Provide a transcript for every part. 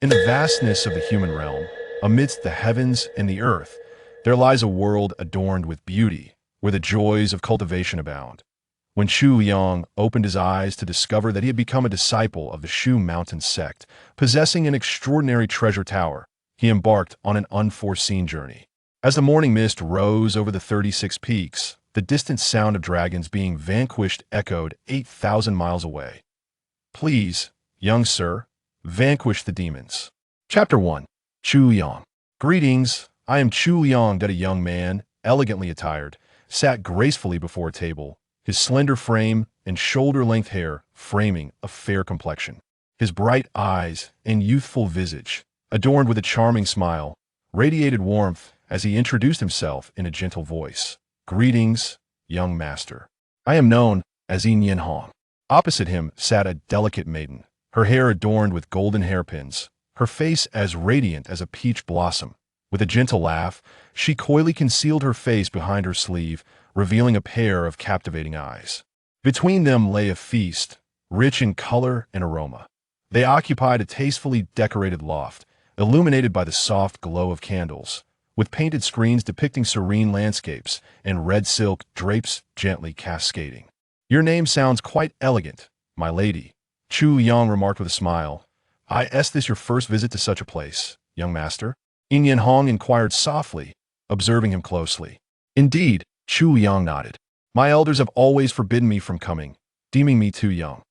In the vastness of the human realm, amidst the heavens and the earth, there lies a world adorned with beauty, where the joys of cultivation abound. When Chu Liang opened his eyes to discover that he had become a disciple of the Shu Mountain Sect, possessing an extraordinary treasure tower, he embarked on an unforeseen journey. As the morning mist rose over the 36 peaks, the distant sound of dragons being vanquished echoed 8,000 miles away. Please, young sir, vanquish the demons. Chapter 1. Chu Liang. Greetings, I am Chu Liang. That a young man, elegantly attired, sat gracefully before a table, his slender frame and shoulder-length hair framing a fair complexion. His bright eyes and youthful visage, adorned with a charming smile, radiated warmth as he introduced himself in a gentle voice. Greetings, young master. I am known as Yin Hong. Opposite him sat a delicate maiden, her hair adorned with golden hairpins, her face as radiant as a peach blossom. With a gentle laugh, she coyly concealed her face behind her sleeve, revealing a pair of captivating eyes. Between them lay a feast, rich in color and aroma. They occupied a tastefully decorated loft, illuminated by the soft glow of candles, with painted screens depicting serene landscapes and red silk drapes gently cascading. Your name sounds quite elegant, my lady, Chu Liang remarked with a smile. Is this your first visit to such a place, young master? Yin Hong inquired softly, observing him closely. Indeed, Chu Liang nodded. My elders have always forbidden me from coming, deeming me too young.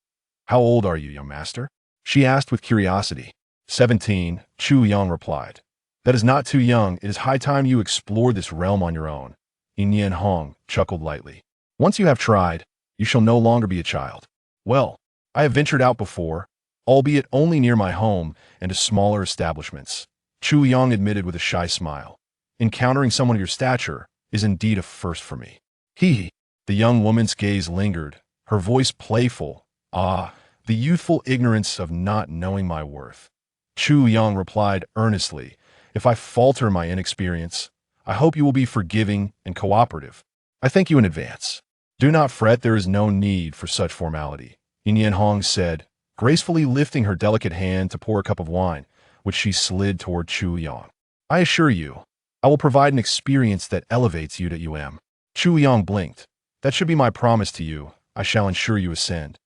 How old are you, young master? She asked with curiosity. 17, Chu Liang replied. That is not too young. It is high time you explored this realm on your own. Yin Hong chuckled lightly. Once you have tried, you shall no longer be a child. Well, I have ventured out before, albeit only near my home and to smaller establishments. Chu Liang admitted with a shy smile. Encountering someone of your stature is indeed a first for me. He. The young woman's gaze lingered, her voice playful. Ah, the youthful ignorance of not knowing my worth. Chu Liang replied earnestly, if I falter my inexperience, I hope you will be forgiving and cooperative. I thank you in advance. Do not fret, there is no need for such formality, Yin Hong said, gracefully lifting her delicate hand to pour a cup of wine, which she slid toward Chu Liang. I assure you, I will provide an experience that elevates you to UM. Chu Liang blinked. That should be my promise to you. I shall ensure you ascend.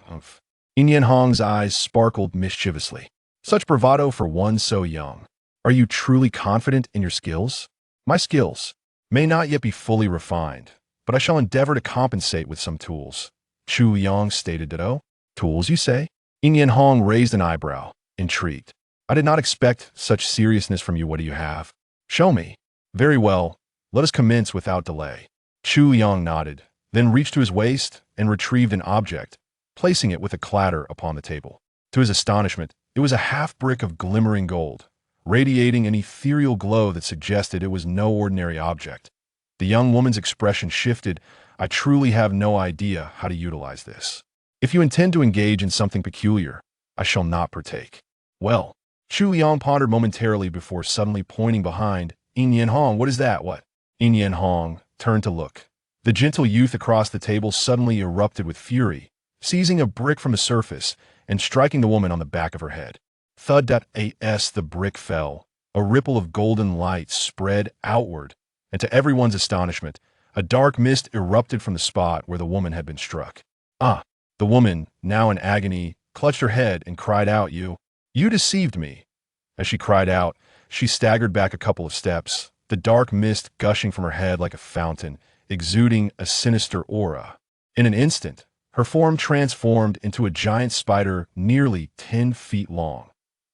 Humph. Yin Hong's eyes sparkled mischievously. Such bravado for one so young. Are you truly confident in your skills? My skills may not yet be fully refined, but I shall endeavor to compensate with some tools. Chu Liang stated ditto. Tools, you say? Yin Hong raised an eyebrow, intrigued. I did not expect such seriousness from you. What do you have? Show me. Very well. Let us commence without delay. Chu Liang nodded, then reached to his waist and retrieved an object, placing it with a clatter upon the table. To his astonishment, it was a half-brick of glimmering gold, radiating an ethereal glow that suggested it was no ordinary object. The young woman's expression shifted. I truly have no idea how to utilize this. If you intend to engage in something peculiar, I shall not partake. Well, Chu Liang pondered momentarily before suddenly pointing behind. Yin Hong, what is that? What? Yin Hong turned to look. The gentle youth across the table suddenly erupted with fury, seizing a brick from the surface and striking the woman on the back of her head. Thud.as the brick fell. A ripple of golden light spread outward, and to everyone's astonishment, a dark mist erupted from the spot where the woman had been struck. The woman, now in agony, clutched her head and cried out, You deceived me. As she cried out, she staggered back a couple of steps, the dark mist gushing from her head like a fountain, exuding a sinister aura. In an instant, her form transformed into a giant spider nearly 10 feet long.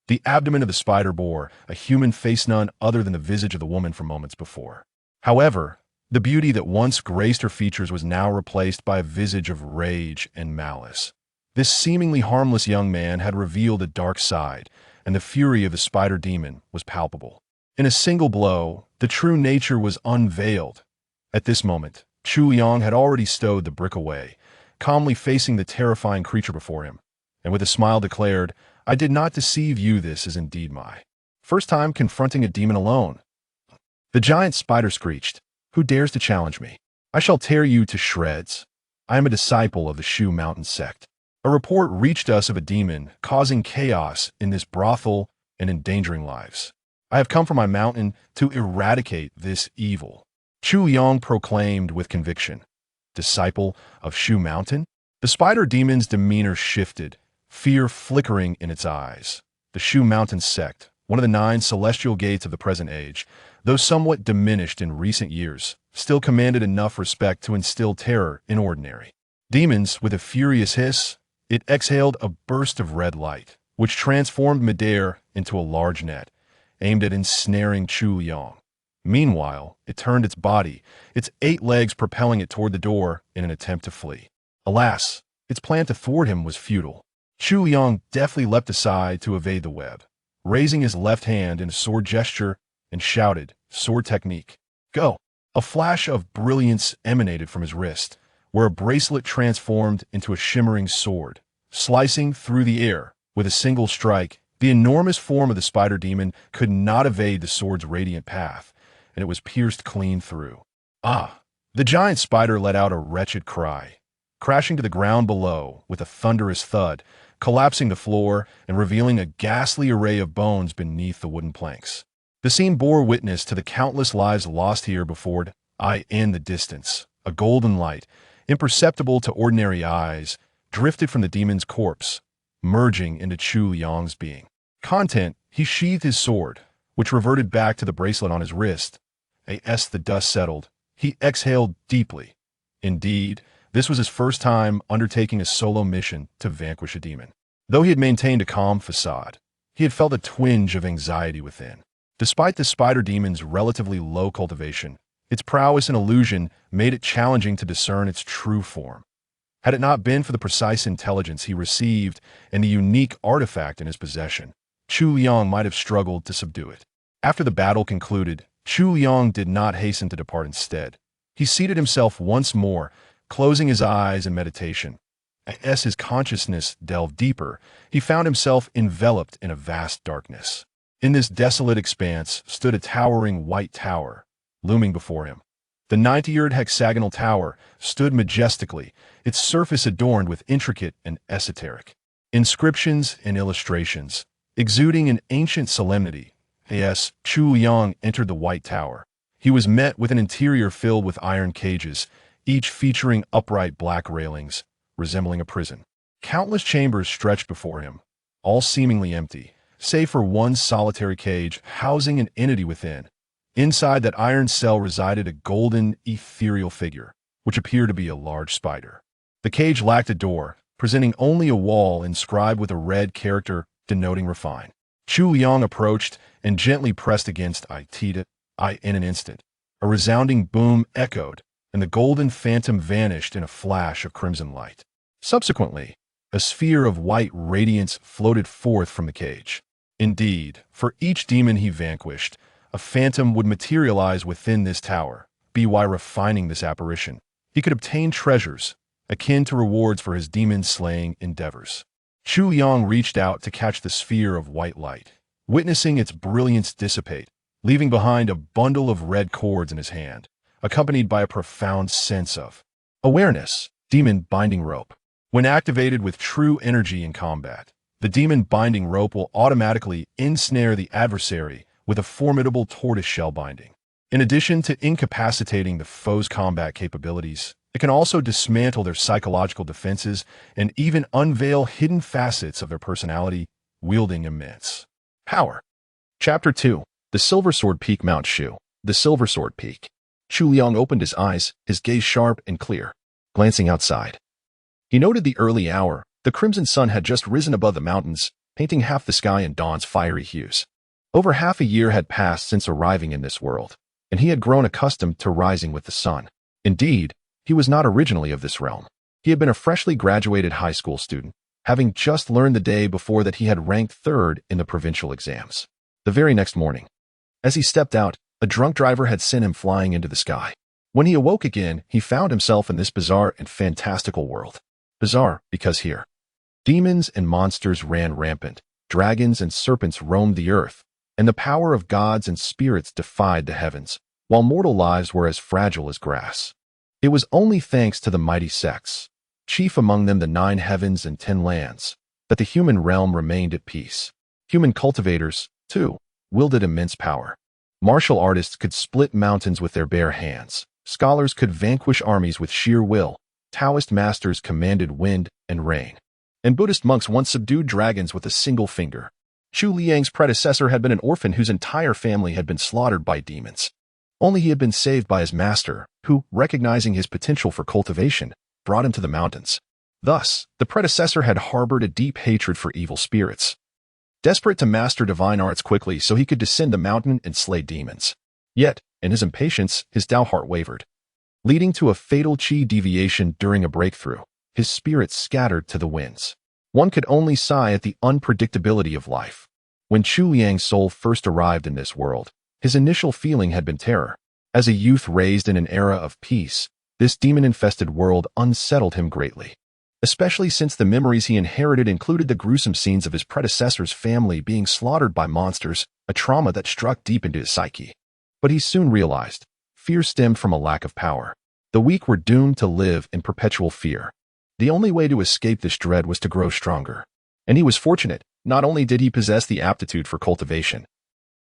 The abdomen of the spider bore a human face, none other than the visage of the woman from moments before. However, the beauty that once graced her features was now replaced by a visage of rage and malice. This seemingly harmless young man had revealed a dark side, and the fury of the spider demon was palpable. In a single blow, the true nature was unveiled. At this moment, Chu Liang had already stowed the brick away, calmly facing the terrifying creature before him, and with a smile declared, I did not deceive you. This is indeed my first time confronting a demon alone. The giant spider screeched, Who dares to challenge me? I shall tear you to shreds. I am a disciple of the Shu Mountain Sect. A report reached us of a demon causing chaos in this brothel and endangering lives. I have come from my mountain to eradicate this evil, Chu Liang proclaimed with conviction. Disciple of Shu Mountain? The spider demon's demeanor shifted, fear flickering in its eyes. The Shu Mountain Sect, one of the 9 celestial gates of the present age, though somewhat diminished in recent years, still commanded enough respect to instill terror in ordinary demons. With a furious hiss, it exhaled a burst of red light, which transformed midair into a large net, aimed at ensnaring Chu Liang. Meanwhile, it turned its body, its 8 legs propelling it toward the door in an attempt to flee. Alas, its plan to thwart him was futile. Chu Liang deftly leapt aside to evade the web, raising his left hand in a sword gesture and shouted, "Sword technique, go!" A flash of brilliance emanated from his wrist, where a bracelet transformed into a shimmering sword, slicing through the air. With a single strike, the enormous form of the spider demon could not evade the sword's radiant path, and it was pierced clean through. Ah! The giant spider let out a wretched cry, crashing to the ground below with a thunderous thud, collapsing the floor and revealing a ghastly array of bones beneath the wooden planks. The scene bore witness to the countless lives lost here before it. In the distance, a golden light, imperceptible to ordinary eyes, drifted from the demon's corpse, merging into Chu Liang's being. Content, he sheathed his sword, which reverted back to the bracelet on his wrist. As the dust settled, he exhaled deeply. Indeed, this was his first time undertaking a solo mission to vanquish a demon. Though he had maintained a calm facade, he had felt a twinge of anxiety within. Despite the spider demon's relatively low cultivation, its prowess and illusion made it challenging to discern its true form. Had it not been for the precise intelligence he received and the unique artifact in his possession, Chu Liang might have struggled to subdue it. After the battle concluded, Chu Liang did not hasten to depart instead. He seated himself once more, closing his eyes in meditation. As his consciousness delved deeper, he found himself enveloped in a vast darkness. In this desolate expanse stood a towering white tower, looming before him. The 90-yard hexagonal tower stood majestically, its surface adorned with intricate and esoteric inscriptions and illustrations, exuding an ancient solemnity. As Chu Liang entered the white tower, he was met with an interior filled with iron cages, each featuring upright black railings, resembling a prison. Countless chambers stretched before him, all seemingly empty, save for one solitary cage housing an entity within. Inside that iron cell resided a golden, ethereal figure, which appeared to be a large spider. The cage lacked a door, presenting only a wall inscribed with a red character denoting refine. Chu Liang approached and gently pressed against it. In an instant, a resounding boom echoed, and the golden phantom vanished in a flash of crimson light. Subsequently, a sphere of white radiance floated forth from the cage. Indeed, for each demon he vanquished, a phantom would materialize within this tower. By refining this apparition, he could obtain treasures, akin to rewards for his demon-slaying endeavors. Chu Liang reached out to catch the sphere of white light, witnessing its brilliance dissipate, leaving behind a bundle of red cords in his hand, accompanied by a profound sense of awareness. Demon Binding Rope. When activated with true energy in combat, the demon binding rope will automatically ensnare the adversary with a formidable tortoiseshell binding. In addition to incapacitating the foe's combat capabilities, it can also dismantle their psychological defenses and even unveil hidden facets of their personality, wielding immense power. Chapter 2. The Silver Sword Peak. Mount Shu. The Silver Sword Peak. Chu Liang opened his eyes, his gaze sharp and clear. Glancing outside, he noted the early hour. The crimson sun had just risen above the mountains, painting half the sky in dawn's fiery hues. Over half a year had passed since arriving in this world, and he had grown accustomed to rising with the sun. Indeed, he was not originally of this realm. He had been a freshly graduated high school student, having just learned the day before that he had ranked third in the provincial exams. The very next morning, as he stepped out, a drunk driver had sent him flying into the sky. When he awoke again, he found himself in this bizarre and fantastical world. Bizarre because here, demons and monsters ran rampant, dragons and serpents roamed the earth, and the power of gods and spirits defied the heavens, while mortal lives were as fragile as grass. It was only thanks to the mighty sects, chief among them the 9 heavens and 10 lands, that the human realm remained at peace. Human cultivators, too, wielded immense power. Martial artists could split mountains with their bare hands. Scholars could vanquish armies with sheer will. Taoist masters commanded wind and rain. And Buddhist monks once subdued dragons with a single finger. Chu Liang's predecessor had been an orphan whose entire family had been slaughtered by demons. Only he had been saved by his master, who, recognizing his potential for cultivation, brought him to the mountains. Thus, the predecessor had harbored a deep hatred for evil spirits. Desperate to master divine arts quickly so he could descend the mountain and slay demons. Yet, in his impatience, his Tao heart wavered, leading to a fatal chi deviation during a breakthrough. His spirit scattered to the winds. One could only sigh at the unpredictability of life. When Chu Liang's soul first arrived in this world, his initial feeling had been terror. As a youth raised in an era of peace, this demon-infested world unsettled him greatly, especially since the memories he inherited included the gruesome scenes of his predecessor's family being slaughtered by monsters, a trauma that struck deep into his psyche. But he soon realized, fear stemmed from a lack of power. The weak were doomed to live in perpetual fear. The only way to escape this dread was to grow stronger. And he was fortunate. Not only did he possess the aptitude for cultivation,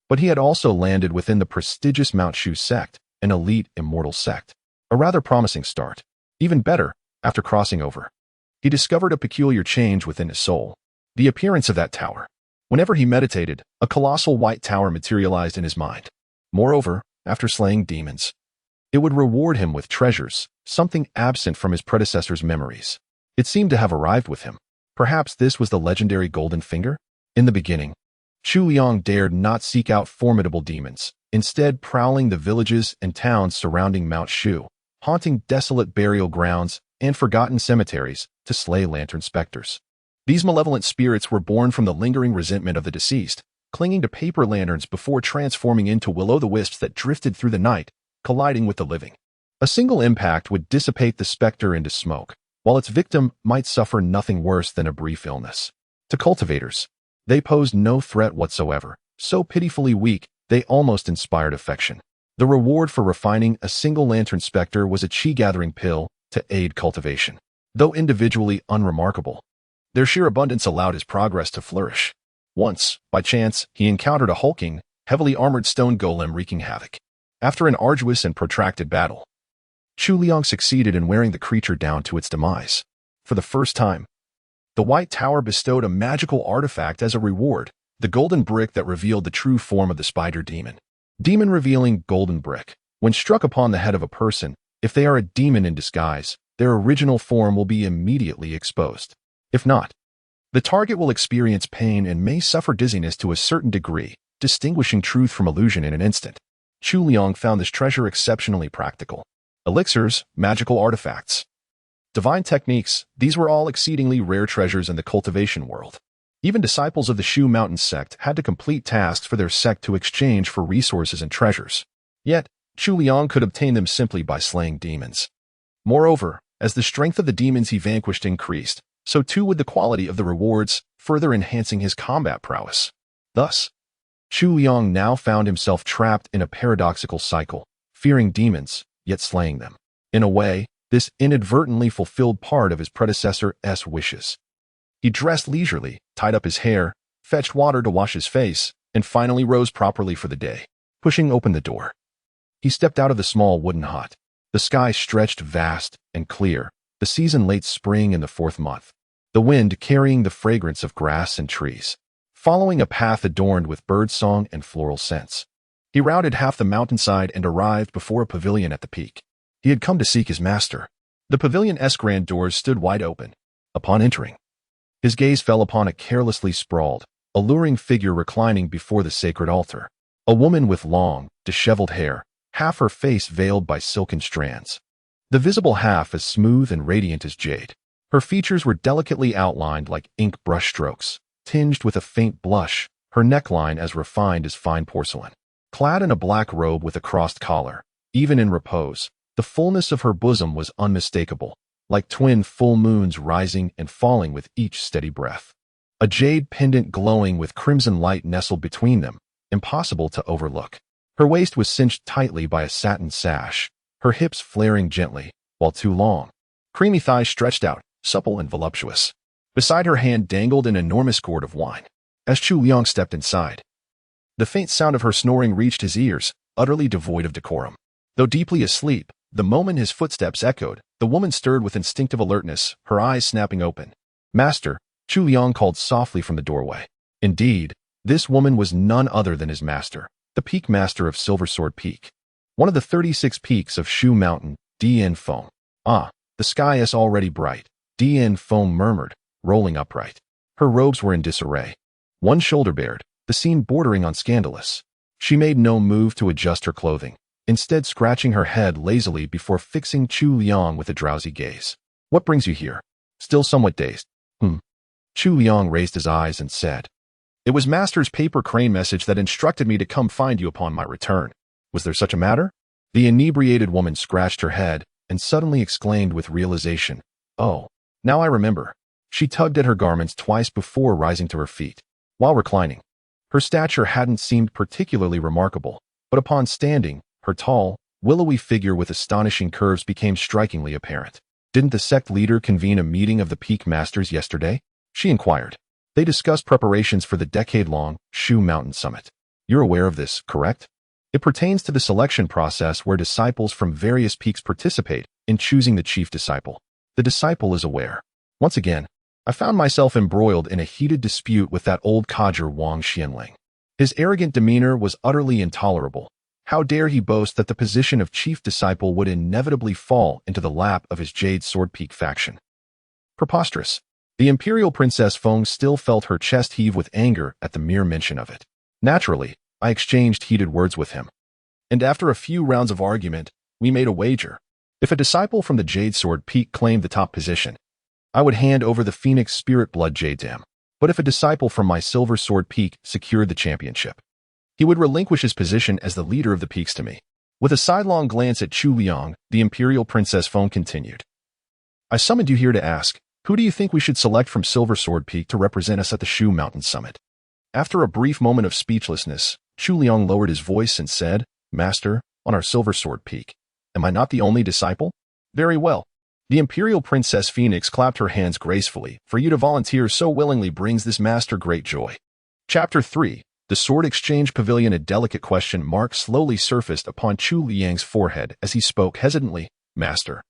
but he had also landed within the prestigious Mount Shu sect, an elite immortal sect. A rather promising start. Even better, after crossing over, he discovered a peculiar change within his soul. The appearance of that tower. Whenever he meditated, a colossal white tower materialized in his mind. Moreover, after slaying demons, it would reward him with treasures, something absent from his predecessor's memories. It seemed to have arrived with him. Perhaps this was the legendary Golden Finger? In the beginning, Chu Liang dared not seek out formidable demons, instead prowling the villages and towns surrounding Mount Shu, haunting desolate burial grounds and forgotten cemeteries to slay lantern specters. These malevolent spirits were born from the lingering resentment of the deceased, clinging to paper lanterns before transforming into will-o'-the-wisps that drifted through the night, colliding with the living. A single impact would dissipate the specter into smoke, while its victim might suffer nothing worse than a brief illness. To cultivators, they posed no threat whatsoever, so pitifully weak they almost inspired affection. The reward for refining a single lantern specter was a chi-gathering pill to aid cultivation. Though individually unremarkable, their sheer abundance allowed his progress to flourish. Once, by chance, he encountered a hulking, heavily armored stone golem wreaking havoc. After an arduous and protracted battle, Chu Liang succeeded in wearing the creature down to its demise. For the first time, the White Tower bestowed a magical artifact as a reward, the golden brick that revealed the true form of the spider demon. Demon-revealing golden brick. When struck upon the head of a person, if they are a demon in disguise, their original form will be immediately exposed. If not, the target will experience pain and may suffer dizziness to a certain degree, distinguishing truth from illusion in an instant. Chu Liang found this treasure exceptionally practical. Elixirs, magical artifacts, divine techniques, these were all exceedingly rare treasures in the cultivation world. Even disciples of the Shu Mountain Sect had to complete tasks for their sect to exchange for resources and treasures. Yet, Chu Liang could obtain them simply by slaying demons. Moreover, as the strength of the demons he vanquished increased, so too would the quality of the rewards, further enhancing his combat prowess. Thus, Chu Liang now found himself trapped in a paradoxical cycle, fearing demons, yet slaying them. In a way, this inadvertently fulfilled part of his predecessor's wishes. He dressed leisurely, tied up his hair, fetched water to wash his face, and finally rose properly for the day. Pushing open the door, he stepped out of the small wooden hut. The sky stretched vast and clear, the season late spring in the 4th month, the wind carrying the fragrance of grass and trees. Following a path adorned with birdsong and floral scents, he routed half the mountainside and arrived before a pavilion at the peak. He had come to seek his master. The pavilion's grand doors stood wide open. Upon entering, his gaze fell upon a carelessly sprawled, alluring figure reclining before the sacred altar. A woman with long, disheveled hair, half her face veiled by silken strands, the visible half as smooth and radiant as jade. Her features were delicately outlined like ink brush strokes, tinged with a faint blush, her neckline as refined as fine porcelain. Clad in a black robe with a crossed collar, even in repose, the fullness of her bosom was unmistakable, like twin full moons rising and falling with each steady breath. A jade pendant glowing with crimson light nestled between them, impossible to overlook. Her waist was cinched tightly by a satin sash, her hips flaring gently, while two long, creamy thighs stretched out, supple and voluptuous. Beside her hand dangled an enormous gourd of wine. as Chu Liang stepped inside. The faint sound of her snoring reached his ears, utterly devoid of decorum. Though deeply asleep, the moment his footsteps echoed, the woman stirred with instinctive alertness, her eyes snapping open. "Master," Chu Liang called softly from the doorway. Indeed, this woman was none other than his master, the Peak Master of Silver Sword Peak. One of the 36 peaks of Shu Mountain, Dian Feng. "Ah, the sky is already bright," Dian Feng murmured, rolling upright. Her robes were in disarray. One shoulder bared, the scene bordering on scandalous. She made no move to adjust her clothing, instead scratching her head lazily before fixing Chu Liang with a drowsy gaze. "What brings you here?" Still somewhat dazed. Chu Liang raised his eyes and said, "It was Master's paper crane message that instructed me to come find you upon my return. Was there such a matter?" The inebriated woman scratched her head and suddenly exclaimed with realization, "Oh, now I remember." She tugged at her garments twice before rising to her feet. While reclining, her stature hadn't seemed particularly remarkable, but upon standing, her tall, willowy figure with astonishing curves became strikingly apparent. "Didn't the sect leader convene a meeting of the Peak Masters yesterday?" she inquired. "They discussed preparations for the decade-long Shu Mountain Summit. You're aware of this, correct? It pertains to the selection process where disciples from various peaks participate in choosing the chief disciple. The disciple is aware. Once again, I found myself embroiled in a heated dispute with that old codger Wang Xianling. His arrogant demeanor was utterly intolerable. How dare he boast that the position of chief disciple would inevitably fall into the lap of his Jade Sword Peak faction? Preposterous. The Imperial Princess Feng still felt her chest heave with anger at the mere mention of it. Naturally, I exchanged heated words with him. And after a few rounds of argument, we made a wager. If a disciple from the Jade Sword Peak claimed the top position, I would hand over the Phoenix Spirit Blood Jade to him. But if a disciple from my Silver Sword Peak secured the championship, he would relinquish his position as the leader of the peaks to me. With a sidelong glance at Chu Liang, the Imperial Princess Feng continued, "I summoned you here to ask, who do you think we should select from Silver Sword Peak to represent us at the Shu Mountain Summit?" After a brief moment of speechlessness, Chu Liang lowered his voice and said, "Master, on our Silver Sword Peak, am I not the only disciple? Very well." The Imperial Princess Phoenix clapped her hands gracefully. "For you to volunteer so willingly brings this master great joy." Chapter 3. The Sword Exchange Pavilion. A delicate question mark slowly surfaced upon Chu Liang's forehead as he spoke hesitantly. "Master,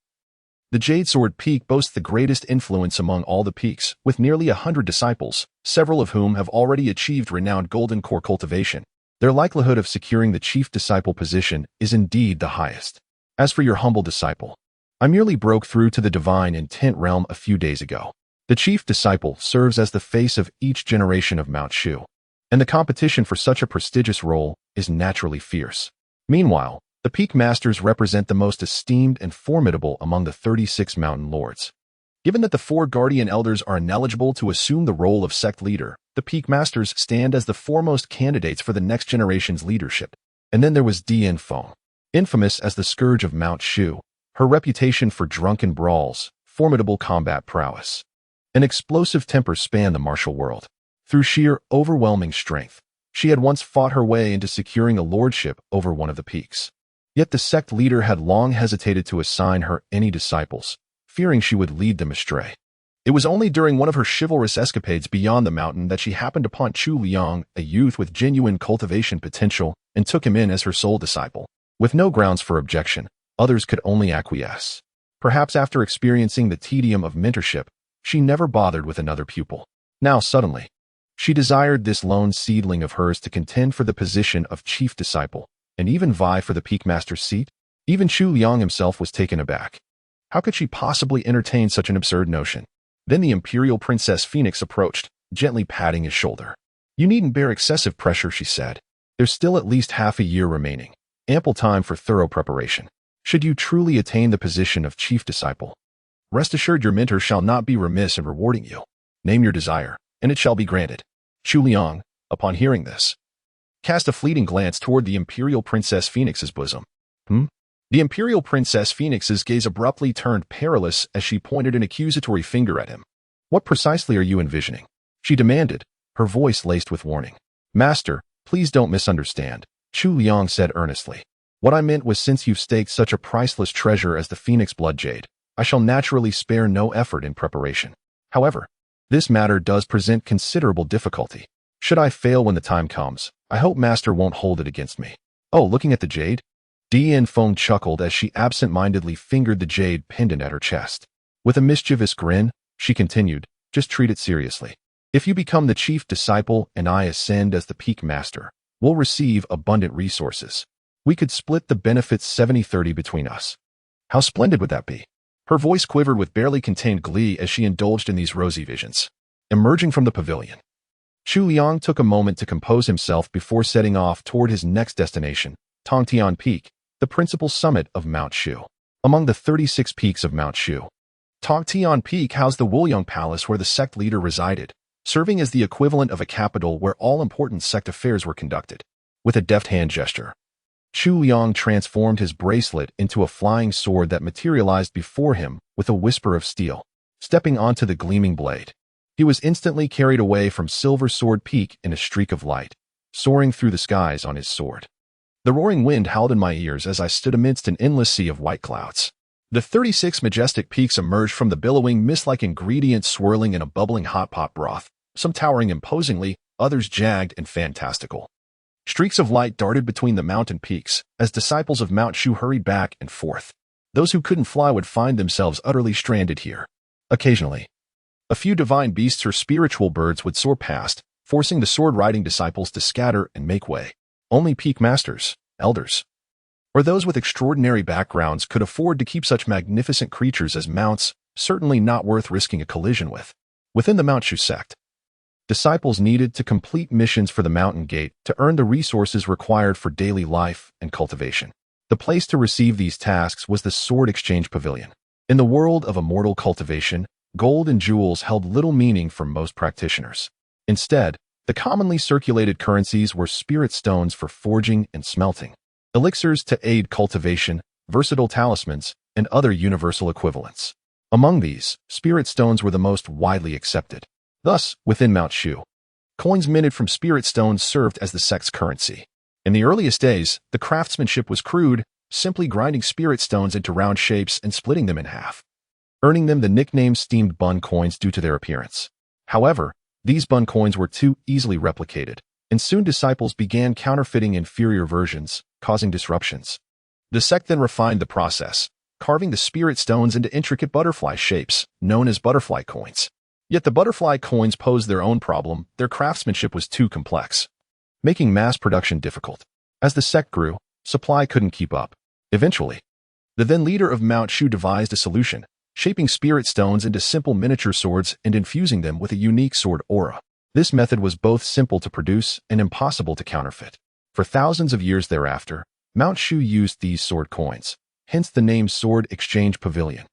the Jade Sword Peak boasts the greatest influence among all the peaks, with nearly 100 disciples, several of whom have already achieved renowned golden core cultivation. Their likelihood of securing the chief disciple position is indeed the highest. As for your humble disciple, I merely broke through to the divine intent realm a few days ago. The chief disciple serves as the face of each generation of Mount Shu, and the competition for such a prestigious role is naturally fierce. Meanwhile, the Peak Masters represent the most esteemed and formidable among the 36 mountain lords. Given that the 4 guardian elders are ineligible to assume the role of sect leader, the Peak Masters stand as the foremost candidates for the next generation's leadership. And then there was Dian Feng, infamous as the scourge of Mount Shu. Her reputation for drunken brawls, formidable combat prowess, and explosive temper spanned the martial world. Through sheer, overwhelming strength, she had once fought her way into securing a lordship over one of the peaks. Yet the sect leader had long hesitated to assign her any disciples, fearing she would lead them astray. It was only during one of her chivalrous escapades beyond the mountain that she happened upon Chu Liang, a youth with genuine cultivation potential, and took him in as her sole disciple. With no grounds for objection, others could only acquiesce. Perhaps after experiencing the tedium of mentorship, she never bothered with another pupil. Now suddenly, she desired this lone seedling of hers to contend for the position of chief disciple, and even vie for the Peak Master's seat. Even Chu Liang himself was taken aback. How could she possibly entertain such an absurd notion? Then the Imperial Princess Phoenix approached, gently patting his shoulder. "You needn't bear excessive pressure," she said. "There's still at least half a year remaining, ample time for thorough preparation. Should you truly attain the position of chief disciple, rest assured your mentor shall not be remiss in rewarding you. Name your desire, and it shall be granted." Chu Liang, upon hearing this, cast a fleeting glance toward the Imperial Princess Phoenix's bosom. The Imperial Princess Phoenix's gaze abruptly turned perilous as she pointed an accusatory finger at him. "What precisely are you envisioning?" she demanded, her voice laced with warning. "Master, please don't misunderstand," Chu Liang said earnestly. "What I meant was, since you've staked such a priceless treasure as the Phoenix Blood Jade, I shall naturally spare no effort in preparation. However, this matter does present considerable difficulty." Should I fail when the time comes, I hope Master won't hold it against me. Oh, looking at the jade? Dian Feng chuckled as she absent-mindedly fingered the jade pendant at her chest. With a mischievous grin, she continued, just treat it seriously. If you become the chief disciple and I ascend as the peak master, we'll receive abundant resources. We could split the benefits 70-30 between us. How splendid would that be? Her voice quivered with barely contained glee as she indulged in these rosy visions. Emerging from the pavilion, Chu Liang took a moment to compose himself before setting off toward his next destination, Tongtian Peak, the principal summit of Mount Shu. Among the 36 peaks of Mount Shu, Tongtian Peak housed the Wuliang Palace where the sect leader resided, serving as the equivalent of a capital where all important sect affairs were conducted. With a deft hand gesture, Chu Liang transformed his bracelet into a flying sword that materialized before him with a whisper of steel. Stepping onto the gleaming blade, he was instantly carried away from Silver Sword Peak in a streak of light, soaring through the skies on his sword. The roaring wind howled in my ears as I stood amidst an endless sea of white clouds. The 36 majestic peaks emerged from the billowing mist like ingredients swirling in a bubbling hot pot broth, some towering imposingly, others jagged and fantastical. Streaks of light darted between the mountain peaks as disciples of Mount Shu hurried back and forth. Those who couldn't fly would find themselves utterly stranded here. Occasionally, a few divine beasts or spiritual birds would soar past, forcing the sword-riding disciples to scatter and make way. Only peak masters, elders, or those with extraordinary backgrounds could afford to keep such magnificent creatures as mounts, certainly not worth risking a collision with. Within the Mount Shu sect, disciples needed to complete missions for the mountain gate to earn the resources required for daily life and cultivation. The place to receive these tasks was the Sword Exchange Pavilion. In the world of immortal cultivation, gold and jewels held little meaning for most practitioners. Instead, the commonly circulated currencies were spirit stones for forging and smelting, elixirs to aid cultivation, versatile talismans, and other universal equivalents. Among these, spirit stones were the most widely accepted. Thus, within Mount Shu, coins minted from spirit stones served as the sect's currency. In the earliest days, the craftsmanship was crude, simply grinding spirit stones into round shapes and splitting them in half, earning them the nickname steamed bun coins due to their appearance. However, these bun coins were too easily replicated, and soon disciples began counterfeiting inferior versions, causing disruptions. The sect then refined the process, carving the spirit stones into intricate butterfly shapes, known as butterfly coins. Yet the butterfly coins posed their own problem. Their craftsmanship was too complex, making mass production difficult. As the sect grew, supply couldn't keep up. Eventually, the then leader of Mount Shu devised a solution, shaping spirit stones into simple miniature swords and infusing them with a unique sword aura. This method was both simple to produce and impossible to counterfeit. For thousands of years thereafter, Mount Shu used these sword coins, hence the name Sword Exchange Pavilion.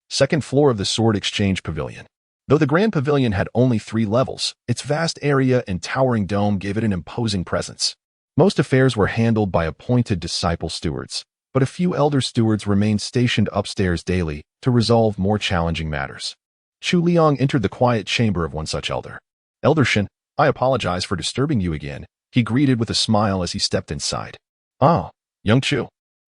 Second floor of the Sword Exchange Pavilion. Though the Grand Pavilion had only 3 levels, its vast area and towering dome gave it an imposing presence. Most affairs were handled by appointed disciple stewards, but a few elder stewards remained stationed upstairs daily to resolve more challenging matters. Chu Liang entered the quiet chamber of one such elder. Elder Shen, I apologize for disturbing you again, he greeted with a smile as he stepped inside. Ah, young Chu.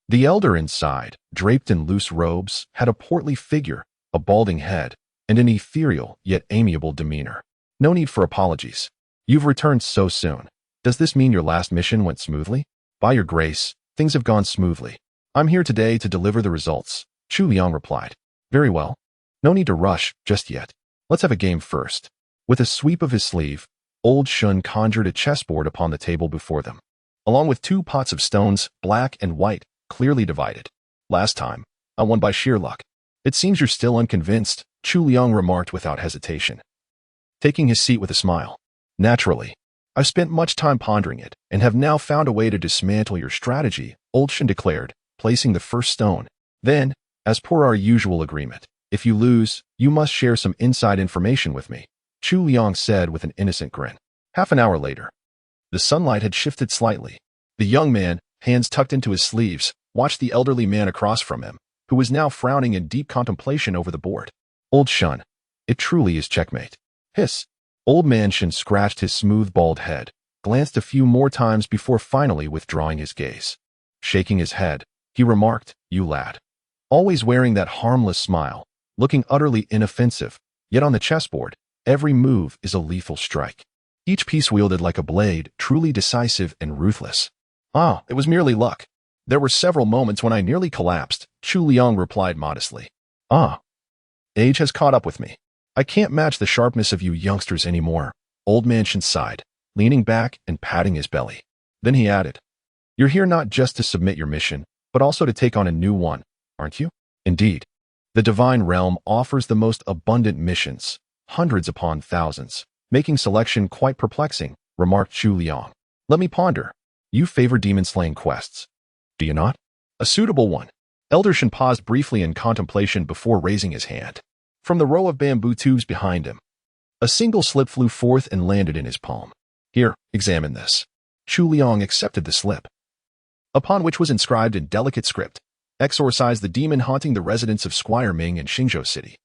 The elder inside, draped in loose robes, had a portly figure, a balding head, and an ethereal yet amiable demeanor. No need for apologies. You've returned so soon. Does this mean your last mission went smoothly? By your grace, things have gone smoothly. I'm here today to deliver the results, Chu Liang replied. Very well. No need to rush just yet. Let's have a game first. With a sweep of his sleeve, old Shun conjured a chessboard upon the table before them, along with 2 pots of stones, black and white, clearly divided. Last time, I won by sheer luck. It seems you're still unconvinced, Chu Liang remarked without hesitation, taking his seat with a smile. Naturally, I've spent much time pondering it and have now found a way to dismantle your strategy, old Shun declared, placing the first stone. Then, as per our usual agreement, if you lose, you must share some inside information with me, Chu Liang said with an innocent grin. Half an hour later, the sunlight had shifted slightly. The young man, hands tucked into his sleeves, watched the elderly man across from him, who was now frowning in deep contemplation over the board. Old Shun, it truly is checkmate. Hiss. Old man Shun scratched his smooth bald head, glanced a few more times before finally withdrawing his gaze. Shaking his head, he remarked, you lad. Always wearing that harmless smile, looking utterly inoffensive, yet on the chessboard, every move is a lethal strike. each piece wielded like a blade, truly decisive and ruthless. Ah, it was merely luck. There were several moments when I nearly collapsed, Chu Liang replied modestly. Ah, age has caught up with me. I can't match the sharpness of you youngsters anymore, Old Man Shin sighed, leaning back and patting his belly. Then he added, You're here not just to submit your mission, but also to take on a new one, aren't you? Indeed. The divine realm offers the most abundant missions, hundreds upon thousands, making selection quite perplexing, remarked Chu Liang. Let me ponder. You favor demon-slaying quests, do you not? A suitable one. Elder Shin paused briefly in contemplation before raising his hand. From the row of bamboo tubes behind him, a single slip flew forth and landed in his palm. Here, examine this. Chu Liang accepted the slip, upon which was inscribed in delicate script, Exorcise the demon haunting the residents of Squire Ming in Xingzhou City.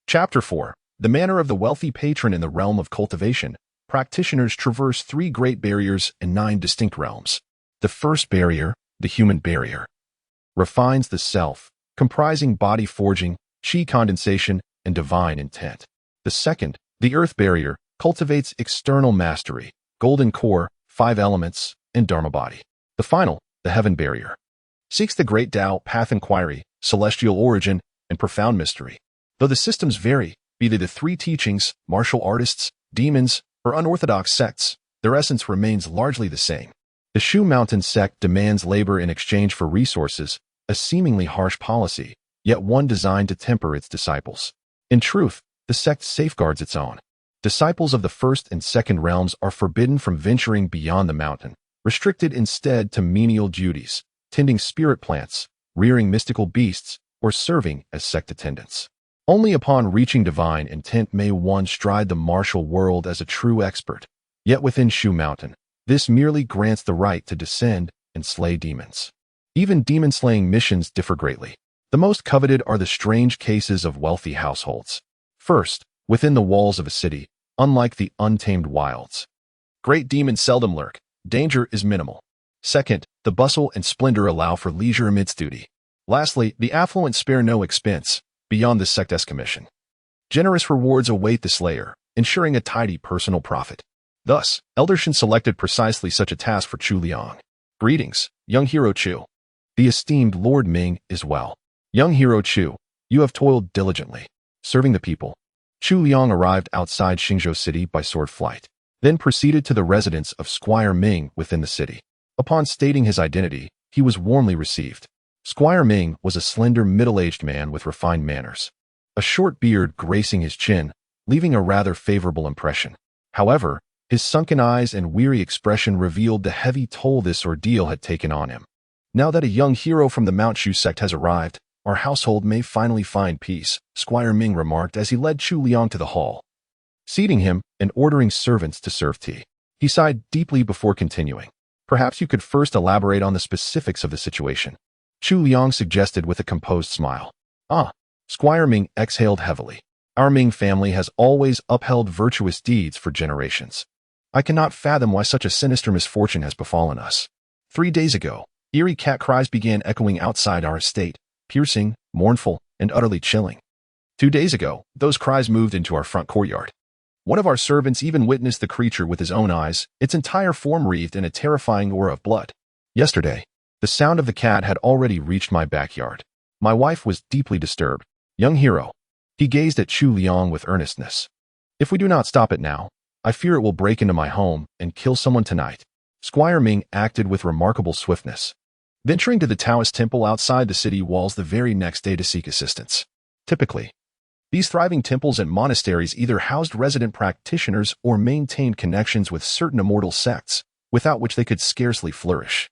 Chapter 4. The manner of the wealthy patron in the realm of cultivation. Practitioners traverse 3 great barriers and 9 distinct realms. The first barrier, the human barrier, refines the self, comprising body forging, chi condensation, and divine intent. The second, the earth barrier, cultivates external mastery, golden core, 5 elements, and dharma body. The final, the heaven barrier, seeks the great Tao, path inquiry, celestial origin, and profound mystery. Though the systems vary, be they the 3 teachings, martial artists, demons, or unorthodox sects, their essence remains largely the same. The Shu Mountain Sect demands labor in exchange for resources, a seemingly harsh policy, yet one designed to temper its disciples. In truth, the sect safeguards its own. Disciples of the first and second realms are forbidden from venturing beyond the mountain, restricted instead to menial duties, tending spirit plants, rearing mystical beasts, or serving as sect attendants. Only upon reaching divine intent may one stride the martial world as a true expert. Yet within Shu Mountain, this merely grants the right to descend and slay demons. Even demon-slaying missions differ greatly. The most coveted are the strange cases of wealthy households. First, within the walls of a city, unlike the untamed wilds, great demons seldom lurk. Danger is minimal. Second, the bustle and splendor allow for leisure amidst duty. Lastly, the affluent spare no expense, beyond the sect's commission. Generous rewards await the slayer, ensuring a tidy personal profit. Thus, Elder Shin selected precisely such a task for Chu Liang. Greetings, young hero Chu. The esteemed Lord Ming is well. Young hero Chu, you have toiled diligently, serving the people. Chu Liang arrived outside Xingzhou City by sword flight, then proceeded to the residence of Squire Ming within the city. Upon stating his identity, he was warmly received. Squire Ming was a slender, middle-aged man with refined manners, a short beard gracing his chin, leaving a rather favorable impression. However, his sunken eyes and weary expression revealed the heavy toll this ordeal had taken on him. Now that a young hero from the Mount Shu sect has arrived, our household may finally find peace, Squire Ming remarked as he led Chu Liang to the hall. Seating him and ordering servants to serve tea, he sighed deeply before continuing. Perhaps you could first elaborate on the specifics of the situation, Chu Liang suggested with a composed smile. Squire Ming exhaled heavily. Our Ming family has always upheld virtuous deeds for generations. I cannot fathom why such a sinister misfortune has befallen us. 3 days ago, eerie cat cries began echoing outside our estate, piercing, mournful, and utterly chilling. 2 days ago, those cries moved into our front courtyard. One of our servants even witnessed the creature with his own eyes, its entire form wreathed in a terrifying aura of blood. Yesterday, the sound of the cat had already reached my backyard. My wife was deeply disturbed. Young hero. He gazed at Chu Liang with earnestness. If we do not stop it now, I fear it will break into my home and kill someone tonight. Squire Ming acted with remarkable swiftness, venturing to the Taoist temple outside the city walls the very next day to seek assistance. Typically, these thriving temples and monasteries either housed resident practitioners or maintained connections with certain immortal sects, without which they could scarcely flourish.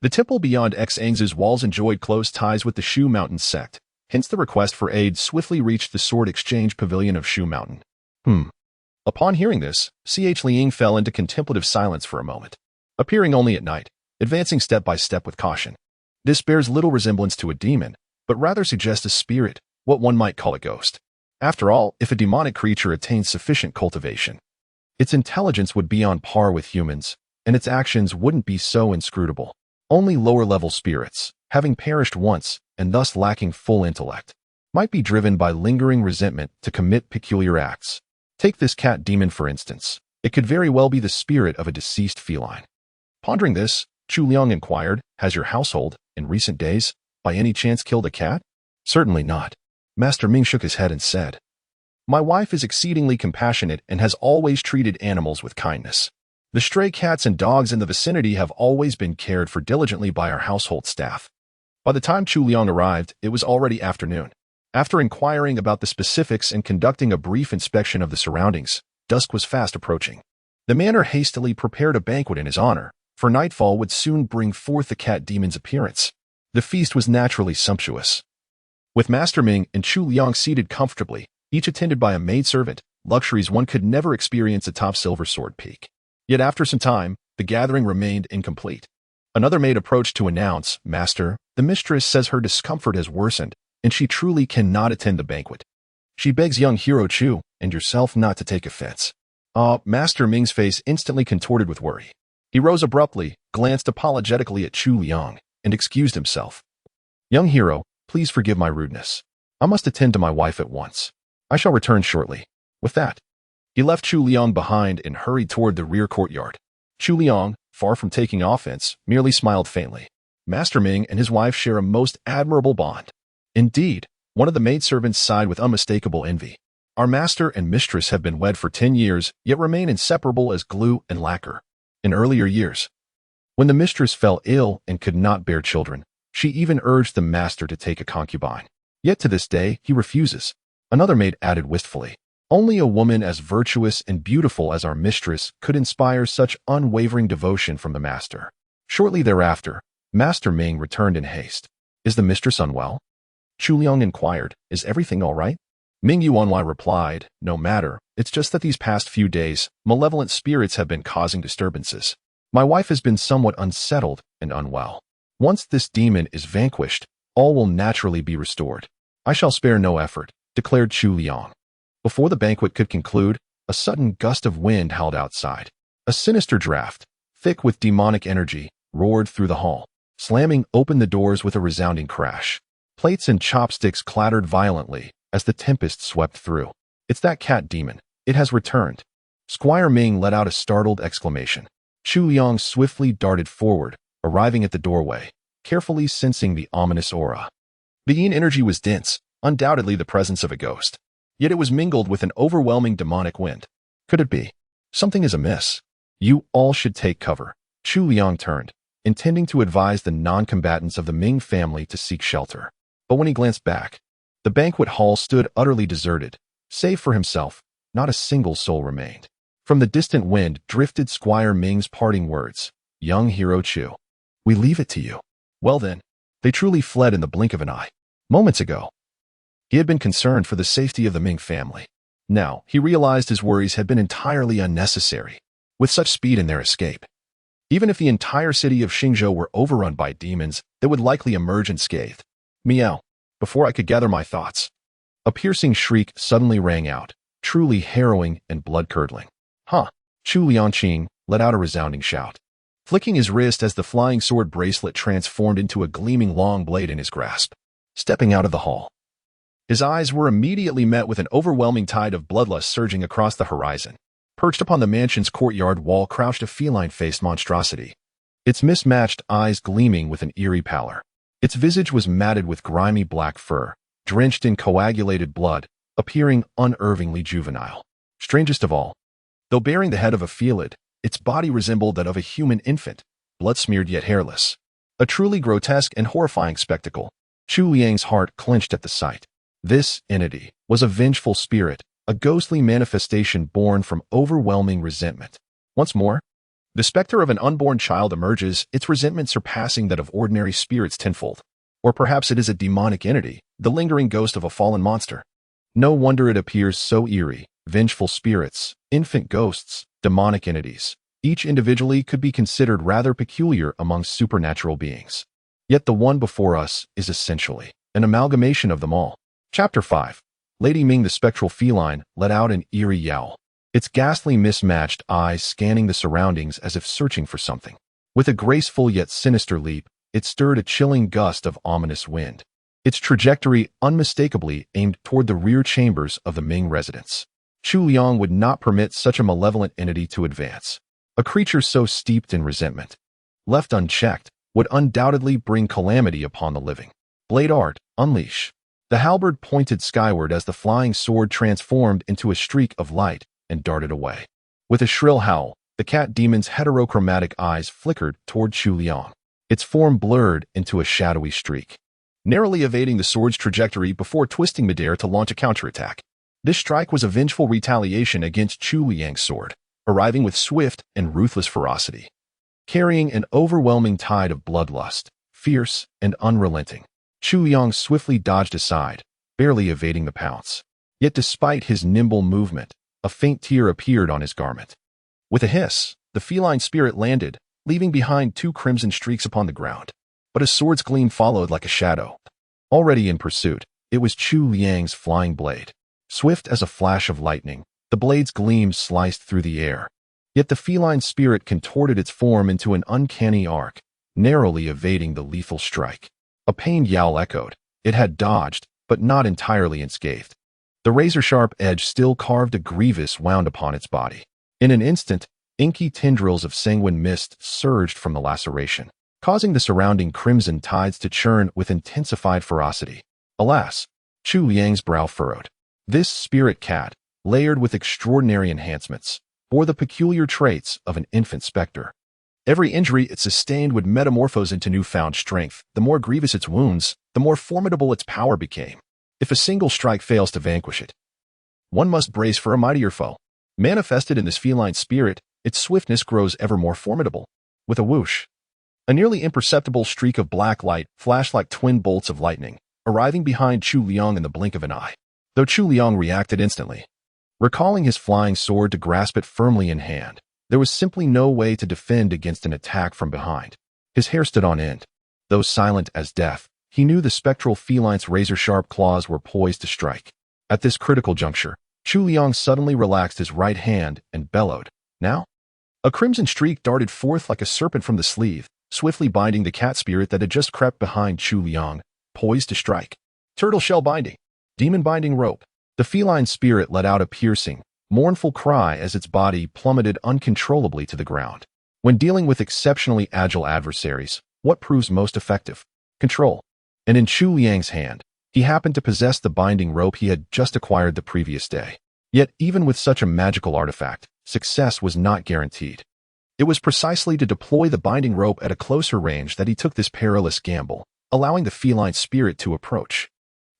The temple beyond Xang's walls enjoyed close ties with the Shu Mountain Sect, hence the request for aid swiftly reached the sword exchange pavilion of Shu Mountain. Upon hearing this, Ch Liang fell into contemplative silence for a moment, appearing only at night, advancing step by step with caution. This bears little resemblance to a demon, but rather suggests a spirit, what one might call a ghost. After all, if a demonic creature attains sufficient cultivation, its intelligence would be on par with humans, and its actions wouldn't be so inscrutable. Only lower-level spirits, having perished once and thus lacking full intellect, might be driven by lingering resentment to commit peculiar acts. Take this cat demon for instance. It could very well be the spirit of a deceased feline. Pondering this, Chu Liang inquired, "Has your household, in recent days, by any chance killed a cat?" "Certainly not." Master Ming shook his head and said, "My wife is exceedingly compassionate and has always treated animals with kindness. The stray cats and dogs in the vicinity have always been cared for diligently by our household staff." By the time Chu Liang arrived, it was already afternoon. After inquiring about the specifics and conducting a brief inspection of the surroundings, dusk was fast approaching. The manor hastily prepared a banquet in his honor, for nightfall would soon bring forth the cat demon's appearance. The feast was naturally sumptuous. With Master Ming and Chu Liang seated comfortably, each attended by a maidservant, luxuries one could never experience atop Silver Sword Peak. Yet after some time, the gathering remained incomplete. Another maid approached to announce, "Master, the mistress says her discomfort has worsened, and she truly cannot attend the banquet. She begs young hero Chu and yourself not to take offense." Master Ming's face instantly contorted with worry. He rose abruptly, glanced apologetically at Chu Liang, and excused himself. "Young hero, please forgive my rudeness. I must attend to my wife at once. I shall return shortly." With that, he left Chu Liang behind and hurried toward the rear courtyard. Chu Liang, far from taking offense, merely smiled faintly. Master Ming and his wife share a most admirable bond. Indeed, one of the maidservants sighed with unmistakable envy. "Our master and mistress have been wed for 10 years, yet remain inseparable as glue and lacquer." In earlier years, when the mistress fell ill and could not bear children, she even urged the master to take a concubine. Yet to this day, he refuses. Another maid added wistfully, "Only a woman as virtuous and beautiful as our mistress could inspire such unwavering devotion from the master." Shortly thereafter, Master Ming returned in haste. "Is the mistress unwell?" Chu Liang inquired, "Is everything all right?" Ming Yuanwei replied, "No matter, it's just that these past few days, malevolent spirits have been causing disturbances. My wife has been somewhat unsettled and unwell. Once this demon is vanquished, all will naturally be restored. I shall spare no effort," declared Chu Liang. Before the banquet could conclude, a sudden gust of wind howled outside. A sinister draft, thick with demonic energy, roared through the hall, slamming open the doors with a resounding crash. Plates and chopsticks clattered violently as the tempest swept through. "It's that cat demon. It has returned." Squire Ming let out a startled exclamation. Chu Liang swiftly darted forward, arriving at the doorway, carefully sensing the ominous aura. The yin energy was dense, undoubtedly the presence of a ghost. Yet it was mingled with an overwhelming demonic wind. Could it be? Something is amiss. "You all should take cover." Chu Liang turned, intending to advise the non-combatants of the Ming family to seek shelter. But when he glanced back, the banquet hall stood utterly deserted. Save for himself, not a single soul remained. From the distant wind drifted Squire Ming's parting words, "Young hero Chu, we leave it to you." Well then, they truly fled in the blink of an eye. Moments ago, he had been concerned for the safety of the Ming family. Now, he realized his worries had been entirely unnecessary, with such speed in their escape. Even if the entire city of Xingzhou were overrun by demons, they would likely emerge unscathed. Meow. Before I could gather my thoughts, a piercing shriek suddenly rang out, truly harrowing and blood-curdling. "Huh!" Chu Liangqing let out a resounding shout, flicking his wrist as the flying sword bracelet transformed into a gleaming long blade in his grasp. Stepping out of the hall, his eyes were immediately met with an overwhelming tide of bloodlust surging across the horizon. Perched upon the mansion's courtyard wall crouched a feline-faced monstrosity, its mismatched eyes gleaming with an eerie pallor. Its visage was matted with grimy black fur, drenched in coagulated blood, appearing unervingly juvenile. Strangest of all, though bearing the head of a felid, its body resembled that of a human infant, blood-smeared yet hairless. A truly grotesque and horrifying spectacle. Chu Liang's heart clenched at the sight. This entity was a vengeful spirit, a ghostly manifestation born from overwhelming resentment. Once more, the specter of an unborn child emerges, its resentment surpassing that of ordinary spirits tenfold. Or perhaps it is a demonic entity, the lingering ghost of a fallen monster. No wonder it appears so eerie. Vengeful spirits, infant ghosts, demonic entities. Each individually could be considered rather peculiar among supernatural beings. Yet the one before us is essentially an amalgamation of them all. Chapter 5. Lady Ming the spectral feline let out an eerie yowl, its ghastly mismatched eyes scanning the surroundings as if searching for something. With a graceful yet sinister leap, it stirred a chilling gust of ominous wind, its trajectory unmistakably aimed toward the rear chambers of the Ming residence. Chu Liang would not permit such a malevolent entity to advance. A creature so steeped in resentment, left unchecked, would undoubtedly bring calamity upon the living. Blade art, unleash. The halberd pointed skyward as the flying sword transformed into a streak of light and darted away. With a shrill howl, the cat demon's heterochromatic eyes flickered toward Chu Liang. Its form blurred into a shadowy streak, narrowly evading the sword's trajectory before twisting midair to launch a counterattack. This strike was a vengeful retaliation against Chu Liang's sword, arriving with swift and ruthless ferocity, carrying an overwhelming tide of bloodlust, fierce and unrelenting. Chu Liang swiftly dodged aside, barely evading the pounce. Yet despite his nimble movement, a faint tear appeared on his garment. With a hiss, the feline spirit landed, leaving behind 2 crimson streaks upon the ground. But a sword's gleam followed like a shadow. Already in pursuit, it was Chu Liang's flying blade. Swift as a flash of lightning, the blade's gleam sliced through the air. Yet the feline spirit contorted its form into an uncanny arc, narrowly evading the lethal strike. A pained yowl echoed. It had dodged, but not entirely unscathed. The razor-sharp edge still carved a grievous wound upon its body. In an instant, inky tendrils of sanguine mist surged from the laceration, causing the surrounding crimson tides to churn with intensified ferocity. Alas, Chu Liang's brow furrowed. This spirit cat, layered with extraordinary enhancements, bore the peculiar traits of an infant specter. Every injury it sustained would metamorphose into newfound strength. The more grievous its wounds, the more formidable its power became. If a single strike fails to vanquish it, one must brace for a mightier foe. Manifested in this feline spirit, its swiftness grows ever more formidable. With a whoosh, a nearly imperceptible streak of black light flashed like twin bolts of lightning, arriving behind Chu Liang in the blink of an eye. Though Chu Liang reacted instantly, recalling his flying sword to grasp it firmly in hand, there was simply no way to defend against an attack from behind. His hair stood on end. Though silent as death, he knew the spectral feline's razor-sharp claws were poised to strike. At this critical juncture, Chu Liang suddenly relaxed his right hand and bellowed, "Now?" A crimson streak darted forth like a serpent from the sleeve, swiftly binding the cat spirit that had just crept behind Chu Liang, poised to strike. Turtle shell binding. Demon binding rope. The feline spirit let out a piercing, mournful cry as its body plummeted uncontrollably to the ground. When dealing with exceptionally agile adversaries, what proves most effective? Control. And in Chu Liang's hand, he happened to possess the binding rope he had just acquired the previous day. Yet even with such a magical artifact, success was not guaranteed. It was precisely to deploy the binding rope at a closer range that he took this perilous gamble, allowing the feline spirit to approach.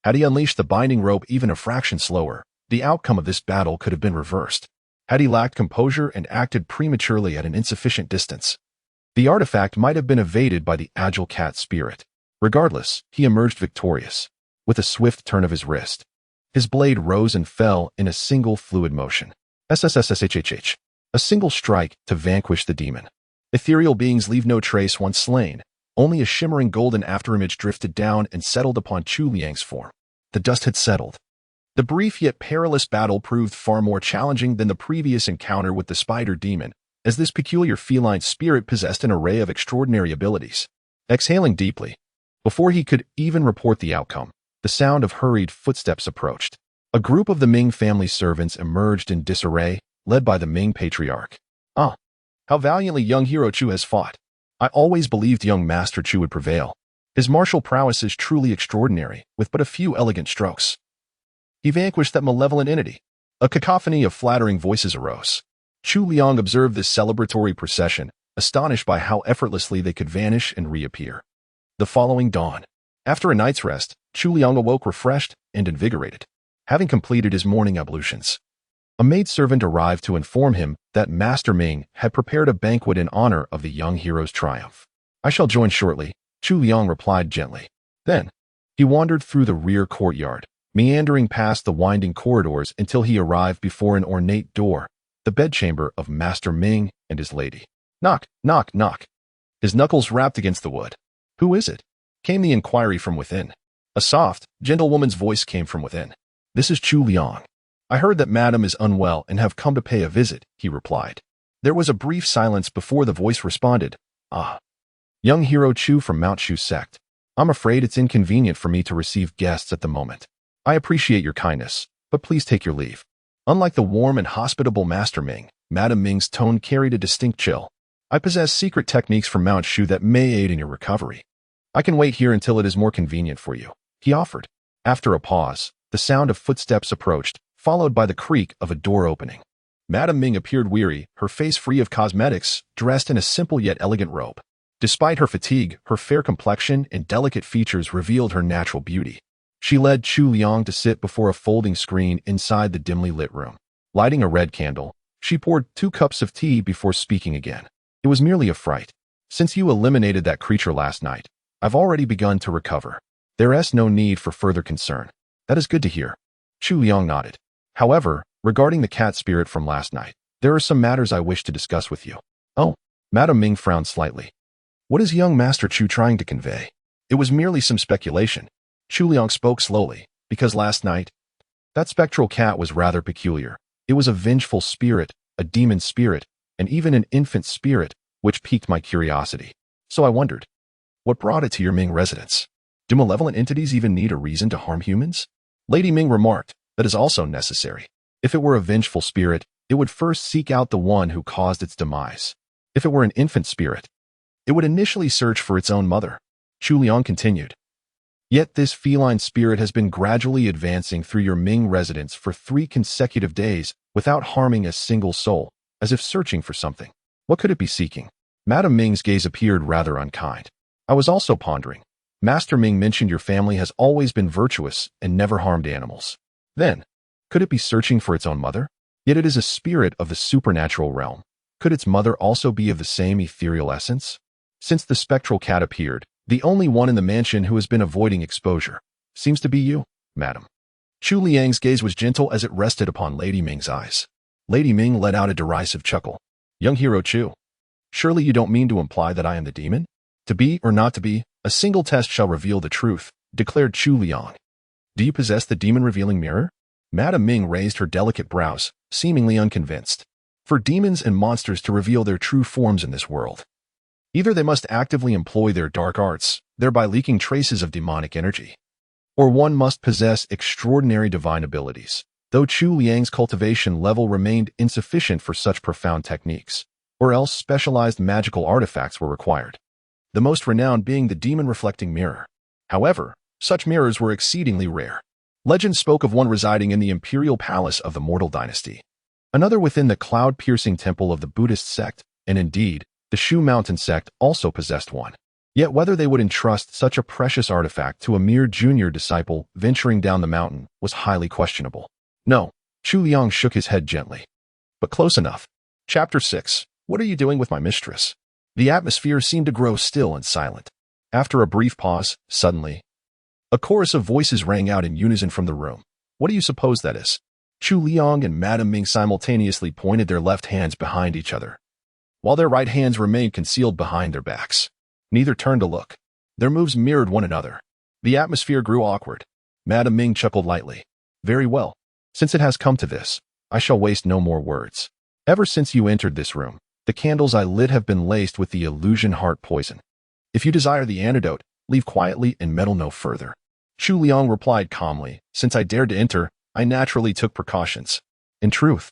Had he unleashed the binding rope even a fraction slower, the outcome of this battle could have been reversed. Had he lacked composure and acted prematurely at an insufficient distance, the artifact might have been evaded by the agile cat spirit. Regardless, he emerged victorious. With a swift turn of his wrist, his blade rose and fell in a single fluid motion. SSSSHHH. A single strike to vanquish the demon. Ethereal beings leave no trace once slain. Only a shimmering golden afterimage drifted down and settled upon Chu Liang's form. The dust had settled. The brief yet perilous battle proved far more challenging than the previous encounter with the spider demon, as this peculiar feline spirit possessed an array of extraordinary abilities. Exhaling deeply, before he could even report the outcome, the sound of hurried footsteps approached. A group of the Ming family servants emerged in disarray, led by the Ming patriarch. "Ah, how valiantly young hero Chu has fought. I always believed young Master Chu would prevail. His martial prowess is truly extraordinary, with but a few elegant strokes. He vanquished that malevolent entity." A cacophony of flattering voices arose. Chu Liang observed this celebratory procession, astonished by how effortlessly they could vanish and reappear. The following dawn, after a night's rest, Chu Liang awoke refreshed and invigorated, having completed his morning ablutions. A maidservant arrived to inform him that Master Ming had prepared a banquet in honor of the young hero's triumph. "I shall join shortly," Chu Liang replied gently. Then, he wandered through the rear courtyard, meandering past the winding corridors until he arrived before an ornate door, the bedchamber of Master Ming and his lady. Knock, knock, knock. His knuckles rapped against the wood. "Who is it?" came the inquiry from within. A soft, gentle woman's voice came from within. "This is Chu Liang. I heard that Madam is unwell and have come to pay a visit," he replied. There was a brief silence before the voice responded, "Ah, young hero Chu from Mount Shu Sect. I'm afraid it's inconvenient for me to receive guests at the moment. I appreciate your kindness, but please take your leave." Unlike the warm and hospitable Master Ming, Madame Ming's tone carried a distinct chill. I possess secret techniques from Mount Shu that may aid in your recovery. I can wait here until it is more convenient for you, he offered. After a pause, the sound of footsteps approached, followed by the creak of a door opening. Madame Ming appeared weary, her face free of cosmetics, dressed in a simple yet elegant robe. Despite her fatigue, her fair complexion and delicate features revealed her natural beauty. She led Chu Liang to sit before a folding screen inside the dimly lit room. Lighting a red candle, she poured 2 cups of tea before speaking again. It was merely a fright. Since you eliminated that creature last night, I've already begun to recover. There is no need for further concern. That is good to hear. Chu Liang nodded. However, regarding the cat spirit from last night, there are some matters I wish to discuss with you. Oh, Madame Ming frowned slightly. What is young Master Chu trying to convey? It was merely some speculation. Chu Liang spoke slowly, because last night, that spectral cat was rather peculiar. It was a vengeful spirit, a demon spirit, and even an infant spirit, which piqued my curiosity. So I wondered, what brought it to your Ming residence? Do malevolent entities even need a reason to harm humans? Lady Ming remarked, that is also necessary. If it were a vengeful spirit, it would first seek out the one who caused its demise. If it were an infant spirit, it would initially search for its own mother. Chu Liang continued. Yet this feline spirit has been gradually advancing through your Ming residence for 3 consecutive days without harming a single soul, as if searching for something. What could it be seeking? Madame Ming's gaze appeared rather unkind. I was also pondering. Master Ming mentioned your family has always been virtuous and never harmed animals. Then, could it be searching for its own mother? Yet it is a spirit of the supernatural realm. Could its mother also be of the same ethereal essence? Since the spectral cat appeared, the only one in the mansion who has been avoiding exposure seems to be you, madam. Chu Liang's gaze was gentle as it rested upon Lady Ming's eyes. Lady Ming let out a derisive chuckle. Young hero Chu, surely you don't mean to imply that I am the demon? To be or not to be, a single test shall reveal the truth, declared Chu Liang. Do you possess the demon-revealing mirror? Madame Ming raised her delicate brows, seemingly unconvinced. For demons and monsters to reveal their true forms in this world, either they must actively employ their dark arts, thereby leaking traces of demonic energy, or one must possess extraordinary divine abilities, though Chu Liang's cultivation level remained insufficient for such profound techniques, or else specialized magical artifacts were required, the most renowned being the demon-reflecting mirror. However, such mirrors were exceedingly rare. Legend spoke of one residing in the imperial palace of the Mortal dynasty, another within the cloud-piercing temple of the Buddhist sect, and indeed, the Shu Mountain Sect also possessed one. Yet whether they would entrust such a precious artifact to a mere junior disciple venturing down the mountain was highly questionable. No, Chu Liang shook his head gently. But close enough. Chapter 6. What are you doing with my mistress? The atmosphere seemed to grow still and silent. After a brief pause, suddenly, a chorus of voices rang out in unison from the room. What do you suppose that is? Chu Liang and Madame Ming simultaneously pointed their left hands behind each other, while their right hands remained concealed behind their backs. Neither turned to look. Their moves mirrored one another. The atmosphere grew awkward. Madame Ming chuckled lightly. Very well. Since it has come to this, I shall waste no more words. Ever since you entered this room, the candles I lit have been laced with the illusion heart poison. If you desire the antidote, leave quietly and meddle no further. Chu Liang replied calmly. Since I dared to enter, I naturally took precautions. In truth,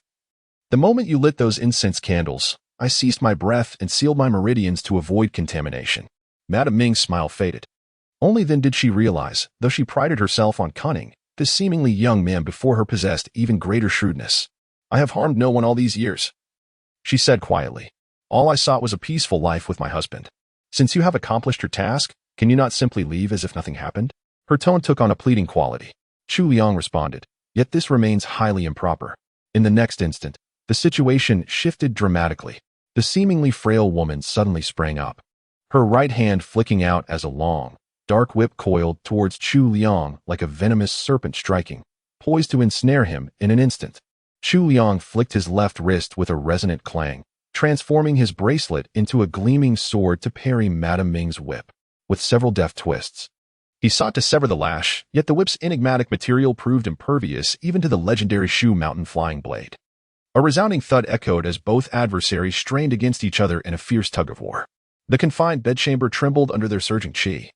the moment you lit those incense candles, I ceased my breath and sealed my meridians to avoid contamination. Madame Ming's smile faded. Only then did she realize, though she prided herself on cunning, this seemingly young man before her possessed even greater shrewdness. I have harmed no one all these years, she said quietly. All I sought was a peaceful life with my husband. Since you have accomplished your task, can you not simply leave as if nothing happened? Her tone took on a pleading quality. Chu Liang responded, yet this remains highly improper. In the next instant, the situation shifted dramatically. The seemingly frail woman suddenly sprang up, her right hand flicking out as a long, dark whip coiled towards Chu Liang like a venomous serpent striking, poised to ensnare him in an instant. Chu Liang flicked his left wrist with a resonant clang, transforming his bracelet into a gleaming sword to parry Madame Ming's whip, with several deft twists. He sought to sever the lash, yet the whip's enigmatic material proved impervious even to the legendary Shu Mountain flying blade. A resounding thud echoed as both adversaries strained against each other in a fierce tug-of-war. The confined bedchamber trembled under their surging chi,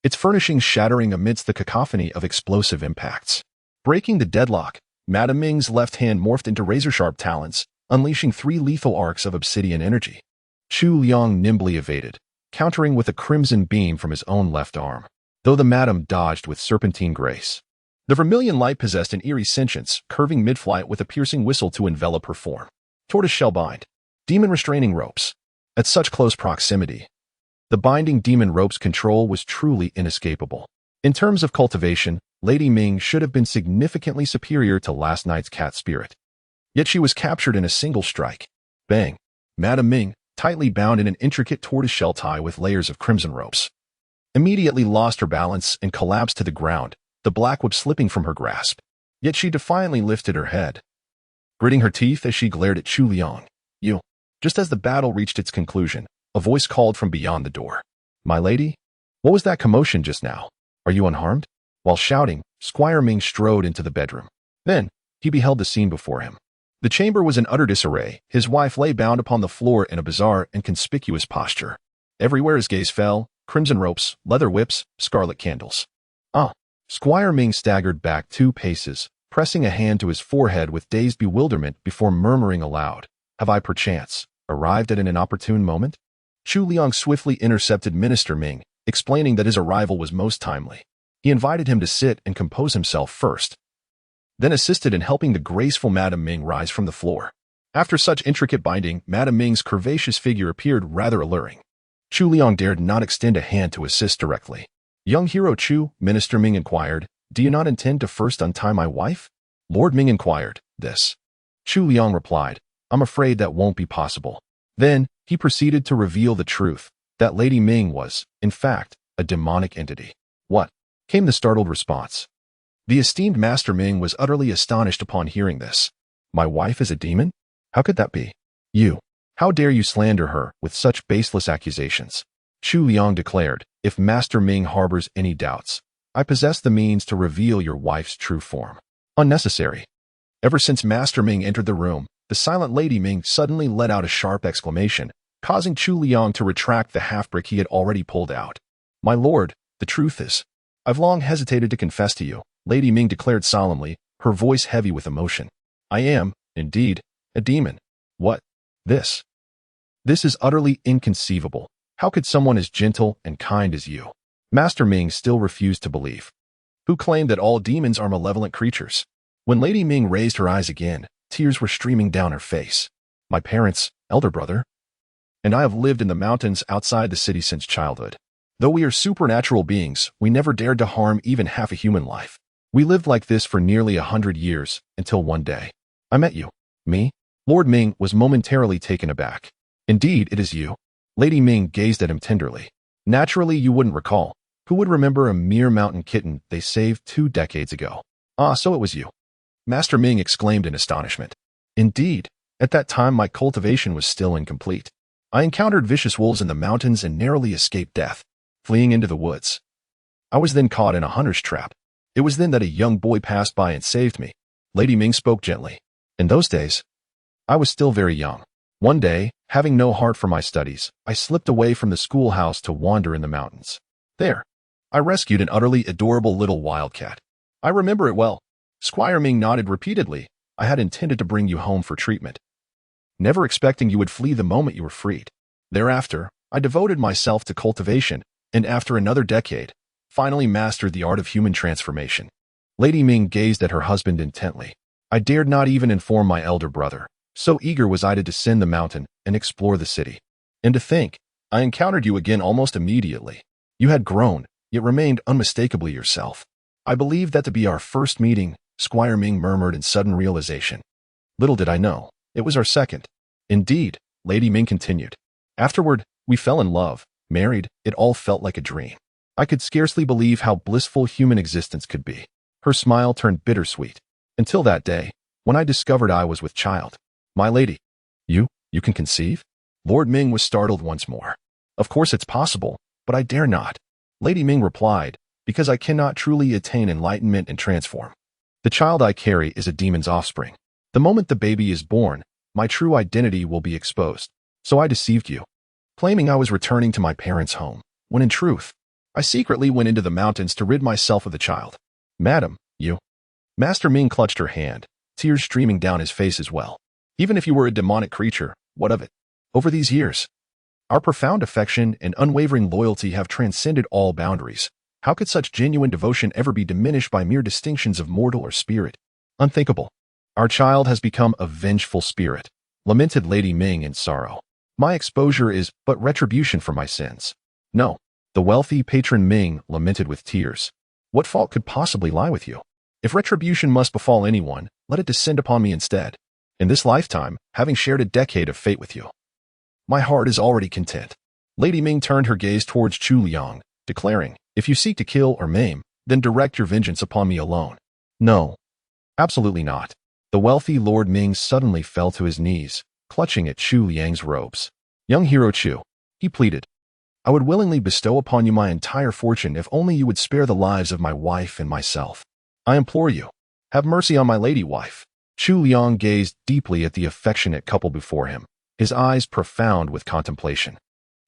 its furnishings shattering amidst the cacophony of explosive impacts. Breaking the deadlock, Madame Ming's left hand morphed into razor-sharp talons, unleashing 3 lethal arcs of obsidian energy. Chu Liang nimbly evaded, countering with a crimson beam from his own left arm, though the madam dodged with serpentine grace. The vermilion light possessed an eerie sentience, curving mid-flight with a piercing whistle to envelop her form. Tortoiseshell bind. Demon restraining ropes. At such close proximity, the binding demon rope's control was truly inescapable. In terms of cultivation, Lady Ming should have been significantly superior to last night's cat spirit. Yet she was captured in a single strike. Bang! Madame Ming, tightly bound in an intricate tortoiseshell tie with layers of crimson ropes, immediately lost her balance and collapsed to the ground, the black whip slipping from her grasp. Yet she defiantly lifted her head, gritting her teeth as she glared at Chu Liang. You. Just as the battle reached its conclusion, a voice called from beyond the door. My lady? What was that commotion just now? Are you unharmed? While shouting, Squire Ming strode into the bedroom. Then, he beheld the scene before him. The chamber was in utter disarray. His wife lay bound upon the floor in a bizarre and conspicuous posture. Everywhere his gaze fell, crimson ropes, leather whips, scarlet candles. Squire Ming staggered back 2 paces, pressing a hand to his forehead with dazed bewilderment before murmuring aloud, Have I perchance arrived at an inopportune moment? Chu Liang swiftly intercepted Minister Ming, explaining that his arrival was most timely. He invited him to sit and compose himself first, then assisted in helping the graceful Madame Ming rise from the floor. After such intricate binding, Madame Ming's curvaceous figure appeared rather alluring. Chu Liang dared not extend a hand to assist directly. Young hero Chu, Minister Ming inquired, Do you not intend to first untie my wife? Lord Ming inquired, This. Chu Liang replied, I'm afraid that won't be possible. Then, he proceeded to reveal the truth, that Lady Ming was, in fact, a demonic entity. What? Came the startled response. The esteemed Master Ming was utterly astonished upon hearing this. My wife is a demon? How could that be? You. How dare you slander her with such baseless accusations? Chu Liang declared, If Master Ming harbors any doubts, I possess the means to reveal your wife's true form. Unnecessary. Ever since Master Ming entered the room, the silent Lady Ming suddenly let out a sharp exclamation, causing Chu Liang to retract the half-brick he had already pulled out. My lord, the truth is, I've long hesitated to confess to you, Lady Ming declared solemnly, her voice heavy with emotion. I am, indeed, a demon. What? This? This is utterly inconceivable. How could someone as gentle and kind as you? Master Ming still refused to believe. Who claimed that all demons are malevolent creatures? When Lady Ming raised her eyes again, tears were streaming down her face. My parents, elder brother, and I have lived in the mountains outside the city since childhood. Though we are supernatural beings, we never dared to harm even half a human life. We lived like this for nearly 100 years, until one day. I met you. Me? Lord Ming was momentarily taken aback. Indeed, it is you. Lady Ming gazed at him tenderly. Naturally, you wouldn't recall. Who would remember a mere mountain kitten they saved 2 decades ago? So it was you. Master Ming exclaimed in astonishment. Indeed, at that time my cultivation was still incomplete. I encountered vicious wolves in the mountains and narrowly escaped death, fleeing into the woods. I was then caught in a hunter's trap. It was then that a young boy passed by and saved me. Lady Ming spoke gently. In those days, I was still very young. One day, having no heart for my studies, I slipped away from the schoolhouse to wander in the mountains. There, I rescued an utterly adorable little wildcat. I remember it well. Squire Ming nodded repeatedly. I had intended to bring you home for treatment, never expecting you would flee the moment you were freed. Thereafter, I devoted myself to cultivation, and after another decade, finally mastered the art of human transformation. Lady Ming gazed at her husband intently. I dared not even inform my elder brother, so eager was I to descend the mountain and explore the city. And to think, I encountered you again almost immediately. You had grown, yet remained unmistakably yourself. I believed that to be our first meeting, Squire Ming murmured in sudden realization. Little did I know, it was our second. Indeed, Lady Ming continued. Afterward, we fell in love, married, it all felt like a dream. I could scarcely believe how blissful human existence could be. Her smile turned bittersweet. Until that day, when I discovered I was with child. My lady, you can conceive? Lord Ming was startled once more. Of course it's possible, but I dare not. Lady Ming replied, because I cannot truly attain enlightenment and transform. The child I carry is a demon's offspring. The moment the baby is born, my true identity will be exposed. So I deceived you, claiming I was returning to my parents' home, when in truth, I secretly went into the mountains to rid myself of the child. Madam, you. Master Ming clutched her hand, tears streaming down his face as well. Even if you were a demonic creature, what of it? Over these years, our profound affection and unwavering loyalty have transcended all boundaries. How could such genuine devotion ever be diminished by mere distinctions of mortal or spirit? Unthinkable. Our child has become a vengeful spirit, lamented Lady Ming in sorrow. My exposure is but retribution for my sins. No, the wealthy patron Ming lamented with tears. What fault could possibly lie with you? If retribution must befall anyone, let it descend upon me instead. In this lifetime, having shared a decade of fate with you, my heart is already content. Lady Ming turned her gaze towards Chu Liang, declaring, if you seek to kill or maim, then direct your vengeance upon me alone. No, absolutely not. The wealthy Lord Ming suddenly fell to his knees, clutching at Chu Liang's robes. Young hero Chu, he pleaded, I would willingly bestow upon you my entire fortune if only you would spare the lives of my wife and myself. I implore you, have mercy on my lady wife. Chu Liang gazed deeply at the affectionate couple before him, his eyes profound with contemplation.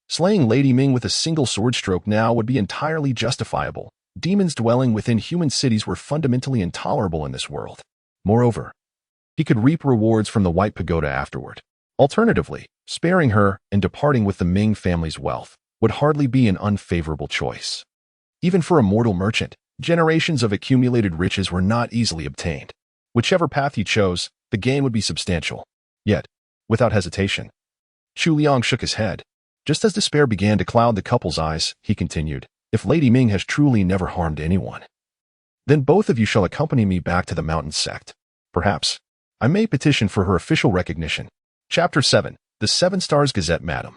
Slaying Lady Ming with a single sword stroke now would be entirely justifiable. Demons dwelling within human cities were fundamentally intolerable in this world. Moreover, he could reap rewards from the White Pagoda afterward. Alternatively, sparing her and departing with the Ming family's wealth would hardly be an unfavorable choice. Even for a mortal merchant, generations of accumulated riches were not easily obtained. Whichever path he chose, the gain would be substantial. Yet, without hesitation, Chu Liang shook his head. Just as despair began to cloud the couple's eyes, he continued, if Lady Ming has truly never harmed anyone, then both of you shall accompany me back to the Mountain Sect. Perhaps I may petition for her official recognition. Chapter 7. The 7 Stars Gazette. Madam,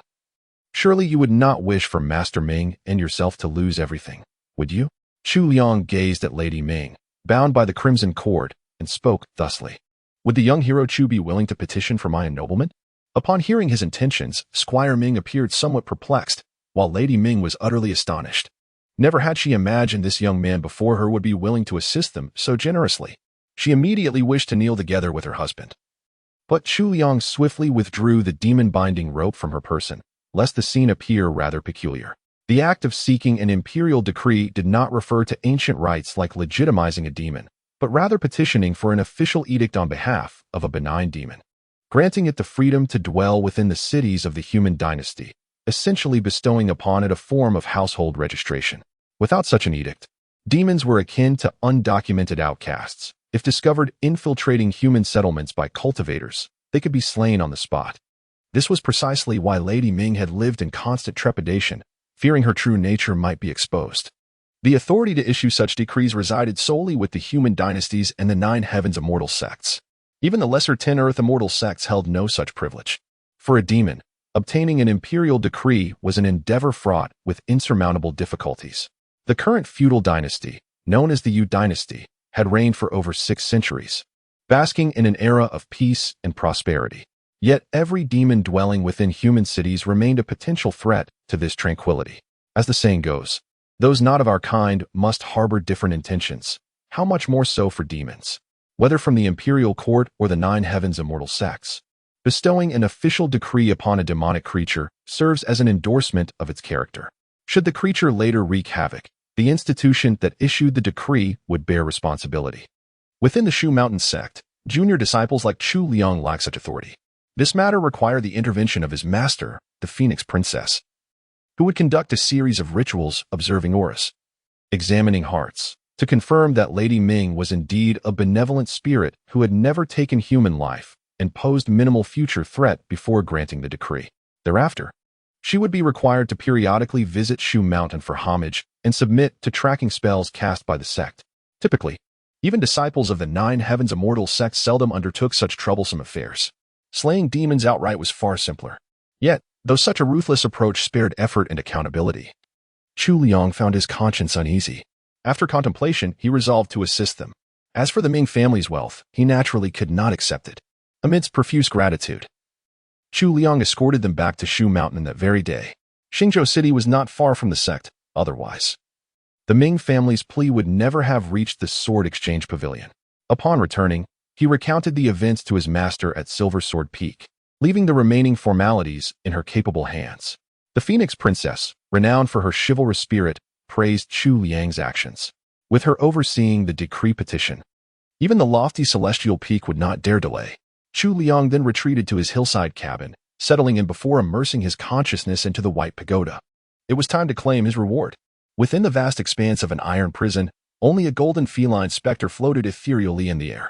surely you would not wish for Master Ming and yourself to lose everything, would you? Chu Liang gazed at Lady Ming, bound by the crimson cord, and spoke thusly. Would the young hero Chu be willing to petition for my ennoblement? Upon hearing his intentions, Squire Ming appeared somewhat perplexed, while Lady Ming was utterly astonished. Never had she imagined this young man before her would be willing to assist them so generously. She immediately wished to kneel together with her husband. But Chu Liang swiftly withdrew the demon-binding rope from her person, lest the scene appear rather peculiar. The act of seeking an imperial decree did not refer to ancient rites like legitimizing a demon, but rather petitioning for an official edict on behalf of a benign demon, granting it the freedom to dwell within the cities of the human dynasty, essentially bestowing upon it a form of household registration. Without such an edict, demons were akin to undocumented outcasts. If discovered infiltrating human settlements by cultivators, they could be slain on the spot. This was precisely why Lady Ming had lived in constant trepidation, fearing her true nature might be exposed. The authority to issue such decrees resided solely with the human dynasties and the 9 heavens immortal sects. Even the lesser 10 earth immortal sects held no such privilege. For a demon, obtaining an imperial decree was an endeavor fraught with insurmountable difficulties. The current feudal dynasty, known as the Yu dynasty, had reigned for over 6 centuries, basking in an era of peace and prosperity. Yet every demon dwelling within human cities remained a potential threat to this tranquility. As the saying goes, those not of our kind must harbor different intentions. How much more so for demons? Whether from the imperial court or the 9 heavens immortal sects, bestowing an official decree upon a demonic creature serves as an endorsement of its character. Should the creature later wreak havoc, the institution that issued the decree would bear responsibility. Within the Shu Mountain Sect, junior disciples like Chu Liang lack such authority. This matter required the intervention of his master, the Phoenix Princess, who would conduct a series of rituals observing auras, examining hearts, to confirm that Lady Ming was indeed a benevolent spirit who had never taken human life and posed minimal future threat before granting the decree. Thereafter, she would be required to periodically visit Shu Mountain for homage and submit to tracking spells cast by the sect. Typically, even disciples of the 9 heavens immortal sect seldom undertook such troublesome affairs. Slaying demons outright was far simpler. Yet, though such a ruthless approach spared effort and accountability, Chu Liang found his conscience uneasy. After contemplation, he resolved to assist them. As for the Ming family's wealth, he naturally could not accept it. Amidst profuse gratitude, Chu Liang escorted them back to Shu Mountain that very day. Xingzhou City was not far from the sect, otherwise the Ming family's plea would never have reached the Sword Exchange Pavilion. Upon returning, he recounted the events to his master at Silver Sword Peak, leaving the remaining formalities in her capable hands. The Phoenix Princess, renowned for her chivalrous spirit, praised Chu Liang's actions. With her overseeing the decree petition, Even the lofty celestial peak would not dare delay. Chu Liang then retreated to his hillside cabin, settling in before immersing his consciousness into the white pagoda. It was time to claim his reward. Within the vast expanse of an iron prison, only a golden feline specter floated ethereally in the air.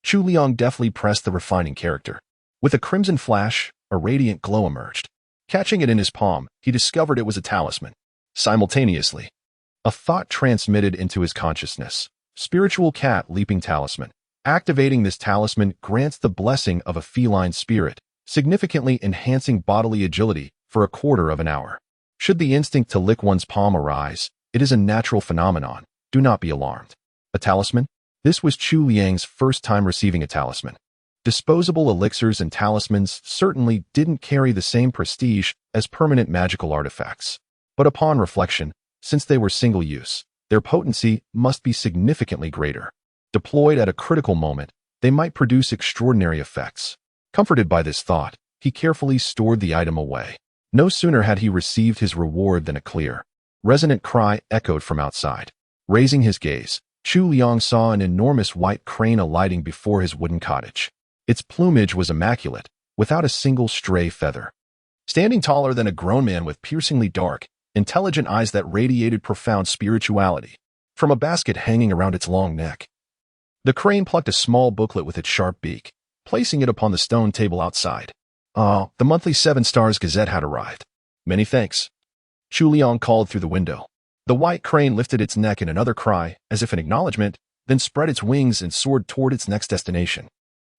Chu Liang deftly pressed the refining character. With a crimson flash, a radiant glow emerged. Catching it in his palm, he discovered it was a talisman. Simultaneously, a thought transmitted into his consciousness. Spiritual cat leaping talisman. Activating this talisman grants the blessing of a feline spirit, significantly enhancing bodily agility for a quarter of an hour. Should the instinct to lick one's palm arise, it is a natural phenomenon. Do not be alarmed. A talisman? This was Chu Liang's first time receiving a talisman. Disposable elixirs and talismans certainly didn't carry the same prestige as permanent magical artifacts. But upon reflection, since they were single-use, their potency must be significantly greater. Deployed at a critical moment, they might produce extraordinary effects. Comforted by this thought, he carefully stored the item away. No sooner had he received his reward than a clear, resonant cry echoed from outside. Raising his gaze, Chu Liang saw an enormous white crane alighting before his wooden cottage. Its plumage was immaculate, without a single stray feather. Standing taller than a grown man with piercingly dark, intelligent eyes that radiated profound spirituality, from a basket hanging around its long neck. The crane plucked a small booklet with its sharp beak, placing it upon the stone table outside. The monthly 7 Stars Gazette had arrived. Many thanks. Chu Liang called through the window. The white crane lifted its neck in another cry, as if in acknowledgement, then spread its wings and soared toward its next destination.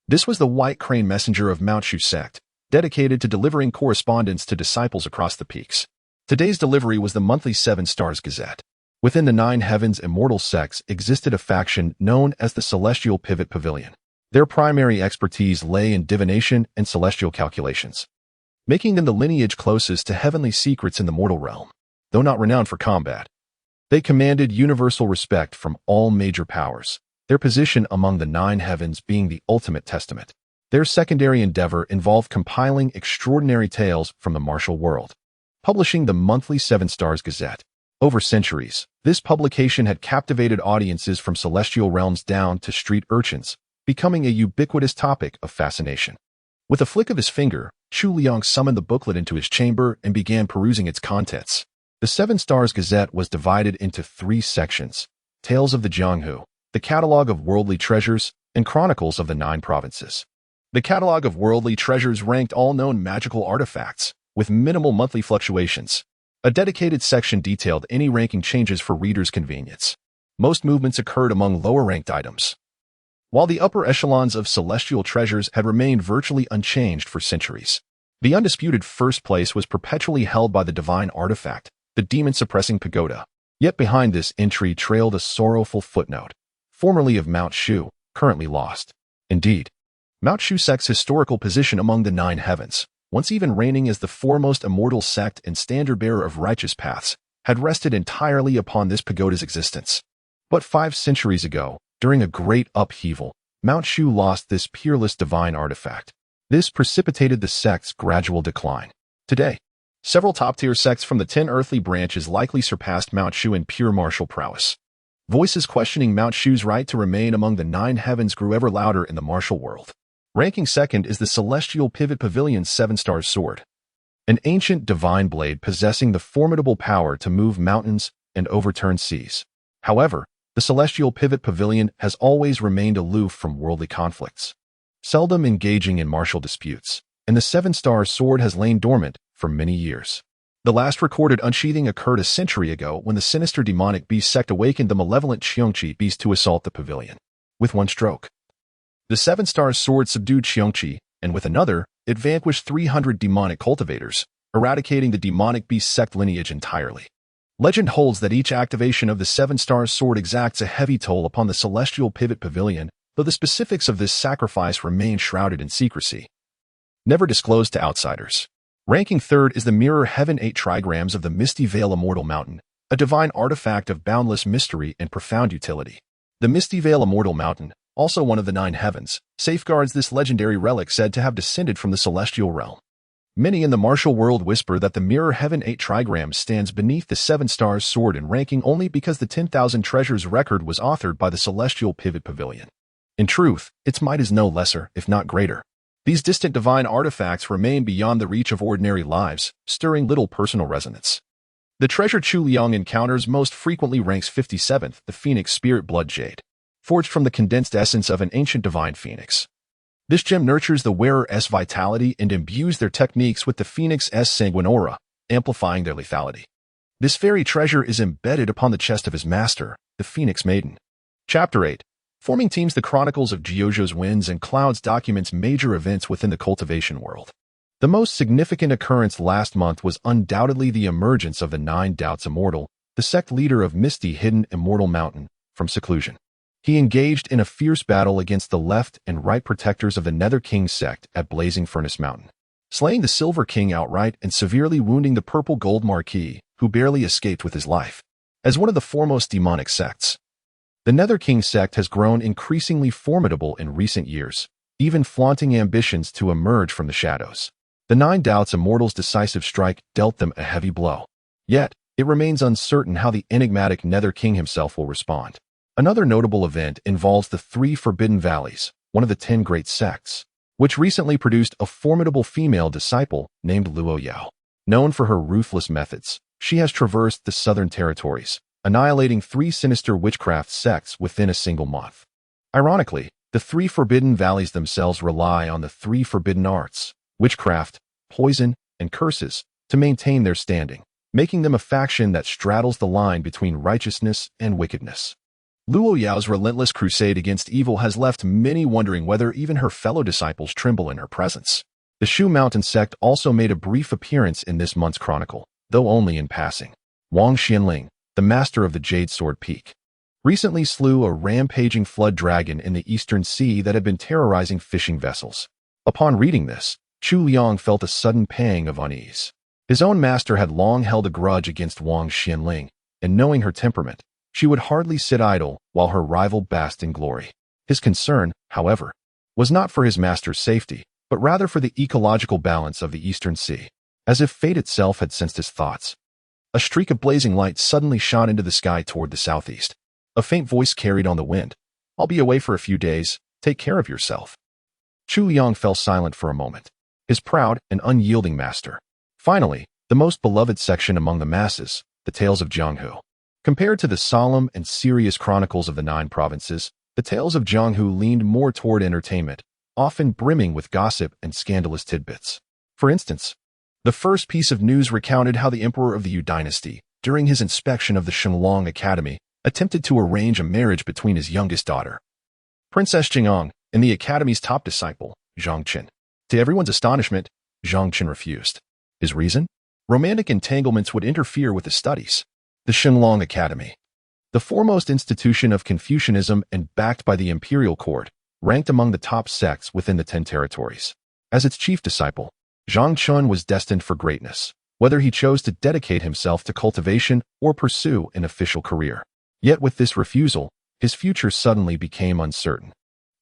This was the white crane messenger of Mount Shu Sect, dedicated to delivering correspondence to disciples across the peaks. Today's delivery was the monthly 7 Stars Gazette. Within the 9 Heavens Immortal sects existed a faction known as the Celestial Pivot Pavilion. Their primary expertise lay in divination and celestial calculations, making them the lineage closest to heavenly secrets in the mortal realm. Though not renowned for combat, they commanded universal respect from all major powers, their position among the 9 heavens being the ultimate testament. Their secondary endeavor involved compiling extraordinary tales from the martial world, publishing the monthly 7 Stars Gazette. Over centuries, this publication had captivated audiences from celestial realms down to street urchins, becoming a ubiquitous topic of fascination. With a flick of his finger, Chu Liang summoned the booklet into his chamber and began perusing its contents. The 7 Stars Gazette was divided into 3 sections: Tales of the Jianghu, the Catalog of Worldly Treasures, and Chronicles of the 9 Provinces. The Catalog of Worldly Treasures ranked all known magical artifacts, with minimal monthly fluctuations. A dedicated section detailed any ranking changes for readers' convenience. Most movements occurred among lower-ranked items, while the upper echelons of celestial treasures had remained virtually unchanged for centuries. The undisputed first place was perpetually held by the divine artifact, the demon-suppressing pagoda. Yet behind this entry trailed a sorrowful footnote, formerly of Mount Shu, currently lost. Indeed, Mount Shu Sect's historical position among the 9 heavens, once even reigning as the foremost immortal sect and standard-bearer of righteous paths, had rested entirely upon this pagoda's existence. But 5 centuries ago, during a great upheaval, Mount Shu lost this peerless divine artifact. This precipitated the sect's gradual decline. Today, several top-tier sects from the 10 earthly branches likely surpassed Mount Shu in pure martial prowess. Voices questioning Mount Shu's right to remain among the 9 heavens grew ever louder in the martial world. Ranking second is the Celestial Pivot Pavilion's 7-star sword, an ancient divine blade possessing the formidable power to move mountains and overturn seas. However, the Celestial Pivot Pavilion has always remained aloof from worldly conflicts, seldom engaging in martial disputes, and the 7-star sword has lain dormant for many years. The last recorded unsheathing occurred a century ago when the sinister demonic beast sect awakened the malevolent Qiongqi beast to assault the pavilion. With one stroke, the 7-star sword subdued Qiongqi, and with another, it vanquished 300 demonic cultivators, eradicating the demonic beast sect lineage entirely. Legend holds that each activation of the 7-star sword exacts a heavy toll upon the Celestial Pivot Pavilion, though the specifics of this sacrifice remain shrouded in secrecy, never disclosed to outsiders. Ranking third is the Mirror Heaven 8 trigrams of the Misty Veil Immortal Mountain, a divine artifact of boundless mystery and profound utility. The Misty Veil Immortal Mountain, also one of the 9 heavens, safeguards this legendary relic said to have descended from the celestial realm. Many in the martial world whisper that the Mirror Heaven 8 trigrams stands beneath the 7-star sword in ranking only because the 10,000 treasures record was authored by the Celestial Pivot Pavilion. In truth, its might is no lesser, if not greater. These distant divine artifacts remain beyond the reach of ordinary lives, stirring little personal resonance. The treasure Chu Liang encounters most frequently ranks 57th, the Phoenix Spirit Blood Jade, forged from the condensed essence of an ancient divine phoenix. This gem nurtures the wearer's vitality and imbues their techniques with the phoenix's sanguine aura, amplifying their lethality. This very treasure is embedded upon the chest of his master, the Phoenix Maiden. Chapter 8. Forming Teams. The Chronicles of Jiuzhou's Winds and Clouds documents major events within the cultivation world. The most significant occurrence last month was undoubtedly the emergence of the Nine Doubts Immortal, the sect leader of misty hidden Immortal Mountain, from seclusion. He engaged in a fierce battle against the left and right protectors of the Nether King sect at Blazing Furnace Mountain, slaying the Silver King outright and severely wounding the Purple Gold Marquis, who barely escaped with his life. As one of the foremost demonic sects, the Nether King sect has grown increasingly formidable in recent years, even flaunting ambitions to emerge from the shadows. The Nine Doubts Immortal's decisive strike dealt them a heavy blow. Yet, it remains uncertain how the enigmatic Nether King himself will respond. Another notable event involves the Three Forbidden Valleys, one of the 10 great sects, which recently produced a formidable female disciple named Luo Yao. Known for her ruthless methods, she has traversed the southern territories, annihilating 3 sinister witchcraft sects within a single month. Ironically, the 3 Forbidden Valleys themselves rely on the 3 forbidden arts, witchcraft, poison, and curses, to maintain their standing, making them a faction that straddles the line between righteousness and wickedness. Luo Yao's relentless crusade against evil has left many wondering whether even her fellow disciples tremble in her presence. The Shu Mountain Sect also made a brief appearance in this month's chronicle, though only in passing. Wang Xianling, the master of the Jade Sword Peak, recently slew a rampaging flood dragon in the Eastern Sea that had been terrorizing fishing vessels. Upon reading this, Chu Liang felt a sudden pang of unease. His own master had long held a grudge against Wang Xianling, and knowing her temperament, she would hardly sit idle while her rival basked in glory. His concern, however, was not for his master's safety, but rather for the ecological balance of the Eastern Sea. As if fate itself had sensed his thoughts, a streak of blazing light suddenly shot into the sky toward the southeast. A faint voice carried on the wind, "I'll be away for a few days. Take care of yourself." Chu Liang fell silent for a moment. His proud and unyielding master. Finally, the most beloved section among the masses, the Tales of Jianghu. Compared to the solemn and serious chronicles of the 9 provinces, the Tales of Jianghu leaned more toward entertainment, often brimming with gossip and scandalous tidbits. For instance, the first piece of news recounted how the emperor of the Yu dynasty, during his inspection of the Shenlong Academy, attempted to arrange a marriage between his youngest daughter, Princess Jing'ang, and the academy's top disciple, Zhang Qin. To everyone's astonishment, Zhang Qin refused. His reason? Romantic entanglements would interfere with his studies. The Shenlong Academy, the foremost institution of Confucianism and backed by the imperial court, ranked among the top sects within the 10 territories. As its chief disciple, Zhang Qin was destined for greatness, whether he chose to dedicate himself to cultivation or pursue an official career. Yet with this refusal, his future suddenly became uncertain.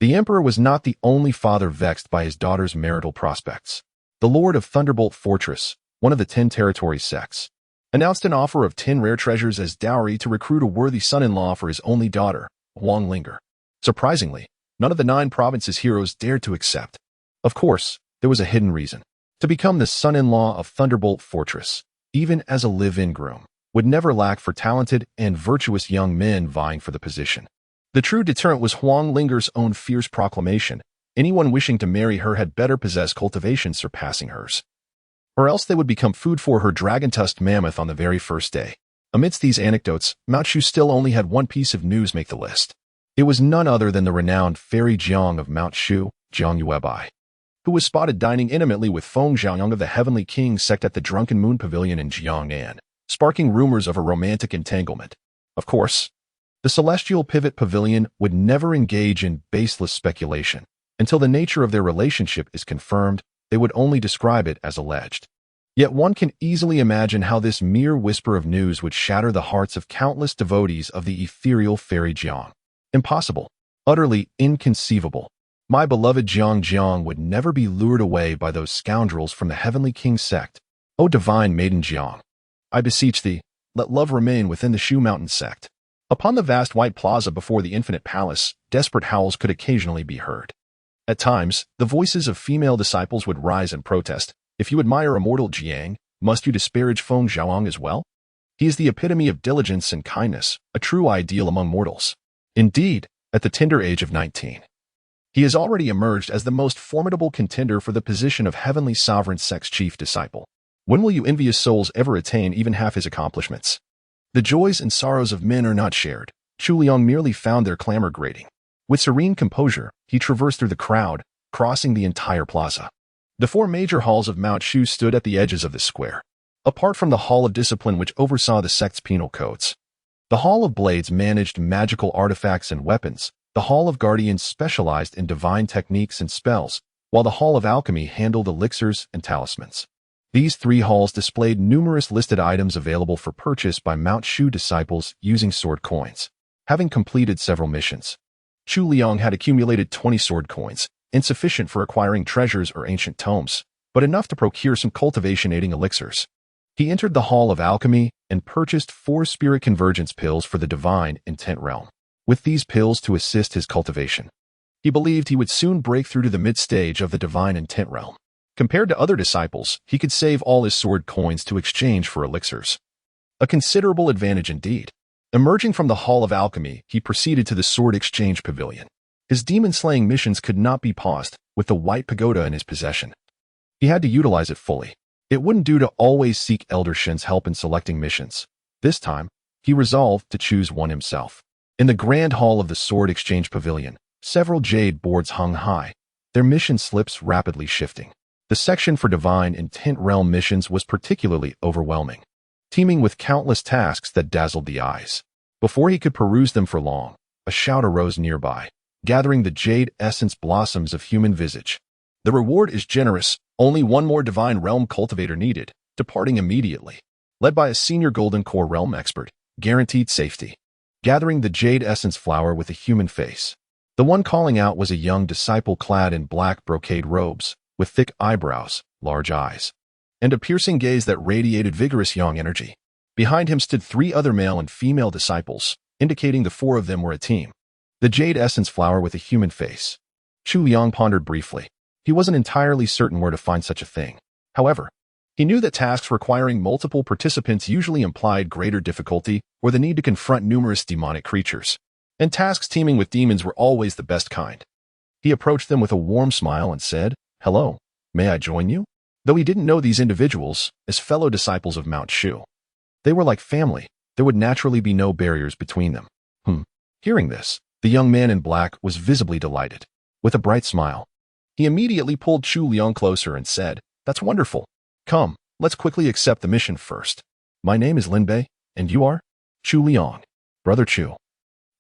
The emperor was not the only father vexed by his daughter's marital prospects. The lord of Thunderbolt Fortress, one of the 10 territory sects, announced an offer of 10 rare treasures as dowry to recruit a worthy son-in-law for his only daughter, Huang Linger. Surprisingly, none of the 9 provinces' heroes dared to accept. Of course, there was a hidden reason. To become the son-in-law of Thunderbolt Fortress, even as a live-in groom, would never lack for talented and virtuous young men vying for the position. The true deterrent was Huang Linger's own fierce proclamation: anyone wishing to marry her had better possess cultivation surpassing hers, or else they would become food for her dragon-tusked mammoth on the very first day. Amidst these anecdotes, Mount Shu still only had one piece of news make the list. It was none other than the renowned Fairy Jiang of Mount Shu, Jiang Yuebai, who was spotted dining intimately with Feng Xiaoyang of the Heavenly King sect at the Drunken Moon Pavilion in Jiangnan, sparking rumors of a romantic entanglement. Of course, the Celestial Pivot Pavilion would never engage in baseless speculation. Until the nature of their relationship is confirmed, they would only describe it as alleged. Yet one can easily imagine how this mere whisper of news would shatter the hearts of countless devotees of the ethereal Fairy Jiang. Impossible. Utterly inconceivable. My beloved Jiang would never be lured away by those scoundrels from the Heavenly King sect. O divine maiden Jiang, I beseech thee, let love remain within the Shu Mountain Sect. Upon the vast white plaza before the Infinite Palace, desperate howls could occasionally be heard. At times, the voices of female disciples would rise in protest. If you admire Immortal Jiang, must you disparage Feng Zhaoang as well? He is the epitome of diligence and kindness, a true ideal among mortals. Indeed, at the tender age of 19, he has already emerged as the most formidable contender for the position of Heavenly Sovereign Sect's chief disciple. When will you envious souls ever attain even half his accomplishments? The joys and sorrows of men are not shared. Chu Liang merely found their clamor grating. With serene composure, he traversed through the crowd, crossing the entire plaza. The four major halls of Mount Shu stood at the edges of the square. Apart from the Hall of Discipline, which oversaw the sect's penal codes, the Hall of Blades managed magical artifacts and weapons, the Hall of Guardians specialized in divine techniques and spells, while the Hall of Alchemy handled elixirs and talismans. These three halls displayed numerous listed items available for purchase by Mount Shu disciples using sword coins. Having completed several missions, Chu Liang had accumulated 20 sword coins, insufficient for acquiring treasures or ancient tomes, but enough to procure some cultivation-aiding elixirs. He entered the Hall of Alchemy and purchased 4 spirit convergence pills for the divine intent realm. With these pills to assist his cultivation, he believed he would soon break through to the mid-stage of the divine intent realm. Compared to other disciples, he could save all his sword coins to exchange for elixirs. A considerable advantage indeed. Emerging from the Hall of Alchemy, he proceeded to the Sword Exchange Pavilion. His demon-slaying missions could not be paused with the White Pagoda in his possession. He had to utilize it fully. It wouldn't do to always seek Elder Shen's help in selecting missions. This time, he resolved to choose one himself. In the Grand Hall of the Sword Exchange Pavilion, several jade boards hung high, their mission slips rapidly shifting. The section for Divine Intent Realm missions was particularly overwhelming, teeming with countless tasks that dazzled the eyes. Before he could peruse them for long, a shout arose nearby, gathering the jade essence blossoms of human visage. The reward is generous, only one more Divine Realm cultivator needed, departing immediately. Led by a senior Golden Core Realm expert, guaranteed safety. Gathering the jade essence flower with a human face. The one calling out was a young disciple clad in black brocade robes, with thick eyebrows, large eyes, and a piercing gaze that radiated vigorous young energy. Behind him stood 3 other male and female disciples, indicating the 4 of them were a team. The jade essence flower with a human face. Chu Liang pondered briefly. He wasn't entirely certain where to find such a thing. However, he knew that tasks requiring multiple participants usually implied greater difficulty or the need to confront numerous demonic creatures, and tasks teeming with demons were always the best kind. He approached them with a warm smile and said, "Hello, may I join you?" Though he didn't know these individuals as fellow disciples of Mount Shu, they were like family. There would naturally be no barriers between them. Hearing this, the young man in black was visibly delighted. With a bright smile, he immediately pulled Chu Liang closer and said, "That's wonderful. Come, let's quickly accept the mission first. My name is Lin Bei, and you are?" "Chu Liang, Brother Chu.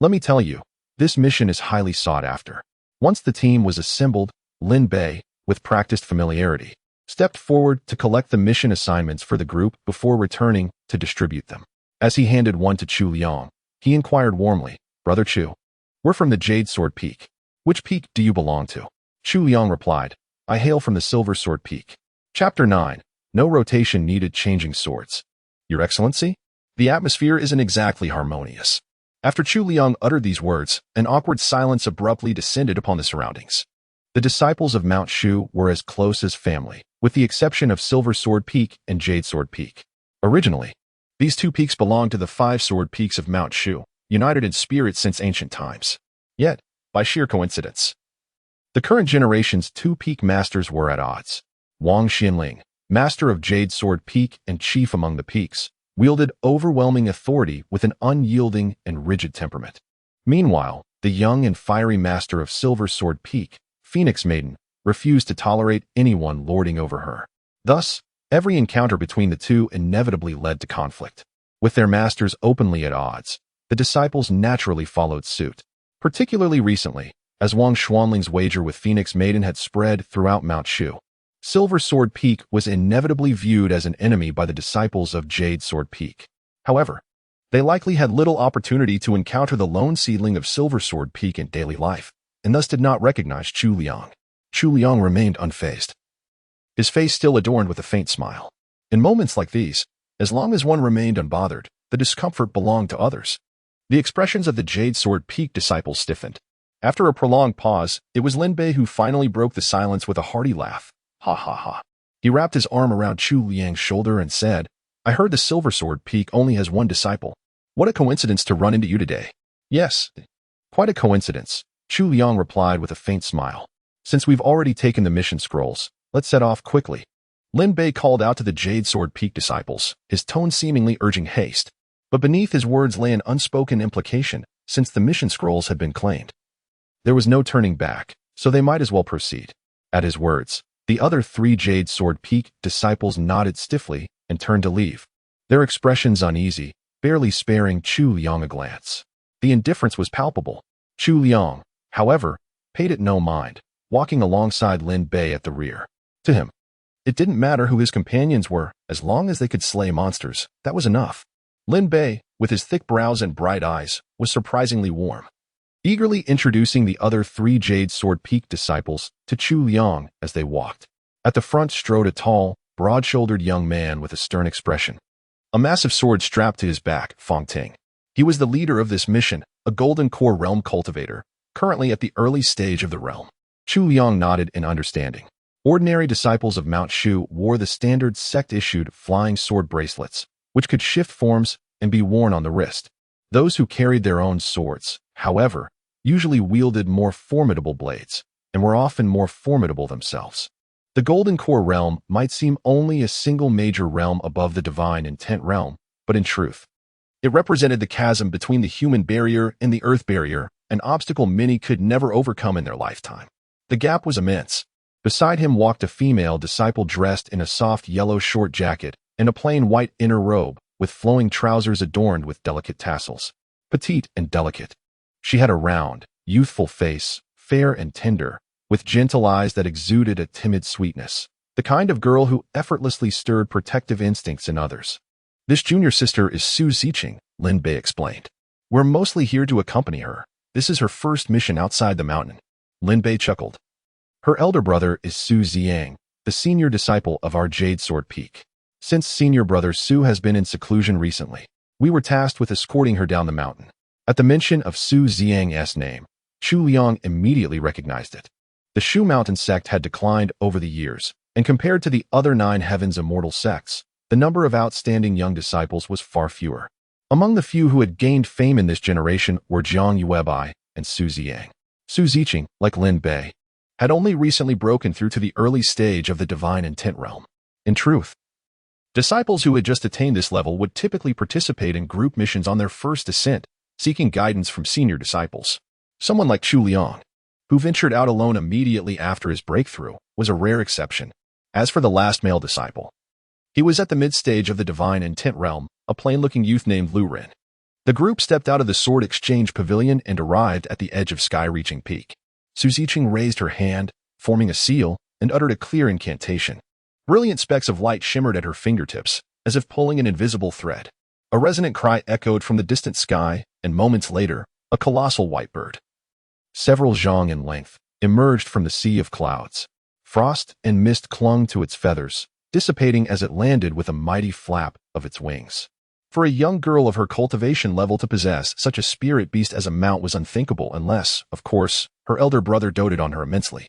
Let me tell you, this mission is highly sought after." Once the team was assembled, Lin Bei, with practiced familiarity, stepped forward to collect the mission assignments for the group before returning to distribute them. As he handed one to Chu Liang, he inquired warmly, "Brother Chu, we're from the Jade Sword Peak. Which peak do you belong to?" Chu Liang replied, "I hail from the Silver Sword Peak." Chapter 9. No rotation needed. Changing swords. Your Excellency, the atmosphere isn't exactly harmonious. After Chu Liang uttered these words, an awkward silence abruptly descended upon the surroundings. The disciples of Mount Shu were as close as family, with the exception of Silver Sword Peak and Jade Sword Peak. Originally, these 2 peaks belonged to the 5 sword peaks of Mount Shu, united in spirit since ancient times. Yet, by sheer coincidence, the current generation's 2 peak masters were at odds. Wang Xinling, master of Jade Sword Peak and chief among the peaks, wielded overwhelming authority with an unyielding and rigid temperament. Meanwhile, the young and fiery master of Silver Sword Peak, Phoenix Maiden, refused to tolerate anyone lording over her. Thus, every encounter between the two inevitably led to conflict. With their masters openly at odds, the disciples naturally followed suit. Particularly recently, as Wang Xuanling's wager with Phoenix Maiden had spread throughout Mount Shu, Silver Sword Peak was inevitably viewed as an enemy by the disciples of Jade Sword Peak. However, they likely had little opportunity to encounter the lone seedling of Silver Sword Peak in daily life, and thus did not recognize Chu Liang. Chu Liang remained unfazed, his face still adorned with a faint smile. In moments like these, as long as one remained unbothered, the discomfort belonged to others. The expressions of the Jade Sword Peak disciples stiffened. After a prolonged pause, it was Lin Bei who finally broke the silence with a hearty laugh. Ha ha ha. He wrapped his arm around Chu Liang's shoulder and said, I heard the Silver Sword Peak only has one disciple. What a coincidence to run into you today. Yes, quite a coincidence, Chu Liang replied with a faint smile. Since we've already taken the mission scrolls, let's set off quickly. Lin Bei called out to the Jade Sword Peak disciples, his tone seemingly urging haste. But beneath his words lay an unspoken implication, since the mission scrolls had been claimed. There was no turning back, so they might as well proceed. At his words, the other 3 Jade Sword Peak disciples nodded stiffly and turned to leave, their expressions uneasy, barely sparing Chu Liang a glance. The indifference was palpable. Chu Liang, however, paid it no mind, walking alongside Lin Bei at the rear. To him, it didn't matter who his companions were, as long as they could slay monsters, that was enough. Lin Bei, with his thick brows and bright eyes, was surprisingly warm, eagerly introducing the other 3 Jade Sword Peak disciples to Chu Liang as they walked. At the front strode a tall, broad-shouldered young man with a stern expression, a massive sword strapped to his back, Fong Ting. He was the leader of this mission, a Golden Core realm cultivator, currently at the early stage of the realm. Chu Liang nodded in understanding. Ordinary disciples of Mount Shu wore the standard sect-issued flying sword bracelets, which could shift forms and be worn on the wrist. Those who carried their own swords, however, usually wielded more formidable blades, and were often more formidable themselves. The Golden Core realm might seem only a single major realm above the divine intent realm, but in truth, it represented the chasm between the human barrier and the earth barrier, an obstacle many could never overcome in their lifetime. The gap was immense. Beside him walked a female disciple dressed in a soft yellow short jacket and a plain white inner robe, with flowing trousers adorned with delicate tassels. Petite and delicate, she had a round, youthful face, fair and tender, with gentle eyes that exuded a timid sweetness, the kind of girl who effortlessly stirred protective instincts in others. This junior sister is Su Ziqing, Lin Bei explained. We're mostly here to accompany her. This is her first mission outside the mountain. Lin Bei chuckled. Her elder brother is Su Ziang, the senior disciple of our Jade Sword Peak. Since senior brother Su has been in seclusion recently, we were tasked with escorting her down the mountain. At the mention of Su Ziang's name, Chu Liang immediately recognized it. The Shu Mountain Sect had declined over the years, and compared to the other 9 Heaven's Immortal sects, the number of outstanding young disciples was far fewer. Among the few who had gained fame in this generation were Jiang Yuebai and Su Ziang. Su Ziqing, like Lin Bei, had only recently broken through to the early stage of the divine intent realm. In truth, disciples who had just attained this level would typically participate in group missions on their first ascent, seeking guidance from senior disciples. Someone like Chu Liang, who ventured out alone immediately after his breakthrough, was a rare exception. As for the last male disciple, he was at the mid-stage of the divine intent realm, a plain-looking youth named Lu Ren. The group stepped out of the sword exchange pavilion and arrived at the edge of sky-reaching peak. Su Ziqing raised her hand, forming a seal, and uttered a clear incantation. Brilliant specks of light shimmered at her fingertips, as if pulling an invisible thread. A resonant cry echoed from the distant sky, and moments later, a colossal white bird, several zhang in length, emerged from the sea of clouds. Frost and mist clung to its feathers, dissipating as it landed with a mighty flap of its wings. For a young girl of her cultivation level to possess such a spirit beast as a mount was unthinkable unless, of course, her elder brother doted on her immensely.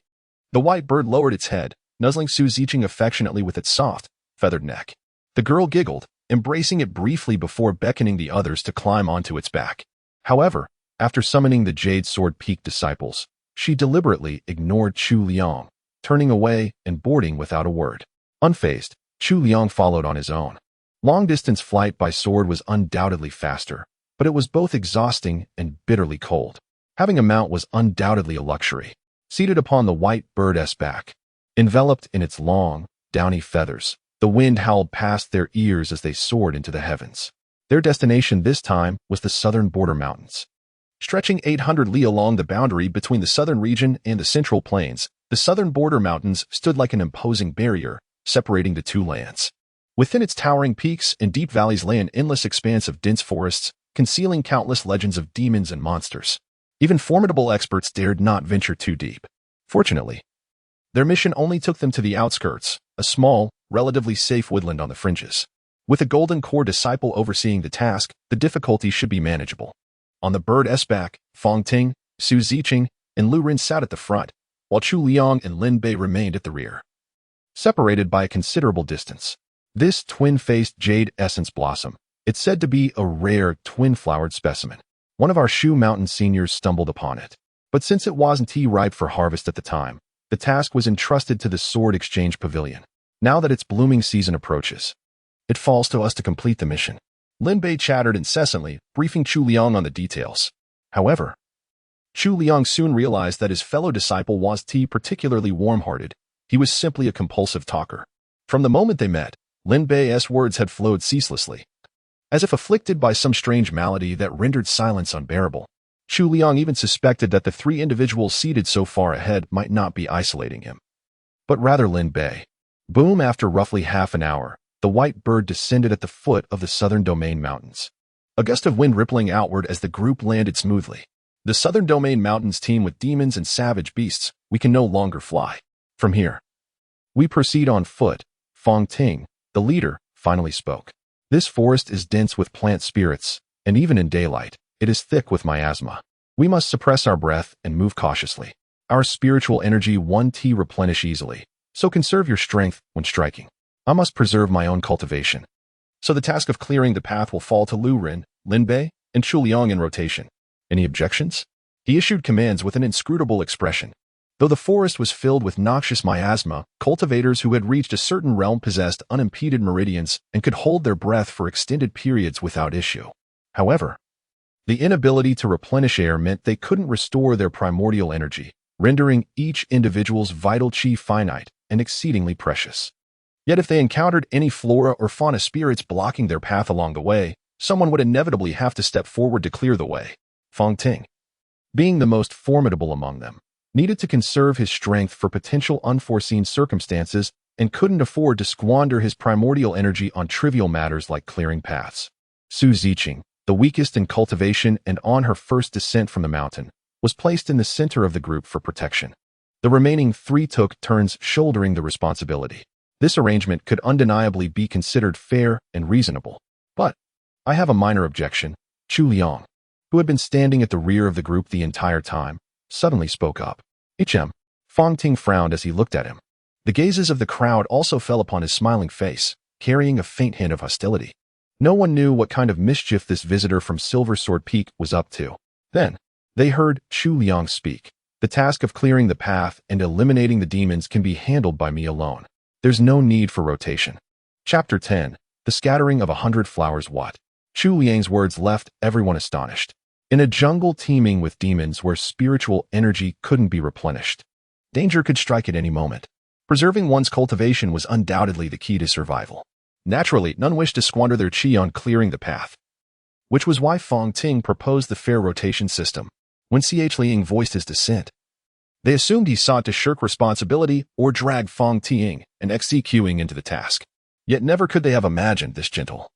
The white bird lowered its head, nuzzling Su Ziqing affectionately with its soft, feathered neck. The girl giggled, embracing it briefly before beckoning the others to climb onto its back. However, after summoning the Jade Sword Peak disciples, she deliberately ignored Chu Liang, turning away and boarding without a word. Unfazed, Chu Liang followed on his own. Long-distance flight by sword was undoubtedly faster, but it was both exhausting and bitterly cold. Having a mount was undoubtedly a luxury. Seated upon the white bird's back, enveloped in its long, downy feathers, the wind howled past their ears as they soared into the heavens. Their destination this time was the southern border mountains. Stretching 800 li along the boundary between the southern region and the central plains, the southern border mountains stood like an imposing barrier, separating the two lands. Within its towering peaks and deep valleys lay an endless expanse of dense forests, concealing countless legends of demons and monsters. Even formidable experts dared not venture too deep. Fortunately, their mission only took them to the outskirts, a small, relatively safe woodland on the fringes. With a Golden Core disciple overseeing the task, the difficulty should be manageable. On the bird's back, Fong Ting, Su Ziqing, and Lu Rin sat at the front, while Chu Liang and Lin Bei remained at the rear, separated by a considerable distance. This twin-faced jade essence blossom, it's said to be a rare twin-flowered specimen. One of our Shu Mountain seniors stumbled upon it. But since it wasn't ripe for harvest at the time, the task was entrusted to the Sword Exchange Pavilion. Now that its blooming season approaches, it falls to us to complete the mission. Lin Bei chattered incessantly, briefing Chu Liang on the details. However, Chu Liang soon realized that his fellow disciple was particularly warm-hearted. He was simply a compulsive talker. From the moment they met, Lin Bei's words had flowed ceaselessly. As if afflicted by some strange malady that rendered silence unbearable, Chu Liang even suspected that the three individuals seated so far ahead might not be isolating him, but rather Lin Bei. Boom! After roughly half an hour, the white bird descended at the foot of the Southern Domain Mountains. A gust of wind rippling outward as the group landed smoothly. The Southern Domain Mountains teem with demons and savage beasts. We can no longer fly. From here, we proceed on foot. Fong Ting, the leader, finally spoke. This forest is dense with plant spirits, and even in daylight, it is thick with miasma. We must suppress our breath and move cautiously. Our spiritual energy won't replenish easily, so conserve your strength when striking. I must preserve my own cultivation. So the task of clearing the path will fall to Lu Rin, Lin Bei, and Chu Liang in rotation. Any objections? He issued commands with an inscrutable expression. Though the forest was filled with noxious miasma, cultivators who had reached a certain realm possessed unimpeded meridians and could hold their breath for extended periods without issue. However, the inability to replenish air meant they couldn't restore their primordial energy, rendering each individual's vital chi finite and exceedingly precious. Yet if they encountered any flora or fauna spirits blocking their path along the way, someone would inevitably have to step forward to clear the way. Fong Ting, being the most formidable among them, needed to conserve his strength for potential unforeseen circumstances and couldn't afford to squander his primordial energy on trivial matters like clearing paths. Su Ziqing, the weakest in cultivation and on her first descent from the mountain, was placed in the center of the group for protection. The remaining three took turns shouldering the responsibility. This arrangement could undeniably be considered fair and reasonable. But I have a minor objection. Chu Liang, who had been standing at the rear of the group the entire time, suddenly spoke up. Fong Ting frowned as he looked at him. The gazes of the crowd also fell upon his smiling face, carrying a faint hint of hostility. No one knew what kind of mischief this visitor from Silver Sword Peak was up to. Then, they heard Chu Liang speak. The task of clearing the path and eliminating the demons can be handled by me alone. There's no need for rotation. Chapter 10. The Scattering of 100 Flowers. What? Chu Liang's words left everyone astonished. In a jungle teeming with demons where spiritual energy couldn't be replenished, danger could strike at any moment. Preserving one's cultivation was undoubtedly the key to survival. Naturally, none wished to squander their chi on clearing the path, which was why Fong Ting proposed the fair rotation system. When Liang voiced his dissent, they assumed he sought to shirk responsibility or drag Fong Ting and XCQing into the task. Yet never could they have imagined this gentle,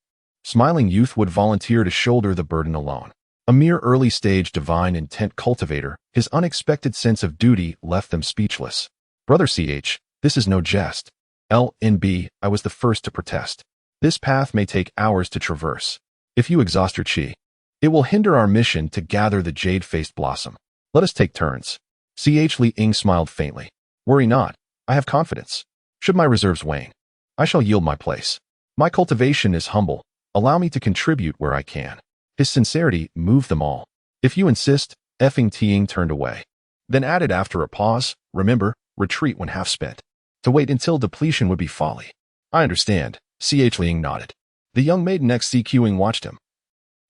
smiling youth would volunteer to shoulder the burden alone. A mere early-stage divine intent cultivator, his unexpected sense of duty left them speechless. Brother this is no jest. LNB, I was the first to protest. This path may take hours to traverse. If you exhaust your chi, it will hinder our mission to gather the jade-faced blossom. Let us take turns. Liang smiled faintly. Worry not. I have confidence. Should my reserves wane, I shall yield my place. My cultivation is humble. Allow me to contribute where I can. His sincerity moved them all. If you insist, Ting turned away. Then added after a pause, remember, retreat when half spent. To wait until depletion would be folly. I understand. Liang nodded. The young maiden XCQing watched him,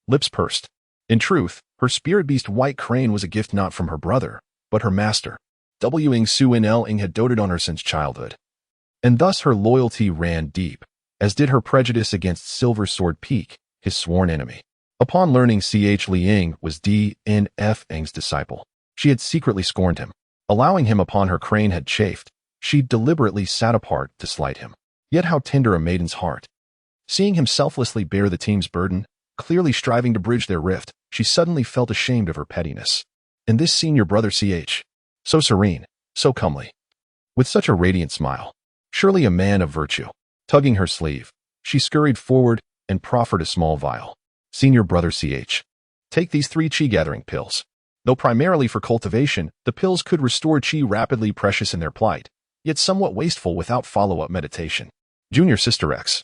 lips pursed. In truth, her spirit beast White Crane was a gift not from her brother, but her master. Wing Su Ing had doted on her since childhood. And thus her loyalty ran deep, as did her prejudice against Silver Sword Peak, his sworn enemy. Upon learning Liang was D.N.F. Ng's disciple, she had secretly scorned him. Allowing him upon her crane had chafed. She deliberately sat apart to slight him. Yet how tender a maiden's heart. Seeing him selflessly bear the team's burden, clearly striving to bridge their rift, she suddenly felt ashamed of her pettiness. And this senior brother so serene, so comely, with such a radiant smile, surely a man of virtue. Tugging her sleeve, she scurried forward and proffered a small vial. Senior brother take these 3 chi-gathering pills. Though primarily for cultivation, the pills could restore chi rapidly, precious in their plight, yet somewhat wasteful without follow-up meditation. Junior Sister X.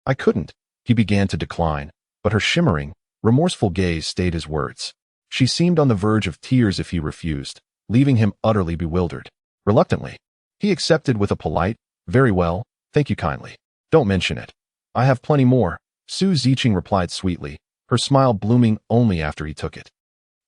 I couldn't. He began to decline, but her shimmering, remorseful gaze stayed his words. She seemed on the verge of tears if he refused, leaving him utterly bewildered. Reluctantly, he accepted with a polite, very well, thank you kindly. Don't mention it. I have plenty more, Su Ziqing replied sweetly, her smile blooming only after he took it.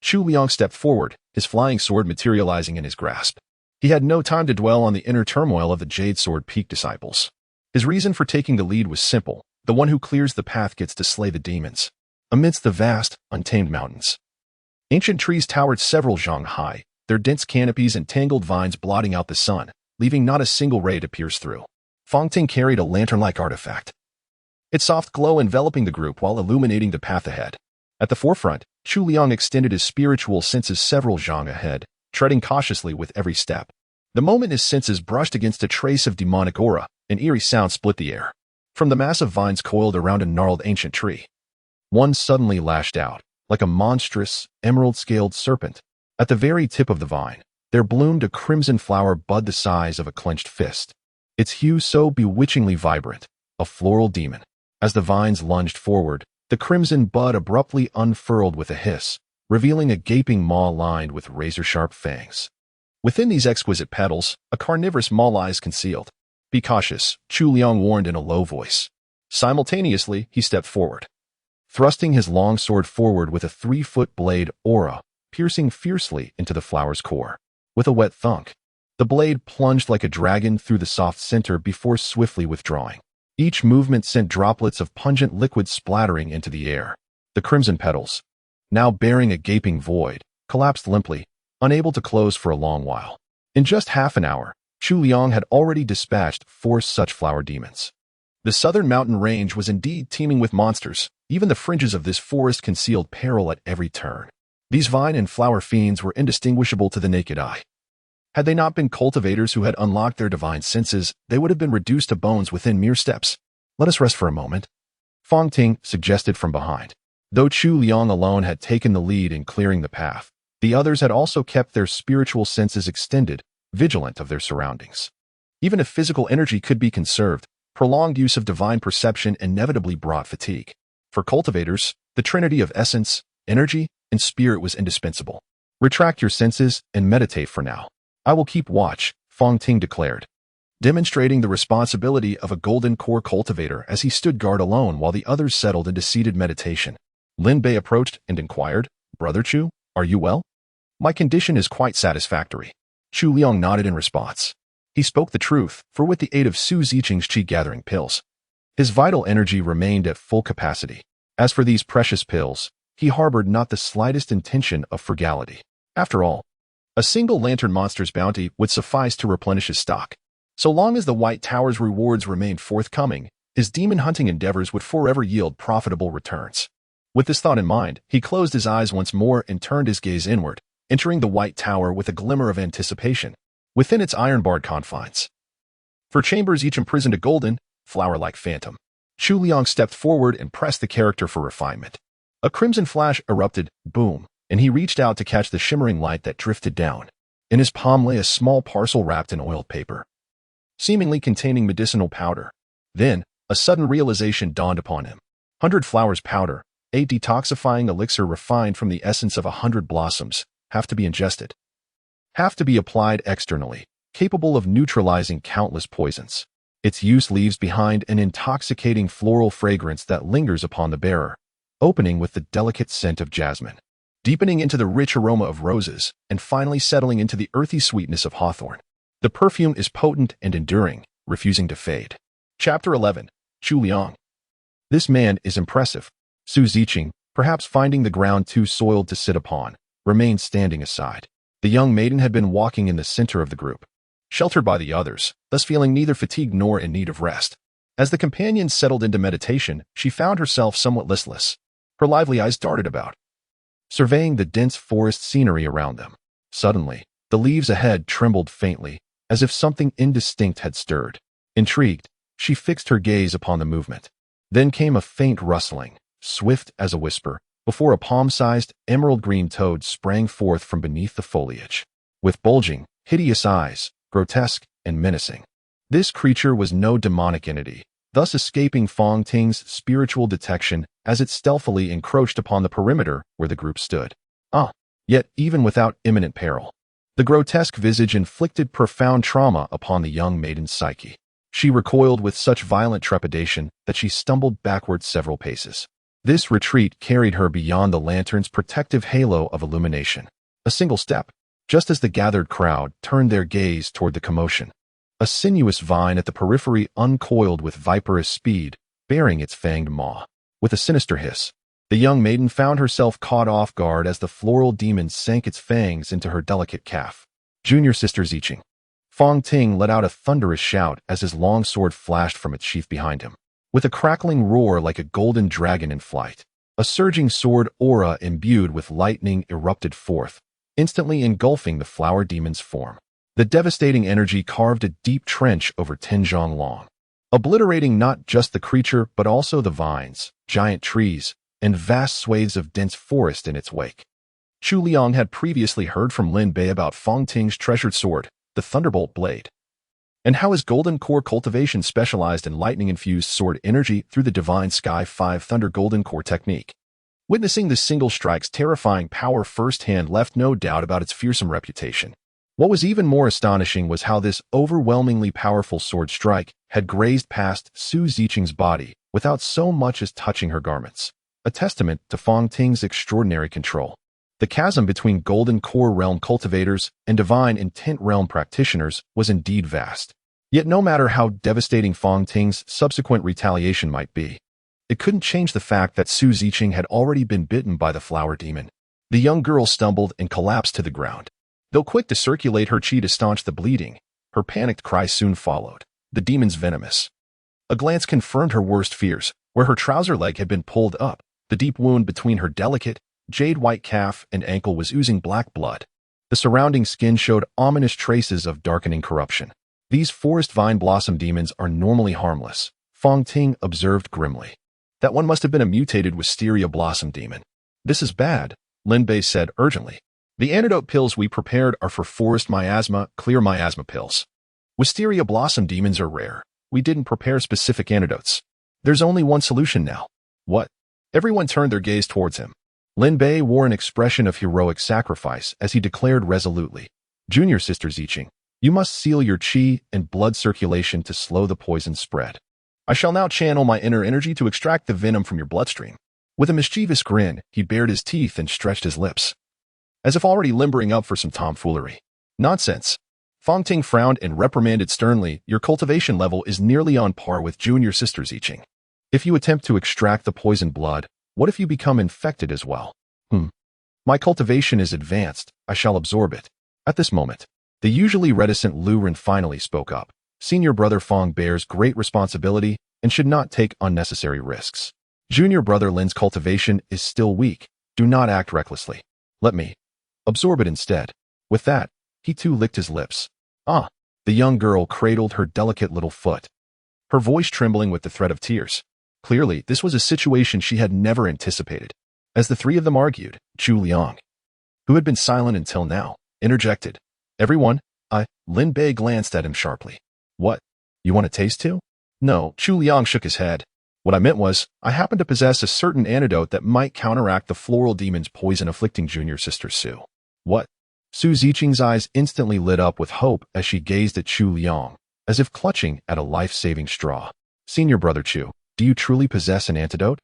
Chu Liang stepped forward, his flying sword materializing in his grasp. He had no time to dwell on the inner turmoil of the Jade Sword Peak disciples. His reason for taking the lead was simple: the one who clears the path gets to slay the demons. Amidst the vast, untamed mountains, ancient trees towered several zhang high, their dense canopies and tangled vines blotting out the sun, leaving not a single ray to pierce through. Fangting carried a lantern-like artifact, its soft glow enveloping the group while illuminating the path ahead. At the forefront, Chu Liang extended his spiritual senses several zhang ahead, treading cautiously with every step. The moment his senses brushed against a trace of demonic aura, an eerie sound split the air. From the massive vines coiled around a gnarled ancient tree, one suddenly lashed out, like a monstrous, emerald-scaled serpent. At the very tip of the vine, there bloomed a crimson flower bud the size of a clenched fist, its hue so bewitchingly vibrant, a floral demon. As the vines lunged forward, the crimson bud abruptly unfurled with a hiss, revealing a gaping maw lined with razor-sharp fangs. Within these exquisite petals, a carnivorous maw lies concealed. Be cautious, Chu Liang warned in a low voice. Simultaneously, he stepped forward, thrusting his long sword forward with a 3-foot blade aura, piercing fiercely into the flower's core. With a wet thunk, the blade plunged like a dragon through the soft center before swiftly withdrawing. Each movement sent droplets of pungent liquid splattering into the air. The crimson petals, now bearing a gaping void, collapsed limply, unable to close for a long while. In just half an hour, Chu Liang had already dispatched 4 such flower demons. The southern mountain range was indeed teeming with monsters. Even the fringes of this forest concealed peril at every turn. These vine and flower fiends were indistinguishable to the naked eye. Had they not been cultivators who had unlocked their divine senses, they would have been reduced to bones within mere steps. Let us rest for a moment, Fangting suggested from behind. Though Chu Liang alone had taken the lead in clearing the path, the others had also kept their spiritual senses extended, vigilant of their surroundings. Even if physical energy could be conserved, prolonged use of divine perception inevitably brought fatigue. For cultivators, the trinity of essence, energy, and spirit was indispensable. Retract your senses and meditate for now. I will keep watch, Fangting declared, demonstrating the responsibility of a golden core cultivator as he stood guard alone while the others settled into seated meditation. Lin Bei approached and inquired, Brother Chu, are you well? My condition is quite satisfactory. Chu Liang nodded in response. He spoke the truth, for with the aid of Su Ziqing's chi-gathering pills, his vital energy remained at full capacity. As for these precious pills, he harbored not the slightest intention of frugality. After all, a single lantern monster's bounty would suffice to replenish his stock. So long as the White Tower's rewards remained forthcoming, his demon hunting endeavors would forever yield profitable returns. With this thought in mind, he closed his eyes once more and turned his gaze inward, entering the White Tower with a glimmer of anticipation within its iron-barred confines. For chambers each imprisoned a golden, flower-like phantom. Chu Liang stepped forward and pressed the character for refinement. A crimson flash erupted, boom, and he reached out to catch the shimmering light that drifted down. In his palm lay a small parcel wrapped in oiled paper, seemingly containing medicinal powder. Then, a sudden realization dawned upon him. 100 flowers powder, a detoxifying elixir refined from the essence of 100 blossoms, have to be ingested. Have to be applied externally, capable of neutralizing countless poisons. Its use leaves behind an intoxicating floral fragrance that lingers upon the bearer, opening with the delicate scent of jasmine, deepening into the rich aroma of roses, and finally settling into the earthy sweetness of hawthorn. The perfume is potent and enduring, refusing to fade. Chapter 11. Chu Liang. This man is impressive. Su Ziqing, perhaps finding the ground too soiled to sit upon, remained standing aside. The young maiden had been walking in the center of the group, sheltered by the others, thus feeling neither fatigued nor in need of rest. As the companions settled into meditation, she found herself somewhat listless. Her lively eyes darted about, surveying the dense forest scenery around them. Suddenly, the leaves ahead trembled faintly, as if something indistinct had stirred. Intrigued, she fixed her gaze upon the movement. Then came a faint rustling, swift as a whisper, before a palm-sized, emerald-green toad sprang forth from beneath the foliage. With bulging, hideous eyes, grotesque and menacing. This creature was no demonic entity, thus escaping Fong Ting's spiritual detection as it stealthily encroached upon the perimeter where the group stood. Yet even without imminent peril, the grotesque visage inflicted profound trauma upon the young maiden's psyche. She recoiled with such violent trepidation that she stumbled backward several paces. This retreat carried her beyond the lantern's protective halo of illumination. A single step, just as the gathered crowd turned their gaze toward the commotion. A sinuous vine at the periphery uncoiled with viperous speed, bearing its fanged maw. With a sinister hiss, the young maiden found herself caught off guard as the floral demon sank its fangs into her delicate calf. Junior sister Ziching. Fong Ting let out a thunderous shout as his long sword flashed from its sheath behind him. With a crackling roar like a golden dragon in flight, a surging sword aura imbued with lightning erupted forth, instantly engulfing the flower demon's form. The devastating energy carved a deep trench over Tianzhong long, obliterating not just the creature but also the vines, giant trees, and vast swathes of dense forest in its wake. Chu Liang had previously heard from Lin Bei about Fong Ting's treasured sword, the Thunderbolt Blade, and how his golden core cultivation specialized in lightning-infused sword energy through the Divine Sky 5 Thunder Golden Core technique. Witnessing the single strike's terrifying power firsthand left no doubt about its fearsome reputation. What was even more astonishing was how this overwhelmingly powerful sword strike had grazed past Su Ziching's body without so much as touching her garments, a testament to Fong Ting's extraordinary control. The chasm between Golden Core Realm cultivators and Divine Intent Realm practitioners was indeed vast. Yet no matter how devastating Fong Ting's subsequent retaliation might be, it couldn't change the fact that Su Ziching had already been bitten by the flower demon. The young girl stumbled and collapsed to the ground. Though quick to circulate her chi to staunch the bleeding, her panicked cry soon followed. The demon's venomous. A glance confirmed her worst fears. Where her trouser leg had been pulled up, the deep wound between her delicate, jade-white calf and ankle was oozing black blood. The surrounding skin showed ominous traces of darkening corruption. These forest vine blossom demons are normally harmless, Fong Ting observed grimly. That one must have been a mutated wisteria blossom demon. This is bad, Lin Bei said urgently. The antidote pills we prepared are for forest miasma, clear miasma pills. Wisteria blossom demons are rare. We didn't prepare specific antidotes. There's only one solution now. What? Everyone turned their gaze towards him. Lin Bei wore an expression of heroic sacrifice as he declared resolutely, Junior sister Ziching, you must seal your chi and blood circulation to slow the poison spread. I shall now channel my inner energy to extract the venom from your bloodstream. With a mischievous grin, he bared his teeth and stretched his lips, as if already limbering up for some tomfoolery. Nonsense. Fong Ting frowned and reprimanded sternly, your cultivation level is nearly on par with Junior sister Ziching. If you attempt to extract the poisoned blood, what if you become infected as well? My cultivation is advanced, I shall absorb it. At this moment, the usually reticent Lu Ren finally spoke up. Senior brother Fong bears great responsibility and should not take unnecessary risks. Junior brother Lin's cultivation is still weak. Do not act recklessly. Let me absorb it instead. With that, he too licked his lips. The young girl cradled her delicate little foot, her voice trembling with the threat of tears. Clearly, this was a situation she had never anticipated. As the three of them argued, Chu Liang, who had been silent until now, interjected. Everyone, Lin Bei glanced at him sharply. What? You want to taste too? No, Chu Liang shook his head. What I meant was, I happen to possess a certain antidote that might counteract the floral demon's poison afflicting junior sister Su. What? Su Ziching's eyes instantly lit up with hope as she gazed at Chu Liang, as if clutching at a life-saving straw. Senior brother Chu, do you truly possess an antidote?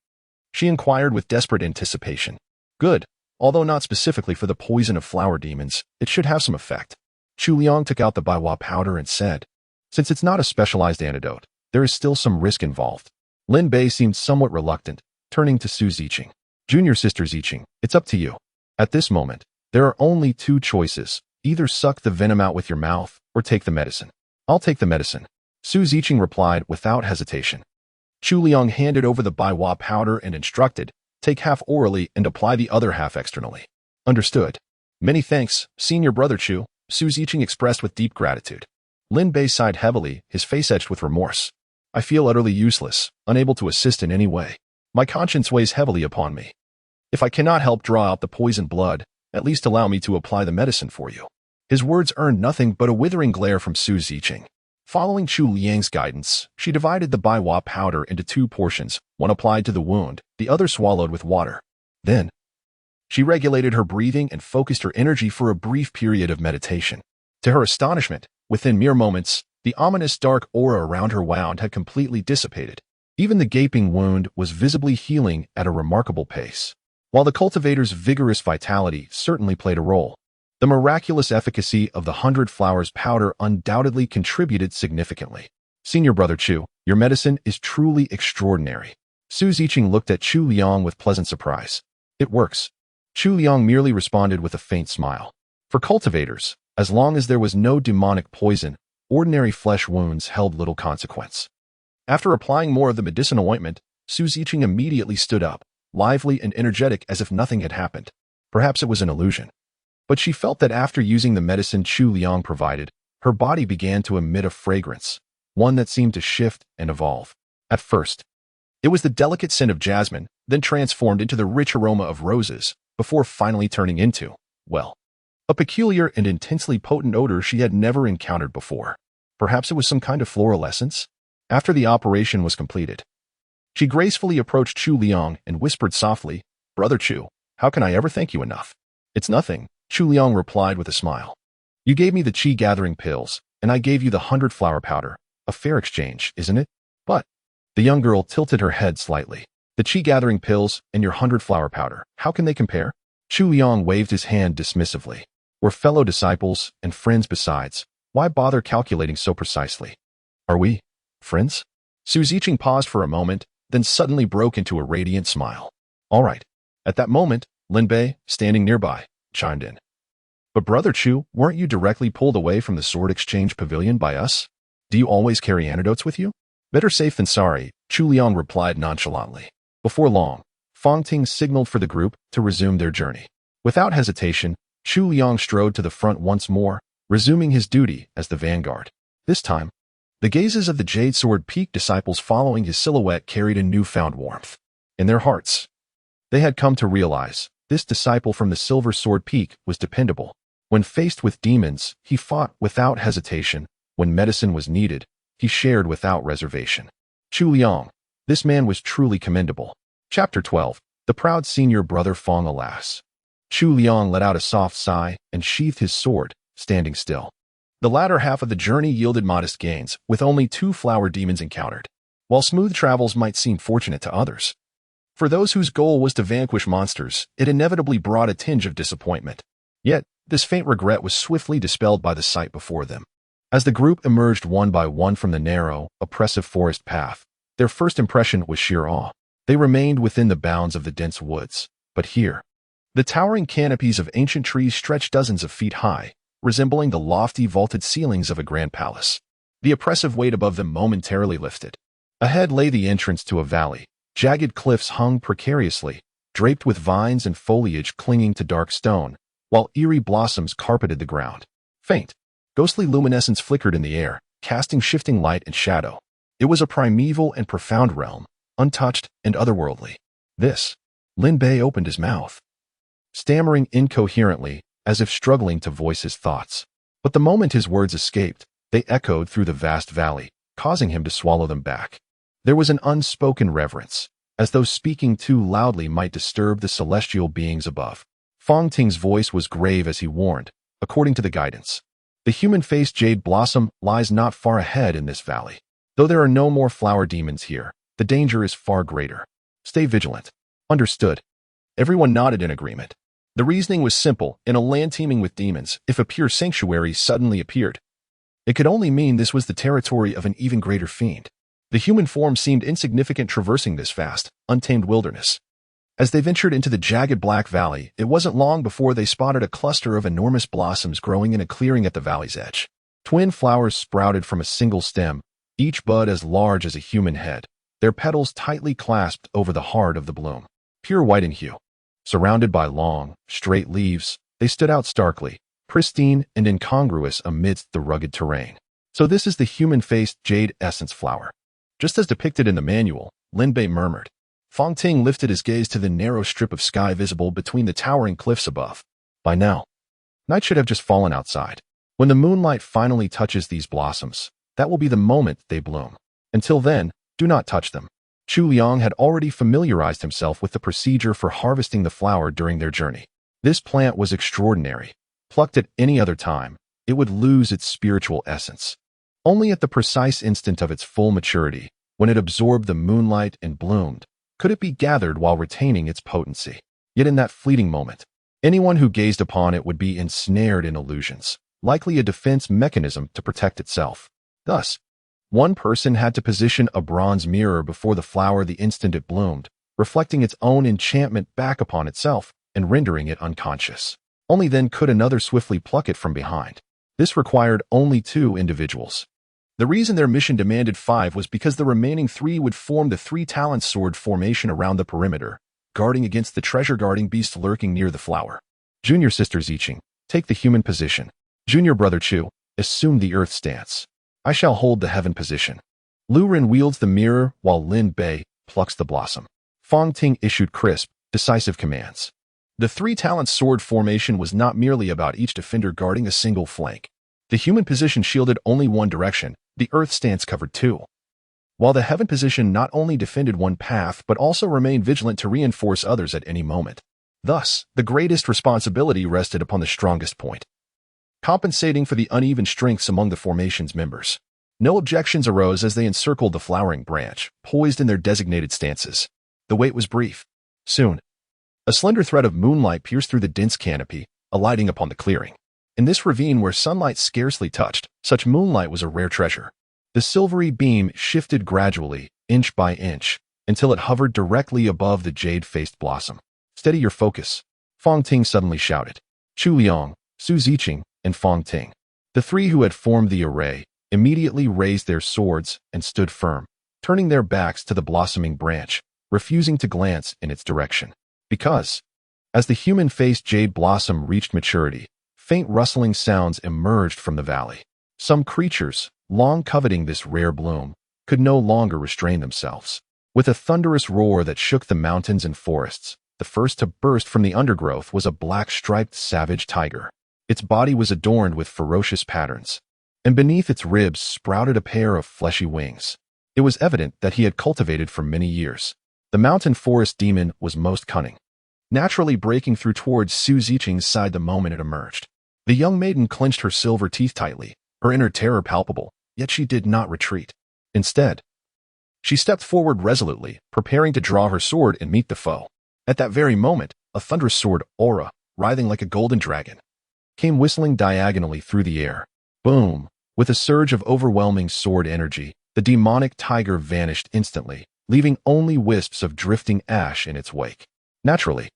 She inquired with desperate anticipation. Good. Although not specifically for the poison of flower demons, it should have some effect. Chu Liang took out the baiwa powder and said, since it's not a specialized antidote, there is still some risk involved. Lin Bei seemed somewhat reluctant, turning to Su Ziching. Junior sister Ziching, it's up to you. At this moment, there are only two choices. Either suck the venom out with your mouth, or take the medicine. I'll take the medicine. Su Ziching replied without hesitation. Chu Liang handed over the baiwa powder and instructed, take half orally and apply the other half externally. Understood. Many thanks, senior brother Chu, Su Ziching expressed with deep gratitude. Lin Bei sighed heavily, his face etched with remorse. I feel utterly useless, unable to assist in any way. My conscience weighs heavily upon me. If I cannot help draw out the poisoned blood, at least allow me to apply the medicine for you." His words earned nothing but a withering glare from Su Ziqing. Following Chu Liang's guidance, she divided the baiwa powder into 2 portions, one applied to the wound, the other swallowed with water. Then, she regulated her breathing and focused her energy for a brief period of meditation. To her astonishment, within mere moments, the ominous dark aura around her wound had completely dissipated. Even the gaping wound was visibly healing at a remarkable pace. While the cultivator's vigorous vitality certainly played a role, the miraculous efficacy of the 100 Flowers powder undoubtedly contributed significantly. "Senior Brother Chu, your medicine is truly extraordinary." Su Ziqing looked at Chu Liang with pleasant surprise. "It works." Chu Liang merely responded with a faint smile. For cultivators, as long as there was no demonic poison, ordinary flesh wounds held little consequence. After applying more of the medicinal ointment, Su Ziqing immediately stood up, lively and energetic as if nothing had happened. Perhaps it was an illusion. But she felt that after using the medicine Chu Liang provided, her body began to emit a fragrance, one that seemed to shift and evolve. At first, it was the delicate scent of jasmine, then transformed into the rich aroma of roses, before finally turning into, well, a peculiar and intensely potent odor she had never encountered before. Perhaps it was some kind of floral essence? After the operation was completed, she gracefully approached Chu Liang and whispered softly, "Brother Chu, how can I ever thank you enough?" "It's nothing," Chu Liang replied with a smile. "You gave me the chi-gathering pills, and I gave you the 100 Flower powder. A fair exchange, isn't it?" "But," the young girl tilted her head slightly, "the chi-gathering pills and your 100 Flower powder, how can they compare?" Chu Liang waved his hand dismissively. "We're fellow disciples and friends besides. Why bother calculating so precisely?" "Are we friends?" Su Ziqing paused for a moment, then suddenly broke into a radiant smile. "All right." At that moment, Lin Bei, standing nearby, chimed in. "But Brother Chu, weren't you directly pulled away from the sword exchange pavilion by us? Do you always carry antidotes with you?" "Better safe than sorry," Chu Liang replied nonchalantly. Before long, Fang Ting signaled for the group to resume their journey. Without hesitation, Chu Liang strode to the front once more, resuming his duty as the vanguard. This time, the gazes of the Jade Sword Peak disciples following his silhouette carried a newfound warmth. In their hearts, they had come to realize this disciple from the Silver Sword Peak was dependable. When faced with demons, he fought without hesitation. When medicine was needed, he shared without reservation. Chu Liang, this man was truly commendable. Chapter 12. The Proud Senior Brother Fang. Alas. Chu Liang let out a soft sigh and sheathed his sword, standing still. The latter half of the journey yielded modest gains, with only 2 flower demons encountered. While smooth travels might seem fortunate to others, for those whose goal was to vanquish monsters, it inevitably brought a tinge of disappointment. Yet, this faint regret was swiftly dispelled by the sight before them. As the group emerged one by one from the narrow, oppressive forest path, their first impression was sheer awe. They remained within the bounds of the dense woods, but here, the towering canopies of ancient trees stretched dozens of feet high, resembling the lofty vaulted ceilings of a grand palace. The oppressive weight above them momentarily lifted. Ahead lay the entrance to a valley. Jagged cliffs hung precariously, draped with vines and foliage clinging to dark stone, while eerie blossoms carpeted the ground. Faint, ghostly luminescence flickered in the air, casting shifting light and shadow. It was a primeval and profound realm, untouched and otherworldly. "This." Lin Bei opened his mouth, stammering incoherently, as if struggling to voice his thoughts. But the moment his words escaped, they echoed through the vast valley, causing him to swallow them back. There was an unspoken reverence, as though speaking too loudly might disturb the celestial beings above. Fang Ting's voice was grave as he warned, according to the guidance. The human-faced jade blossom lies not far ahead in this valley. Though there are no more flower demons here, the danger is far greater. Stay vigilant. Understood. Everyone nodded in agreement. The reasoning was simple. In a land teeming with demons, if a pure sanctuary suddenly appeared, it could only mean this was the territory of an even greater fiend. The human form seemed insignificant traversing this vast, untamed wilderness. As they ventured into the jagged black valley, it wasn't long before they spotted a cluster of enormous blossoms growing in a clearing at the valley's edge. Twin flowers sprouted from a single stem, each bud as large as a human head, their petals tightly clasped over the heart of the bloom. Pure white in hue. Surrounded by long, straight leaves, they stood out starkly, pristine and incongruous amidst the rugged terrain. So this is the human-faced jade essence flower. Just as depicted in the manual, Lin Bei murmured. Fong Ting lifted his gaze to the narrow strip of sky visible between the towering cliffs above. By now, night should have just fallen outside. When the moonlight finally touches these blossoms, that will be the moment they bloom. Until then, do not touch them. Chu Liang had already familiarized himself with the procedure for harvesting the flower during their journey. This plant was extraordinary. Plucked at any other time, it would lose its spiritual essence. Only at the precise instant of its full maturity, when it absorbed the moonlight and bloomed, could it be gathered while retaining its potency. Yet in that fleeting moment, anyone who gazed upon it would be ensnared in illusions, likely a defense mechanism to protect itself. Thus, one person had to position a bronze mirror before the flower the instant it bloomed, reflecting its own enchantment back upon itself and rendering it unconscious. Only then could another swiftly pluck it from behind. This required only 2 individuals. The reason their mission demanded 5 was because the remaining 3 would form the 3-talent sword formation around the perimeter, guarding against the treasure-guarding beast lurking near the flower. Junior sister Ziqing, take the human position. Junior brother Chu, assume the earth stance. I shall hold the heaven position. Lu Ren wields the mirror while Lin Bei plucks the blossom. Fong Ting issued crisp, decisive commands. The 3-talent sword formation was not merely about each defender guarding a single flank. The human position shielded only one direction, the earth stance covered 2. While the heaven position not only defended one path but also remained vigilant to reinforce others at any moment. Thus, the greatest responsibility rested upon the strongest point, compensating for the uneven strengths among the formation's members. No objections arose as they encircled the flowering branch, poised in their designated stances. The wait was brief. Soon, a slender thread of moonlight pierced through the dense canopy, alighting upon the clearing. In this ravine where sunlight scarcely touched, such moonlight was a rare treasure. The silvery beam shifted gradually, inch by inch, until it hovered directly above the jade-faced blossom. Steady your focus, Fong Ting suddenly shouted. Chu Liang, Su Ziqing, and Fong Ting, the 3 who had formed the array, immediately raised their swords and stood firm, turning their backs to the blossoming branch, refusing to glance in its direction. Because, as the human-faced jade blossom reached maturity, faint rustling sounds emerged from the valley. Some creatures, long coveting this rare bloom, could no longer restrain themselves. With a thunderous roar that shook the mountains and forests, the first to burst from the undergrowth was a black-striped savage tiger. Its body was adorned with ferocious patterns, and beneath its ribs sprouted a pair of fleshy wings. It was evident that he had cultivated for many years. The mountain forest demon was most cunning, naturally breaking through towards Su Ziqing's side the moment it emerged. The young maiden clenched her silver teeth tightly, her inner terror palpable, yet she did not retreat. Instead, she stepped forward resolutely, preparing to draw her sword and meet the foe. At that very moment, a thunderous sword aura, writhing like a golden dragon, came whistling diagonally through the air. Boom! With a surge of overwhelming sword energy, the demonic tiger vanished instantly, leaving only wisps of drifting ash in its wake. Naturally,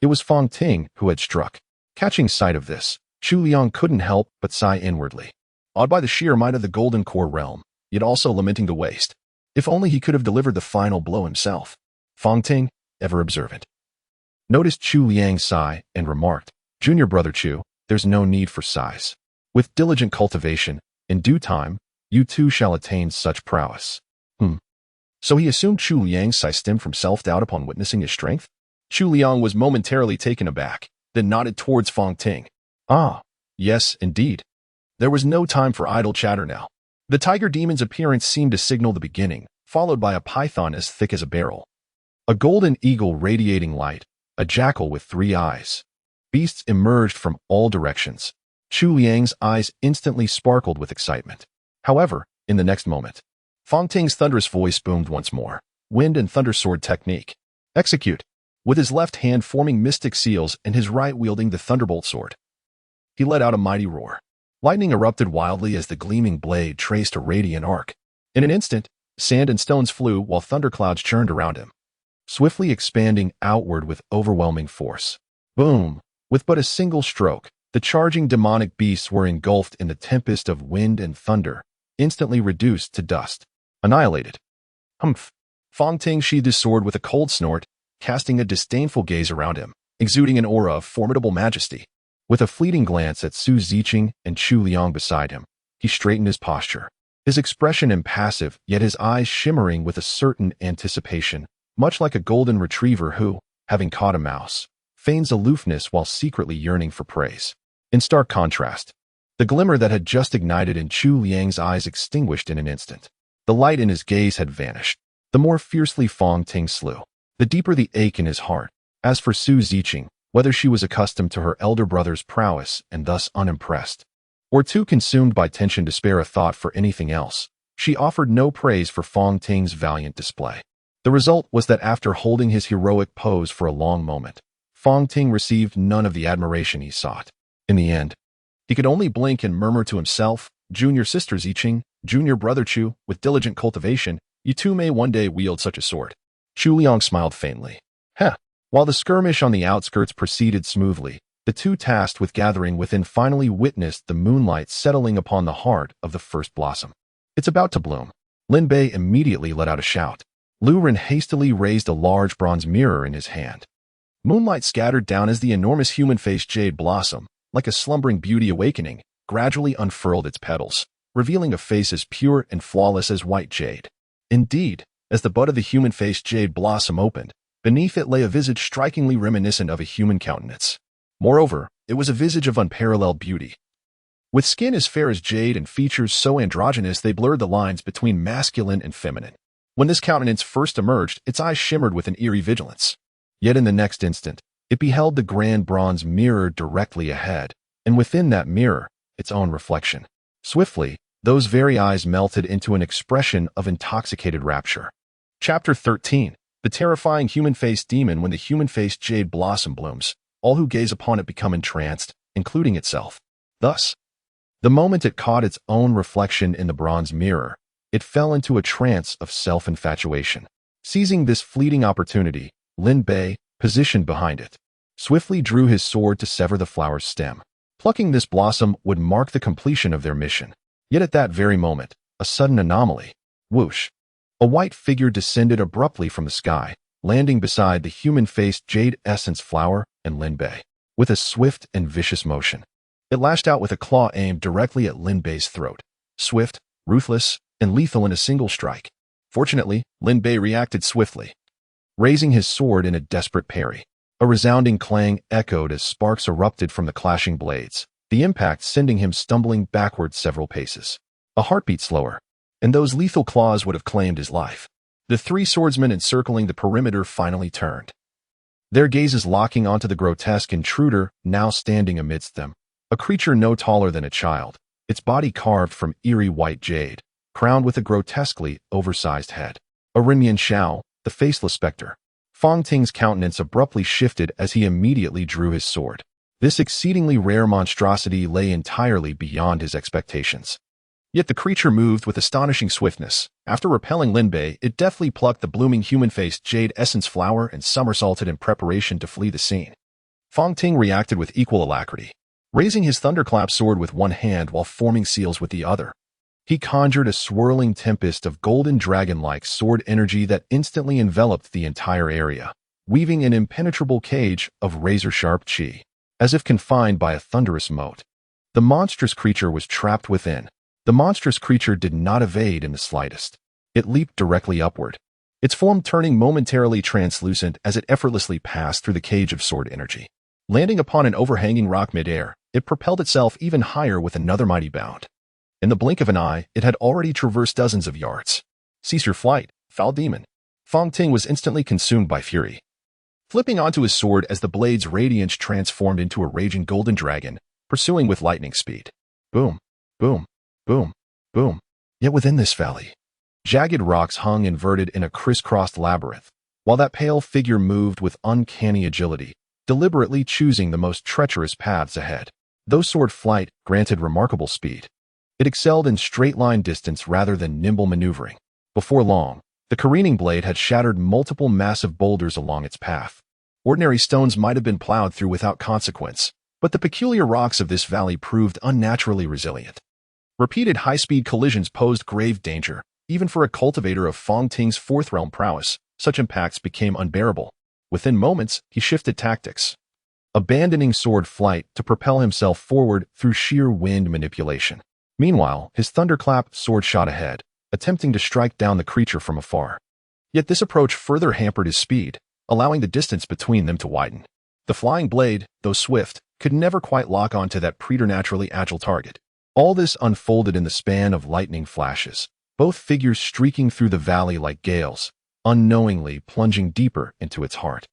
it was Fong Ting who had struck. Catching sight of this, Chu Liang couldn't help but sigh inwardly. Awed by the sheer might of the Golden Core realm, yet also lamenting the waste. If only he could have delivered the final blow himself. Fong Ting, ever observant, noticed Chu Liang's sigh and remarked, Junior brother Chu, there's no need for sighs. With diligent cultivation, in due time, you too shall attain such prowess. So he assumed Chu Liang's sigh stemmed from self-doubt upon witnessing his strength? Chu Liang was momentarily taken aback, then nodded towards Fong Ting. Ah, yes, indeed. There was no time for idle chatter now. The tiger demon's appearance seemed to signal the beginning, followed by a python as thick as a barrel, a golden eagle radiating light, a jackal with 3 eyes. Beasts emerged from all directions. Chu Liang's eyes instantly sparkled with excitement. However, in the next moment, Fong Ting's thunderous voice boomed once more. Wind and thunder sword technique. Execute. With his left hand forming mystic seals and his right wielding the thunderbolt sword, he let out a mighty roar. Lightning erupted wildly as the gleaming blade traced a radiant arc. In an instant, sand and stones flew while thunderclouds churned around him, swiftly expanding outward with overwhelming force. Boom! With but a single stroke, the charging demonic beasts were engulfed in the tempest of wind and thunder, instantly reduced to dust. Annihilated. Humph! Fong Ting sheathed his sword with a cold snort, casting a disdainful gaze around him, exuding an aura of formidable majesty. With a fleeting glance at Su Ziqing and Chu Liang beside him, he straightened his posture, his expression impassive, yet his eyes shimmering with a certain anticipation. much like a golden retriever who, having caught a mouse, feigns aloofness while secretly yearning for praise. In stark contrast, the glimmer that had just ignited in Chu Liang's eyes extinguished in an instant. The light in his gaze had vanished. The more fiercely Fong Ting slew, the deeper the ache in his heart. As for Su Ziqing, whether she was accustomed to her elder brother's prowess and thus unimpressed, or too consumed by tension to spare a thought for anything else, she offered no praise for Fong Ting's valiant display. The result was that after holding his heroic pose for a long moment, Fong Ting received none of the admiration he sought. In the end, he could only blink and murmur to himself, "Junior sister Ziqing, junior brother Chu, with diligent cultivation, you two may one day wield such a sword." Chu Liang smiled faintly. Heh. While the skirmish on the outskirts proceeded smoothly, the two tasked with gathering within finally witnessed the moonlight settling upon the heart of the first blossom. "It's about to bloom." Lin Bei immediately let out a shout. Lu Ren hastily raised a large bronze mirror in his hand. Moonlight scattered down as the enormous human-faced jade blossom, like a slumbering beauty awakening, gradually unfurled its petals, revealing a face as pure and flawless as white jade. Indeed, as the bud of the human-faced jade blossom opened, beneath it lay a visage strikingly reminiscent of a human countenance. Moreover, it was a visage of unparalleled beauty. With skin as fair as jade and features so androgynous they blurred the lines between masculine and feminine. When this countenance first emerged, its eyes shimmered with an eerie vigilance. Yet in the next instant, it beheld the grand bronze mirror directly ahead, and within that mirror, its own reflection. Swiftly, those very eyes melted into an expression of intoxicated rapture. Chapter 13. The terrifying human-faced demon. When the human-faced jade blossom blooms, all who gaze upon it become entranced, including itself. Thus, the moment it caught its own reflection in the bronze mirror, it fell into a trance of self-infatuation. Seizing this fleeting opportunity, Lin Bei, positioned behind it, swiftly drew his sword to sever the flower's stem. Plucking this blossom would mark the completion of their mission. Yet at that very moment, a sudden anomaly. Whoosh! A white figure descended abruptly from the sky, landing beside the human-faced jade essence flower and Lin Bei. With a swift and vicious motion, it lashed out with a claw aimed directly at Lin Bei's throat. Swift, ruthless, and lethal in a single strike. Fortunately, Lin Bei reacted swiftly, raising his sword in a desperate parry. A resounding clang echoed as sparks erupted from the clashing blades, the impact sending him stumbling backward several paces. A heartbeat slower, and those lethal claws would have claimed his life. The three swordsmen encircling the perimeter finally turned, their gazes locking onto the grotesque intruder now standing amidst them, a creature no taller than a child, its body carved from eerie white jade, crowned with a grotesquely oversized head. A Renyan Shao, the faceless specter. Fong Ting's countenance abruptly shifted as he immediately drew his sword. This exceedingly rare monstrosity lay entirely beyond his expectations. Yet the creature moved with astonishing swiftness. After repelling Lin Bei, it deftly plucked the blooming human-faced jade essence flower and somersaulted in preparation to flee the scene. Fong Ting reacted with equal alacrity, raising his thunderclap sword with one hand while forming seals with the other. He conjured a swirling tempest of golden dragon-like sword energy that instantly enveloped the entire area, weaving an impenetrable cage of razor-sharp chi. As if confined by a thunderous moat, the monstrous creature was trapped within. The monstrous creature did not evade in the slightest. It leaped directly upward, its form turning momentarily translucent as it effortlessly passed through the cage of sword energy. Landing upon an overhanging rock mid-air, it propelled itself even higher with another mighty bound. In the blink of an eye, it had already traversed dozens of yards. "Cease your flight, foul demon." Fong Ting was instantly consumed by fury. Flipping onto his sword as the blade's radiance transformed into a raging golden dragon, pursuing with lightning speed. Boom, boom, boom, boom. Yet within this valley, jagged rocks hung inverted in a crisscrossed labyrinth, while that pale figure moved with uncanny agility, deliberately choosing the most treacherous paths ahead. Though sword flight granted remarkable speed, it excelled in straight-line distance rather than nimble maneuvering. Before long, the careening blade had shattered multiple massive boulders along its path. Ordinary stones might have been plowed through without consequence, but the peculiar rocks of this valley proved unnaturally resilient. Repeated high-speed collisions posed grave danger. Even for a cultivator of Fong Ting's fourth realm prowess, such impacts became unbearable. Within moments, he shifted tactics, abandoning sword flight to propel himself forward through sheer wind manipulation. Meanwhile, his thunderclap sword shot ahead, attempting to strike down the creature from afar. Yet this approach further hampered his speed, allowing the distance between them to widen. The flying blade, though swift, could never quite lock onto that preternaturally agile target. All this unfolded in the span of lightning flashes, both figures streaking through the valley like gales, unknowingly plunging deeper into its heart.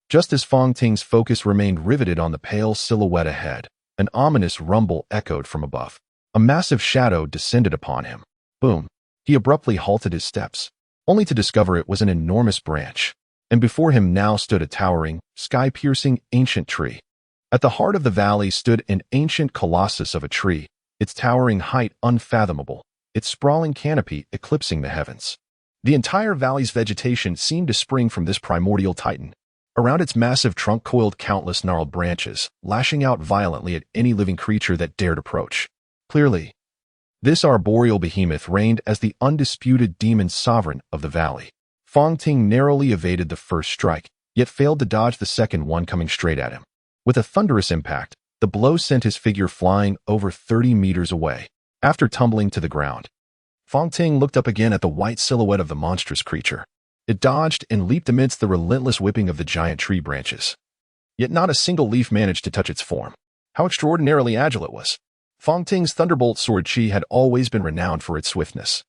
Just as Fong Ting's focus remained riveted on the pale silhouette ahead, an ominous rumble echoed from above. A massive shadow descended upon him. Boom! He abruptly halted his steps, only to discover it was an enormous branch, and before him now stood a towering, sky-piercing ancient tree. At the heart of the valley stood an ancient colossus of a tree, its towering height unfathomable, its sprawling canopy eclipsing the heavens. The entire valley's vegetation seemed to spring from this primordial titan. Around its massive trunk coiled countless gnarled branches, lashing out violently at any living creature that dared approach. Clearly, this arboreal behemoth reigned as the undisputed demon sovereign of the valley. Fong Ting narrowly evaded the first strike, yet failed to dodge the second one coming straight at him. With a thunderous impact, the blow sent his figure flying over 30 meters away. After tumbling to the ground, Fong Ting looked up again at the white silhouette of the monstrous creature. It dodged and leaped amidst the relentless whipping of the giant tree branches. Yet not a single leaf managed to touch its form. How extraordinarily agile it was. Fong Ting's thunderbolt sword chi had always been renowned for its swiftness.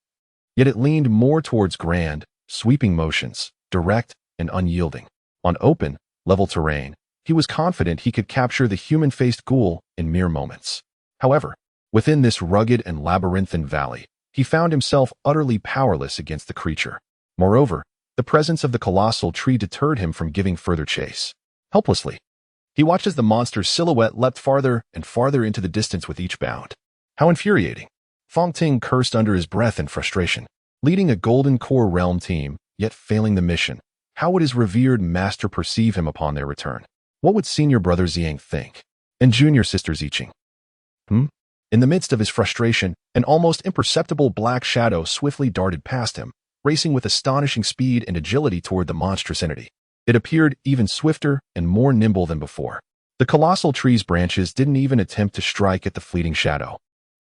Yet it leaned more towards grand, sweeping motions, direct and unyielding. On open, level terrain, he was confident he could capture the human-faced ghoul in mere moments. However, within this rugged and labyrinthine valley, he found himself utterly powerless against the creature. Moreover, the presence of the colossal tree deterred him from giving further chase. Helplessly, he watched as the monster's silhouette leapt farther and farther into the distance with each bound. How infuriating! Fong Ting cursed under his breath in frustration. Leading a Golden Core realm team, yet failing the mission. How would his revered master perceive him upon their return? What would senior brother Xiang think? And junior sister Ziqing? In the midst of his frustration, an almost imperceptible black shadow swiftly darted past him, racing with astonishing speed and agility toward the monstrous entity. It appeared even swifter and more nimble than before. The colossal tree's branches didn't even attempt to strike at the fleeting shadow,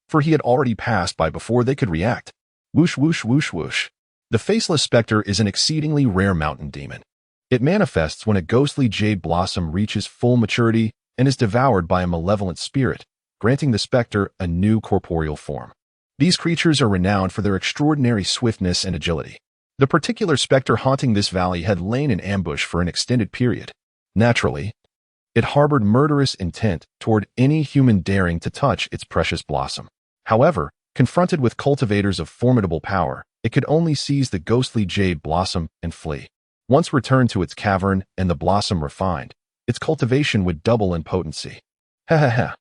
for he had already passed by before they could react. Whoosh, whoosh, whoosh, whoosh. The faceless specter is an exceedingly rare mountain demon. It manifests when a ghostly jade blossom reaches full maturity and is devoured by a malevolent spirit, granting the specter a new corporeal form. These creatures are renowned for their extraordinary swiftness and agility. The particular specter haunting this valley had lain in ambush for an extended period. Naturally, it harbored murderous intent toward any human daring to touch its precious blossom. However, confronted with cultivators of formidable power, it could only seize the ghostly jade blossom and flee. Once returned to its cavern and the blossom refined, its cultivation would double in potency. Ha ha ha.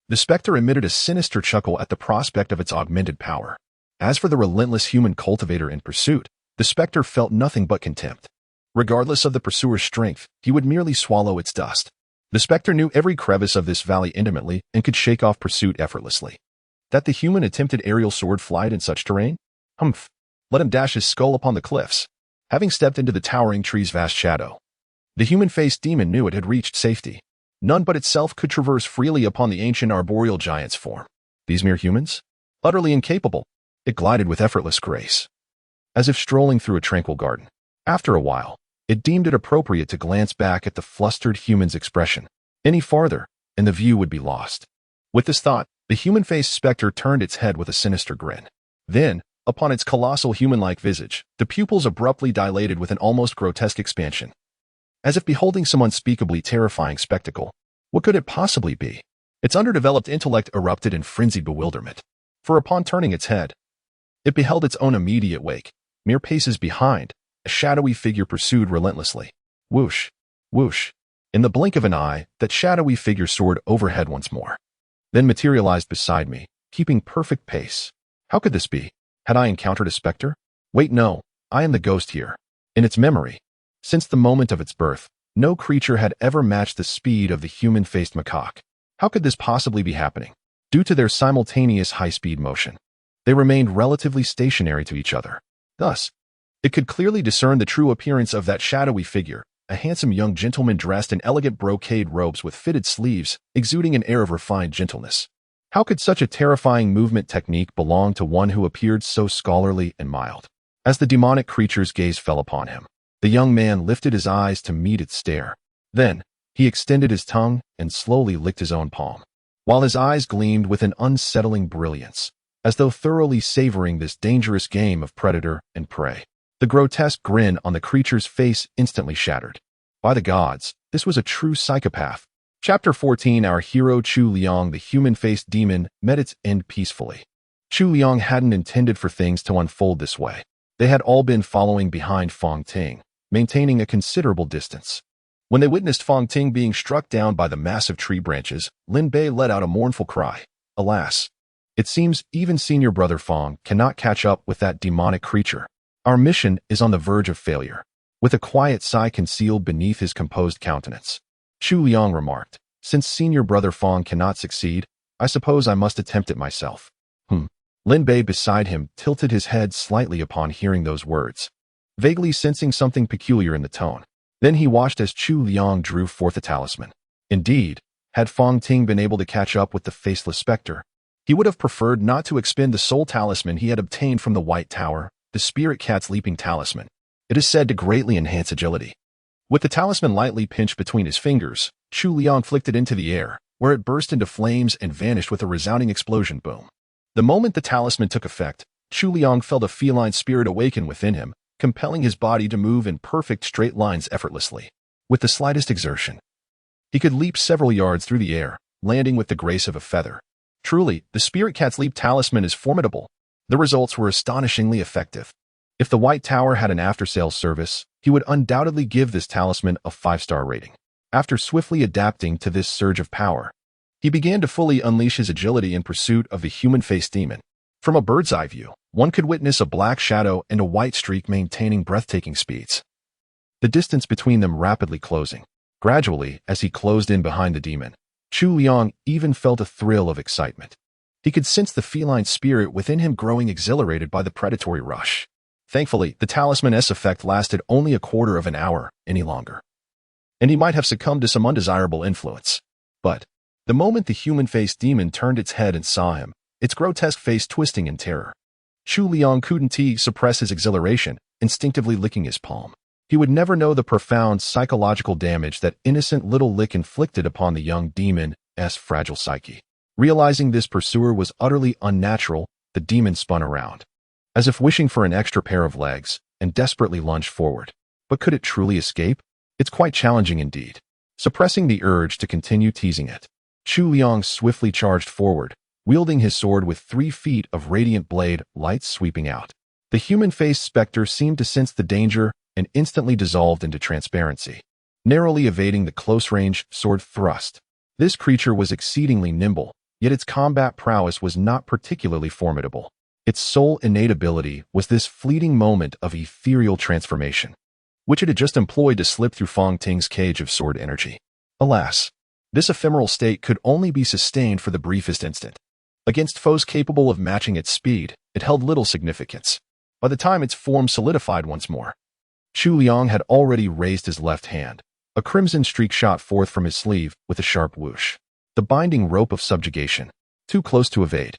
The specter emitted a sinister chuckle at the prospect of its augmented power. As for the relentless human cultivator in pursuit, the specter felt nothing but contempt. Regardless of the pursuer's strength, he would merely swallow its dust. The specter knew every crevice of this valley intimately and could shake off pursuit effortlessly. That the human attempted aerial sword flight in such terrain? Humph. Let him dash his skull upon the cliffs. Having stepped into the towering tree's vast shadow, the human-faced demon knew it had reached safety. None but itself could traverse freely upon the ancient arboreal giant's form. These mere humans? Utterly incapable. It glided with effortless grace, as if strolling through a tranquil garden. After a while, it deemed it appropriate to glance back at the flustered human's expression. Any farther, and the view would be lost. With this thought, the human-faced specter turned its head with a sinister grin. Then, upon its colossal human-like visage, the pupils abruptly dilated with an almost grotesque expansion. As if beholding some unspeakably terrifying spectacle. What could it possibly be? Its underdeveloped intellect erupted in frenzied bewilderment. For upon turning its head, it beheld its own immediate wake. Mere paces behind, a shadowy figure pursued relentlessly. Whoosh, whoosh. In the blink of an eye, that shadowy figure soared overhead once more, then materialized beside me, keeping perfect pace. How could this be? Had I encountered a specter? Wait, no, I am the ghost here. In its memory, since the moment of its birth, no creature had ever matched the speed of the human-faced macaque. How could this possibly be happening? Due to their simultaneous high-speed motion, they remained relatively stationary to each other. Thus, it could clearly discern the true appearance of that shadowy figure, a handsome young gentleman dressed in elegant brocade robes with fitted sleeves, exuding an air of refined gentleness. How could such a terrifying movement technique belong to one who appeared so scholarly and mild? As the demonic creature's gaze fell upon him, the young man lifted his eyes to meet its stare. Then, he extended his tongue and slowly licked his own palm, while his eyes gleamed with an unsettling brilliance, as though thoroughly savoring this dangerous game of predator and prey. The grotesque grin on the creature's face instantly shattered. By the gods, this was a true psychopath. Chapter 14. Our hero Chu Liang, the human-faced demon, met its end peacefully. Chu Liang hadn't intended for things to unfold this way. They had all been following behind Fong Ting, maintaining a considerable distance. When they witnessed Fong Ting being struck down by the massive tree branches, Lin Bei let out a mournful cry. Alas, it seems even senior brother Fong cannot catch up with that demonic creature. Our mission is on the verge of failure. With a quiet sigh concealed beneath his composed countenance, Chu Liang remarked, since senior brother Fong cannot succeed, I suppose I must attempt it myself. Lin Bei beside him tilted his head slightly upon hearing those words, vaguely sensing something peculiar in the tone. Then he watched as Chu Liang drew forth a talisman. Indeed, had Fong Ting been able to catch up with the faceless specter, he would have preferred not to expend the soul talisman he had obtained from the White Tower, the spirit cat's leaping talisman. It is said to greatly enhance agility. With the talisman lightly pinched between his fingers, Chu Liang flicked it into the air, where it burst into flames and vanished with a resounding explosion boom. The moment the talisman took effect, Chu Liang felt a feline spirit awaken within him, compelling his body to move in perfect straight lines effortlessly. With the slightest exertion, he could leap several yards through the air, landing with the grace of a feather. Truly, the spirit cat's leap talisman is formidable. The results were astonishingly effective. If the White Tower had an after-sales service, he would undoubtedly give this talisman a 5-star rating. After swiftly adapting to this surge of power, he began to fully unleash his agility in pursuit of the human-faced demon. From a bird's-eye view, one could witness a black shadow and a white streak maintaining breathtaking speeds, the distance between them rapidly closing. Gradually, as he closed in behind the demon, Chu Liang even felt a thrill of excitement. He could sense the feline spirit within him growing exhilarated by the predatory rush. Thankfully, the talisman's effect lasted only a quarter of an hour any longer, and he might have succumbed to some undesirable influence. But the moment the human-faced demon turned its head and saw him, its grotesque face twisting in terror, Chu Liang couldn't suppress his exhilaration, instinctively licking his palm. He would never know the profound psychological damage that innocent little lick inflicted upon the young demon's fragile psyche. Realizing this pursuer was utterly unnatural, the demon spun around, as if wishing for an extra pair of legs, and desperately lunged forward. But could it truly escape? It's quite challenging indeed. Suppressing the urge to continue teasing it, Chu Liang swiftly charged forward, wielding his sword with 3 feet of radiant blade lights sweeping out. The human-faced specter seemed to sense the danger and instantly dissolved into transparency, narrowly evading the close-range sword thrust. This creature was exceedingly nimble, yet its combat prowess was not particularly formidable. Its sole innate ability was this fleeting moment of ethereal transformation, which it had just employed to slip through Fong Ting's cage of sword energy. Alas, this ephemeral state could only be sustained for the briefest instant. Against foes capable of matching its speed, it held little significance. By the time its form solidified once more, Chu Liang had already raised his left hand. A crimson streak shot forth from his sleeve with a sharp whoosh. The binding rope of subjugation. Too close to evade.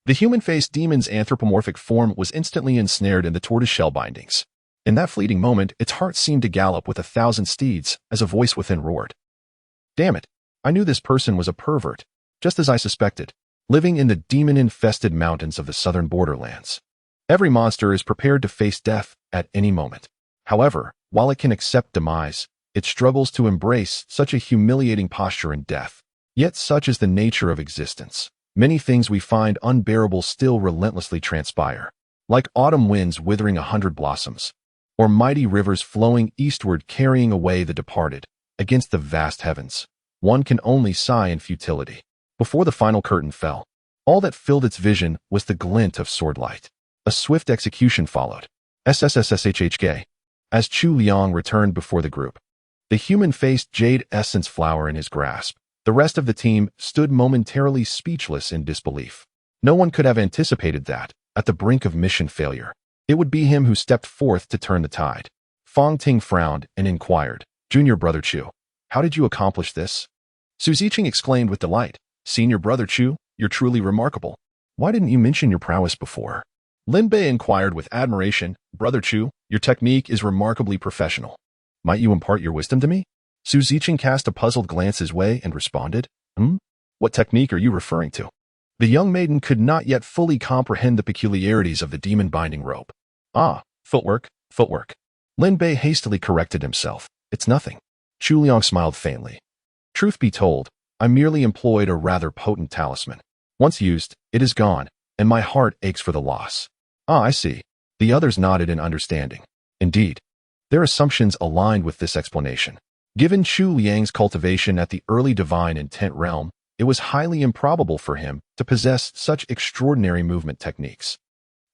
The human-faced demon's anthropomorphic form was instantly ensnared in the tortoise-shell bindings. In that fleeting moment, its heart seemed to gallop with 1,000 steeds as a voice within roared. Damn it, I knew this person was a pervert, just as I suspected, living in the demon-infested mountains of the southern borderlands. Every monster is prepared to face death at any moment. However, while it can accept demise, it struggles to embrace such a humiliating posture in death. Yet such is the nature of existence. Many things we find unbearable still relentlessly transpire, like autumn winds withering 100 blossoms, or mighty rivers flowing eastward carrying away the departed. Against the vast heavens, one can only sigh in futility. Before the final curtain fell, all that filled its vision was the glint of swordlight. A swift execution followed. SSSSHHK. As Chu Liang returned before the group, the human-faced jade essence flower in his grasp, the rest of the team stood momentarily speechless in disbelief. No one could have anticipated that, at the brink of mission failure, it would be him who stepped forth to turn the tide. Fong Ting frowned and inquired, Junior Brother Chu, how did you accomplish this? Su Ziqing exclaimed with delight, Senior Brother Chu, you're truly remarkable. Why didn't you mention your prowess before? Lin Bei inquired with admiration. Brother Chu, your technique is remarkably professional. Might you impart your wisdom to me? Su Ziqing cast a puzzled glance his way and responded, What technique are you referring to? The young maiden could not yet fully comprehend the peculiarities of the demon-binding rope. Ah, footwork. Lin Bei hastily corrected himself. It's nothing. Chu Liang smiled faintly. Truth be told, I merely employed a rather potent talisman. Once used, it is gone, and my heart aches for the loss. Ah, I see. The others nodded in understanding. Indeed. Their assumptions aligned with this explanation. Given Chu Liang's cultivation at the early divine intent realm, it was highly improbable for him to possess such extraordinary movement techniques.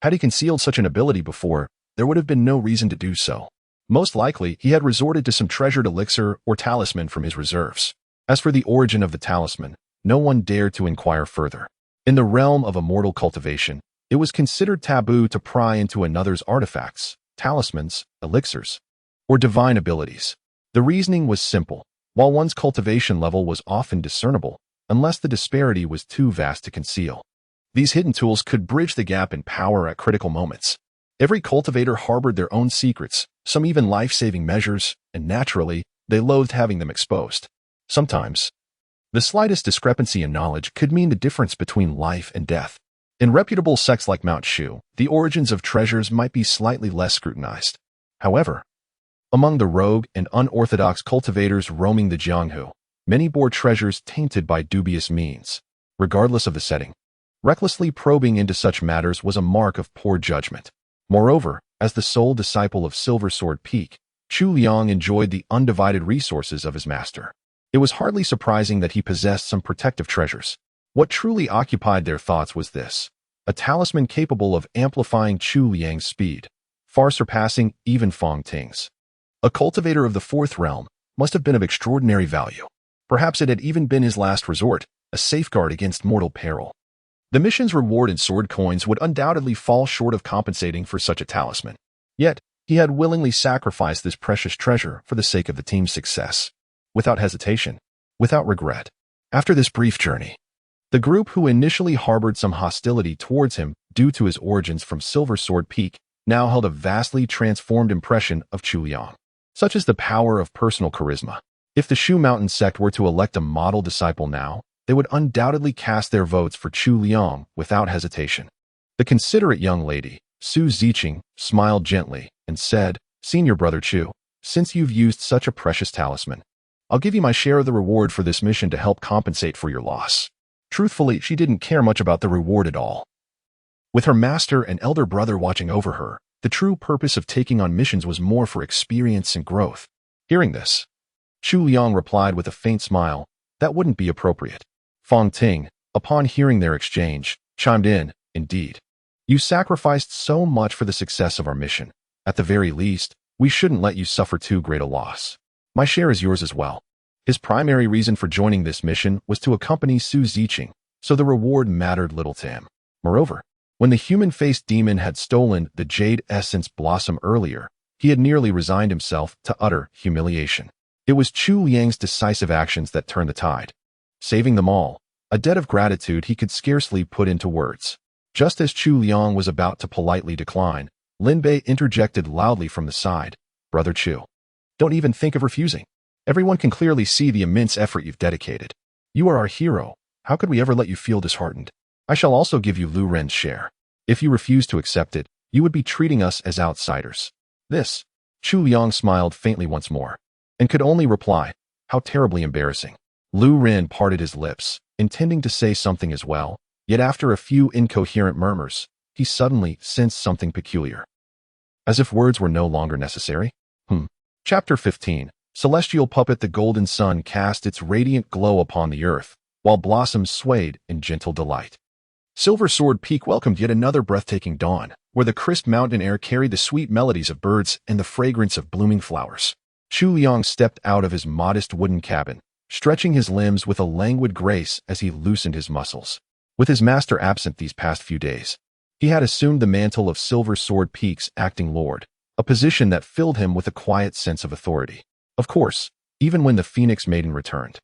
Had he concealed such an ability before, there would have been no reason to do so. Most likely, he had resorted to some treasured elixir or talisman from his reserves. As for the origin of the talisman, no one dared to inquire further. In the realm of immortal cultivation, it was considered taboo to pry into another's artifacts, talismans, elixirs, or divine abilities. The reasoning was simple. While one's cultivation level was often discernible, unless the disparity was too vast to conceal, these hidden tools could bridge the gap in power at critical moments. Every cultivator harbored their own secrets, some even life-saving measures, and naturally, they loathed having them exposed. Sometimes, the slightest discrepancy in knowledge could mean the difference between life and death. In reputable sects like Mount Shu, the origins of treasures might be slightly less scrutinized. However, among the rogue and unorthodox cultivators roaming the Jianghu, many bore treasures tainted by dubious means. Regardless of the setting, recklessly probing into such matters was a mark of poor judgment. Moreover, as the sole disciple of Silver Sword Peak, Chu Liang enjoyed the undivided resources of his master. It was hardly surprising that he possessed some protective treasures. What truly occupied their thoughts was this: a talisman capable of amplifying Chu Liang's speed, far surpassing even Fong Ting's. A cultivator of the fourth realm must have been of extraordinary value. Perhaps it had even been his last resort, a safeguard against mortal peril. The mission's reward in sword coins would undoubtedly fall short of compensating for such a talisman. Yet, he had willingly sacrificed this precious treasure for the sake of the team's success. Without hesitation, without regret. After this brief journey, the group who initially harbored some hostility towards him due to his origins from Silver Sword Peak now held a vastly transformed impression of Chu Liang. Such is the power of personal charisma. If the Shu Mountain Sect were to elect a model disciple now, they would undoubtedly cast their votes for Chu Liang without hesitation. The considerate young lady, Su Ziqing, smiled gently and said, Senior Brother Chu, since you've used such a precious talisman, I'll give you my share of the reward for this mission to help compensate for your loss. Truthfully, she didn't care much about the reward at all. With her master and elder brother watching over her, the true purpose of taking on missions was more for experience and growth. Hearing this, Chu Liang replied with a faint smile, that wouldn't be appropriate. Fong Ting, upon hearing their exchange, chimed in, Indeed. You sacrificed so much for the success of our mission. At the very least, we shouldn't let you suffer too great a loss. My share is yours as well. His primary reason for joining this mission was to accompany Su Ziqing, so the reward mattered little to him. Moreover, when the human-faced demon had stolen the jade essence blossom earlier, he had nearly resigned himself to utter humiliation. It was Chu Liang's decisive actions that turned the tide, saving them all, a debt of gratitude he could scarcely put into words. Just as Chu Liang was about to politely decline, Lin Bei interjected loudly from the side, Brother Chu, don't even think of refusing. Everyone can clearly see the immense effort you've dedicated. You are our hero. How could we ever let you feel disheartened? I shall also give you Lu Ren's share. If you refuse to accept it, you would be treating us as outsiders. This, Chu Liang smiled faintly once more, and could only reply, how terribly embarrassing. Lu Ren parted his lips, intending to say something as well, yet after a few incoherent murmurs, he suddenly sensed something peculiar. As if words were no longer necessary. Chapter 15. Celestial puppet. The golden sun cast its radiant glow upon the earth, while blossoms swayed in gentle delight. Silver Sword Peak welcomed yet another breathtaking dawn, where the crisp mountain air carried the sweet melodies of birds and the fragrance of blooming flowers. Chu Liang stepped out of his modest wooden cabin, stretching his limbs with a languid grace as he loosened his muscles. With his master absent these past few days, he had assumed the mantle of Silver Sword Peak's acting lord, a position that filled him with a quiet sense of authority. Of course, even when the Phoenix Maiden returned,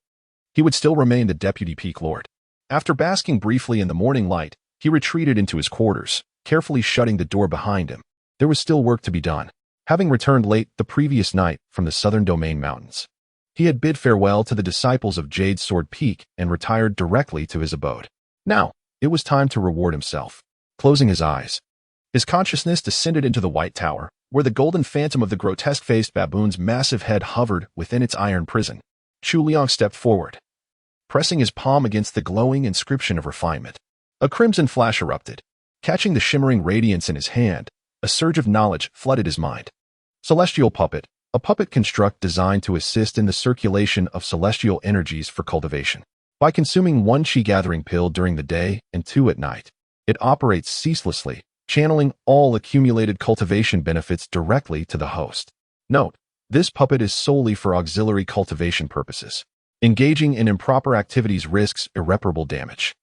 he would still remain the deputy peak lord. After basking briefly in the morning light, he retreated into his quarters, carefully shutting the door behind him. There was still work to be done. Having returned late the previous night from the southern domain mountains, he had bid farewell to the disciples of Jade Sword Peak and retired directly to his abode. Now, it was time to reward himself. Closing his eyes, his consciousness descended into the White Tower, where the golden phantom of the grotesque-faced baboon's massive head hovered within its iron prison. Chu Liang stepped forward, pressing his palm against the glowing inscription of refinement. A crimson flash erupted. Catching the shimmering radiance in his hand, a surge of knowledge flooded his mind. Celestial Puppet, a puppet construct designed to assist in the circulation of celestial energies for cultivation. By consuming 1 chi gathering pill during the day and 2 at night, it operates ceaselessly, channeling all accumulated cultivation benefits directly to the host. Note, this puppet is solely for auxiliary cultivation purposes. Engaging in improper activities risks irreparable damage.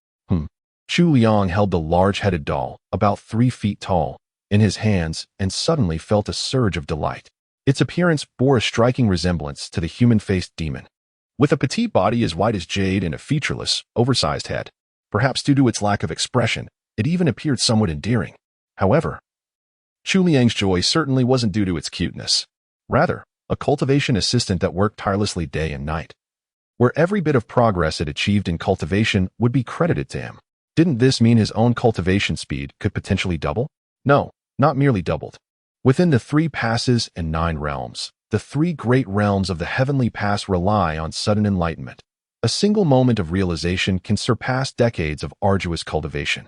Chu Liang held the large-headed doll, about 3 feet tall, in his hands and suddenly felt a surge of delight. Its appearance bore a striking resemblance to the human-faced demon. With a petite body as white as jade and a featureless, oversized head, perhaps due to its lack of expression, it even appeared somewhat endearing. However, Chu Liang's joy certainly wasn't due to its cuteness. Rather, a cultivation assistant that worked tirelessly day and night, where every bit of progress it achieved in cultivation would be credited to him. Didn't this mean his own cultivation speed could potentially double? No, not merely doubled. Within the 3 passes and 9 realms, the 3 great realms of the heavenly pass rely on sudden enlightenment. A single moment of realization can surpass decades of arduous cultivation.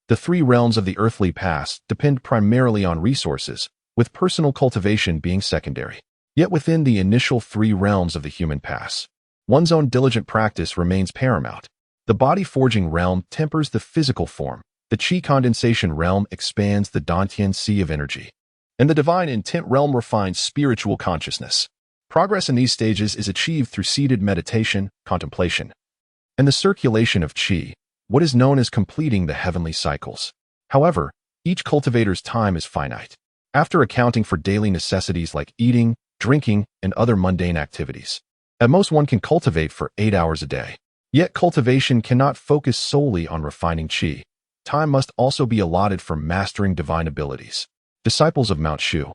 The 3 realms of the earthly pass depend primarily on resources, with personal cultivation being secondary. Yet within the initial 3 realms of the human pass, one's own diligent practice remains paramount. The body-forging realm tempers the physical form, the chi condensation realm expands the Dantian sea of energy, and the divine intent realm refines spiritual consciousness. Progress in these stages is achieved through seated meditation, contemplation, and the circulation of chi, what is known as completing the heavenly cycles. However, each cultivator's time is finite. After accounting for daily necessities like eating, drinking, and other mundane activities, at most one can cultivate for 8 hours a day. Yet cultivation cannot focus solely on refining chi. Time must also be allotted for mastering divine abilities. Disciples of Mount Shu,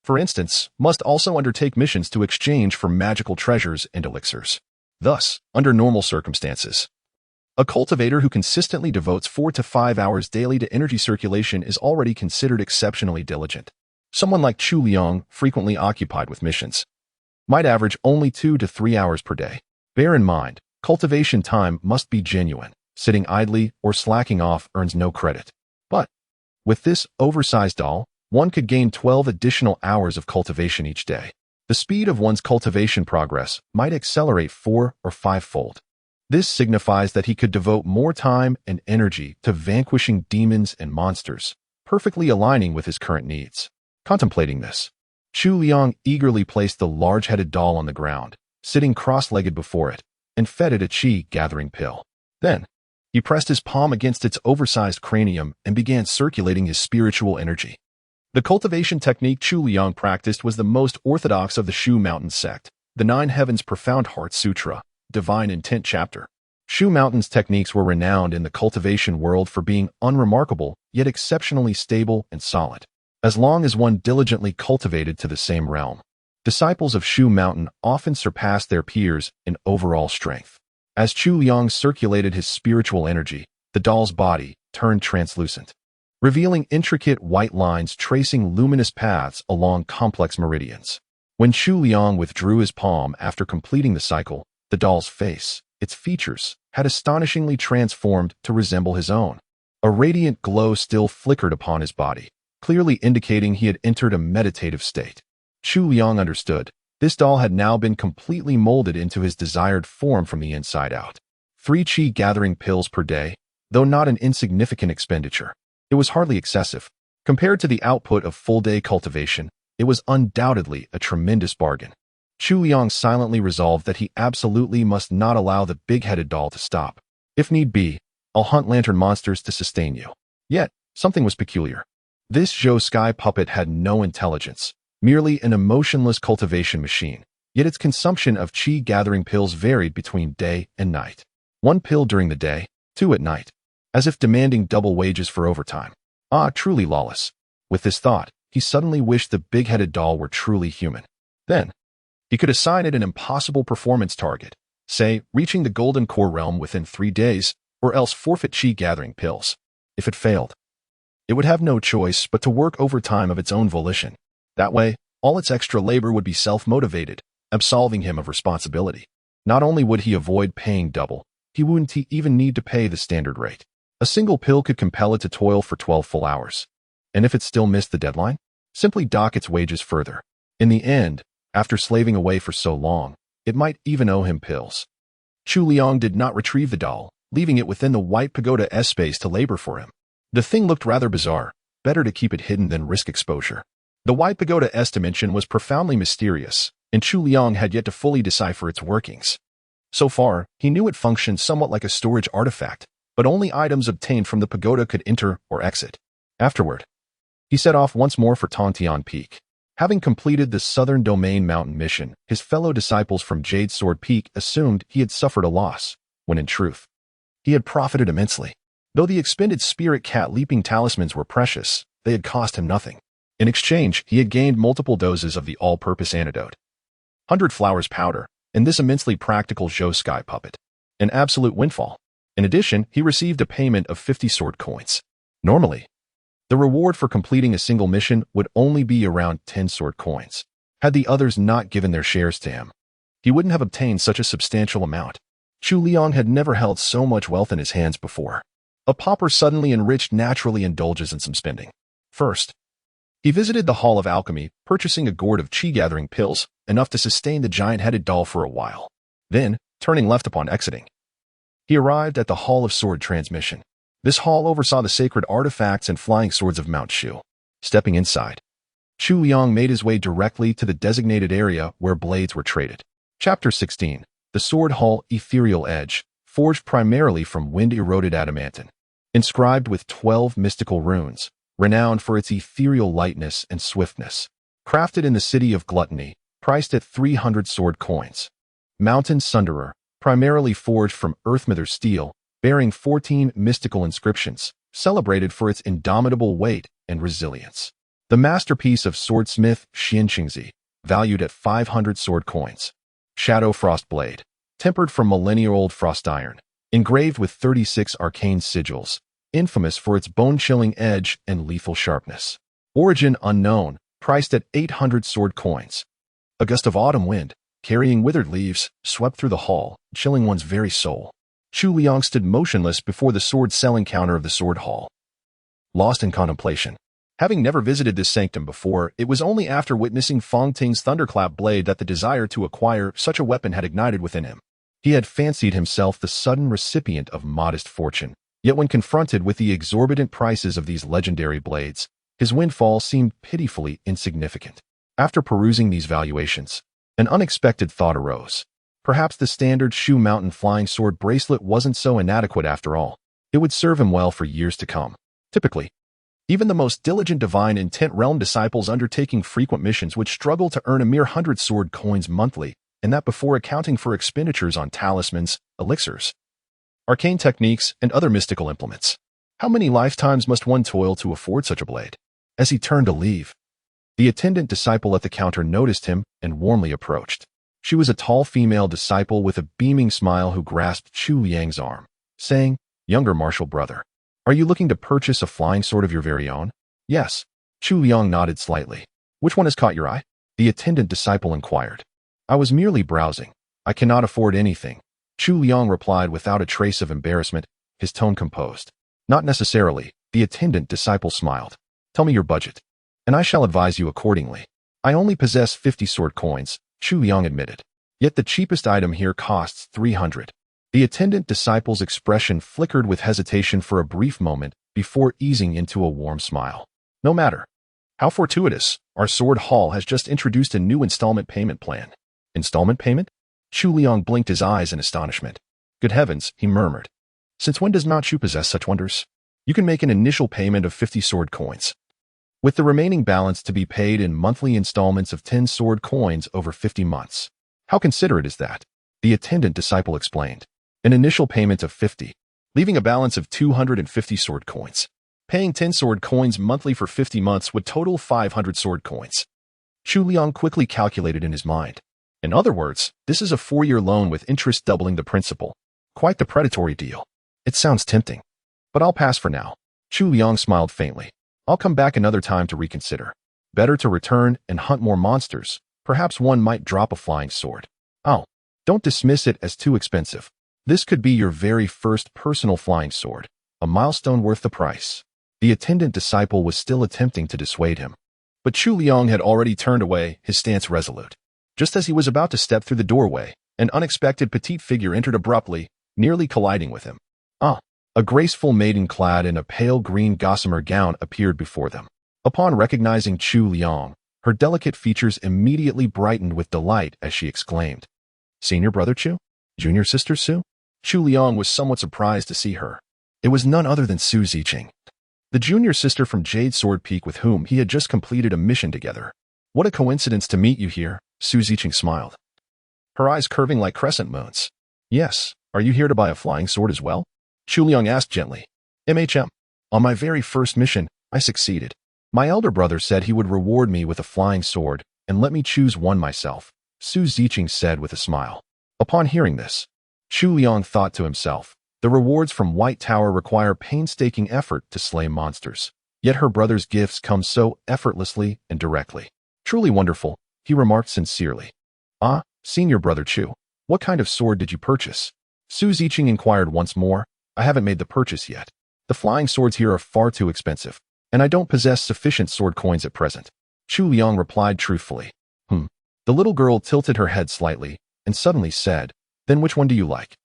for instance, must also undertake missions to exchange for magical treasures and elixirs. Thus, under normal circumstances, a cultivator who consistently devotes 4 to 5 hours daily to energy circulation is already considered exceptionally diligent. Someone like Chu Liang, frequently occupied with missions, might average only 2 to 3 hours per day. Bear in mind, cultivation time must be genuine. Sitting idly or slacking off earns no credit. But with this oversized doll, one could gain 12 additional hours of cultivation each day. The speed of one's cultivation progress might accelerate 4 or 5-fold. This signifies that he could devote more time and energy to vanquishing demons and monsters, perfectly aligning with his current needs. Contemplating this, Chu Liang eagerly placed the large-headed doll on the ground, sitting cross-legged before it, and fed it a chi-gathering pill. Then, he pressed his palm against its oversized cranium and began circulating his spiritual energy. The cultivation technique Chu Liang practiced was the most orthodox of the Shu Mountain Sect, the 9 Heavens Profound Heart Sutra, Divine Intent Chapter. Shu Mountain's techniques were renowned in the cultivation world for being unremarkable, yet exceptionally stable and solid. As long as one diligently cultivated to the same realm, disciples of Shu Mountain often surpassed their peers in overall strength. As Chu Liang circulated his spiritual energy, the doll's body turned translucent, revealing intricate white lines tracing luminous paths along complex meridians. When Chu Liang withdrew his palm after completing the cycle, the doll's face, its features, had astonishingly transformed to resemble his own. A radiant glow still flickered upon his body, clearly indicating he had entered a meditative state. Chu Liang understood. This doll had now been completely molded into his desired form from the inside out. 3 chi gathering pills per day, though not an insignificant expenditure. It was hardly excessive. Compared to the output of full-day cultivation, it was undoubtedly a tremendous bargain. Chu Liang silently resolved that he absolutely must not allow the big-headed doll to stop. If need be, I'll hunt lantern monsters to sustain you. Yet, something was peculiar. This Zhou Sky puppet had no intelligence, merely an emotionless cultivation machine, yet its consumption of chi gathering pills varied between day and night. 1 pill during the day, 2 at night, as if demanding double wages for overtime. Ah, truly lawless. With this thought, he suddenly wished the big-headed doll were truly human. Then, he could assign it an impossible performance target, say, reaching the golden core realm within 3 days, or else forfeit chi-gathering pills. If it failed, it would have no choice but to work overtime of its own volition. That way, all its extra labor would be self-motivated, absolving him of responsibility. Not only would he avoid paying double, he wouldn't even need to pay the standard rate. A single pill could compel it to toil for 12 full hours. And if it still missed the deadline, simply dock its wages further. In the end, after slaving away for so long, it might even owe him pills. Chu Liang did not retrieve the doll, leaving it within the White Pagoda S space to labor for him. The thing looked rather bizarre, better to keep it hidden than risk exposure. The White Pagoda S dimension was profoundly mysterious, and Chu Liang had yet to fully decipher its workings. So far, he knew it functioned somewhat like a storage artifact, but only items obtained from the pagoda could enter or exit. Afterward, he set off once more for Tongtian Peak. Having completed the Southern Domain Mountain mission, his fellow disciples from Jade Sword Peak assumed he had suffered a loss, when in truth, he had profited immensely. Though the expended spirit cat leaping talismans were precious, they had cost him nothing. In exchange, he had gained multiple doses of the all-purpose antidote, 100 flowers powder, and this immensely practical Zhou Sky puppet. An absolute windfall. In addition, he received a payment of 50 sword coins. Normally, the reward for completing a single mission would only be around 10 sword coins. Had the others not given their shares to him, he wouldn't have obtained such a substantial amount. Chu Liang had never held so much wealth in his hands before. A pauper suddenly enriched naturally indulges in some spending. First, he visited the Hall of Alchemy, purchasing a gourd of chi-gathering pills, enough to sustain the giant-headed doll for a while. Then, turning left upon exiting, he arrived at the Hall of Sword Transmission. This hall oversaw the sacred artifacts and flying swords of Mount Shu. Stepping inside, Chu Liang made his way directly to the designated area where blades were traded. Chapter 16. The Sword Hall Ethereal Edge, forged primarily from wind-eroded adamantine, inscribed with 12 mystical runes, renowned for its ethereal lightness and swiftness. Crafted in the city of Gluttony, priced at 300 sword coins. Mountain Sunderer, primarily forged from earthmither steel, bearing 14 mystical inscriptions, celebrated for its indomitable weight and resilience. The masterpiece of swordsmith Xian Qingzi, valued at 500 sword coins. Shadow Frost Blade, tempered from millennia-old frost iron, engraved with 36 arcane sigils, infamous for its bone-chilling edge and lethal sharpness. Origin unknown, priced at 800 sword coins. A gust of autumn wind, carrying withered leaves, swept through the hall, chilling one's very soul. Chu Liang stood motionless before the sword-selling counter of the sword hall, lost in contemplation. Having never visited this sanctum before, it was only after witnessing Fong Ting's thunderclap blade that the desire to acquire such a weapon had ignited within him. He had fancied himself the sudden recipient of modest fortune, yet when confronted with the exorbitant prices of these legendary blades, his windfall seemed pitifully insignificant. After perusing these valuations, an unexpected thought arose. Perhaps the standard Shu Mountain flying sword bracelet wasn't so inadequate after all. It would serve him well for years to come. Typically, even the most diligent divine intent realm disciples undertaking frequent missions would struggle to earn a mere 100 sword coins monthly, and that before accounting for expenditures on talismans, elixirs, arcane techniques, and other mystical implements. How many lifetimes must one toil to afford such a blade? As he turned to leave, the attendant disciple at the counter noticed him and warmly approached. She was a tall female disciple with a beaming smile who grasped Chu Liang's arm, saying, "Younger martial brother, are you looking to purchase a flying sword of your very own?" "Yes." Chu Liang nodded slightly. "Which one has caught your eye?" The attendant disciple inquired. "I was merely browsing. I cannot afford anything." Chu Liang replied without a trace of embarrassment, his tone composed. "Not necessarily." The attendant disciple smiled. "Tell me your budget, and I shall advise you accordingly." "I only possess 50 sword coins," Chu Liang admitted. "Yet the cheapest item here costs 300. The attendant disciple's expression flickered with hesitation for a brief moment before easing into a warm smile. "No matter. How fortuitous. Our sword hall has just introduced a new installment payment plan." "Installment payment?" Chu Liang blinked his eyes in astonishment. "Good heavens," he murmured. "Since when does Mount Shu possess such wonders? You can make an initial payment of 50 sword coins, with the remaining balance to be paid in monthly installments of 10 sword coins over 50 months. How considerate is that?" The attendant disciple explained. "An initial payment of 50, leaving a balance of 250 sword coins, Paying 10 sword coins monthly for 50 months would total 500 sword coins. Chu Liang quickly calculated in his mind. In other words, this is a 4-year loan with interest doubling the principal. Quite the predatory deal. It sounds tempting. But I'll pass for now. Chu Liang smiled faintly. I'll come back another time to reconsider. Better to return and hunt more monsters. Perhaps one might drop a flying sword. Oh, don't dismiss it as too expensive. This could be your very first personal flying sword, a milestone worth the price. The attendant disciple was still attempting to dissuade him. But Chu Liang had already turned away, his stance resolute. Just as he was about to step through the doorway, an unexpected petite figure entered abruptly, nearly colliding with him. A graceful maiden clad in a pale green gossamer gown appeared before them. Upon recognizing Chu Liang, her delicate features immediately brightened with delight as she exclaimed, "Senior brother Chu? Junior sister Su?" Chu Liang was somewhat surprised to see her. It was none other than Su Ziqing, the junior sister from Jade Sword Peak with whom he had just completed a mission together. "What a coincidence to meet you here," Su Ziqing smiled, her eyes curving like crescent moons. "Yes, are you here to buy a flying sword as well?" Chu Liang asked gently. "MHM. On my very first mission, I succeeded. My elder brother said he would reward me with a flying sword and let me choose one myself," Su Ziqing said with a smile. Upon hearing this, Chu Liang thought to himself, the rewards from White Tower require painstaking effort to slay monsters. Yet her brother's gifts come so effortlessly and directly. "Truly wonderful," he remarked sincerely. "Ah, senior brother Chu, what kind of sword did you purchase?" Su Ziqing inquired once more. "I haven't made the purchase yet. The flying swords here are far too expensive, and I don't possess sufficient sword coins at present," Chu Liang replied truthfully. The little girl tilted her head slightly and suddenly said, "Then which one do you like?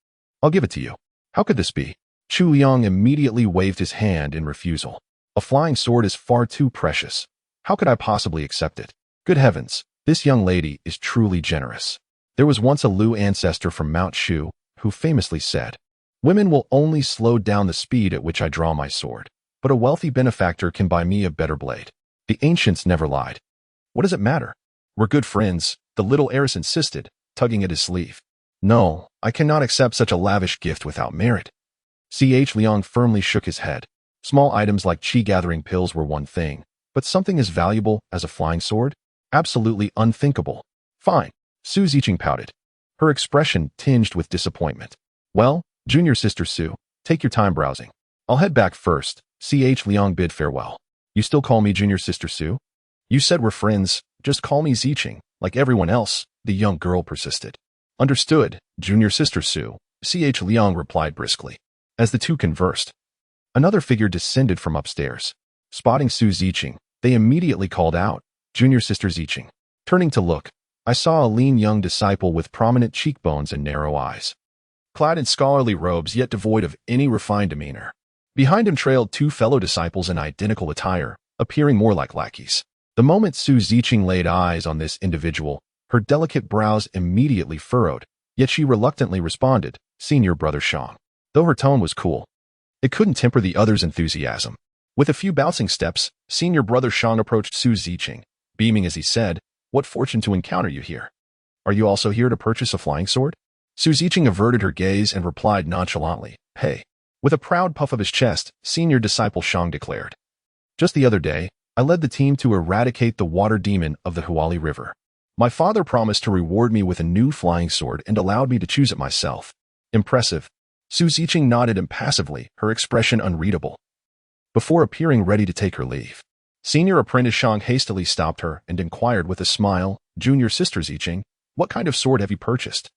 I'll give it to you." "How could this be?" Chu Liang immediately waved his hand in refusal. "A flying sword is far too precious. How could I possibly accept it? Good heavens, this young lady is truly generous." There was once a Lu ancestor from Mount Shu who famously said, "Women will only slow down the speed at which I draw my sword, but a wealthy benefactor can buy me a better blade." The ancients never lied. "What does it matter? We're good friends," the little heiress insisted, tugging at his sleeve. "No, I cannot accept such a lavish gift without merit." Liang firmly shook his head. Small items like chi-gathering pills were one thing, but something as valuable as a flying sword? Absolutely unthinkable. "Fine," Su Ziqing pouted, her expression tinged with disappointment. "Well, junior sister Su, take your time browsing. I'll head back first." Liang bid farewell. "You still call me junior sister Su? You said we're friends, just call me Ziqing, like everyone else," the young girl persisted. "Understood, junior sister Su," Liang replied briskly. As the two conversed, another figure descended from upstairs. Spotting Su Ziqing, they immediately called out, "Junior sister Ziqing." Turning to look, I saw a lean young disciple with prominent cheekbones and narrow eyes, clad in scholarly robes yet devoid of any refined demeanor. Behind him trailed 2 fellow disciples in identical attire, appearing more like lackeys. The moment Su Ziqing laid eyes on this individual, her delicate brows immediately furrowed, yet she reluctantly responded, "Senior brother Shang." Though her tone was cool, it couldn't temper the other's enthusiasm. With a few bouncing steps, senior brother Shang approached Su Ziqing, beaming as he said, "What fortune to encounter you here. Are you also here to purchase a flying sword?" Su Ziqing averted her gaze and replied nonchalantly, "Hey." With a proud puff of his chest, senior disciple Shang declared, "Just the other day, I led the team to eradicate the water demon of the Huali River. My father promised to reward me with a new flying sword and allowed me to choose it myself." "Impressive." Su Ziqing nodded impassively, her expression unreadable, before appearing ready to take her leave. Senior Apprentice Shang hastily stopped her and inquired with a smile, "Junior sister Ziqing, what kind of sword have you purchased?"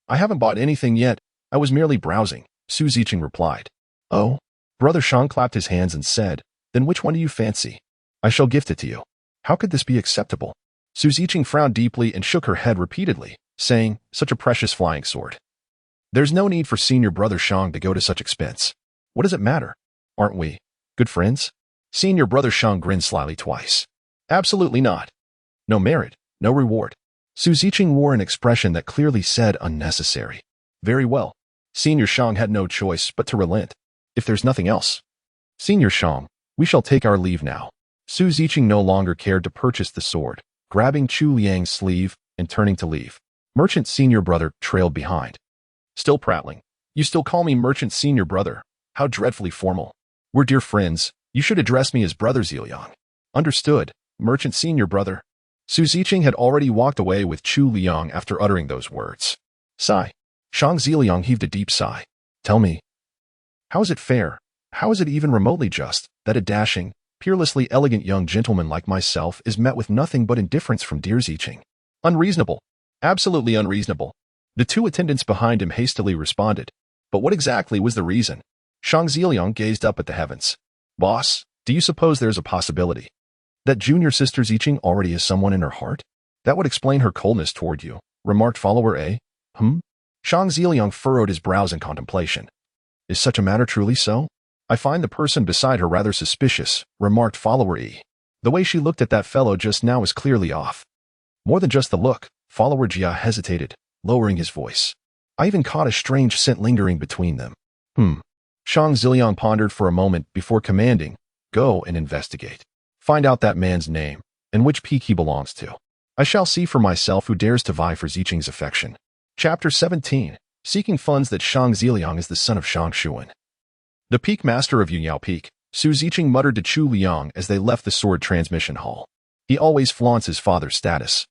"I haven't bought anything yet. I was merely browsing," Su Ziqing replied. "Oh?" Brother Shang clapped his hands and said, "Then which one do you fancy? I shall gift it to you." How could this be acceptable? Su Ziqing frowned deeply and shook her head repeatedly, saying, "Such a precious flying sword. There's no need for senior brother Shang to go to such expense. What does it matter? Aren't we good friends?" Senior brother Shang grinned slyly twice. "Absolutely not. No merit, no reward." Su Ziqing wore an expression that clearly said unnecessary. "Very well." Senior Shang had no choice but to relent. "If there's nothing else, Senior Shang, we shall take our leave now." Su Ziqing no longer cared to purchase the sword, grabbing Chu Liang's sleeve and turning to leave. Merchant senior brother trailed behind. "Still prattling. You still call me merchant senior brother. How dreadfully formal. We're dear friends," You should address me as Brother Ziliang. Understood, Merchant Senior Brother. Su Ziqing had already walked away with Chu Liang after uttering those words. Sigh. Shang Ziliang heaved a deep sigh. Tell me, how is it fair, how is it even remotely just, that a dashing, peerlessly elegant young gentleman like myself is met with nothing but indifference from dear Ziqing? Unreasonable. Absolutely unreasonable. The two attendants behind him hastily responded. But what exactly was the reason? Shang Ziliang gazed up at the heavens. Boss, do you suppose there's a possibility that junior sister Ziqing already has someone in her heart? That would explain her coldness toward you, remarked follower A. Shang Ziliang furrowed his brows in contemplation. Is such a matter truly so? I find the person beside her rather suspicious, remarked follower E. The way she looked at that fellow just now was clearly off. More than just the look, follower Jia hesitated, lowering his voice. I even caught a strange scent lingering between them. Shang Ziliang pondered for a moment before commanding, go and investigate. Find out that man's name, and which peak he belongs to. I shall see for myself who dares to vie for Ziqing's affection. Chapter 17. Seeking funds that Shang Ziliang is the son of Shang Xuan. The peak master of Yunyao Peak, Su Ziqing muttered to Chu Liang as they left the sword transmission hall. He always flaunts his father's status,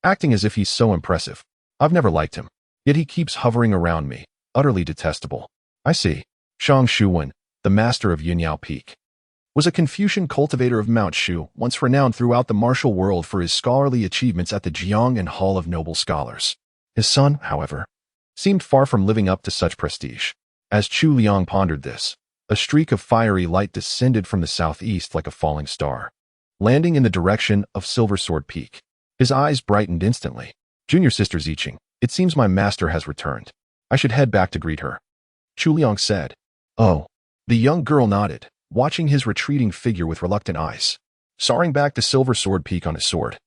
acting as if he's so impressive. I've never liked him, yet he keeps hovering around me, utterly detestable. I see. Shang Xuan, the master of Yunyao Peak, was a Confucian cultivator of Mount Shu, once renowned throughout the martial world for his scholarly achievements at the Jiang and Hall of Noble Scholars. His son, however, seemed far from living up to such prestige. As Chu Liang pondered this, a streak of fiery light descended from the southeast like a falling star, landing in the direction of Silver Sword Peak. His eyes brightened instantly. Junior sister Ziqing, it seems my master has returned. I should head back to greet her. Chu Liang said. Oh. The young girl nodded, watching his retreating figure with reluctant eyes, soaring back to Silver Sword Peak on his sword.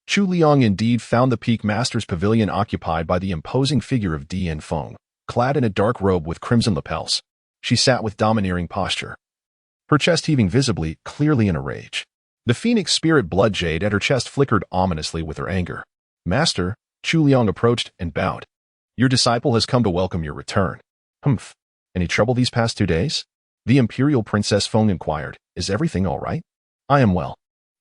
Chu Liang indeed found the Peak Master's pavilion occupied by the imposing figure of Dian Feng, clad in a dark robe with crimson lapels. She sat with domineering posture, her chest heaving visibly, clearly in a rage. The phoenix spirit blood jade at her chest flickered ominously with her anger. Master, Chu Liang approached and bowed. Your disciple has come to welcome your return. Any trouble these past 2 days? The Imperial Princess Feng inquired. Is everything all right? I am well.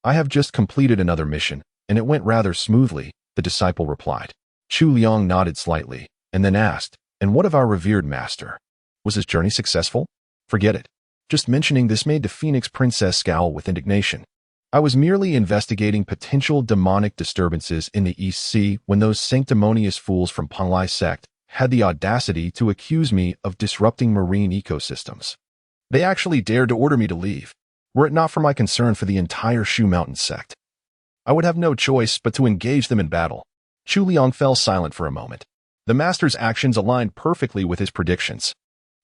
I have just completed another mission, and it went rather smoothly, the disciple replied. Chu Liang nodded slightly, and then asked, and what of our revered master? Was his journey successful? Forget it. Just mentioning this made the Phoenix Princess scowl with indignation. I was merely investigating potential demonic disturbances in the East Sea when those sanctimonious fools from Panglai Sect had the audacity to accuse me of disrupting marine ecosystems. They actually dared to order me to leave, were it not for my concern for the entire Shu Mountain Sect. I would have no choice but to engage them in battle. Chu Liang fell silent for a moment. The master's actions aligned perfectly with his predictions.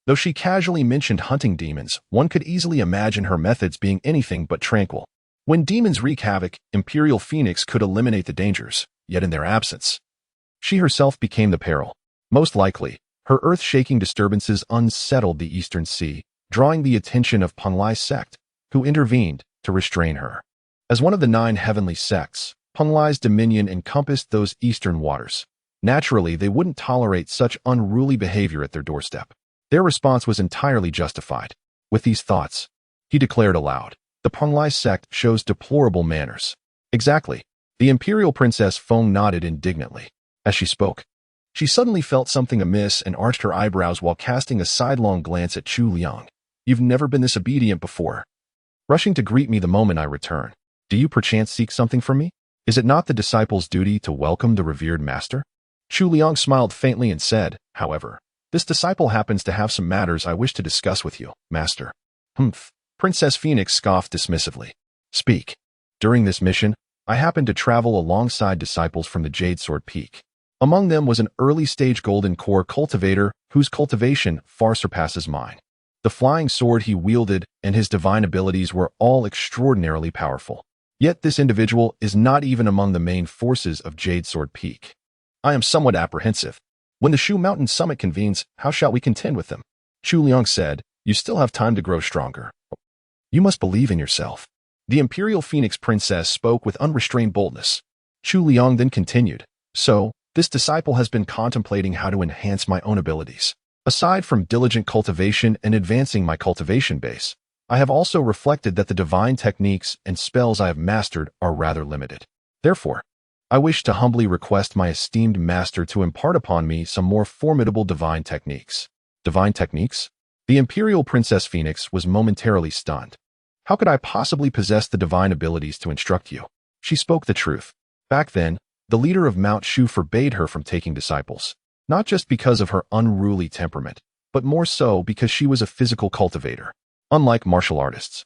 Though she casually mentioned hunting demons, one could easily imagine her methods being anything but tranquil. When demons wreak havoc, Imperial Phoenix could eliminate the dangers, yet in their absence, she herself became the peril. Most likely, her earth-shaking disturbances unsettled the Eastern Sea, drawing the attention of Panglai Sect, who intervened to restrain her. As one of the 9 heavenly sects, Panglai's dominion encompassed those eastern waters. Naturally, they wouldn't tolerate such unruly behavior at their doorstep. Their response was entirely justified. With these thoughts, he declared aloud, the Panglai Sect shows deplorable manners. Exactly. The Imperial Princess Feng nodded indignantly. As she spoke, she suddenly felt something amiss and arched her eyebrows while casting a sidelong glance at Chu Liang. You've never been this obedient before. Rushing to greet me the moment I return. Do you perchance seek something from me? Is it not the disciple's duty to welcome the revered master? Chu Liang smiled faintly and said, however, this disciple happens to have some matters I wish to discuss with you, master. Princess Phoenix scoffed dismissively. Speak. During this mission, I happened to travel alongside disciples from the Jade Sword Peak. Among them was an early-stage golden core cultivator whose cultivation far surpasses mine. The flying sword he wielded and his divine abilities were all extraordinarily powerful. Yet this individual is not even among the main forces of Jade Sword Peak. I am somewhat apprehensive. When the Shu Mountain Summit convenes, how shall we contend with them? Chu Liang said, you still have time to grow stronger. You must believe in yourself. The Imperial Phoenix Princess spoke with unrestrained boldness. Chu Liang then continued, so, this disciple has been contemplating how to enhance my own abilities. Aside from diligent cultivation and advancing my cultivation base, I have also reflected that the divine techniques and spells I have mastered are rather limited. Therefore, I wish to humbly request my esteemed master to impart upon me some more formidable divine techniques. Divine techniques? The Imperial Princess Phoenix was momentarily stunned. How could I possibly possess the divine abilities to instruct you? She spoke the truth. Back then, the leader of Mount Shu forbade her from taking disciples, not just because of her unruly temperament, but more so because she was a physical cultivator. Unlike martial artists,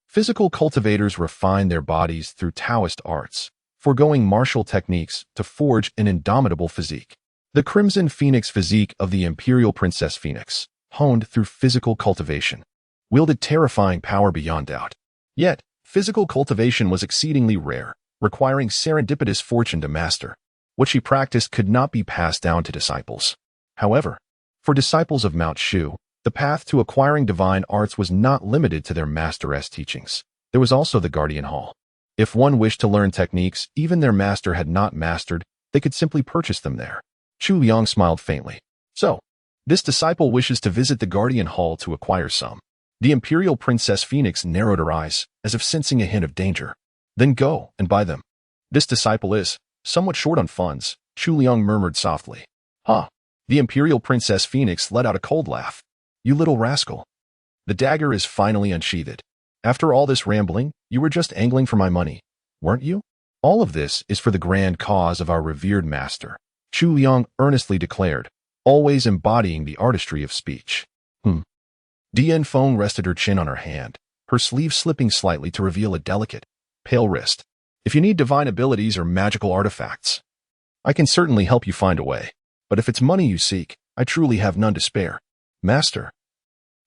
physical cultivators refine their bodies through Taoist arts, foregoing martial techniques to forge an indomitable physique. The Crimson Phoenix physique of the Imperial Princess Phoenix, honed through physical cultivation, wielded terrifying power beyond doubt. Yet, physical cultivation was exceedingly rare, requiring serendipitous fortune to master. What she practiced could not be passed down to disciples. However, for disciples of Mount Shu, the path to acquiring divine arts was not limited to their master's teachings. There was also the Guardian Hall. If one wished to learn techniques even their master had not mastered, they could simply purchase them there. Chu Liang smiled faintly. So, this disciple wishes to visit the Guardian Hall to acquire some. The Imperial Princess Phoenix narrowed her eyes, as if sensing a hint of danger. Then go and buy them. This disciple is somewhat short on funds, Chu Liang murmured softly. Huh. The Imperial Princess Phoenix let out a cold laugh. You little rascal. The dagger is finally unsheathed. After all this rambling, you were just angling for my money, weren't you? All of this is for the grand cause of our revered master, Chu Liang earnestly declared, always embodying the artistry of speech. Dian Feng rested her chin on her hand, her sleeve slipping slightly to reveal a delicate, pale wrist. If you need divine abilities or magical artifacts, I can certainly help you find a way. But if it's money you seek, I truly have none to spare. Master,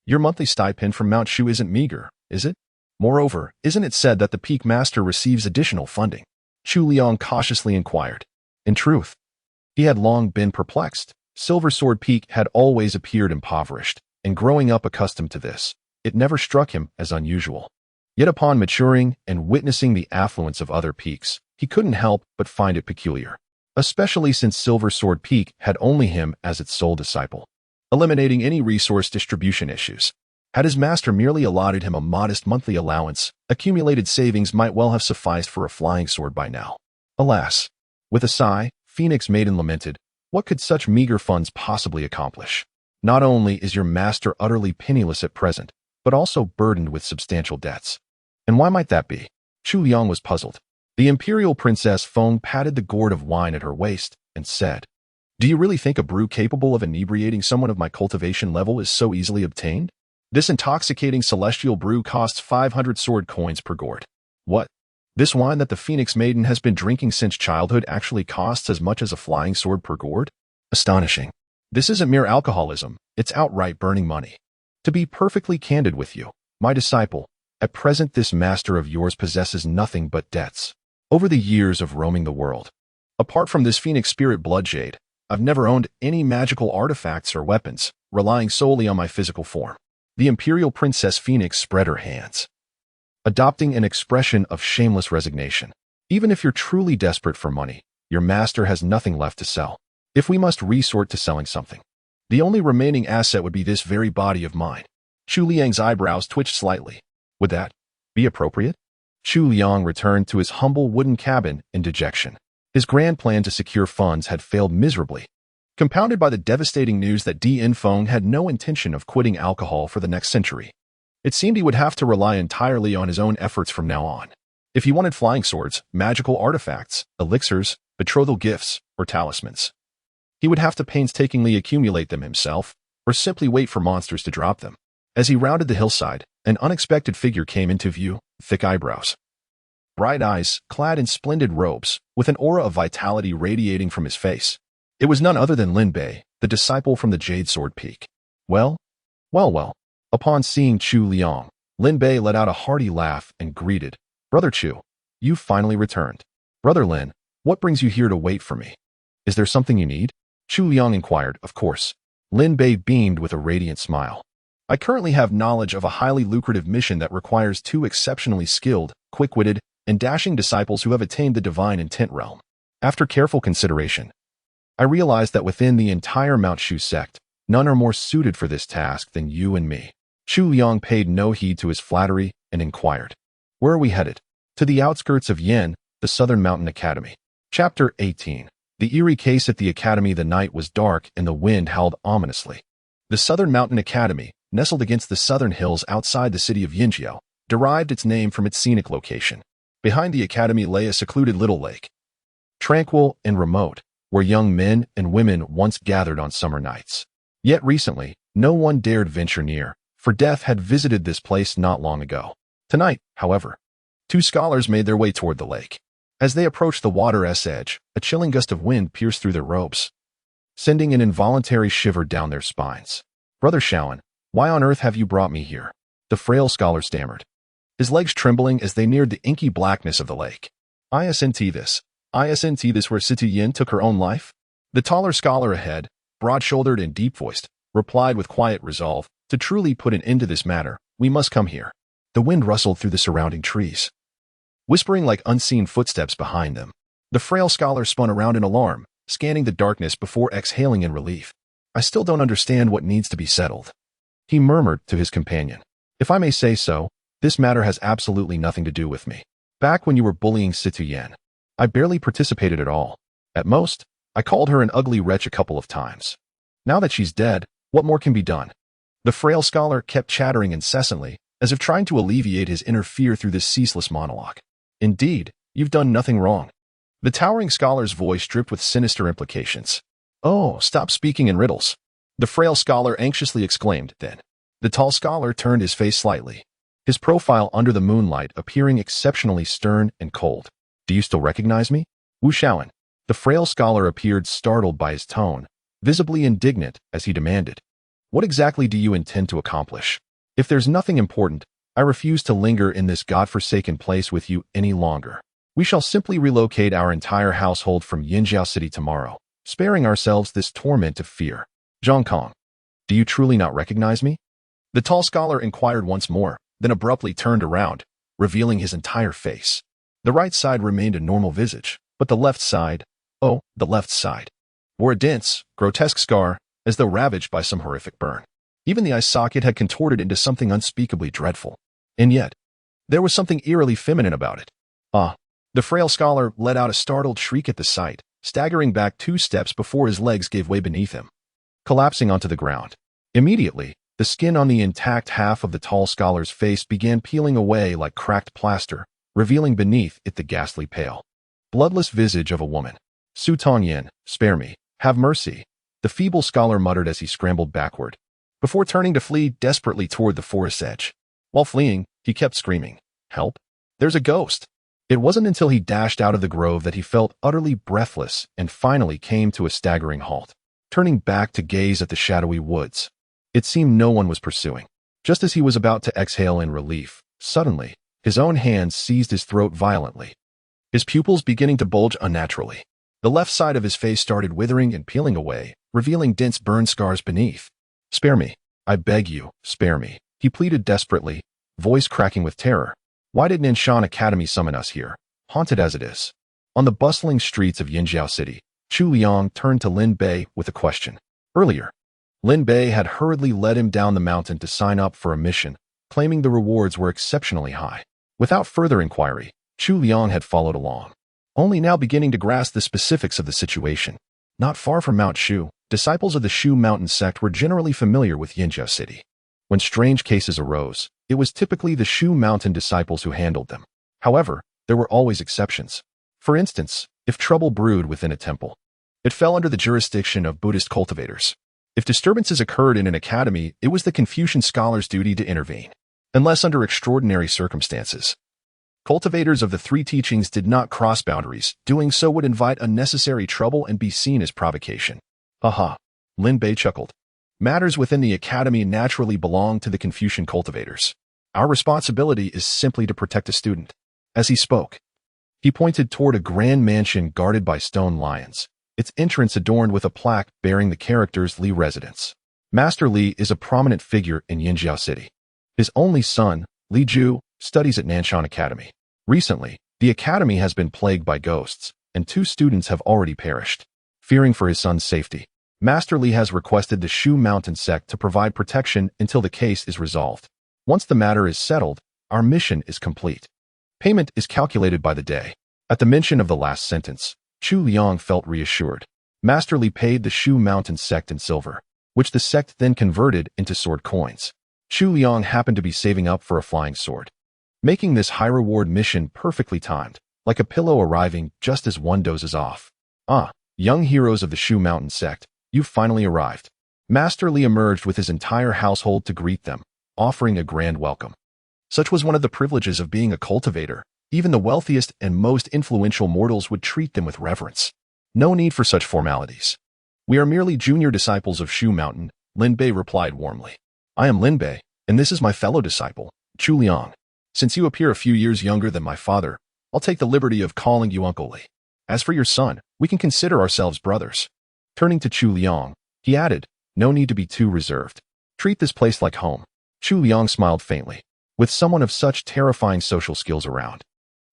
your monthly stipend from Mount Shu isn't meager, is it? Moreover, isn't it said that the Peak Master receives additional funding? Chu Liang cautiously inquired. In truth, he had long been perplexed. Silver Sword Peak had always appeared impoverished, and growing up accustomed to this, it never struck him as unusual. Yet upon maturing and witnessing the affluence of other peaks, he couldn't help but find it peculiar, especially since Silver Sword Peak had only him as its sole disciple. Eliminating any resource distribution issues. Had his master merely allotted him a modest monthly allowance, accumulated savings might well have sufficed for a flying sword by now. Alas! With a sigh, Phoenix Maiden lamented, what could such meager funds possibly accomplish? Not only is your master utterly penniless at present, but also burdened with substantial debts. And why might that be? Chu Liang was puzzled. The Imperial Princess Feng patted the gourd of wine at her waist and said, Do you really think a brew capable of inebriating someone of my cultivation level is so easily obtained? This intoxicating celestial brew costs 500 sword coins per gourd. What? This wine that the Phoenix Maiden has been drinking since childhood actually costs as much as a flying sword per gourd? Astonishing. This isn't mere alcoholism, it's outright burning money. To be perfectly candid with you, my disciple, at present this master of yours possesses nothing but debts. Over the years of roaming the world, apart from this Phoenix Spirit Bloodjade, I've never owned any magical artifacts or weapons, relying solely on my physical form. The Imperial Princess Phoenix spread her hands, adopting an expression of shameless resignation. Even if you're truly desperate for money, your master has nothing left to sell. If we must resort to selling something, the only remaining asset would be this very body of mine. Chu Liang's eyebrows twitched slightly. Would that be appropriate? Chu Liang returned to his humble wooden cabin in dejection. His grand plan to secure funds had failed miserably, compounded by the devastating news that Dian Feng had no intention of quitting alcohol for the next century. It seemed he would have to rely entirely on his own efforts from now on. If he wanted flying swords, magical artifacts, elixirs, betrothal gifts, or talismans, he would have to painstakingly accumulate them himself, or simply wait for monsters to drop them. As he rounded the hillside, an unexpected figure came into view, thick eyebrows, bright eyes, clad in splendid robes, with an aura of vitality radiating from his face. It was none other than Lin Bei, the disciple from the Jade Sword Peak. Well. Upon seeing Chu Liang, Lin Bei let out a hearty laugh and greeted, Brother Chu, you've finally returned. Brother Lin, what brings you here to wait for me? Is there something you need? Chu Liang inquired, of course. Lin Bei beamed with a radiant smile. I currently have knowledge of a highly lucrative mission that requires 2 exceptionally skilled, quick-witted, and dashing disciples who have attained the divine intent realm. After careful consideration, I realized that within the entire Mount Shu sect, none are more suited for this task than you and me. Chu Liang paid no heed to his flattery and inquired, "Where are we headed?" "To the outskirts of Yin, the Southern Mountain Academy." Chapter 18. The eerie case at the academy. The night was dark and the wind howled ominously. The Southern Mountain Academy, nestled against the southern hills outside the city of Yinjiao, derived its name from its scenic location. Behind the academy lay a secluded little lake, tranquil and remote, where young men and women once gathered on summer nights. Yet recently, no one dared venture near, for death had visited this place not long ago. Tonight, however, two scholars made their way toward the lake. As they approached the water's edge, a chilling gust of wind pierced through their robes, sending an involuntary shiver down their spines. "Brother Shaoan, why on earth have you brought me here?" the frail scholar stammered, his legs trembling as they neared the inky blackness of the lake. "Isn't this where Situ Yin took her own life?" The taller scholar ahead, broad-shouldered and deep-voiced, replied with quiet resolve, "To truly put an end to this matter, we must come here." The wind rustled through the surrounding trees, whispering like unseen footsteps behind them. The frail scholar spun around in alarm, scanning the darkness before exhaling in relief. "I still don't understand what needs to be settled," he murmured to his companion. "If I may say so, this matter has absolutely nothing to do with me. Back when you were bullying Situ Yan, I barely participated at all. At most, I called her an ugly wretch a couple of times. Now that she's dead, what more can be done?" The frail scholar kept chattering incessantly, as if trying to alleviate his inner fear through this ceaseless monologue. "Indeed, you've done nothing wrong." The towering scholar's voice dripped with sinister implications. "Oh, stop speaking in riddles," the frail scholar anxiously exclaimed then. The tall scholar turned his face slightly, his profile under the moonlight appearing exceptionally stern and cold. "Do you still recognize me?" "Wu Shaoan." The frail scholar appeared startled by his tone, visibly indignant as he demanded, "What exactly do you intend to accomplish? If there's nothing important, I refuse to linger in this godforsaken place with you any longer. We shall simply relocate our entire household from Yinjiao City tomorrow, sparing ourselves this torment of fear." "Zhang Kong, do you truly not recognize me?" The tall scholar inquired once more, then abruptly turned around, revealing his entire face. The right side remained a normal visage, but the left side, bore a dense, grotesque scar, as though ravaged by some horrific burn. Even the eye socket had contorted into something unspeakably dreadful. And yet, there was something eerily feminine about it. "Ah!" The frail scholar let out a startled shriek at the sight, staggering back 2 steps before his legs gave way beneath him, collapsing onto the ground. Immediately, the skin on the intact half of the tall scholar's face began peeling away like cracked plaster, revealing beneath it the ghastly pale, bloodless visage of a woman. "Su Tongyin, spare me, have mercy," the feeble scholar muttered as he scrambled backward, before turning to flee desperately toward the forest's edge. While fleeing, he kept screaming, "Help! There's a ghost!" It wasn't until he dashed out of the grove that he felt utterly breathless and finally came to a staggering halt, turning back to gaze at the shadowy woods. It seemed no one was pursuing. Just as he was about to exhale in relief, suddenly, his own hands seized his throat violently, his pupils beginning to bulge unnaturally. The left side of his face started withering and peeling away, revealing dense burn scars beneath. "Spare me. I beg you, spare me," he pleaded desperately, voice cracking with terror. "Why did Nanshan Academy summon us here, haunted as it is?" On the bustling streets of Yinjiao City, Chu Liang turned to Lin Bei with a question. Earlier, Lin Bei had hurriedly led him down the mountain to sign up for a mission, claiming the rewards were exceptionally high. Without further inquiry, Chu Liang had followed along, only now beginning to grasp the specifics of the situation. Not far from Mount Shu, disciples of the Shu Mountain Sect were generally familiar with Yinjiao City. When strange cases arose, it was typically the Shu Mountain disciples who handled them. However, there were always exceptions. For instance, if trouble brewed within a temple, it fell under the jurisdiction of Buddhist cultivators. If disturbances occurred in an academy, it was the Confucian scholars' duty to intervene, unless under extraordinary circumstances. Cultivators of the 3 teachings did not cross boundaries. Doing so would invite unnecessary trouble and be seen as provocation. "Haha," Lin Bei chuckled. "Matters within the academy naturally belong to the Confucian cultivators. Our responsibility is simply to protect the student." As he spoke, he pointed toward a grand mansion guarded by stone lions, its entrance adorned with a plaque bearing the characters Li Residence. Master Li is a prominent figure in Yinjiao City. His only son, Li Ju, studies at Nanshan Academy. Recently, the academy has been plagued by ghosts, and 2 students have already perished. Fearing for his son's safety, Master Li has requested the Shu Mountain Sect to provide protection until the case is resolved. Once the matter is settled, our mission is complete. Payment is calculated by the day. At the mention of the last sentence, Chu Liang felt reassured. Master Li paid the Shu Mountain Sect in silver, which the sect then converted into sword coins. Chu Liang happened to be saving up for a flying sword, making this high-reward mission perfectly timed, like a pillow arriving just as one dozes off. Ah, young heroes of the Shu Mountain Sect, you've finally arrived. Master Li emerged with his entire household to greet them, offering a grand welcome. Such was one of the privileges of being a cultivator. Even the wealthiest and most influential mortals would treat them with reverence. No need for such formalities. We are merely junior disciples of Shu Mountain, Lin Bei replied warmly. I am Lin Bei, and this is my fellow disciple, Chu Liang. Since you appear a few years younger than my father, I'll take the liberty of calling you Uncle Li. As for your son, we can consider ourselves brothers. Turning to Chu Liang, he added, no need to be too reserved. Treat this place like home. Chu Liang smiled faintly. With someone of such terrifying social skills around,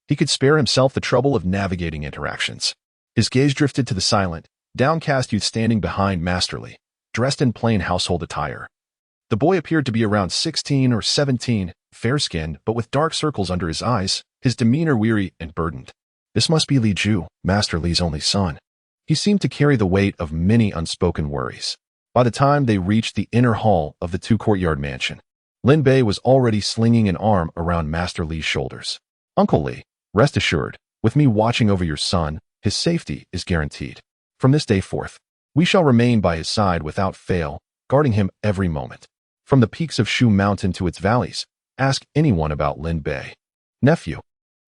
he could spare himself the trouble of navigating interactions. His gaze drifted to the silent, downcast youth standing behind Master Li, dressed in plain household attire. The boy appeared to be around 16 or 17, fair-skinned but with dark circles under his eyes, his demeanor weary and burdened. This must be Li Ju, Master Li's only son. He seemed to carry the weight of many unspoken worries. By the time they reached the inner hall of the two-courtyard mansion, Lin Bei was already slinging an arm around Master Li's shoulders. Uncle Li, rest assured, with me watching over your son, his safety is guaranteed. From this day forth, we shall remain by his side without fail, guarding him every moment. From the peaks of Shu Mountain to its valleys, ask anyone about Lin Bei. Nephew.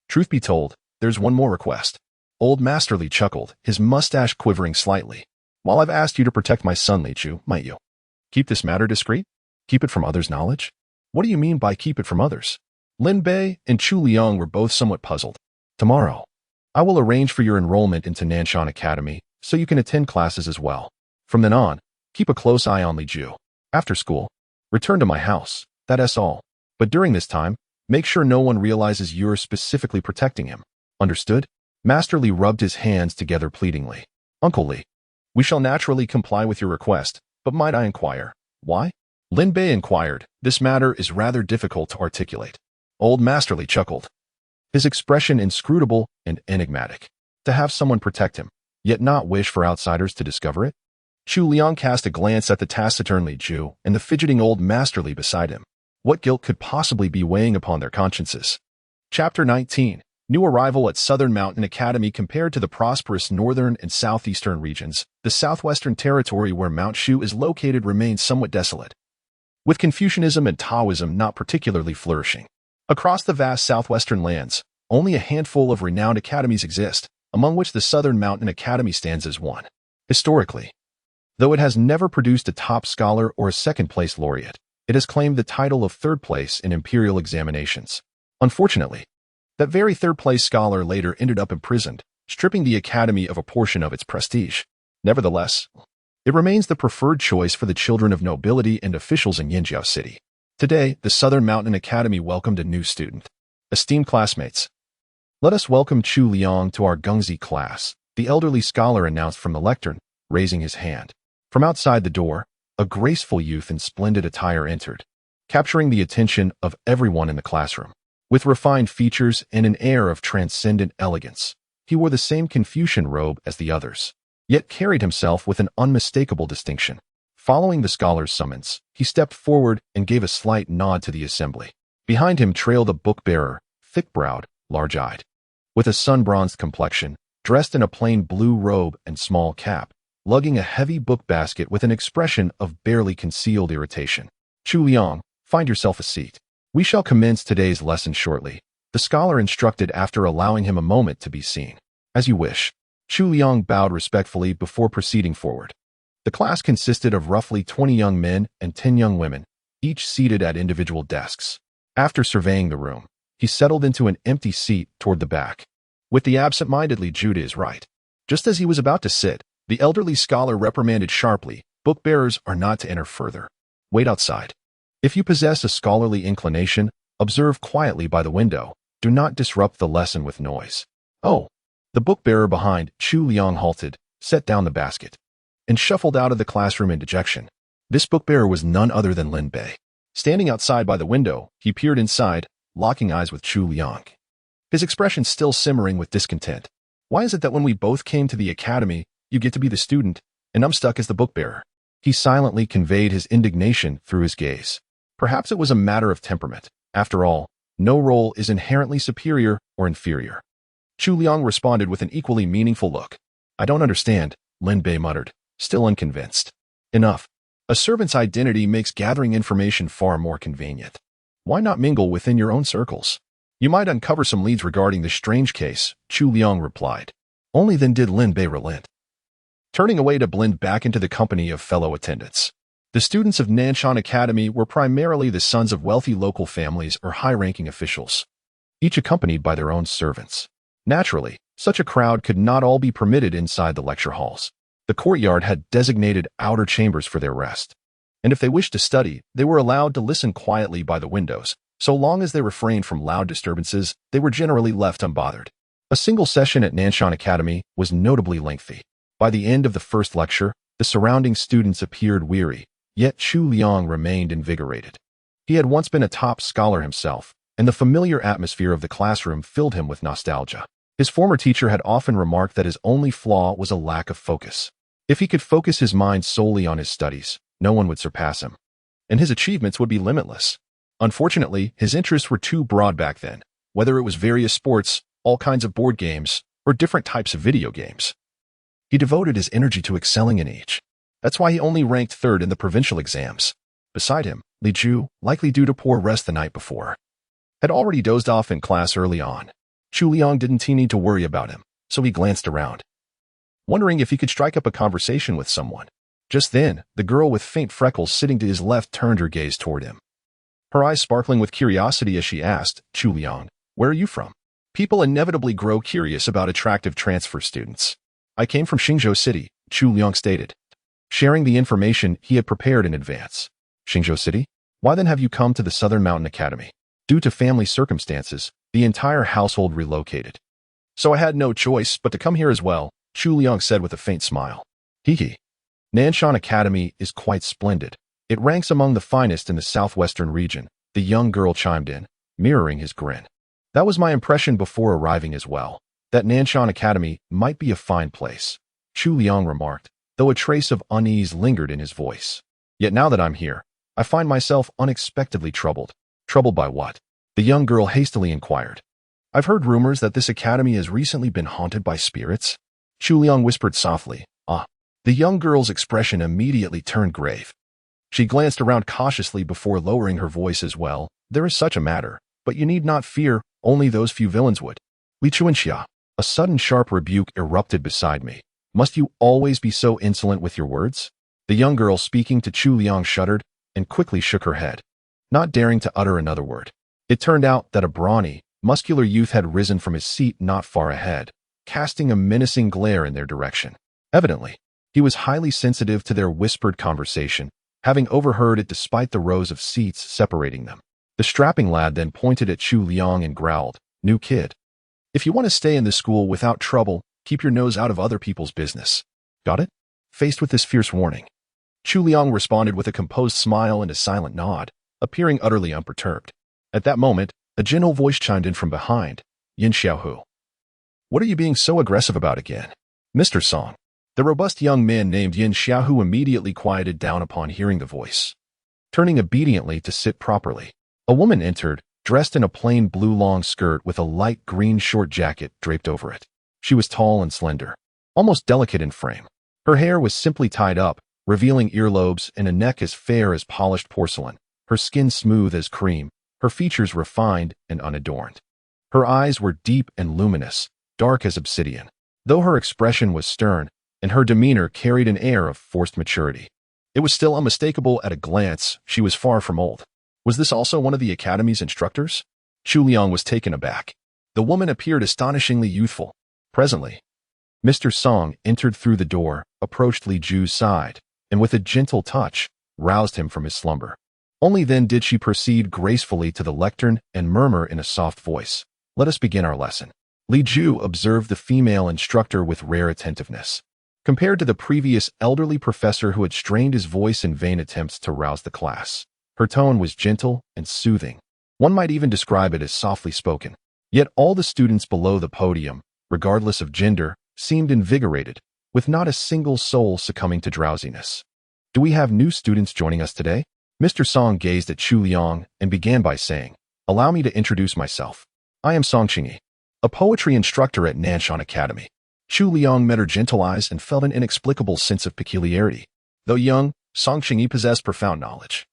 Truth be told, there's one more request. Old Master Li chuckled, his mustache quivering slightly. While I've asked you to protect my son, Li Chu, might you keep this matter discreet? Keep it from others' knowledge? What do you mean by keep it from others? Lin Bei and Chu Liang were both somewhat puzzled. Tomorrow, I will arrange for your enrollment into Nanshan Academy so you can attend classes as well. From then on, keep a close eye on Li Ju. After school, return to my house, that's all. But during this time, make sure no one realizes you're specifically protecting him. Understood? Master Li rubbed his hands together pleadingly. Uncle Li, we shall naturally comply with your request, but might I inquire, why? Lin Bei inquired. This matter is rather difficult to articulate. Old Master Li chuckled, his expression inscrutable and enigmatic. To have someone protect him, yet not wish for outsiders to discover it? Chu Liang cast a glance at the taciturn Li Ju and the fidgeting old Master Li beside him. What guilt could possibly be weighing upon their consciences? Chapter 19. New arrival at Southern Mountain Academy. Compared to the prosperous northern and southeastern regions, the southwestern territory where Mount Shu is located remains somewhat desolate, with Confucianism and Taoism not particularly flourishing. Across the vast southwestern lands, only a handful of renowned academies exist, among which the Southern Mountain Academy stands as one. Historically, though it has never produced a top scholar or a second-place laureate, it has claimed the title of third place in imperial examinations. Unfortunately, that very third-place scholar later ended up imprisoned, stripping the academy of a portion of its prestige. Nevertheless, it remains the preferred choice for the children of nobility and officials in Yinjiao City. Today, the Southern Mountain Academy welcomed a new student. Esteemed classmates, let us welcome Chu Liang to our Gengzi class, the elderly scholar announced from the lectern, raising his hand. From outside the door, a graceful youth in splendid attire entered, capturing the attention of everyone in the classroom. With refined features and an air of transcendent elegance, he wore the same Confucian robe as the others, yet carried himself with an unmistakable distinction. Following the scholar's summons, he stepped forward and gave a slight nod to the assembly. Behind him trailed a book-bearer, thick-browed, large-eyed, with a sun-bronzed complexion, dressed in a plain blue robe and small cap, lugging a heavy book basket with an expression of barely concealed irritation. Chu Liang, find yourself a seat. We shall commence today's lesson shortly, the scholar instructed after allowing him a moment to be seen. As you wish. Chu Liang bowed respectfully before proceeding forward. The class consisted of roughly 20 young men and 10 young women, each seated at individual desks. After surveying the room, he settled into an empty seat toward the back, with the absent-mindedly Ju to his right. Just as he was about to sit, the elderly scholar reprimanded sharply, book-bearers are not to enter further. Wait outside. If you possess a scholarly inclination, observe quietly by the window. Do not disrupt the lesson with noise. Oh! The book-bearer behind Chu Liang halted, set down the basket, and shuffled out of the classroom in dejection. This book-bearer was none other than Lin Bei. Standing outside by the window, he peered inside, locking eyes with Chu Liang. His expression still simmering with discontent. Why is it that when we both came to the academy, you get to be the student, and I'm stuck as the book-bearer? He silently conveyed his indignation through his gaze. Perhaps it was a matter of temperament. After all, no role is inherently superior or inferior. Chu Liang responded with an equally meaningful look. I don't understand, Lin Bei muttered, still unconvinced. Enough. A servant's identity makes gathering information far more convenient. Why not mingle within your own circles? You might uncover some leads regarding this strange case, Chu Liang replied. Only then did Lin Bei relent, turning away to blend back into the company of fellow attendants. The students of Nanshan Academy were primarily the sons of wealthy local families or high-ranking officials, each accompanied by their own servants. Naturally, such a crowd could not all be permitted inside the lecture halls. The courtyard had designated outer chambers for their rest, and if they wished to study, they were allowed to listen quietly by the windows. So long as they refrained from loud disturbances, they were generally left unbothered. A single session at Nanshan Academy was notably lengthy. By the end of the first lecture, the surrounding students appeared weary, yet Chu Liang remained invigorated. He had once been a top scholar himself, and the familiar atmosphere of the classroom filled him with nostalgia. His former teacher had often remarked that his only flaw was a lack of focus. If he could focus his mind solely on his studies, no one would surpass him, and his achievements would be limitless. Unfortunately, his interests were too broad back then, whether it was various sports, all kinds of board games, or different types of video games. He devoted his energy to excelling in each. That's why he only ranked third in the provincial exams. Beside him, Li Ju, likely due to poor rest the night before, had already dozed off in class early on. Chu Liang didn't need to worry about him, so he glanced around, wondering if he could strike up a conversation with someone. Just then, the girl with faint freckles sitting to his left turned her gaze toward him, her eyes sparkling with curiosity as she asked, Chu Liang, where are you from? People inevitably grow curious about attractive transfer students. I came from Xingzhou City, Chu Liang stated, sharing the information he had prepared in advance. Xingzhou City? Why then have you come to the Southern Mountain Academy? Due to family circumstances, the entire household relocated. So I had no choice but to come here as well, Chu Liang said with a faint smile. Hee. Nanshan Academy is quite splendid. It ranks among the finest in the southwestern region, the young girl chimed in, mirroring his grin. That was my impression before arriving as well, that Nanshan Academy might be a fine place, Chu Liang remarked, though a trace of unease lingered in his voice. Yet now that I'm here, I find myself unexpectedly troubled. Troubled by what? The young girl hastily inquired. I've heard rumors that this academy has recently been haunted by spirits. Chu Liang whispered softly. Ah. The young girl's expression immediately turned grave. She glanced around cautiously before lowering her voice as well. There is such a matter, but you need not fear, only those few villains would. Li Chuanxia. A sudden sharp rebuke erupted beside me. Must you always be so insolent with your words? The young girl speaking to Chu Liang shuddered and quickly shook her head, not daring to utter another word. It turned out that a brawny, muscular youth had risen from his seat not far ahead, casting a menacing glare in their direction. Evidently, he was highly sensitive to their whispered conversation, having overheard it despite the rows of seats separating them. The strapping lad then pointed at Chu Liang and growled, New kid. If you want to stay in this school without trouble, keep your nose out of other people's business. Got it? Faced with this fierce warning, Chu Liang responded with a composed smile and a silent nod, appearing utterly unperturbed. At that moment, a gentle voice chimed in from behind, Yin Xiaohu. What are you being so aggressive about again? Mr. Song. The robust young man named Yin Xiaohu immediately quieted down upon hearing the voice, turning obediently to sit properly. A woman entered, dressed in a plain blue long skirt with a light green short jacket draped over it. She was tall and slender, almost delicate in frame. Her hair was simply tied up, revealing earlobes and a neck as fair as polished porcelain, her skin smooth as cream, her features refined and unadorned. Her eyes were deep and luminous, dark as obsidian, though her expression was stern, and her demeanor carried an air of forced maturity. It was still unmistakable at a glance she was far from old. Was this also one of the academy's instructors? Chu Liang was taken aback. The woman appeared astonishingly youthful. Presently, Mr. Song entered through the door, approached Li Ju's side, and with a gentle touch, roused him from his slumber. Only then did she proceed gracefully to the lectern and murmur in a soft voice, Let us begin our lesson. Li Ju observed the female instructor with rare attentiveness. compared to the previous elderly professor who had strained his voice in vain attempts to rouse the class. Her tone was gentle and soothing. One might even describe it as softly spoken. Yet all the students below the podium, regardless of gender, seemed invigorated, with not a single soul succumbing to drowsiness. "Do we have new students joining us today?" Mr. Song gazed at Chu Liang and began by saying, "Allow me to introduce myself. I am Song Qingyi, a poetry instructor at Nanshan Academy." Chu Liang met her gentle eyes and felt an inexplicable sense of peculiarity. Though young, Song Qingyi possessed profound knowledge,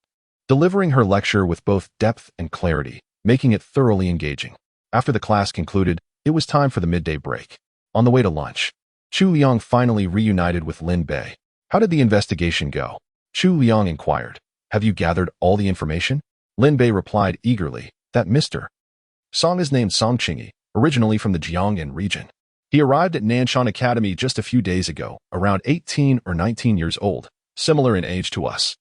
delivering her lecture with both depth and clarity, making it thoroughly engaging. After the class concluded, it was time for the midday break. On the way to lunch, Chu Liang finally reunited with Lin Bei. "How did the investigation go?" Chu Liang inquired. "Have you gathered all the information?" Lin Bei replied eagerly that Mr. Song is named Song Qingyi, originally from the Jiangnan region. He arrived at Nanshan Academy just a few days ago, around 18 or 19 years old, similar in age to us,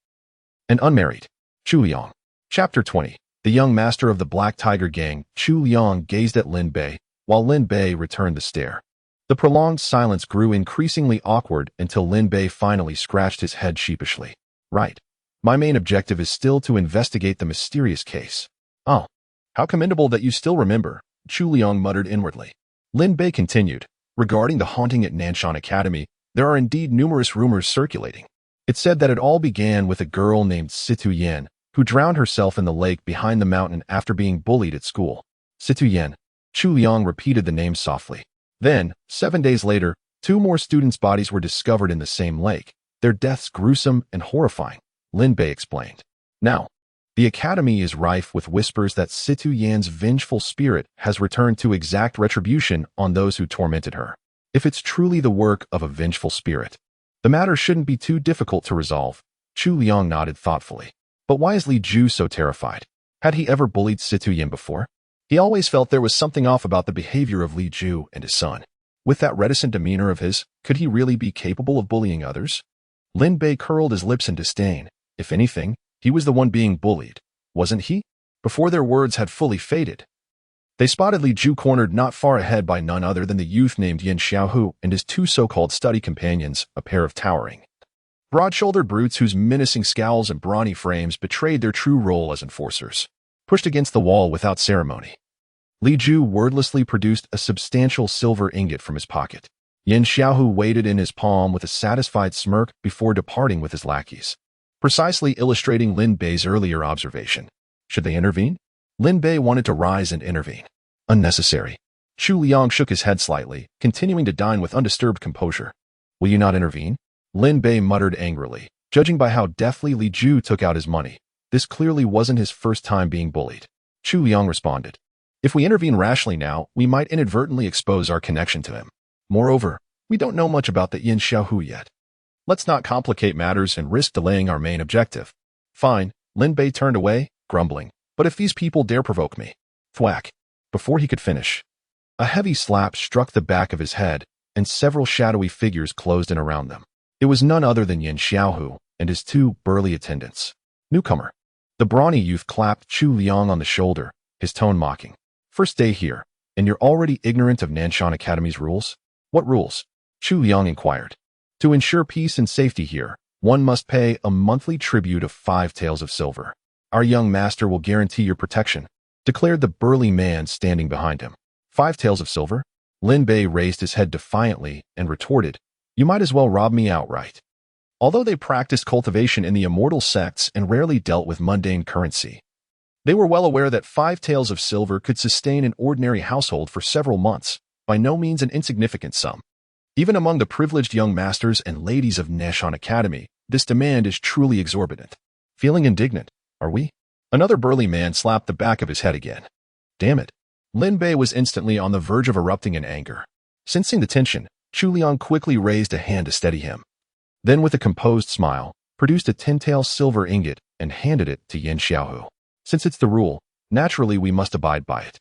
and unmarried. Chu Liang. Chapter 20. The young master of the Black Tiger Gang, Chu Liang, gazed at Lin Bei, while Lin Bei returned the stare. The prolonged silence grew increasingly awkward until Lin Bei finally scratched his head sheepishly. "Right. My main objective is still to investigate the mysterious case." "Oh, how commendable that you still remember," Chu Liang muttered inwardly. Lin Bei continued, "Regarding the haunting at Nanshan Academy, there are indeed numerous rumors circulating. It's said that it all began with a girl named Situ Yan, who drowned herself in the lake behind the mountain after being bullied at school." Situ Yan. Chu Liang repeated the name softly. Then, 7 days later, 2 more students' bodies were discovered in the same lake, their deaths gruesome and horrifying, Lin Bei explained. "Now, the academy is rife with whispers that Situ Yan's vengeful spirit has returned to exact retribution on those who tormented her. If it's truly the work of a vengeful spirit, the matter shouldn't be too difficult to resolve." Chu Liang nodded thoughtfully. "But why is Li Ju so terrified? Had he ever bullied Situ Yan before?" He always felt there was something off about the behavior of Li Ju and his son. With that reticent demeanor of his, could he really be capable of bullying others? Lin Bei curled his lips in disdain. If anything, he was the one being bullied, wasn't he? Before their words had fully faded, they spotted Li Ju cornered not far ahead by none other than the youth named Yin Xiaohu and his 2 so-called study companions, a pair of towering, broad-shouldered brutes whose menacing scowls and brawny frames betrayed their true role as enforcers. Pushed against the wall without ceremony, Li Ju wordlessly produced a substantial silver ingot from his pocket. Yin Xiaohu waited in his palm with a satisfied smirk before departing with his lackeys, precisely illustrating Lin Bei's earlier observation. Should they intervene? Lin Bei wanted to rise and intervene. Unnecessary. Chu Liang shook his head slightly, continuing to dine with undisturbed composure. "Will you not intervene?" Lin Bei muttered angrily. Judging by how deftly Li Ju took out his money, this clearly wasn't his first time being bullied. Chu Liang responded, "If we intervene rashly now, we might inadvertently expose our connection to him. Moreover, we don't know much about the Yin Xiaohu yet. Let's not complicate matters and risk delaying our main objective." "Fine." Lin Bei turned away, grumbling. "But if these people dare provoke me..." Thwack. Before he could finish, a heavy slap struck the back of his head, and several shadowy figures closed in around them. It was none other than Yin Xiaohu and his 2 burly attendants. "Newcomer." The brawny youth clapped Chu Liang on the shoulder, his tone mocking. "First day here, and you're already ignorant of Nanshan Academy's rules?" "What rules?" Chu Liang inquired. "To ensure peace and safety here, one must pay a monthly tribute of 5 taels of silver. Our young master will guarantee your protection," declared the burly man standing behind him. 5 taels of silver? Lin Bei raised his head defiantly and retorted, "You might as well rob me outright." Although they practiced cultivation in the Immortal sects and rarely dealt with mundane currency, they were well aware that 5 taels of silver could sustain an ordinary household for several months, by no means an insignificant sum. Even among the privileged young masters and ladies of Nanshan Academy, this demand is truly exorbitant. Feeling indignant, are we? Another burly man slapped the back of his head again. Damn it. Lin Bei was instantly on the verge of erupting in anger. Sensing the tension, Chu Liang quickly raised a hand to steady him. Then with a composed smile, produced a 10-tael silver ingot and handed it to Yin Xiaohu. "Since it's the rule, naturally we must abide by it.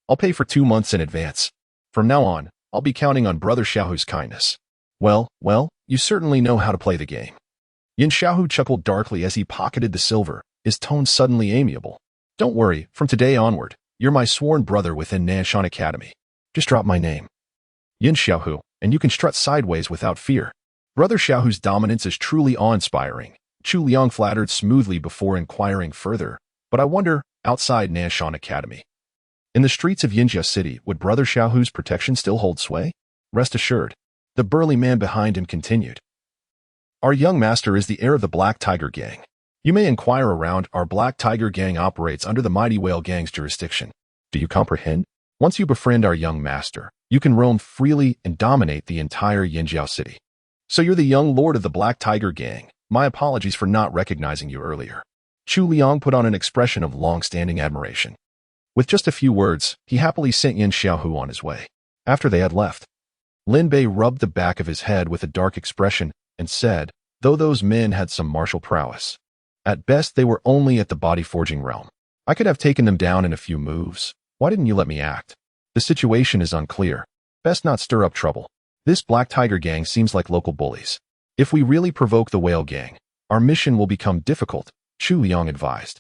I'll pay for 2 months in advance. From now on, I'll be counting on Brother Xiaohu's kindness." Well, you certainly know how to play the game." Yin Xiaohu chuckled darkly as he pocketed the silver, his tone suddenly amiable. "Don't worry, from today onward, you're my sworn brother within Nanshan Academy. Just drop my name, Yin Xiaohu, and you can strut sideways without fear." Brother Xiaohu's dominance is truly awe-inspiring. Chu Liang flattered smoothly before inquiring further, but I wonder, outside Nanshan Academy, in the streets of Yinjia City, would Brother Xiaohu's protection still hold sway? Rest assured, the burly man behind him continued. Our young master is the heir of the Black Tiger Gang. You may inquire around. Our Black Tiger Gang operates under the Mighty Whale Gang's jurisdiction. Do you comprehend? Once you befriend our young master, you can roam freely and dominate the entire Yinjiao City. So you're the young lord of the Black Tiger Gang. My apologies for not recognizing you earlier. Chu Liang put on an expression of long-standing admiration. With just a few words, he happily sent Yin Xiaohu on his way. After they had left, Lin Bei rubbed the back of his head with a dark expression and said, though those men had some martial prowess, at best they were only at the body-forging realm. I could have taken them down in a few moves. Why didn't you let me act? The situation is unclear. Best not stir up trouble. This Black Tiger Gang seems like local bullies. If we really provoke the Whale Gang, our mission will become difficult, Chu Liang advised.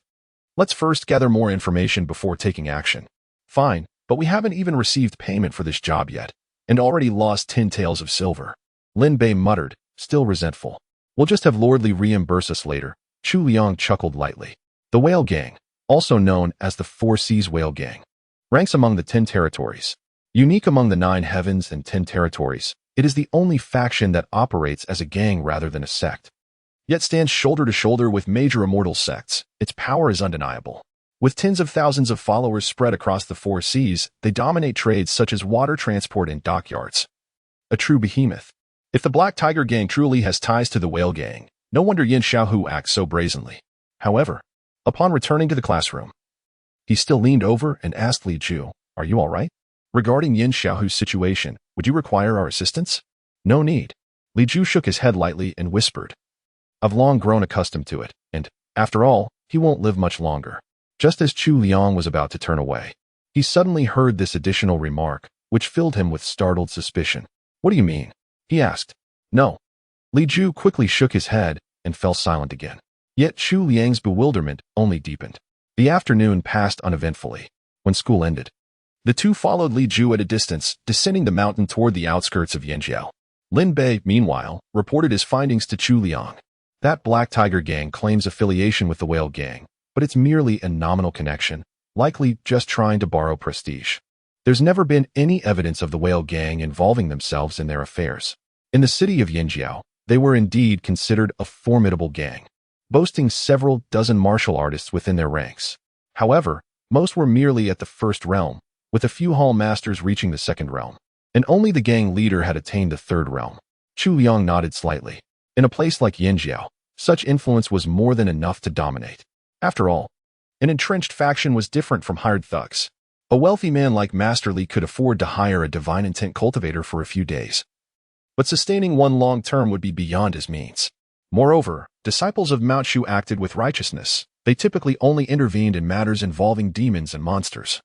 Let's first gather more information before taking action. Fine, but we haven't even received payment for this job yet, and already lost 10 taels of silver. Lin Bei muttered, still resentful. We'll just have Lordly reimburse us later. Chu Liang chuckled lightly. The Whale Gang, also known as the Four Seas Whale Gang, ranks among the 10 territories. Unique among the 9 heavens and 10 territories, it is the only faction that operates as a gang rather than a sect. Yet stands shoulder to shoulder with major immortal sects. Its power is undeniable. With tens of thousands of followers spread across the 4 seas, they dominate trades such as water transport and dockyards. A true behemoth. If the Black Tiger Gang truly has ties to the Whale Gang, no wonder Yin Xiaohu acts so brazenly. However, upon returning to the classroom, he still leaned over and asked Li Ju, "Are you all right? Regarding Yin Xiaohu's situation, would you require our assistance?" "No need." Li Ju shook his head lightly and whispered, "I've long grown accustomed to it, and, after all, he won't live much longer." Just as Chu Liang was about to turn away, he suddenly heard this additional remark, which filled him with startled suspicion. "What do you mean?" he asked. "No." Li Ju quickly shook his head and fell silent again. Yet Chu Liang's bewilderment only deepened. The afternoon passed uneventfully. When school ended, the two followed Li Ju at a distance, descending the mountain toward the outskirts of Yinjiao. Lin Bei, meanwhile, reported his findings to Chu Liang. That Black Tiger Gang claims affiliation with the Whale Gang, but it's merely a nominal connection, likely just trying to borrow prestige. There's never been any evidence of the Whale Gang involving themselves in their affairs. In the city of Yinjiao, they were indeed considered a formidable gang, boasting several dozen martial artists within their ranks. However, most were merely at the first realm, with a few hall masters reaching the second realm, and only the gang leader had attained the third realm. Chu Liang nodded slightly. In a place like Yinjiao, such influence was more than enough to dominate. After all, an entrenched faction was different from hired thugs. A wealthy man like Master Li could afford to hire a divine intent cultivator for a few days, but sustaining one long term would be beyond his means. Moreover, disciples of Mount Shu acted with righteousness. They typically only intervened in matters involving demons and monsters,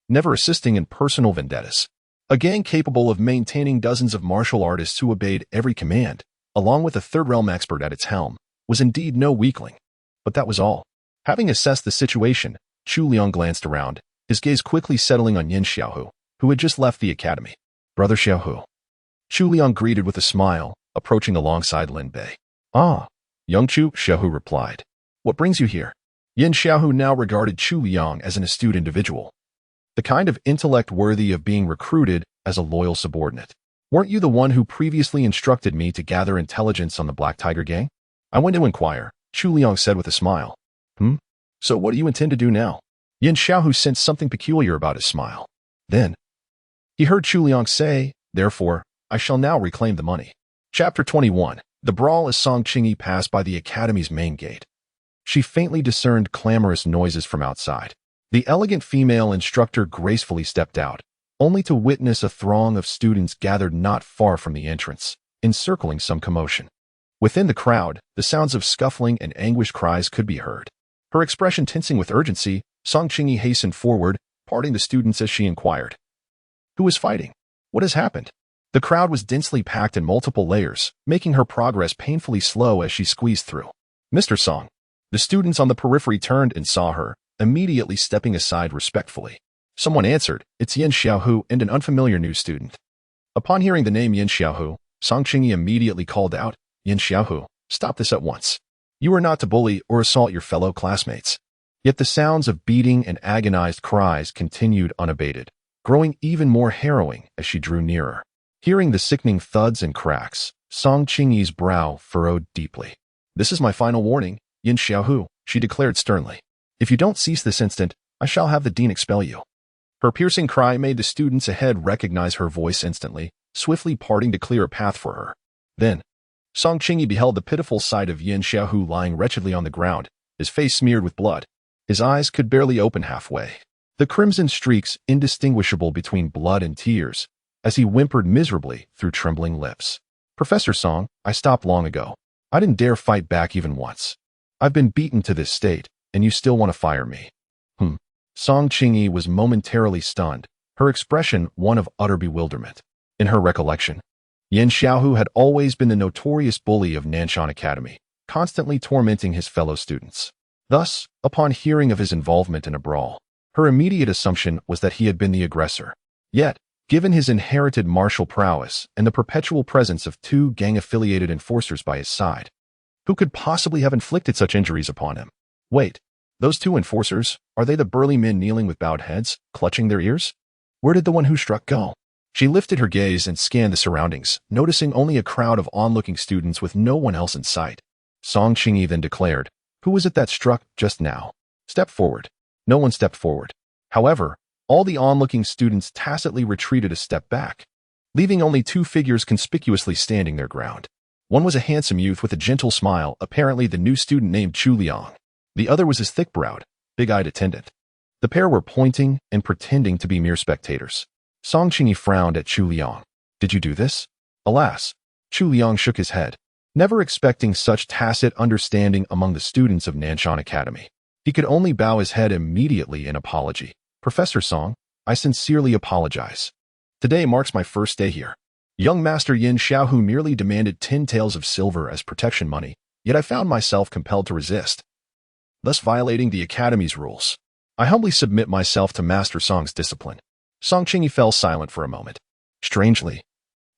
never assisting in personal vendettas. A gang capable of maintaining dozens of martial artists who obeyed every command, along with a third realm expert at its helm, was indeed no weakling. But that was all. Having assessed the situation, Chu Liang glanced around, his gaze quickly settling on Yin Xiaohu, who had just left the academy. "Brother Xiaohu." Chu Liang greeted with a smile, approaching alongside Lin Bei. "Ah, young Chu," Xiaohu replied. "What brings you here?" Yin Xiaohu now regarded Chu Liang as an astute individual, the kind of intellect worthy of being recruited as a loyal subordinate. "Weren't you the one who previously instructed me to gather intelligence on the Black Tiger Gang?" "I went to inquire," Chu Liang said with a smile. So what do you intend to do now?" Yin Xiaohu sensed something peculiar about his smile. Then, he heard Chu Liang say, "Therefore, I shall now reclaim the money." Chapter 21. The brawl as Song Qingyi passed by the academy's main gate. She faintly discerned clamorous noises from outside. The elegant female instructor gracefully stepped out, only to witness a throng of students gathered not far from the entrance, encircling some commotion. Within the crowd, the sounds of scuffling and anguished cries could be heard. Her expression tensing with urgency, Song Qingyi hastened forward, parting the students as she inquired, "Who is fighting? What has happened?" The crowd was densely packed in multiple layers, making her progress painfully slow as she squeezed through. "Mr. Song." The students on the periphery turned and saw her, immediately stepping aside respectfully. Someone answered, "It's Yin Xiaohu and an unfamiliar new student." Upon hearing the name Yin Xiaohu, Song Qingyi immediately called out, Yin Xiaohu, stop this at once. You are not to bully or assault your fellow classmates. Yet the sounds of beating and agonized cries continued unabated, growing even more harrowing as she drew nearer. Hearing the sickening thuds and cracks, Song Qingyi's brow furrowed deeply. This is my final warning, Yin Xiaohu, she declared sternly. If you don't cease this instant, I shall have the dean expel you. Her piercing cry made the students ahead recognize her voice instantly, swiftly parting to clear a path for her. Then, Song Qingyi beheld the pitiful sight of Yin Xiaohu lying wretchedly on the ground, his face smeared with blood. His eyes could barely open halfway, the crimson streaks indistinguishable between blood and tears, as he whimpered miserably through trembling lips. Professor Song, I stopped long ago. I didn't dare fight back even once. I've been beaten to this state, and you still want to fire me. Song Qingyi was momentarily stunned, her expression one of utter bewilderment. In her recollection, Yin Xiaohu had always been the notorious bully of Nanshan Academy, constantly tormenting his fellow students. Thus, upon hearing of his involvement in a brawl, her immediate assumption was that he had been the aggressor. Yet, given his inherited martial prowess and the perpetual presence of two gang-affiliated enforcers by his side, who could possibly have inflicted such injuries upon him? Wait, those two enforcers, are they the burly men kneeling with bowed heads, clutching their ears? Where did the one who struck go? She lifted her gaze and scanned the surroundings, noticing only a crowd of onlooking students with no one else in sight. Song Qingyi then declared, Who was it that struck just now? Step forward. No one stepped forward. However, all the onlooking students tacitly retreated a step back, leaving only two figures conspicuously standing their ground. One was a handsome youth with a gentle smile, apparently the new student named Chu Liang. The other was his thick-browed, big-eyed attendant. The pair were pointing and pretending to be mere spectators. Song Qingyi frowned at Chu Liang. Did you do this? Alas, Chu Liang shook his head, never expecting such tacit understanding among the students of Nanshan Academy. He could only bow his head immediately in apology. Professor Song, I sincerely apologize. Today marks my first day here. Young Master Yin Xiaohu merely demanded 10 taels of silver as protection money, yet I found myself compelled to resist, thus violating the Academy's rules. I humbly submit myself to Master Song's discipline. Song Qingyi fell silent for a moment. Strangely,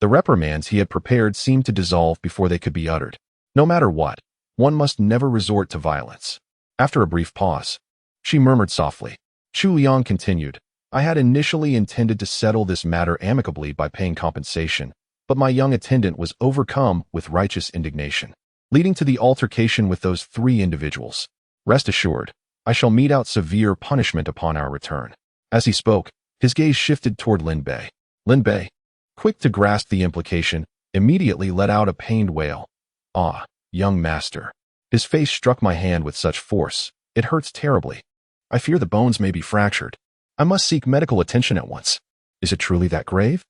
the reprimands he had prepared seemed to dissolve before they could be uttered. No matter what, one must never resort to violence. After a brief pause, she murmured softly. Chu Liang continued, I had initially intended to settle this matter amicably by paying compensation, but my young attendant was overcome with righteous indignation, leading to the altercation with those 3 individuals. Rest assured, I shall mete out severe punishment upon our return. As he spoke, his gaze shifted toward Lin Bei. Lin Bei, quick to grasp the implication, immediately let out a pained wail. Ah, young master. His face struck my hand with such force, it hurts terribly. I fear the bones may be fractured. I must seek medical attention at once. Is it truly that grave?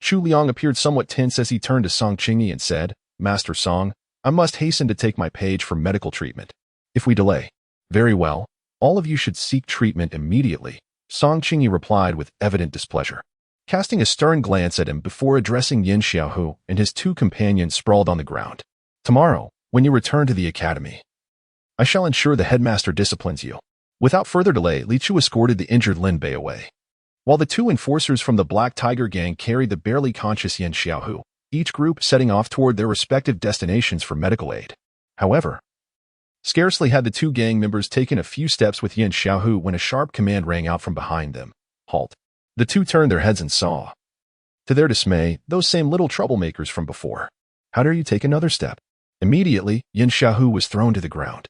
Chu Liang appeared somewhat tense as he turned to Song Qingyi and said, Master Song, I must hasten to take my page for medical treatment. If we delay, very well, all of you should seek treatment immediately, Song Qingyi replied with evident displeasure. Casting a stern glance at him before addressing Yin Xiaohu and his 2 companions sprawled on the ground. Tomorrow, when you return to the academy, I shall ensure the headmaster disciplines you. Without further delay, Li Chu escorted the injured Lin Bei away, while the 2 enforcers from the Black Tiger gang carried the barely conscious Yin Xiaohu, each group setting off toward their respective destinations for medical aid. However, scarcely had the 2 gang members taken a few steps with Yin Xiaohu when a sharp command rang out from behind them. Halt. The 2 turned their heads and saw, to their dismay, those same little troublemakers from before. How dare you take another step? Immediately, Yin Xiaohu was thrown to the ground.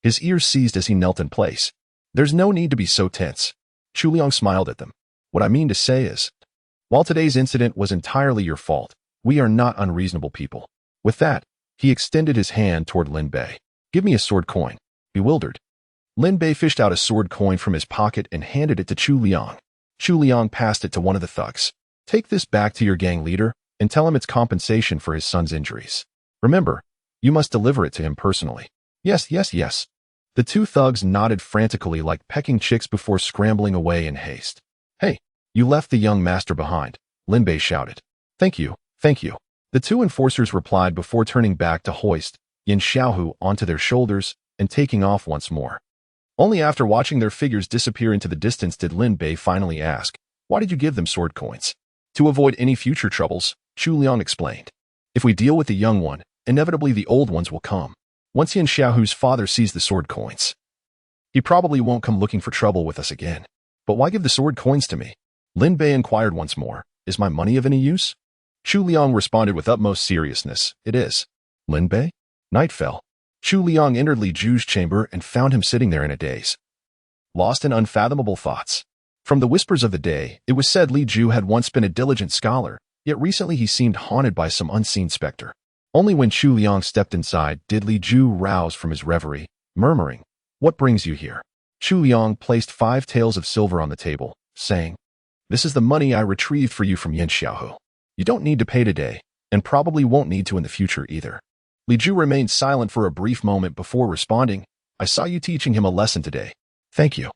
His ears seized as he knelt in place. There's no need to be so tense. Chu Liang smiled at them. What I mean to say is, while today's incident was entirely your fault, we are not unreasonable people. With that, he extended his hand toward Lin Bei. Give me a sword coin. Bewildered, Lin Bei fished out a sword coin from his pocket and handed it to Chu Liang. Chu Liang passed it to one of the thugs. Take this back to your gang leader and tell him it's compensation for his son's injuries. Remember, you must deliver it to him personally. Yes, yes, yes. The 2 thugs nodded frantically like pecking chicks before scrambling away in haste. Hey, you left the young master behind, Lin Bei shouted. Thank you, thank you. The 2 enforcers replied before turning back to hoist Yin Xiaohu onto their shoulders and taking off once more. Only after watching their figures disappear into the distance did Lin Bei finally ask, why did you give them sword coins? To avoid any future troubles, Chu Liang explained. If we deal with the young one, inevitably the old ones will come. Once Yin Xiaohu's father sees the sword coins, he probably won't come looking for trouble with us again. But why give the sword coins to me? Lin Bei inquired once more. Is my money of any use? Chu Liang responded with utmost seriousness. It is. Lin Bei? Night fell. Chu Liang entered Li Ju's chamber and found him sitting there in a daze, lost in unfathomable thoughts. From the whispers of the day, it was said Li Ju had once been a diligent scholar, yet recently he seemed haunted by some unseen specter. Only when Chu Liang stepped inside did Li Ju rouse from his reverie, murmuring, "What brings you here?" Chu Liang placed 5 taels of silver on the table, saying, "This is the money I retrieved for you from Yin Xiaohu. You don't need to pay today, and probably won't need to in the future either." Li Ju remained silent for a brief moment before responding, "I saw you teaching him a lesson today. Thank you.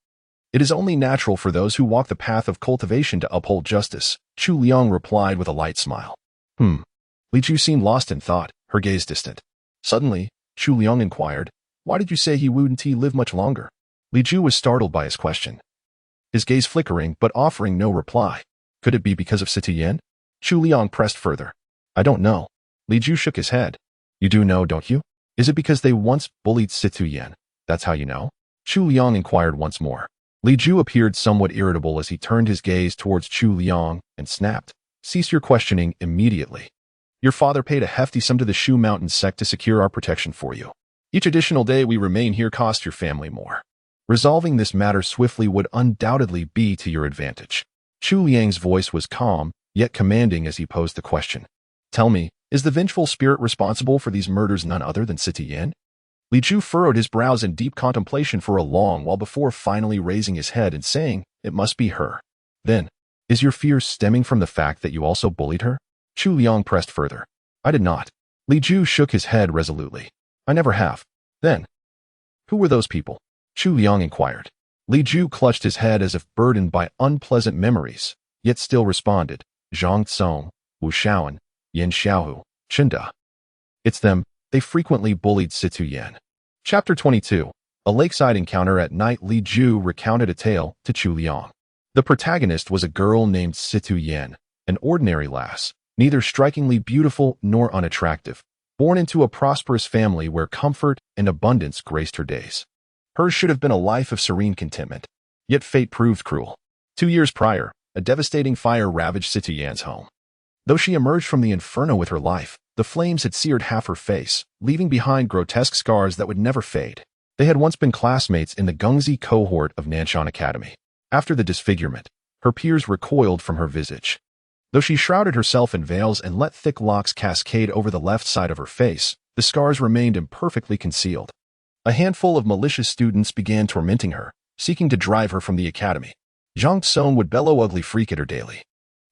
It is only natural for those who walk the path of cultivation to uphold justice," Chu Liang replied with a light smile. Li Ju seemed lost in thought, her gaze distant. Suddenly, Chu Liang inquired, "Why did you say he wouldn't live much longer?" Li Ju was startled by his question, his gaze flickering but offering no reply. Could it be because of Situ Yen? Chu Liang pressed further. "I don't know." Li Ju shook his head. "You do know, don't you? Is it because they once bullied Situ Yen? That's how you know?" Chu Liang inquired once more. Li Ju appeared somewhat irritable as he turned his gaze towards Chu Liang and snapped, "Cease your questioning immediately. Your father paid a hefty sum to the Shu Mountain Sect to secure our protection for you. Each additional day we remain here costs your family more. Resolving this matter swiftly would undoubtedly be to your advantage." Chu Liang's voice was calm, yet commanding as he posed the question. "Tell me, is the vengeful spirit responsible for these murders none other than Situ Yen?" Li Ju furrowed his brows in deep contemplation for a long while before finally raising his head and saying, "It must be her." "Then, is your fear stemming from the fact that you also bullied her?" Chu Liang pressed further. "I did not." Li Ju shook his head resolutely. "I never have." "Then, who were those people?" Chu Liang inquired. Li Ju clutched his head as if burdened by unpleasant memories, yet still responded, "Zhang Tsong, Wu Shaoan, Yin Xiaohu, Chinda. It's them. They frequently bullied Situ Yen." Chapter 22. A lakeside encounter at night. Li Ju recounted a tale to Chu Liang. The protagonist was a girl named Situ Yen, an ordinary lass, neither strikingly beautiful nor unattractive, born into a prosperous family where comfort and abundance graced her days. Hers should have been a life of serene contentment, yet fate proved cruel. 2 years prior, a devastating fire ravaged Situ Yan's home. Though she emerged from the inferno with her life, the flames had seared half her face, leaving behind grotesque scars that would never fade. They had once been classmates in the Gengzi cohort of Nanshan Academy. After the disfigurement, her peers recoiled from her visage. Though she shrouded herself in veils and let thick locks cascade over the left side of her face, the scars remained imperfectly concealed. A handful of malicious students began tormenting her, seeking to drive her from the academy. Zhang Tsong would bellow ugly freak at her daily.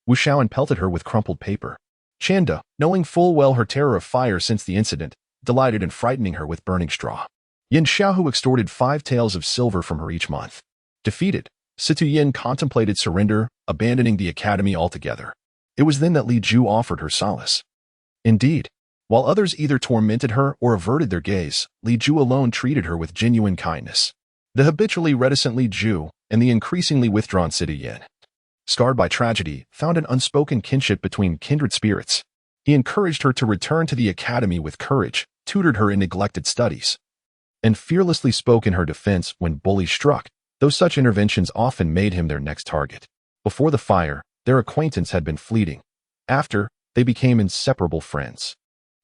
Wu Shaoan pelted her with crumpled paper. Chanda, knowing full well her terror of fire since the incident, delighted in frightening her with burning straw. Yin Xiaohu extorted 5 taels of silver from her each month. Defeated, Situ Yen contemplated surrender, abandoning the academy altogether. It was then that Li Ju offered her solace. Indeed, while others either tormented her or averted their gaze, Li Ju alone treated her with genuine kindness. The habitually reticent Li Ju and the increasingly withdrawn Situ Yen, scarred by tragedy, found an unspoken kinship between kindred spirits. He encouraged her to return to the academy with courage, tutored her in neglected studies, and fearlessly spoke in her defense when bullies struck, though such interventions often made him their next target. Before the fire, their acquaintance had been fleeting. After, they became inseparable friends.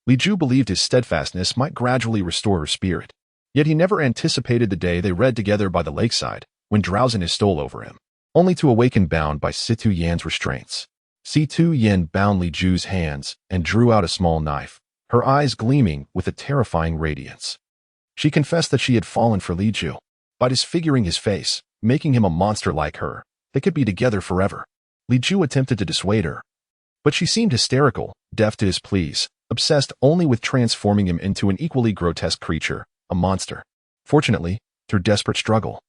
Li Ju believed his steadfastness might gradually restore her spirit. Yet he never anticipated the day they read together by the lakeside, when drowsiness stole over him, only to awaken bound by Situ Yan's restraints. Situ Yen bound Li Ju's hands and drew out a small knife, her eyes gleaming with a terrifying radiance. She confessed that she had fallen for Li Ju. By disfiguring his face, making him a monster like her, they could be together forever. Li Ju attempted to dissuade her, but she seemed hysterical, deaf to his pleas, obsessed only with transforming him into an equally grotesque creature, a monster. Fortunately, through desperate struggle,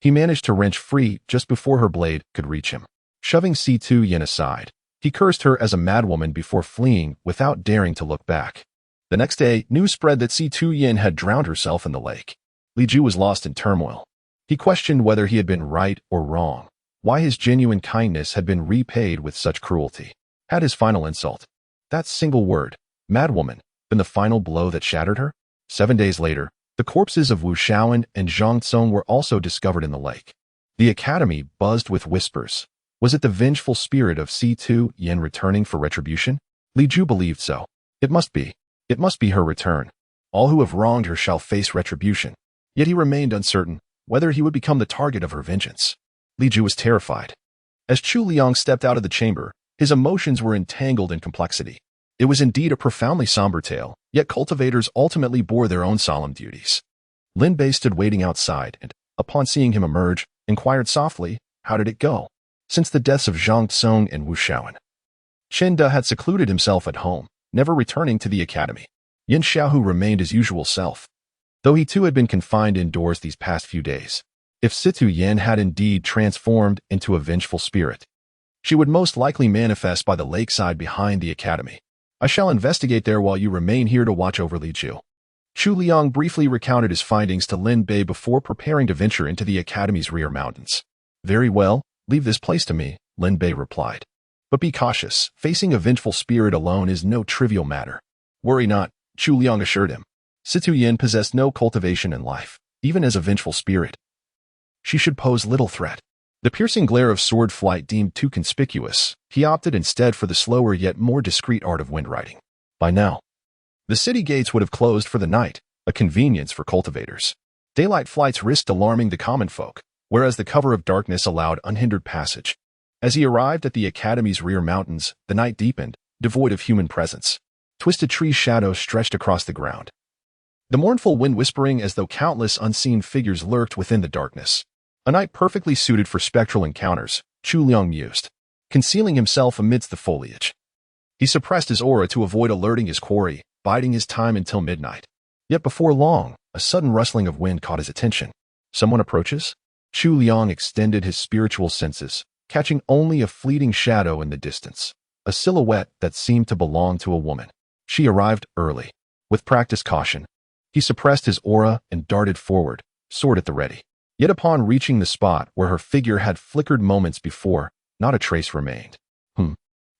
he managed to wrench free just before her blade could reach him. Shoving Situ Yen aside, he cursed her as a madwoman before fleeing without daring to look back. The next day, news spread that Situ Yen had drowned herself in the lake. Li Ju was lost in turmoil. He questioned whether he had been right or wrong, why his genuine kindness had been repaid with such cruelty. Had his final insult, that single word, Madwoman, been the final blow that shattered her? 7 days later, the corpses of Wu Shaoan and Zhang Tsong were also discovered in the lake. The academy buzzed with whispers. Was it the vengeful spirit of Chu Liang returning for retribution? Li Ju believed so. It must be. It must be her return. All who have wronged her shall face retribution. Yet he remained uncertain whether he would become the target of her vengeance. Li Ju was terrified. As Chu Liang stepped out of the chamber, his emotions were entangled in complexity. It was indeed a profoundly somber tale, yet cultivators ultimately bore their own solemn duties. Lin Bei stood waiting outside and, upon seeing him emerge, inquired softly, "How did it go?" Since the deaths of Zhang Tsong and Wu Shaoan, Chen De had secluded himself at home, never returning to the academy. Yin Xiaohu remained his usual self, though he too had been confined indoors these past few days. If Chu Liang had indeed transformed into a vengeful spirit, she would most likely manifest by the lakeside behind the academy. I shall investigate there while you remain here to watch over Li Ju. Chu Liang briefly recounted his findings to Lin Bei before preparing to venture into the academy's rear mountains. Very well, leave this place to me, Lin Bei replied. But be cautious, facing a vengeful spirit alone is no trivial matter. Worry not, Chu Liang assured him. Chu Liang possessed no cultivation in life, even as a vengeful spirit. She should pose little threat. The piercing glare of sword flight deemed too conspicuous, he opted instead for the slower yet more discreet art of wind riding. By now, the city gates would have closed for the night, a convenience for cultivators. Daylight flights risked alarming the common folk, whereas the cover of darkness allowed unhindered passage. As he arrived at the academy's rear mountains, the night deepened, devoid of human presence. Twisted tree shadows stretched across the ground, the mournful wind whispering as though countless unseen figures lurked within the darkness. A night perfectly suited for spectral encounters, Chu Liang mused, concealing himself amidst the foliage. He suppressed his aura to avoid alerting his quarry, biding his time until midnight. Yet before long, a sudden rustling of wind caught his attention. Someone approaches? Chu Liang extended his spiritual senses, catching only a fleeting shadow in the distance, a silhouette that seemed to belong to a woman. She arrived early. With practiced caution, he suppressed his aura and darted forward, sword at the ready. Yet upon reaching the spot where her figure had flickered moments before, not a trace remained.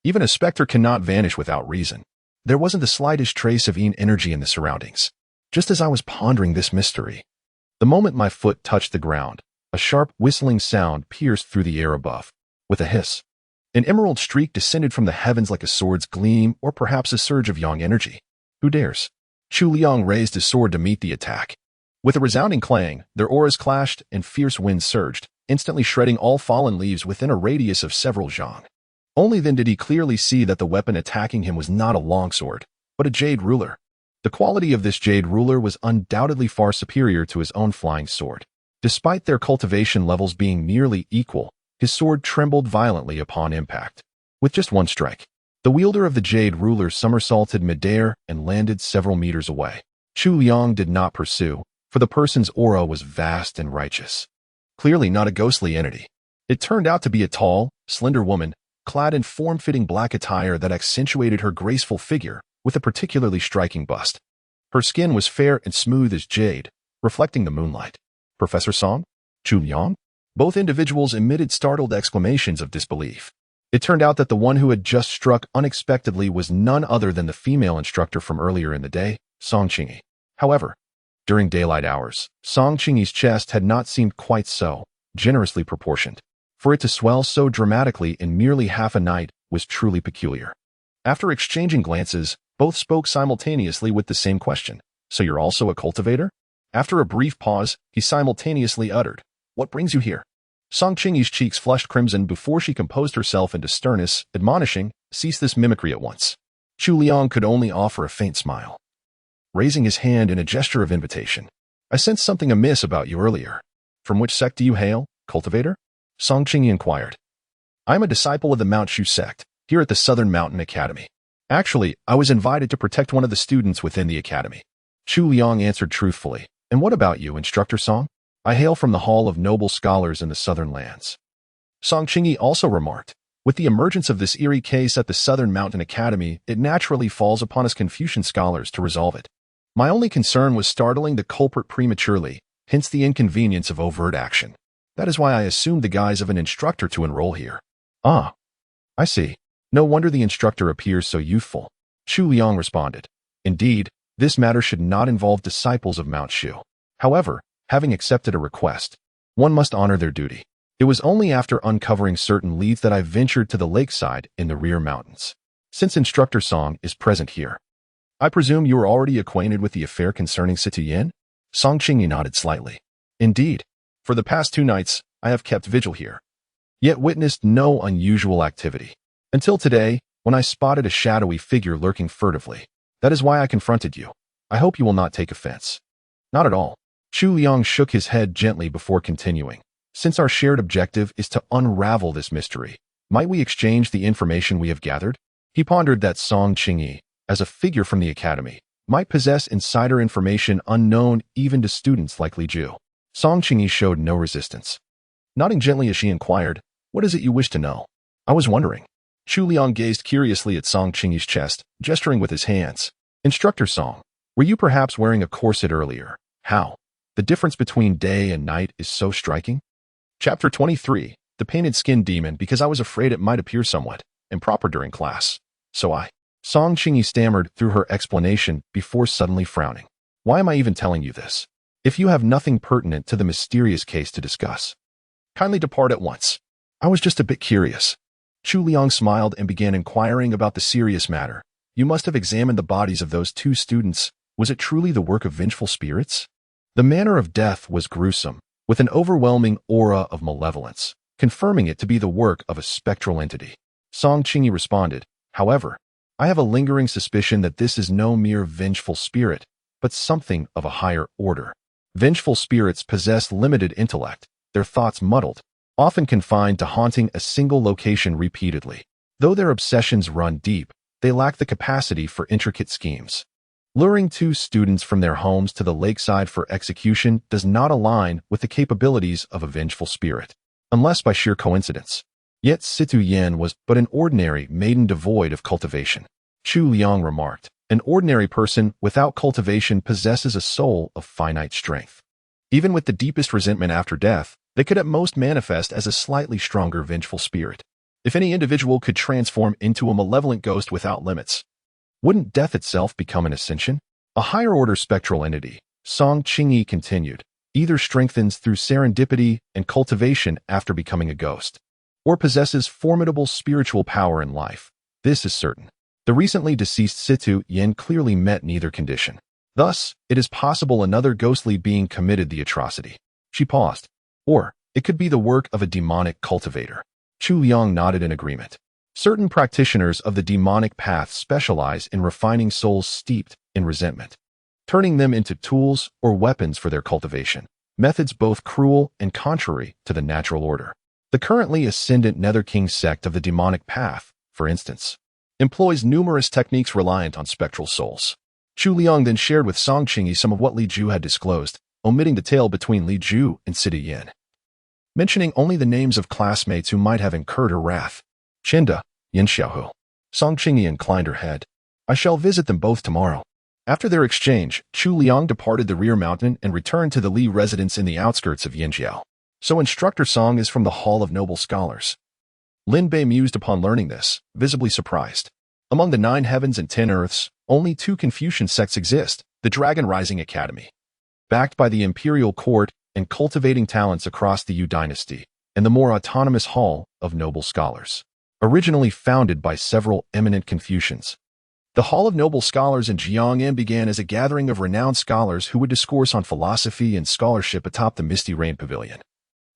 Even a specter cannot vanish without reason. There wasn't the slightest trace of energy in the surroundings. Just as I was pondering this mystery, the moment my foot touched the ground, a sharp whistling sound pierced through the air above. With a hiss, an emerald streak descended from the heavens like a sword's gleam or perhaps a surge of yang energy. Who dares? Chu Liang raised his sword to meet the attack. With a resounding clang, their auras clashed and fierce winds surged, instantly shredding all fallen leaves within a radius of several zhang. Only then did he clearly see that the weapon attacking him was not a longsword, but a jade ruler. The quality of this jade ruler was undoubtedly far superior to his own flying sword. Despite their cultivation levels being nearly equal, his sword trembled violently upon impact. With just one strike, the wielder of the jade ruler somersaulted midair and landed several meters away. Chu Liang did not pursue, for the person's aura was vast and righteous. Clearly not a ghostly entity. It turned out to be a tall, slender woman, clad in form-fitting black attire that accentuated her graceful figure with a particularly striking bust. Her skin was fair and smooth as jade, reflecting the moonlight. Professor Song? Chu Liang? Both individuals emitted startled exclamations of disbelief. It turned out that the one who had just struck unexpectedly was none other than the female instructor from earlier in the day, Song Qingyi. However, during daylight hours, Song Qingyi's chest had not seemed quite so generously proportioned. For it to swell so dramatically in merely half a night was truly peculiar. After exchanging glances, both spoke simultaneously with the same question. So you're also a cultivator? After a brief pause, he simultaneously uttered, "What brings you here?" Song Qingyi's cheeks flushed crimson before she composed herself into sternness, admonishing, "Cease this mimicry at once." Chu Liang could only offer a faint smile, raising his hand in a gesture of invitation. "I sensed something amiss about you earlier. From which sect do you hail, cultivator?" Song Qingyi inquired. "I am a disciple of the Mount Shu sect, here at the Southern Mountain Academy. Actually, I was invited to protect one of the students within the academy." Chu Liang answered truthfully. "And what about you, Instructor Song?" "I hail from the Hall of Noble Scholars in the Southern Lands." Song Qingyi also remarked, "With the emergence of this eerie case at the Southern Mountain Academy, it naturally falls upon us Confucian scholars to resolve it. My only concern was startling the culprit prematurely, hence the inconvenience of overt action. That is why I assumed the guise of an instructor to enroll here." "Ah, I see. No wonder the instructor appears so youthful." Chu Liang responded. Indeed, this matter should not involve disciples of Mount Shu. However, having accepted a request, one must honor their duty. It was only after uncovering certain leads that I ventured to the lakeside in the rear mountains. Since Instructor Song is present here, I presume you are already acquainted with the affair concerning Situ Yin? Song Qingyi nodded slightly. Indeed, for the past 2 nights, I have kept vigil here, yet witnessed no unusual activity. Until today, when I spotted a shadowy figure lurking furtively. That is why I confronted you. I hope you will not take offense. Not at all. Chu Liang shook his head gently before continuing. Since our shared objective is to unravel this mystery, might we exchange the information we have gathered? He pondered that Song Qingyi, as a figure from the academy, might possess insider information unknown even to students like Li Ju. Song Qingyi showed no resistance. Nodding gently as she inquired, "What is it you wish to know?" "I was wondering." Chu Liang gazed curiously at Song Qingyi's chest, gesturing with his hands. "Instructor Song, were you perhaps wearing a corset earlier? How? The difference between day and night is so striking." Chapter 23, The Painted Skin Demon, because I was afraid it might appear somewhat improper during class. Song Qingyi stammered through her explanation before suddenly frowning. "Why am I even telling you this? If you have nothing pertinent to the mysterious case to discuss, kindly depart at once." "I was just a bit curious." Chu Liang smiled and began inquiring about the serious matter. "You must have examined the bodies of those 2 students. Was it truly the work of vengeful spirits?" The manner of death was gruesome, with an overwhelming aura of malevolence, confirming it to be the work of a spectral entity. Song Qingyi responded, "However, I have a lingering suspicion that this is no mere vengeful spirit, but something of a higher order. Vengeful spirits possess limited intellect, their thoughts muddled, often confined to haunting a single location repeatedly. Though their obsessions run deep, they lack the capacity for intricate schemes. Luring 2 students from their homes to the lakeside for execution does not align with the capabilities of a vengeful spirit, unless by sheer coincidence. Yet Situ Yin was but an ordinary maiden devoid of cultivation." Chu Liang remarked, "An ordinary person without cultivation possesses a soul of finite strength. Even with the deepest resentment after death, they could at most manifest as a slightly stronger vengeful spirit. If any individual could transform into a malevolent ghost without limits, wouldn't death itself become an ascension? A higher-order spectral entity," Song Qingyi continued, "either strengthens through serendipity and cultivation after becoming a ghost, or possesses formidable spiritual power in life. This is certain. The recently deceased Situ Yin clearly met neither condition. Thus, it is possible another ghostly being committed the atrocity." She paused. "Or, it could be the work of a demonic cultivator." Chu Liang nodded in agreement. Certain practitioners of the demonic path specialize in refining souls steeped in resentment, turning them into tools or weapons for their cultivation, methods both cruel and contrary to the natural order. The currently ascendant Nether King sect of the demonic path, for instance, employs numerous techniques reliant on spectral souls. Chu Liang then shared with Song Qingyi some of what Li Ju had disclosed, omitting the tale between Li Ju and Situ Yin, mentioning only the names of classmates who might have incurred her wrath. "Chinda, Yin Xiaohu." Song Qingyi inclined her head. "I shall visit them both tomorrow." After their exchange, Chu Liang departed the rear mountain and returned to the Li residence in the outskirts of Yinjiao. "So Instructor Song is from the Hall of Noble Scholars." Lin Bei mused upon learning this, visibly surprised. Among the 9 heavens and 10 earths, only 2 Confucian sects exist, the Dragon Rising Academy, backed by the imperial court and cultivating talents across the Yu dynasty, and the more autonomous Hall of Noble Scholars, originally founded by several eminent Confucians. The Hall of Noble Scholars in Jiang'an began as a gathering of renowned scholars who would discourse on philosophy and scholarship atop the Misty Rain Pavilion.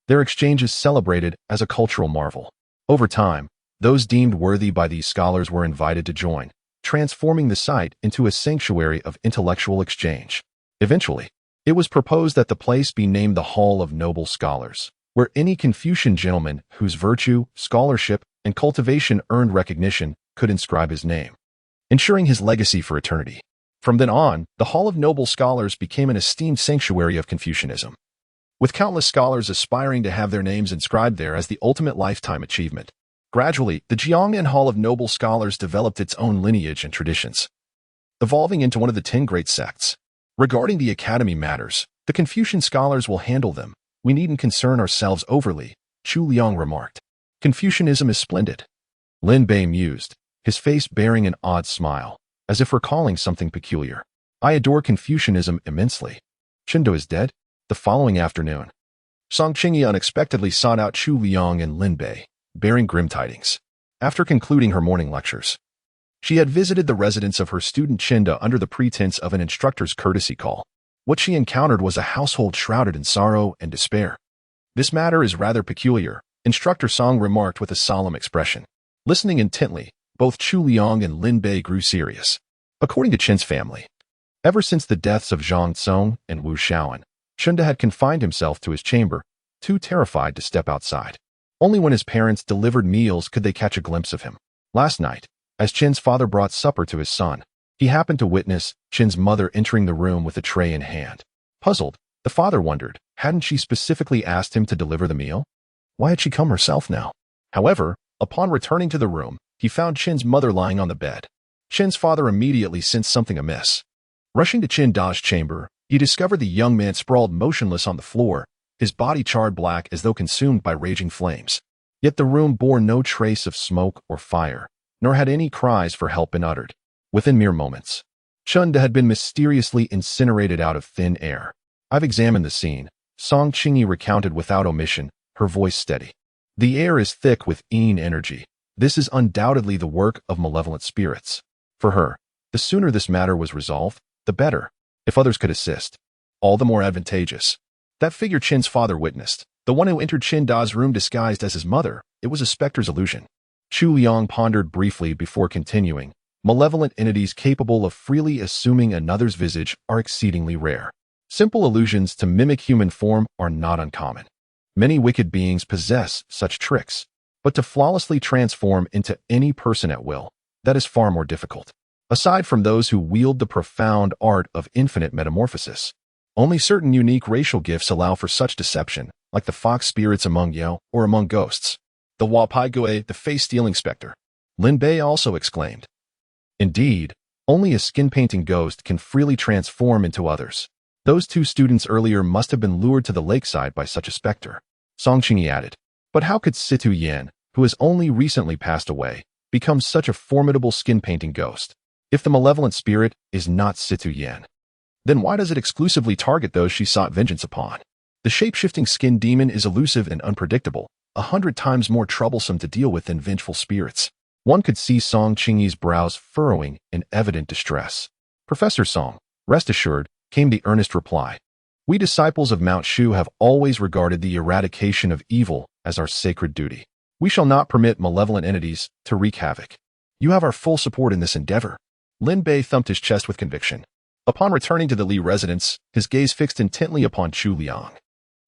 Their exchanges celebrated as a cultural marvel. Over time, those deemed worthy by these scholars were invited to join, transforming the site into a sanctuary of intellectual exchange. Eventually, it was proposed that the place be named the Hall of Noble Scholars, where any Confucian gentleman whose virtue, scholarship, and cultivation earned recognition could inscribe his name, ensuring his legacy for eternity. From then on, the Hall of Noble Scholars became an esteemed sanctuary of Confucianism, with countless scholars aspiring to have their names inscribed there as the ultimate lifetime achievement. Gradually, the Jiang'an Hall of Noble Scholars developed its own lineage and traditions, evolving into one of the 10 great sects. Regarding the academy matters, the Confucian scholars will handle them. We needn't concern ourselves overly, Chu Liang remarked. Confucianism is splendid. Lin Bei mused, his face bearing an odd smile. as if recalling something peculiar. I adore Confucianism immensely. Qindo is dead? The following afternoon, Song Qingyi unexpectedly sought out Chu Liang and Lin Bei, bearing grim tidings. After concluding her morning lectures, she had visited the residence of her student Qindo under the pretense of an instructor's courtesy call. What she encountered was a household shrouded in sorrow and despair. This matter is rather peculiar, Instructor Song remarked with a solemn expression. Listening intently, both Chu Liang and Lin Bei grew serious. According to Qin's family, ever since the deaths of Zhang Tsong and Wu Shaoan, Qindo had confined himself to his chamber, too terrified to step outside. Only when his parents delivered meals could they catch a glimpse of him. Last night, as Qin's father brought supper to his son, he happened to witness Qin's mother entering the room with a tray in hand. Puzzled, the father wondered, hadn't she specifically asked him to deliver the meal? Why had she come herself now? However, upon returning to the room, he found Qin's mother lying on the bed. Qin's father immediately sensed something amiss. Rushing to Qin Da's chamber, he discovered the young man sprawled motionless on the floor, his body charred black as though consumed by raging flames. Yet the room bore no trace of smoke or fire, nor had any cries for help been uttered. Within mere moments, Qindo had been mysteriously incinerated out of thin air. I've examined the scene, Song Qingyi recounted without omission, her voice steady. The air is thick with yin energy. This is undoubtedly the work of malevolent spirits. For her, the sooner this matter was resolved, the better. If others could assist, all the more advantageous. That figure Qin's father witnessed, the one who entered Qin Da's room disguised as his mother, it was a specter's illusion. Chu Liang pondered briefly before continuing. Malevolent entities capable of freely assuming another's visage are exceedingly rare. Simple illusions to mimic human form are not uncommon. Many wicked beings possess such tricks, but to flawlessly transform into any person at will, that is far more difficult. Aside from those who wield the profound art of infinite metamorphosis, only certain unique racial gifts allow for such deception, like the fox spirits among Yao or among ghosts. The Wapai Gui, the face-stealing specter. Lin Bei also exclaimed. Indeed, only a skin-painting ghost can freely transform into others. Those two students earlier must have been lured to the lakeside by such a specter. Song Qingyi added. But how could Situ Yan, who has only recently passed away, become such a formidable skin-painting ghost? If the malevolent spirit is not Situ Yan, then why does it exclusively target those she sought vengeance upon? The shape-shifting skin demon is elusive and unpredictable, 100 times more troublesome to deal with than vengeful spirits. One could see Song Qingyi's brows furrowing in evident distress. Professor Song, rest assured, came the earnest reply. We disciples of Mount Shu have always regarded the eradication of evil as our sacred duty. We shall not permit malevolent entities to wreak havoc. You have our full support in this endeavor. Lin Bei thumped his chest with conviction. Upon returning to the Li residence, his gaze fixed intently upon Chu Liang.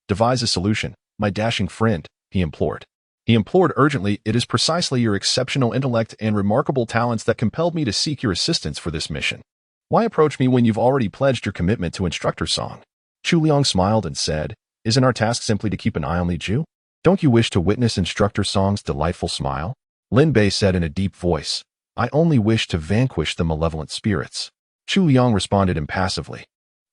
Devise a solution, my dashing friend, he implored. He implored urgently, it is precisely your exceptional intellect and remarkable talents that compelled me to seek your assistance for this mission. Why approach me when you've already pledged your commitment to Instructor Song? Chu Liang smiled and said, isn't our task simply to keep an eye on Li Ju? Don't you wish to witness Instructor Song's delightful smile? Lin Bei said in a deep voice, I only wish to vanquish the malevolent spirits. Chu Liang responded impassively.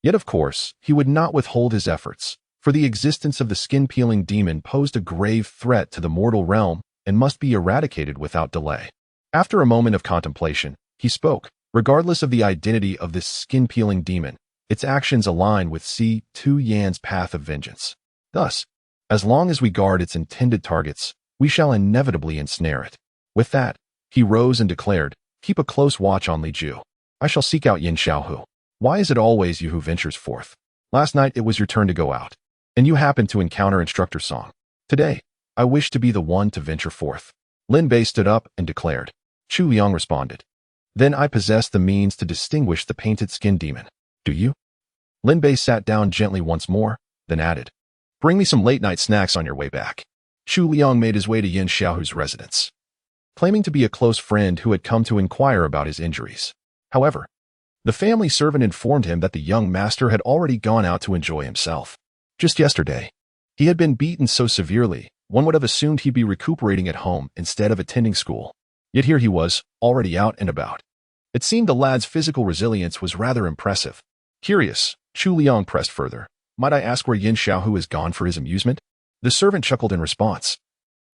Yet of course, he would not withhold his efforts, for the existence of the skin-peeling demon posed a grave threat to the mortal realm and must be eradicated without delay. After a moment of contemplation, he spoke. Regardless of the identity of this skin-peeling demon, its actions align with Tu Yan's path of vengeance. Thus, as long as we guard its intended targets, we shall inevitably ensnare it. With that, he rose and declared, keep a close watch on Li Ju. I shall seek out Yin Xiaohu. Why is it always you who ventures forth? Last night it was your turn to go out, and you happened to encounter Instructor Song. Today, I wish to be the one to venture forth. Lin Bei stood up and declared. Chu Liang responded. Then I possess the means to distinguish the painted skin demon. Do you? Lin Bei sat down gently once more, then added. Bring me some late-night snacks on your way back. Chu Liang made his way to Yin Xiaohu's residence, claiming to be a close friend who had come to inquire about his injuries. However, the family servant informed him that the young master had already gone out to enjoy himself. Just yesterday, he had been beaten so severely, one would have assumed he'd be recuperating at home instead of attending school. Yet here he was, already out and about. It seemed the lad's physical resilience was rather impressive. Curious, Chu Liang pressed further. Might I ask where Yin Xiaohu has gone for his amusement? The servant chuckled in response.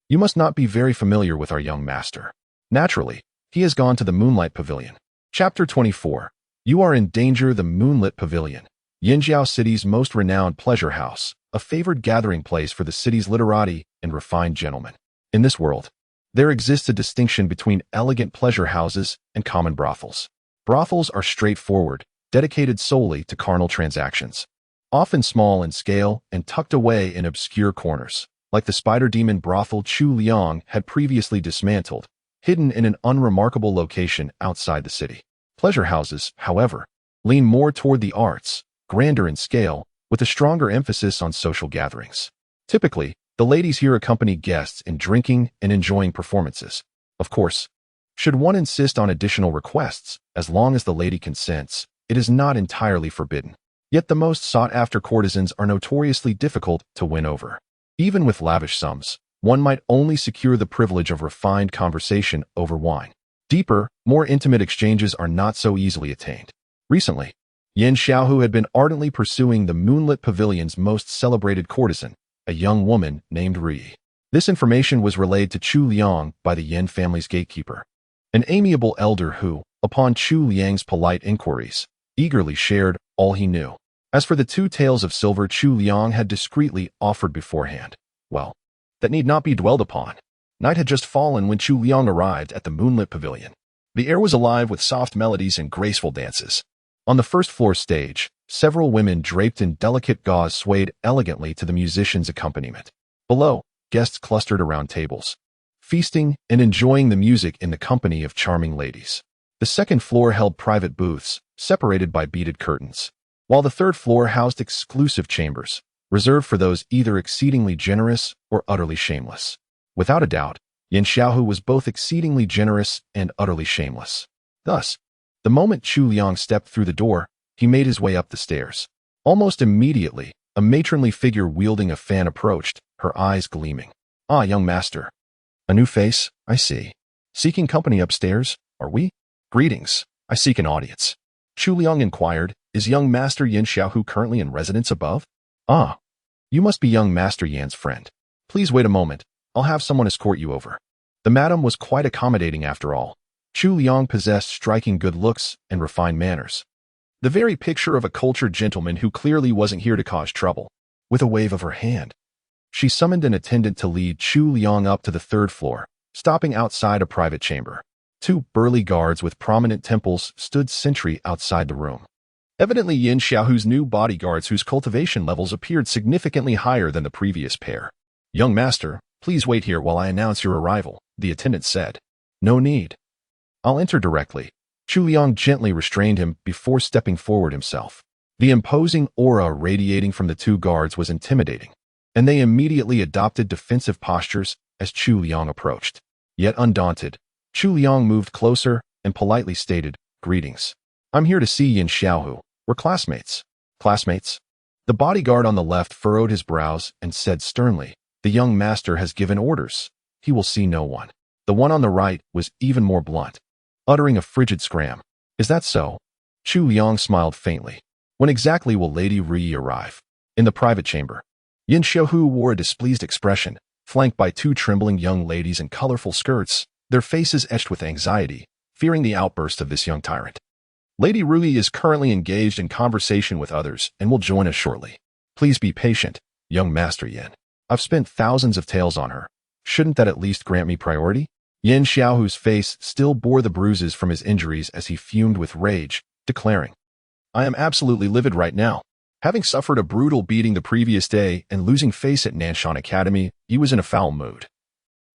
You must not be very familiar with our young master. Naturally, he has gone to the Moonlight Pavilion. Chapter 24. You are in danger. The Moonlit Pavilion. Yinjiao City's most renowned pleasure house, a favored gathering place for the city's literati and refined gentlemen. In this world, there exists a distinction between elegant pleasure houses and common brothels. Brothels are straightforward, dedicated solely to carnal transactions, often small in scale and tucked away in obscure corners, like the spider demon brothel Chu Liang had previously dismantled, hidden in an unremarkable location outside the city. Pleasure houses, however, lean more toward the arts, grander in scale, with a stronger emphasis on social gatherings. Typically, the ladies here accompany guests in drinking and enjoying performances. Of course, should one insist on additional requests, as long as the lady consents, it is not entirely forbidden. Yet the most sought-after courtesans are notoriously difficult to win over. Even with lavish sums, one might only secure the privilege of refined conversation over wine. Deeper, more intimate exchanges are not so easily attained. Recently, Yin Xiaohu had been ardently pursuing the Moonlit Pavilion's most celebrated courtesan, a young woman named Rui. This information was relayed to Chu Liang by the Yin family's gatekeeper, an amiable elder who, upon Chu Liang's polite inquiries, eagerly shared all he knew. As for the 2 taels of silver Chu Liang had discreetly offered beforehand, well, that need not be dwelled upon. Night had just fallen when Chu Liang arrived at the Moonlit Pavilion. The air was alive with soft melodies and graceful dances. On the first-floor stage, several women draped in delicate gauze swayed elegantly to the musicians' accompaniment. Below, guests clustered around tables, feasting and enjoying the music in the company of charming ladies. The second floor held private booths, separated by beaded curtains, while the third floor housed exclusive chambers, reserved for those either exceedingly generous or utterly shameless. Without a doubt, Yin Xiaohu was both exceedingly generous and utterly shameless. Thus, the moment Chu Liang stepped through the door, he made his way up the stairs. Almost immediately, a matronly figure wielding a fan approached, her eyes gleaming. "Ah, young master. A new face, I see. Seeking company upstairs, are we? Greetings, I seek an audience." Chu Liang inquired, "Is young master Yin Xiaohu currently in residence above?" "Ah, you must be young master Yan's friend. Please wait a moment, I'll have someone escort you over." The madam was quite accommodating after all. Chu Liang possessed striking good looks and refined manners, the very picture of a cultured gentleman who clearly wasn't here to cause trouble. With a wave of her hand, she summoned an attendant to lead Chu Liang up to the 3rd floor, stopping outside a private chamber. 2 burly guards with prominent temples stood sentry outside the room. Evidently Yin Xiaohu's new bodyguards whose cultivation levels appeared significantly higher than the previous pair. "Young master, please wait here while I announce your arrival," the attendant said. "No need. I'll enter directly." Chu Liang gently restrained him before stepping forward himself. The imposing aura radiating from the 2 guards was intimidating, and they immediately adopted defensive postures as Chu Liang approached. Yet undaunted, Chu Liang moved closer and politely stated, "Greetings. I'm here to see Yin Xiaohu. We're classmates." "Classmates?" The bodyguard on the left furrowed his brows and said sternly, "The young master has given orders. He will see no one." The one on the right was even more blunt, uttering a frigid scram. "Is that so?" Chu Liang smiled faintly. "When exactly will Lady Rui arrive?" In the private chamber, Yin Xiaohu wore a displeased expression, flanked by 2 trembling young ladies in colorful skirts, their faces etched with anxiety, fearing the outburst of this young tyrant. "Lady Rui is currently engaged in conversation with others and will join us shortly. Please be patient, young Master Yin. I've spent thousands of taels on her. Shouldn't that at least grant me priority?" Yin Xiaohu's face still bore the bruises from his injuries as he fumed with rage, declaring, "I am absolutely livid right now. Having suffered a brutal beating the previous day and losing face at Nanshan Academy, he was in a foul mood,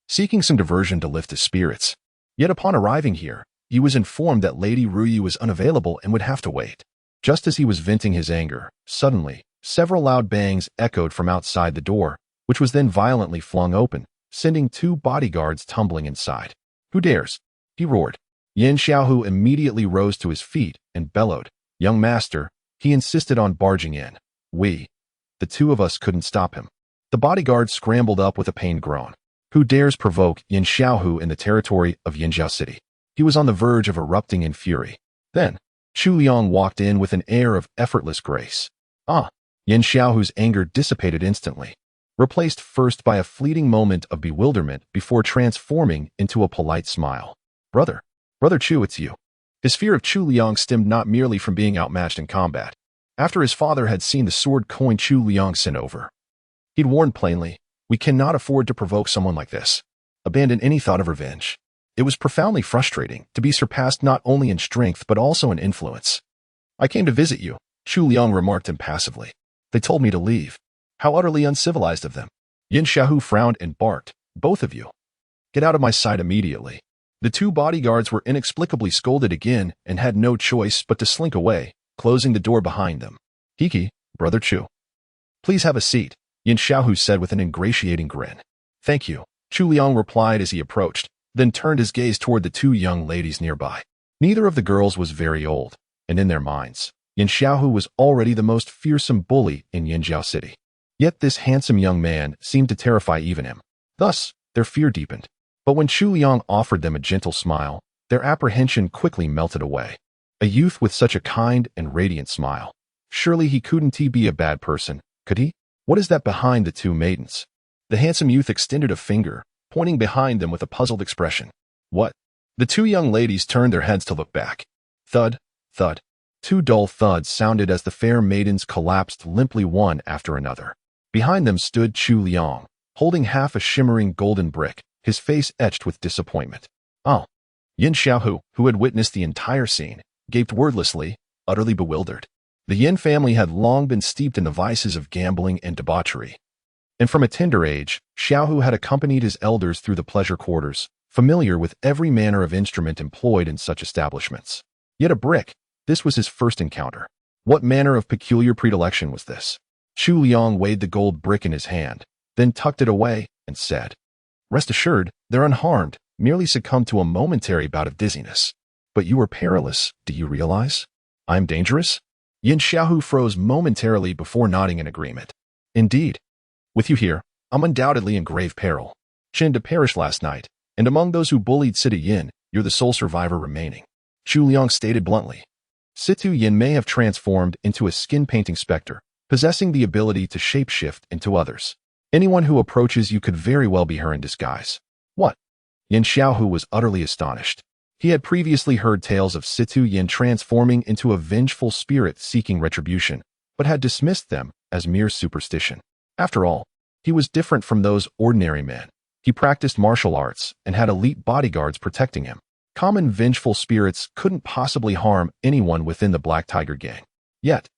seeking some diversion to lift his spirits. Yet upon arriving here, he was informed that Lady Rui was unavailable and would have to wait. Just as he was venting his anger, suddenly, several loud bangs echoed from outside the door, which was then violently flung open, sending 2 bodyguards tumbling inside. "Who dares?" he roared. Yin Xiaohu immediately rose to his feet and bellowed, "Young master," he insisted on barging in. The 2 of us couldn't stop him." The bodyguard scrambled up with a pained groan. Who dares provoke Yin Xiaohu in the territory of Yinjiao City? He was on the verge of erupting in fury. Then, Chu Liang walked in with an air of effortless grace. Yin Xiaohu's anger dissipated instantly, replaced first by a fleeting moment of bewilderment before transforming into a polite smile. Brother Chu, it's you." His fear of Chu Liang stemmed not merely from being outmatched in combat. After his father had seen the sword coin Chu Liang sin over, he'd warned plainly, "We cannot afford to provoke someone like this. Abandon any thought of revenge." It was profoundly frustrating to be surpassed not only in strength but also in influence. "I came to visit you," Chu Liang remarked impassively. "They told me to leave. How utterly uncivilized of them." Yin Xiaohu frowned and barked, "Both of you. Get out of my sight immediately." The two bodyguards were inexplicably scolded again and had no choice but to slink away, closing the door behind them. "Hiki, Brother Chu. Please have a seat," Yin Xiaohu said with an ingratiating grin. "Thank you," Chu Liang replied as he approached, then turned his gaze toward the two young ladies nearby. Neither of the girls was very old, and in their minds, Yin Xiaohu was already the most fearsome bully in Yinjiao City. Yet this handsome young man seemed to terrify even him. Thus, their fear deepened. But when Chu Liang offered them a gentle smile, their apprehension quickly melted away. A youth with such a kind and radiant smile. Surely he couldn't be a bad person, could he? What is that behind the two maidens? The handsome youth extended a finger, pointing behind them with a puzzled expression. What? The two young ladies turned their heads to look back. Thud, thud. Two dull thuds sounded as the fair maidens collapsed limply one after another. Behind them stood Chu Liang, holding half a shimmering golden brick, his face etched with disappointment. "Oh." Yin Xiaohu, who had witnessed the entire scene, gaped wordlessly, utterly bewildered. The Yin family had long been steeped in the vices of gambling and debauchery. And from a tender age, Xiaohu had accompanied his elders through the pleasure quarters, familiar with every manner of instrument employed in such establishments. Yet a brick, this was his first encounter. What manner of peculiar predilection was this? Chu Liang weighed the gold brick in his hand, then tucked it away and said, "Rest assured, they're unharmed, merely succumbed to a momentary bout of dizziness. But you are perilous, do you realize? I'm dangerous?" Yin Xiaohu froze momentarily before nodding in agreement. "Indeed. With you here, I'm undoubtedly in grave peril. Chinda perished last night, and among those who bullied Situ Yin, you're the sole survivor remaining," Chu Liang stated bluntly. Situ Yin may have transformed into a skin-painting specter, possessing the ability to shapeshift into others. Anyone who approaches you could very well be her in disguise. What? Yin Xiaohu was utterly astonished. He had previously heard tales of Situ Yin transforming into a vengeful spirit seeking retribution, but had dismissed them as mere superstition. After all, he was different from those ordinary men. He practiced martial arts and had elite bodyguards protecting him. Common vengeful spirits couldn't possibly harm anyone within the Black Tiger gang. Yet,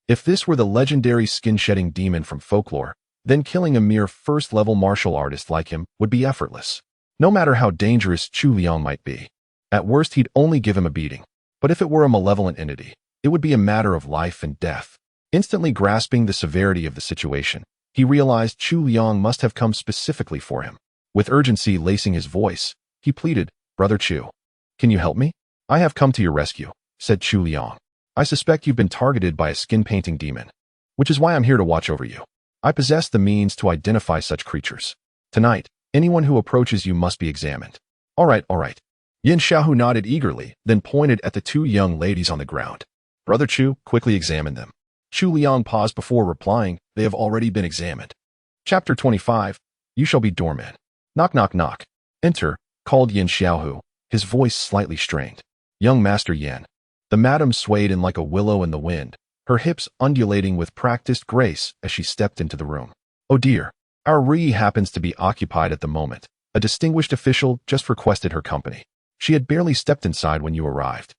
if this were the legendary skin-shedding demon from folklore, then killing a mere first-level martial artist like him would be effortless. No matter how dangerous Chu Liang might be. At worst, he'd only give him a beating. But if it were a malevolent entity, it would be a matter of life and death. Instantly grasping the severity of the situation, he realized Chu Liang must have come specifically for him. With urgency lacing his voice, he pleaded, "Brother Chu, can you help me? I have come to your rescue," said Chu Liang. "I suspect you've been targeted by a skin-painting demon, which is why I'm here to watch over you. I possess the means to identify such creatures. Tonight, anyone who approaches you must be examined." All right. Yin Xiaohu nodded eagerly, then pointed at the two young ladies on the ground. "Brother Chu, quickly examine them." Chu Liang paused before replying, "They have already been examined." Chapter 25, You Shall Be Doorman. Knock, knock, knock. "Enter," called Yin Xiaohu, his voice slightly strained. "Young Master Yan." The madam swayed in like a willow in the wind, her hips undulating with practiced grace as she stepped into the room. "Oh dear, our Ri happens to be occupied at the moment. A distinguished official just requested her company. She had barely stepped inside when you arrived.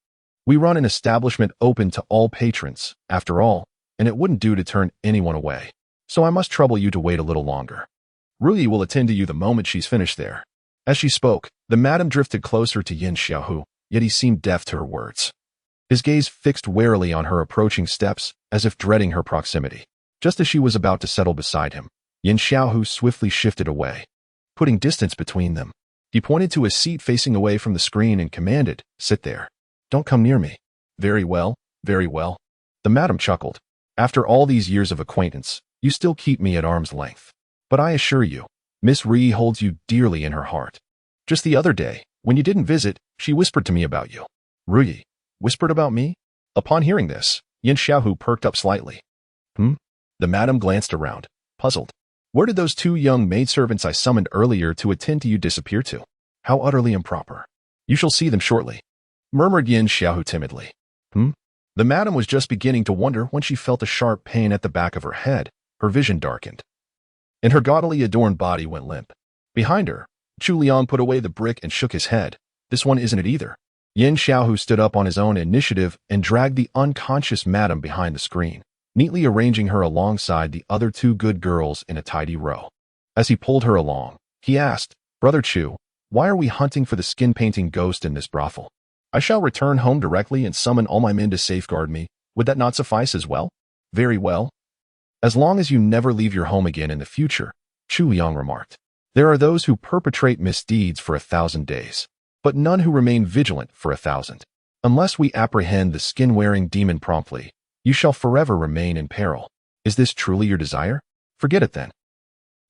We run an establishment open to all patrons, after all, and it wouldn't do to turn anyone away. So I must trouble you to wait a little longer. Ri will attend to you the moment she's finished there." As she spoke, the madam drifted closer to Yin Xiaohu, yet he seemed deaf to her words. His gaze fixed warily on her approaching steps, as if dreading her proximity. Just as she was about to settle beside him, Yin Xiaohu swiftly shifted away, putting distance between them. He pointed to a seat facing away from the screen and commanded, "Sit there. Don't come near me." Very well. The madam chuckled. "After all these years of acquaintance, you still keep me at arm's length. But I assure you, Miss Ri holds you dearly in her heart. Just the other day, when you didn't visit, she whispered to me about you." "Ri whispered about me?" Upon hearing this, Yin Xiaohu perked up slightly. The madam glanced around, puzzled. "Where did those two young maidservants I summoned earlier to attend to you disappear to? How utterly improper. You shall see them shortly." murmured Yin Xiaohu timidly. Hmm? The madam was just beginning to wonder when she felt a sharp pain at the back of her head. Her vision darkened, and her gaudily adorned body went limp. Behind her, Chu Liang put away the brick and shook his head. This one isn't it either. Yin Xiaohu stood up on his own initiative and dragged the unconscious madam behind the screen, neatly arranging her alongside the other two good girls in a tidy row. As he pulled her along, he asked, "Brother Chu, why are we hunting for the skin-painting ghost in this brothel? I shall return home directly and summon all my men to safeguard me. Would that not suffice as well?" "Very well. As long as you never leave your home again in the future," Chu Liang remarked. "There are those who perpetrate misdeeds for 1,000 days, but none who remain vigilant for 1,000. Unless we apprehend the skin-wearing demon promptly, you shall forever remain in peril. Is this truly your desire? Forget it then."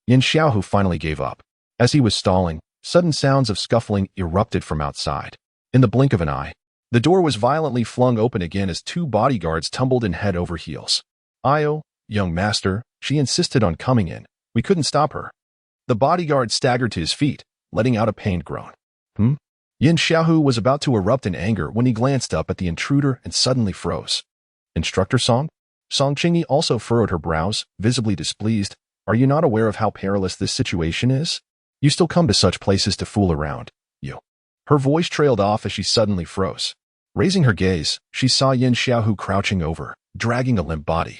Yin Xiaohu finally gave up. As he was stalling, sudden sounds of scuffling erupted from outside. In the blink of an eye, the door was violently flung open again as two bodyguards tumbled in head over heels. "Io, young master," she insisted on coming in. "We couldn't stop her." The bodyguard staggered to his feet, letting out a pained groan. Yin Xiaohu was about to erupt in anger when he glanced up at the intruder and suddenly froze. "Instructor Song?" Song Qingyi also furrowed her brows, visibly displeased. "Are you not aware of how perilous this situation is? You still come to such places to fool around, you." Her voice trailed off as she suddenly froze. Raising her gaze, she saw Yin Xiaohu crouching over, dragging a limp body,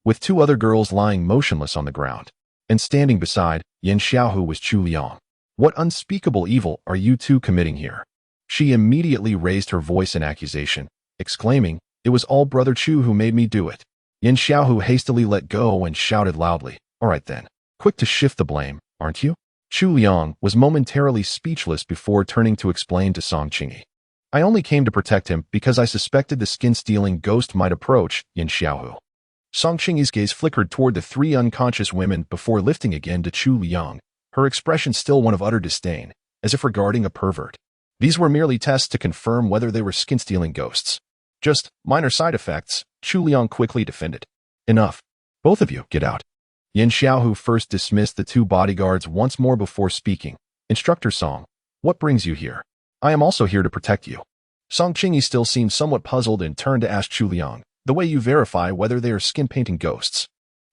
with two other girls lying motionless on the ground. And standing beside Yin Xiaohu was Chu Liang. "What unspeakable evil are you two committing here?" She immediately raised her voice in accusation, exclaiming, "It was all Brother Chu who made me do it." Yin Xiaohu hastily let go and shouted loudly, "All right then, quick to shift the blame, aren't you?" Chu Liang was momentarily speechless before turning to explain to Song Qingyi. "I only came to protect him because I suspected the skin-stealing ghost might approach." Yin Xiaohu. Song Qingyi's gaze flickered toward the three unconscious women before lifting again to Chu Liang, her expression still one of utter disdain, as if regarding a pervert. These were merely tests to confirm whether they were skin-stealing ghosts. "Just minor side effects," Chu Liang quickly defended. "Enough. Both of you, get out." Yin Xiaohu first dismissed the two bodyguards once more before speaking. "Instructor Song, what brings you here?" "I am also here to protect you." Song Qingyi still seemed somewhat puzzled and turned to ask Chu Liang, "The way you verify whether they are skin-painting ghosts,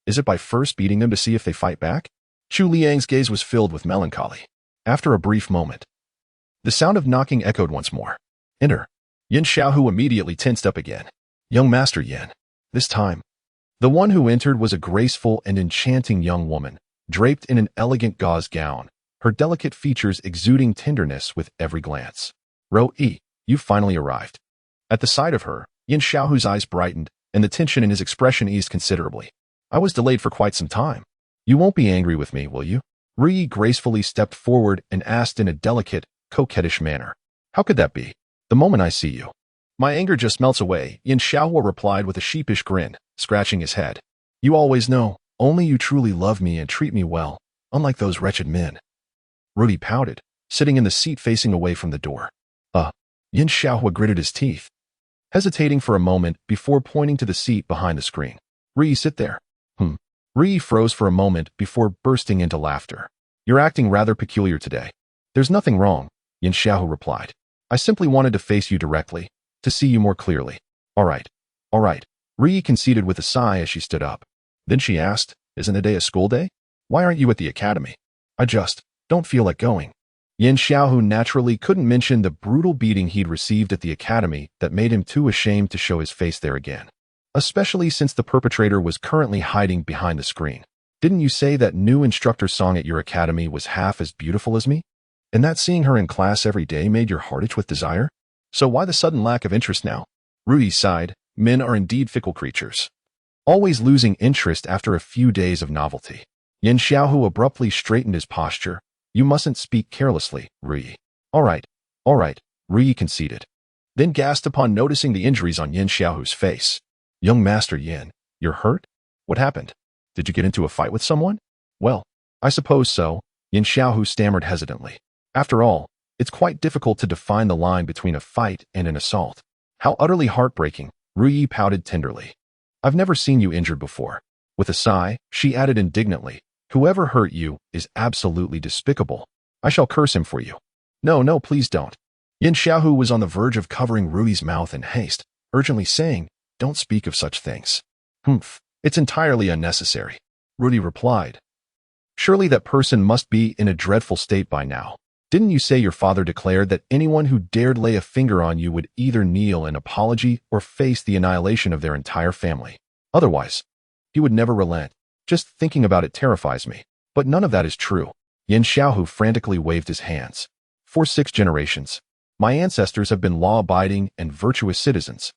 is it by first beating them to see if they fight back?" Chu Liang's gaze was filled with melancholy. After a brief moment, the sound of knocking echoed once more. "Enter." Yin Xiaohu immediately tensed up again. "Young Master Yin." This time, the one who entered was a graceful and enchanting young woman, draped in an elegant gauze gown, her delicate features exuding tenderness with every glance. "Ro-yi, you finally arrived." At the sight of her, Yin Xiaohu's eyes brightened, and the tension in his expression eased considerably. "I was delayed for quite some time. You won't be angry with me, will you?" Ru-yi gracefully stepped forward and asked in a delicate, coquettish manner. "How could that be? The moment I see you, my anger just melts away," Yin Xiaohu replied with a sheepish grin, scratching his head. "You always know, only you truly love me and treat me well, unlike those wretched men." Ru-yi pouted, sitting in the seat facing away from the door. Yin Xiaohu gritted his teeth, hesitating for a moment before pointing to the seat behind the screen. "Ru-yi, sit there." Ru-yi froze for a moment before bursting into laughter. "You're acting rather peculiar today." "There's nothing wrong," Yin Xiaohu replied. "I simply wanted to face you directly, to see you more clearly." All right. Ru-yi conceded with a sigh as she stood up. Then she asked, "Isn't today a school day? Why aren't you at the academy?" "I just don't feel like going." Yin Xiaohu naturally couldn't mention the brutal beating he'd received at the academy that made him too ashamed to show his face there again, especially since the perpetrator was currently hiding behind the screen. "Didn't you say that new instructor Song at your academy was half as beautiful as me? And that seeing her in class every day made your heart itch with desire? So why the sudden lack of interest now?" Ru-yi sighed. Men are indeed fickle creatures, always losing interest after a few days of novelty. Yin Xiaohu abruptly straightened his posture. "You mustn't speak carelessly, Ru-yi." All right, Ru-yi conceded, then gasped upon noticing the injuries on Yin Xiaohu's face. "Young Master Yin, you're hurt? What happened? Did you get into a fight with someone?" "Well, I suppose so," Yin Xiaohu stammered hesitantly. "After all, it's quite difficult to define the line between a fight and an assault." "How utterly heartbreaking," Ru-yi pouted tenderly. "I've never seen you injured before." With a sigh, she added indignantly, "Whoever hurt you is absolutely despicable. I shall curse him for you." No, please don't." Yin Xiaohu was on the verge of covering Rui's mouth in haste, urgently saying, "Don't speak of such things." "Humph, it's entirely unnecessary," Rui replied. "Surely that person must be in a dreadful state by now. Didn't you say your father declared that anyone who dared lay a finger on you would either kneel in apology or face the annihilation of their entire family? Otherwise, he would never relent. Just thinking about it terrifies me. But none of that is true." Yin Xiaohu frantically waved his hands. "For 6 generations, my ancestors have been law-abiding and virtuous citizens."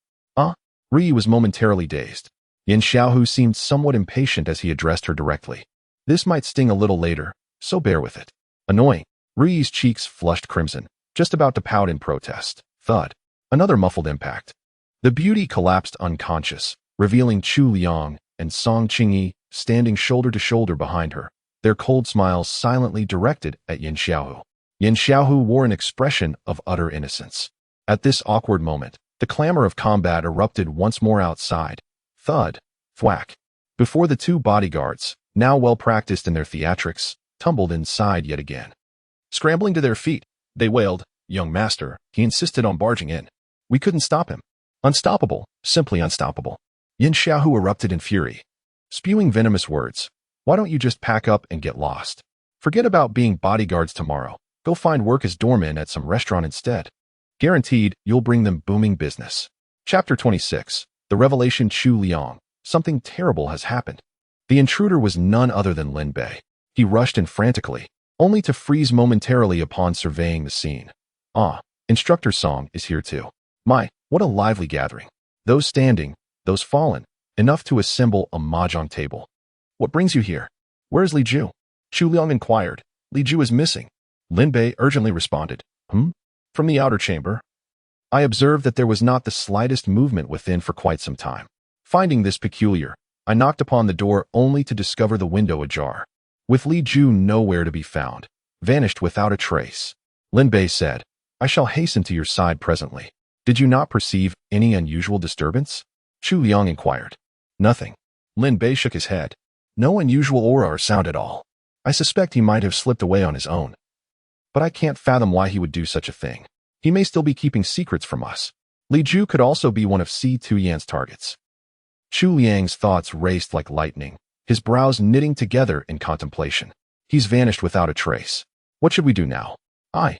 Rui was momentarily dazed. Yin Xiaohu seemed somewhat impatient as he addressed her directly. "This might sting a little later, so bear with it." Annoying. Rui's cheeks flushed crimson, just about to pout in protest. Thud. Another muffled impact. The beauty collapsed unconscious, revealing Chu Liang and Song Qingyi standing shoulder to shoulder behind her, their cold smiles silently directed at Yin Xiaohu. Yin Xiaohu wore an expression of utter innocence. At this awkward moment, the clamor of combat erupted once more outside. Thud. Thwack. Before the 2 bodyguards, now well practiced in their theatrics, tumbled inside yet again. Scrambling to their feet, they wailed, "Young master, he insisted on barging in. We couldn't stop him. Unstoppable, simply unstoppable." Yin Xiaohu erupted in fury, spewing venomous words. "Why don't you just pack up and get lost? Forget about being bodyguards tomorrow. Go find work as doorman at some restaurant instead. Guaranteed, you'll bring them booming business." Chapter 26. The Revelation. Chu Liang. Something terrible has happened. The intruder was none other than Lin Bei. He rushed in frantically, only to freeze momentarily upon surveying the scene. Instructor Song is here too. My, what a lively gathering. Those standing, those fallen, enough to assemble a mahjong table. "What brings you here? Where is Li Ju?" Chu Liang inquired. "Li Ju is missing," Lin Bei urgently responded. From the outer chamber. I observed that there was not the slightest movement within for quite some time. Finding this peculiar, I knocked upon the door only to discover the window ajar. With Li Ju nowhere to be found, vanished without a trace, Lin Bei said, "I shall hasten to your side presently. Did you not perceive any unusual disturbance?" Chu Liang inquired. "Nothing." Lin Bei shook his head. "No unusual aura or sound at all. I suspect he might have slipped away on his own. But I can't fathom why he would do such a thing. He may still be keeping secrets from us. Li Ju could also be one of Si Tuyan's targets." Chu Liang's thoughts raced like lightning, his brows knitting together in contemplation. "He's vanished without a trace. What should we do now?" I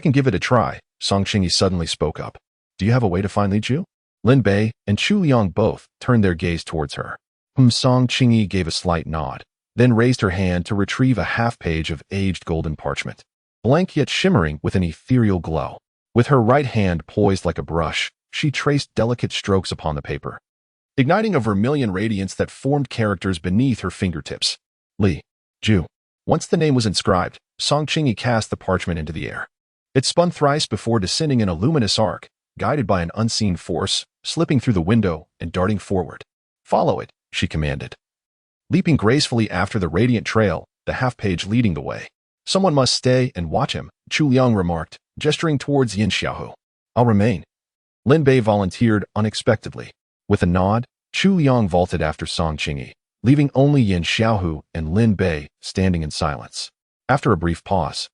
can give it a try," Song Qingyi suddenly spoke up. "Do you have a way to find Li Ju?" Lin Bei and Chu Liang both turned their gaze towards her. Song Qingyi gave a slight nod, then raised her hand to retrieve a half-page of aged golden parchment, blank yet shimmering with an ethereal glow. With her right hand poised like a brush, she traced delicate strokes upon the paper, igniting a vermilion radiance that formed characters beneath her fingertips. Li Ju. Once the name was inscribed, Song Qingyi cast the parchment into the air. It spun thrice before descending in a luminous arc, guided by an unseen force, slipping through the window and darting forward. "Follow it," she commanded. Leaping gracefully after the radiant trail, the half-page leading the way. "Someone must stay and watch him," Chu Liang remarked, gesturing towards Yin Xiaohu. "I'll remain." Lin Bei volunteered unexpectedly. With a nod, Chu Liang vaulted after Song Qingyi, leaving only Yin Xiaohu and Lin Bei standing in silence. After a brief pause,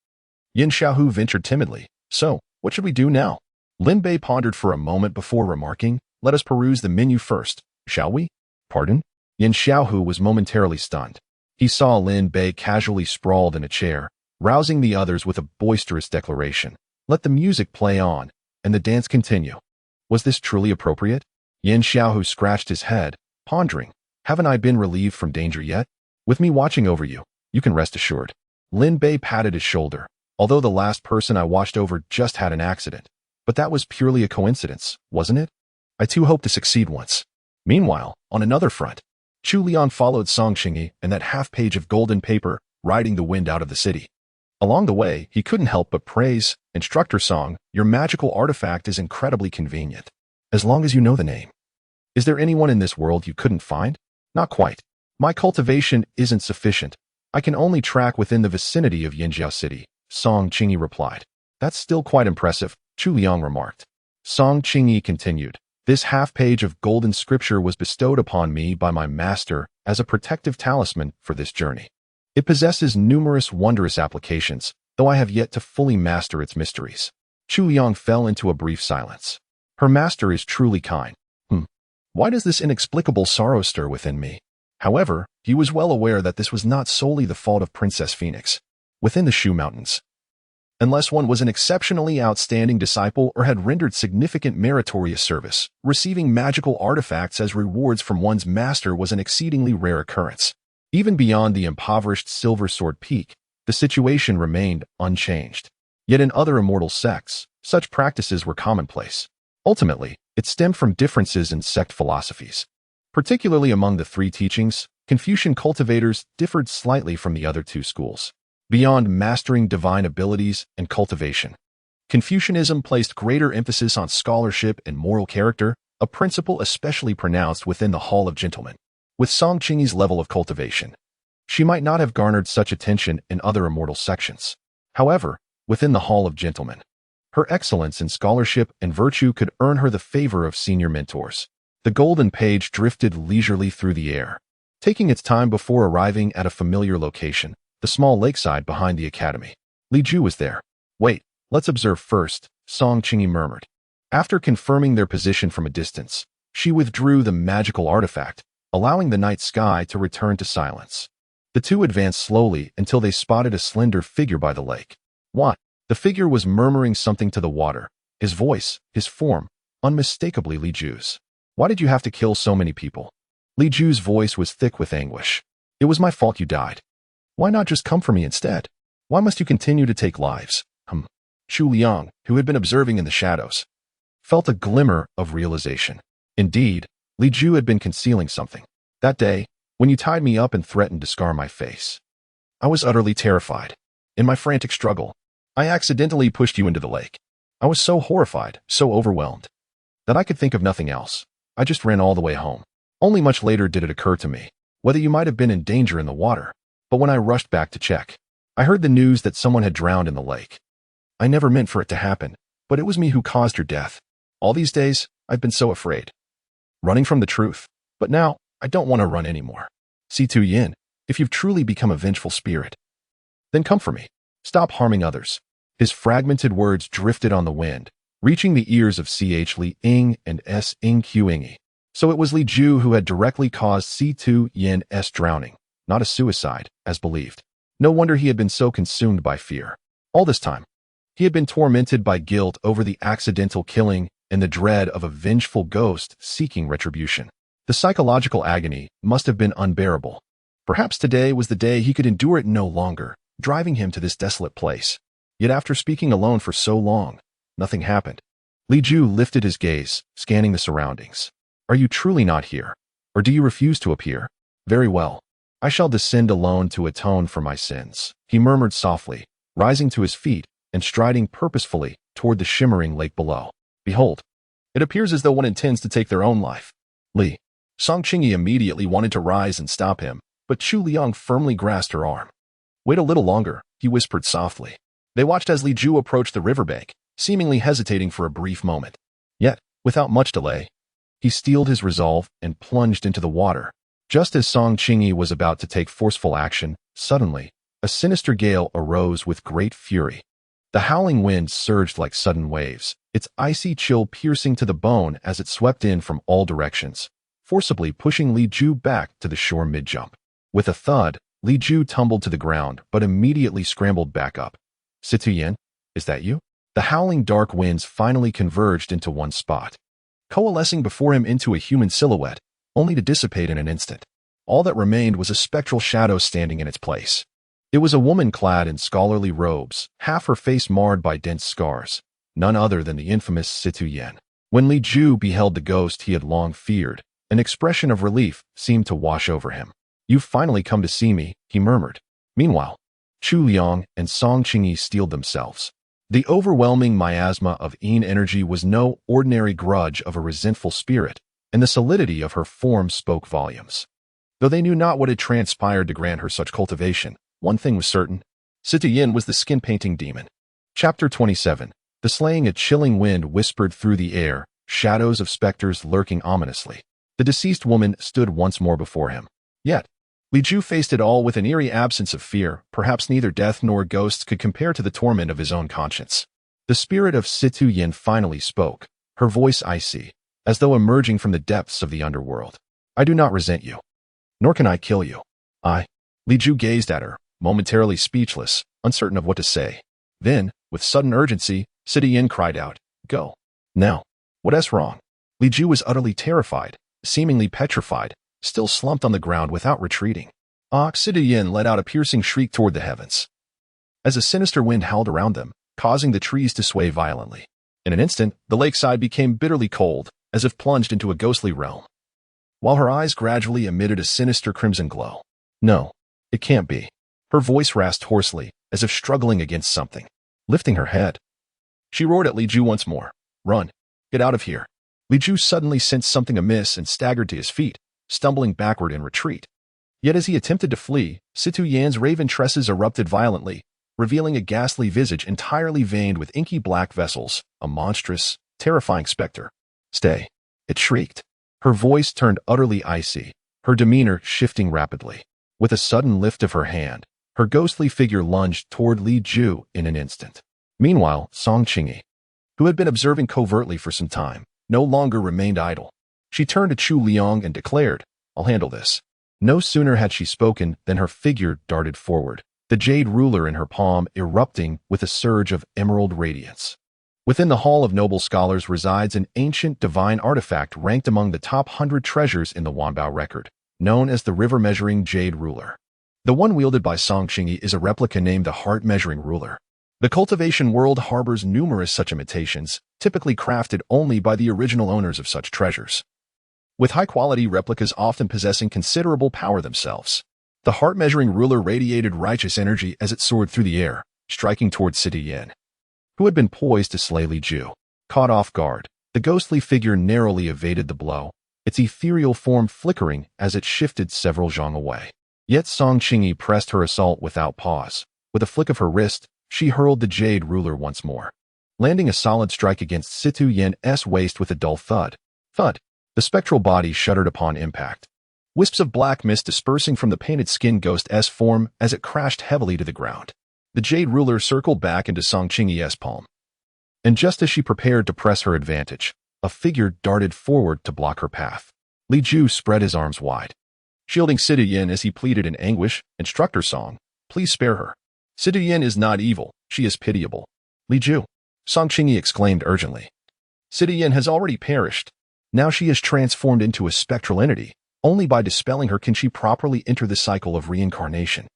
Yin Xiaohu ventured timidly, "So, what should we do now?" Lin Bei pondered for a moment before remarking, "Let us peruse the menu first, shall we?" "Pardon?" Yin Xiaohu was momentarily stunned. He saw Lin Bei casually sprawled in a chair, rousing the others with a boisterous declaration. Let the music play on, and the dance continue. Was this truly appropriate? Yin Xiaohu scratched his head, pondering. "Haven't I been relieved from danger yet? With me watching over you, you can rest assured." Lin Bei patted his shoulder. "Although the last person I watched over just had an accident. But that was purely a coincidence, wasn't it? I too hope to succeed once." Meanwhile, on another front, Chu Liang followed Song Qingyi and that half-page of golden paper, riding the wind out of the city. Along the way, he couldn't help but praise, "Instructor Song, your magical artifact is incredibly convenient. As long as you know the name. Is there anyone in this world you couldn't find?" "Not quite. My cultivation isn't sufficient. I can only track within the vicinity of Yinjiao City," Song Qingyi replied. "That's still quite impressive," Chu Liang remarked. Song Qingyi continued. "This half-page of golden scripture was bestowed upon me by my master as a protective talisman for this journey. It possesses numerous wondrous applications, though I have yet to fully master its mysteries. Chu Liang fell into a brief silence. Her master is truly kind. Why does this inexplicable sorrow stir within me? However, he was well aware that this was not solely the fault of Princess Phoenix. Within the Shu Mountains, unless one was an exceptionally outstanding disciple or had rendered significant meritorious service, receiving magical artifacts as rewards from one's master was an exceedingly rare occurrence. Even beyond the impoverished Silver Sword Peak, the situation remained unchanged. Yet in other immortal sects, such practices were commonplace. Ultimately, it stemmed from differences in sect philosophies. Particularly among the three teachings, Confucian cultivators differed slightly from the other two schools. Beyond mastering divine abilities and cultivation, Confucianism placed greater emphasis on scholarship and moral character, a principle especially pronounced within the Hall of Gentlemen. With Song Qingyi's level of cultivation, she might not have garnered such attention in other immortal sections. However, within the Hall of Gentlemen, her excellence in scholarship and virtue could earn her the favor of senior mentors. The golden page drifted leisurely through the air, taking its time before arriving at a familiar location, the small lakeside behind the academy. Li Ju was there. Wait, let's observe first, Song Qingyi murmured. After confirming their position from a distance, she withdrew the magical artifact, allowing the night sky to return to silence. The two advanced slowly until they spotted a slender figure by the lake. What? The figure was murmuring something to the water, his voice, his form, unmistakably Li Ju's. Why did you have to kill so many people? Li Ju's voice was thick with anguish. It was my fault you died. Why not just come for me instead? Why must you continue to take lives? Chu Liang, who had been observing in the shadows, felt a glimmer of realization. Indeed, Li Ju had been concealing something. That day, when you tied me up and threatened to scar my face, I was utterly terrified. In my frantic struggle, I accidentally pushed you into the lake. I was so horrified, so overwhelmed, that I could think of nothing else. I just ran all the way home. Only much later did it occur to me whether you might have been in danger in the water. But when I rushed back to check, I heard the news that someone had drowned in the lake. I never meant for it to happen, but it was me who caused her death. All these days, I've been so afraid, running from the truth. But now, I don't want to run anymore. Si-Tu Yin, if you've truly become a vengeful spirit, then come for me. Stop harming others. His fragmented words drifted on the wind, reaching the ears of Ch Li Ying and S Ing Qingyi. So it was Li Ju who had directly caused Si-Tu Yin's drowning, not a suicide, as believed. No wonder he had been so consumed by fear. All this time, he had been tormented by guilt over the accidental killing and the dread of a vengeful ghost seeking retribution. The psychological agony must have been unbearable. Perhaps today was the day he could endure it no longer, driving him to this desolate place. Yet after speaking alone for so long, nothing happened. Li Ju lifted his gaze, scanning the surroundings. Are you truly not here? Or do you refuse to appear? Very well. I shall descend alone to atone for my sins, he murmured softly, rising to his feet and striding purposefully toward the shimmering lake below. Behold, it appears as though one intends to take their own life. Li. Song Qingyi immediately wanted to rise and stop him, but Chu Liang firmly grasped her arm. Wait a little longer, he whispered softly. They watched as Li Ju approached the riverbank, seemingly hesitating for a brief moment. Yet, without much delay, he steeled his resolve and plunged into the water. Just as Song Qingyi was about to take forceful action, suddenly, a sinister gale arose with great fury. The howling wind surged like sudden waves, its icy chill piercing to the bone as it swept in from all directions, forcibly pushing Li Ju back to the shore mid-jump. With a thud, Li Ju tumbled to the ground but immediately scrambled back up. Si-Tu Yin, is that you? The howling dark winds finally converged into one spot, coalescing before him into a human silhouette, only to dissipate in an instant. All that remained was a spectral shadow standing in its place. It was a woman clad in scholarly robes, half her face marred by dense scars, none other than the infamous Si-Tu Yin. When Li Ju beheld the ghost he had long feared, an expression of relief seemed to wash over him. You've finally come to see me, he murmured. Meanwhile, Chu Liang and Song Qingyi steeled themselves. The overwhelming miasma of Yin energy was no ordinary grudge of a resentful spirit, and the solidity of her form spoke volumes. Though they knew not what had transpired to grant her such cultivation, one thing was certain. Si-Tu Yin was the skin-painting demon. Chapter 27. The slaying. A chilling wind whispered through the air, shadows of specters lurking ominously. The deceased woman stood once more before him. Yet, Li Ju faced it all with an eerie absence of fear. Perhaps neither death nor ghosts could compare to the torment of his own conscience. The spirit of Situ Yin finally spoke, her voice icy, as though emerging from the depths of the underworld. I do not resent you, nor can I kill you. Li Ju gazed at her, momentarily speechless, uncertain of what to say. Then, with sudden urgency, Situ Yin cried out, Go. Now. What's wrong? Li Ju was utterly terrified, seemingly petrified, still slumped on the ground without retreating. Situ Yin let out a piercing shriek toward the heavens, as a sinister wind howled around them, causing the trees to sway violently. In an instant, the lakeside became bitterly cold, as if plunged into a ghostly realm, while her eyes gradually emitted a sinister crimson glow. No, it can't be. Her voice rasped hoarsely, as if struggling against something. Lifting her head, she roared at Li Ju once more. Run. Get out of here. Li Ju suddenly sensed something amiss and staggered to his feet, stumbling backward in retreat. Yet as he attempted to flee, Situ Yan's raven tresses erupted violently, revealing a ghastly visage entirely veined with inky black vessels, a monstrous, terrifying specter. Stay. It shrieked. Her voice turned utterly icy, her demeanor shifting rapidly. With a sudden lift of her hand, her ghostly figure lunged toward Li Ju in an instant. Meanwhile, Song Qingyi, who had been observing covertly for some time, no longer remained idle. She turned to Chu Liang and declared, I'll handle this. No sooner had she spoken than her figure darted forward, the jade ruler in her palm erupting with a surge of emerald radiance. Within the Hall of Noble Scholars resides an ancient divine artifact ranked among the top 100 treasures in the Wanbao record, known as the river-measuring jade ruler. The one wielded by Song Qingyi is a replica named the heart-measuring ruler. The cultivation world harbors numerous such imitations, typically crafted only by the original owners of such treasures, with high-quality replicas often possessing considerable power themselves. The heart-measuring ruler radiated righteous energy as it soared through the air, striking toward Situ Yin, who had been poised to slay Li Ju. Caught off guard, the ghostly figure narrowly evaded the blow, its ethereal form flickering as it shifted several zhang away. Yet Song Qingyi pressed her assault without pause. With a flick of her wrist, she hurled the jade ruler once more, landing a solid strike against Situ Yin's waist with a dull thud. Thud. The spectral body shuddered upon impact, wisps of black mist dispersing from the painted skin ghost's form as it crashed heavily to the ground. The jade ruler circled back into Song Qingyi's palm, and just as she prepared to press her advantage, a figure darted forward to block her path. Li Ju spread his arms wide, shielding Situ Yin as he pleaded in anguish, Instructor Song, please spare her. Situ Yin is not evil, she is pitiable. Li Ju, Song Qingyi exclaimed urgently. Situ Yin has already perished. Now she is transformed into a spectral entity. Only by dispelling her can she properly enter the cycle of reincarnation.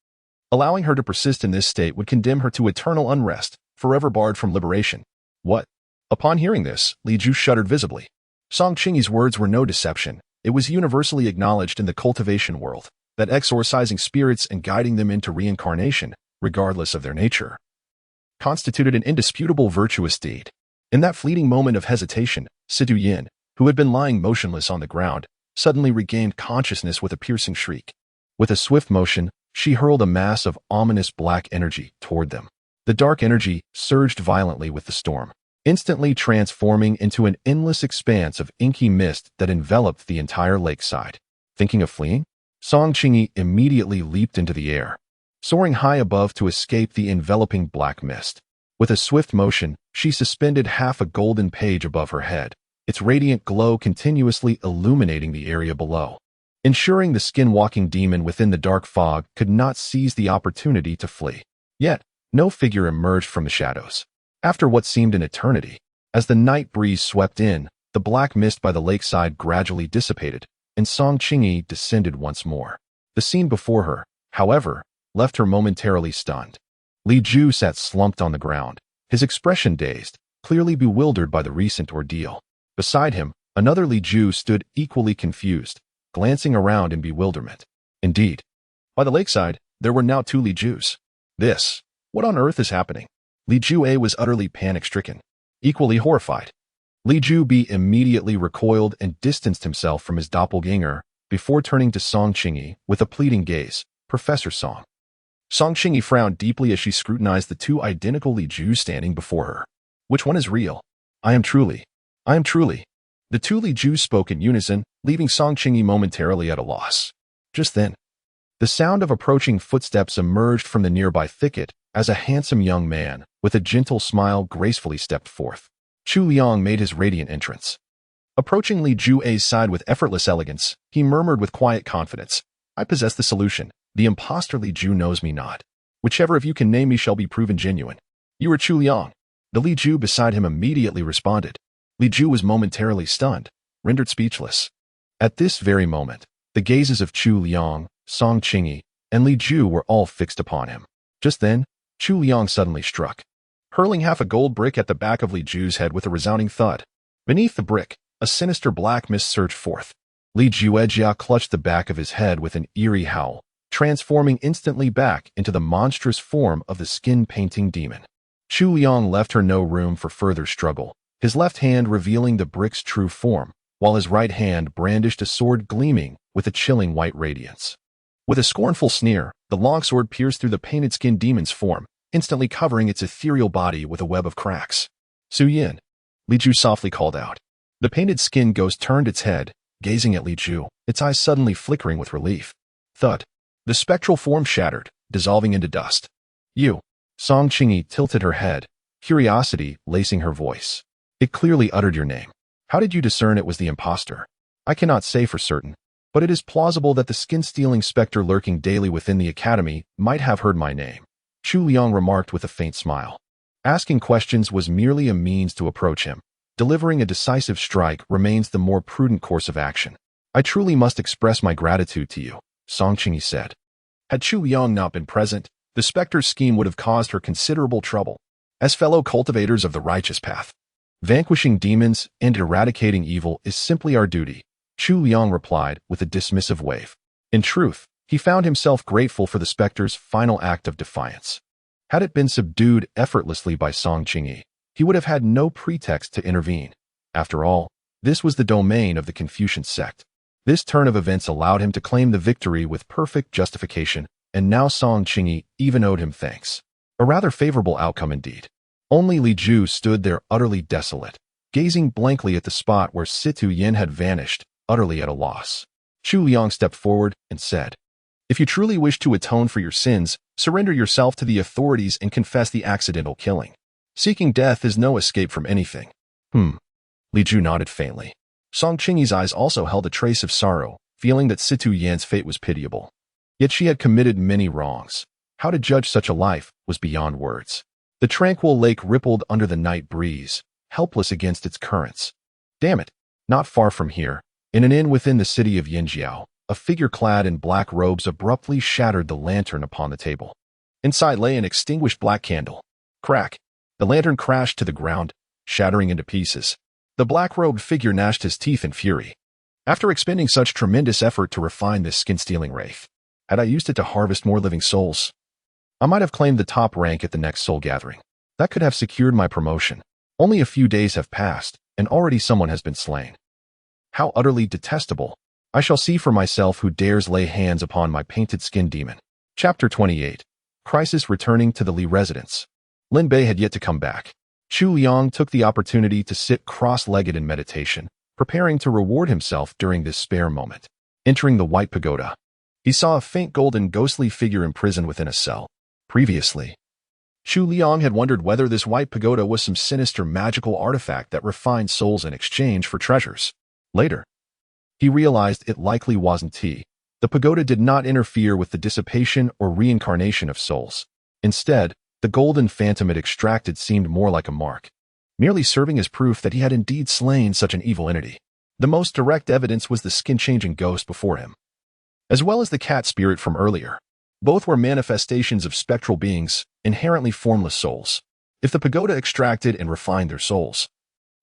Allowing her to persist in this state would condemn her to eternal unrest, forever barred from liberation. What? Upon hearing this, Li Ju shuddered visibly. Song Qingyi's words were no deception. It was universally acknowledged in the cultivation world that exorcising spirits and guiding them into reincarnation, regardless of their nature, constituted an indisputable virtuous deed. In that fleeting moment of hesitation, Situ Yin, who had been lying motionless on the ground, suddenly regained consciousness with a piercing shriek. With a swift motion, she hurled a mass of ominous black energy toward them. The dark energy surged violently with the storm, instantly transforming into an endless expanse of inky mist that enveloped the entire lakeside. Thinking of fleeing? Song Qingyi immediately leaped into the air, soaring high above to escape the enveloping black mist. With a swift motion, she suspended half a golden page above her head, its radiant glow continuously illuminating the area below, ensuring the skinwalking demon within the dark fog could not seize the opportunity to flee. Yet, no figure emerged from the shadows. After what seemed an eternity, as the night breeze swept in, the black mist by the lakeside gradually dissipated, and Song Qingyi descended once more. The scene before her, however, left her momentarily stunned. Li Ju sat slumped on the ground, his expression dazed, clearly bewildered by the recent ordeal. Beside him, another Li Ju stood equally confused, glancing around in bewilderment. Indeed, by the lakeside, there were now two Li Jus. What on earth is happening? Li Ju A was utterly panic-stricken, equally horrified. Li Ju B immediately recoiled and distanced himself from his doppelganger before turning to Song Qingyi with a pleading gaze. Professor Song. Song Qingyi frowned deeply as she scrutinized the two identical Li Jus standing before her. Which one is real? I am truly. The two Li Jus spoke in unison, leaving Song Qingyi momentarily at a loss. Just then, The sound of approaching footsteps emerged from the nearby thicket as a handsome young man, with a gentle smile, gracefully stepped forth. Chu Liang made his radiant entrance. Approaching Li Jue's side with effortless elegance, he murmured with quiet confidence, "I possess the solution. The impostor Li Ju knows me not. Whichever of you can name me shall be proven genuine. You are Chu Liang." The Li Ju beside him immediately responded. Li Ju was momentarily stunned, rendered speechless. At this very moment, the gazes of Chu Liang, Song Qingyi, and Li Ju were all fixed upon him. Just then, Chu Liang suddenly struck, hurling half a gold brick at the back of Li Ju's head with a resounding thud. Beneath the brick, a sinister black mist surged forth. Li Juejia clutched the back of his head with an eerie howl, transforming instantly back into the monstrous form of the skin-painting demon. Chu Liang left her no room for further struggle, his left hand revealing the brick's true form, while his right hand brandished a sword gleaming with a chilling white radiance. With a scornful sneer, the longsword pierced through the painted skin demon's form, instantly covering its ethereal body with a web of cracks. "Su Yin," Li Ju softly called out. The painted skin ghost turned its head, gazing at Li Ju, its eyes suddenly flickering with relief. Thud. The spectral form shattered, dissolving into dust. "You." Song Qingyi tilted her head, curiosity lacing her voice. "It clearly uttered your name. How did you discern it was the impostor?" "I cannot say for certain, but it is plausible that the skin-stealing specter lurking daily within the academy might have heard my name," Chu Liang remarked with a faint smile. Asking questions was merely a means to approach him. Delivering a decisive strike remains the more prudent course of action. "I truly must express my gratitude to you," Song Qingyi said. Had Chu Liang not been present, the specter's scheme would have caused her considerable trouble. As fellow cultivators of the righteous path, vanquishing demons and eradicating evil is simply our duty, Chu Liang replied with a dismissive wave. In truth, he found himself grateful for the specter's final act of defiance. Had it been subdued effortlessly by Song Qingyi, he would have had no pretext to intervene. After all, this was the domain of the Confucian sect. This turn of events allowed him to claim the victory with perfect justification, and now Song Qingyi even owed him thanks. A rather favorable outcome indeed. Only Li Ju stood there utterly desolate, gazing blankly at the spot where Situ Yin had vanished, utterly at a loss. Chu Liang stepped forward and said, "If you truly wish to atone for your sins, surrender yourself to the authorities and confess the accidental killing. Seeking death is no escape from anything." Li Ju nodded faintly. Song Qingyi's eyes also held a trace of sorrow, feeling that Situ Yan's fate was pitiable. Yet she had committed many wrongs. How to judge such a life was beyond words. The tranquil lake rippled under the night breeze, helpless against its currents. Damn it! Not far from here, in an inn within the city of Yinjiao, a figure clad in black robes abruptly shattered the lantern upon the table. Inside lay an extinguished black candle. Crack! The lantern crashed to the ground, shattering into pieces. The black-robed figure gnashed his teeth in fury. After expending such tremendous effort to refine this skin-stealing wraith, had I used it to harvest more living souls, I might have claimed the top rank at the next soul gathering. That could have secured my promotion. Only a few days have passed, and already someone has been slain. How utterly detestable. I shall see for myself who dares lay hands upon my painted skin demon. Chapter 28. Crisis returning to the Li residence. Lin Bei had yet to come back. Chu Liang took the opportunity to sit cross-legged in meditation, preparing to reward himself during this spare moment. Entering the white pagoda, he saw a faint golden ghostly figure imprisoned within a cell. Previously, Chu Liang had wondered whether this white pagoda was some sinister magical artifact that refined souls in exchange for treasures. Later, he realized it likely wasn't. The pagoda did not interfere with the dissipation or reincarnation of souls. Instead, the golden phantom it extracted seemed more like a mark, merely serving as proof that he had indeed slain such an evil entity. The most direct evidence was the skin-changing ghost before him, as well as the cat spirit from earlier. Both were manifestations of spectral beings, inherently formless souls. If the pagoda extracted and refined their souls,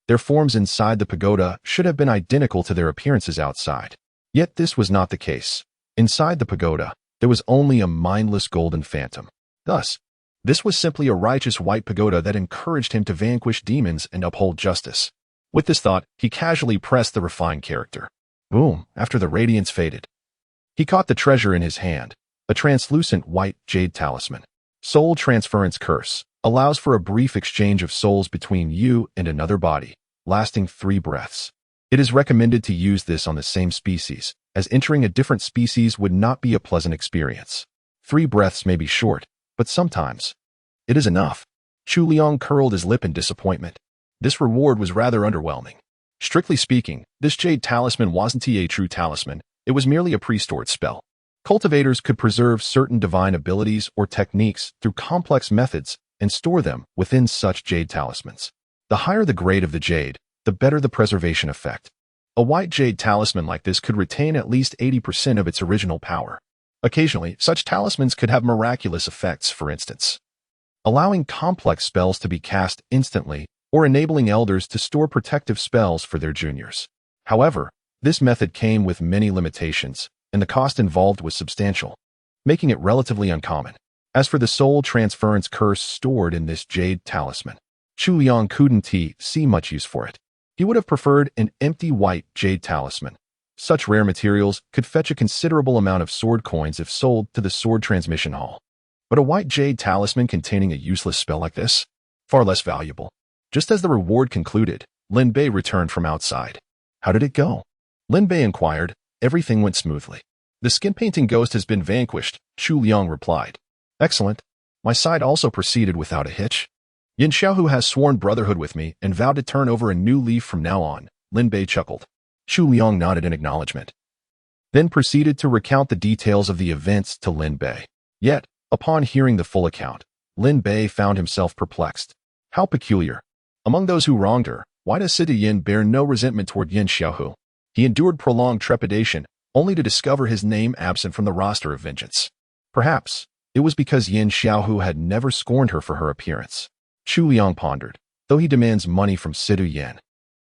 their forms inside the pagoda should have been identical to their appearances outside. Yet this was not the case. Inside the pagoda, there was only a mindless golden phantom. Thus, this was simply a righteous white pagoda that encouraged him to vanquish demons and uphold justice. With this thought, he casually pressed the refined character. Boom, after the radiance faded. He caught the treasure in his hand, a translucent white jade talisman. Soul transference curse allows for a brief exchange of souls between you and another body, lasting 3 breaths. It is recommended to use this on the same species, as entering a different species would not be a pleasant experience. 3 breaths may be short, but sometimes it is enough. Chu Liang curled his lip in disappointment. This reward was rather underwhelming. Strictly speaking, this jade talisman wasn't a true talisman, it was merely a pre-stored spell. Cultivators could preserve certain divine abilities or techniques through complex methods and store them within such jade talismans. The higher the grade of the jade, the better the preservation effect. A white jade talisman like this could retain at least 80% of its original power. Occasionally, such talismans could have miraculous effects, for instance, allowing complex spells to be cast instantly or enabling elders to store protective spells for their juniors. However, this method came with many limitations, and the cost involved was substantial, making it relatively uncommon. As for the soul transference curse stored in this jade talisman, Chu Liang couldn't see much use for it. He would have preferred an empty white jade talisman. Such rare materials could fetch a considerable amount of sword coins if sold to the sword transmission hall. But a white jade talisman containing a useless spell like this? Far less valuable. Just as the reward concluded, Lin Bei returned from outside. How did it go? Lin Bei inquired. Everything went smoothly. The skin painting ghost has been vanquished, Chu Liang replied. Excellent. My side also proceeded without a hitch. Yin Xiaohu has sworn brotherhood with me and vowed to turn over a new leaf from now on, Lin Bei chuckled. Chu Liang nodded in acknowledgement, then proceeded to recount the details of the events to Lin Bei. Yet, upon hearing the full account, Lin Bei found himself perplexed. How peculiar. Among those who wronged her, why does Sita Yin bear no resentment toward Yin Xiaohu? He endured prolonged trepidation, only to discover his name absent from the roster of vengeance. Perhaps, it was because Yin Xiaohu had never scorned her for her appearance. Chu Liang pondered. Though he demands money from Sidu Yin,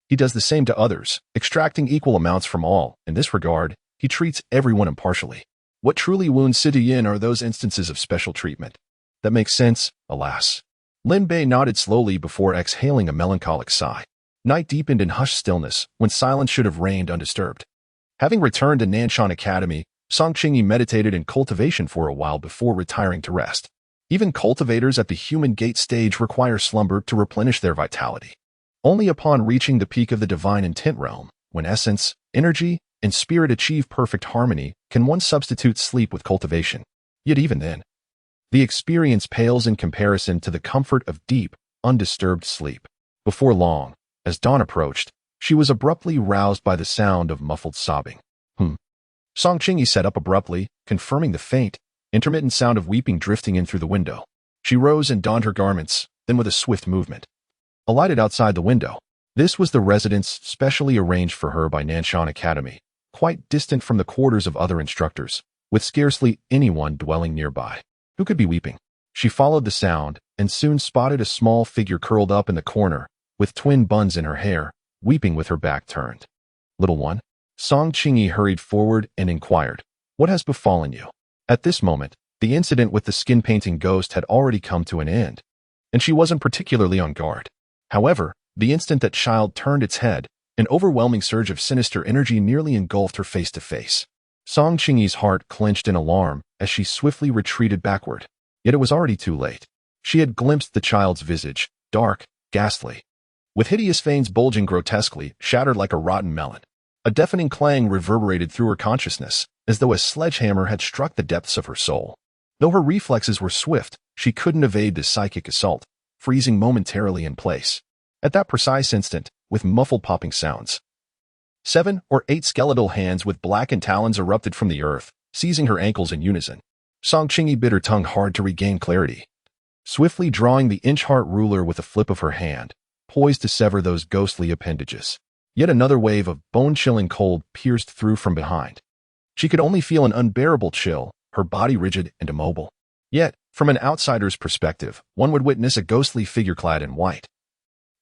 he does the same to others, extracting equal amounts from all. In this regard, he treats everyone impartially. What truly wounds Sidu Yin are those instances of special treatment. That makes sense, alas. Lin Bei nodded slowly before exhaling a melancholic sigh. Night deepened in hushed stillness, when silence should have reigned undisturbed. Having returned to Nanshan Academy, Song Qingyi meditated in cultivation for a while before retiring to rest. Even cultivators at the human gate stage require slumber to replenish their vitality. Only upon reaching the peak of the divine intent realm, when essence, energy, and spirit achieve perfect harmony, can one substitute sleep with cultivation. Yet even then, the experience pales in comparison to the comfort of deep, undisturbed sleep. Before long, as dawn approached, she was abruptly roused by the sound of muffled sobbing. Song Qingyi sat up abruptly, confirming the faint, intermittent sound of weeping drifting in through the window. She rose and donned her garments, then with a swift movement, alighted outside the window. This was the residence specially arranged for her by Nanshan Academy, quite distant from the quarters of other instructors, with scarcely anyone dwelling nearby. Who could be weeping? She followed the sound, and soon spotted a small figure curled up in the corner, with twin buns in her hair, weeping with her back turned. Little one? Song Qingyi hurried forward and inquired, what has befallen you? At this moment, the incident with the skin painting ghost had already come to an end, and she wasn't particularly on guard. However, the instant that child turned its head, an overwhelming surge of sinister energy nearly engulfed her face to face. Song Qingyi's heart clenched in alarm as she swiftly retreated backward. Yet it was already too late. She had glimpsed the child's visage, dark, ghastly, with hideous veins bulging grotesquely, shattered like a rotten melon. A deafening clang reverberated through her consciousness, as though a sledgehammer had struck the depths of her soul. Though her reflexes were swift, she couldn't evade this psychic assault, freezing momentarily in place. At that precise instant, with muffled popping sounds, 7 or 8 skeletal hands with blackened talons erupted from the earth, seizing her ankles in unison. Song Qingyi bit her tongue hard to regain clarity. Swiftly drawing the inch-heart ruler with a flip of her hand, poised to sever those ghostly appendages. Yet another wave of bone-chilling cold pierced through from behind. She could only feel an unbearable chill, her body rigid and immobile. Yet, from an outsider's perspective, one would witness a ghostly figure clad in white,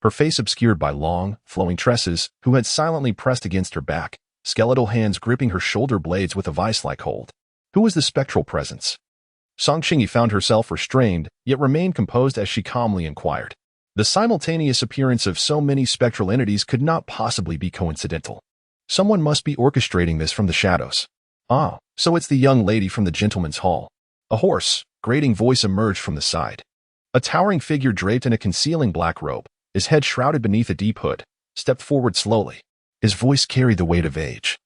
her face obscured by long, flowing tresses, who had silently pressed against her back, skeletal hands gripping her shoulder blades with a vice-like hold. Who was the spectral presence? Song Qingyi found herself restrained, yet remained composed as she calmly inquired. The simultaneous appearance of so many spectral entities could not possibly be coincidental. Someone must be orchestrating this from the shadows. Ah, so it's the young lady from the gentleman's hall. A hoarse, grating voice emerged from the side. A towering figure draped in a concealing black robe, his head shrouded beneath a deep hood, stepped forward slowly. His voice carried the weight of age.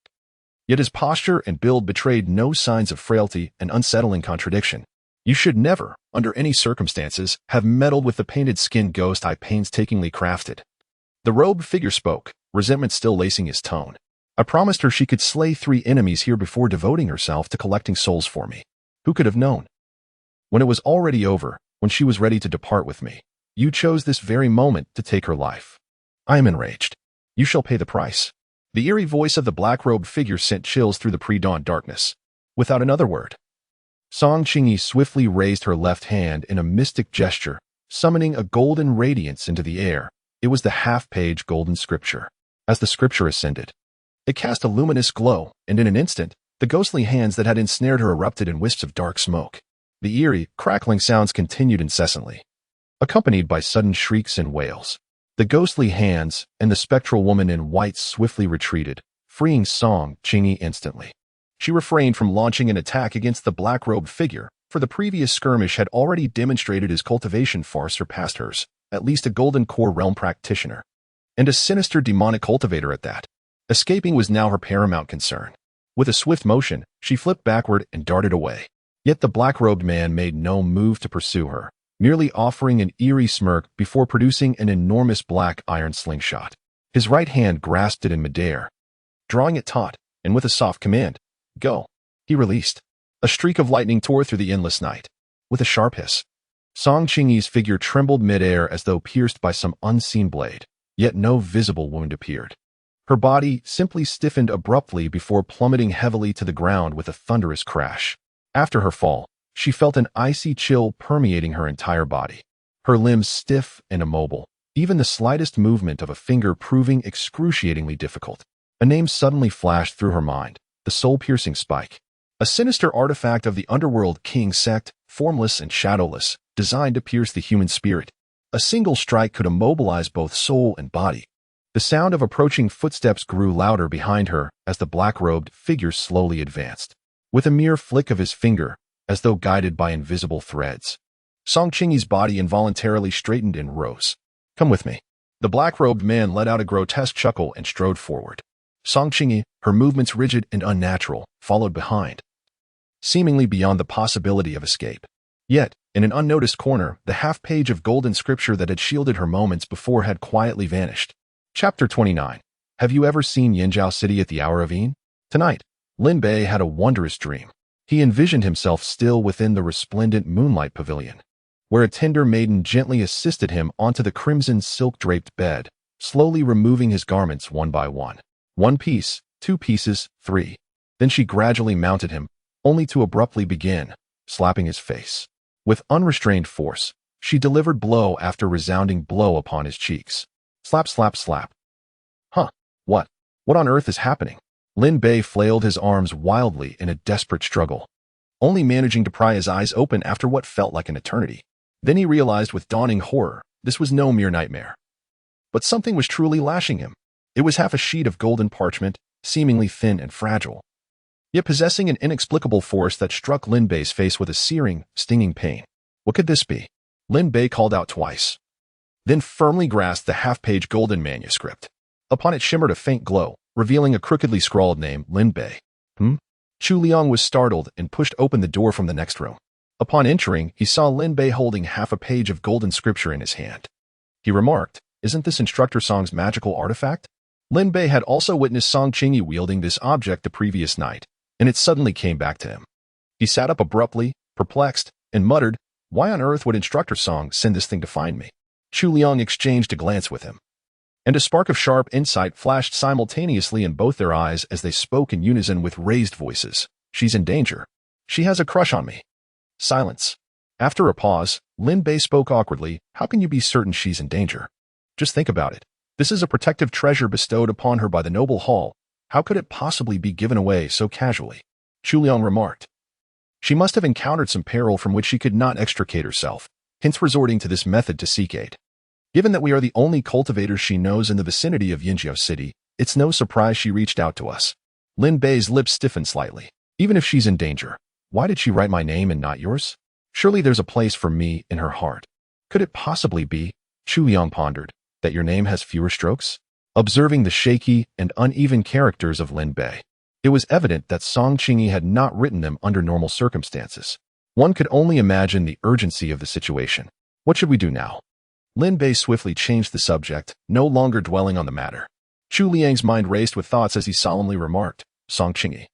Yet his posture and build betrayed no signs of frailty and unsettling contradiction. You should never, under any circumstances, have meddled with the painted-skinned ghost I painstakingly crafted. The robed figure spoke, resentment still lacing his tone. I promised her she could slay 3 enemies here before devoting herself to collecting souls for me. Who could have known? When it was already over, when she was ready to depart with me, you chose this very moment to take her life. I am enraged. You shall pay the price. The eerie voice of the black-robed figure sent chills through the pre-dawn darkness. Without another word, Song Qingyi swiftly raised her left hand in a mystic gesture, summoning a golden radiance into the air. It was the half-page golden scripture. As the scripture ascended, it cast a luminous glow, and in an instant, the ghostly hands that had ensnared her erupted in wisps of dark smoke. The eerie, crackling sounds continued incessantly, accompanied by sudden shrieks and wails. The ghostly hands and the spectral woman in white swiftly retreated, freeing Song Qingyi instantly. She refrained from launching an attack against the black-robed figure, for the previous skirmish had already demonstrated his cultivation far surpassed hers, at least a golden core realm practitioner, and a sinister demonic cultivator at that. Escaping was now her paramount concern. With a swift motion, she flipped backward and darted away. Yet the black-robed man made no move to pursue her, merely offering an eerie smirk before producing an enormous black iron slingshot. His right hand grasped it in midair, drawing it taut, and with a soft command, "Go," he released. A streak of lightning tore through the endless night. With a sharp hiss, Song Qingyi's figure trembled midair as though pierced by some unseen blade, yet no visible wound appeared. Her body simply stiffened abruptly before plummeting heavily to the ground with a thunderous crash. After her fall, she felt an icy chill permeating her entire body, her limbs stiff and immobile, even the slightest movement of a finger proving excruciatingly difficult. A name suddenly flashed through her mind, the soul-piercing spike. A sinister artifact of the underworld king sect, formless and shadowless, designed to pierce the human spirit. A single strike could immobilize both soul and body. The sound of approaching footsteps grew louder behind her as the black-robed figure slowly advanced. With a mere flick of his finger, as though guided by invisible threads, Song Qingyi's body involuntarily straightened and rose. "Come with me." The black-robed man let out a grotesque chuckle and strode forward. Song Qingyi, her movements rigid and unnatural, followed behind, seemingly beyond the possibility of escape. Yet, in an unnoticed corner, the half-page of golden scripture that had shielded her moments before had quietly vanished. Chapter 29. Have you ever seen Yinzhou City at the hour of Yin? Tonight, Lin Bei had a wondrous dream. He envisioned himself still within the resplendent moonlight pavilion, where a tender maiden gently assisted him onto the crimson silk-draped bed, slowly removing his garments one by one. 1 piece, 2 pieces, 3. Then she gradually mounted him, only to abruptly begin, slapping his face. With unrestrained force, she delivered blow after resounding blow upon his cheeks. Slap, slap, slap. Huh, what? What on earth is happening? Lin Bei flailed his arms wildly in a desperate struggle, only managing to pry his eyes open after what felt like an eternity. Then he realized with dawning horror, this was no mere nightmare. But something was truly lashing him. It was half a sheet of golden parchment, seemingly thin and fragile, yet possessing an inexplicable force that struck Lin Bei's face with a searing, stinging pain. What could this be? Lin Bei called out twice, then firmly grasped the half-page golden manuscript. Upon it shimmered a faint glow, revealing a crookedly scrawled name, Lin Bei. Chu Liang was startled and pushed open the door from the next room. Upon entering, he saw Lin Bei holding half a page of golden scripture in his hand. He remarked, "Isn't this Instructor Song's magical artifact?" Lin Bei had also witnessed Song Qingyi wielding this object the previous night, and it suddenly came back to him. He sat up abruptly, perplexed, and muttered, "Why on earth would Instructor Song send this thing to find me?" Chu Liang exchanged a glance with him, and a spark of sharp insight flashed simultaneously in both their eyes as they spoke in unison with raised voices. "She's in danger. She has a crush on me." Silence. After a pause, Lin Bei spoke awkwardly, "How can you be certain she's in danger? Just think about it. This is a protective treasure bestowed upon her by the noble hall. How could it possibly be given away so casually?" Chu Liang remarked, "She must have encountered some peril from which she could not extricate herself, hence resorting to this method to seek aid. Given that we are the only cultivators she knows in the vicinity of Yinzhou City, it's no surprise she reached out to us." Lin Bei's lips stiffened slightly. "Even if she's in danger, why did she write my name and not yours? Surely there's a place for me in her heart. Could it possibly be," Chu Liang pondered, "that your name has fewer strokes?" observing the shaky and uneven characters of Lin Bei. It was evident that Song Qingyi had not written them under normal circumstances. One could only imagine the urgency of the situation. What should we do now? Lin Bei swiftly changed the subject, no longer dwelling on the matter. Chu Liang's mind raced with thoughts as he solemnly remarked, Song Qingyi,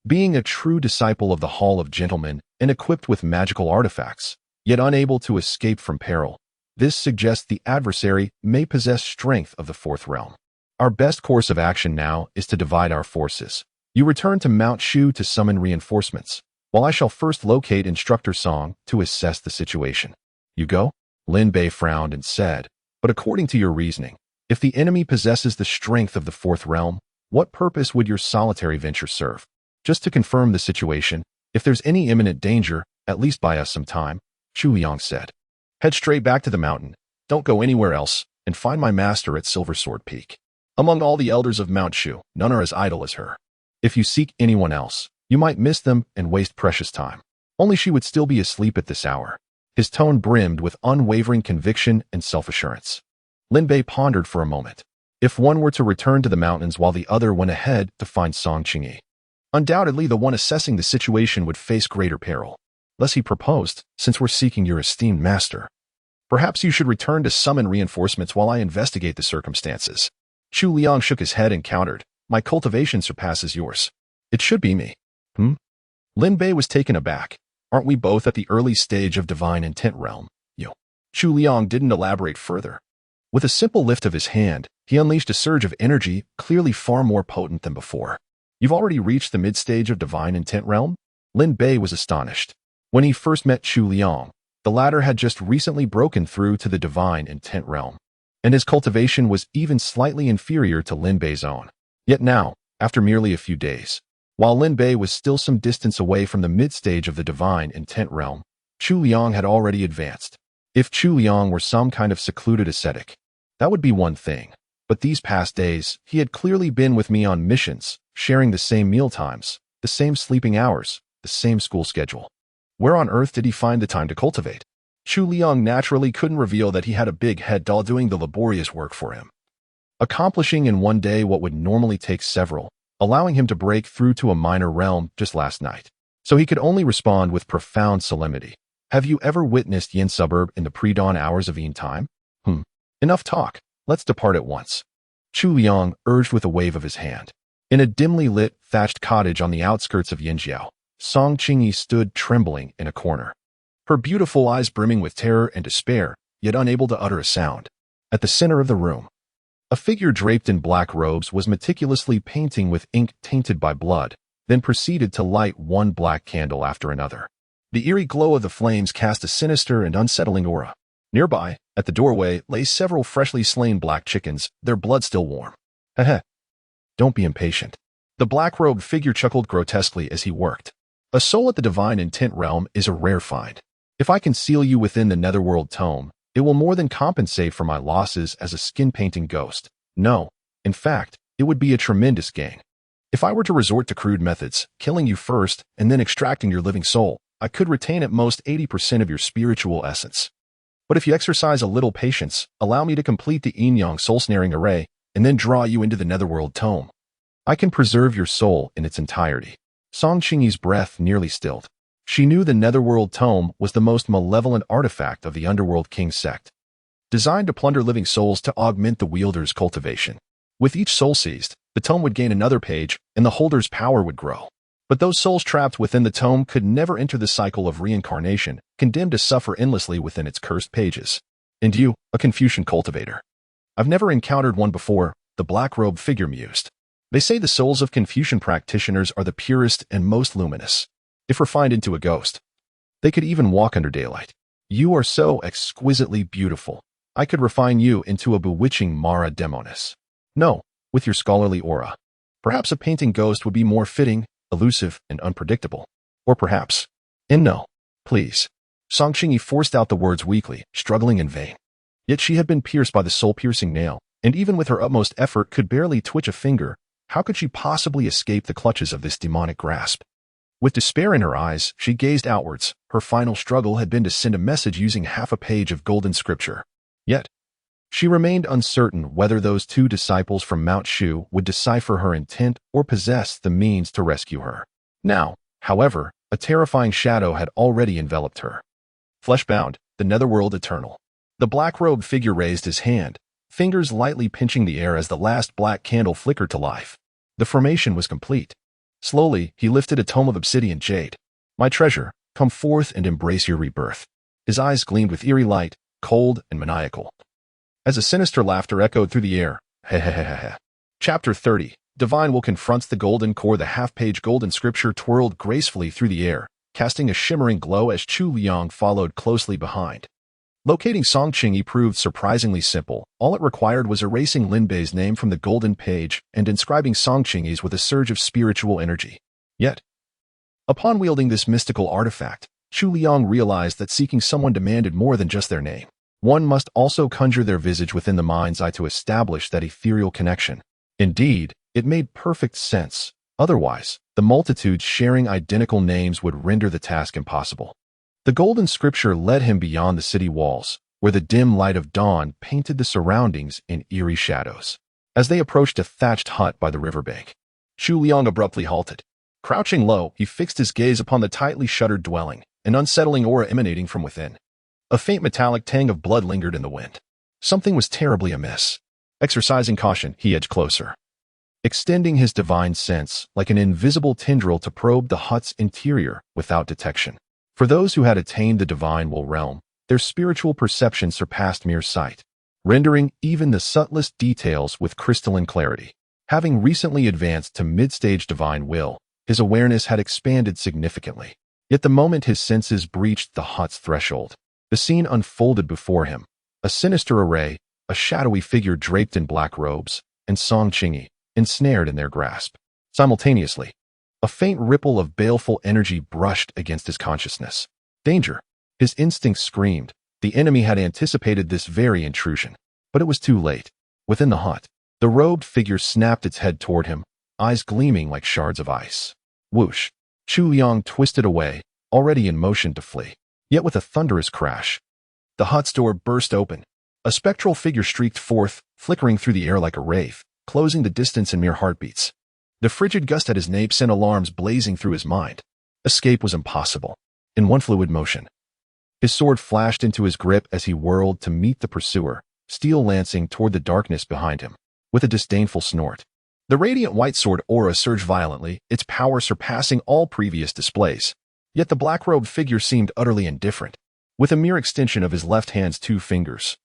being a true disciple of the Hall of Gentlemen and equipped with magical artifacts, yet unable to escape from peril, this suggests the adversary may possess strength of the fourth realm. Our best course of action now is to divide our forces. You return to Mount Shu to summon reinforcements, while I shall first locate Instructor Song to assess the situation. You go? Lin Bei frowned and said, but according to your reasoning, if the enemy possesses the strength of the fourth realm, what purpose would your solitary venture serve? Just to confirm the situation, if there's any imminent danger, at least buy us some time, Chu Liang said. Head straight back to the mountain, don't go anywhere else, and find my master at Silver Sword Peak. Among all the elders of Mount Shu, none are as idle as her. If you seek anyone else, you might miss them and waste precious time. Only she would still be asleep at this hour. His tone brimmed with unwavering conviction and self-assurance. Lin Bei pondered for a moment. If one were to return to the mountains while the other went ahead to find Song Qingyi, undoubtedly the one assessing the situation would face greater peril. Thus he proposed, since we're seeking your esteemed master, perhaps you should return to summon reinforcements while I investigate the circumstances. Chu Liang shook his head and countered, my cultivation surpasses yours. It should be me. Lin Bei was taken aback. Aren't we both at the early stage of divine intent realm? Chu Liang didn't elaborate further. With a simple lift of his hand, he unleashed a surge of energy, clearly far more potent than before. You've already reached the mid-stage of divine intent realm? Lin Bei was astonished. When he first met Chu Liang, the latter had just recently broken through to the divine intent realm, and his cultivation was even slightly inferior to Lin Bei's own. Yet now, after merely a few days, while Lin Bei was still some distance away from the mid-stage of the divine intent realm, Chu Liang had already advanced. If Chu Liang were some kind of secluded ascetic, that would be one thing. But these past days, he had clearly been with me on missions, sharing the same meal times, the same sleeping hours, the same school schedule. Where on earth did he find the time to cultivate? Chu Liang naturally couldn't reveal that he had a big head doll doing the laborious work for him, accomplishing in one day what would normally take several, allowing him to break through to a minor realm just last night. So he could only respond with profound solemnity. Have you ever witnessed Yin suburb in the pre-dawn hours of Yin time? Enough talk. Let's depart at once. Chu Liang urged with a wave of his hand. In a dimly lit, thatched cottage on the outskirts of Yinjiao, Song Qingyi stood trembling in a corner, her beautiful eyes brimming with terror and despair, yet unable to utter a sound. At the center of the room, a figure draped in black robes was meticulously painting with ink tainted by blood, then proceeded to light one black candle after another. The eerie glow of the flames cast a sinister and unsettling aura. Nearby, at the doorway, lay several freshly slain black chickens, their blood still warm. Heh. Don't be impatient. The black-robed figure chuckled grotesquely as he worked. A soul at the divine intent realm is a rare find. If I can seal you within the netherworld tome, it will more than compensate for my losses as a skin-painting ghost. No, in fact, it would be a tremendous gain. If I were to resort to crude methods, killing you first and then extracting your living soul, I could retain at most 80% of your spiritual essence. But if you exercise a little patience, allow me to complete the yin-yang soul-snaring array, and then draw you into the netherworld tome, I can preserve your soul in its entirety. Song Qingyi's breath nearly stilled. She knew the netherworld tome was the most malevolent artifact of the underworld king sect, designed to plunder living souls to augment the wielder's cultivation. With each soul seized, the tome would gain another page, and the holder's power would grow. But those souls trapped within the tome could never enter the cycle of reincarnation, condemned to suffer endlessly within its cursed pages. And you, a Confucian cultivator. I've never encountered one before, the black-robed figure mused. They say the souls of Confucian practitioners are the purest and most luminous. If refined into a ghost, they could even walk under daylight. You are so exquisitely beautiful. I could refine you into a bewitching Mara Demonis. No, with your scholarly aura. Perhaps a painting ghost would be more fitting, elusive, and unpredictable. Or perhaps, and no, please. Song Qingyi forced out the words weakly, struggling in vain. Yet she had been pierced by the soul-piercing nail, and even with her utmost effort could barely twitch a finger. How could she possibly escape the clutches of this demonic grasp? With despair in her eyes, she gazed outwards. Her final struggle had been to send a message using half a page of golden scripture. Yet, She remained uncertain whether those two disciples from Mount Shu would decipher her intent or possess the means to rescue her. Now, however, a terrifying shadow had already enveloped her. Fleshbound, the netherworld eternal. The black-robed figure raised his hand, fingers lightly pinching the air as the last black candle flickered to life. The formation was complete. Slowly, he lifted a tome of obsidian jade. My treasure, come forth and embrace your rebirth. His eyes gleamed with eerie light, cold and maniacal. As a sinister laughter echoed through the air, hehehehe. Chapter 30. Divine Will confronts the golden core. The half-page golden scripture twirled gracefully through the air, casting a shimmering glow as Chu Liang followed closely behind. Locating Song Qingyi proved surprisingly simple. All it required was erasing Lin Bei's name from the golden page and inscribing Song Qingyi's with a surge of spiritual energy. Yet, upon wielding this mystical artifact, Chu Liang realized that seeking someone demanded more than just their name. One must also conjure their visage within the mind's eye to establish that ethereal connection. Indeed, it made perfect sense. Otherwise, the multitudes sharing identical names would render the task impossible. The golden scripture led him beyond the city walls, where the dim light of dawn painted the surroundings in eerie shadows. As they approached a thatched hut by the riverbank, Chu Liang abruptly halted. Crouching low, he fixed his gaze upon the tightly shuttered dwelling, an unsettling aura emanating from within. A faint metallic tang of blood lingered in the wind. Something was terribly amiss. Exercising caution, he edged closer, extending his divine sense like an invisible tendril to probe the hut's interior without detection. For those who had attained the divine will realm, their spiritual perception surpassed mere sight, rendering even the subtlest details with crystalline clarity. Having recently advanced to mid-stage divine will, his awareness had expanded significantly. Yet the moment his senses breached the hut's threshold, the scene unfolded before him. A sinister array, a shadowy figure draped in black robes, and Song Qingyi, ensnared in their grasp. Simultaneously, a faint ripple of baleful energy brushed against his consciousness. Danger! His instincts screamed. The enemy had anticipated this very intrusion. But it was too late. Within the hut, the robed figure snapped its head toward him, eyes gleaming like shards of ice. Whoosh! Chu Liang twisted away, already in motion to flee. Yet with a thunderous crash, the hut's door burst open. A spectral figure streaked forth, flickering through the air like a wraith, closing the distance in mere heartbeats. The frigid gust at his nape sent alarms blazing through his mind. Escape was impossible. In one fluid motion, his sword flashed into his grip as he whirled to meet the pursuer, steel lancing toward the darkness behind him. With a disdainful snort, the radiant white sword aura surged violently, its power surpassing all previous displays. Yet the black-robed figure seemed utterly indifferent. With a mere extension of his left hand's 2 fingers,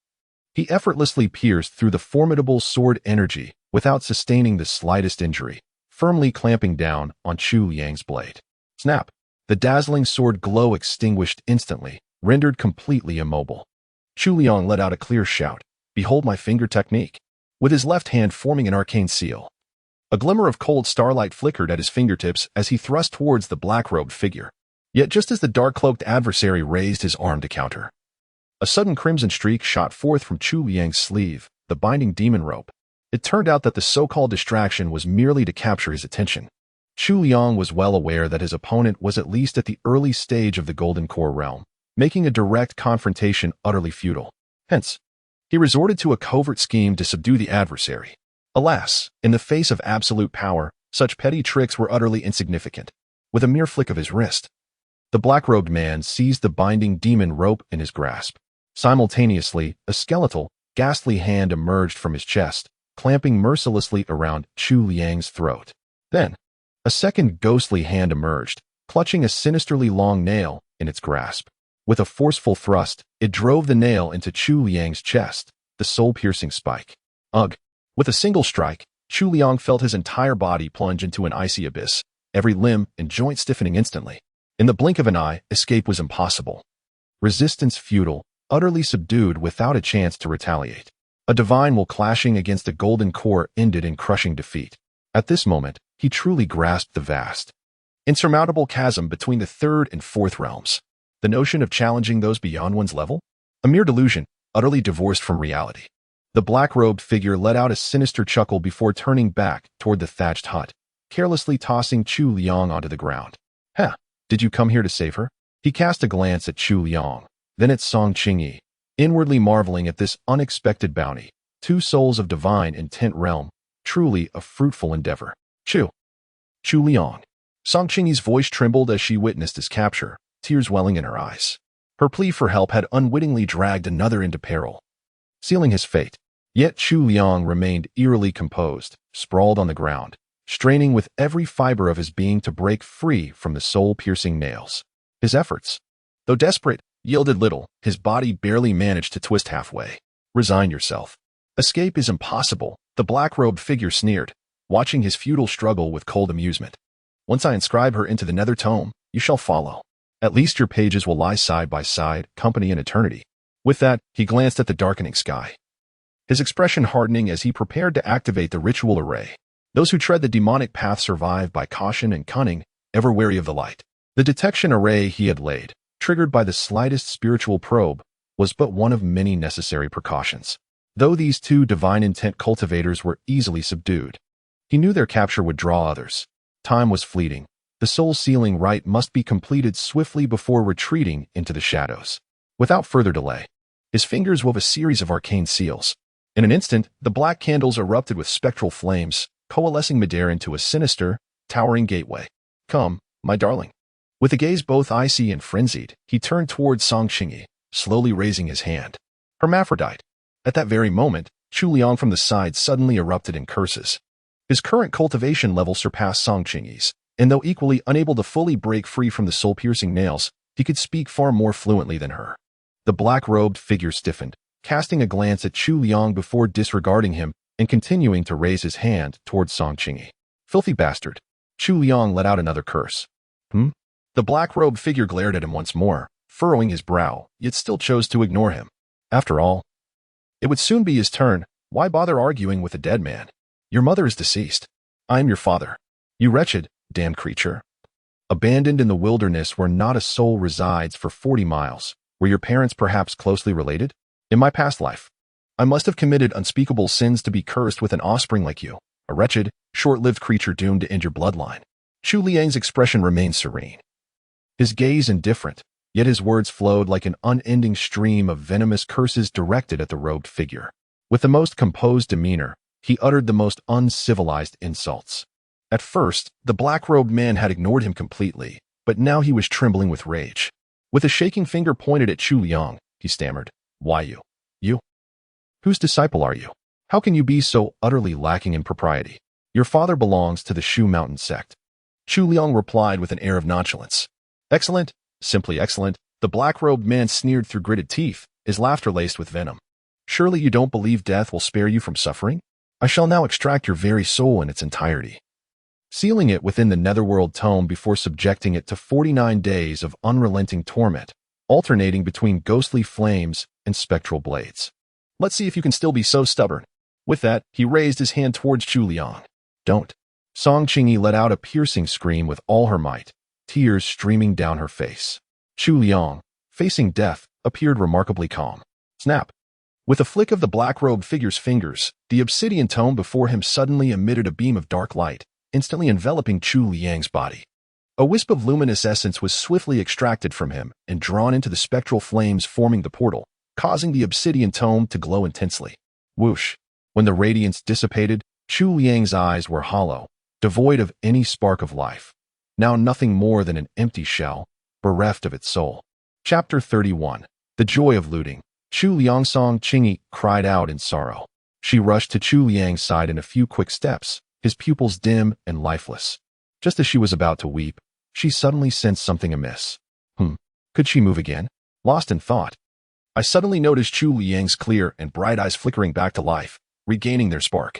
he effortlessly pierced through the formidable sword energy without sustaining the slightest injury, firmly clamping down on Chu Liang's blade. Snap! The dazzling sword glow extinguished instantly, rendered completely immobile. Chu Liang let out a clear shout. Behold my finger technique! With his left hand forming an arcane seal. A glimmer of cold starlight flickered at his fingertips as he thrust towards the black-robed figure. Yet just as the dark-cloaked adversary raised his arm to counter, a sudden crimson streak shot forth from Chu Liang's sleeve, the binding demon rope. It turned out that the so-called distraction was merely to capture his attention. Chu Liang was well aware that his opponent was at least at the early stage of the Golden Core realm, making a direct confrontation utterly futile. Hence, he resorted to a covert scheme to subdue the adversary. Alas, in the face of absolute power, such petty tricks were utterly insignificant. With a mere flick of his wrist, the black-robed man seized the binding demon rope in his grasp. Simultaneously, a skeletal, ghastly hand emerged from his chest, clamping mercilessly around Chu Liang's throat. Then, a second ghostly hand emerged, clutching a sinisterly long nail in its grasp. With a forceful thrust, it drove the nail into Chu Liang's chest, the soul-piercing spike. Ugh! With a single strike, Chu Liang felt his entire body plunge into an icy abyss, every limb and joint stiffening instantly. In the blink of an eye, escape was impossible. Resistance futile, utterly subdued without a chance to retaliate. A divine will clashing against the golden core ended in crushing defeat. At this moment, he truly grasped the vast, insurmountable chasm between the 3rd and 4th realms. The notion of challenging those beyond one's level? A mere delusion, utterly divorced from reality. The black-robed figure let out a sinister chuckle before turning back toward the thatched hut, carelessly tossing Chu Liang onto the ground. Did you come here to save her? He cast a glance at Chu Liang, then at Song Qingyi. inwardly marveling at this unexpected bounty. Two souls of divine intent realm, truly a fruitful endeavor. Chu Liang. Song Qingyi's voice trembled as she witnessed his capture, tears welling in her eyes. Her plea for help had unwittingly dragged another into peril, sealing his fate. Yet Chu Liang remained eerily composed, sprawled on the ground, straining with every fiber of his being to break free from the soul-piercing nails. His efforts, though desperate, yielded little. His body barely managed to twist halfway. Resign yourself. Escape is impossible, the black-robed figure sneered, watching his futile struggle with cold amusement. Once I inscribe her into the nether tome, you shall follow. At least your pages will lie side by side, company in eternity. With that, he glanced at the darkening sky, his expression hardening as he prepared to activate the ritual array. Those who tread the demonic path survive by caution and cunning, ever wary of the light. The detection array he had laid, triggered by the slightest spiritual probe, was but one of many necessary precautions. Though these two divine intent cultivators were easily subdued, he knew their capture would draw others. Time was fleeting. The soul-sealing rite must be completed swiftly before retreating into the shadows. Without further delay, his fingers wove a series of arcane seals. In an instant, the black candles erupted with spectral flames, coalescing midair into a sinister, towering gateway. Come, my darling. With a gaze both icy and frenzied, he turned toward Song Qingyi, slowly raising his hand. Hermaphrodite. At that very moment, Chu Liang from the side suddenly erupted in curses. His current cultivation level surpassed Song Qingyi's, and though equally unable to fully break free from the soul-piercing nails, he could speak far more fluently than her. The black-robed figure stiffened, casting a glance at Chu Liang before disregarding him and continuing to raise his hand towards Song Qingyi. Filthy bastard. Chu Liang let out another curse. The black-robed figure glared at him once more, furrowing his brow, yet still chose to ignore him. After all, it would soon be his turn. Why bother arguing with a dead man? Your mother is deceased. I am your father. You wretched, damned creature. Abandoned in the wilderness where not a soul resides for 40 miles. Were your parents perhaps closely related? In my past life, I must have committed unspeakable sins to be cursed with an offspring like you, a wretched, short-lived creature doomed to end your bloodline. Chu Liang's expression remained serene, his gaze indifferent, yet his words flowed like an unending stream of venomous curses directed at the robed figure. With the most composed demeanor, he uttered the most uncivilized insults. At first, the black-robed man had ignored him completely, but now he was trembling with rage. With a shaking finger pointed at Chu Liang, he stammered, Why you? You? Whose disciple are you? How can you be so utterly lacking in propriety? Your father belongs to the Shu Mountain Sect. Chu Liang replied with an air of nonchalance. Excellent, simply excellent. The black-robed man sneered through gritted teeth, his laughter laced with venom. Surely you don't believe death will spare you from suffering? I shall now extract your very soul in its entirety, sealing it within the netherworld tome before subjecting it to 49 days of unrelenting torment, alternating between ghostly flames and spectral blades. Let's see if you can still be so stubborn. With that, he raised his hand towards Chu Liang. Don't. Song Qingyi let out a piercing scream with all her might, tears streaming down her face. Chu Liang, facing death, appeared remarkably calm. Snap. With a flick of the black-robed figure's fingers, the obsidian tome before him suddenly emitted a beam of dark light, instantly enveloping Chu Liang's body. A wisp of luminous essence was swiftly extracted from him and drawn into the spectral flames forming the portal, causing the obsidian tome to glow intensely. Whoosh! When the radiance dissipated, Chu Liang's eyes were hollow, devoid of any spark of life. Now nothing more than an empty shell, bereft of its soul. Chapter 31. The Joy of Looting. Chu Liang. Song Qingyi cried out in sorrow. She rushed to Chu Liang's side in a few quick steps, his pupils dim and lifeless. Just as she was about to weep, she suddenly sensed something amiss. Could she move again? Lost in thought, I suddenly noticed Chu Liang's clear and bright eyes flickering back to life, regaining their spark.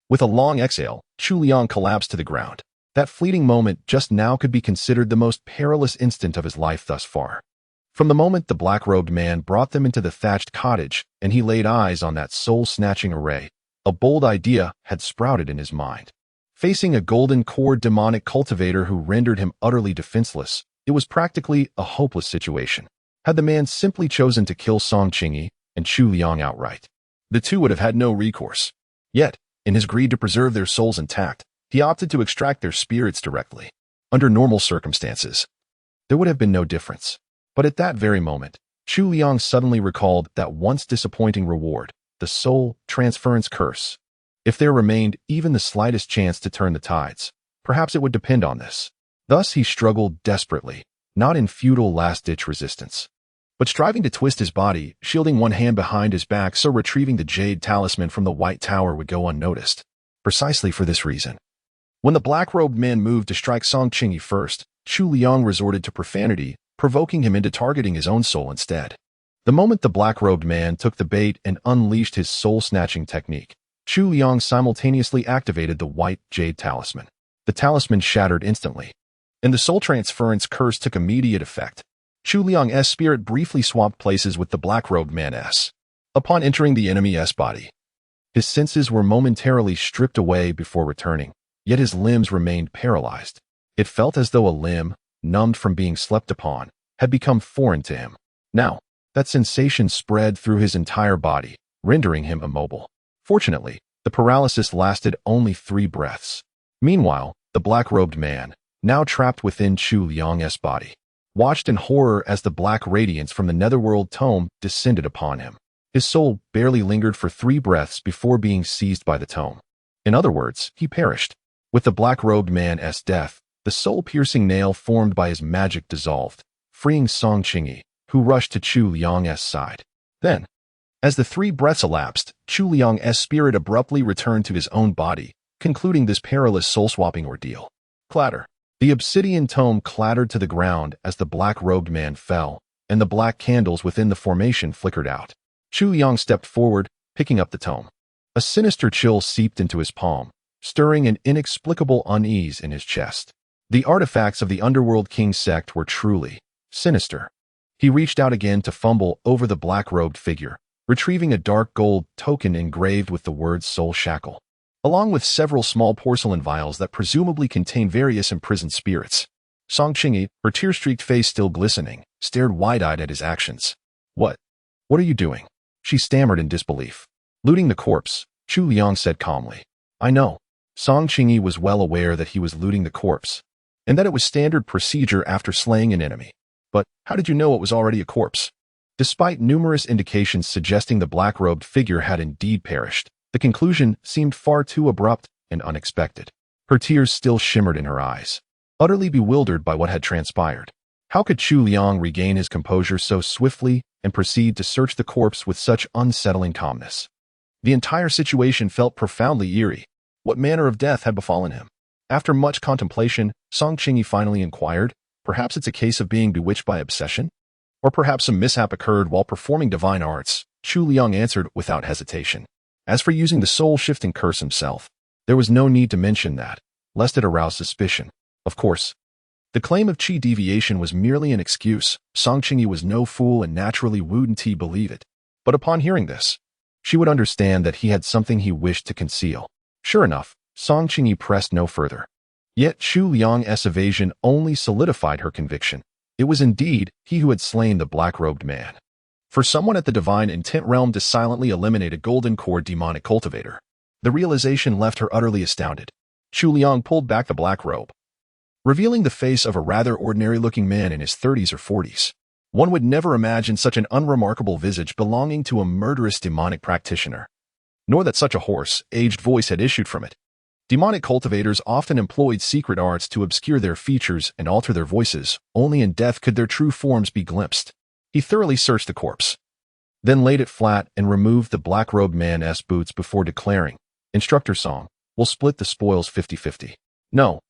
With a long exhale, Chu Liang collapsed to the ground. That fleeting moment just now could be considered the most perilous instant of his life thus far. From the moment the black-robed man brought them into the thatched cottage and he laid eyes on that soul-snatching array, a bold idea had sprouted in his mind. Facing a golden-core demonic cultivator who rendered him utterly defenseless, it was practically a hopeless situation. Had the man simply chosen to kill Song Qingyi and Chu Liang outright, the two would have had no recourse. Yet, in his greed to preserve their souls intact, he opted to extract their spirits directly. Under normal circumstances, there would have been no difference. But at that very moment, Chu Liang suddenly recalled that once disappointing reward, the soul transference curse. If there remained even the slightest chance to turn the tides, perhaps it would depend on this. Thus he struggled desperately, not in futile last-ditch resistance, but striving to twist his body, shielding one hand behind his back so retrieving the jade talisman from the White Tower would go unnoticed. Precisely for this reason, when the black-robed man moved to strike Song Qingyi first, Chu Liang resorted to profanity, provoking him into targeting his own soul instead. The moment the black-robed man took the bait and unleashed his soul-snatching technique, Chu Liang simultaneously activated the white jade talisman. The talisman shattered instantly, and the soul transference curse took immediate effect. Chu Liang's spirit briefly swapped places with the black-robed man's. Upon entering the enemy's body, his senses were momentarily stripped away before returning, yet his limbs remained paralyzed. It felt as though a limb, numbed from being slept upon, had become foreign to him. Now, that sensation spread through his entire body, rendering him immobile. Fortunately, the paralysis lasted only 3 breaths. Meanwhile, the black-robed man, now trapped within Chu Liang's body, watched in horror as the black radiance from the netherworld tome descended upon him. His soul barely lingered for 3 breaths before being seized by the tome. In other words, he perished. With the black-robed man's death, the soul-piercing nail formed by his magic dissolved, freeing Song Qingyi, who rushed to Chu Liang's side. Then, as the 3 breaths elapsed, Chu Liang's spirit abruptly returned to his own body, concluding this perilous soul-swapping ordeal. Clatter. The obsidian tome clattered to the ground as the black-robed man fell, and the black candles within the formation flickered out. Chu Liang stepped forward, picking up the tome. A sinister chill seeped into his palm, stirring an inexplicable unease in his chest. The artifacts of the Underworld King sect were truly sinister. He reached out again to fumble over the black-robed figure, retrieving a dark gold token engraved with the words Soul Shackle, along with several small porcelain vials that presumably contained various imprisoned spirits. Song Qingyi, her tear-streaked face still glistening, stared wide-eyed at his actions. What are you doing? She stammered in disbelief. Looting the corpse, Chu Liang said calmly. I know. Song Qingyi was well aware that he was looting the corpse, and that it was standard procedure after slaying an enemy. But how did you know it was already a corpse? Despite numerous indications suggesting the black-robed figure had indeed perished, the conclusion seemed far too abrupt and unexpected. Her tears still shimmered in her eyes, utterly bewildered by what had transpired. How could Chu Liang regain his composure so swiftly and proceed to search the corpse with such unsettling calmness? The entire situation felt profoundly eerie. What manner of death had befallen him? After much contemplation, Song Qingyi finally inquired, perhaps it's a case of being bewitched by obsession? Or perhaps some mishap occurred while performing divine arts? Chu Liang answered without hesitation. As for using the soul-shifting curse himself, there was no need to mention that, lest it arouse suspicion. Of course, the claim of chi deviation was merely an excuse. Song Qingyi was no fool and naturally wouldn't believe it. But upon hearing this, she would understand that he had something he wished to conceal. Sure enough, Song Qingyi pressed no further. Yet Chu Liang's evasion only solidified her conviction. It was indeed he who had slain the black-robed man. For someone at the divine intent realm to silently eliminate a golden core demonic cultivator, the realization left her utterly astounded. Chu Liang pulled back the black robe, revealing the face of a rather ordinary-looking man in his 30s or 40s. One would never imagine such an unremarkable visage belonging to a murderous demonic practitioner, nor that such a hoarse, aged voice had issued from it. Demonic cultivators often employed secret arts to obscure their features and alter their voices. Only in death could their true forms be glimpsed. He thoroughly searched the corpse, then laid it flat and removed the black-robed man's boots before declaring, Instructor Song, we'll split the spoils 50-50. No,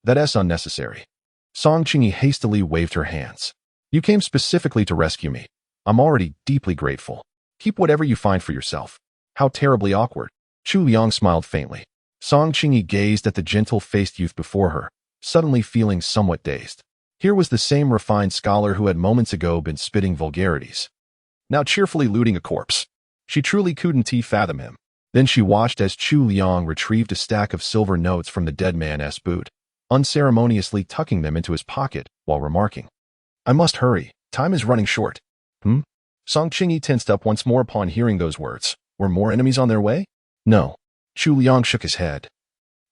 that's unnecessary. Song Qingyi hastily waved her hands. You came specifically to rescue me. I'm already deeply grateful. Keep whatever you find for yourself. How terribly awkward. Chu Liang smiled faintly. Song Qingyi gazed at the gentle-faced youth before her, suddenly feeling somewhat dazed. Here was the same refined scholar who had moments ago been spitting vulgarities, now cheerfully looting a corpse. She truly couldn't fathom him. Then she watched as Chu Liang retrieved a stack of silver notes from the dead man's boot, unceremoniously tucking them into his pocket while remarking, I must hurry. Time is running short. Song Qingyi tensed up once more upon hearing those words. Were more enemies on their way? No. Chu Liang shook his head.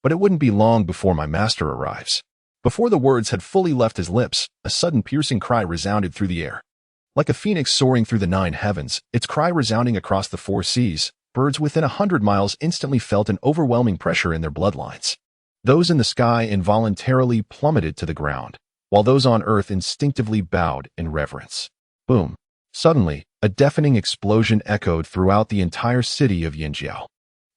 But it wouldn't be long before my master arrives. Before the words had fully left his lips, a sudden piercing cry resounded through the air. Like a phoenix soaring through the 9 heavens, its cry resounding across the 4 seas, birds within 100 miles instantly felt an overwhelming pressure in their bloodlines. Those in the sky involuntarily plummeted to the ground, while those on earth instinctively bowed in reverence. Boom! Suddenly, a deafening explosion echoed throughout the entire city of Yinjiao.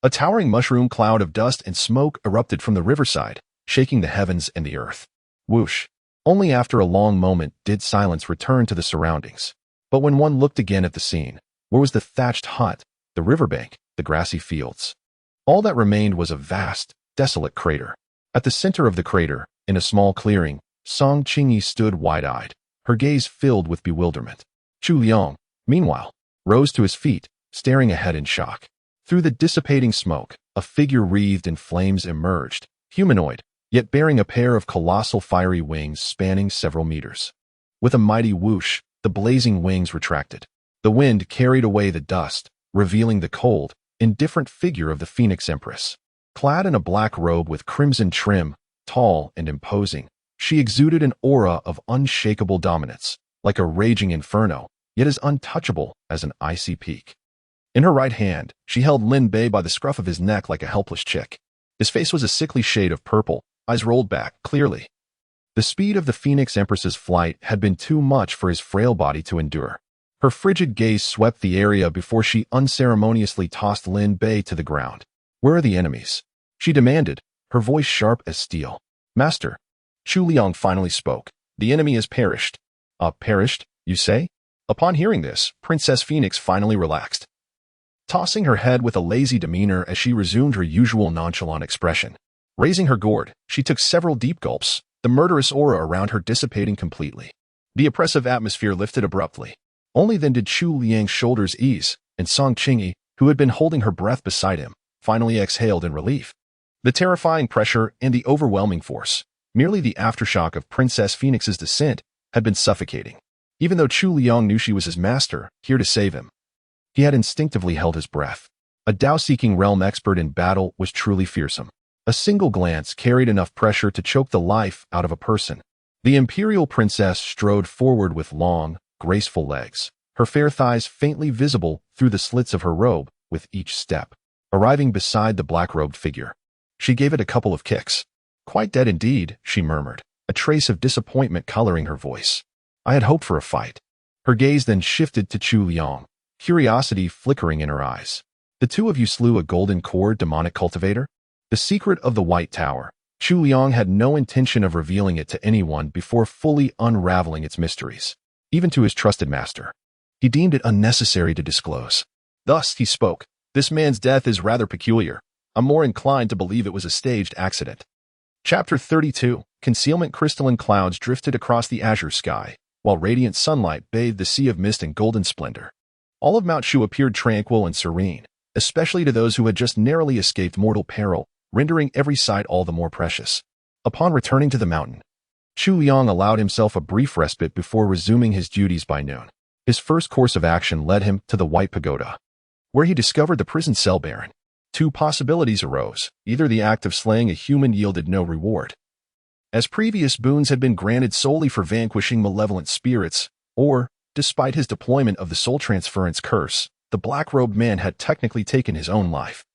A towering mushroom cloud of dust and smoke erupted from the riverside, shaking the heavens and the earth. Whoosh! Only after a long moment did silence return to the surroundings. But when one looked again at the scene, where was the thatched hut, the riverbank, the grassy fields? All that remained was a vast, desolate crater. At the center of the crater, in a small clearing, Song Qingyi stood wide-eyed, her gaze filled with bewilderment. Chu Liang, meanwhile, rose to his feet, staring ahead in shock. Through the dissipating smoke, a figure wreathed in flames emerged, humanoid, yet bearing a pair of colossal fiery wings spanning several meters. With a mighty whoosh, the blazing wings retracted. The wind carried away the dust, revealing the cold, indifferent figure of the Phoenix Empress. Clad in a black robe with crimson trim, tall and imposing, she exuded an aura of unshakable dominance, like a raging inferno, yet as untouchable as an icy peak. In her right hand, she held Lin Bei by the scruff of his neck like a helpless chick. His face was a sickly shade of purple, eyes rolled back, clearly. The speed of the Phoenix Empress's flight had been too much for his frail body to endure. Her frigid gaze swept the area before she unceremoniously tossed Lin Bei to the ground. "Where are the enemies?" she demanded, her voice sharp as steel. "Master," Chu Liang finally spoke, "the enemy has perished." Perished, you say?" Upon hearing this, Princess Phoenix finally relaxed, tossing her head with a lazy demeanor as she resumed her usual nonchalant expression. Raising her gourd, she took several deep gulps, the murderous aura around her dissipating completely. The oppressive atmosphere lifted abruptly. Only then did Chu Liang's shoulders ease, and Song Qingyi, who had been holding her breath beside him, finally exhaled in relief. The terrifying pressure and the overwhelming force, merely the aftershock of Princess Phoenix's descent, had been suffocating. Even though Chu Liang knew she was his master, here to save him, he had instinctively held his breath. A Tao-seeking realm expert in battle was truly fearsome. A single glance carried enough pressure to choke the life out of a person. The imperial princess strode forward with long, graceful legs, her fair thighs faintly visible through the slits of her robe with each step. Arriving beside the black-robed figure, she gave it a couple of kicks. "Quite dead indeed," she murmured, a trace of disappointment coloring her voice. "I had hoped for a fight." Her gaze then shifted to Chu Liang, curiosity flickering in her eyes. "The two of you slew a golden core demonic cultivator?" The secret of the White Tower. Chu Liang had no intention of revealing it to anyone before fully unraveling its mysteries, even to his trusted master. He deemed it unnecessary to disclose. Thus he spoke, "This man's death is rather peculiar. I'm more inclined to believe it was a staged accident." Chapter 32. Concealment. Crystalline clouds drifted across the azure sky, while radiant sunlight bathed the sea of mist in golden splendor. All of Mount Shu appeared tranquil and serene, especially to those who had just narrowly escaped mortal peril, rendering every sight all the more precious. Upon returning to the mountain, Chu Liang allowed himself a brief respite before resuming his duties by noon. His first course of action led him to the White Pagoda, where he discovered the prison cell baron. Two possibilities arose. Either the act of slaying a human yielded no reward, as previous boons had been granted solely for vanquishing malevolent spirits, or, despite his deployment of the soul transference curse, the black-robed man had technically taken his own life,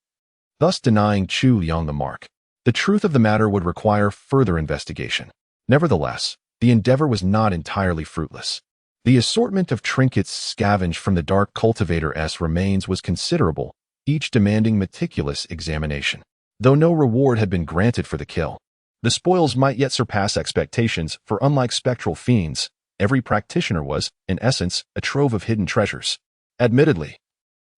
thus denying Chu Liang the mark. The truth of the matter would require further investigation. Nevertheless, the endeavor was not entirely fruitless. The assortment of trinkets scavenged from the dark cultivator's remains was considerable, each demanding meticulous examination. Though no reward had been granted for the kill, the spoils might yet surpass expectations, for unlike spectral fiends, every practitioner was, in essence, a trove of hidden treasures. Admittedly,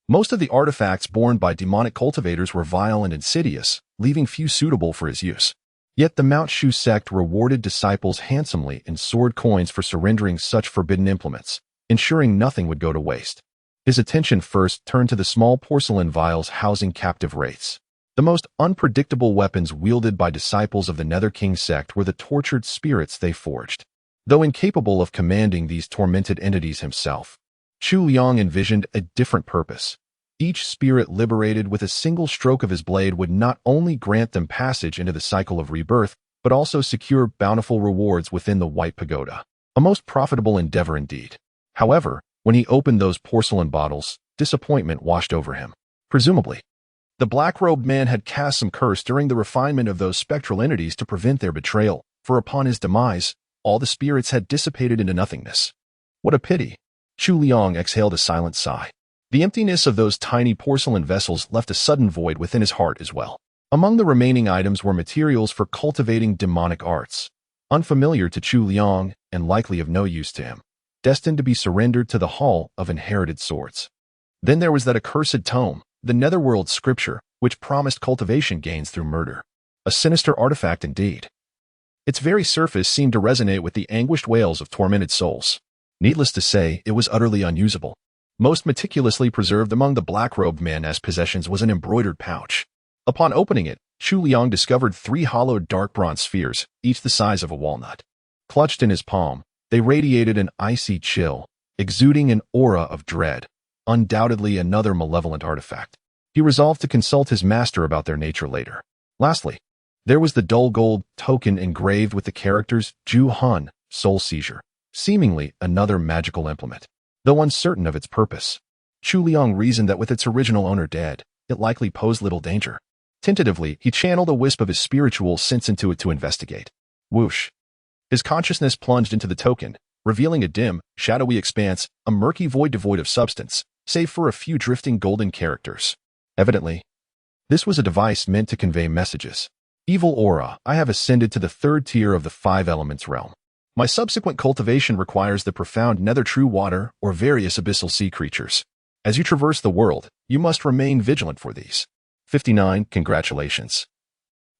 most of the artifacts borne by demonic cultivators were vile and insidious, leaving few suitable for his use. Yet the Mount Shu sect rewarded disciples handsomely in sword coins for surrendering such forbidden implements, ensuring nothing would go to waste. His attention first turned to the small porcelain vials housing captive wraiths. The most unpredictable weapons wielded by disciples of the Nether King sect were the tortured spirits they forged. Though incapable of commanding these tormented entities himself, Chu Liang envisioned a different purpose. Each spirit liberated with a single stroke of his blade would not only grant them passage into the cycle of rebirth, but also secure bountiful rewards within the White Pagoda. A most profitable endeavor indeed. However, when he opened those porcelain bottles, disappointment washed over him. Presumably, the black-robed man had cast some curse during the refinement of those spectral entities to prevent their betrayal, for upon his demise, all the spirits had dissipated into nothingness. What a pity! Chu Liang exhaled a silent sigh. The emptiness of those tiny porcelain vessels left a sudden void within his heart as well. Among the remaining items were materials for cultivating demonic arts, unfamiliar to Chu Liang and likely of no use to him, destined to be surrendered to the Hall of Inherited Swords. Then there was that accursed tome, the Netherworld Scripture, which promised cultivation gains through murder. A sinister artifact indeed. Its very surface seemed to resonate with the anguished wails of tormented souls. Needless to say, it was utterly unusable. Most meticulously preserved among the black-robed men as possessions was an embroidered pouch. Upon opening it, Chu Liang discovered 3 hollowed dark bronze spheres, each the size of a walnut. Clutched in his palm, they radiated an icy chill, exuding an aura of dread. Undoubtedly another malevolent artifact. He resolved to consult his master about their nature later. Lastly, there was the dull gold token engraved with the characters Ju Hun, Soul Seizure, seemingly another magical implement. Though uncertain of its purpose, Chu Liang reasoned that with its original owner dead, it likely posed little danger. Tentatively, he channeled a wisp of his spiritual sense into it to investigate. Whoosh! His consciousness plunged into the token, revealing a dim, shadowy expanse, a murky void devoid of substance, save for a few drifting golden characters. Evidently, this was a device meant to convey messages. Evil aura, I have ascended to the 3rd tier of the 5 elements realm. My subsequent cultivation requires the profound nether true water or various abyssal sea creatures. As you traverse the world, you must remain vigilant for these. 59. Congratulations.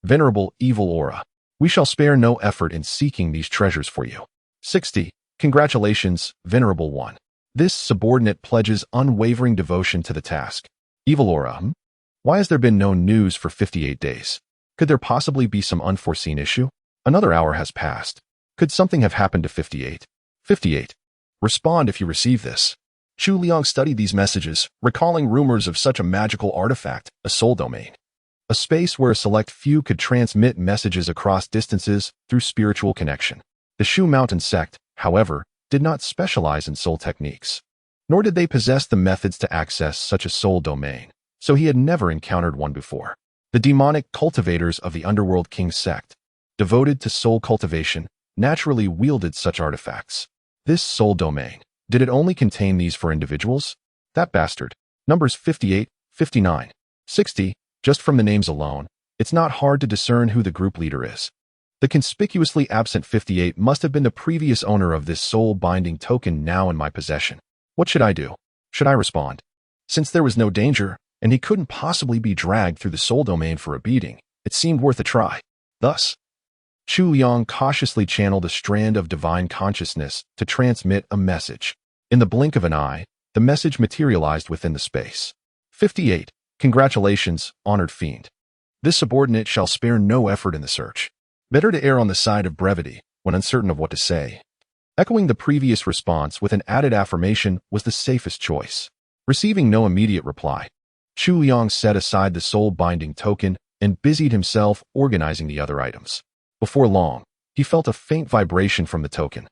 Venerable evil aura, we shall spare no effort in seeking these treasures for you. 60. Congratulations, venerable one. This subordinate pledges unwavering devotion to the task. Evil aura, why has there been no news for 58 days? Could there possibly be some unforeseen issue? Another hour has passed. Could something have happened to 58? 58. Respond if you receive this. Chu Liang studied these messages, recalling rumors of such a magical artifact, a soul domain. A space where a select few could transmit messages across distances through spiritual connection. The Shu Mountain Sect, however, did not specialize in soul techniques, nor did they possess the methods to access such a soul domain, so he had never encountered one before. The demonic cultivators of the Underworld King Sect, devoted to soul cultivation, naturally wielded such artifacts. This soul domain, did it only contain these for individuals? That bastard. Numbers 58, 59, 60, just from the names alone, it's not hard to discern who the group leader is. The conspicuously absent 58 must have been the previous owner of this soul-binding token now in my possession. What should I do? Should I respond? Since there was no danger, and he couldn't possibly be dragged through the soul domain for a beating, it seemed worth a try. Thus, Chu Liang cautiously channeled a strand of divine consciousness to transmit a message. In the blink of an eye, the message materialized within the space. 58. Congratulations, honored fiend. This subordinate shall spare no effort in the search. Better to err on the side of brevity when uncertain of what to say. Echoing the previous response with an added affirmation was the safest choice. Receiving no immediate reply, Chu Liang set aside the soul-binding token and busied himself organizing the other items. Before long, he felt a faint vibration from the token.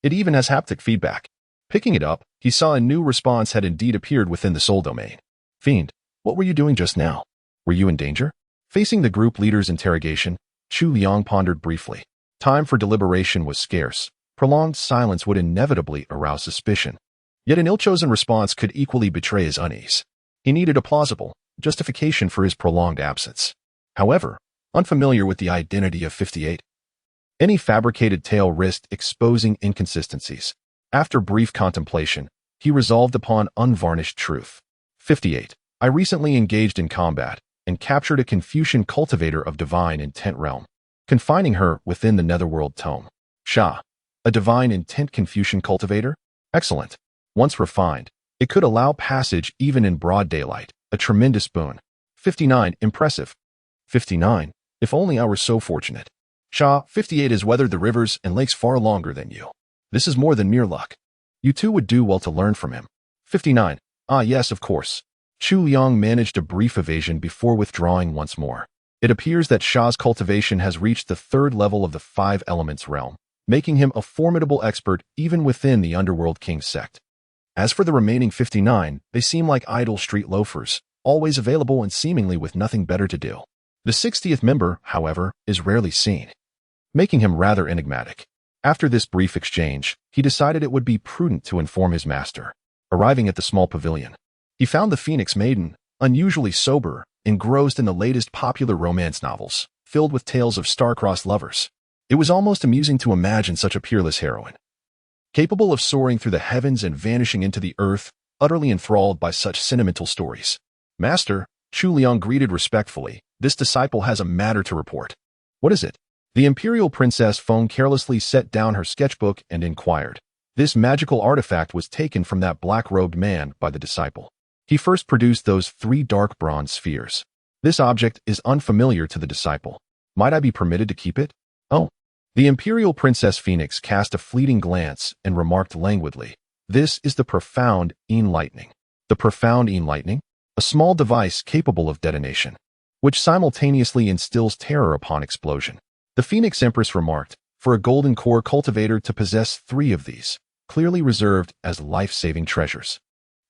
It even has haptic feedback. Picking it up, he saw a new response had indeed appeared within the soul domain. Fiend, what were you doing just now? Were you in danger? Facing the group leader's interrogation, Chu Liang pondered briefly. Time for deliberation was scarce. Prolonged silence would inevitably arouse suspicion. Yet an ill-chosen response could equally betray his unease. He needed a plausible justification for his prolonged absence. However, unfamiliar with the identity of 58, any fabricated tale risked exposing inconsistencies. After brief contemplation, he resolved upon unvarnished truth. 58. I recently engaged in combat and captured a Confucian cultivator of divine intent realm, confining her within the netherworld tome. Sha, a divine intent Confucian cultivator? Excellent. Once refined, it could allow passage even in broad daylight, a tremendous boon. 59. Impressive. 59. If only I were so fortunate. Sha, 58 has weathered the rivers and lakes far longer than you. This is more than mere luck. You two would do well to learn from him. 59. Ah yes, of course. Chu Liang managed a brief evasion before withdrawing once more. It appears that Sha's cultivation has reached the 3rd level of the 5 elements realm, making him a formidable expert even within the Underworld King sect. As for the remaining 59, they seem like idle street loafers, always available and seemingly with nothing better to do. The 60th member, however, is rarely seen, making him rather enigmatic. After this brief exchange, he decided it would be prudent to inform his master. Arriving at the small pavilion, he found the Phoenix Maiden, unusually sober, engrossed in the latest popular romance novels, filled with tales of star-crossed lovers. It was almost amusing to imagine such a peerless heroine, capable of soaring through the heavens and vanishing into the earth, utterly enthralled by such sentimental stories. Master, Chu Liang greeted respectfully. This disciple has a matter to report. What is it? The Imperial Princess Feng carelessly set down her sketchbook and inquired. This magical artifact was taken from that black-robed man by the disciple. He first produced those 3 dark bronze spheres. This object is unfamiliar to the disciple. Might I be permitted to keep it? Oh. The Imperial Princess Phoenix cast a fleeting glance and remarked languidly, "This is the profound enlightening." The profound enlightening? A small device capable of detonation, which simultaneously instills terror upon explosion. The Phoenix Empress remarked, "For a golden core cultivator to possess 3 of these, clearly reserved as life-saving treasures.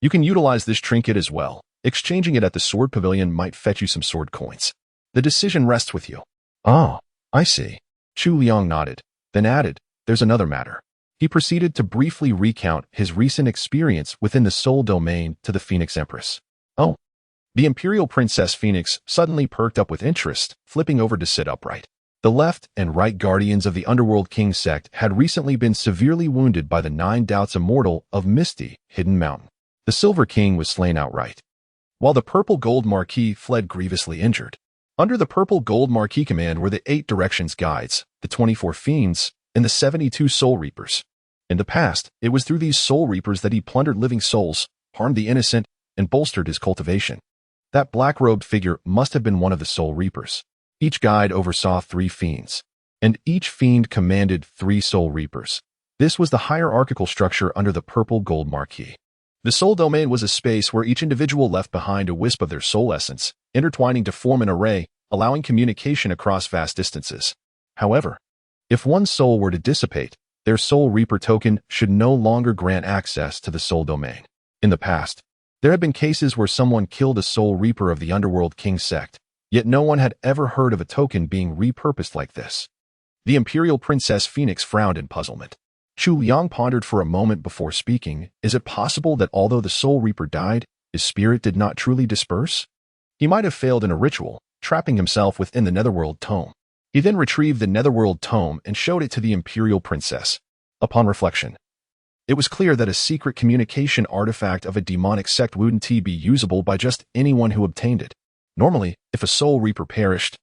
You can utilize this trinket as well. Exchanging it at the sword pavilion might fetch you some sword coins. The decision rests with you." "Oh, I see." Chu Liang nodded, then added, "There's another matter." He proceeded to briefly recount his recent experience within the soul domain to the Phoenix Empress. "Oh." The Imperial Princess Phoenix suddenly perked up with interest, flipping over to sit upright. The left and right guardians of the Underworld King sect had recently been severely wounded by the 9 Doubts Immortal of misty, hidden mountain. The Silver King was slain outright, while the Purple Gold Marquis fled grievously injured. Under the Purple Gold Marquis command were the 8 Directions Guides, the 24 Fiends, and the 72 Soul Reapers. In the past, it was through these Soul Reapers that he plundered living souls, harmed the innocent, and bolstered his cultivation. That black-robed figure must have been one of the Soul Reapers. Each guide oversaw 3 fiends, and each fiend commanded 3 Soul Reapers. This was the hierarchical structure under the Purple Gold Marquis. The soul domain was a space where each individual left behind a wisp of their soul essence, intertwining to form an array, allowing communication across vast distances. However, if one soul were to dissipate, their Soul Reaper token should no longer grant access to the soul domain. In the past, there had been cases where someone killed a Soul Reaper of the Underworld King sect, yet no one had ever heard of a token being repurposed like this. The Imperial Princess Phoenix frowned in puzzlement. Chu Liang pondered for a moment before speaking. Is it possible that although the Soul Reaper died, his spirit did not truly disperse? He might have failed in a ritual, trapping himself within the Netherworld Tome. He then retrieved the Netherworld Tome and showed it to the Imperial Princess. Upon reflection, it was clear that a secret communication artifact of a demonic sect wouldn't be usable by just anyone who obtained it. Normally, if a Soul Reaper perished,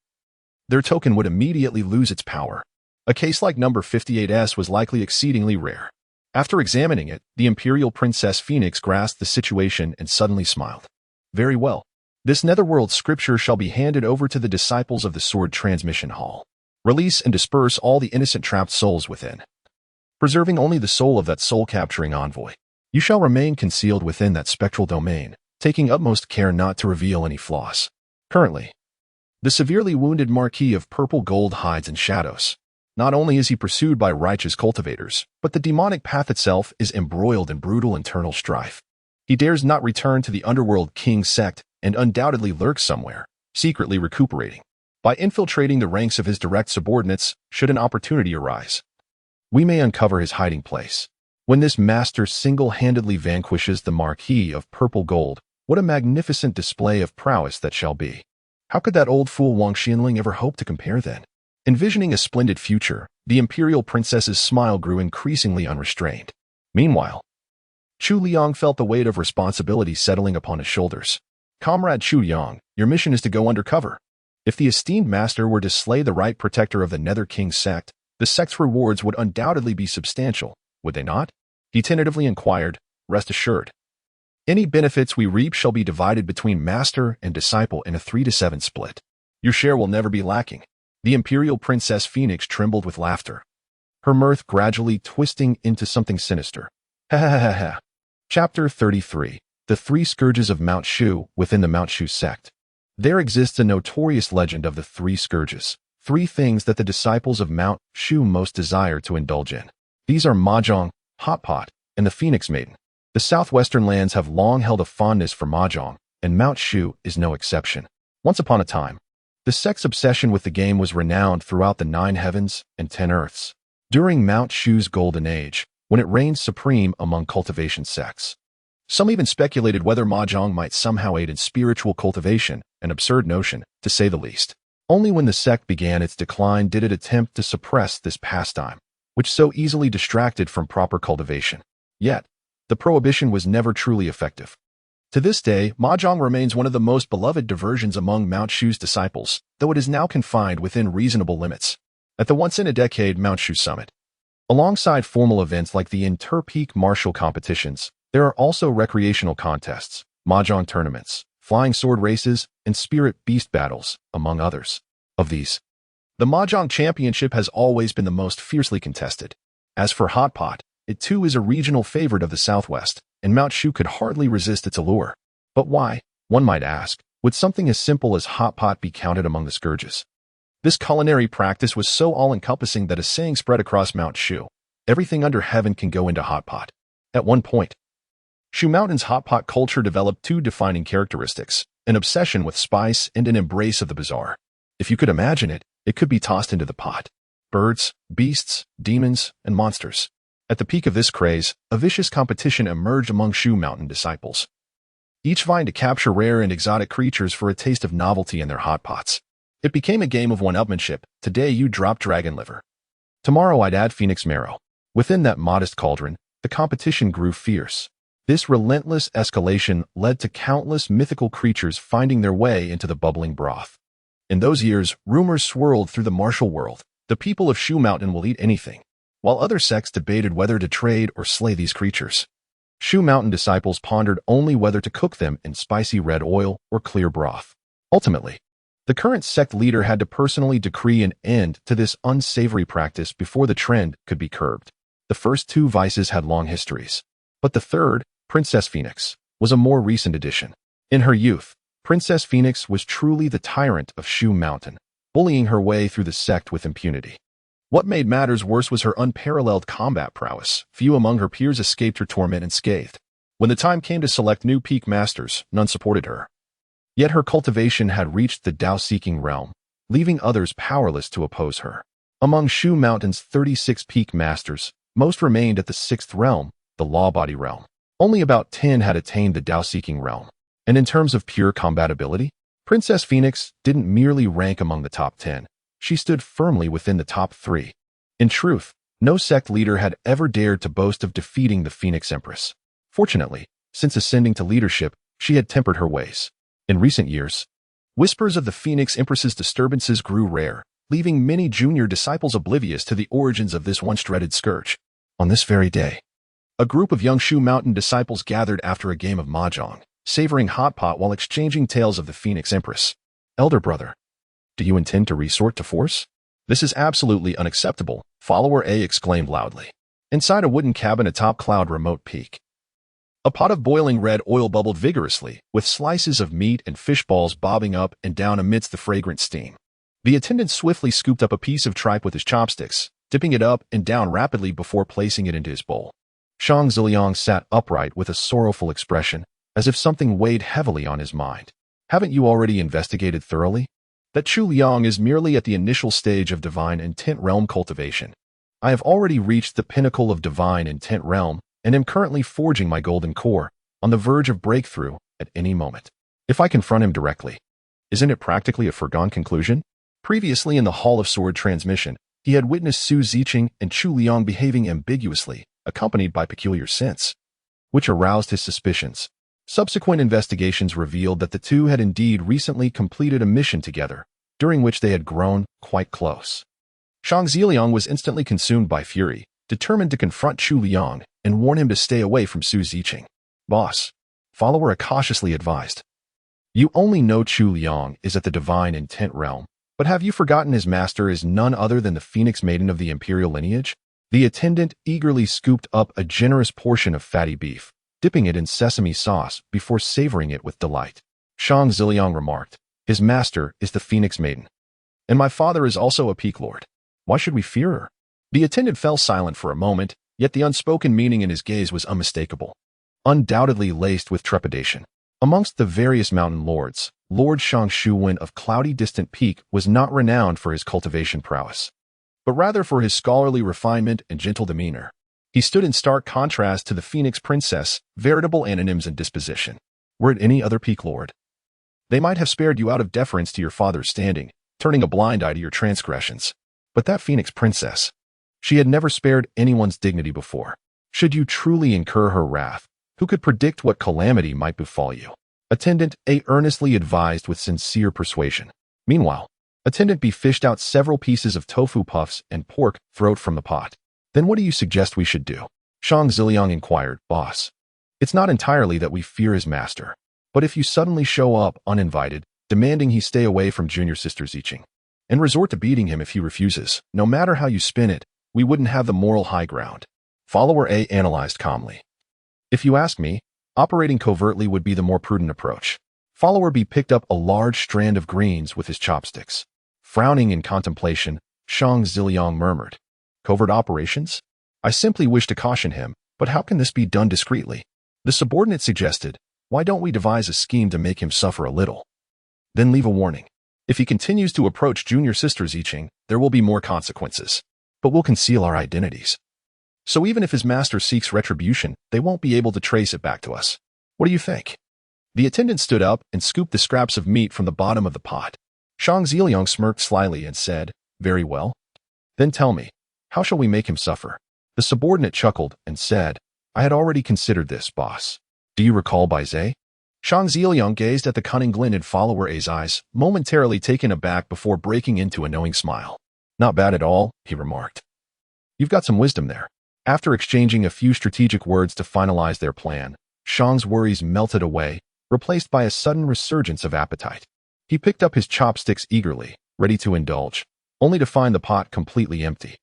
their token would immediately lose its power. A case like number 58S was likely exceedingly rare. After examining it, the Imperial Princess Phoenix grasped the situation and suddenly smiled. "Very well. This Netherworld scripture shall be handed over to the disciples of the Sword Transmission Hall. Release and disperse all the innocent trapped souls within, preserving only the soul of that soul-capturing envoy. You shall remain concealed within that spectral domain, taking utmost care not to reveal any flaws." Currently, the severely wounded Marquis of Purple Gold hides in shadows. Not only is he pursued by righteous cultivators, but the demonic path itself is embroiled in brutal internal strife. He dares not return to the Underworld King sect and undoubtedly lurks somewhere, secretly recuperating, by infiltrating the ranks of his direct subordinates should an opportunity arise. We may uncover his hiding place. When this master single-handedly vanquishes the Marquis of Purple Gold, what a magnificent display of prowess that shall be. How could that old fool Wang Xianling ever hope to compare then? Envisioning a splendid future, the Imperial Princess's smile grew increasingly unrestrained. Meanwhile, Chu Liang felt the weight of responsibility settling upon his shoulders. "Comrade Chu Liang, your mission is to go undercover. If the esteemed master were to slay the right protector of the Nether King sect, the sect's rewards would undoubtedly be substantial, would they not?" He tentatively inquired. "Rest assured, any benefits we reap shall be divided between master and disciple in a 3-to-7 split. Your share will never be lacking." The Imperial Princess Phoenix trembled with laughter, her mirth gradually twisting into something sinister. Ha ha ha ha. Chapter 33. The 3 Scourges of Mount Shu within the Mount Shu sect. There exists a notorious legend of the 3 Scourges, three things that the disciples of Mount Shu most desire to indulge in. These are mahjong, hot pot, and the Phoenix Maiden. The southwestern lands have long held a fondness for mahjong, and Mount Shu is no exception. Once upon a time, the sect's obsession with the game was renowned throughout the 9 heavens and 10 earths. During Mount Shu's golden age, when it reigned supreme among cultivation sects, some even speculated whether mahjong might somehow aid in spiritual cultivation, an absurd notion, to say the least. Only when the sect began its decline did it attempt to suppress this pastime, which so easily distracted from proper cultivation. Yet, the prohibition was never truly effective. To this day, mahjong remains one of the most beloved diversions among Mount Shu's disciples, though it is now confined within reasonable limits. At the once-in-a-decade Mount Shu Summit, alongside formal events like the inter-peak martial competitions, there are also recreational contests, mahjong tournaments, flying sword races, and spirit beast battles, among others. Of these, the mahjong championship has always been the most fiercely contested. As for hot pot, it too is a regional favorite of the Southwest, and Mount Shu could hardly resist its allure. But why, one might ask, would something as simple as hot pot be counted among the scourges? This culinary practice was so all-encompassing that a saying spread across Mount Shu: everything under heaven can go into hot pot. At one point, Shu Mountain's hot pot culture developed two defining characteristics: an obsession with spice and an embrace of the bizarre. If you could imagine it, it could be tossed into the pot. Birds, beasts, demons, and monsters. At the peak of this craze, a vicious competition emerged among Shu Mountain disciples, each vying to capture rare and exotic creatures for a taste of novelty in their hot pots. It became a game of one-upmanship. Today you drop dragon liver. Tomorrow I'd add phoenix marrow. Within that modest cauldron, the competition grew fierce. This relentless escalation led to countless mythical creatures finding their way into the bubbling broth. In those years, rumors swirled through the martial world. The people of Shu Mountain will eat anything, while other sects debated whether to trade or slay these creatures. Shu Mountain disciples pondered only whether to cook them in spicy red oil or clear broth. Ultimately, the current sect leader had to personally decree an end to this unsavory practice before the trend could be curbed. The first two vices had long histories, but the third, Princess Phoenix, was a more recent addition. In her youth, Princess Phoenix was truly the tyrant of Shu Mountain, bullying her way through the sect with impunity. What made matters worse was her unparalleled combat prowess. Few among her peers escaped her torment unscathed. When the time came to select new peak masters, none supported her. Yet her cultivation had reached the Tao-seeking realm, leaving others powerless to oppose her. Among Shu Mountain's 36 peak masters, most remained at the 6th realm, the law-body realm. Only about 10 had attained the Tao-seeking realm. And in terms of pure combatability, Princess Phoenix didn't merely rank among the top 10. She stood firmly within the top 3. In truth, no sect leader had ever dared to boast of defeating the Phoenix Empress. Fortunately, since ascending to leadership, she had tempered her ways. In recent years, whispers of the Phoenix Empress's disturbances grew rare, leaving many junior disciples oblivious to the origins of this once-dreaded scourge. On this very day, a group of young Shu Mountain disciples gathered after a game of mahjong, savoring hot pot while exchanging tales of the Phoenix Empress. Elder brother, do you intend to resort to force? This is absolutely unacceptable, Follower A exclaimed loudly. Inside a wooden cabin atop Cloud Remote Peak, a pot of boiling red oil bubbled vigorously, with slices of meat and fish balls bobbing up and down amidst the fragrant steam. The attendant swiftly scooped up a piece of tripe with his chopsticks, dipping it up and down rapidly before placing it into his bowl. Chu Liang sat upright with a sorrowful expression, as if something weighed heavily on his mind. Haven't you already investigated thoroughly? That Chu Liang is merely at the initial stage of divine intent realm cultivation. I have already reached the pinnacle of divine intent realm and am currently forging my golden core, on the verge of breakthrough at any moment. If I confront him directly, isn't it practically a foregone conclusion? Previously in the Hall of Sword Transmission, he had witnessed Su Ziqing and Chu Liang behaving ambiguously, accompanied by peculiar scents, which aroused his suspicions. Subsequent investigations revealed that the two had indeed recently completed a mission together, during which they had grown quite close. Chu Liang was instantly consumed by fury, determined to confront Chu Liang and warn him to stay away from Su Ziqing. Boss, Follower A cautiously advised. You only know Chu Liang is at the divine intent realm, but have you forgotten his master is none other than the Phoenix Maiden of the imperial lineage? The attendant eagerly scooped up a generous portion of fatty beef, dipping it in sesame sauce before savoring it with delight. Chu Liang remarked, his master is the Phoenix Maiden. And my father is also a peak lord. Why should we fear her? The attendant fell silent for a moment, yet the unspoken meaning in his gaze was unmistakable, undoubtedly laced with trepidation. Amongst the various mountain lords, Lord Shang Shuwen of Cloudy Distant Peak was not renowned for his cultivation prowess, but rather for his scholarly refinement and gentle demeanor. He stood in stark contrast to the Phoenix Princess, veritable anonyms in disposition. Were it any other peak lord, they might have spared you out of deference to your father's standing, turning a blind eye to your transgressions. But that Phoenix Princess, she had never spared anyone's dignity before. Should you truly incur her wrath, who could predict what calamity might befall you? Attendant A earnestly advised with sincere persuasion. Meanwhile, Attendant B fished out several pieces of tofu puffs and pork throat from the pot. Then what do you suggest we should do? Shang Ziliang inquired. Boss, it's not entirely that we fear his master, but if you suddenly show up uninvited, demanding he stay away from junior sister Ziching, and resort to beating him if he refuses, no matter how you spin it, we wouldn't have the moral high ground. Follower A analyzed calmly. If you ask me, operating covertly would be the more prudent approach. Follower B picked up a large strand of greens with his chopsticks. Frowning in contemplation, Shang Ziliang murmured, "Covert operations? I simply wish to caution him, but how can this be done discreetly?" The subordinate suggested, "Why don't we devise a scheme to make him suffer a little? Then leave a warning. If he continues to approach junior sister Ziching, there will be more consequences. But we'll conceal our identities. So even if his master seeks retribution, they won't be able to trace it back to us. What do you think?" The attendant stood up and scooped the scraps of meat from the bottom of the pot. Shang Ziliang smirked slyly and said, "Very well. Then tell me, how shall we make him suffer?" The subordinate chuckled and said, "I had already considered this, boss. Do you recall Bai Zhe?" Shang Ziliang gazed at the cunning glint in follower A's eyes, momentarily taken aback before breaking into a knowing smile. "Not bad at all," he remarked. "You've got some wisdom there." After exchanging a few strategic words to finalize their plan, Shang's worries melted away, replaced by a sudden resurgence of appetite. He picked up his chopsticks eagerly, ready to indulge, only to find the pot completely empty.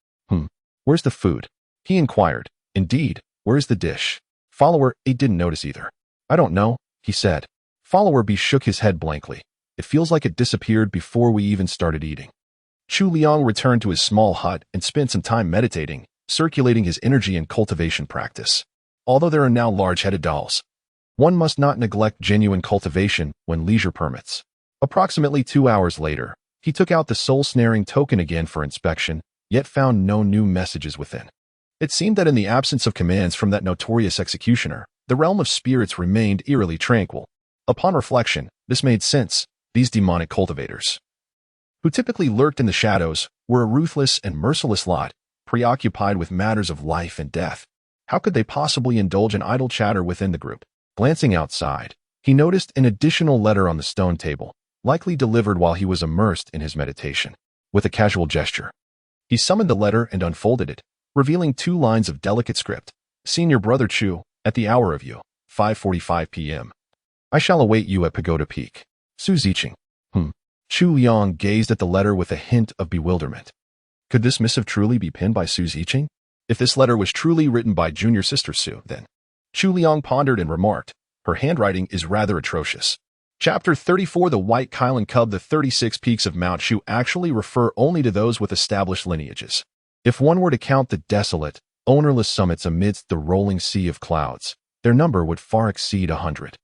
Where's the food?" he inquired. "Indeed, where's the dish?" Follower A didn't notice either. "I don't know," he said. Follower B shook his head blankly. "It feels like it disappeared before we even started eating." Chu Liang returned to his small hut and spent some time meditating, circulating his energy and cultivation practice. Although there are now large-headed dolls, one must not neglect genuine cultivation when leisure permits. Approximately 2 hours later, he took out the soul-snaring token again for inspection, yet found no new messages within. It seemed that in the absence of commands from that notorious executioner, the realm of spirits remained eerily tranquil. Upon reflection, this made sense. These demonic cultivators, who typically lurked in the shadows, were a ruthless and merciless lot, preoccupied with matters of life and death. How could they possibly indulge in idle chatter within the group? Glancing outside, he noticed an additional letter on the stone table, likely delivered while he was immersed in his meditation. With a casual gesture, he summoned the letter and unfolded it, revealing 2 lines of delicate script. "Senior Brother Chu, at the hour of you, 5:45 p.m. I shall await you at Pagoda Peak. Su Ziching." Chu Liang gazed at the letter with a hint of bewilderment. Could this missive truly be penned by Su Ziching? If this letter was truly written by junior sister Su, then Chu Liang pondered and remarked, "Her handwriting is rather atrocious." Chapter 34 The White Kylan Cub. The 36 peaks of Mount Shu actually refer only to those with established lineages. If one were to count the desolate, ownerless summits amidst the rolling sea of clouds, their number would far exceed 100.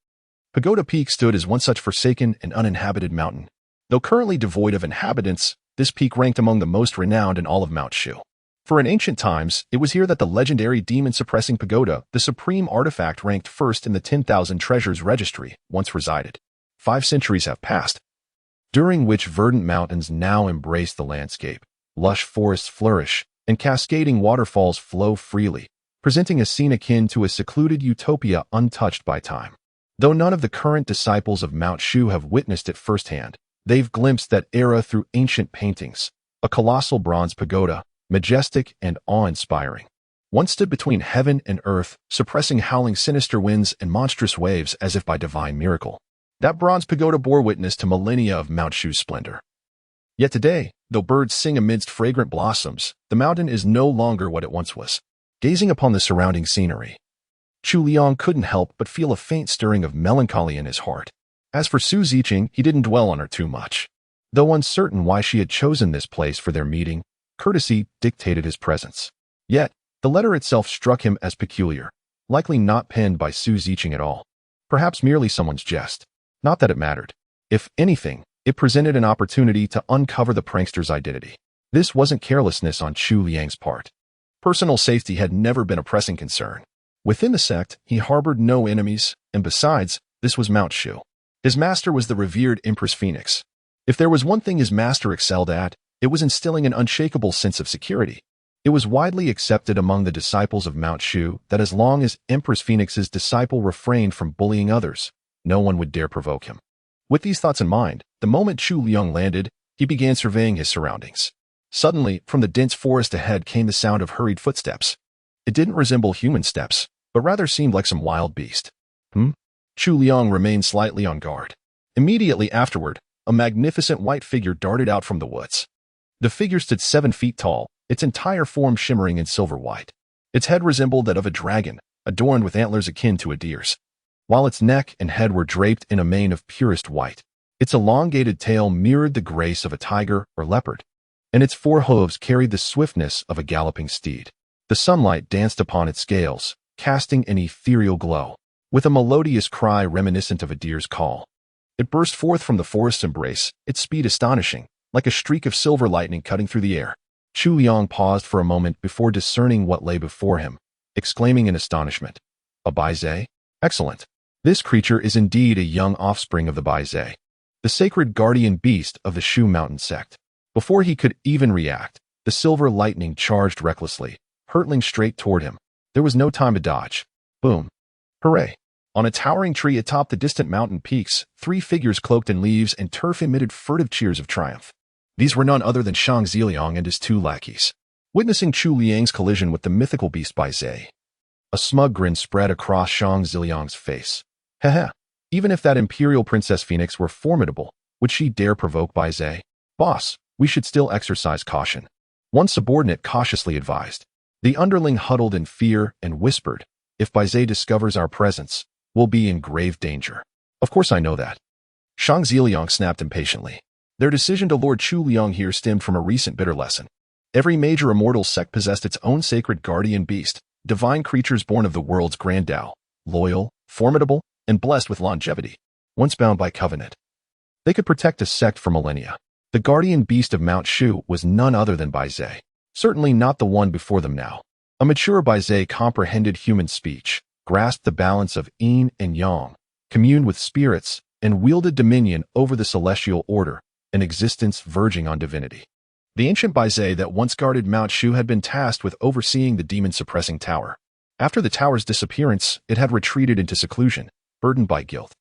Pagoda Peak stood as one such forsaken and uninhabited mountain. Though currently devoid of inhabitants, this peak ranked among the most renowned in all of Mount Shu. For in ancient times, it was here that the legendary demon-suppressing pagoda, the supreme artifact ranked first in the 10,000 treasures registry, once resided. 5 centuries have passed, during which verdant mountains now embrace the landscape, lush forests flourish, and cascading waterfalls flow freely, presenting a scene akin to a secluded utopia untouched by time. Though none of the current disciples of Mount Shu have witnessed it firsthand, they've glimpsed that era through ancient paintings. A colossal bronze pagoda, majestic and awe-inspiring, once stood between heaven and earth, suppressing howling sinister winds and monstrous waves as if by divine miracle. That bronze pagoda bore witness to millennia of Mount Shu's splendor. Yet today, though birds sing amidst fragrant blossoms, the mountain is no longer what it once was. Gazing upon the surrounding scenery, Chu Liang couldn't help but feel a faint stirring of melancholy in his heart. As for Su Ziching, he didn't dwell on her too much. Though uncertain why she had chosen this place for their meeting, courtesy dictated his presence. Yet, the letter itself struck him as peculiar, likely not penned by Su Ziqing at all. Perhaps merely someone's jest. Not that it mattered. If anything, it presented an opportunity to uncover the prankster's identity. This wasn't carelessness on Chu Liang's part. Personal safety had never been a pressing concern. Within the sect, he harbored no enemies, and besides, this was Mount Shu. His master was the revered Empress Phoenix. If there was one thing his master excelled at, it was instilling an unshakable sense of security. It was widely accepted among the disciples of Mount Shu that as long as Empress Phoenix's disciple refrained from bullying others, no one would dare provoke him. With these thoughts in mind, the moment Chu Liang landed, he began surveying his surroundings. Suddenly, from the dense forest ahead came the sound of hurried footsteps. It didn't resemble human steps, but rather seemed like some wild beast. Chu Liang remained slightly on guard. Immediately afterward, a magnificent white figure darted out from the woods. The figure stood 7 feet tall, its entire form shimmering in silver white. Its head resembled that of a dragon, adorned with antlers akin to a deer's, while its neck and head were draped in a mane of purest white. Its elongated tail mirrored the grace of a tiger or leopard, and its 4 hooves carried the swiftness of a galloping steed. The sunlight danced upon its scales, casting an ethereal glow, with a melodious cry reminiscent of a deer's call. It burst forth from the forest's embrace, its speed astonishing, like a streak of silver lightning cutting through the air. Chu Liang paused for a moment before discerning what lay before him, exclaiming in astonishment, "A Baizhe? Excellent. This creature is indeed a young offspring of the Baizhe, the sacred guardian beast of the Shu Mountain Sect." Before he could even react, the silver lightning charged recklessly, hurtling straight toward him. There was no time to dodge. Boom. Hooray. On a towering tree atop the distant mountain peaks, 3 figures cloaked in leaves and turf emitted furtive cheers of triumph. These were none other than Shang Ziliang and his 2 lackeys. Witnessing Chu Liang's collision with the mythical beast Baizhe, a smug grin spread across Shang Ziliang's face. Heh. Even if that Imperial Princess Phoenix were formidable, would she dare provoke Baizhe? Boss, we should still exercise caution. One subordinate cautiously advised. The underling huddled in fear and whispered, "If Baizhe discovers our presence, we'll be in grave danger." Of course I know that. Shang Ziliang snapped impatiently. Their decision to lord Chu Liang here stemmed from a recent bitter lesson. Every major immortal sect possessed its own sacred guardian beast, divine creatures born of the world's grand Tao, loyal, formidable, and blessed with longevity, once bound by covenant. They could protect a sect for millennia. The guardian beast of Mount Shu was none other than Baizhe, certainly not the one before them now. A mature Baizhe comprehended human speech, grasped the balance of yin and yang, communed with spirits, and wielded dominion over the celestial order, an existence verging on divinity. The ancient Baizhe that once guarded Mount Shu had been tasked with overseeing the demon-suppressing tower. After the tower's disappearance, it had retreated into seclusion, burdened by guilt.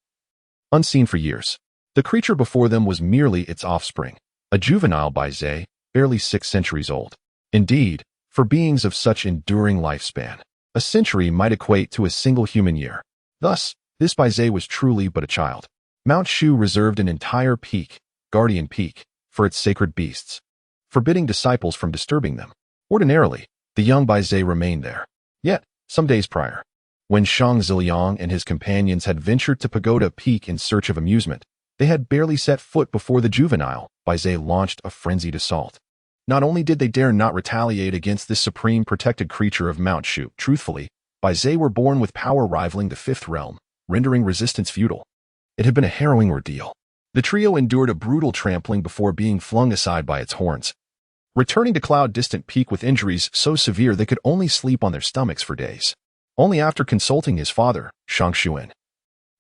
Unseen for years, the creature before them was merely its offspring, a juvenile Baizhe, barely 6 centuries old. Indeed, for beings of such enduring lifespan, a century might equate to a single human year. Thus, this Baizhe was truly but a child. Mount Shu reserved an entire peak, Guardian Peak, for its sacred beasts, forbidding disciples from disturbing them. Ordinarily, the young Baizhe remained there. Yet, some days prior, when Shang Ziliang and his companions had ventured to Pagoda Peak in search of amusement, they had barely set foot before the juvenile Baizhe launched a frenzied assault. Not only did they dare not retaliate against this supreme protected creature of Mount Shu, truthfully, Baizhe were born with power rivaling the 5th realm, rendering resistance futile. It had been a harrowing ordeal. The trio endured a brutal trampling before being flung aside by its horns, returning to Cloud Distant Peak with injuries so severe they could only sleep on their stomachs for days. Only after consulting his father, Shang Xuan,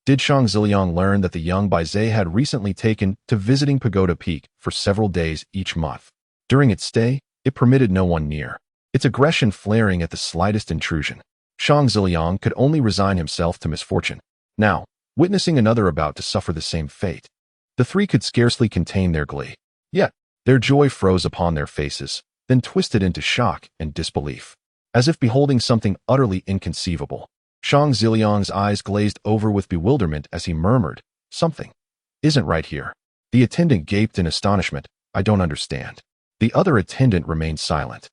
did Shang Ziliang learn that the young Baizhe had recently taken to visiting Pagoda Peak for several days each month. During its stay, it permitted no one near, its aggression flaring at the slightest intrusion. Shang Ziliang could only resign himself to misfortune. Now, witnessing another about to suffer the same fate, the 3 could scarcely contain their glee. Yet, their joy froze upon their faces, then twisted into shock and disbelief, as if beholding something utterly inconceivable. Shang Ziliang's eyes glazed over with bewilderment as he murmured, "Something isn't right here." The attendant gaped in astonishment. "I don't understand." The other attendant remained silent,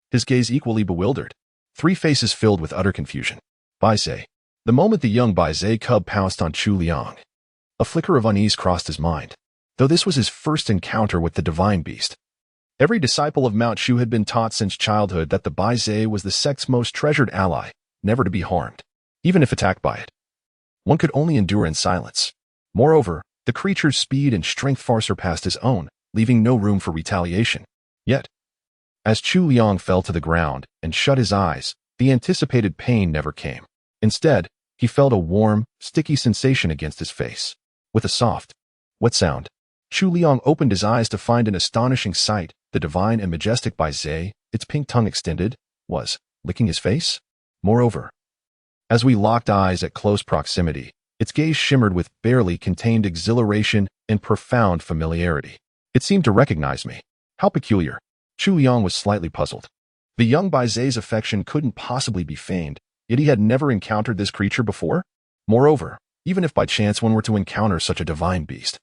his gaze equally bewildered. 3 faces filled with utter confusion. Baizhe. The moment the young Baizhe cub pounced on Chu Liang, a flicker of unease crossed his mind. though this was his first encounter with the divine beast. Every disciple of Mount Shu had been taught since childhood that the Bai Zhe was the sect's most treasured ally, never to be harmed, even if attacked by it. One could only endure in silence. Moreover, the creature's speed and strength far surpassed his own, leaving no room for retaliation. Yet, as Chu Liang fell to the ground and shut his eyes, the anticipated pain never came. Instead, he felt a warm, sticky sensation against his face. With a soft, wet sound, Chu Liang opened his eyes to find an astonishing sight. The divine and majestic Bai Zhe, its pink tongue extended, was licking his face. Moreover, as we locked eyes at close proximity, its gaze shimmered with barely contained exhilaration and profound familiarity. It seemed to recognize me. How peculiar. Chu Liang was slightly puzzled. The young Bai Zhe's affection couldn't possibly be feigned, yet he had never encountered this creature before. Moreover, even if by chance one were to encounter such a divine beast,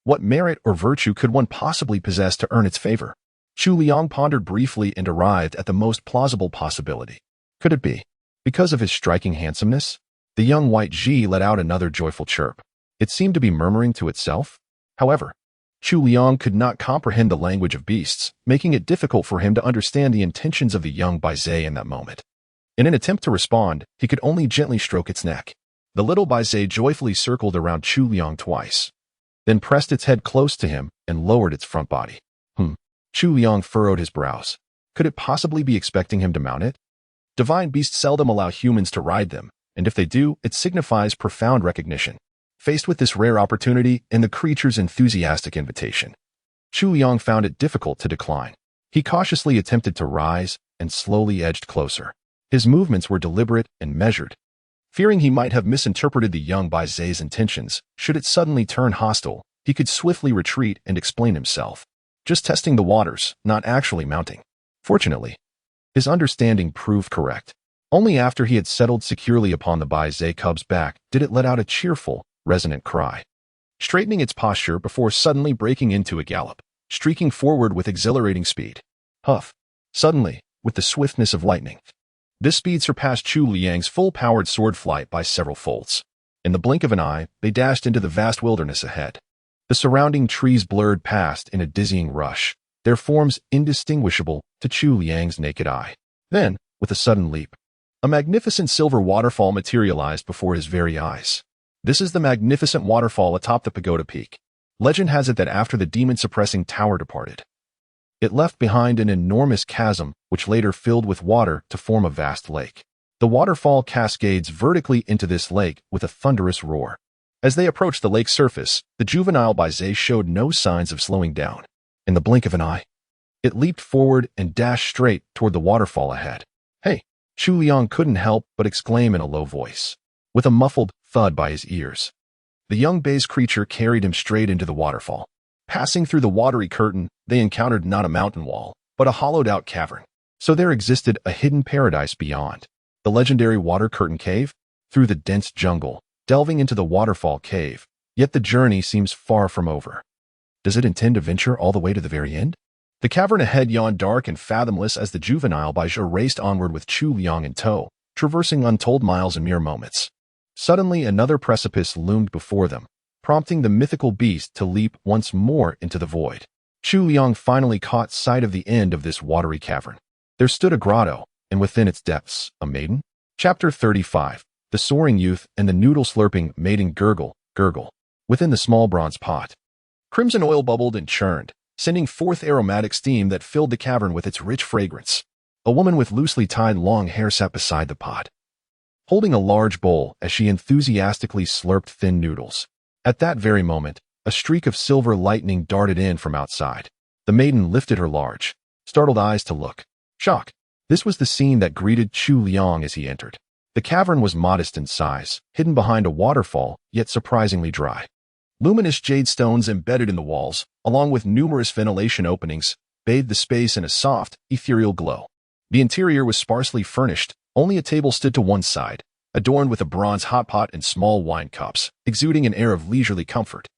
what merit or virtue could one possibly possess to earn its favor? Chu Liang pondered briefly and arrived at the most plausible possibility. Could it be because of his striking handsomeness? The young white Ji let out another joyful chirp. It seemed to be murmuring to itself. However, Chu Liang could not comprehend the language of beasts, making it difficult for him to understand the intentions of the young Bai Zhe in that moment. In an attempt to respond, he could only gently stroke its neck. The little Bai Zhe joyfully circled around Chu Liang twice, then pressed its head close to him and lowered its front body. Chu Liang furrowed his brows. Could it possibly be expecting him to mount it? Divine beasts seldom allow humans to ride them, and if they do, it signifies profound recognition. Faced with this rare opportunity and the creature's enthusiastic invitation, Chu Liang found it difficult to decline. He cautiously attempted to rise and slowly edged closer. His movements were deliberate and measured. Fearing he might have misinterpreted the young Bai Zhe's intentions, should it suddenly turn hostile, he could swiftly retreat and explain himself. Just testing the waters, not actually mounting. Fortunately, his understanding proved correct. Only after he had settled securely upon the Bai Zhe cub's back did it let out a cheerful, resonant cry, straightening its posture before suddenly breaking into a gallop, streaking forward with exhilarating speed. Huff! Suddenly, with the swiftness of lightning, this speed surpassed Chu Liang's full-powered sword flight by several folds. In the blink of an eye, they dashed into the vast wilderness ahead. The surrounding trees blurred past in a dizzying rush, their forms indistinguishable to Chu Liang's naked eye. Then, with a sudden leap, a magnificent silver waterfall materialized before his very eyes. This is the magnificent waterfall atop the pagoda peak. Legend has it that after the demon-suppressing tower departed, it left behind an enormous chasm which later filled with water to form a vast lake. The waterfall cascades vertically into this lake with a thunderous roar. As they approached the lake's surface, the juvenile Bai Zhe showed no signs of slowing down. In the blink of an eye, it leaped forward and dashed straight toward the waterfall ahead. Hey! Chu Liang couldn't help but exclaim in a low voice. With a muffled thud by his ears, the young Bai's creature carried him straight into the waterfall. Passing through the watery curtain, they encountered not a mountain wall, but a hollowed-out cavern. So there existed a hidden paradise beyond. The legendary water curtain cave? Through the dense jungle, delving into the waterfall cave. Yet the journey seems far from over. Does it intend to venture all the way to the very end? The cavern ahead yawned dark and fathomless as the juvenile Bai Zhe raced onward with Chu Liang in tow, traversing untold miles in mere moments. Suddenly another precipice loomed before them, prompting the mythical beast to leap once more into the void. Chu Liang finally caught sight of the end of this watery cavern. There stood a grotto, and within its depths, a maiden. Chapter 35. The soaring youth and the noodle-slurping maiden gurgle. Within the small bronze pot, crimson oil bubbled and churned, sending forth aromatic steam that filled the cavern with its rich fragrance. A woman with loosely tied long hair sat beside the pot, holding a large bowl as she enthusiastically slurped thin noodles. At that very moment, a streak of silver lightning darted in from outside. The maiden lifted her large, startled eyes to look. Shock! This was the scene that greeted Chu Liang as he entered. The cavern was modest in size, hidden behind a waterfall, yet surprisingly dry. Luminous jade stones embedded in the walls, along with numerous ventilation openings, bathed the space in a soft, ethereal glow. The interior was sparsely furnished, only a table stood to one side, adorned with a bronze hot pot and small wine cups, exuding an air of leisurely comfort.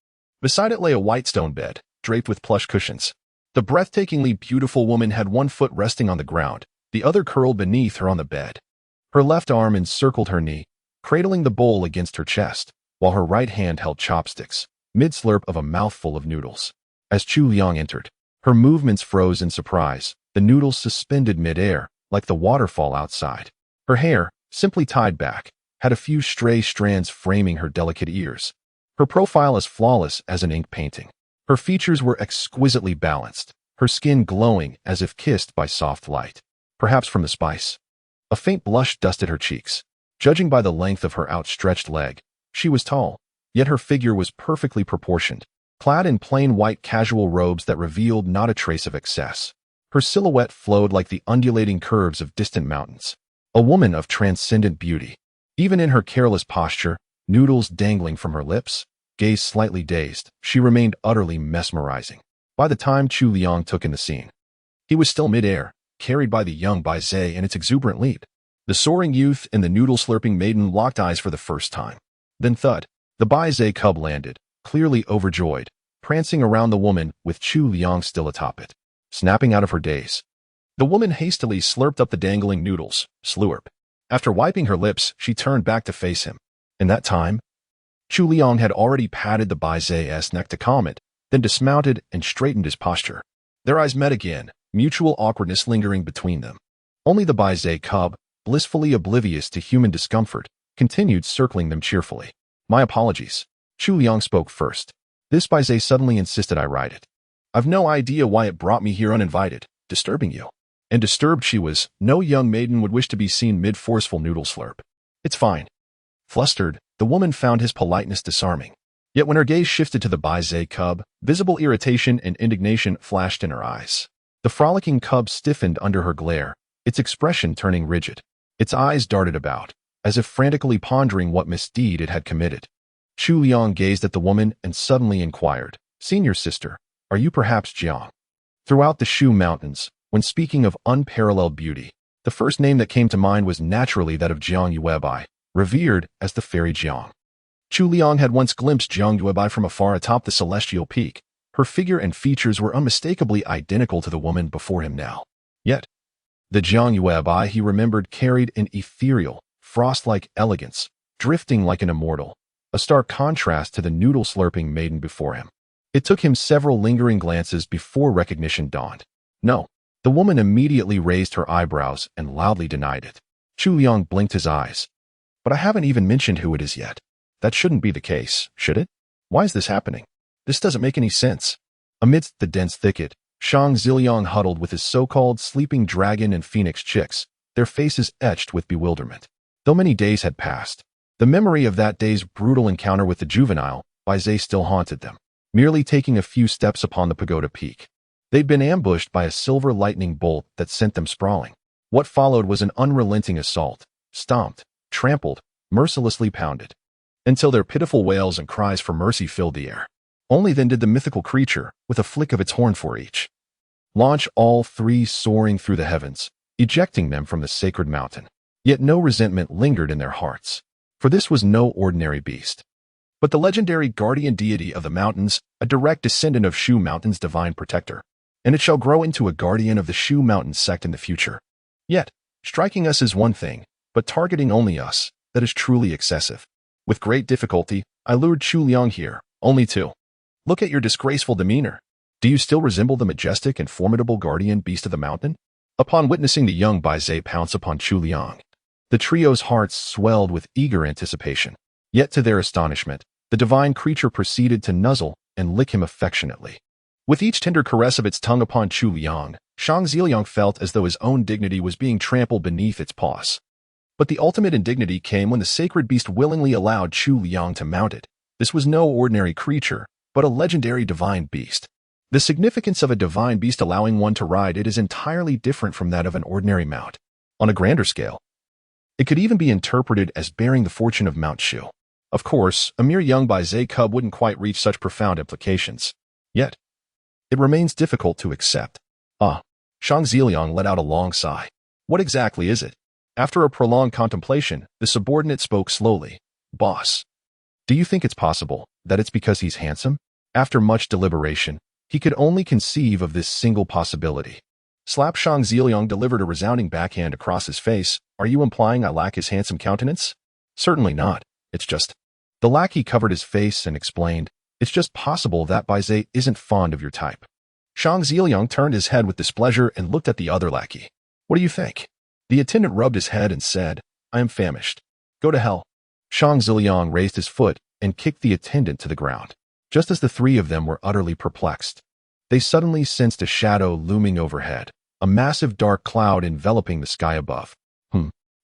Beside it lay a white stone bed, draped with plush cushions. The breathtakingly beautiful woman had one foot resting on the ground, the other curled beneath her on the bed. Her left arm encircled her knee, cradling the bowl against her chest, while her right hand held chopsticks. mid-slurp of a mouthful of noodles. As Chu Liang entered, her movements froze in surprise, the noodles suspended mid-air, like the waterfall outside. Her hair, simply tied back, had a few stray strands framing her delicate ears. Her profile as flawless as an ink painting. Her features were exquisitely balanced, her skin glowing as if kissed by soft light. Perhaps from the spice. A faint blush dusted her cheeks. Judging by the length of her outstretched leg, she was tall, yet her figure was perfectly proportioned, clad in plain white casual robes that revealed not a trace of excess. Her silhouette flowed like the undulating curves of distant mountains. A woman of transcendent beauty. Even in her careless posture, noodles dangling from her lips, gaze slightly dazed, she remained utterly mesmerizing. By the time Chu Liang took in the scene, he was still mid-air, carried by the young Bai Zhe and its exuberant lead. The soaring youth and the noodle-slurping maiden locked eyes for the first time. Then thud, the Bai Zhe cub landed, clearly overjoyed, prancing around the woman with Chu Liang still atop it. Snapping out of her daze, the woman hastily slurped up the dangling noodles, slurp. After wiping her lips, she turned back to face him. In that time, Chu Liang had already patted the Bai Ze's neck to calm it, then dismounted and straightened his posture. Their eyes met again, mutual awkwardness lingering between them. Only the Bai Ze cub, blissfully oblivious to human discomfort, continued circling them cheerfully. My apologies. Chu Liang spoke first. This Bai Ze suddenly insisted I ride it. I've no idea why it brought me here uninvited, disturbing you. And disturbed she was, no young maiden would wish to be seen mid-forceful noodle slurp. It's fine. Flustered, the woman found his politeness disarming. Yet when her gaze shifted to the Bai Ze cub, visible irritation and indignation flashed in her eyes. The frolicking cub stiffened under her glare, its expression turning rigid. Its eyes darted about, as if frantically pondering what misdeed it had committed. Chu Liang gazed at the woman and suddenly inquired, Senior sister, are you perhaps Jiang? Throughout the Shu Mountains, when speaking of unparalleled beauty, the first name that came to mind was naturally that of Jiang Yuebai, revered as the fairy Jiang. Chu Liang had once glimpsed Jiang Yuebai from afar atop the celestial peak. Her figure and features were unmistakably identical to the woman before him now. Yet, the Jiang Yuebai he remembered carried an ethereal, frost-like elegance, drifting like an immortal, a stark contrast to the noodle-slurping maiden before him. It took him several lingering glances before recognition dawned. No, the woman immediately raised her eyebrows and loudly denied it. Chu Liang blinked his eyes. But I haven't even mentioned who it is yet. That shouldn't be the case, should it? Why is this happening? This doesn't make any sense. Amidst the dense thicket, Shang Ziliang huddled with his so-called sleeping dragon and phoenix chicks, their faces etched with bewilderment. Though many days had passed, the memory of that day's brutal encounter with the juvenile, Bai Zhe still haunted them. Merely taking a few steps upon the pagoda peak, they'd been ambushed by a silver lightning bolt that sent them sprawling. What followed was an unrelenting assault, stomped, trampled, mercilessly pounded, until their pitiful wails and cries for mercy filled the air. Only then did the mythical creature, with a flick of its horn for each, launch all three soaring through the heavens, ejecting them from the sacred mountain. Yet no resentment lingered in their hearts, for this was no ordinary beast, but the legendary guardian deity of the mountains, a direct descendant of Shu Mountain's divine protector, and it shall grow into a guardian of the Shu Mountain Sect in the future. Yet, striking us is one thing, but targeting only us, that is truly excessive. With great difficulty, I lured Chu Liang here, only to look at your disgraceful demeanor. Do you still resemble the majestic and formidable guardian beast of the mountain? Upon witnessing the young Bai Zhe pounce upon Chu Liang, the trio's hearts swelled with eager anticipation. Yet to their astonishment, the divine creature proceeded to nuzzle and lick him affectionately. With each tender caress of its tongue upon Chu Liang, Shang Ziliang felt as though his own dignity was being trampled beneath its paws. But the ultimate indignity came when the sacred beast willingly allowed Chu Liang to mount it. This was no ordinary creature, but a legendary divine beast. The significance of a divine beast allowing one to ride it is entirely different from that of an ordinary mount. On a grander scale, it could even be interpreted as bearing the fortune of Mount Shu. Of course, a mere young Bai Zhe cub wouldn't quite reach such profound implications. Yet, it remains difficult to accept. Shang Ziliang let out a long sigh. What exactly is it? After a prolonged contemplation, the subordinate spoke slowly. Boss, do you think it's possible that it's because he's handsome? After much deliberation, he could only conceive of this single possibility. Slap Shang Ziliang delivered a resounding backhand across his face. Are you implying I lack his handsome countenance? Certainly not. It's just. The lackey covered his face and explained, It's just possible that Baizé isn't fond of your type. Shang Ziliang turned his head with displeasure and looked at the other lackey. What do you think? The attendant rubbed his head and said, I am famished. Go to hell. Shang Ziliang raised his foot and kicked the attendant to the ground. Just as the three of them were utterly perplexed, they suddenly sensed a shadow looming overhead, a massive dark cloud enveloping the sky above.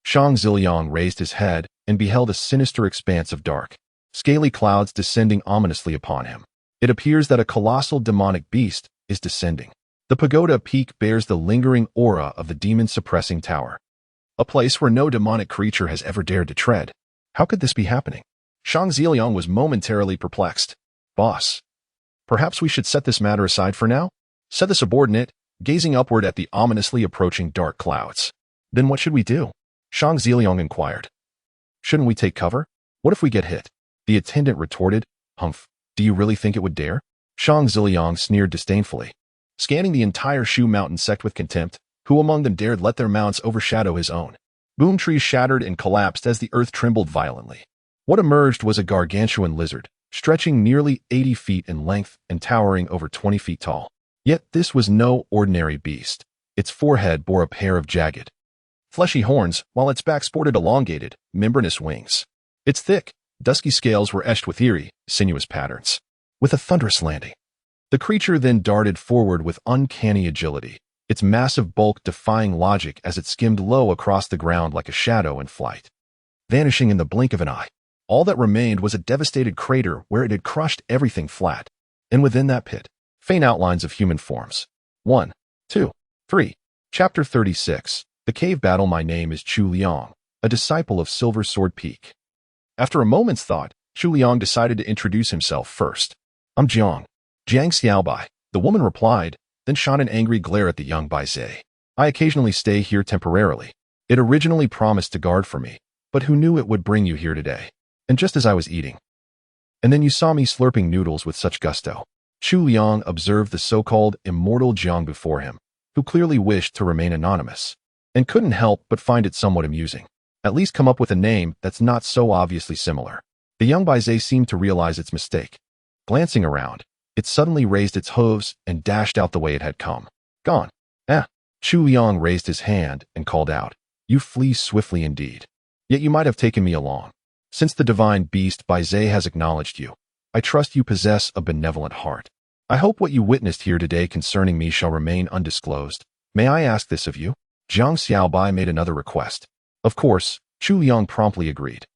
Shang Ziliang raised his head and beheld a sinister expanse of dark, scaly clouds descending ominously upon him. It appears that a colossal demonic beast is descending. The pagoda peak bears the lingering aura of the demon-suppressing tower, a place where no demonic creature has ever dared to tread. How could this be happening? Shang Ziliang was momentarily perplexed. Boss, perhaps we should set this matter aside for now? Said the subordinate, gazing upward at the ominously approaching dark clouds. Then what should we do? Shang Ziliang inquired. Shouldn't we take cover? What if we get hit? The attendant retorted. Humph, do you really think it would dare? Shang Ziliang sneered disdainfully, scanning the entire Shu Mountain Sect with contempt. Who among them dared let their mounts overshadow his own? Boom trees shattered and collapsed as the earth trembled violently. What emerged was a gargantuan lizard, stretching nearly 80 feet in length and towering over 20 feet tall. Yet this was no ordinary beast. Its forehead bore a pair of jagged, fleshy horns, while its back sported elongated, membranous wings. Its thick, dusky scales were etched with eerie, sinuous patterns. With a thunderous landing, the creature then darted forward with uncanny agility, its massive bulk defying logic as it skimmed low across the ground like a shadow in flight, vanishing in the blink of an eye. All that remained was a devastated crater where it had crushed everything flat, and within that pit, faint outlines of human forms. 1, 2, 3. Chapter 36. The Cave Battle. My name is Chu Liang, a disciple of Silver Sword Peak. After a moment's thought, Chu Liang decided to introduce himself first. I'm Jiang Xiaobai, the woman replied, then shot an angry glare at the young Baizé. I occasionally stay here temporarily. It originally promised to guard for me, but who knew it would bring you here today? And just as I was eating. And then you saw me slurping noodles with such gusto. Chu Liang observed the so-called Immortal Jiang before him, who clearly wished to remain anonymous, and couldn't help but find it somewhat amusing. At least come up with a name that's not so obviously similar. The young Baizé seemed to realize its mistake. Glancing around, it suddenly raised its hooves and dashed out the way it had come. Gone. Chu Liang raised his hand and called out, You flee swiftly indeed. Yet you might have taken me along. Since the divine beast Baizé has acknowledged you, I trust you possess a benevolent heart. I hope what you witnessed here today concerning me shall remain undisclosed. May I ask this of you? Jiang Xiaobai made another request. Of course, Chu Liang promptly agreed.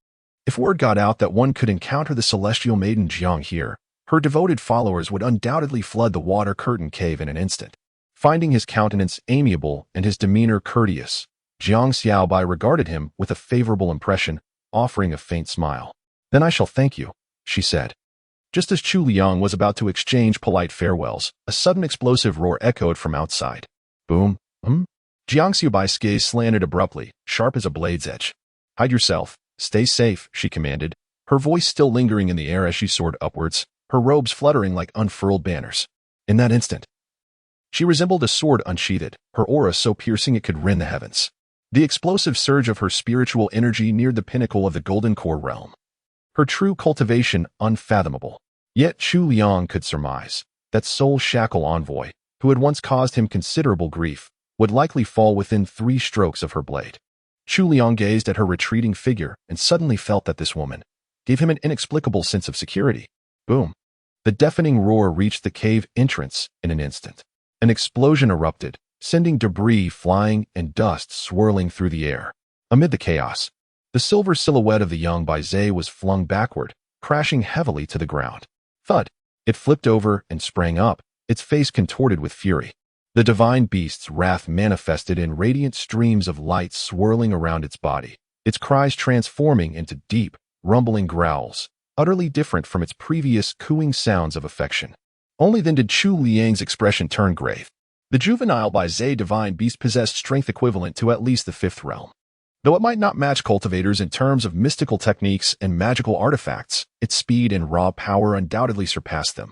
If word got out that one could encounter the celestial maiden Jiang here, her devoted followers would undoubtedly flood the water curtain cave in an instant. Finding his countenance amiable and his demeanor courteous, Jiang Xiaobai regarded him with a favorable impression, offering a faint smile. Then I shall thank you, she said. Just as Chu Liang was about to exchange polite farewells, a sudden explosive roar echoed from outside. Boom. Jiang Xiaobai's gaze slanted abruptly, sharp as a blade's edge. Hide yourself. Stay safe, she commanded, her voice still lingering in the air as she soared upwards, her robes fluttering like unfurled banners. In that instant, she resembled a sword unsheathed, her aura so piercing it could rend the heavens. The explosive surge of her spiritual energy neared the pinnacle of the Golden Core realm. Her true cultivation unfathomable. Yet Chu Liang could surmise that soul shackle envoy, who had once caused him considerable grief, would likely fall within 3 strokes of her blade. Chu Liang gazed at her retreating figure and suddenly felt that this woman gave him an inexplicable sense of security. Boom. The deafening roar reached the cave entrance in an instant. An explosion erupted, sending debris flying and dust swirling through the air. Amid the chaos, the silver silhouette of the young Baizé was flung backward, crashing heavily to the ground. Thud! It flipped over and sprang up, its face contorted with fury. The divine beast's wrath manifested in radiant streams of light swirling around its body, its cries transforming into deep, rumbling growls, utterly different from its previous cooing sounds of affection. Only then did Chu Liang's expression turn grave. The juvenile Baizé divine beast possessed strength equivalent to at least the 5th realm. Though it might not match cultivators in terms of mystical techniques and magical artifacts, its speed and raw power undoubtedly surpassed them,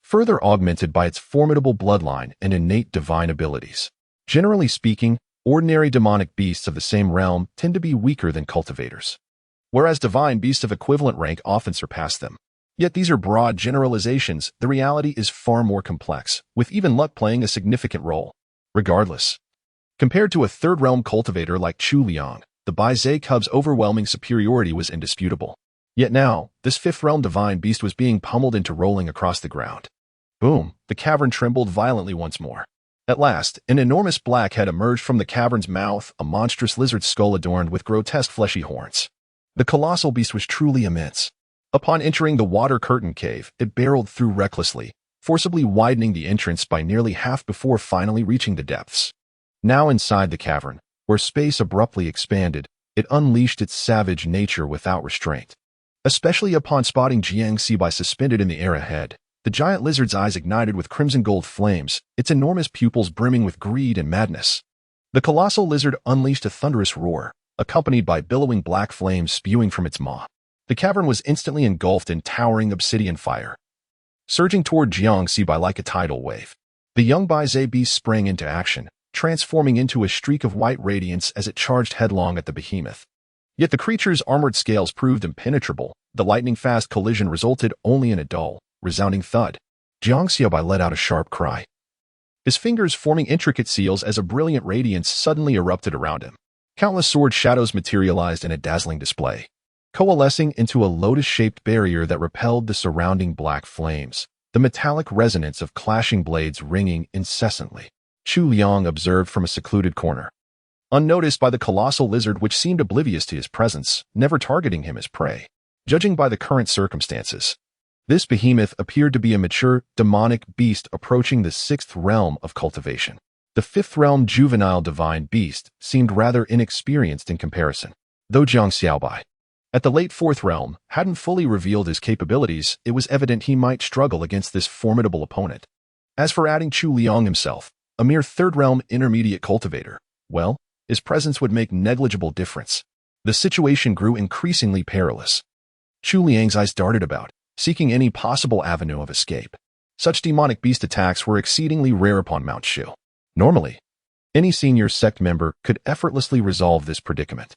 further augmented by its formidable bloodline and innate divine abilities. Generally speaking, ordinary demonic beasts of the same realm tend to be weaker than cultivators, whereas divine beasts of equivalent rank often surpass them. Yet these are broad generalizations. The reality is far more complex, with even luck playing a significant role. Regardless, compared to a third-realm cultivator like Chu Liang, the Baizhe cub's overwhelming superiority was indisputable. Yet now, this fifth-realm divine beast was being pummeled into rolling across the ground. Boom! The cavern trembled violently once more. At last, an enormous black head emerged from the cavern's mouth, a monstrous lizard skull adorned with grotesque fleshy horns. The colossal beast was truly immense. Upon entering the water curtain cave, it barreled through recklessly, forcibly widening the entrance by nearly half before finally reaching the depths. Now inside the cavern, where space abruptly expanded, it unleashed its savage nature without restraint. Especially upon spotting Jiang Sibai suspended in the air ahead, the giant lizard's eyes ignited with crimson gold flames, its enormous pupils brimming with greed and madness. The colossal lizard unleashed a thunderous roar, accompanied by billowing black flames spewing from its maw. The cavern was instantly engulfed in towering obsidian fire, surging toward Jiang Sibai like a tidal wave. The young Baizhe beast sprang into action, transforming into a streak of white radiance as it charged headlong at the behemoth. Yet the creature's armored scales proved impenetrable. The lightning-fast collision resulted only in a dull, resounding thud. Jiang Sibai let out a sharp cry, his fingers forming intricate seals as a brilliant radiance suddenly erupted around him. Countless sword shadows materialized in a dazzling display, coalescing into a lotus-shaped barrier that repelled the surrounding black flames, the metallic resonance of clashing blades ringing incessantly. Chu Liang observed from a secluded corner, unnoticed by the colossal lizard which seemed oblivious to his presence, never targeting him as prey. Judging by the current circumstances, this behemoth appeared to be a mature, demonic beast approaching the sixth realm of cultivation. The fifth realm juvenile divine beast seemed rather inexperienced in comparison. Though Jiang Xiaobai, at the late fourth realm, hadn't fully revealed his capabilities, it was evident he might struggle against this formidable opponent. As for adding Chu Liang himself, a mere third-realm intermediate cultivator, well, his presence would make negligible difference. The situation grew increasingly perilous. Chu Liang's eyes darted about, seeking any possible avenue of escape. Such demonic beast attacks were exceedingly rare upon Mount Shu. Normally, any senior sect member could effortlessly resolve this predicament.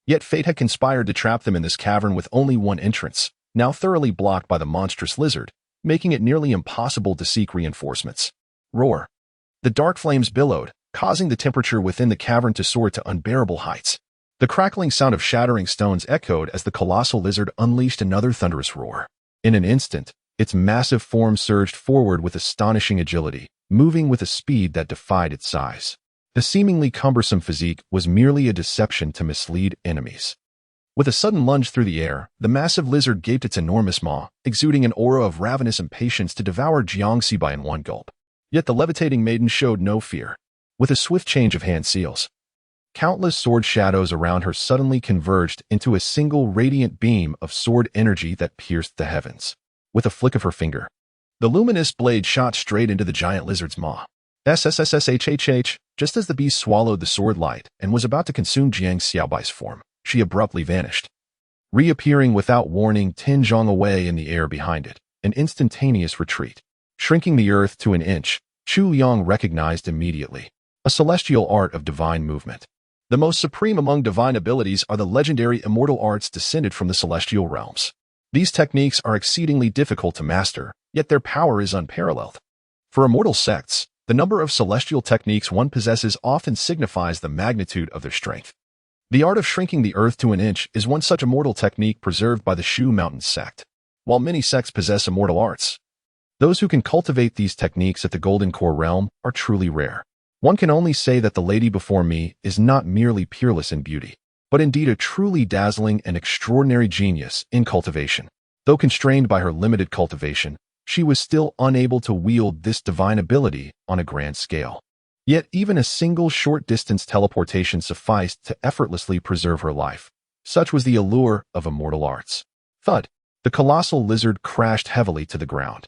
Yet fate had conspired to trap them in this cavern with only one entrance, now thoroughly blocked by the monstrous lizard, making it nearly impossible to seek reinforcements. Roar! The dark flames billowed, causing the temperature within the cavern to soar to unbearable heights. The crackling sound of shattering stones echoed as the colossal lizard unleashed another thunderous roar. In an instant, its massive form surged forward with astonishing agility, moving with a speed that defied its size. The seemingly cumbersome physique was merely a deception to mislead enemies. With a sudden lunge through the air, the massive lizard gaped its enormous maw, exuding an aura of ravenous impatience to devour Jiang Sibai in one gulp. Yet the levitating maiden showed no fear. With a swift change of hand seals, countless sword shadows around her suddenly converged into a single radiant beam of sword energy that pierced the heavens. With a flick of her finger, the luminous blade shot straight into the giant lizard's maw. SSSSHHH, just as the beast swallowed the sword light and was about to consume Jiang Xiaobai's form, she abruptly vanished, reappearing without warning 10 zhong away in the air behind it, an instantaneous retreat. Shrinking the earth to an inch, Chu Liang recognized immediately a celestial art of divine movement. The most supreme among divine abilities are the legendary immortal arts descended from the celestial realms. These techniques are exceedingly difficult to master, yet their power is unparalleled. For immortal sects, the number of celestial techniques one possesses often signifies the magnitude of their strength. The art of shrinking the earth to an inch is one such immortal technique preserved by the Shu Mountain Sect. While many sects possess immortal arts, those who can cultivate these techniques at the Golden Core realm are truly rare. One can only say that the lady before me is not merely peerless in beauty, but indeed a truly dazzling and extraordinary genius in cultivation. Though constrained by her limited cultivation, she was still unable to wield this divine ability on a grand scale. Yet even a single short-distance teleportation sufficed to effortlessly preserve her life. Such was the allure of immortal arts. Thud! The colossal lizard crashed heavily to the ground,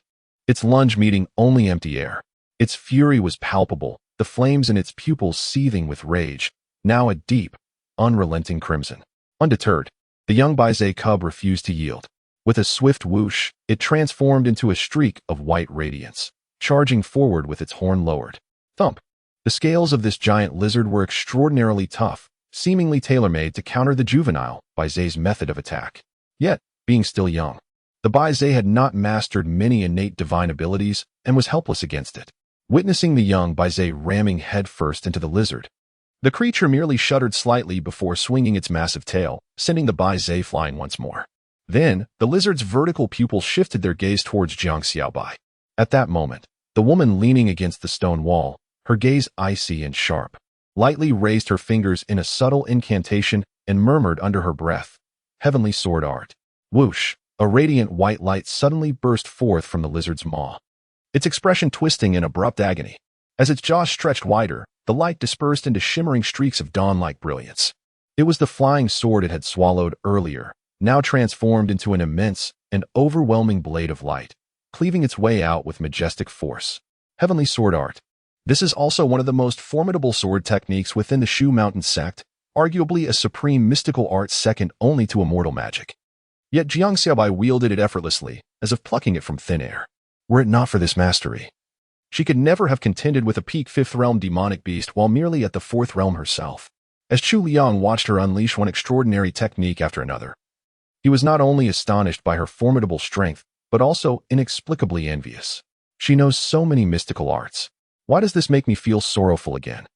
its lunge meeting only empty air. Its fury was palpable, the flames in its pupils seething with rage, now a deep, unrelenting crimson. Undeterred, the young Baizhe cub refused to yield. With a swift whoosh, it transformed into a streak of white radiance, charging forward with its horn lowered. Thump! The scales of this giant lizard were extraordinarily tough, seemingly tailor-made to counter the juvenile Baizhe's method of attack. Yet, being still young, The Bai Zhe had not mastered many innate divine abilities and was helpless against it. Witnessing the young Bai Zhe ramming headfirst into the lizard, the creature merely shuddered slightly before swinging its massive tail, sending the Bai Zhe flying once more. Then, the lizard's vertical pupils shifted their gaze towards Jiang Xiaobai. At that moment, the woman leaning against the stone wall, her gaze icy and sharp, lightly raised her fingers in a subtle incantation and murmured under her breath, "Heavenly sword art." Whoosh! A radiant white light suddenly burst forth from the lizard's maw, its expression twisting in abrupt agony. As its jaws stretched wider, the light dispersed into shimmering streaks of dawn-like brilliance. It was the flying sword it had swallowed earlier, now transformed into an immense and overwhelming blade of light, cleaving its way out with majestic force. Heavenly sword art. This is also one of the most formidable sword techniques within the Shu Mountain Sect, arguably a supreme mystical art second only to immortal magic. Yet Jiang Xiaobai wielded it effortlessly, as if plucking it from thin air. Were it not for this mastery, she could never have contended with a peak 5th realm demonic beast while merely at the 4th realm herself. As Chu Liang watched her unleash one extraordinary technique after another, he was not only astonished by her formidable strength, but also inexplicably envious. She knows so many mystical arts. Why does this make me feel sorrowful again?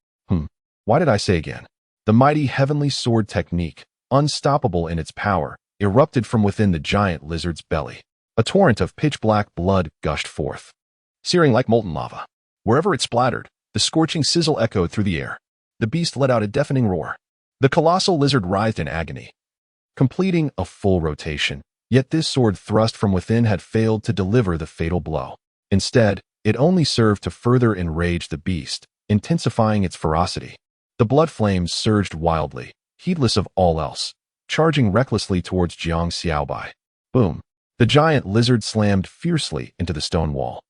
Why did I say again? The mighty heavenly sword technique, unstoppable in its power, erupted from within the giant lizard's belly. A torrent of pitch-black blood gushed forth, searing like molten lava. Wherever it splattered, the scorching sizzle echoed through the air. The beast let out a deafening roar. The colossal lizard writhed in agony, completing a full rotation. Yet this sword thrust from within had failed to deliver the fatal blow. Instead, it only served to further enrage the beast, intensifying its ferocity. The blood flames surged wildly, heedless of all else, charging recklessly towards Jiang Xiaobai. Boom! The giant lizard slammed fiercely into the stone wall.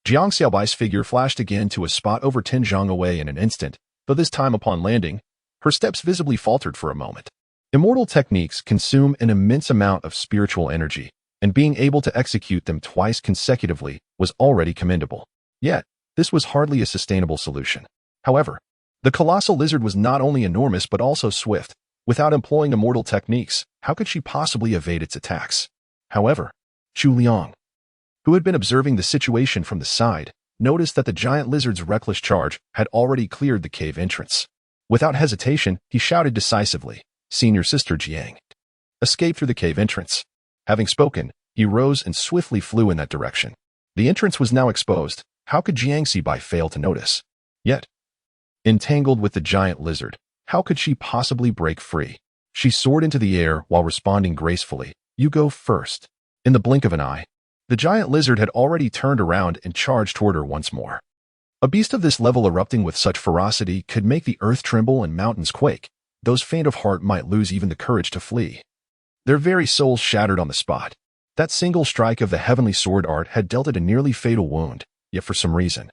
Jiang Xiaobai's figure flashed again to a spot over 10 zhang away in an instant, though this time upon landing, her steps visibly faltered for a moment. Immortal techniques consume an immense amount of spiritual energy, and being able to execute them twice consecutively was already commendable. Yet, this was hardly a sustainable solution. However, the colossal lizard was not only enormous but also swift. Without employing immortal techniques, how could she possibly evade its attacks? However, Chu Liang, who had been observing the situation from the side, noticed that the giant lizard's reckless charge had already cleared the cave entrance. Without hesitation, he shouted decisively, "Senior Sister Jiang, escape through the cave entrance." Having spoken, he rose and swiftly flew in that direction. The entrance was now exposed. How could Jiang Xiaobai fail to notice? Yet, entangled with the giant lizard, how could she possibly break free? She soared into the air while responding gracefully, "You go first." In the blink of an eye, the giant lizard had already turned around and charged toward her once more. A beast of this level erupting with such ferocity could make the earth tremble and mountains quake. Those faint of heart might lose even the courage to flee. Their very souls shattered on the spot. That single strike of the heavenly sword art had dealt it a nearly fatal wound, yet for some reason,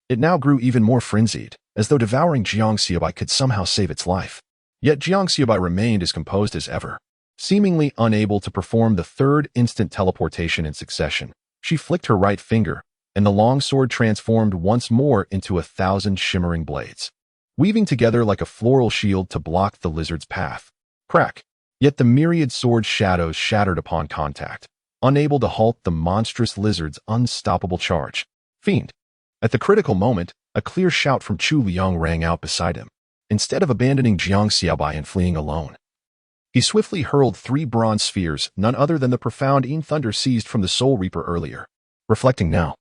it now grew even more frenzied, as though devouring Jiang Xiaobai could somehow save its life. Yet Jiang Xiaobai remained as composed as ever. Seemingly unable to perform the third instant teleportation in succession, she flicked her right finger, and the long sword transformed once more into 1,000 shimmering blades, weaving together like a floral shield to block the lizard's path. Crack! Yet the myriad sword shadows shattered upon contact, unable to halt the monstrous lizard's unstoppable charge. Fiend! At the critical moment, a clear shout from Chu Liang rang out beside him. Instead of abandoning Jiang Xiaobai and fleeing alone, he swiftly hurled 3 bronze spheres, none other than the profound Yin Thunder seized from the Soul Reaper earlier. Reflecting now,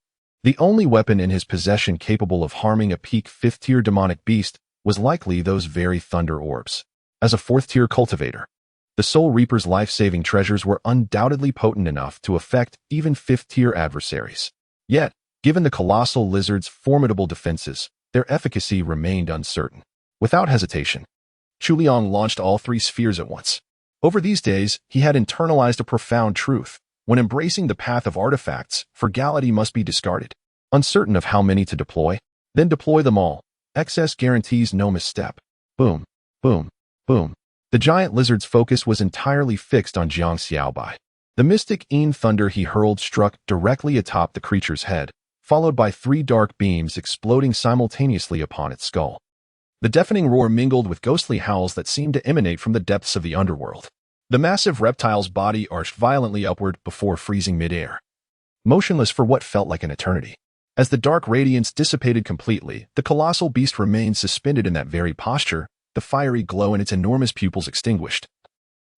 the only weapon in his possession capable of harming a peak 5th-tier demonic beast was likely those very thunder orbs. As a 4th-tier cultivator, the Soul Reaper's life-saving treasures were undoubtedly potent enough to affect even 5th-tier adversaries. Yet, given the colossal lizard's formidable defenses, their efficacy remained uncertain. Without hesitation, Chu Liang launched all 3 spheres at once. Over these days, he had internalized a profound truth. When embracing the path of artifacts, frugality must be discarded. Uncertain of how many to deploy, then deploy them all. Excess guarantees no misstep. Boom, boom, boom. The giant lizard's focus was entirely fixed on Jiang Xiaobai. The mystic Yin Thunder he hurled struck directly atop the creature's head, followed by 3 dark beams exploding simultaneously upon its skull. The deafening roar mingled with ghostly howls that seemed to emanate from the depths of the underworld. The massive reptile's body arched violently upward before freezing midair, motionless for what felt like an eternity. As the dark radiance dissipated completely, the colossal beast remained suspended in that very posture, the fiery glow in its enormous pupils extinguished,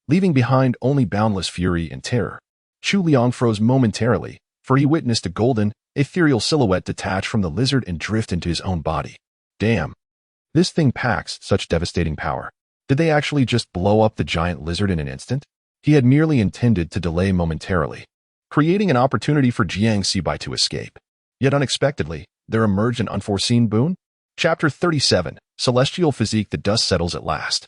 leaving behind only boundless fury and terror. Chu Liang froze momentarily, for he witnessed a golden, ethereal silhouette detach from the lizard and drift into his own body. Damn. This thing packs such devastating power. Did they actually just blow up the giant lizard in an instant? He had merely intended to delay momentarily, creating an opportunity for Jiang Sibai to escape. Yet unexpectedly, there emerged an unforeseen boon. Chapter 37, Celestial Physique. The dust settles at last.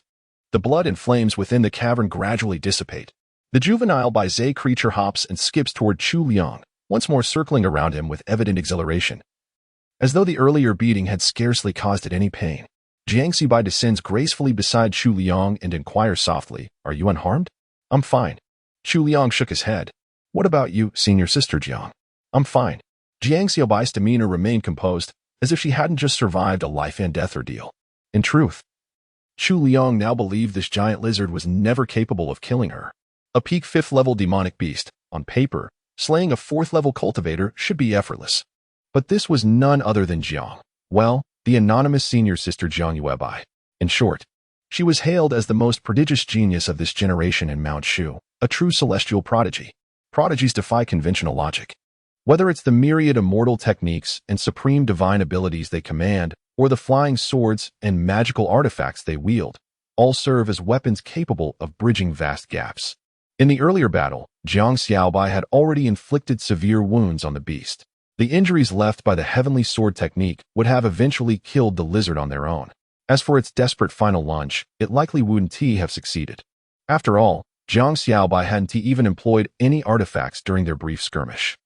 The blood and flames within the cavern gradually dissipate. The juvenile Bai creature hops and skips toward Chu Liang, once more circling around him with evident exhilaration, as though the earlier beating had scarcely caused it any pain. Jiang Sibai descends gracefully beside Chu Liang and inquires softly, "Are you unharmed?" "I'm fine." Chu Liang shook his head. "What about you, senior sister Jiang?" "I'm fine." Jiang Siabai's demeanor remained composed, as if she hadn't just survived a life-and-death ordeal. In truth, Chu Liang now believed this giant lizard was never capable of killing her. A peak 5th-level demonic beast, on paper, slaying a 4th-level cultivator should be effortless. But this was none other than Jiang. Well, the anonymous senior sister Jiang Yuebai. In short, she was hailed as the most prodigious genius of this generation in Mount Shu, a true celestial prodigy. Prodigies defy conventional logic. Whether it's the myriad immortal techniques and supreme divine abilities they command, or the flying swords and magical artifacts they wield, all serve as weapons capable of bridging vast gaps. In the earlier battle, Jiang Xiaobai had already inflicted severe wounds on the beast. The injuries left by the heavenly sword technique would have eventually killed the lizard on their own. As for its desperate final lunge, it likely wouldn't have succeeded. After all, Jiang Xiaobai hadn't even employed any artifacts during their brief skirmish.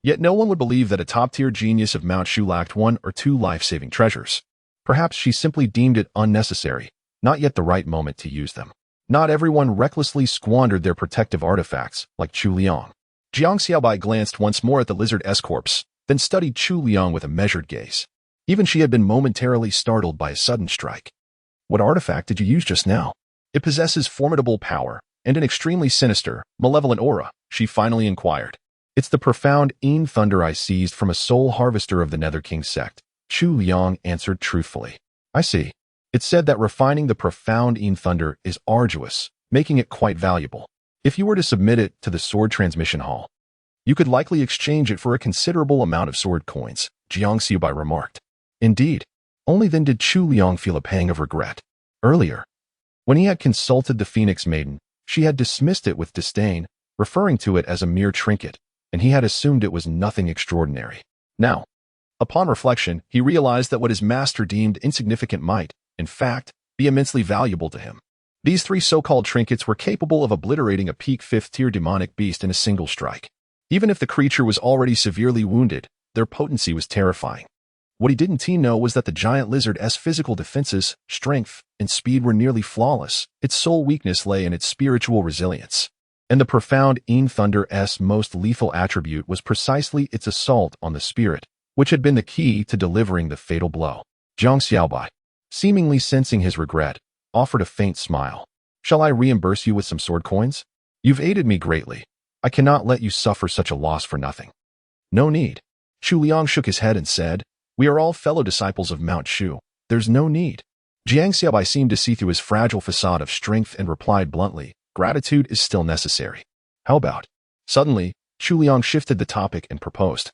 Yet no one would believe that a top-tier genius of Mount Shu lacked 1 or 2 life-saving treasures. Perhaps she simply deemed it unnecessary, not yet the right moment to use them. Not everyone recklessly squandered their protective artifacts, like Chu Liang. Jiang Xiaobai glanced once more at the lizard's corpse, then studied Chu Liang with a measured gaze. Even she had been momentarily startled by a sudden strike. "What artifact did you use just now?" "It possesses formidable power and an extremely sinister, malevolent aura," she finally inquired. "It's the profound thunder I seized from a soul harvester of the Nether King sect," Chu Liang answered truthfully. "I see. It said that refining the profound thunder is arduous, making it quite valuable. If you were to submit it to the sword transmission hall, you could likely exchange it for a considerable amount of sword coins," Jiang Xiaobai remarked. Indeed. Only then did Chu Liang feel a pang of regret. Earlier, when he had consulted the Phoenix Maiden, she had dismissed it with disdain, referring to it as a mere trinket, and he had assumed it was nothing extraordinary. Now, upon reflection, he realized that what his master deemed insignificant might, in fact, be immensely valuable to him. These 3 so-called trinkets were capable of obliterating a peak 5th-tier demonic beast in a single strike. Even if the creature was already severely wounded, their potency was terrifying. What he didn't know was that the giant lizard's physical defenses, strength, and speed were nearly flawless. Its sole weakness lay in its spiritual resilience. And the profound thunder's most lethal attribute was precisely its assault on the spirit, which had been the key to delivering the fatal blow. Jiang Xiaobai, seemingly sensing his regret, offered a faint smile. "Shall I reimburse you with some sword coins? You've aided me greatly. I cannot let you suffer such a loss for nothing." "No need." Chu Liang shook his head and said, "We are all fellow disciples of Mount Shu. There's no need." Jiang Xiaobai seemed to see through his fragile facade of strength and replied bluntly, "Gratitude is still necessary." "How about?" Suddenly, Chu Liang shifted the topic and proposed,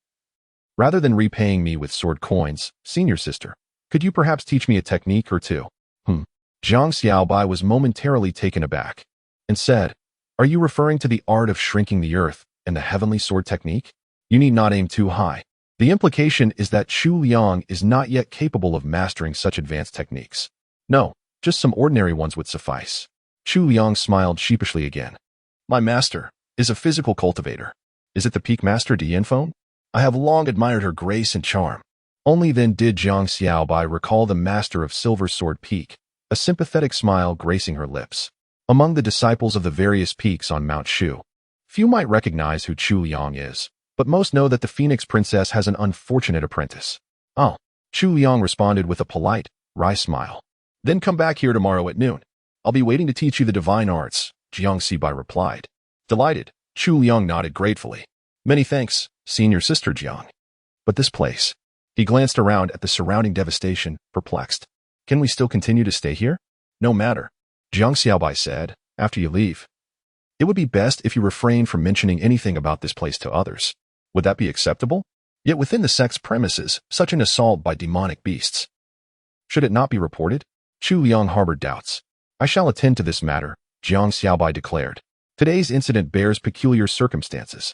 "Rather than repaying me with sword coins, senior sister, could you perhaps teach me a technique or two?" Jiang Xiaobai was momentarily taken aback and said, "Are you referring to the art of shrinking the earth and the heavenly sword technique? You need not aim too high. The implication is that Chu Liang is not yet capable of mastering such advanced techniques." "No, just some ordinary ones would suffice." Chu Liang smiled sheepishly again. "My master is a physical cultivator. Is it the peak master Dianfeng? I have long admired her grace and charm." Only then did Jiang Xiaobai recall the master of Silver Sword Peak, a sympathetic smile gracing her lips. Among the disciples of the various peaks on Mount Shu, few might recognize who Chu Liang is, but most know that the Phoenix Princess has an unfortunate apprentice. "Oh," Chu Liang responded with a polite, wry smile. "Then come back here tomorrow at noon. I'll be waiting to teach you the divine arts, Jiang Sibai replied. Delighted, Chu Liang nodded gratefully. Many thanks, senior sister Jiang. But this place. He glanced around at the surrounding devastation, perplexed. Can we still continue to stay here? No matter, Jiang Xiaobai said, after you leave. It would be best if you refrain from mentioning anything about this place to others. Would that be acceptable? Yet within the sect's premises, such an assault by demonic beasts. Should it not be reported? Chu Liang harbored doubts. I shall attend to this matter, Jiang Xiaobai declared. Today's incident bears peculiar circumstances.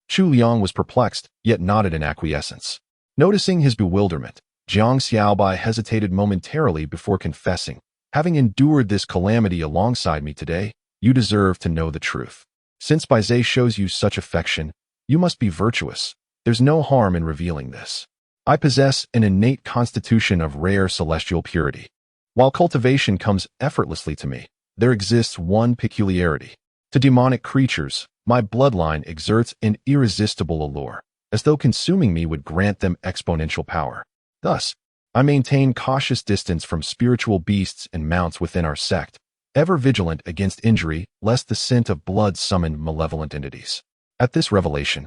Chu Liang was perplexed, yet nodded in acquiescence. Noticing his bewilderment, Jiang Xiaobai hesitated momentarily before confessing. Having endured this calamity alongside me today, you deserve to know the truth. Since Baizhe shows you such affection, you must be virtuous. There's no harm in revealing this. I possess an innate constitution of rare celestial purity. While cultivation comes effortlessly to me, there exists one peculiarity. To demonic creatures, my bloodline exerts an irresistible allure, as though consuming me would grant them exponential power. Thus, I maintain cautious distance from spiritual beasts and mounts within our sect, ever vigilant against injury, lest the scent of blood summon malevolent entities. At this revelation,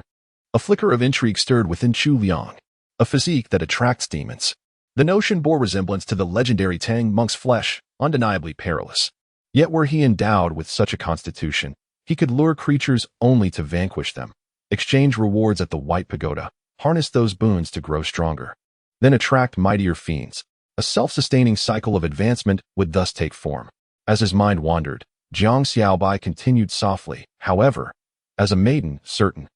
a flicker of intrigue stirred within Chu Liang, a physique that attracts demons. The notion bore resemblance to the legendary Tang monk's flesh, undeniably perilous. Yet were he endowed with such a constitution, he could lure creatures only to vanquish them, exchange rewards at the White Pagoda, harness those boons to grow stronger, then attract mightier fiends. A self-sustaining cycle of advancement would thus take form. As his mind wandered, Jiang Xiaobai continued softly, however, as a maiden, certain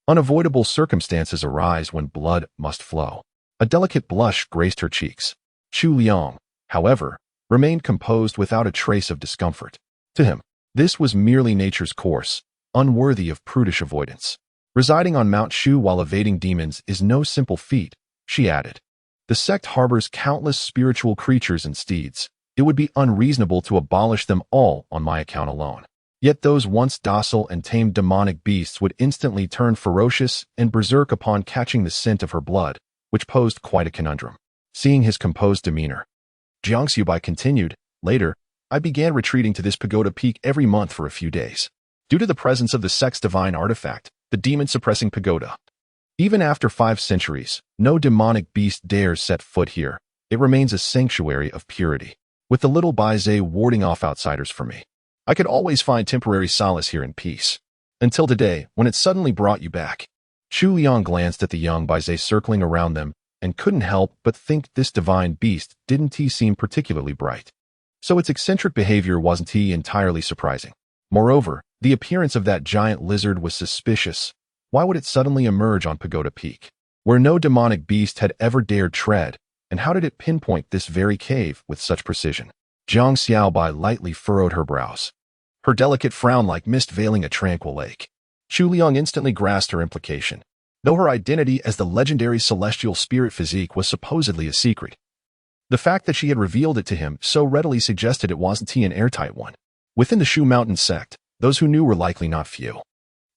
unavoidable circumstances arise when blood must flow. A delicate blush graced her cheeks. Chu Liang, however, remained composed without a trace of discomfort. To him, this was merely nature's course, unworthy of prudish avoidance. Residing on Mount Shu while evading demons is no simple feat, she added. The sect harbors countless spiritual creatures and steeds. It would be unreasonable to abolish them all on my account alone. Yet those once docile and tamed demonic beasts would instantly turn ferocious and berserk upon catching the scent of her blood, which posed quite a conundrum. Seeing his composed demeanor, Jiang Xiaobai continued, later, I began retreating to this pagoda peak every month for a few days. Due to the presence of the sect's divine artifact, the demon-suppressing pagoda. Even after 5 centuries, no demonic beast dares set foot here. It remains a sanctuary of purity, with the little Baizhe warding off outsiders from me. I could always find temporary solace here in peace. Until today, when it suddenly brought you back. Chu Liang glanced at the young Baizhe circling around them and couldn't help but think this divine beast didn't he seem particularly bright. So its eccentric behavior wasn't he entirely surprising. Moreover, the appearance of that giant lizard was suspicious. Why would it suddenly emerge on Pagoda Peak, where no demonic beast had ever dared tread, and how did it pinpoint this very cave with such precision? Jiang Xiaobai lightly furrowed her brows, her delicate frown like mist veiling a tranquil lake. Chu Liang instantly grasped her implication. Though her identity as the legendary celestial spirit physique was supposedly a secret, the fact that she had revealed it to him so readily suggested it wasn't an airtight one. Within the Shu Mountain Sect, those who knew were likely not few.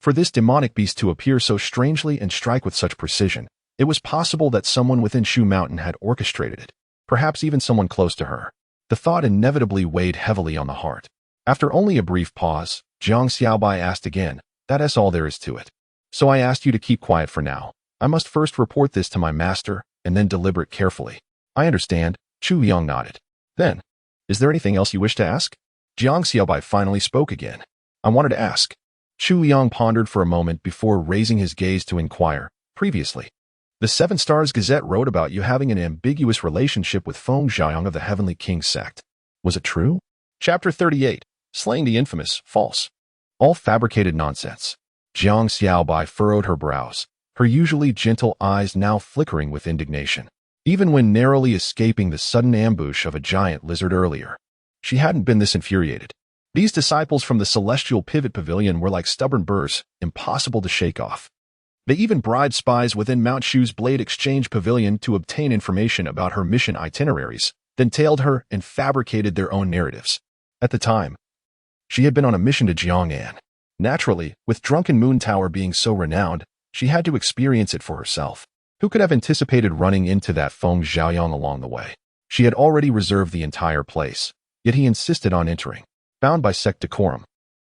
For this demonic beast to appear so strangely and strike with such precision, it was possible that someone within Shu Mountain had orchestrated it, perhaps even someone close to her. The thought inevitably weighed heavily on the heart. After only a brief pause, Jiang Xiaobai asked again, "That's all there is to it. So I asked you to keep quiet for now. I must first report this to my master, and then deliberate carefully." "I understand," Chu Liang nodded. "Then, is there anything else you wish to ask?" Jiang Xiaobai finally spoke again. "I wanted to ask." Chu Liang pondered for a moment before raising his gaze to inquire. "Previously, the Seven Stars Gazette wrote about you having an ambiguous relationship with Feng Xiaoyang of the Heavenly King sect. Was it true?" Chapter 38. Slaying the Infamous. False. All fabricated nonsense. Jiang Xiaobai furrowed her brows, her usually gentle eyes now flickering with indignation. Even when narrowly escaping the sudden ambush of a giant lizard earlier, she hadn't been this infuriated. These disciples from the Celestial Pivot Pavilion were like stubborn burrs, impossible to shake off. They even bribed spies within Mount Shu's Blade Exchange Pavilion to obtain information about her mission itineraries, then tailed her and fabricated their own narratives. At the time, she had been on a mission to Jiang'an. Naturally, with Drunken Moon Tower being so renowned, she had to experience it for herself. Who could have anticipated running into that Feng Xiaoyang along the way? She had already reserved the entire place, yet he insisted on entering. bound by sect decorum.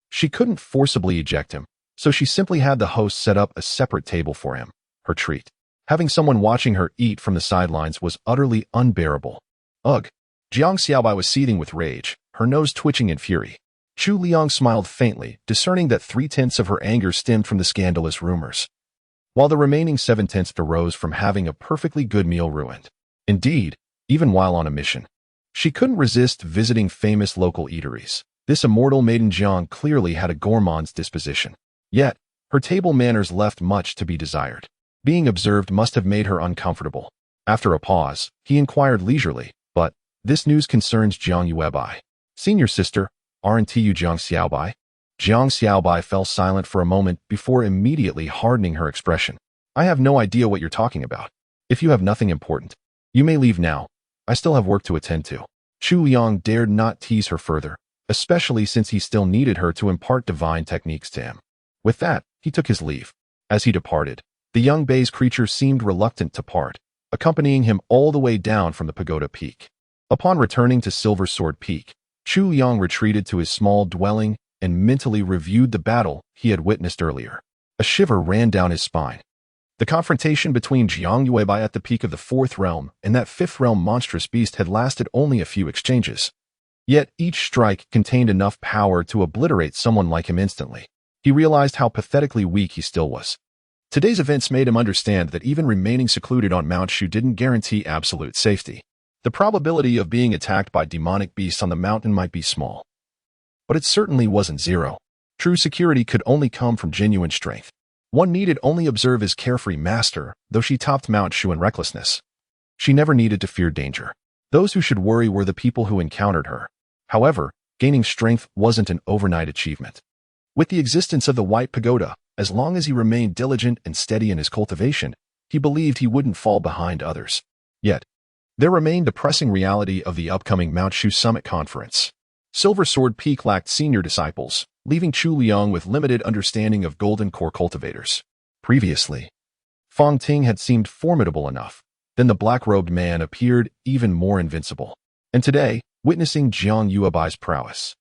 She couldn't forcibly eject him, so she simply had the host set up a separate table for him, her treat. Having someone watching her eat from the sidelines was utterly unbearable. Ugh! Jiang Xiaobai was seething with rage, her nose twitching in fury. Chu Liang smiled faintly, discerning that 3/10 of her anger stemmed from the scandalous rumors, while the remaining 7/10 arose from having a perfectly good meal ruined. Indeed, even while on a mission, she couldn't resist visiting famous local eateries. This immortal maiden Jiang clearly had a gourmand's disposition. Yet, her table manners left much to be desired. Being observed must have made her uncomfortable. After a pause, he inquired leisurely, "But this news concerns Jiang Yuebai. Senior sister, aren't you Jiang Xiaobai?" Jiang Xiaobai fell silent for a moment before immediately hardening her expression. "I have no idea what you're talking about. If you have nothing important, you may leave now. I still have work to attend to." Chu Liang dared not tease her further, especially since he still needed her to impart divine techniques to him. With that, he took his leave. As he departed, the young baize creature seemed reluctant to part, accompanying him all the way down from the pagoda peak. Upon returning to Silver Sword Peak, Chu Liang retreated to his small dwelling and mentally reviewed the battle he had witnessed earlier. A shiver ran down his spine. The confrontation between Jiang Yuebai at the peak of the 4th realm and that 5th realm monstrous beast had lasted only a few exchanges. Yet each strike contained enough power to obliterate someone like him instantly. He realized how pathetically weak he still was. Today's events made him understand that even remaining secluded on Mount Shu didn't guarantee absolute safety. The probability of being attacked by demonic beasts on the mountain might be small, but it certainly wasn't zero. True security could only come from genuine strength. One needed only observe his carefree master, though she topped Mount Shu in recklessness. She never needed to fear danger. Those who should worry were the people who encountered her. However, gaining strength wasn't an overnight achievement. With the existence of the White Pagoda, as long as he remained diligent and steady in his cultivation, he believed he wouldn't fall behind others. Yet, there remained the pressing reality of the upcoming Mount Shu Summit Conference. Silver Sword Peak lacked senior disciples, leaving Chu Liang with limited understanding of Golden Core cultivators. Previously, Fong Ting had seemed formidable enough. Then the black-robed man appeared even more invincible. And today, witnessing Jiang Yuebai's prowess,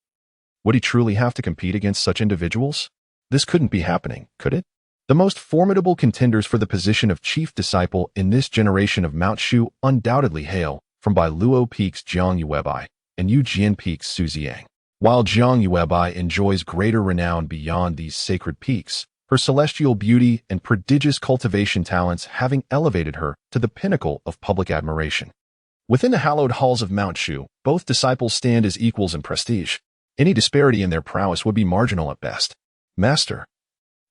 would he truly have to compete against such individuals? This couldn't be happening, could it? The most formidable contenders for the position of chief disciple in this generation of Mount Shu undoubtedly hail from Bailuo Peak's Jiang Yuebai and Yujian Peak's Su Xiang. While Jiang Yuebai enjoys greater renown beyond these sacred peaks, her celestial beauty and prodigious cultivation talents having elevated her to the pinnacle of public admiration. Within the hallowed halls of Mount Shu, both disciples stand as equals in prestige. Any disparity in their prowess would be marginal at best. Master,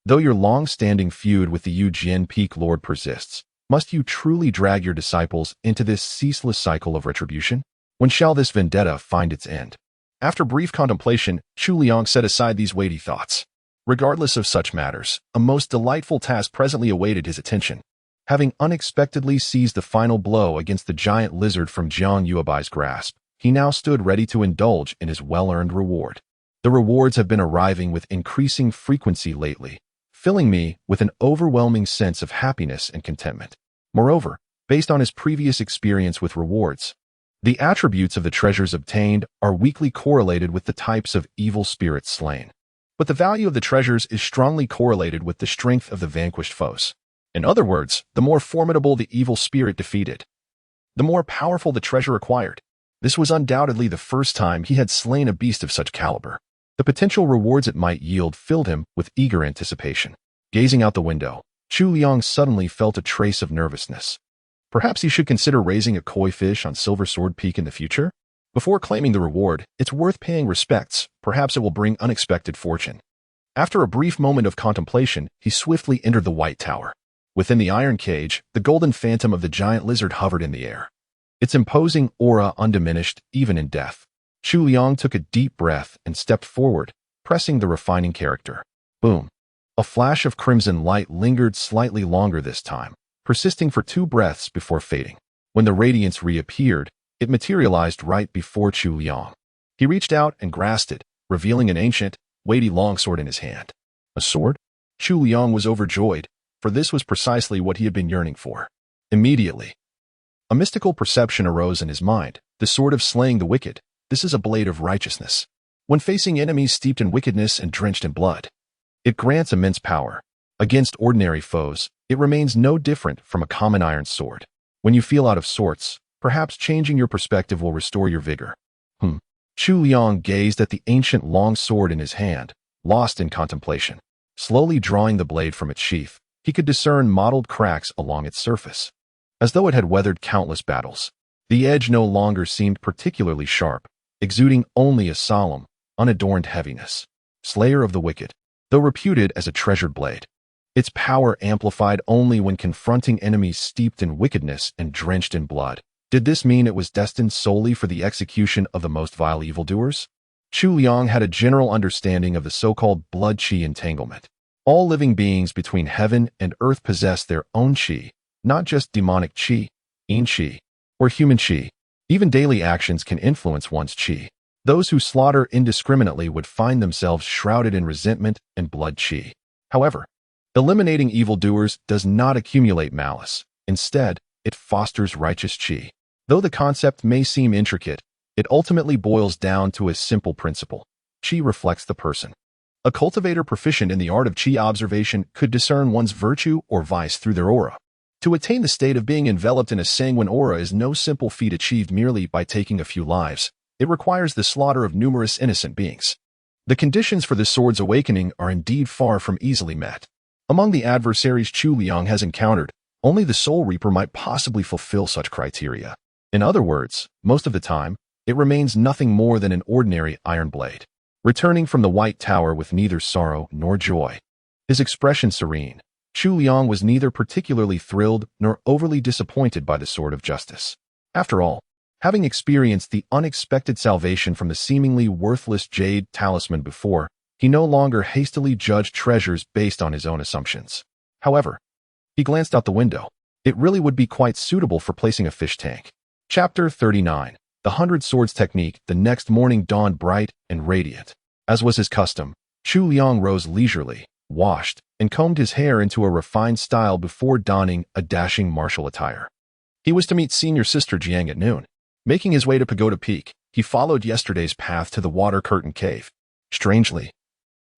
though your long-standing feud with the Yujian Peak Lord persists, must you truly drag your disciples into this ceaseless cycle of retribution? When shall this vendetta find its end? After brief contemplation, Chu Liang set aside these weighty thoughts. Regardless of such matters, a most delightful task presently awaited his attention. Having unexpectedly seized the final blow against the giant lizard from Jiang Yuebai's grasp, he now stood ready to indulge in his well-earned reward. The rewards have been arriving with increasing frequency lately, filling me with an overwhelming sense of happiness and contentment. Moreover, based on his previous experience with rewards, the attributes of the treasures obtained are weakly correlated with the types of evil spirits slain. But the value of the treasures is strongly correlated with the strength of the vanquished foes. In other words, the more formidable the evil spirit defeated, the more powerful the treasure acquired. This was undoubtedly the first time he had slain a beast of such caliber. The potential rewards it might yield filled him with eager anticipation. Gazing out the window, Chu Liang suddenly felt a trace of nervousness. Perhaps he should consider raising a koi fish on Silver Sword Peak in the future? Before claiming the reward, it's worth paying respects. Perhaps it will bring unexpected fortune. After a brief moment of contemplation, he swiftly entered the White Tower. Within the iron cage, the golden phantom of the giant lizard hovered in the air, its imposing aura undiminished even in death. Chu Liang took a deep breath and stepped forward, pressing the refining character. Boom. A flash of crimson light lingered slightly longer this time, persisting for 2 breaths before fading. When the radiance reappeared, it materialized right before Chu Liang. He reached out and grasped it, revealing an ancient, weighty longsword in his hand. A sword? Chu Liang was overjoyed, for this was precisely what he had been yearning for. Immediately, a mystical perception arose in his mind. The sword of slaying the wicked. This is a blade of righteousness. when facing enemies steeped in wickedness and drenched in blood. It grants immense power. Against ordinary foes, it remains no different from a common iron sword. When you feel out of sorts, perhaps changing your perspective will restore your vigor. Chu Liang gazed at the ancient long sword in his hand, lost in contemplation. Slowly drawing the blade from its sheath, he could discern mottled cracks along its surface. As though it had weathered countless battles, the edge no longer seemed particularly sharp, exuding only a solemn, unadorned heaviness. Slayer of the wicked, though reputed as a treasured blade, its power amplified only when confronting enemies steeped in wickedness and drenched in blood. Did this mean it was destined solely for the execution of the most vile evildoers? Chu Liang had a general understanding of the so-called blood qi entanglement. All living beings between heaven and earth possess their own qi, not just demonic qi, yin qi, or human qi. Even daily actions can influence one's qi. Those who slaughter indiscriminately would find themselves shrouded in resentment and blood qi. However, eliminating evildoers does not accumulate malice. Instead, it fosters righteous qi. Though the concept may seem intricate, it ultimately boils down to a simple principle. Qi reflects the person. A cultivator proficient in the art of qi observation could discern one's virtue or vice through their aura. To attain the state of being enveloped in a sanguine aura is no simple feat achieved merely by taking a few lives. It requires the slaughter of numerous innocent beings. The conditions for the sword's awakening are indeed far from easily met. Among the adversaries Chu Liang has encountered, only the Soul Reaper might possibly fulfill such criteria. In other words, most of the time, it remains nothing more than an ordinary iron blade, returning from the White Tower with neither sorrow nor joy. His expression serene, Chu Liang was neither particularly thrilled nor overly disappointed by the Sword of Justice. After all, having experienced the unexpected salvation from the seemingly worthless jade talisman before, he no longer hastily judged treasures based on his own assumptions. However, he glanced out the window. It really would be quite suitable for placing a fish tank. Chapter 39. The 100 Swords Technique. The next morning dawned bright and radiant. As was his custom, Chu Liang rose leisurely, washed, and combed his hair into a refined style before donning a dashing martial attire. He was to meet senior sister Jiang at noon. Making his way to Pagoda Peak, he followed yesterday's path to the water curtain cave. Strangely,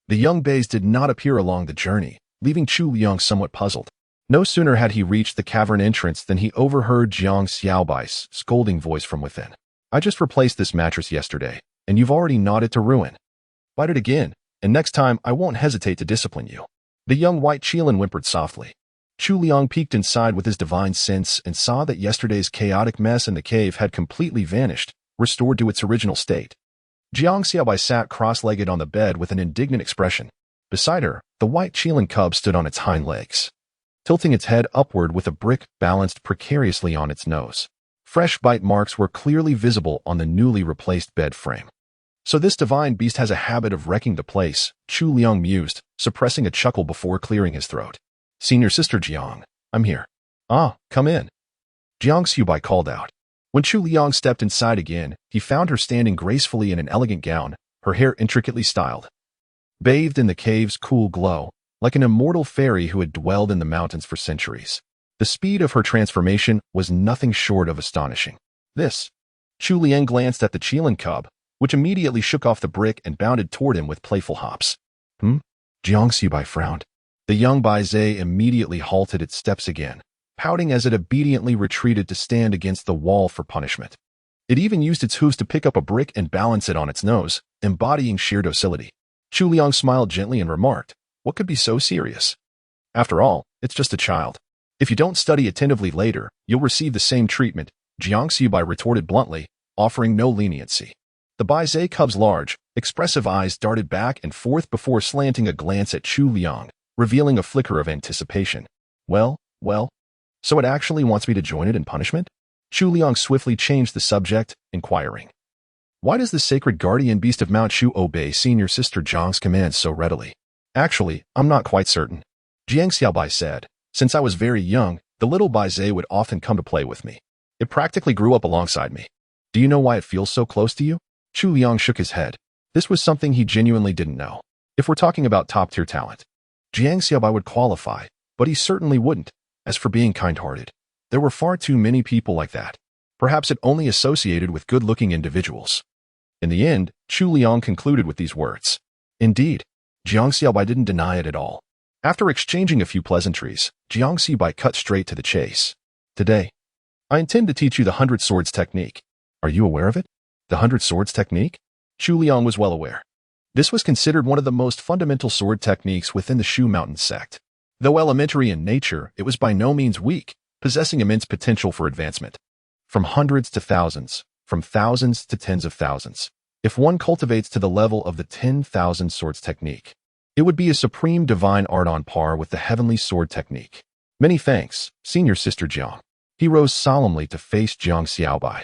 the young bays did not appear along the journey, leaving Chu Liang somewhat puzzled. No sooner had he reached the cavern entrance than he overheard Jiang Xiaobai's scolding voice from within. I just replaced this mattress yesterday, and you've already gnawed it to ruin. Bite it again, and next time I won't hesitate to discipline you. The young white Qilin whimpered softly. Chu Liang peeked inside with his divine sense and saw that yesterday's chaotic mess in the cave had completely vanished, restored to its original state. Jiang Xiaobai sat cross-legged on the bed with an indignant expression. Beside her, the white Qilin cub stood on its hind legs, tilting its head upward with a brick balanced precariously on its nose. Fresh bite marks were clearly visible on the newly replaced bed frame. So this divine beast has a habit of wrecking the place, Chu Liang mused, suppressing a chuckle before clearing his throat. Senior sister Jiang, I'm here. Ah, come in. Jiang Xiaobai called out. When Chu Liang stepped inside again, he found her standing gracefully in an elegant gown, her hair intricately styled. Bathed in the cave's cool glow, like an immortal fairy who had dwelled in the mountains for centuries. The speed of her transformation was nothing short of astonishing. Chu Liang glanced at the Qilin cub, which immediately shook off the brick and bounded toward him with playful hops. Jiang Xiaobai frowned. The young Baizhe immediately halted its steps again, pouting as it obediently retreated to stand against the wall for punishment. It even used its hooves to pick up a brick and balance it on its nose, embodying sheer docility. Chu Liang smiled gently and remarked, what could be so serious? After all, it's just a child. If you don't study attentively later, you'll receive the same treatment, Jiang Xiaobai retorted bluntly, offering no leniency. The Baizhe cub's large, expressive eyes darted back and forth before slanting a glance at Chu Liang, revealing a flicker of anticipation. Well, so it actually wants me to join it in punishment? Chu Liang swiftly changed the subject, inquiring. Why does the sacred guardian beast of Mount Shu obey senior sister Jiang's commands so readily? Actually, I'm not quite certain. Jiang Xiaobai said, since I was very young, the little Baizhe would often come to play with me. It practically grew up alongside me. Do you know why it feels so close to you? Chu Liang shook his head. This was something he genuinely didn't know. If we're talking about top-tier talent, Jiang Xiaobai would qualify, but he certainly wouldn't. As for being kind-hearted, there were far too many people like that. Perhaps it only associated with good-looking individuals. In the end, Chu Liang concluded with these words. Indeed, Jiang Xiaobai didn't deny it at all. After exchanging a few pleasantries, Jiang Xiaobai cut straight to the chase. Today, I intend to teach you the 100 Swords technique. Are you aware of it? The 100 Swords technique? Chu Liang was well aware. This was considered one of the most fundamental sword techniques within the Shu Mountain Sect. Though elementary in nature, it was by no means weak, possessing immense potential for advancement. From hundreds to thousands, from thousands to tens of thousands. If one cultivates to the level of the 10,000 Swords technique, it would be a supreme divine art on par with the heavenly sword technique. Many thanks, Senior Sister Jiang. He rose solemnly to face Jiang Xiaobai,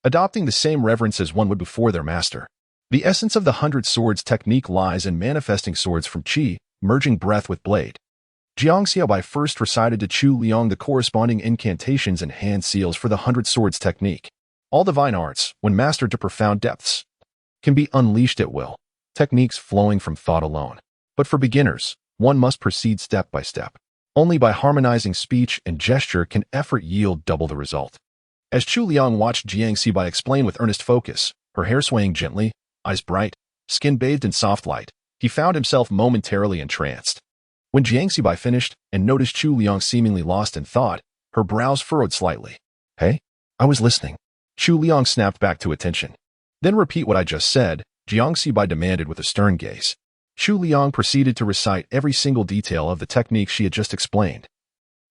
adopting the same reverence as one would before their master. The essence of the 100 Swords technique lies in manifesting swords from qi, merging breath with blade. Jiang Xiaobai first recited to Chu Liang the corresponding incantations and hand seals for the 100 Swords technique. All divine arts, when mastered to profound depths, can be unleashed at will, techniques flowing from thought alone. But for beginners, one must proceed step by step. Only by harmonizing speech and gesture can effort yield double the result. As Chu Liang watched Jiang Xiaobai explain with earnest focus, her hair swaying gently, eyes bright, skin bathed in soft light, he found himself momentarily entranced. When Jiang Xiaobai finished and noticed Chu Liang seemingly lost in thought, her brows furrowed slightly. Hey, I was listening. Chu Liang snapped back to attention. Then repeat what I just said, Jiang Xiaobai demanded with a stern gaze. Chu Liang proceeded to recite every single detail of the technique she had just explained,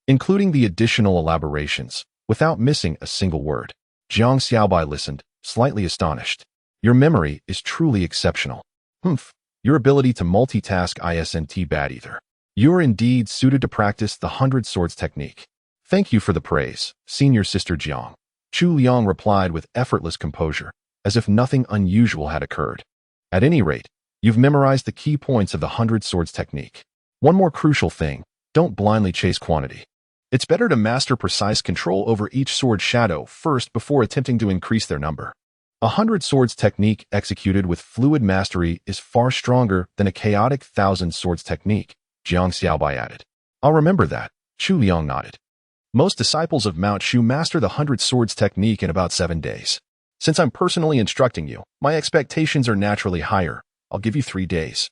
including the additional elaborations, without missing a single word. Jiang Xiaobai listened, slightly astonished. Your memory is truly exceptional. Your ability to multitask isn't bad either. You're indeed suited to practice the 100 Swords technique. Thank you for the praise, Senior Sister Jiang. Chu Liang replied with effortless composure, as if nothing unusual had occurred. At any rate, you've memorized the key points of the 100 Swords technique. One more crucial thing, don't blindly chase quantity. It's better to master precise control over each sword shadow first before attempting to increase their number. A 100 Swords technique executed with fluid mastery is far stronger than a chaotic 1,000 Swords technique, Jiang Xiaobai added. I'll remember that, Chu Liang nodded. Most disciples of Mount Shu master the 100 Swords technique in about 7 days. Since I'm personally instructing you, my expectations are naturally higher. I'll give you 3 days.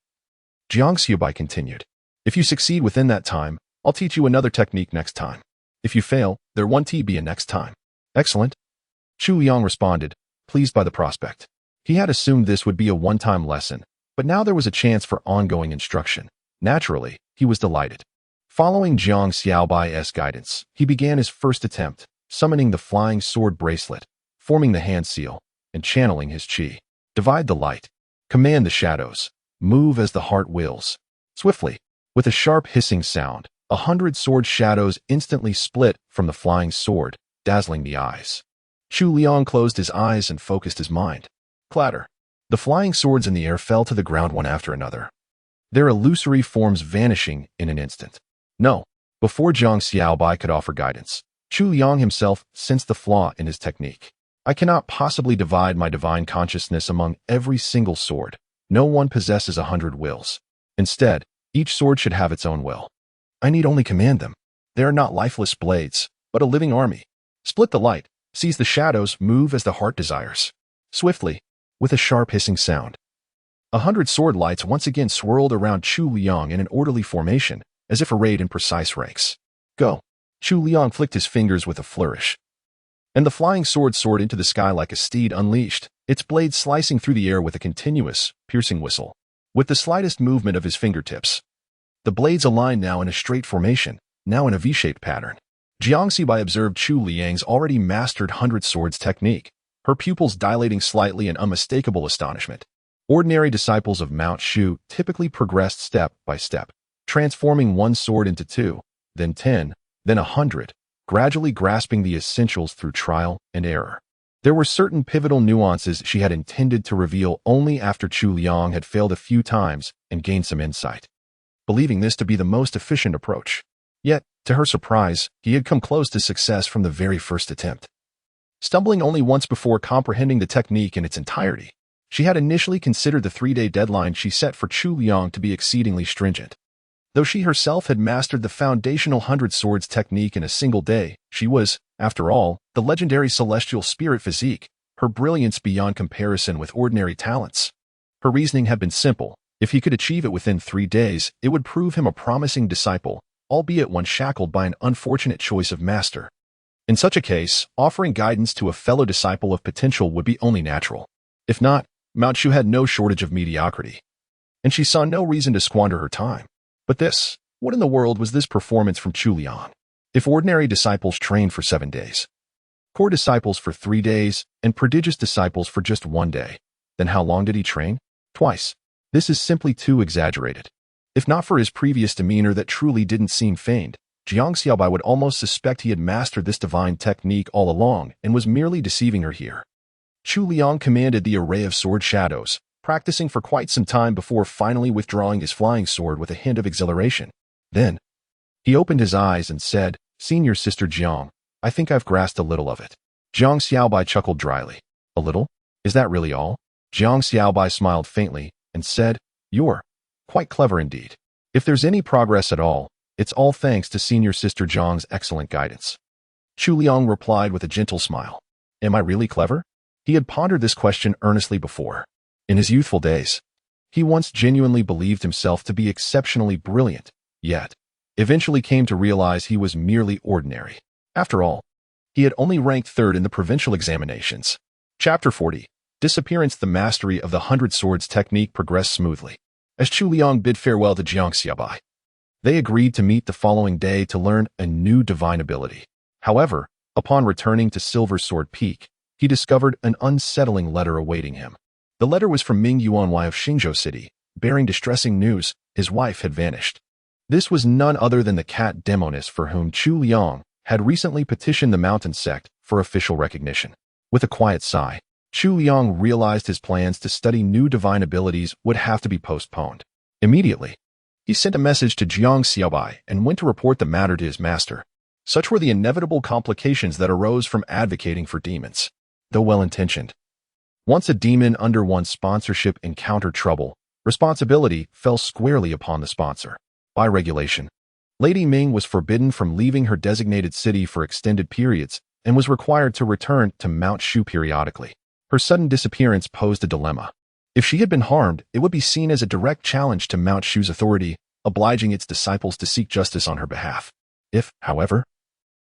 Jiang Xiaobai continued. If you succeed within that time, I'll teach you another technique next time. If you fail, there won't be a next time. Excellent. Chu Liang responded, pleased by the prospect. He had assumed this would be a one-time lesson, but now there was a chance for ongoing instruction. Naturally, he was delighted. Following Jiang Xiaobai's guidance, he began his first attempt, summoning the flying sword bracelet, forming the hand seal, and channeling his qi. Divide the light. Command the shadows. Move as the heart wills. Swiftly, with a sharp hissing sound, 100 sword shadows instantly split from the flying sword, dazzling the eyes. Chu Liang closed his eyes and focused his mind. Clatter. The flying swords in the air fell to the ground one after another, their illusory forms vanishing in an instant. No, before Jiang Xiaobai could offer guidance, Chu Liang himself sensed the flaw in his technique. I cannot possibly divide my divine consciousness among every single sword. No one possesses 100 wills. Instead, each sword should have its own will. I need only command them. They are not lifeless blades, but a living army. Split the light. Seize the shadows, move as the heart desires. Swiftly, with a sharp hissing sound. 100 sword lights once again swirled around Chu Liang in an orderly formation, as if arrayed in precise ranks. Go. Chu Liang flicked his fingers with a flourish, and the flying sword soared into the sky like a steed unleashed, its blade slicing through the air with a continuous, piercing whistle. With the slightest movement of his fingertips, the blades aligned now in a straight formation, now in a V-shaped pattern. Jiang Xiaobai observed Chu Liang's already mastered 100 Swords technique, her pupils dilating slightly in unmistakable astonishment. Ordinary disciples of Mount Shu typically progressed step by step, transforming one sword into 2, then 10, then 100, gradually grasping the essentials through trial and error. There were certain pivotal nuances she had intended to reveal only after Chu Liang had failed a few times and gained some insight, believing this to be the most efficient approach. Yet, to her surprise, he had come close to success from the very first attempt. Stumbling only once before comprehending the technique in its entirety, she had initially considered the 3-day deadline she set for Chu Liang to be exceedingly stringent. Though she herself had mastered the foundational 100 Swords technique in a single day, she was, after all, the legendary celestial spirit physique. her brilliance beyond comparison with ordinary talents. Her reasoning had been simple. If he could achieve it within 3 days, it would prove him a promising disciple, albeit one shackled by an unfortunate choice of master. In such a case, offering guidance to a fellow disciple of potential would be only natural. If not, Mount Shu had no shortage of mediocrity, and she saw no reason to squander her time. But what in the world was this performance from Chu Liang? If ordinary disciples trained for 7 days, core disciples for 3 days, and prodigious disciples for just 1 day, then how long did he train? Twice. This is simply too exaggerated. If not for his previous demeanor that truly didn't seem feigned, Jiang Xiaobai would almost suspect he had mastered this divine technique all along and was merely deceiving her here. Chu Liang commanded the array of sword shadows, practicing for quite some time before finally withdrawing his flying sword with a hint of exhilaration. Then, he opened his eyes and said, "Senior Sister Jiang, I think I've grasped a little of it." Jiang Xiaobai chuckled dryly. "A little? Is that really all?" Jiang Xiaobai smiled faintly and said, "You're quite clever indeed. If there's any progress at all, it's all thanks to Senior Sister Jiang's excellent guidance." Chu Liang replied with a gentle smile. "Am I really clever?" He had pondered this question earnestly before. In his youthful days, he once genuinely believed himself to be exceptionally brilliant, yet eventually came to realize he was merely ordinary. After all, he had only ranked 3rd in the provincial examinations. Chapter 40. Disappearance. The mastery of the 100 Swords technique progressed smoothly. As Chu Liang bid farewell to Jiang Xiaobai, they agreed to meet the following day to learn a new divine ability. However, upon returning to Silver Sword Peak, he discovered an unsettling letter awaiting him. The letter was from Ming Yuanwei of Xingzhou City, bearing distressing news: his wife had vanished. This was none other than the cat demoness for whom Chu Liang had recently petitioned the Mountain Sect for official recognition. With a quiet sigh, Chu Liang realized his plans to study new divine abilities would have to be postponed. Immediately, he sent a message to Jiang Xiaobai and went to report the matter to his master. Such were the inevitable complications that arose from advocating for demons. Though well-intentioned, once a demon under one's sponsorship encountered trouble, responsibility fell squarely upon the sponsor. By regulation, Lady Ming was forbidden from leaving her designated city for extended periods and was required to return to Mount Shu periodically. Her sudden disappearance posed a dilemma. If she had been harmed, it would be seen as a direct challenge to Mount Shu's authority, obliging its disciples to seek justice on her behalf. If, however,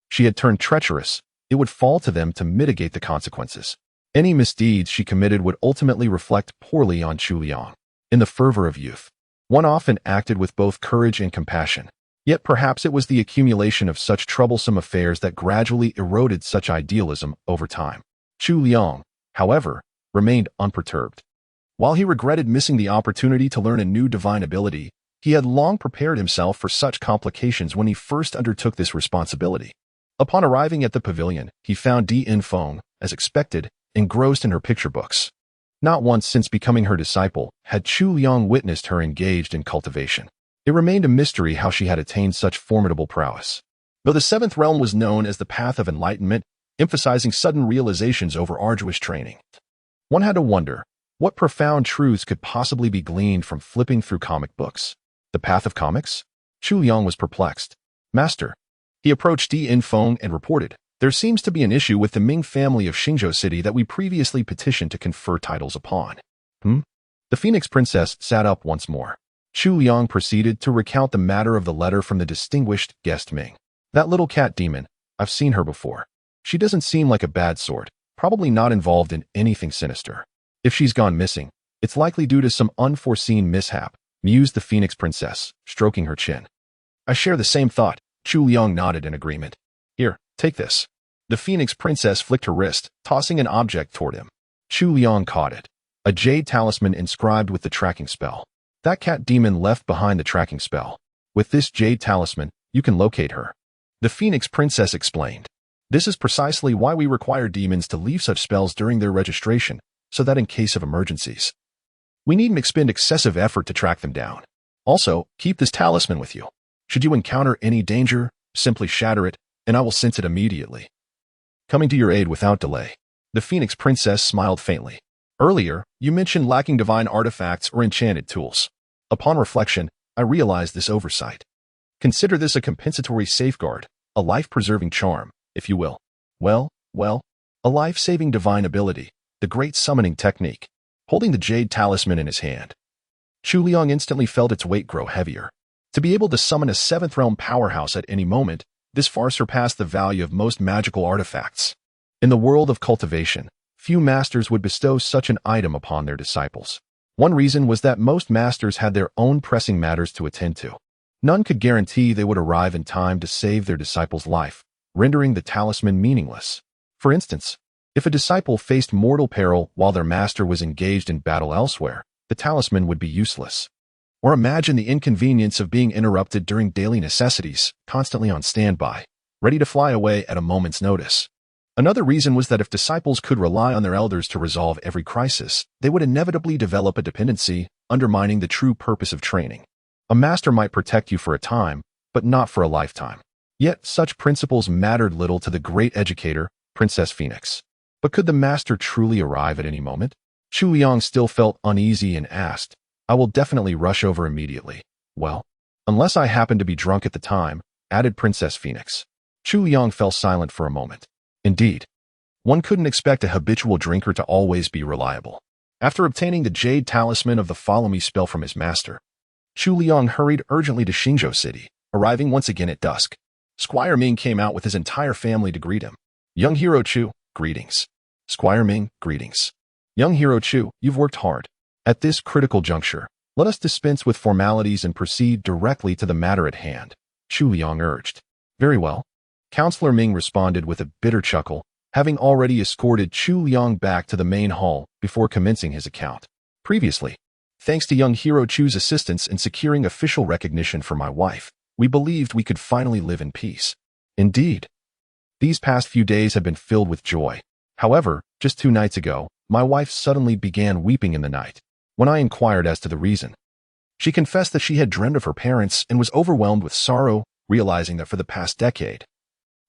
she had turned treacherous, it would fall to them to mitigate the consequences. Any misdeeds she committed would ultimately reflect poorly on Chu Liang. In the fervor of youth, one often acted with both courage and compassion. Yet perhaps it was the accumulation of such troublesome affairs that gradually eroded such idealism over time. Chu Liang, however, remained unperturbed. While he regretted missing the opportunity to learn a new divine ability, he had long prepared himself for such complications when he first undertook this responsibility. Upon arriving at the pavilion, he found Di Infeng, as expected, engrossed in her picture books. Not once since becoming her disciple had Chu Liang witnessed her engaged in cultivation. It remained a mystery how she had attained such formidable prowess. Though the 7th realm was known as the path of enlightenment, emphasizing sudden realizations over arduous training, one had to wonder, what profound truths could possibly be gleaned from flipping through comic books? The path of comics? Chu Liang was perplexed. "Master." He approached Di Infeng and reported, "There seems to be an issue with the Ming family of Xingzhou City that we previously petitioned to confer titles upon." The Phoenix Princess sat up once more. Chu Liang proceeded to recount the matter of the letter from the distinguished guest Ming. "That little cat demon, I've seen her before. She doesn't seem like a bad sort, probably not involved in anything sinister. If she's gone missing, it's likely due to some unforeseen mishap," mused the Phoenix Princess, stroking her chin. "I share the same thought." Chu Liang nodded in agreement. "Here, take this." The Phoenix Princess flicked her wrist, tossing an object toward him. Chu Liang caught it. A jade talisman inscribed with the tracking spell. That cat demon left behind the tracking spell. "With this jade talisman, you can locate her," the Phoenix Princess explained. "This is precisely why we require demons to leave such spells during their registration, so that in case of emergencies, we needn't expend excessive effort to track them down. Also, keep this talisman with you. Should you encounter any danger, simply shatter it, and I will sense it immediately, coming to your aid without delay." The Phoenix Princess smiled faintly. "Earlier, you mentioned lacking divine artifacts or enchanted tools. Upon reflection, I realized this oversight. Consider this a compensatory safeguard, a life-preserving charm, if you will. Well, a life-saving divine ability, the great summoning technique. Holding the jade talisman in his hand, Chu Liang instantly felt its weight grow heavier. To be able to summon a seventh realm powerhouse at any moment, this far surpassed the value of most magical artifacts. In the world of cultivation, few masters would bestow such an item upon their disciples. One reason was that most masters had their own pressing matters to attend to. None could guarantee they would arrive in time to save their disciple's life, rendering the talisman meaningless. For instance, if a disciple faced mortal peril while their master was engaged in battle elsewhere, the talisman would be useless. Or imagine the inconvenience of being interrupted during daily necessities, constantly on standby, ready to fly away at a moment's notice. Another reason was that if disciples could rely on their elders to resolve every crisis, they would inevitably develop a dependency, undermining the true purpose of training. A master might protect you for a time, but not for a lifetime. Yet such principles mattered little to the great educator, Princess Phoenix. But could the master truly arrive at any moment? Chu Liang still felt uneasy and asked, "I will definitely rush over immediately." "Well, unless I happen to be drunk at the time," added Princess Phoenix. Chu Liang fell silent for a moment. Indeed, one couldn't expect a habitual drinker to always be reliable. After obtaining the jade talisman of the Follow Me spell from his master, Chu Liang hurried urgently to Xingzhou City, arriving once again at dusk. Squire Ming came out with his entire family to greet him. "Young hero Chu, greetings." "Squire Ming, greetings." "Young hero Chu, you've worked hard." At this critical juncture, let us dispense with formalities and proceed directly to the matter at hand, Chu Liang urged. "Very well." Counselor Ming responded with a bitter chuckle, having already escorted Chu Liang back to the main hall before commencing his account. "Previously, thanks to young hero Chu's assistance in securing official recognition for my wife, we believed we could finally live in peace. Indeed, these past few days have been filled with joy. However, just 2 nights ago, my wife suddenly began weeping in the night. When I inquired as to the reason, she confessed that she had dreamed of her parents and was overwhelmed with sorrow, realizing that for the past decade,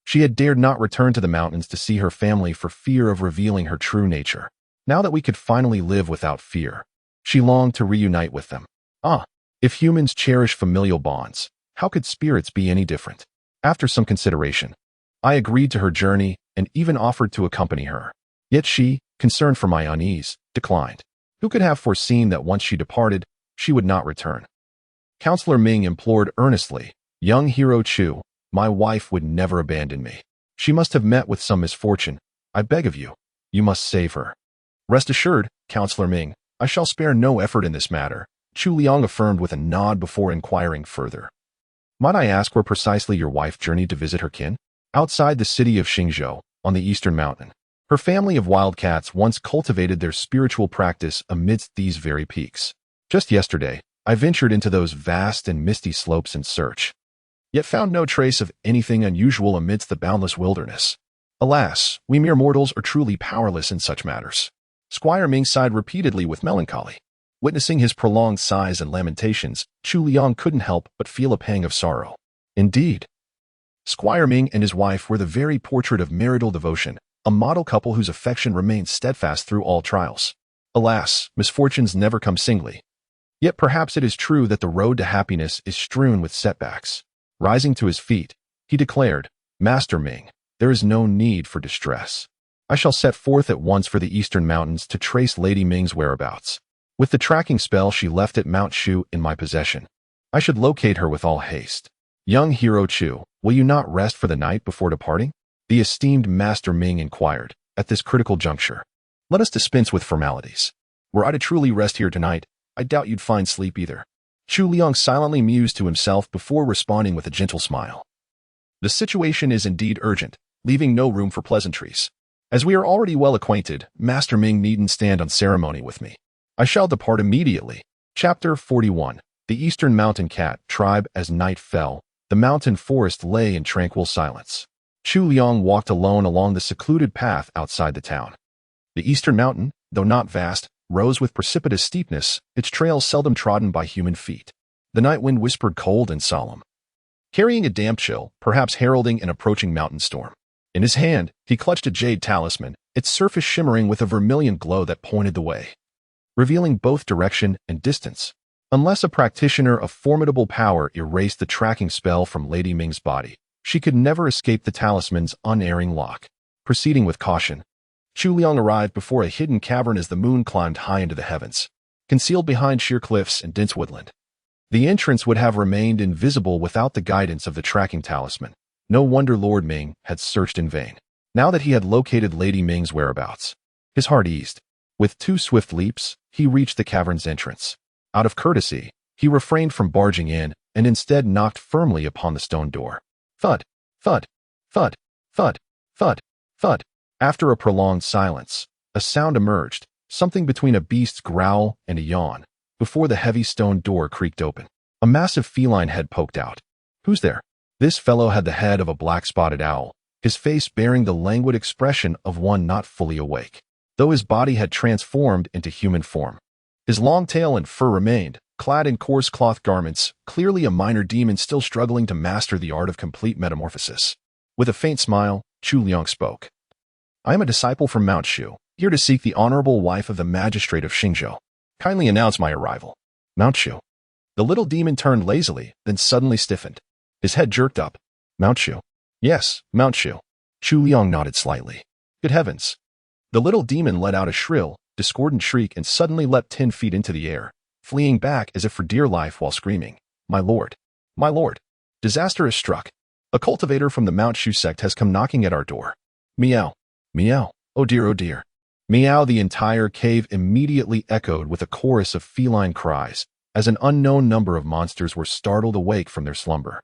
she had dared not return to the mountains to see her family for fear of revealing her true nature. Now that we could finally live without fear, she longed to reunite with them. If humans cherish familial bonds, how could spirits be any different? After some consideration, I agreed to her journey and even offered to accompany her. Yet she, concerned for my unease, declined. Who could have foreseen that once she departed, she would not return? Counselor Ming implored earnestly, "Young hero Chu, my wife would never abandon me. She must have met with some misfortune. I beg of you, you must save her." "Rest assured, Counselor Ming, I shall spare no effort in this matter," Chu Liang affirmed with a nod before inquiring further. "Might I ask where precisely your wife journeyed to visit her kin?" "Outside the city of Xingzhou, on the eastern mountain. Her family of wildcats once cultivated their spiritual practice amidst these very peaks. Just yesterday, I ventured into those vast and misty slopes in search, yet found no trace of anything unusual amidst the boundless wilderness. Alas, we mere mortals are truly powerless in such matters." Squire Ming sighed repeatedly with melancholy. Witnessing his prolonged sighs and lamentations, Chu Liang couldn't help but feel a pang of sorrow. Indeed, Squire Ming and his wife were the very portrait of marital devotion, a model couple whose affection remained steadfast through all trials. Alas, misfortunes never come singly. Yet perhaps it is true that the road to happiness is strewn with setbacks. Rising to his feet, he declared, "Master Ming, there is no need for distress. I shall set forth at once for the eastern mountains to trace Lady Ming's whereabouts. With the tracking spell she left at Mount Shu in my possession, I should locate her with all haste." "Young hero Chu, will you not rest for the night before departing?" the esteemed Master Ming inquired. At this critical juncture, let us dispense with formalities. Were I to truly rest here tonight, I doubt you'd find sleep either. Chu Liang silently mused to himself before responding with a gentle smile. "The situation is indeed urgent, leaving no room for pleasantries. As we are already well acquainted, Master Ming needn't stand on ceremony with me. I shall depart immediately." Chapter 41. The Eastern Mountain Cat Tribe. As night fell, the mountain forest lay in tranquil silence. Chu Liang walked alone along the secluded path outside the town. The eastern mountain, though not vast, rose with precipitous steepness, its trails seldom trodden by human feet. The night wind whispered cold and solemn, carrying a damp chill, perhaps heralding an approaching mountain storm. In his hand, he clutched a jade talisman, its surface shimmering with a vermilion glow that pointed the way, revealing both direction and distance. Unless a practitioner of formidable power erased the tracking spell from Lady Ming's body, she could never escape the talisman's unerring lock. Proceeding with caution, Chu Liang arrived before a hidden cavern as the moon climbed high into the heavens, concealed behind sheer cliffs and dense woodland. The entrance would have remained invisible without the guidance of the tracking talisman. No wonder Lord Ming had searched in vain. Now that he had located Lady Ming's whereabouts, his heart eased. With 2 swift leaps, he reached the cavern's entrance. Out of courtesy, he refrained from barging in and instead knocked firmly upon the stone door. Thud, thud, thud, thud, thud, thud. After a prolonged silence, a sound emerged, something between a beast's growl and a yawn, before the heavy stone door creaked open. A massive feline head poked out. Who's there? This fellow had the head of a black-spotted owl, his face bearing the languid expression of one not fully awake, though his body had transformed into human form. His long tail and fur remained, clad in coarse cloth garments, clearly a minor demon still struggling to master the art of complete metamorphosis. With a faint smile, Chu Liang spoke. I am a disciple from Mount Shu, here to seek the honorable wife of the magistrate of Xingzhou. Kindly announce my arrival. Mount Shu. The little demon turned lazily, then suddenly stiffened. His head jerked up. Mount Shu. Yes, Mount Shu. Chu Liang nodded slightly. Good heavens. The little demon let out a shrill, discordant shriek and suddenly leapt 10 feet into the air, fleeing back as if for dear life while screaming, My lord! My lord! Disaster has struck. A cultivator from the Mount Shu sect has come knocking at our door. Meow. Meow. Oh dear, oh dear. Meow. The entire cave immediately echoed with a chorus of feline cries, as an unknown number of monsters were startled awake from their slumber.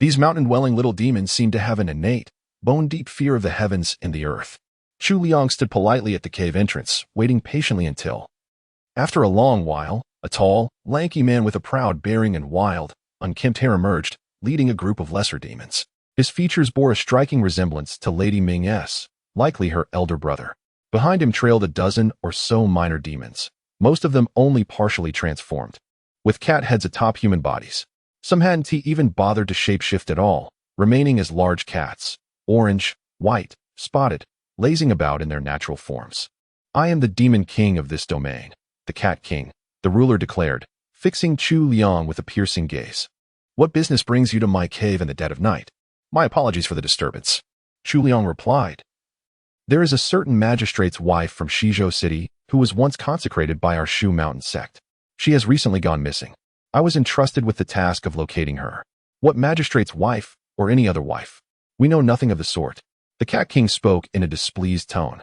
These mountain-dwelling little demons seemed to have an innate, bone-deep fear of the heavens and the earth. Chu Liang stood politely at the cave entrance, waiting patiently until, after a long while, a tall, lanky man with a proud bearing and wild, unkempt hair emerged, leading a group of lesser demons. His features bore a striking resemblance to Lady Ming's, likely her elder brother. Behind him trailed a dozen or so minor demons, most of them only partially transformed, with cat heads atop human bodies. Some hadn't even bothered to shapeshift at all, remaining as large cats, orange, white, spotted, lazing about in their natural forms. I am the demon king of this domain, the cat king, the ruler declared, fixing Chu Liang with a piercing gaze. What business brings you to my cave in the dead of night? My apologies for the disturbance. Chu Liang replied. There is a certain magistrate's wife from Shizhou City who was once consecrated by our Shu Mountain Sect. She has recently gone missing. I was entrusted with the task of locating her. What magistrate's wife, or any other wife? We know nothing of the sort. The Cat King spoke in a displeased tone.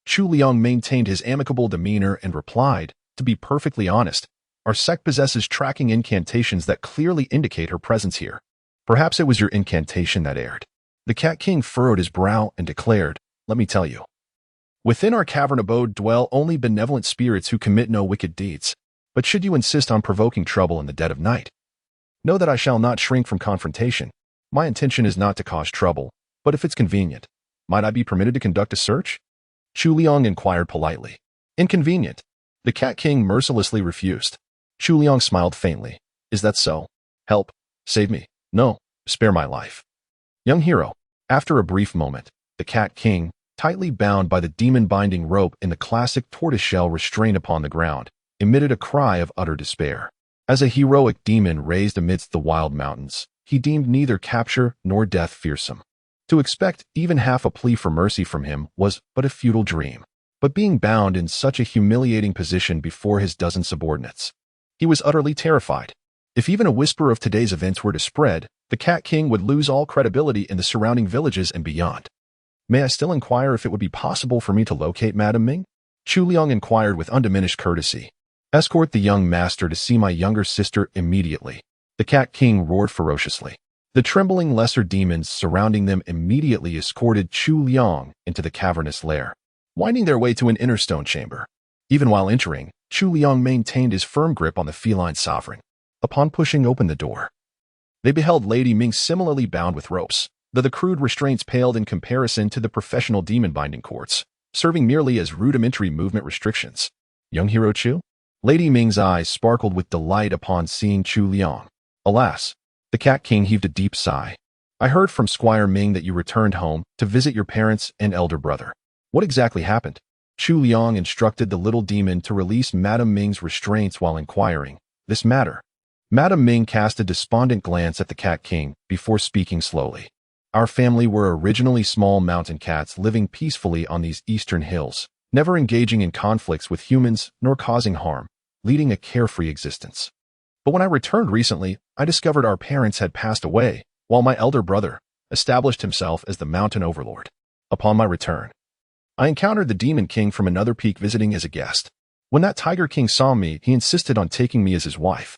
Chu Liang maintained his amicable demeanor and replied, to be perfectly honest, our sect possesses tracking incantations that clearly indicate her presence here. Perhaps it was your incantation that erred. The Cat King furrowed his brow and declared, let me tell you. Within our cavern abode dwell only benevolent spirits who commit no wicked deeds. But should you insist on provoking trouble in the dead of night, know that I shall not shrink from confrontation. My intention is not to cause trouble, but if it's convenient, might I be permitted to conduct a search? Chu Liang inquired politely. Inconvenient. The Cat King mercilessly refused. Chu Liang smiled faintly. Is that so? Help. Save me. No. Spare my life. Young hero. After a brief moment, the Cat King, tightly bound by the demon-binding rope in the classic tortoiseshell restraint upon the ground, emitted a cry of utter despair. As a heroic demon raised amidst the wild mountains, he deemed neither capture nor death fearsome. To expect even half a plea for mercy from him was but a futile dream. But being bound in such a humiliating position before his dozen subordinates, he was utterly terrified. If even a whisper of today's events were to spread, the Cat King would lose all credibility in the surrounding villages and beyond. May I still inquire if it would be possible for me to locate Madame Ming? Chu Liang inquired with undiminished courtesy. Escort the young master to see my younger sister immediately. The Cat King roared ferociously. The trembling lesser demons surrounding them immediately escorted Chu Liang into the cavernous lair, winding their way to an inner stone chamber. Even while entering, Chu Liang maintained his firm grip on the feline sovereign. Upon pushing open the door, they beheld Lady Ming similarly bound with ropes, though the crude restraints paled in comparison to the professional demon-binding cords, serving merely as rudimentary movement restrictions. Young hero Chu? Lady Ming's eyes sparkled with delight upon seeing Chu Liang. Alas, the Cat King heaved a deep sigh. I heard from Squire Ming that you returned home to visit your parents and elder brother. What exactly happened? Chu Liang instructed the little demon to release Madame Ming's restraints while inquiring, this matter. Madame Ming cast a despondent glance at the Cat King before speaking slowly. Our family were originally small mountain cats living peacefully on these eastern hills, never engaging in conflicts with humans nor causing harm, leading a carefree existence. But when I returned recently, I discovered our parents had passed away, while my elder brother established himself as the mountain overlord. Upon my return, I encountered the Demon King from another peak visiting as a guest. When that Tiger King saw me, he insisted on taking me as his wife.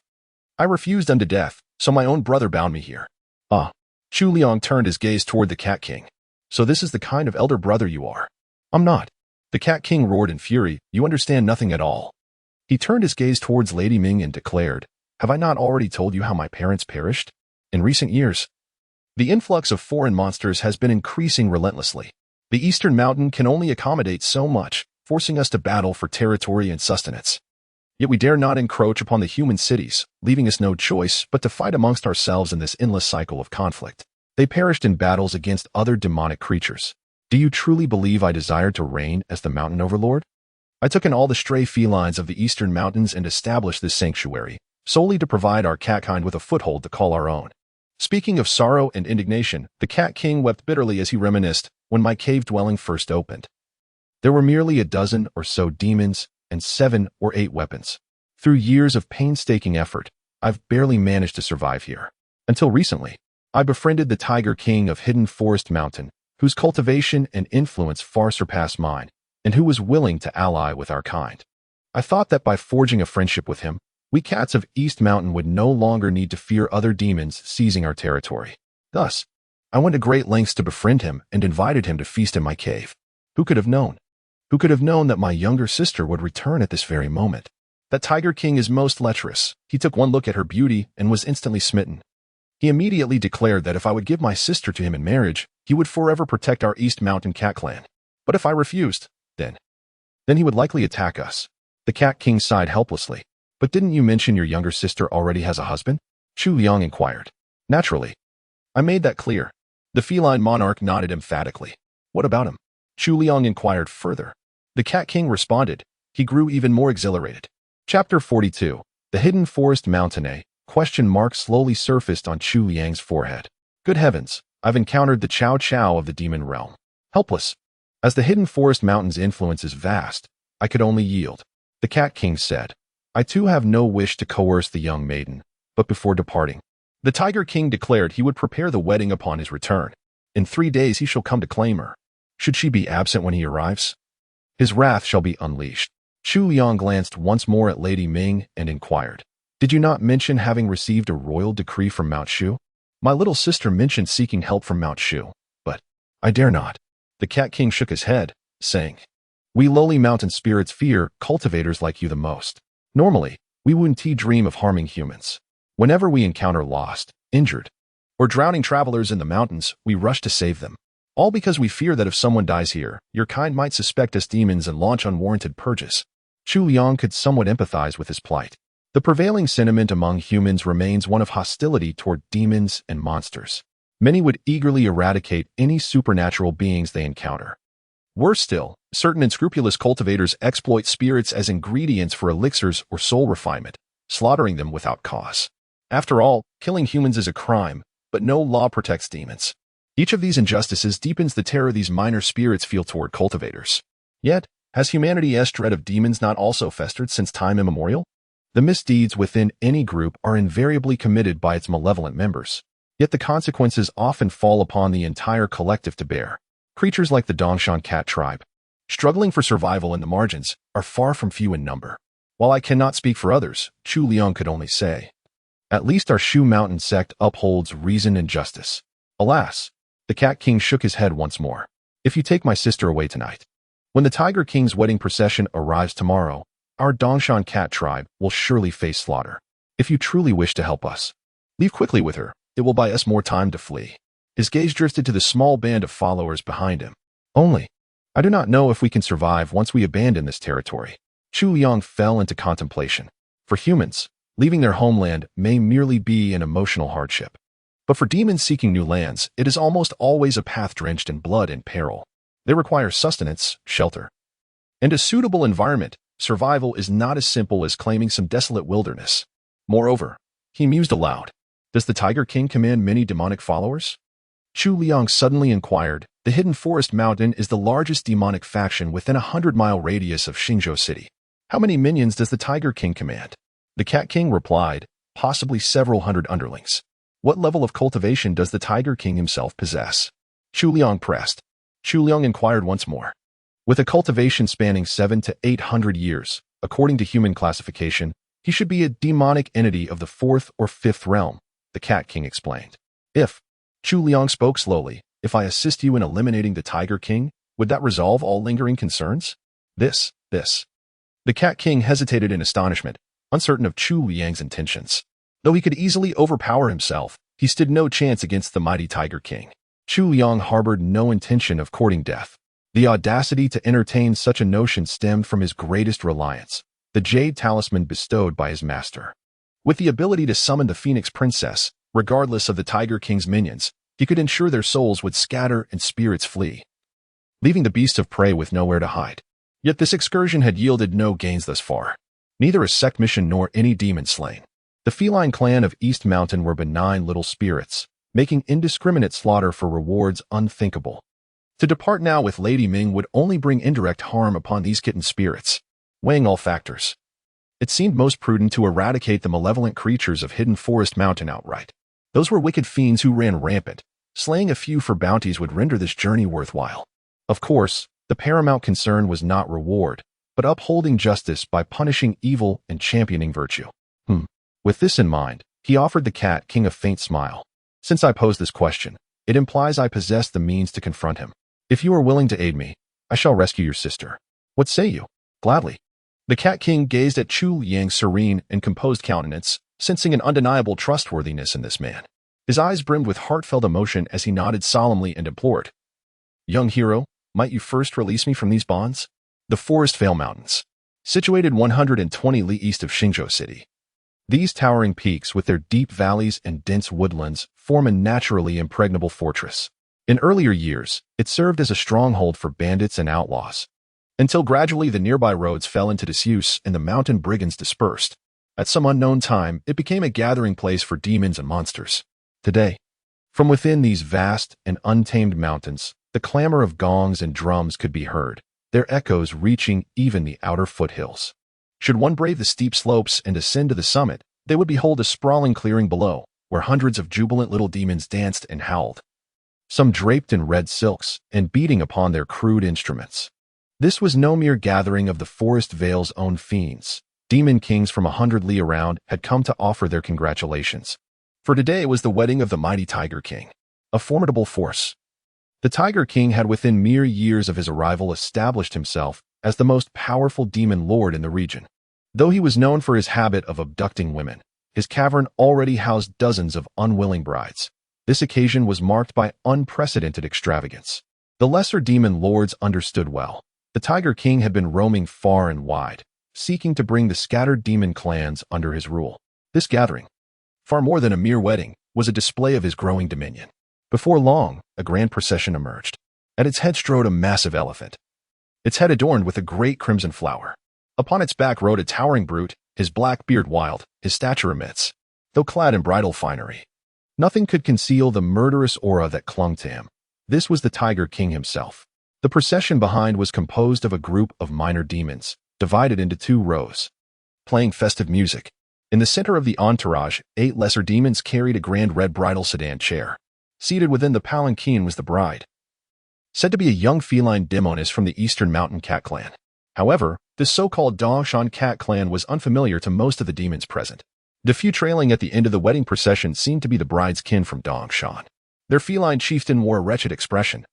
I refused unto death, so my own brother bound me here. Ah. Chu Liang turned his gaze toward the Cat King. So this is the kind of elder brother you are. I'm not. The Cat King roared in fury, you understand nothing at all. He turned his gaze towards Lady Ming and declared, have I not already told you how my parents perished? In recent years, the influx of foreign monsters has been increasing relentlessly. The Eastern Mountain can only accommodate so much, forcing us to battle for territory and sustenance. Yet we dare not encroach upon the human cities, leaving us no choice but to fight amongst ourselves in this endless cycle of conflict. They perished in battles against other demonic creatures. Do you truly believe I desired to reign as the mountain overlord? I took in all the stray felines of the Eastern Mountains and established this sanctuary, solely to provide our catkind with a foothold to call our own. Speaking of sorrow and indignation, the Cat King wept bitterly as he reminisced when my cave dwelling first opened. There were merely a dozen or so demons and 7 or 8 weapons. Through years of painstaking effort, I've barely managed to survive here. Until recently, I befriended the Tiger King of Hidden Forest Mountain, whose cultivation and influence far surpassed mine, and who was willing to ally with our kind. I thought that by forging a friendship with him, we cats of East Mountain would no longer need to fear other demons seizing our territory. Thus, I went to great lengths to befriend him and invited him to feast in my cave. Who could have known? Who could have known that my younger sister would return at this very moment? That Tiger King is most lecherous. He took one look at her beauty and was instantly smitten. He immediately declared that if I would give my sister to him in marriage, he would forever protect our East Mountain cat clan. But if I refused, then he would likely attack us. The Cat King sighed helplessly. But didn't you mention your younger sister already has a husband? Chu Liang inquired. Naturally. I made that clear. The feline monarch nodded emphatically. What about him? Chu Liang inquired further. The Cat King responded. He grew even more exhilarated. Chapter 42. The Hidden Forest Mountain. Question mark slowly surfaced on Chu Liang's forehead. Good heavens, I've encountered the Chow Chow of the demon realm. Helpless. As the Hidden Forest Mountain's influence is vast, I could only yield. The Cat King said. I too have no wish to coerce the young maiden, but before departing, the Tiger King declared he would prepare the wedding upon his return. In 3 days he shall come to claim her. Should she be absent when he arrives, his wrath shall be unleashed. Chu Liang glanced once more at Lady Ming and inquired, did you not mention having received a royal decree from Mount Shu? My little sister mentioned seeking help from Mount Shu, but I dare not. The Cat King shook his head, saying, we lowly mountain spirits fear cultivators like you the most. Normally, we wouldn't dream of harming humans. Whenever we encounter lost, injured, or drowning travelers in the mountains, we rush to save them. All because we fear that if someone dies here, your kind might suspect us demons and launch unwarranted purges. Chu Liang could somewhat empathize with his plight. The prevailing sentiment among humans remains one of hostility toward demons and monsters. Many would eagerly eradicate any supernatural beings they encounter. Worse still, certain unscrupulous cultivators exploit spirits as ingredients for elixirs or soul refinement, slaughtering them without cause. After all, killing humans is a crime, but no law protects demons. Each of these injustices deepens the terror these minor spirits feel toward cultivators. Yet, has humanity's dread of demons not also festered since time immemorial? The misdeeds within any group are invariably committed by its malevolent members, yet the consequences often fall upon the entire collective to bear. Creatures like the Dongshan cat tribe, struggling for survival in the margins, are far from few in number. While I cannot speak for others, Chu Liang could only say, at least our Shu Mountain Sect upholds reason and justice. Alas, the Cat King shook his head once more. If you take my sister away tonight, when the Tiger King's wedding procession arrives tomorrow, our Dongshan cat tribe will surely face slaughter. If you truly wish to help us, leave quickly with her. It will buy us more time to flee. His gaze drifted to the small band of followers behind him. Only, I do not know if we can survive once we abandon this territory. Chu Liang fell into contemplation. For humans, leaving their homeland may merely be an emotional hardship. But for demons seeking new lands, it is almost always a path drenched in blood and peril. They require sustenance, shelter, and a suitable environment. Survival is not as simple as claiming some desolate wilderness. Moreover, he mused aloud, does the Tiger King command many demonic followers? Chu Liang suddenly inquired. The Hidden Forest Mountain is the largest demonic faction within a 100-mile radius of Xingzhou City. How many minions does the Tiger King command? The Cat King replied, possibly several hundred underlings. What level of cultivation does the Tiger King himself possess? Chu Liang pressed. Chu Liang inquired once more. With a cultivation spanning 700 to 800 years, according to human classification, he should be a demonic entity of the 4th or 5th realm, the Cat King explained. Chu Liang spoke slowly, if I assist you in eliminating the Tiger King, would that resolve all lingering concerns? This. The Cat King hesitated in astonishment, uncertain of Chu Liang's intentions. Though he could easily overpower himself, he stood no chance against the mighty Tiger King. Chu Liang harbored no intention of courting death. The audacity to entertain such a notion stemmed from his greatest reliance, the jade talisman bestowed by his master. With the ability to summon the Phoenix Princess, regardless of the Tiger King's minions, he could ensure their souls would scatter and spirits flee, leaving the beasts of prey with nowhere to hide. Yet this excursion had yielded no gains thus far, neither a sect mission nor any demon slain. The feline clan of East Mountain were benign little spirits, making indiscriminate slaughter for rewards unthinkable. To depart now with Lady Ming would only bring indirect harm upon these kitten spirits. Weighing all factors, it seemed most prudent to eradicate the malevolent creatures of Hidden Forest Mountain outright. Those were wicked fiends who ran rampant. Slaying a few for bounties would render this journey worthwhile. Of course, the paramount concern was not reward, but upholding justice by punishing evil and championing virtue. With this in mind, he offered the Cat King a faint smile. Since I pose this question, it implies I possess the means to confront him. If you are willing to aid me, I shall rescue your sister. What say you? Gladly. The Cat King gazed at Chu Liang's serene and composed countenance, sensing an undeniable trustworthiness in this man. His eyes brimmed with heartfelt emotion as he nodded solemnly and implored. Young hero, might you first release me from these bonds? The Forest Vale Mountains, situated 120 li east of Xingzhou City. These towering peaks with their deep valleys and dense woodlands form a naturally impregnable fortress. In earlier years, it served as a stronghold for bandits and outlaws, until gradually the nearby roads fell into disuse and the mountain brigands dispersed. At some unknown time, it became a gathering place for demons and monsters. Today, from within these vast and untamed mountains, the clamor of gongs and drums could be heard, their echoes reaching even the outer foothills. Should one brave the steep slopes and ascend to the summit, they would behold a sprawling clearing below, where hundreds of jubilant little demons danced and howled, some draped in red silks and beating upon their crude instruments. This was no mere gathering of the Forest Vale's own fiends. Demon kings from 100 li around had come to offer their congratulations. For today was the wedding of the mighty Tiger King, a formidable force. The Tiger King had within mere years of his arrival established himself as the most powerful demon lord in the region. Though he was known for his habit of abducting women, his cavern already housed dozens of unwilling brides. This occasion was marked by unprecedented extravagance. The lesser demon lords understood well. The Tiger King had been roaming far and wide, seeking to bring the scattered demon clans under his rule. This gathering, far more than a mere wedding, was a display of his growing dominion. Before long, a grand procession emerged. At its head strode a massive elephant, its head adorned with a great crimson flower. Upon its back rode a towering brute, his black beard wild, his stature immense. Though clad in bridal finery, nothing could conceal the murderous aura that clung to him. This was the Tiger King himself. The procession behind was composed of a group of minor demons, divided into 2 rows, playing festive music. In the center of the entourage, 8 lesser demons carried a grand red bridal sedan chair. Seated within the palanquin was the bride, said to be a young feline demoness from the Eastern Mountain Cat Clan. However, this so-called Dongshan Cat Clan was unfamiliar to most of the demons present. The few trailing at the end of the wedding procession seemed to be the bride's kin from Dongshan. Their feline chieftain wore a wretched expression,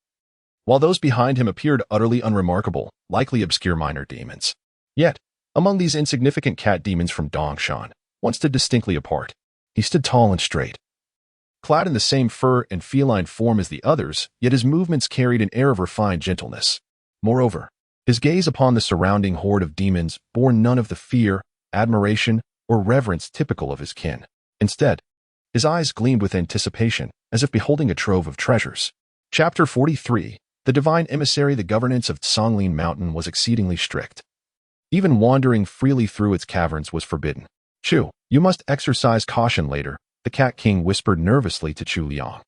while those behind him appeared utterly unremarkable, likely obscure minor demons. Yet, among these insignificant cat demons from Dongshan, one stood distinctly apart. He stood tall and straight, clad in the same fur and feline form as the others, yet his movements carried an air of refined gentleness. Moreover, his gaze upon the surrounding horde of demons bore none of the fear, admiration, or reverence typical of his kin. Instead, his eyes gleamed with anticipation, as if beholding a trove of treasures. Chapter 43. The Divine Emissary. The governance of Songlin Mountain was exceedingly strict. Even wandering freely through its caverns was forbidden. Chu, you must exercise caution later, the Cat King whispered nervously to Chu Liang.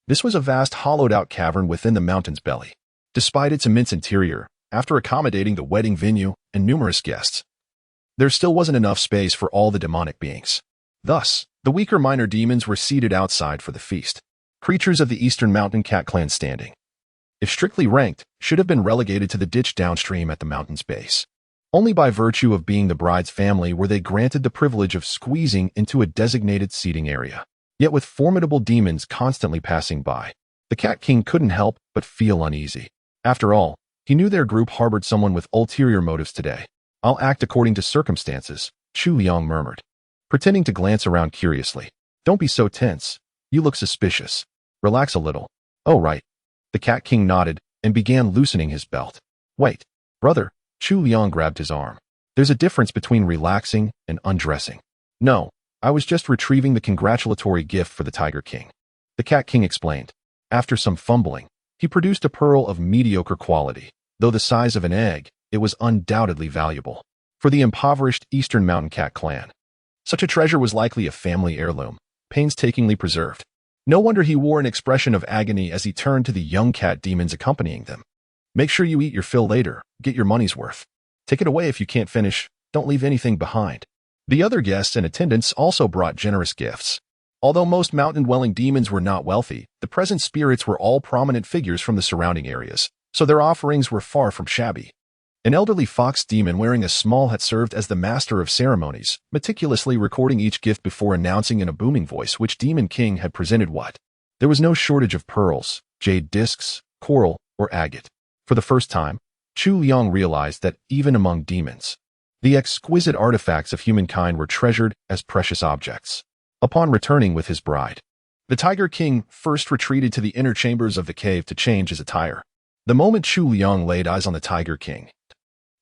This was a vast hollowed-out cavern within the mountain's belly. Despite its immense interior, after accommodating the wedding venue and numerous guests, there still wasn't enough space for all the demonic beings. Thus, the weaker minor demons were seated outside for the feast. Creatures of the Eastern Mountain Cat Clan standing, if strictly ranked, should have been relegated to the ditch downstream at the mountain's base. Only by virtue of being the bride's family were they granted the privilege of squeezing into a designated seating area. Yet with formidable demons constantly passing by, the Cat King couldn't help but feel uneasy. After all, he knew their group harbored someone with ulterior motives today. "I'll act according to circumstances," Chu Liang murmured, pretending to glance around curiously. "Don't be so tense. You look suspicious. Relax a little." "Oh, right." The Cat King nodded and began loosening his belt. "Wait, brother." Chu Liang grabbed his arm. "There's a difference between relaxing and undressing." "No, I was just retrieving the congratulatory gift for the Tiger King," the Cat King explained. After some fumbling, he produced a pearl of mediocre quality. Though the size of an egg, it was undoubtedly valuable. For the impoverished Eastern Mountain Cat Clan, such a treasure was likely a family heirloom, painstakingly preserved. No wonder he wore an expression of agony as he turned to the young cat demons accompanying them. "Make sure you eat your fill later. Get your money's worth. Take it away if you can't finish. Don't leave anything behind." The other guests and attendants also brought generous gifts. Although most mountain-dwelling demons were not wealthy, the present spirits were all prominent figures from the surrounding areas, so their offerings were far from shabby. An elderly fox demon wearing a small hat served as the master of ceremonies, meticulously recording each gift before announcing in a booming voice which demon king had presented what. There was no shortage of pearls, jade discs, coral, or agate. For the first time, Chu Liang realized that even among demons, the exquisite artifacts of humankind were treasured as precious objects. Upon returning with his bride, the Tiger King first retreated to the inner chambers of the cave to change his attire. The moment Chu Liang laid eyes on the Tiger King,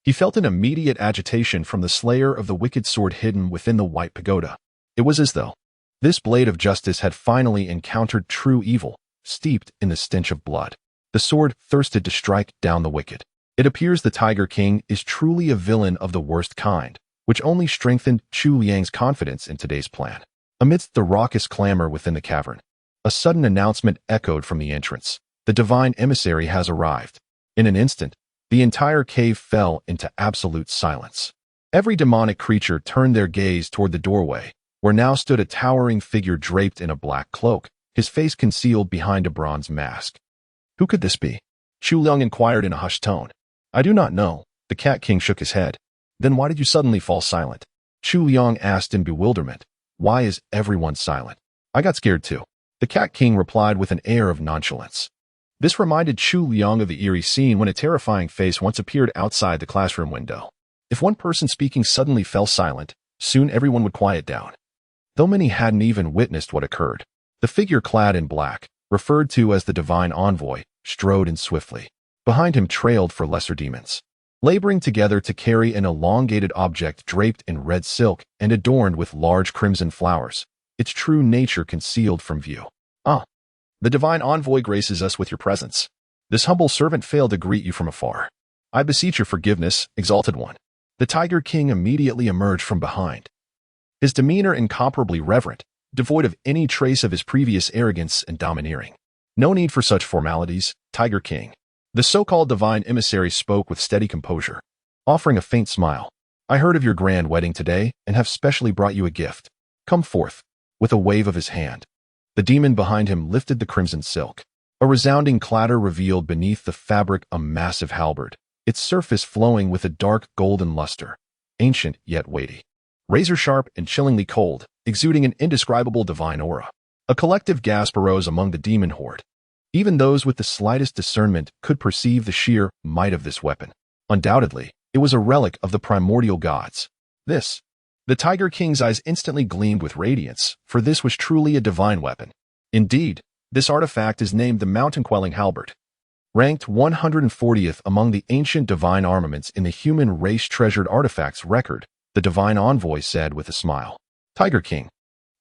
he felt an immediate agitation from the slayer of the wicked sword hidden within the white pagoda. It was as though this blade of justice had finally encountered true evil, steeped in the stench of blood. The sword thirsted to strike down the wicked. It appears the Tiger King is truly a villain of the worst kind, which only strengthened Chu Liang's confidence in today's plan. Amidst the raucous clamor within the cavern, a sudden announcement echoed from the entrance. "The divine emissary has arrived." In an instant, the entire cave fell into absolute silence. Every demonic creature turned their gaze toward the doorway, where now stood a towering figure draped in a black cloak, his face concealed behind a bronze mask. "Who could this be?" Chu Liang inquired in a hushed tone. "I do not know." The Cat King shook his head. "Then why did you suddenly fall silent?" Chu Liang asked in bewilderment. "Why is everyone silent?" "I got scared too," the Cat King replied with an air of nonchalance. This reminded Chu Liang of the eerie scene when a terrifying face once appeared outside the classroom window. If one person speaking suddenly fell silent, soon everyone would quiet down. Though many hadn't even witnessed what occurred, the figure clad in black, referred to as the Divine Envoy, strode in swiftly. Behind him trailed for lesser demons, laboring together to carry an elongated object draped in red silk and adorned with large crimson flowers, its true nature concealed from view. "Ah, the Divine Envoy graces us with your presence. This humble servant failed to greet you from afar. I beseech your forgiveness, exalted one." The Tiger King immediately emerged from behind, his demeanor incomparably reverent, devoid of any trace of his previous arrogance and domineering. "No need for such formalities, Tiger King." The so-called divine emissary spoke with steady composure, offering a faint smile. "I heard of your grand wedding today and have specially brought you a gift. Come forth." With a wave of his hand, the demon behind him lifted the crimson silk. A resounding clatter revealed beneath the fabric a massive halberd, its surface flowing with a dark golden luster, ancient yet weighty, razor-sharp and chillingly cold, exuding an indescribable divine aura. A collective gasp arose among the demon horde. Even those with the slightest discernment could perceive the sheer might of this weapon. Undoubtedly, it was a relic of the primordial gods. The Tiger King's eyes instantly gleamed with radiance, for this was truly a divine weapon. Indeed, this artifact is named the Mountain-Quelling Halberd. Ranked 140th among the ancient divine armaments in the human race treasured artifacts record, the Divine Envoy said with a smile. "Tiger King,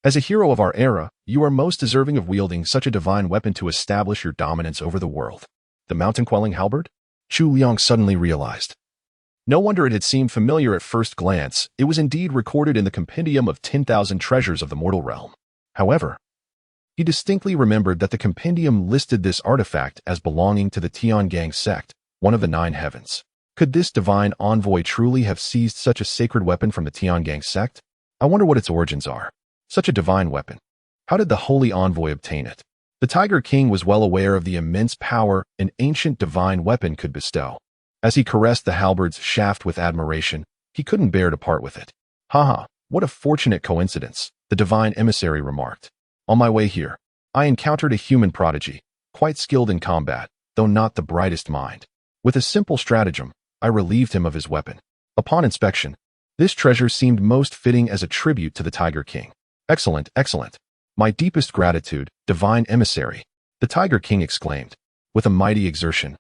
as a hero of our era, you are most deserving of wielding such a divine weapon to establish your dominance over the world." The Mountain-Quelling Halberd? Chu Liang suddenly realized. No wonder it had seemed familiar at first glance. It was indeed recorded in the compendium of 10,000 treasures of the mortal realm. However, He distinctly remembered that the compendium listed this artifact as belonging to the Tiangang sect, one of the 9 heavens. Could this divine envoy truly have seized such a sacred weapon from the Tiangang sect? I wonder what its origins are. Such a divine weapon. How did the holy envoy obtain it? The Tiger King was well aware of the immense power an ancient divine weapon could bestow. As he caressed the halberd's shaft with admiration, he couldn't bear to part with it. Haha, what a fortunate coincidence, the divine emissary remarked. On my way here, I encountered a human prodigy, quite skilled in combat, though not the brightest mind. With a simple stratagem, I relieved him of his weapon. Upon inspection, this treasure seemed most fitting as a tribute to the Tiger King. Excellent, excellent. My deepest gratitude, divine emissary, the Tiger King exclaimed. With a mighty exertion,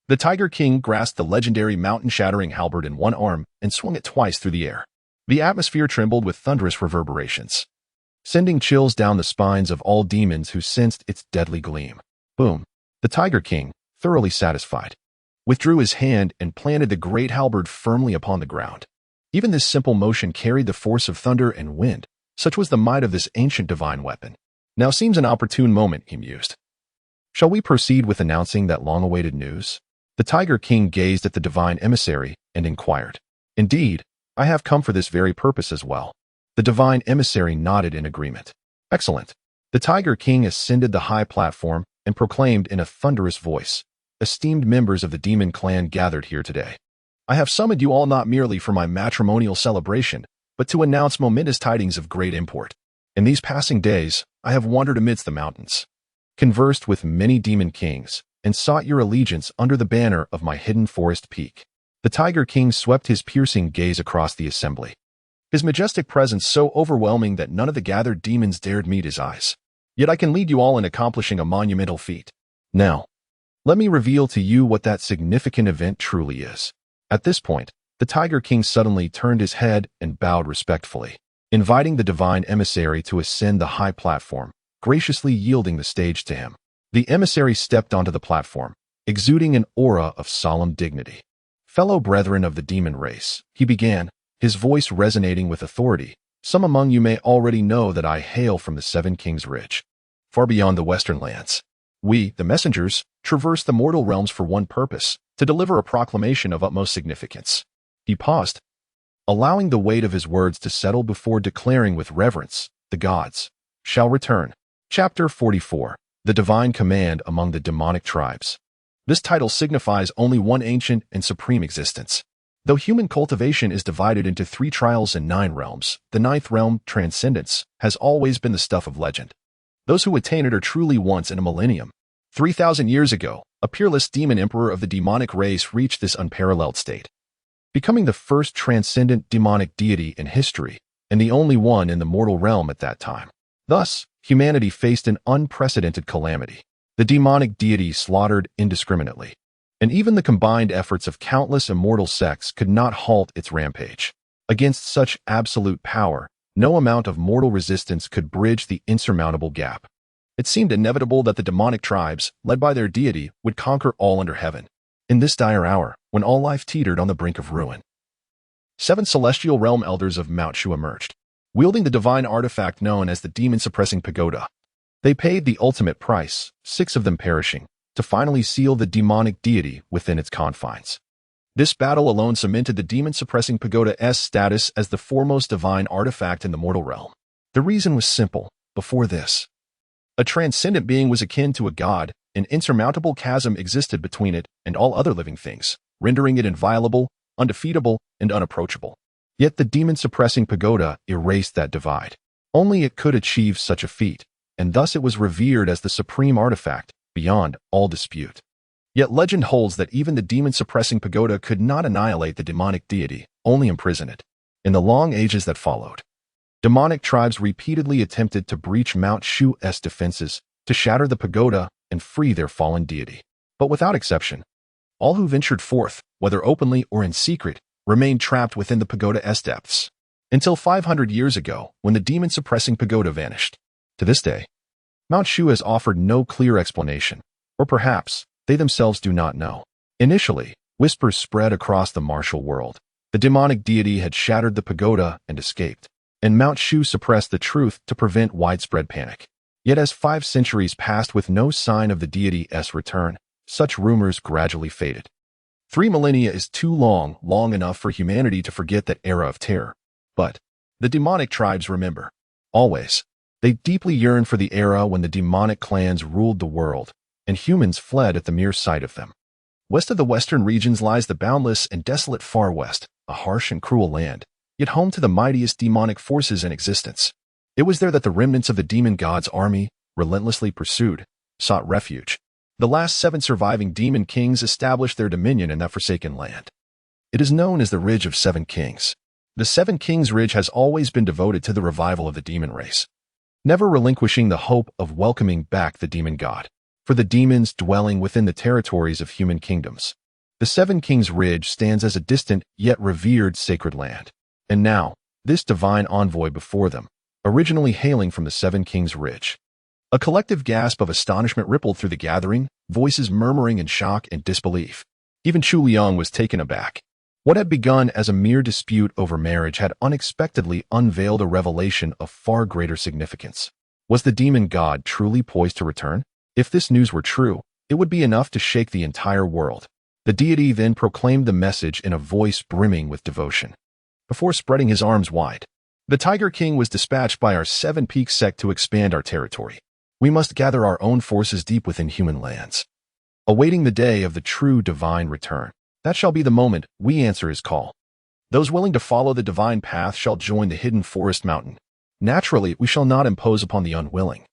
the Tiger King grasped the legendary mountain-shattering halberd in one arm and swung it twice through the air. The atmosphere trembled with thunderous reverberations, sending chills down the spines of all demons who sensed its deadly gleam. Boom! The Tiger King, thoroughly satisfied, withdrew his hand and planted the great halberd firmly upon the ground. Even this simple motion carried the force of thunder and wind. Such was the might of this ancient divine weapon. Now seems an opportune moment, he mused. Shall we proceed with announcing that long-awaited news? The Tiger King gazed at the divine emissary and inquired. Indeed, I have come for this very purpose as well. The divine emissary nodded in agreement. Excellent. The Tiger King ascended the high platform and proclaimed in a thunderous voice, esteemed members of the demon clan gathered here today. I have summoned you all not merely for my matrimonial celebration, but to announce momentous tidings of great import. In these passing days, I have wandered amidst the mountains, conversed with many demon kings, and sought your allegiance under the banner of my hidden forest peak. The Tiger King swept his piercing gaze across the assembly, his majestic presence so overwhelming that none of the gathered demons dared meet his eyes. Yet I can lead you all in accomplishing a monumental feat. Now, let me reveal to you what that significant event truly is. At this point, the Tiger King suddenly turned his head and bowed respectfully, inviting the divine emissary to ascend the high platform, graciously yielding the stage to him. The emissary stepped onto the platform, exuding an aura of solemn dignity. Fellow brethren of the demon race, he began, his voice resonating with authority. Some among you may already know that I hail from the Seven Kings Ridge, far beyond the western lands. We, the messengers, traverse the mortal realms for one purpose, to deliver a proclamation of utmost significance. He paused, allowing the weight of his words to settle before declaring with reverence, the gods shall return. Chapter 44. The Divine Command Among the Demonic Tribes. This title signifies only one ancient and supreme existence. Though human cultivation is divided into 3 trials and 9 realms, the 9th realm, transcendence, has always been the stuff of legend. Those who attain it are truly once in a millennium. 3,000 years ago, a peerless demon emperor of the demonic race reached this unparalleled state, becoming the first transcendent demonic deity in history, and the only one in the mortal realm at that time. Thus, humanity faced an unprecedented calamity. The demonic deity slaughtered indiscriminately, and even the combined efforts of countless immortal sects could not halt its rampage. Against such absolute power, no amount of mortal resistance could bridge the insurmountable gap. It seemed inevitable that the demonic tribes, led by their deity, would conquer all under heaven. In this dire hour, when all life teetered on the brink of ruin, 7 celestial realm elders of Mount Shu emerged, wielding the divine artifact known as the demon-suppressing pagoda. They paid the ultimate price, 6 of them perishing, to finally seal the demonic deity within its confines. This battle alone cemented the demon-suppressing pagoda's status as the foremost divine artifact in the mortal realm. The reason was simple. Before this, a transcendent being was akin to a god. An insurmountable chasm existed between it and all other living things, rendering it inviolable, undefeatable, and unapproachable. Yet the demon-suppressing pagoda erased that divide. Only it could achieve such a feat, and thus it was revered as the supreme artifact, beyond all dispute. Yet legend holds that even the demon-suppressing pagoda could not annihilate the demonic deity, only imprison it. In the long ages that followed, demonic tribes repeatedly attempted to breach Mount Shu's defenses, to shatter the pagoda and free their fallen deity. But without exception, all who ventured forth, whether openly or in secret, remained trapped within the pagoda's depths, until 500 years ago, when the demon-suppressing pagoda vanished. To this day, Mount Shu has offered no clear explanation, or perhaps they themselves do not know. Initially, whispers spread across the martial world. The demonic deity had shattered the pagoda and escaped, and Mount Shu suppressed the truth to prevent widespread panic. Yet as 5 centuries passed with no sign of the deity's return, such rumors gradually faded. 3 millennia is too long enough for humanity to forget that era of terror. But the demonic tribes remember. Always. They deeply yearn for the era when the demonic clans ruled the world, and humans fled at the mere sight of them. West of the western regions lies the boundless and desolate Far West, a harsh and cruel land, yet home to the mightiest demonic forces in existence. It was there that the remnants of the demon god's army, relentlessly pursued, sought refuge. The last 7 surviving demon kings established their dominion in that forsaken land. It is known as the Ridge of 7 Kings. The 7 Kings Ridge has always been devoted to the revival of the demon race, never relinquishing the hope of welcoming back the demon god, for the demons dwelling within the territories of human kingdoms. The 7 Kings Ridge stands as a distant yet revered sacred land. And now, this divine envoy before them, originally hailing from the 7 Kings Ridge. A collective gasp of astonishment rippled through the gathering, voices murmuring in shock and disbelief. Even Chu Liang was taken aback. What had begun as a mere dispute over marriage had unexpectedly unveiled a revelation of far greater significance. Was the demon god truly poised to return? If this news were true, it would be enough to shake the entire world. The deity then proclaimed the message in a voice brimming with devotion. Before spreading his arms wide, the Tiger King was dispatched by our 7 Peaks sect to expand our territory. We must gather our own forces deep within human lands, awaiting the day of the true divine return. That shall be the moment we answer his call. Those willing to follow the divine path shall join the hidden forest mountain. Naturally, we shall not impose upon the unwilling,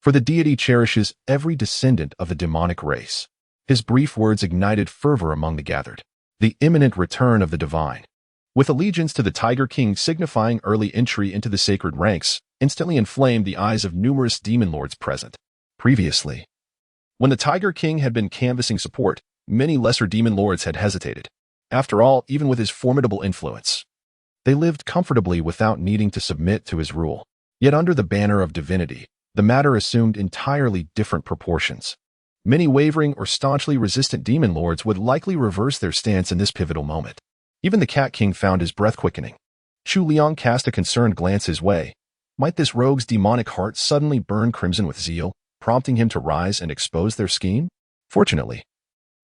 for the deity cherishes every descendant of the demonic race. His brief words ignited fervor among the gathered. The imminent return of the divine, with allegiance to the Tiger King signifying early entry into the sacred ranks, instantly inflamed the eyes of numerous demon lords present. Previously, when the Tiger King had been canvassing support, many lesser demon lords had hesitated. After all, even with his formidable influence, they lived comfortably without needing to submit to his rule. Yet under the banner of divinity, the matter assumed entirely different proportions. Many wavering or staunchly resistant demon lords would likely reverse their stance in this pivotal moment. Even the Cat King found his breath quickening. Chu Liang cast a concerned glance his way. Might this rogue's demonic heart suddenly burn crimson with zeal, prompting him to rise and expose their scheme? Fortunately,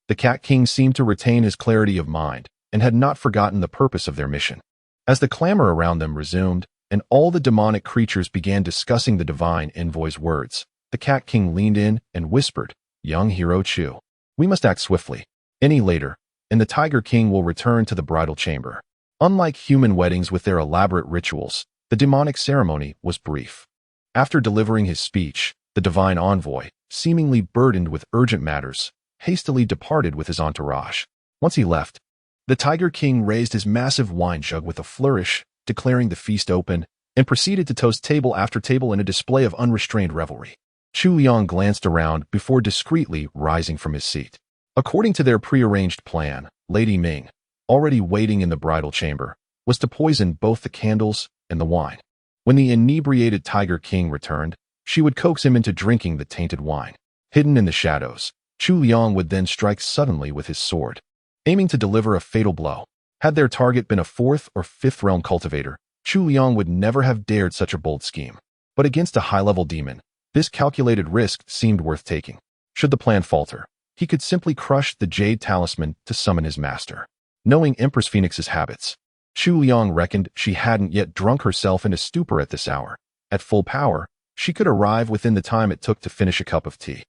the Cat King seemed to retain his clarity of mind and had not forgotten the purpose of their mission. As the clamor around them resumed, and all the demonic creatures began discussing the divine envoy's words, the Cat King leaned in and whispered, "Young hero Chu, we must act swiftly. Any later, and the Tiger King will return to the bridal chamber." Unlike human weddings with their elaborate rituals, the demonic ceremony was brief. After delivering his speech, the divine envoy, seemingly burdened with urgent matters, hastily departed with his entourage. Once he left, the Tiger King raised his massive wine jug with a flourish, declaring the feast open, and proceeded to toast table after table in a display of unrestrained revelry. Chu Liang glanced around before discreetly rising from his seat. According to their prearranged plan, Lady Ming, already waiting in the bridal chamber, was to poison both the candles and the wine. When the inebriated Tiger King returned, she would coax him into drinking the tainted wine. Hidden in the shadows, Chu Liang would then strike suddenly with his sword, aiming to deliver a fatal blow. Had their target been a 4th or 5th realm cultivator, Chu Liang would never have dared such a bold scheme. But against a high-level demon, this calculated risk seemed worth taking. Should the plan falter, he could simply crush the jade talisman to summon his master. Knowing Empress Phoenix's habits, Chu Liang reckoned she hadn't yet drunk herself into stupor at this hour. At full power, she could arrive within the time it took to finish a cup of tea.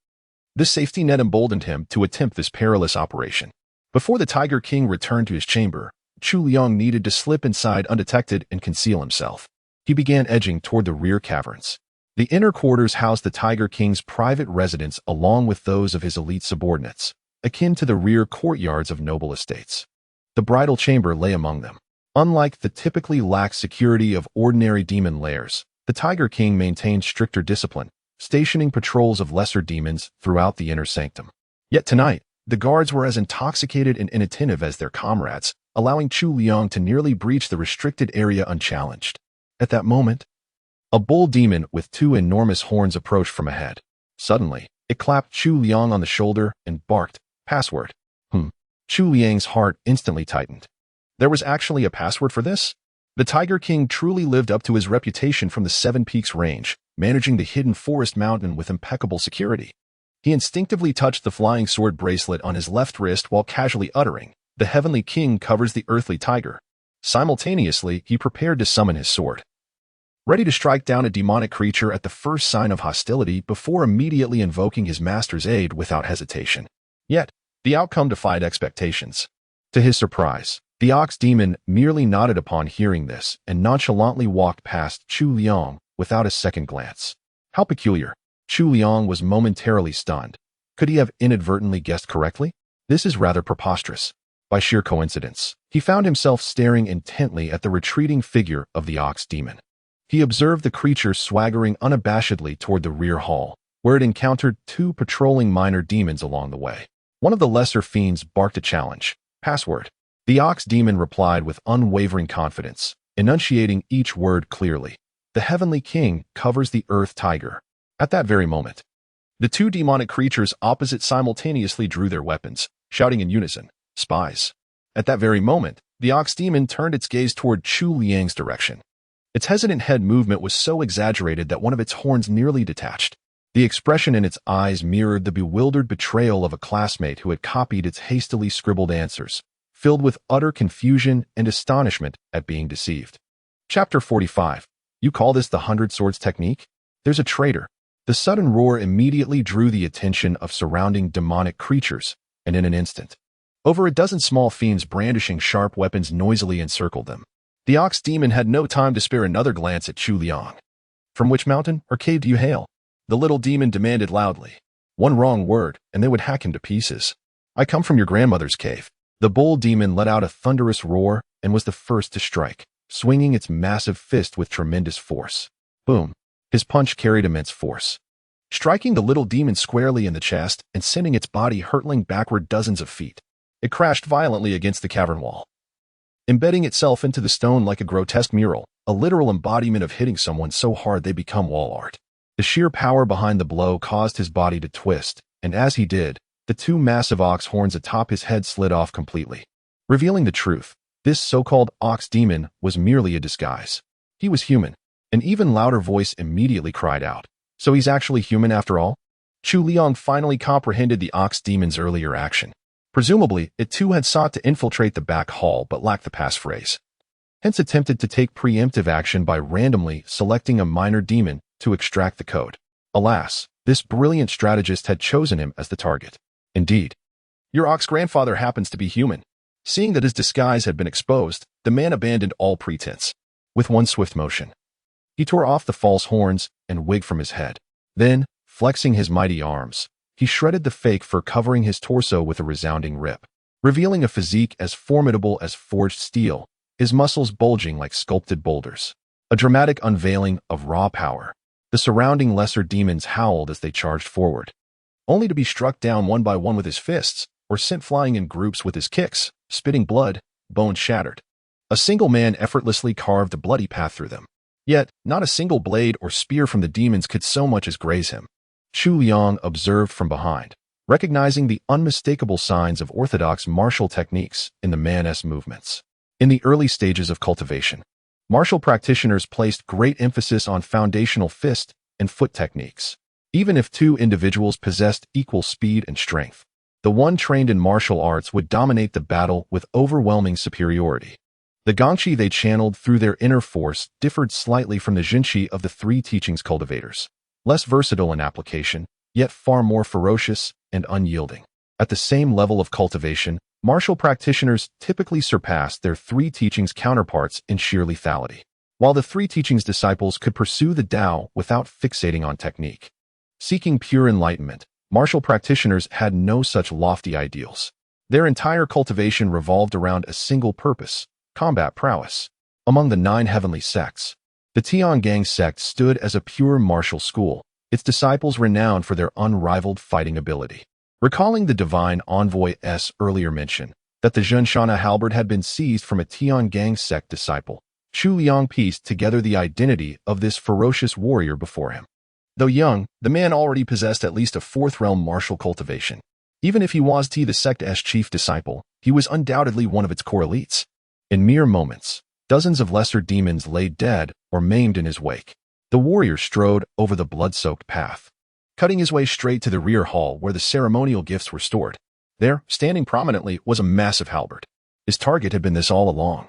This safety net emboldened him to attempt this perilous operation. Before the Tiger King returned to his chamber, Chu Liang needed to slip inside undetected and conceal himself. He began edging toward the rear caverns. The inner quarters housed the Tiger King's private residence along with those of his elite subordinates, akin to the rear courtyards of noble estates. The bridal chamber lay among them. Unlike the typically lax security of ordinary demon lairs, the Tiger King maintained stricter discipline, stationing patrols of lesser demons throughout the inner sanctum. Yet tonight, the guards were as intoxicated and inattentive as their comrades, allowing Chu Liang to nearly breach the restricted area unchallenged. At that moment, a bull demon with 2 enormous horns approached from ahead. Suddenly, it clapped Chu Liang on the shoulder and barked, "Password." Chu Liang's heart instantly tightened. There was actually a password for this? The Tiger King truly lived up to his reputation from the 7 Peaks range, managing the hidden forest mountain with impeccable security. He instinctively touched the flying sword bracelet on his left wrist while casually uttering, "The heavenly king covers the earthly tiger." Simultaneously, he prepared to summon his sword, ready to strike down a demonic creature at the first sign of hostility before immediately invoking his master's aid without hesitation. Yet, the outcome defied expectations. To his surprise, the ox demon merely nodded upon hearing this and nonchalantly walked past Chu Liang without a second glance. How peculiar. Chu Liang was momentarily stunned. Could he have inadvertently guessed correctly? This is rather preposterous. By sheer coincidence, he found himself staring intently at the retreating figure of the ox demon. He observed the creature swaggering unabashedly toward the rear hall, where it encountered two patrolling minor demons along the way. One of the lesser fiends barked a challenge. "Password." The ox demon replied with unwavering confidence, enunciating each word clearly. "The heavenly king covers the earth tiger." At that very moment, the two demonic creatures opposite simultaneously drew their weapons, shouting in unison, "Spies." At that very moment, the ox demon turned its gaze toward Chu Liang's direction. Its hesitant head movement was so exaggerated that one of its horns nearly detached. The expression in its eyes mirrored the bewildered betrayal of a classmate who had copied its hastily scribbled answers, filled with utter confusion and astonishment at being deceived. Chapter 45. You call this the 100 Swords technique? There's a traitor. The sudden roar immediately drew the attention of surrounding demonic creatures, and in an instant, over a dozen small fiends brandishing sharp weapons noisily encircled them. The ox demon had no time to spare another glance at Chu Liang. "From which mountain or cave do you hail?" the little demon demanded loudly. One wrong word, and they would hack him to pieces. "I come from your grandmother's cave." The bull demon let out a thunderous roar and was the first to strike, swinging its massive fist with tremendous force. Boom! His punch carried immense force, striking the little demon squarely in the chest and sending its body hurtling backward dozens of feet. It crashed violently against the cavern wall, embedding itself into the stone like a grotesque mural, a literal embodiment of hitting someone so hard they become wall art. The sheer power behind the blow caused his body to twist, and as he did, the two massive ox horns atop his head slid off completely, revealing the truth. This so-called ox demon was merely a disguise. He was human. An even louder voice immediately cried out, "So he's actually human after all?" Chu Liang finally comprehended the ox demon's earlier action. Presumably, it too had sought to infiltrate the back hall but lacked the passphrase. Hence attempted to take preemptive action by randomly selecting a minor demon to extract the code. Alas, this brilliant strategist had chosen him as the target. Indeed, your ox grandfather happens to be human. Seeing that his disguise had been exposed, the man abandoned all pretense. With one swift motion, he tore off the false horns and wig from his head. Then, flexing his mighty arms, he shredded the fake fur covering his torso with a resounding rip, revealing a physique as formidable as forged steel, his muscles bulging like sculpted boulders. A dramatic unveiling of raw power. The surrounding lesser demons howled as they charged forward, only to be struck down one by one with his fists, or sent flying in groups with his kicks, spitting blood, bones shattered. A single man effortlessly carved a bloody path through them. Yet, not a single blade or spear from the demons could so much as graze him. Chu Liang observed from behind, recognizing the unmistakable signs of orthodox martial techniques in the man's movements. In the early stages of cultivation, martial practitioners placed great emphasis on foundational fist and foot techniques. Even if two individuals possessed equal speed and strength, the one trained in martial arts would dominate the battle with overwhelming superiority. The gongqi they channeled through their inner force differed slightly from the jinqi of the three teachings cultivators, less versatile in application, yet far more ferocious and unyielding. At the same level of cultivation, martial practitioners typically surpassed their three teachings counterparts in sheer lethality, while the three teachings disciples could pursue the Tao without fixating on technique. Seeking pure enlightenment, martial practitioners had no such lofty ideals. Their entire cultivation revolved around a single purpose: combat prowess. Among the 9 heavenly sects, the Tiangang sect stood as a pure martial school, its disciples renowned for their unrivaled fighting ability. Recalling the divine envoy's earlier mention that the Zhenshana halberd had been seized from a Tiangang sect disciple, Chu Liang pieced together the identity of this ferocious warrior before him. Though young, the man already possessed at least a 4th realm martial cultivation. Even if he was the sect's chief disciple, he was undoubtedly one of its core elites. In mere moments, dozens of lesser demons lay dead or maimed in his wake. The warrior strode over the blood-soaked path, cutting his way straight to the rear hall where the ceremonial gifts were stored. There, standing prominently, was a massive halberd. His target had been this all along.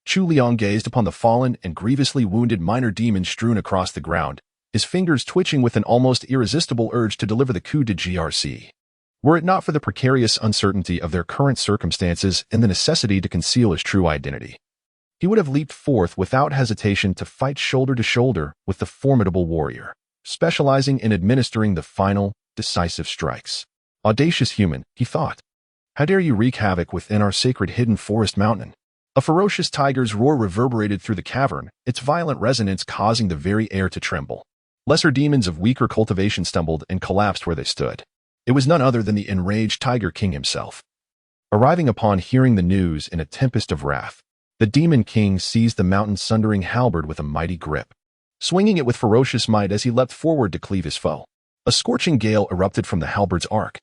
Chu Liang gazed upon the fallen and grievously wounded minor demon strewn across the ground, his fingers twitching with an almost irresistible urge to deliver the coup de GRC. Were it not for the precarious uncertainty of their current circumstances and the necessity to conceal his true identity, he would have leaped forth without hesitation to fight shoulder to shoulder with the formidable warrior, specializing in administering the final, decisive strikes. Audacious human, he thought. How dare you wreak havoc within our sacred hidden forest mountain? A ferocious tiger's roar reverberated through the cavern, its violent resonance causing the very air to tremble. Lesser demons of weaker cultivation stumbled and collapsed where they stood. It was none other than the enraged Tiger King himself. Arriving upon hearing the news in a tempest of wrath, the Demon King seized the mountain-sundering halberd with a mighty grip, swinging it with ferocious might as he leapt forward to cleave his foe. A scorching gale erupted from the halberd's arc,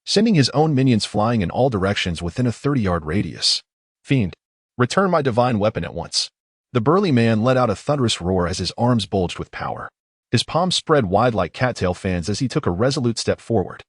sending his own minions flying in all directions within a 30-yard radius. Fiend, return my divine weapon at once. The burly man let out a thunderous roar as his arms bulged with power. His palms spread wide like cattail fans as he took a resolute step forward.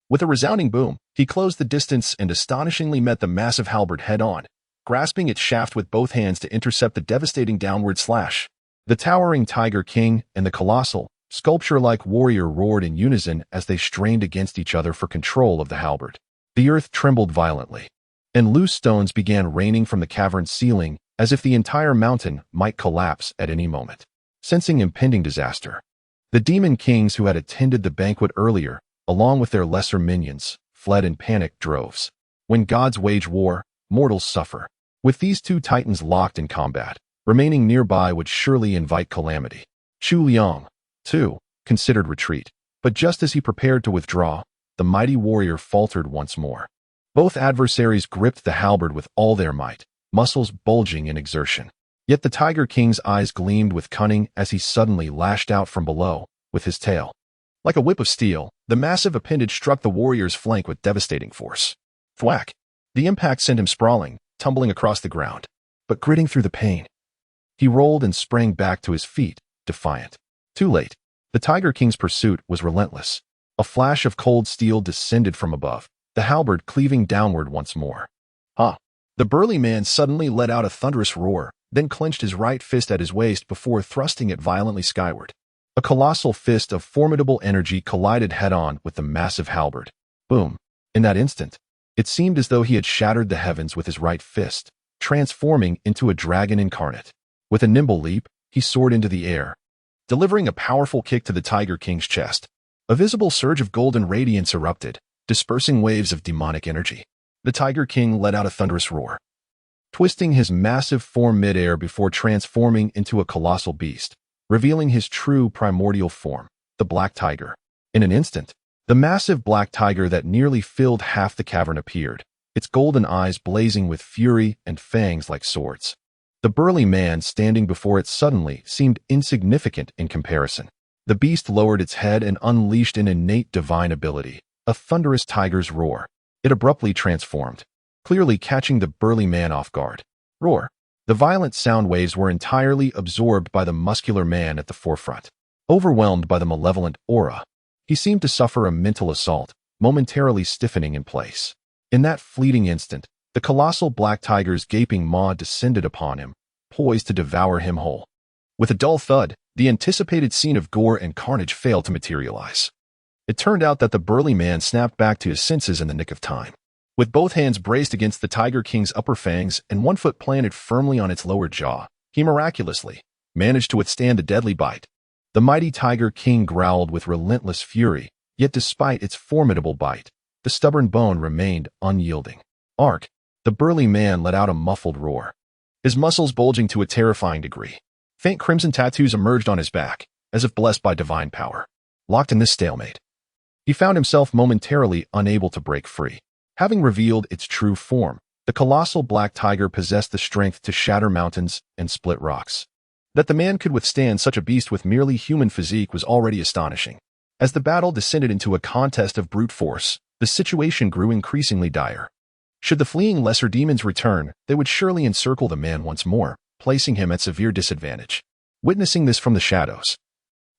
With a resounding boom, he closed the distance and astonishingly met the massive halberd head-on, grasping its shaft with both hands to intercept the devastating downward slash. The towering Tiger King and the colossal, sculpture-like warrior roared in unison as they strained against each other for control of the halberd. The earth trembled violently, and loose stones began raining from the cavern's ceiling as if the entire mountain might collapse at any moment. Sensing impending disaster, the demon kings who had attended the banquet earlier, along with their lesser minions, fled in panicked droves. When gods wage war, mortals suffer. With these two titans locked in combat, remaining nearby would surely invite calamity. Chu Liang, too, considered retreat, but just as he prepared to withdraw, the mighty warrior faltered once more. Both adversaries gripped the halberd with all their might, muscles bulging in exertion. Yet the Tiger King's eyes gleamed with cunning as he suddenly lashed out from below, with his tail. Like a whip of steel, the massive appendage struck the warrior's flank with devastating force. Thwack! The impact sent him sprawling, tumbling across the ground. But gritting through the pain, he rolled and sprang back to his feet, defiant. Too late. The Tiger King's pursuit was relentless. A flash of cold steel descended from above, the halberd cleaving downward once more. Ha! The burly man suddenly let out a thunderous roar, then clenched his right fist at his waist before thrusting it violently skyward. A colossal fist of formidable energy collided head-on with the massive halberd. Boom! In that instant, it seemed as though he had shattered the heavens with his right fist, transforming into a dragon incarnate. With a nimble leap, he soared into the air, delivering a powerful kick to the Tiger King's chest. A visible surge of golden radiance erupted, dispersing waves of demonic energy. The Tiger King let out a thunderous roar, twisting his massive form mid-air before transforming into a colossal beast, revealing his true primordial form, the Black Tiger. In an instant, the massive black tiger that nearly filled half the cavern appeared, its golden eyes blazing with fury and fangs like swords. The burly man standing before it suddenly seemed insignificant in comparison. The beast lowered its head and unleashed an innate divine ability, a thunderous tiger's roar. It abruptly transformed, clearly catching the burly man off guard. Roar! The violent sound waves were entirely absorbed by the muscular man at the forefront. Overwhelmed by the malevolent aura, he seemed to suffer a mental assault, momentarily stiffening in place. In that fleeting instant, the colossal black tiger's gaping maw descended upon him, poised to devour him whole. With a dull thud, the anticipated scene of gore and carnage failed to materialize. It turned out that the burly man snapped back to his senses in the nick of time. With both hands braced against the Tiger King's upper fangs and one foot planted firmly on its lower jaw, he miraculously managed to withstand the deadly bite. The mighty Tiger King growled with relentless fury, yet despite its formidable bite, the stubborn bone remained unyielding. Ark! The burly man let out a muffled roar, his muscles bulging to a terrifying degree. Faint crimson tattoos emerged on his back, as if blessed by divine power. Locked in this stalemate, he found himself momentarily unable to break free. Having revealed its true form, the colossal black tiger possessed the strength to shatter mountains and split rocks. That the man could withstand such a beast with merely human physique was already astonishing. As the battle descended into a contest of brute force, the situation grew increasingly dire. Should the fleeing lesser demons return, they would surely encircle the man once more, placing him at severe disadvantage. Witnessing this from the shadows,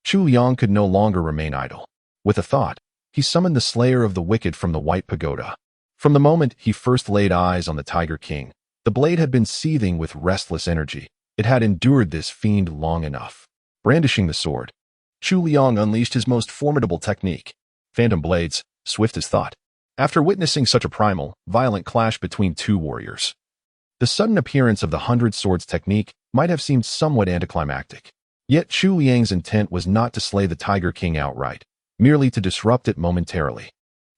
Chu Liang could no longer remain idle. With a thought, he summoned the slayer of the wicked from the White Pagoda. From the moment he first laid eyes on the Tiger King, the blade had been seething with restless energy. It had endured this fiend long enough. Brandishing the sword, Chu Liang unleashed his most formidable technique, phantom blades, swift as thought. After witnessing such a primal, violent clash between two warriors, the sudden appearance of the 100 Swords technique might have seemed somewhat anticlimactic. Yet Chu Liang's intent was not to slay the Tiger King outright, merely to disrupt it momentarily.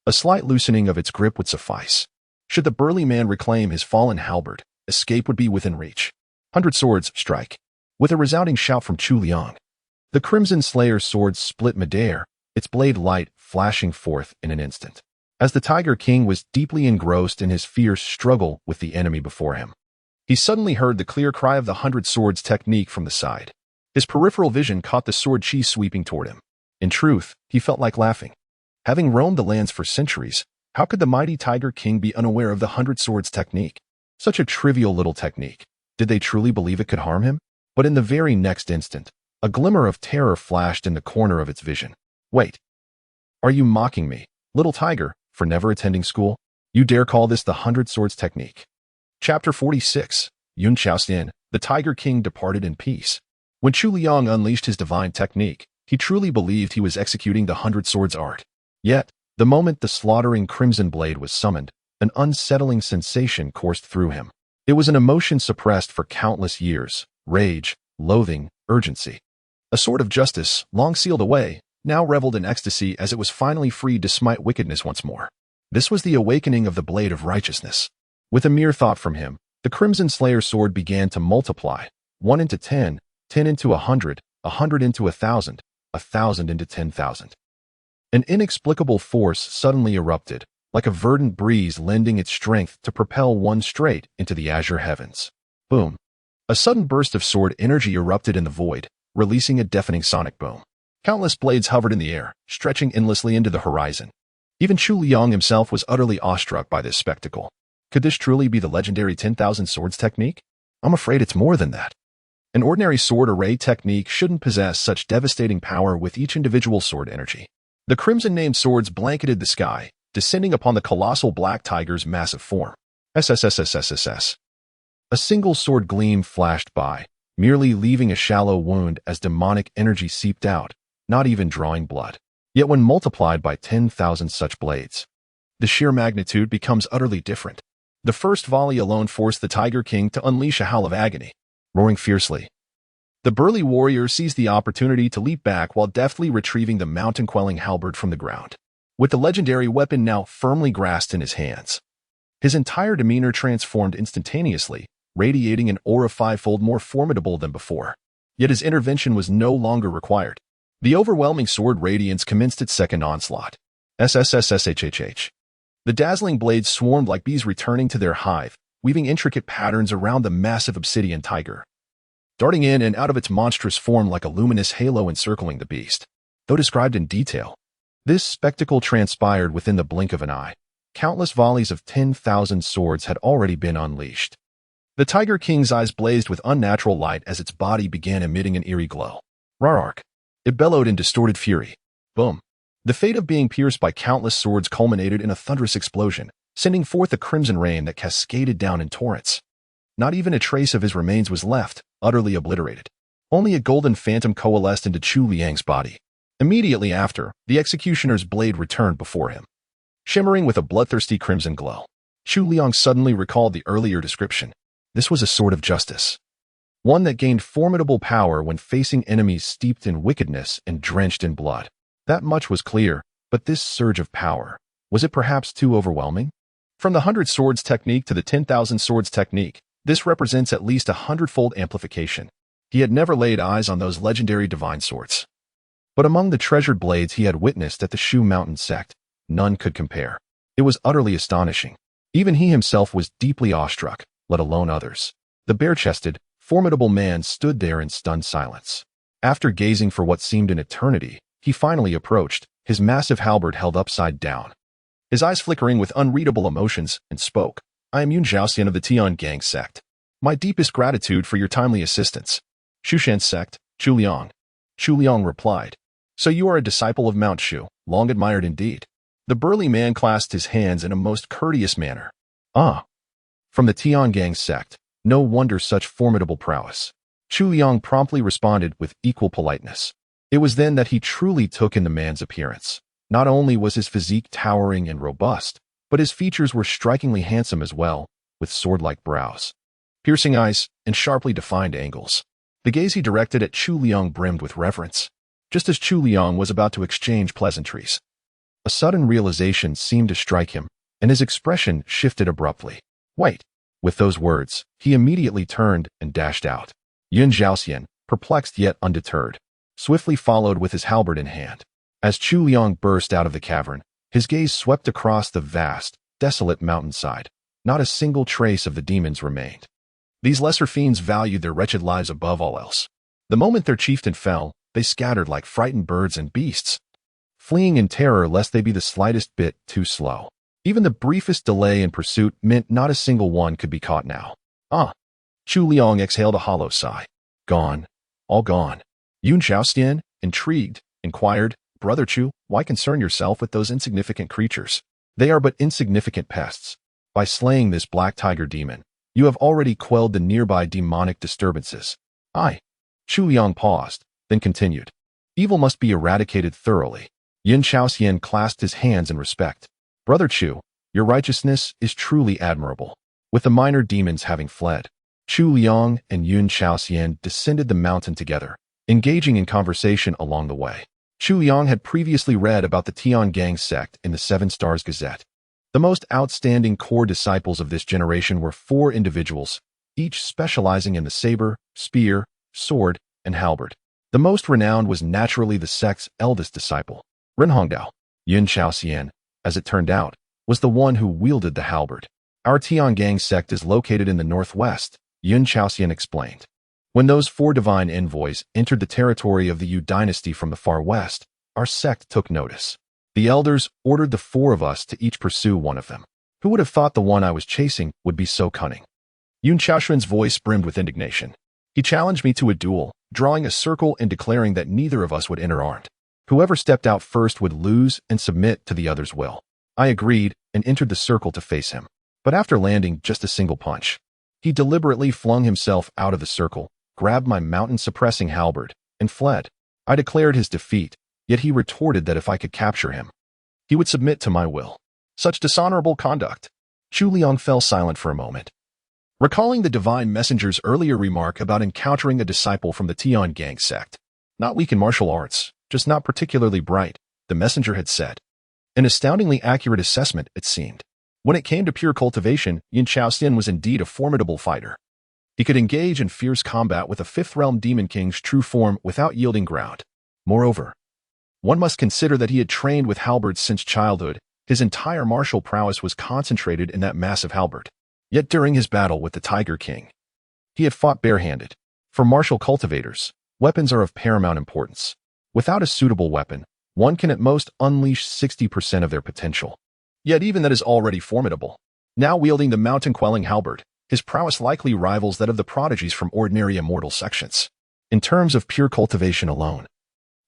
A slight loosening of its grip would suffice. Should the burly man reclaim his fallen halberd, escape would be within reach. 100 Swords, strike. With a resounding shout from Chu Liang, the Crimson Slayer's sword split midair, its blade light flashing forth in an instant. As the Tiger King was deeply engrossed in his fierce struggle with the enemy before him, he suddenly heard the clear cry of the 100 Swords technique from the side. His peripheral vision caught the sword chi sweeping toward him. In truth, he felt like laughing. Having roamed the lands for centuries, how could the mighty Tiger King be unaware of the 100 Swords technique? Such a trivial little technique. Did they truly believe it could harm him? But in the very next instant, a glimmer of terror flashed in the corner of its vision. Wait. Are you mocking me, little tiger, for never attending school? You dare call this the 100 Swords technique? Chapter 46. Unconventional. The Tiger King departed in peace. When Chu Liang unleashed his divine technique, he truly believed he was executing the 100 Swords art. Yet, the moment the slaughtering crimson blade was summoned, an unsettling sensation coursed through him. It was an emotion suppressed for countless years: rage, loathing, urgency. A sword of justice, long sealed away, now reveled in ecstasy as it was finally freed to smite wickedness once more. This was the awakening of the blade of righteousness. With a mere thought from him, the Crimson Slayer's sword began to multiply, 1 into 10, 10 into 100, 100 into 1,000, 1,000 into 10,000. An inexplicable force suddenly erupted, like a verdant breeze lending its strength to propel one straight into the azure heavens. Boom! A sudden burst of sword energy erupted in the void, releasing a deafening sonic boom. Countless blades hovered in the air, stretching endlessly into the horizon. Even Chu Liang himself was utterly awestruck by this spectacle. Could this truly be the legendary 10,000 Swords technique? I'm afraid it's more than that. An ordinary sword array technique shouldn't possess such devastating power with each individual sword energy. The crimson-named swords blanketed the sky, descending upon the colossal black tiger's massive form. SSSSSSS. A single sword gleam flashed by, merely leaving a shallow wound as demonic energy seeped out, not even drawing blood. Yet when multiplied by 10,000 such blades, the sheer magnitude becomes utterly different. The first volley alone forced the Tiger King to unleash a howl of agony. Roaring fiercely, the burly warrior seized the opportunity to leap back while deftly retrieving the mountain-quelling halberd from the ground. With the legendary weapon now firmly grasped in his hands, his entire demeanor transformed instantaneously, radiating an aura 5-fold more formidable than before. Yet his intervention was no longer required. The overwhelming sword radiance commenced its second onslaught. SSSSHHH. The dazzling blades swarmed like bees returning to their hive, weaving intricate patterns around the massive obsidian tiger, darting in and out of its monstrous form like a luminous halo encircling the beast. Though described in detail, this spectacle transpired within the blink of an eye. Countless volleys of 10,000 swords had already been unleashed. The Tiger King's eyes blazed with unnatural light as its body began emitting an eerie glow. Rarark. It bellowed in distorted fury. Boom. The fate of being pierced by countless swords culminated in a thunderous explosion, sending forth a crimson rain that cascaded down in torrents. Not even a trace of his remains was left, utterly obliterated. Only a golden phantom coalesced into Chu Liang's body. Immediately after, the executioner's blade returned before him, shimmering with a bloodthirsty crimson glow. Chu Liang suddenly recalled the earlier description. This was a sword of justice, one that gained formidable power when facing enemies steeped in wickedness and drenched in blood. That much was clear, but this surge of power, was it perhaps too overwhelming? From the 100 Swords technique to the 10,000 Swords technique, this represents at least 100-fold amplification. He had never laid eyes on those legendary divine swords, but among the treasured blades he had witnessed at the Shu Mountain Sect, none could compare. It was utterly astonishing. Even he himself was deeply awestruck, let alone others. The bare-chested, formidable man stood there in stunned silence. After gazing for what seemed an eternity, he finally approached, his massive halberd held upside down, his eyes flickering with unreadable emotions, and spoke. I am Unconventional of the Tian Gang sect. My deepest gratitude for your timely assistance. Shushan sect, Chu Liang. Chu Liang replied. So you are a disciple of Mount Shu, long admired indeed. The burly man clasped his hands in a most courteous manner. Ah, from the Tiangang sect, no wonder such formidable prowess. Chu Liang promptly responded with equal politeness. It was then that he truly took in the man's appearance. Not only was his physique towering and robust, but his features were strikingly handsome as well, with sword-like brows, piercing eyes, and sharply defined angles. The gaze he directed at Chu Liang brimmed with reverence. Just as Chu Liang was about to exchange pleasantries, a sudden realization seemed to strike him, and his expression shifted abruptly. Wait! With those words, he immediately turned and dashed out. Yun Zhaoxian, perplexed yet undeterred, swiftly followed with his halberd in hand. As Chu Liang burst out of the cavern, his gaze swept across the vast, desolate mountainside. Not a single trace of the demons remained. These lesser fiends valued their wretched lives above all else. The moment their chieftain fell, they scattered like frightened birds and beasts, fleeing in terror lest they be the slightest bit too slow. Even the briefest delay in pursuit meant not a single one could be caught now. Ah! Chu Liang exhaled a hollow sigh. Gone. All gone. Yun Zhaoxian, intrigued, inquired, Brother Chu, why concern yourself with those insignificant creatures? They are but insignificant pests. By slaying this black tiger demon, you have already quelled the nearby demonic disturbances. Aye. Chu Liang paused, then continued. Evil must be eradicated thoroughly. Yun Zhaoxian clasped his hands in respect. Brother Chu, your righteousness is truly admirable. With the minor demons having fled, Chu Liang and Yun Zhaoxian descended the mountain together, engaging in conversation along the way. Chu Liang had previously read about the Tiangang sect in the Seven Stars Gazette. The most outstanding core disciples of this generation were 4 individuals, each specializing in the saber, spear, sword, and halberd. The most renowned was naturally the sect's eldest disciple, Renhongdao. Yun Zhaoxian, as it turned out, was the one who wielded the halberd. Our Tiangang sect is located in the northwest, Yun Zhaoxian explained. When those 4 divine envoys entered the territory of the Yu dynasty from the far west, our sect took notice. The elders ordered the 4 of us to each pursue one of them. Who would have thought the one I was chasing would be so cunning? Yun Zhaoxian's voice brimmed with indignation. He challenged me to a duel, drawing a circle and declaring that neither of us would enter armed. Whoever stepped out first would lose and submit to the other's will. I agreed and entered the circle to face him. But after landing just a single punch, he deliberately flung himself out of the circle, grabbed my mountain-suppressing halberd, and fled. I declared his defeat, yet he retorted that if I could capture him, he would submit to my will. Such dishonorable conduct. Chu Liang fell silent for a moment. Recalling the divine messenger's earlier remark about encountering a disciple from the Tiangang sect, not weak in martial arts, just not particularly bright, the messenger had said. An astoundingly accurate assessment, it seemed. When it came to pure cultivation, Yun Zhaoxian was indeed a formidable fighter. He could engage in fierce combat with a 5th realm demon king's true form without yielding ground. Moreover, one must consider that he had trained with halberds since childhood. His entire martial prowess was concentrated in that massive halberd. Yet during his battle with the Tiger King, he had fought barehanded. For martial cultivators, weapons are of paramount importance. Without a suitable weapon, one can at most unleash 60% of their potential. Yet even that is already formidable. Now wielding the mountain-quelling halberd, his prowess likely rivals that of the prodigies from ordinary immortal sections. In terms of pure cultivation alone,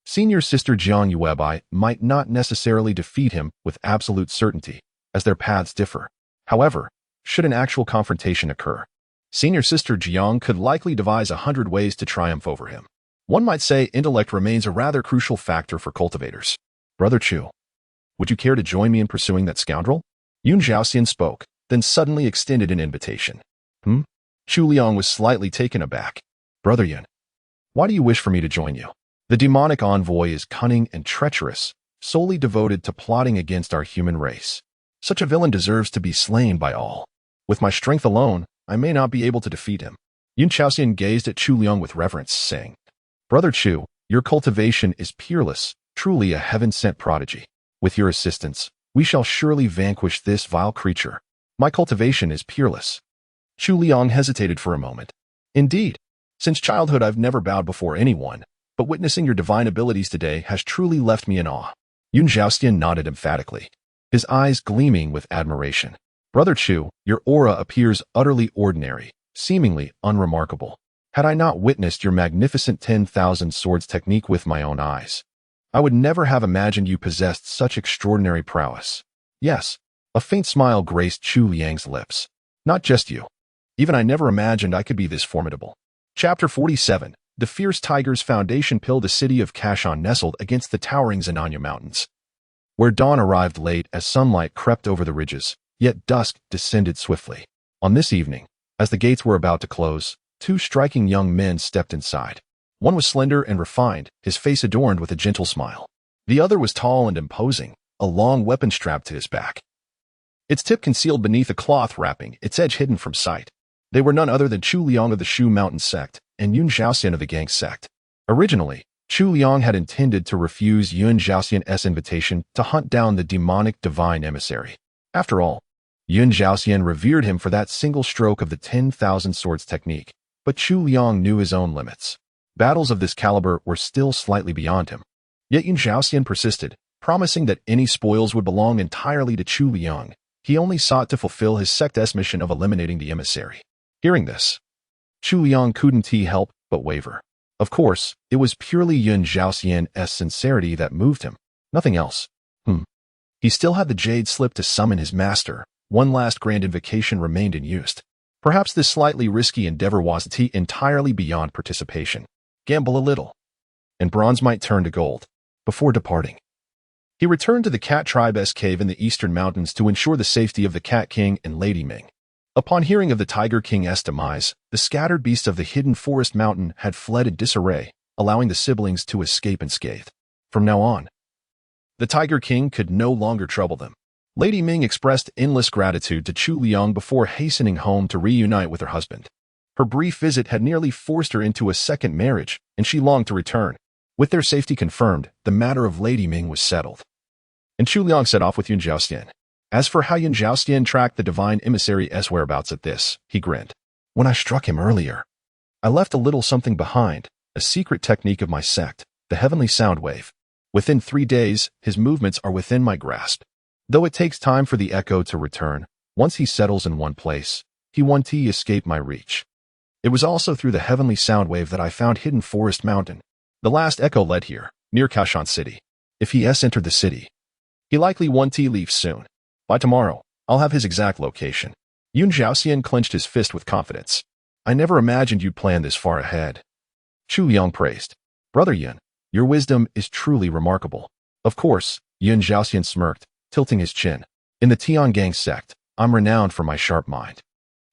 Senior Sister Jiang Yuebai might not necessarily defeat him with absolute certainty, as their paths differ. However, should an actual confrontation occur, Senior Sister Jiang could likely devise 100 ways to triumph over him. One might say intellect remains a rather crucial factor for cultivators. Brother Chu, would you care to join me in pursuing that scoundrel? Yun Zhaoxian spoke, then suddenly extended an invitation. Chu Liang was slightly taken aback. Brother Yun, why do you wish for me to join you? The demonic envoy is cunning and treacherous, solely devoted to plotting against our human race. Such a villain deserves to be slain by all. With my strength alone, I may not be able to defeat him. Yun Zhaoxian gazed at Chu Liang with reverence, saying, Brother Chu, your cultivation is peerless, truly a heaven-sent prodigy. With your assistance, we shall surely vanquish this vile creature. My cultivation is peerless. Chu Liang hesitated for a moment. Indeed, since childhood I've never bowed before anyone, but witnessing your divine abilities today has truly left me in awe. Yun Zhaoxian nodded emphatically, his eyes gleaming with admiration. Brother Chu, your aura appears utterly ordinary, seemingly unremarkable. Had I not witnessed your magnificent 10,000 swords technique with my own eyes, I would never have imagined you possessed such extraordinary prowess. Yes, a faint smile graced Chu Liang's lips. Not just you. Even I never imagined I could be this formidable. Chapter 47. The fierce tiger's foundation pilled the city of Shushan nestled against the towering Zananya Mountains, where dawn arrived late as sunlight crept over the ridges, yet dusk descended swiftly. On this evening, as the gates were about to close, two striking young men stepped inside. One was slender and refined, his face adorned with a gentle smile. The other was tall and imposing, a long weapon strapped to his back, its tip concealed beneath a cloth wrapping, its edge hidden from sight. They were none other than Chu Liang of the Shu Mountain Sect and Yun Zhaoxian of the Gang Sect. Originally, Chu Liang had intended to refuse Yun Zhaoxian's invitation to hunt down the demonic divine emissary. After all, Yun Zhaoxian revered him for that single stroke of the 10,000 swords technique, but Chu Liang knew his own limits. Battles of this caliber were still slightly beyond him. Yet Yun Zhaoxian persisted, promising that any spoils would belong entirely to Chu Liang. He only sought to fulfill his sect's mission of eliminating the emissary. Hearing this, Chu Liang couldn't help but waver. Of course, it was purely Yun Zhaoxian's sincerity that moved him, nothing else. He still had the jade slip to summon his master. One last grand invocation remained in use. Perhaps this slightly risky endeavor wasn't entirely beyond participation. Gamble a little, and bronze might turn to gold. Before departing, he returned to the Cat Tribe's cave in the eastern mountains to ensure the safety of the Cat King and Lady Ming. Upon hearing of the Tiger King's demise, the scattered beasts of the hidden forest mountain had fled in disarray, allowing the siblings to escape unscathed. From now on, the Tiger King could no longer trouble them. Lady Ming expressed endless gratitude to Chu Liang before hastening home to reunite with her husband. Her brief visit had nearly forced her into a second marriage, and she longed to return. With their safety confirmed, the matter of Lady Ming was settled, and Chu Liang set off with Yun Zhaoxian. As for how Yun Zhaoxian tracked the divine emissary's whereabouts at this, he grinned. When I struck him earlier, I left a little something behind, a secret technique of my sect, the heavenly sound wave. Within 3 days, his movements are within my grasp. Though it takes time for the echo to return, once he settles in one place, he won't escape my reach. It was also through the heavenly sound wave that I found Hidden Forest Mountain. The last echo led here, near Shushan City. If he entered the city, he likely won't leave soon. By tomorrow, I'll have his exact location. Yun Zhaoxian clenched his fist with confidence. I never imagined you'd plan this far ahead. Chu Liang praised. Brother Yun, your wisdom is truly remarkable. Of course, Yun Zhaoxian smirked, tilting his chin. In the Tian Gang sect, I'm renowned for my sharp mind.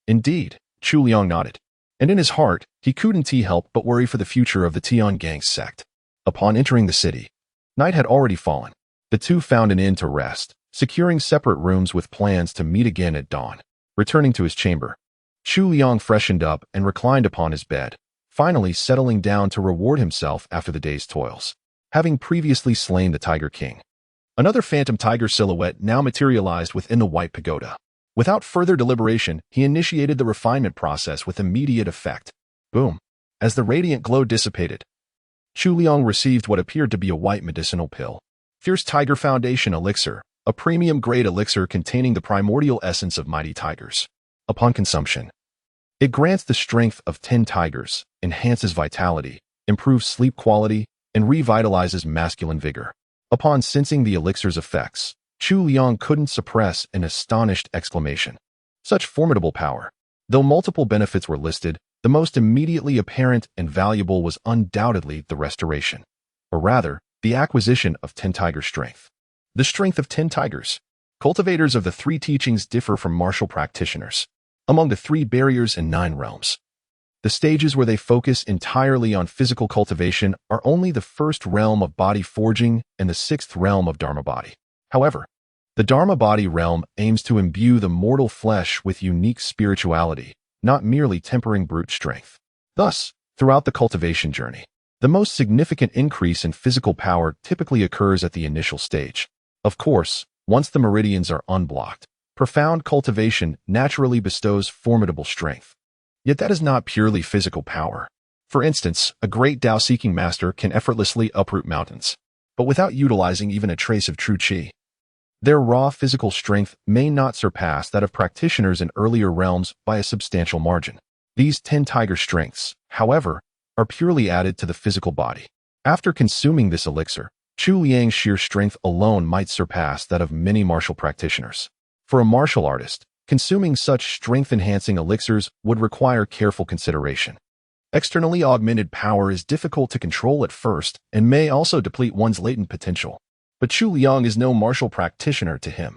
Indeed, Chu Liang nodded. And in his heart, he couldn't help but worry for the future of the Tian Gang sect. Upon entering the city, night had already fallen. The two found an inn to rest, securing separate rooms with plans to meet again at dawn. Returning to his chamber, Chu Liang freshened up and reclined upon his bed, finally settling down to reward himself after the day's toils. Having previously slain the Tiger King, another phantom tiger silhouette now materialized within the White Pagoda. Without further deliberation, he initiated the refinement process with immediate effect. Boom! As the radiant glow dissipated, Chu Liang received what appeared to be a white medicinal pill. Fierce Tiger Foundation Elixir, a premium-grade elixir containing the primordial essence of mighty tigers. Upon consumption, it grants the strength of 10 tigers, enhances vitality, improves sleep quality, and revitalizes masculine vigor. Upon sensing the elixir's effects, Chu Liang couldn't suppress an astonished exclamation. Such formidable power! Though multiple benefits were listed, the most immediately apparent and valuable was undoubtedly the restoration, or rather, the acquisition of 10 tiger strength. The strength of 10 tigers. Cultivators of the 3 teachings differ from martial practitioners. Among the 3 barriers and 9 realms, the stages where they focus entirely on physical cultivation are only the 1st realm of body forging and the 6th realm of Dharma body. However, the Dharma body realm aims to imbue the mortal flesh with unique spirituality, not merely tempering brute strength. Thus, throughout the cultivation journey, the most significant increase in physical power typically occurs at the initial stage. Of course, once the meridians are unblocked, profound cultivation naturally bestows formidable strength. Yet that is not purely physical power. For instance, a great Tao-seeking master can effortlessly uproot mountains, but without utilizing even a trace of true qi. Their raw physical strength may not surpass that of practitioners in earlier realms by a substantial margin. These 10 tiger strengths, however, are purely added to the physical body. After consuming this elixir, Chu Liang's sheer strength alone might surpass that of many martial practitioners. For a martial artist, consuming such strength-enhancing elixirs would require careful consideration. Externally augmented power is difficult to control at first and may also deplete one's latent potential. But Chu Liang is no martial practitioner to him.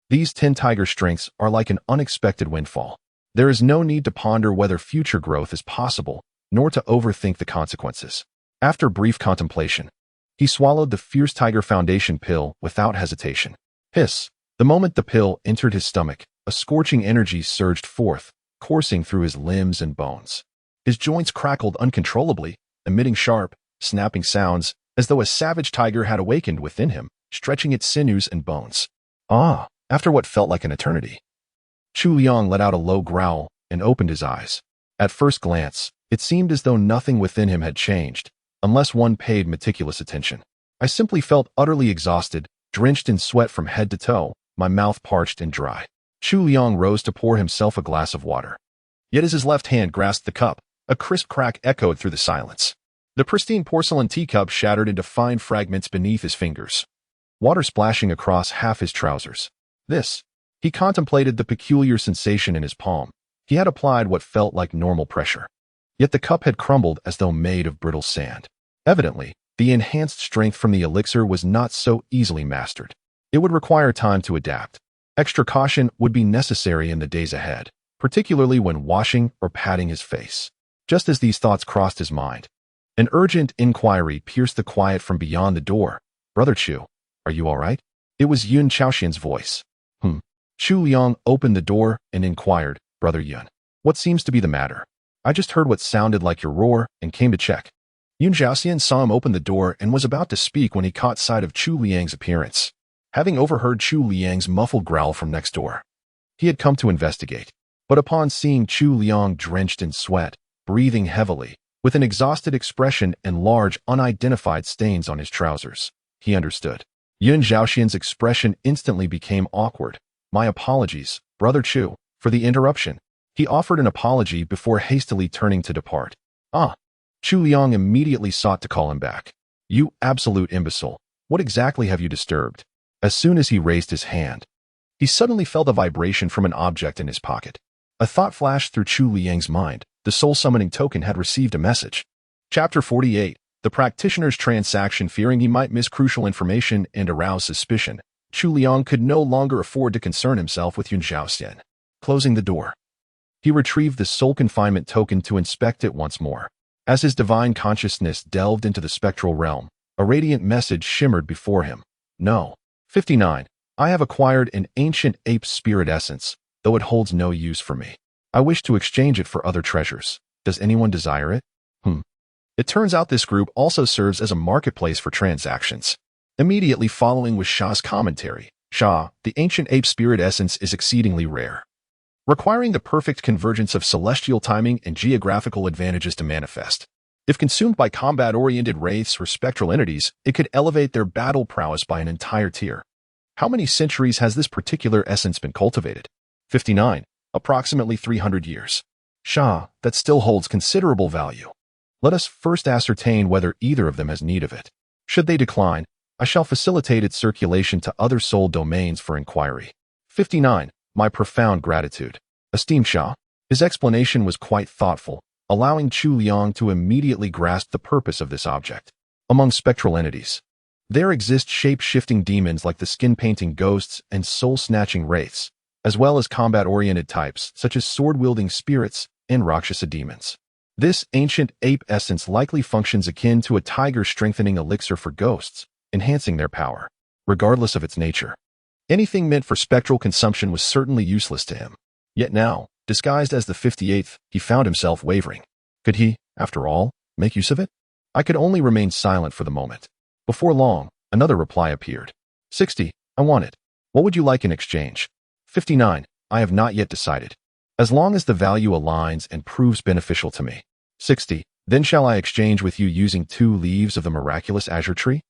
These 10 tiger strengths are like an unexpected windfall. There is no need to ponder whether future growth is possible, nor to overthink the consequences. After brief contemplation, he swallowed the Fierce Tiger Foundation pill without hesitation. Hiss! The moment the pill entered his stomach, a scorching energy surged forth, coursing through his limbs and bones. His joints crackled uncontrollably, emitting sharp, snapping sounds, as though a savage tiger had awakened within him, stretching its sinews and bones. Ah! After what felt like an eternity, Chu Liang let out a low growl and opened his eyes. At first glance, it seemed as though nothing within him had changed, unless one paid meticulous attention. I simply felt utterly exhausted, drenched in sweat from head to toe, my mouth parched and dry. Chu Liang rose to pour himself a glass of water. Yet as his left hand grasped the cup, a crisp crack echoed through the silence. The pristine porcelain teacup shattered into fine fragments beneath his fingers, water splashing across half his trousers. He contemplated the peculiar sensation in his palm. He had applied what felt like normal pressure. Yet the cup had crumbled as though made of brittle sand. Evidently, the enhanced strength from the elixir was not so easily mastered. It would require time to adapt. Extra caution would be necessary in the days ahead, particularly when washing or patting his face. Just as these thoughts crossed his mind, an urgent inquiry pierced the quiet from beyond the door. Brother Chu, are you all right? It was Yun Chaoxian's voice. Chu Liang opened the door and inquired, Brother Yun, what seems to be the matter? I just heard what sounded like your roar and came to check. Yun Chaoxian saw him open the door and was about to speak when he caught sight of Chu Liang's appearance. Having overheard Chu Liang's muffled growl from next door, he had come to investigate. But upon seeing Chu Liang drenched in sweat, breathing heavily, with an exhausted expression and large unidentified stains on his trousers, he understood. Yun Chaoxian's expression instantly became awkward. My apologies, Brother Chu, for the interruption. He offered an apology before hastily turning to depart. Chu Liang immediately sought to call him back. You absolute imbecile, what exactly have you disturbed? As soon as he raised his hand, he suddenly felt a vibration from an object in his pocket. A thought flashed through Chu Liang's mind. The soul summoning token had received a message. Chapter 48. The practitioner's transaction. Fearing he might miss crucial information and arouse suspicion, Chu Liang could no longer afford to concern himself with Yun Chaoxian. Closing the door, he retrieved the soul confinement token to inspect it once more. As his divine consciousness delved into the spectral realm, a radiant message shimmered before him. No. 59. I have acquired an ancient ape spirit essence, though it holds no use for me. I wish to exchange it for other treasures. Does anyone desire it? It turns out this group also serves as a marketplace for transactions. Immediately following was Sha's commentary. Sha, the ancient ape spirit essence is exceedingly rare, requiring the perfect convergence of celestial timing and geographical advantages to manifest. If consumed by combat-oriented wraiths or spectral entities, it could elevate their battle prowess by an entire tier. How many centuries has this particular essence been cultivated? 59. Approximately 300 years. Sha, that still holds considerable value. Let us first ascertain whether either of them has need of it. Should they decline, I shall facilitate its circulation to other soul domains for inquiry. 59. My profound gratitude. Esteemed Sha. His explanation was quite thoughtful, allowing Chu Liang to immediately grasp the purpose of this object. Among spectral entities, there exist shape-shifting demons like the skin-painting ghosts and soul-snatching wraiths, as well as combat-oriented types such as sword-wielding spirits and Rakshasa demons. This ancient ape essence likely functions akin to a tiger-strengthening elixir for ghosts, enhancing their power, regardless of its nature. Anything meant for spectral consumption was certainly useless to him. Yet now, disguised as the 58th, he found himself wavering. Could he, after all, make use of it? I could only remain silent for the moment. Before long, another reply appeared. 60. I want it. What would you like in exchange? 59. I have not yet decided. As long as the value aligns and proves beneficial to me. 60. Then shall I exchange with you using 2 leaves of the miraculous azure tree?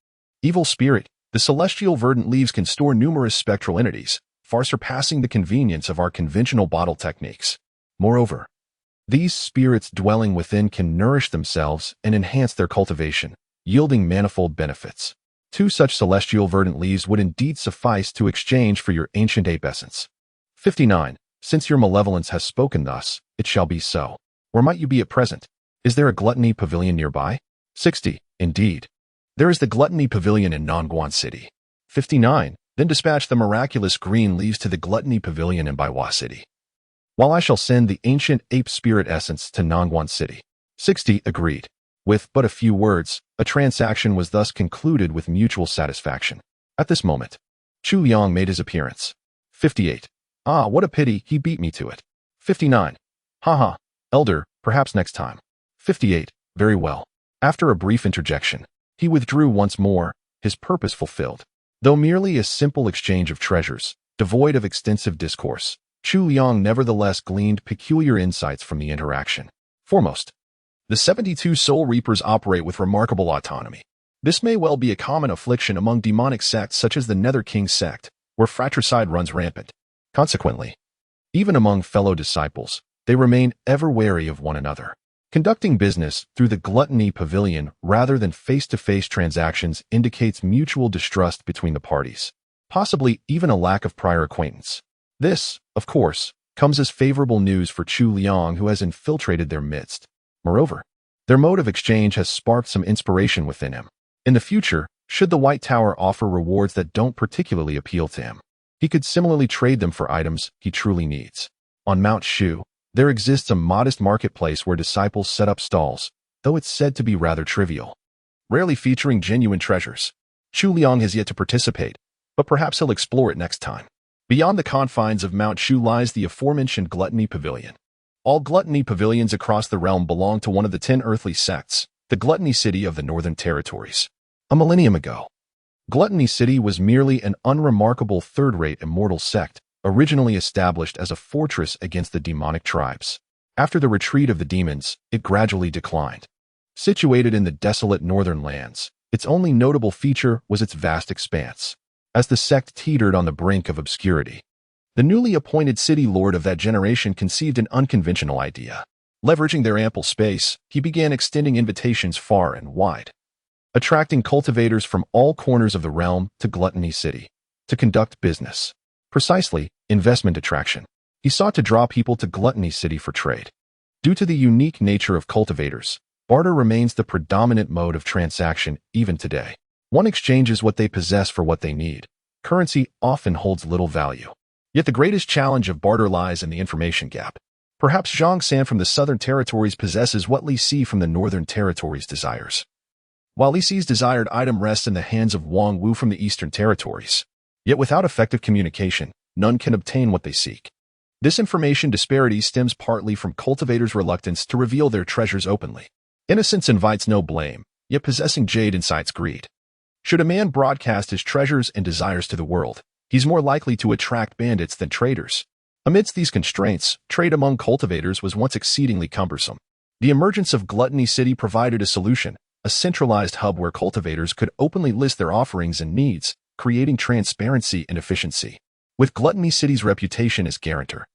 Evil spirit, the celestial verdant leaves can store numerous spectral entities, far surpassing the convenience of our conventional bottle techniques. Moreover, These spirits dwelling within can nourish themselves and enhance their cultivation, yielding manifold benefits. 2 such celestial verdant leaves would indeed suffice to exchange for your ancient ape essence. 59. Since your malevolence has spoken thus, it shall be so. Where might you be at present? Is there a gluttony pavilion nearby? 60. Indeed. There is the gluttony pavilion in Nongguan City. 59. Then dispatch the miraculous green leaves to the gluttony pavilion in Baiwa City, while I shall send the ancient ape spirit essence to Nongguan City. 60. Agreed. With but a few words, a transaction was thus concluded with mutual satisfaction. At this moment, Chu Liang made his appearance. 58. Ah, what a pity, he beat me to it. 59. Haha, elder, perhaps next time. 58. Very well. After a brief interjection, he withdrew once more, his purpose fulfilled. Though merely a simple exchange of treasures, devoid of extensive discourse, Chu Liang nevertheless gleaned peculiar insights from the interaction. Foremost, the 72 Soul Reapers operate with remarkable autonomy. This may well be a common affliction among demonic sects such as the Nether King sect, where fratricide runs rampant. Consequently, even among fellow disciples, they remain ever wary of one another. Conducting business through the gluttony pavilion rather than face-to-face transactions indicates mutual distrust between the parties, possibly even a lack of prior acquaintance. This, of course, comes as favorable news for Chu Liang, who has infiltrated their midst. Moreover, their mode of exchange has sparked some inspiration within him. In the future, should the White Tower offer rewards that don't particularly appeal to him, he could similarly trade them for items he truly needs. On Mount Shu, there exists a modest marketplace where disciples set up stalls, though it's said to be rather trivial, rarely featuring genuine treasures. Chu Liang has yet to participate, but perhaps he'll explore it next time. Beyond the confines of Mount Shu lies the aforementioned Gluttony Pavilion. All gluttony pavilions across the realm belong to one of the 10 earthly sects, the Gluttony City of the Northern Territories. A millennium ago, Gluttony City was merely an unremarkable third-rate immortal sect, originally established as a fortress against the demonic tribes. After the retreat of the demons, it gradually declined. Situated in the desolate northern lands, its only notable feature was its vast expanse. As the sect teetered on the brink of obscurity, the newly appointed city lord of that generation conceived an unconventional idea. Leveraging their ample space, he began extending invitations far and wide, attracting cultivators from all corners of the realm to Gluttony City to conduct business. Precisely, investment attraction. He sought to draw people to Gluttony City for trade. Due to the unique nature of cultivators, barter remains the predominant mode of transaction even today. One exchanges what they possess for what they need. Currency often holds little value. Yet the greatest challenge of barter lies in the information gap. Perhaps Zhang San from the Southern Territories possesses what Li Si from the Northern Territories desires, while Li Si's desired item rests in the hands of Wang Wu from the Eastern Territories. Yet without effective communication, none can obtain what they seek. This information disparity stems partly from cultivators' reluctance to reveal their treasures openly. Innocence invites no blame, yet possessing jade incites greed. Should a man broadcast his treasures and desires to the world, he's more likely to attract bandits than traders. Amidst these constraints, trade among cultivators was once exceedingly cumbersome. The emergence of Gluttony City provided a solution, a centralized hub where cultivators could openly list their offerings and needs, creating transparency and efficiency. With Gluttony City's reputation as guarantor,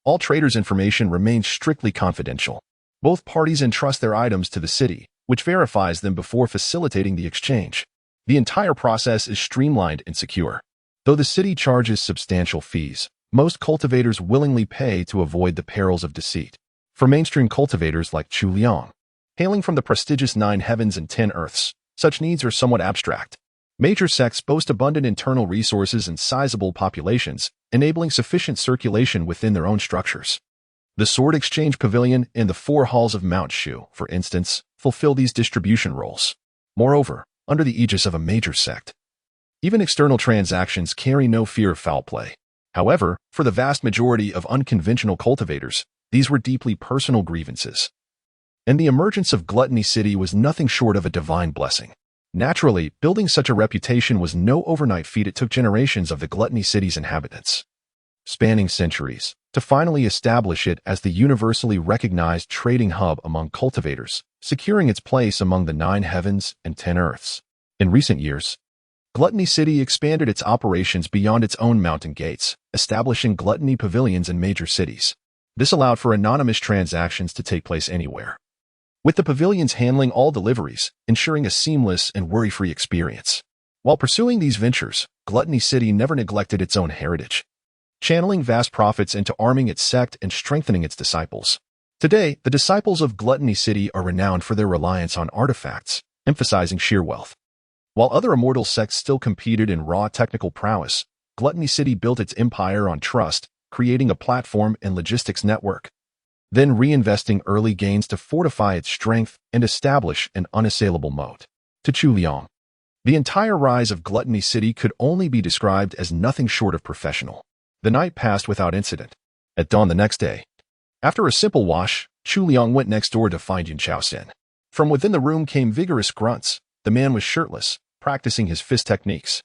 all traders' information remains strictly confidential. Both parties entrust their items to the city, which verifies them before facilitating the exchange. The entire process is streamlined and secure. Though the city charges substantial fees, most cultivators willingly pay to avoid the perils of deceit. For mainstream cultivators like Chu Liang, hailing from the prestigious 9 heavens and 10 earths, such needs are somewhat abstract. Major sects boast abundant internal resources and sizable populations, enabling sufficient circulation within their own structures. The Sword Exchange Pavilion and the 4 halls of Mount Shu, for instance, fulfill these distribution roles. Moreover, under the aegis of a major sect, even external transactions carry no fear of foul play. However, for the vast majority of unconventional cultivators, these were deeply personal grievances. And the emergence of Gluttony City was nothing short of a divine blessing. Naturally, building such a reputation was no overnight feat. It took generations of the Gluttony City's inhabitants, spanning centuries, to finally establish it as the universally recognized trading hub among cultivators, securing its place among the 9 heavens and 10 earths. In recent years, Gluttony City expanded its operations beyond its own mountain gates, establishing gluttony pavilions in major cities. This allowed for anonymous transactions to take place anywhere, with the pavilions handling all deliveries, ensuring a seamless and worry-free experience. While pursuing these ventures, Gluttony City never neglected its own heritage, channeling vast profits into arming its sect and strengthening its disciples. Today, the disciples of Gluttony City are renowned for their reliance on artifacts, emphasizing sheer wealth. While other immortal sects still competed in raw technical prowess, Gluttony City built its empire on trust, creating a platform and logistics network, then reinvesting early gains to fortify its strength and establish an unassailable moat. To Chu Liang, the entire rise of Gluttony City could only be described as nothing short of professional. The night passed without incident. At dawn the next day, after a simple wash, Chu Liang went next door to find Yun Chaoxian. From within the room came vigorous grunts. The man was shirtless, practicing his fist techniques.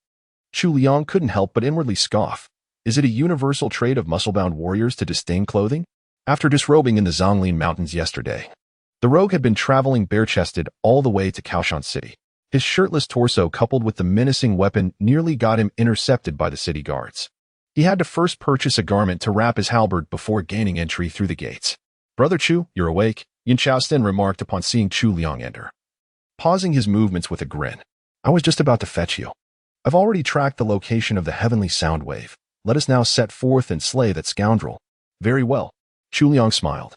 Chu Liang couldn't help but inwardly scoff. Is it a universal trait of muscle-bound warriors to disdain clothing? After disrobing in the Zonglin Mountains yesterday, the rogue had been traveling bare-chested all the way to Kaoshan City. His shirtless torso coupled with the menacing weapon nearly got him intercepted by the city guards. He had to first purchase a garment to wrap his halberd before gaining entry through the gates. "Brother Chu, you're awake," Yun Chaoxian remarked upon seeing Chu Liang enter, pausing his movements with a grin. "I was just about to fetch you. I've already tracked the location of the heavenly sound wave. Let us now set forth and slay that scoundrel." "Very well." Chu Liang smiled,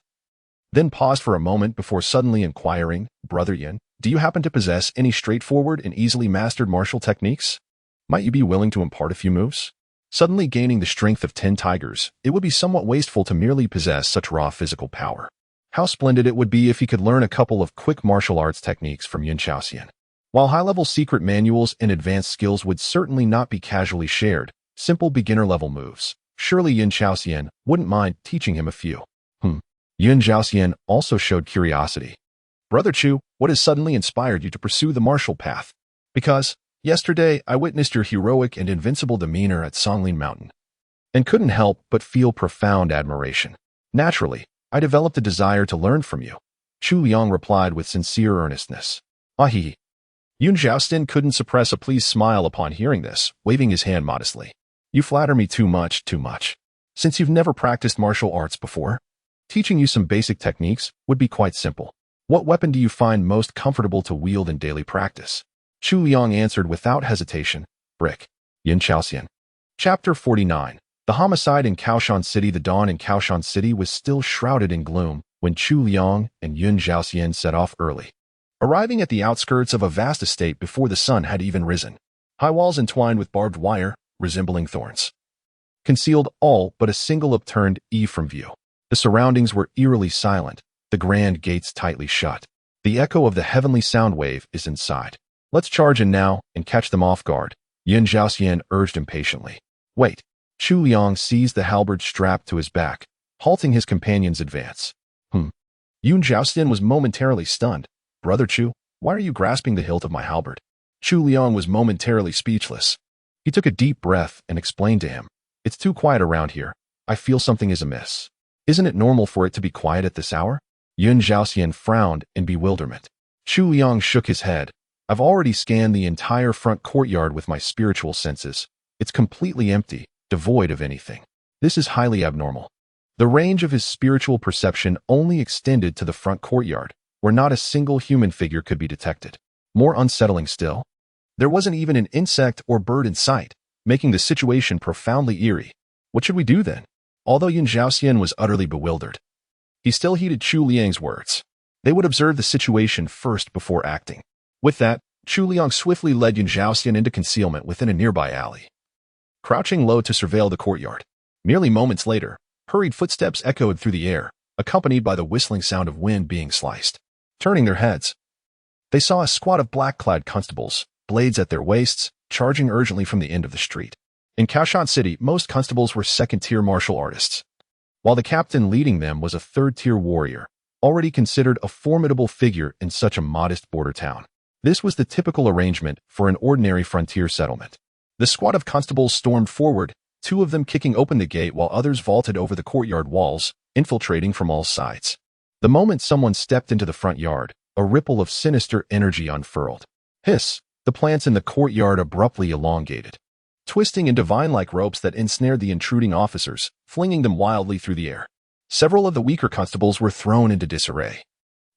then paused for a moment before suddenly inquiring, "Brother Yin, do you happen to possess any straightforward and easily mastered martial techniques? Might you be willing to impart a few moves?" Suddenly gaining the strength of 10 tigers, it would be somewhat wasteful to merely possess such raw physical power. How splendid it would be if he could learn a couple of quick martial arts techniques from Yun Chaoxian. While high-level secret manuals and advanced skills would certainly not be casually shared, simple beginner-level moves, surely Yun Chaoxian wouldn't mind teaching him a few. Yun Chaoxian also showed curiosity. "Brother Chu, what has suddenly inspired you to pursue the martial path?" "Because yesterday I witnessed your heroic and invincible demeanor at Zonglin Mountain, and couldn't help but feel profound admiration. Naturally, I developed a desire to learn from you," Chu Liang replied with sincere earnestness. "Ahi." Yun Chaoxian couldn't suppress a pleased smile upon hearing this, waving his hand modestly. "You flatter me too much. Since you've never practiced martial arts before, teaching you some basic techniques would be quite simple. What weapon do you find most comfortable to wield in daily practice?" Chu Liang answered without hesitation, "Brick." Yun Chaoxian. Chapter 49. The homicide in Kaoshan City. The dawn in Kaoshan City was still shrouded in gloom when Chu Liang and Yun Chaoxian set off early, arriving at the outskirts of a vast estate before the sun had even risen. High walls entwined with barbed wire, resembling thorns, concealed all but a single upturned eave from view. The surroundings were eerily silent, the grand gates tightly shut. The echo of the heavenly sound wave is inside. "Let's charge in now and catch them off guard," Yun Chaoxian urged impatiently. "Wait." Chu Liang seized the halberd strapped to his back, halting his companion's advance. Yun Chaoxian was momentarily stunned. "Brother Chu, why are you grasping the hilt of my halberd?" Chu Liang was momentarily speechless. He took a deep breath and explained to him, "It's too quiet around here. I feel something is amiss." "Isn't it normal for it to be quiet at this hour?" Yun Chaoxian frowned in bewilderment. Chu Liang shook his head. "I've already scanned the entire front courtyard with my spiritual senses. It's completely empty, devoid of anything. This is highly abnormal." The range of his spiritual perception only extended to the front courtyard, where not a single human figure could be detected. More unsettling still, there wasn't even an insect or bird in sight, making the situation profoundly eerie. What should we do then? Although Yun Chaoxian was utterly bewildered, he still heeded Chu Liang's words. They would observe the situation first before acting. With that, Chu Liang swiftly led Yun Chaoxian into concealment within a nearby alley, crouching low to surveil the courtyard. Merely moments later, hurried footsteps echoed through the air, accompanied by the whistling sound of wind being sliced. Turning their heads, they saw a squad of black-clad constables, blades at their waists, charging urgently from the end of the street. In Kaoshan City, most constables were second-tier martial artists, while the captain leading them was a third-tier warrior, already considered a formidable figure in such a modest border town. This was the typical arrangement for an ordinary frontier settlement. The squad of constables stormed forward, 2 of them kicking open the gate while others vaulted over the courtyard walls, infiltrating from all sides. The moment someone stepped into the front yard, a ripple of sinister energy unfurled. Hiss! The plants in the courtyard abruptly elongated, twisting into vine-like ropes that ensnared the intruding officers, flinging them wildly through the air. Several of the weaker constables were thrown into disarray,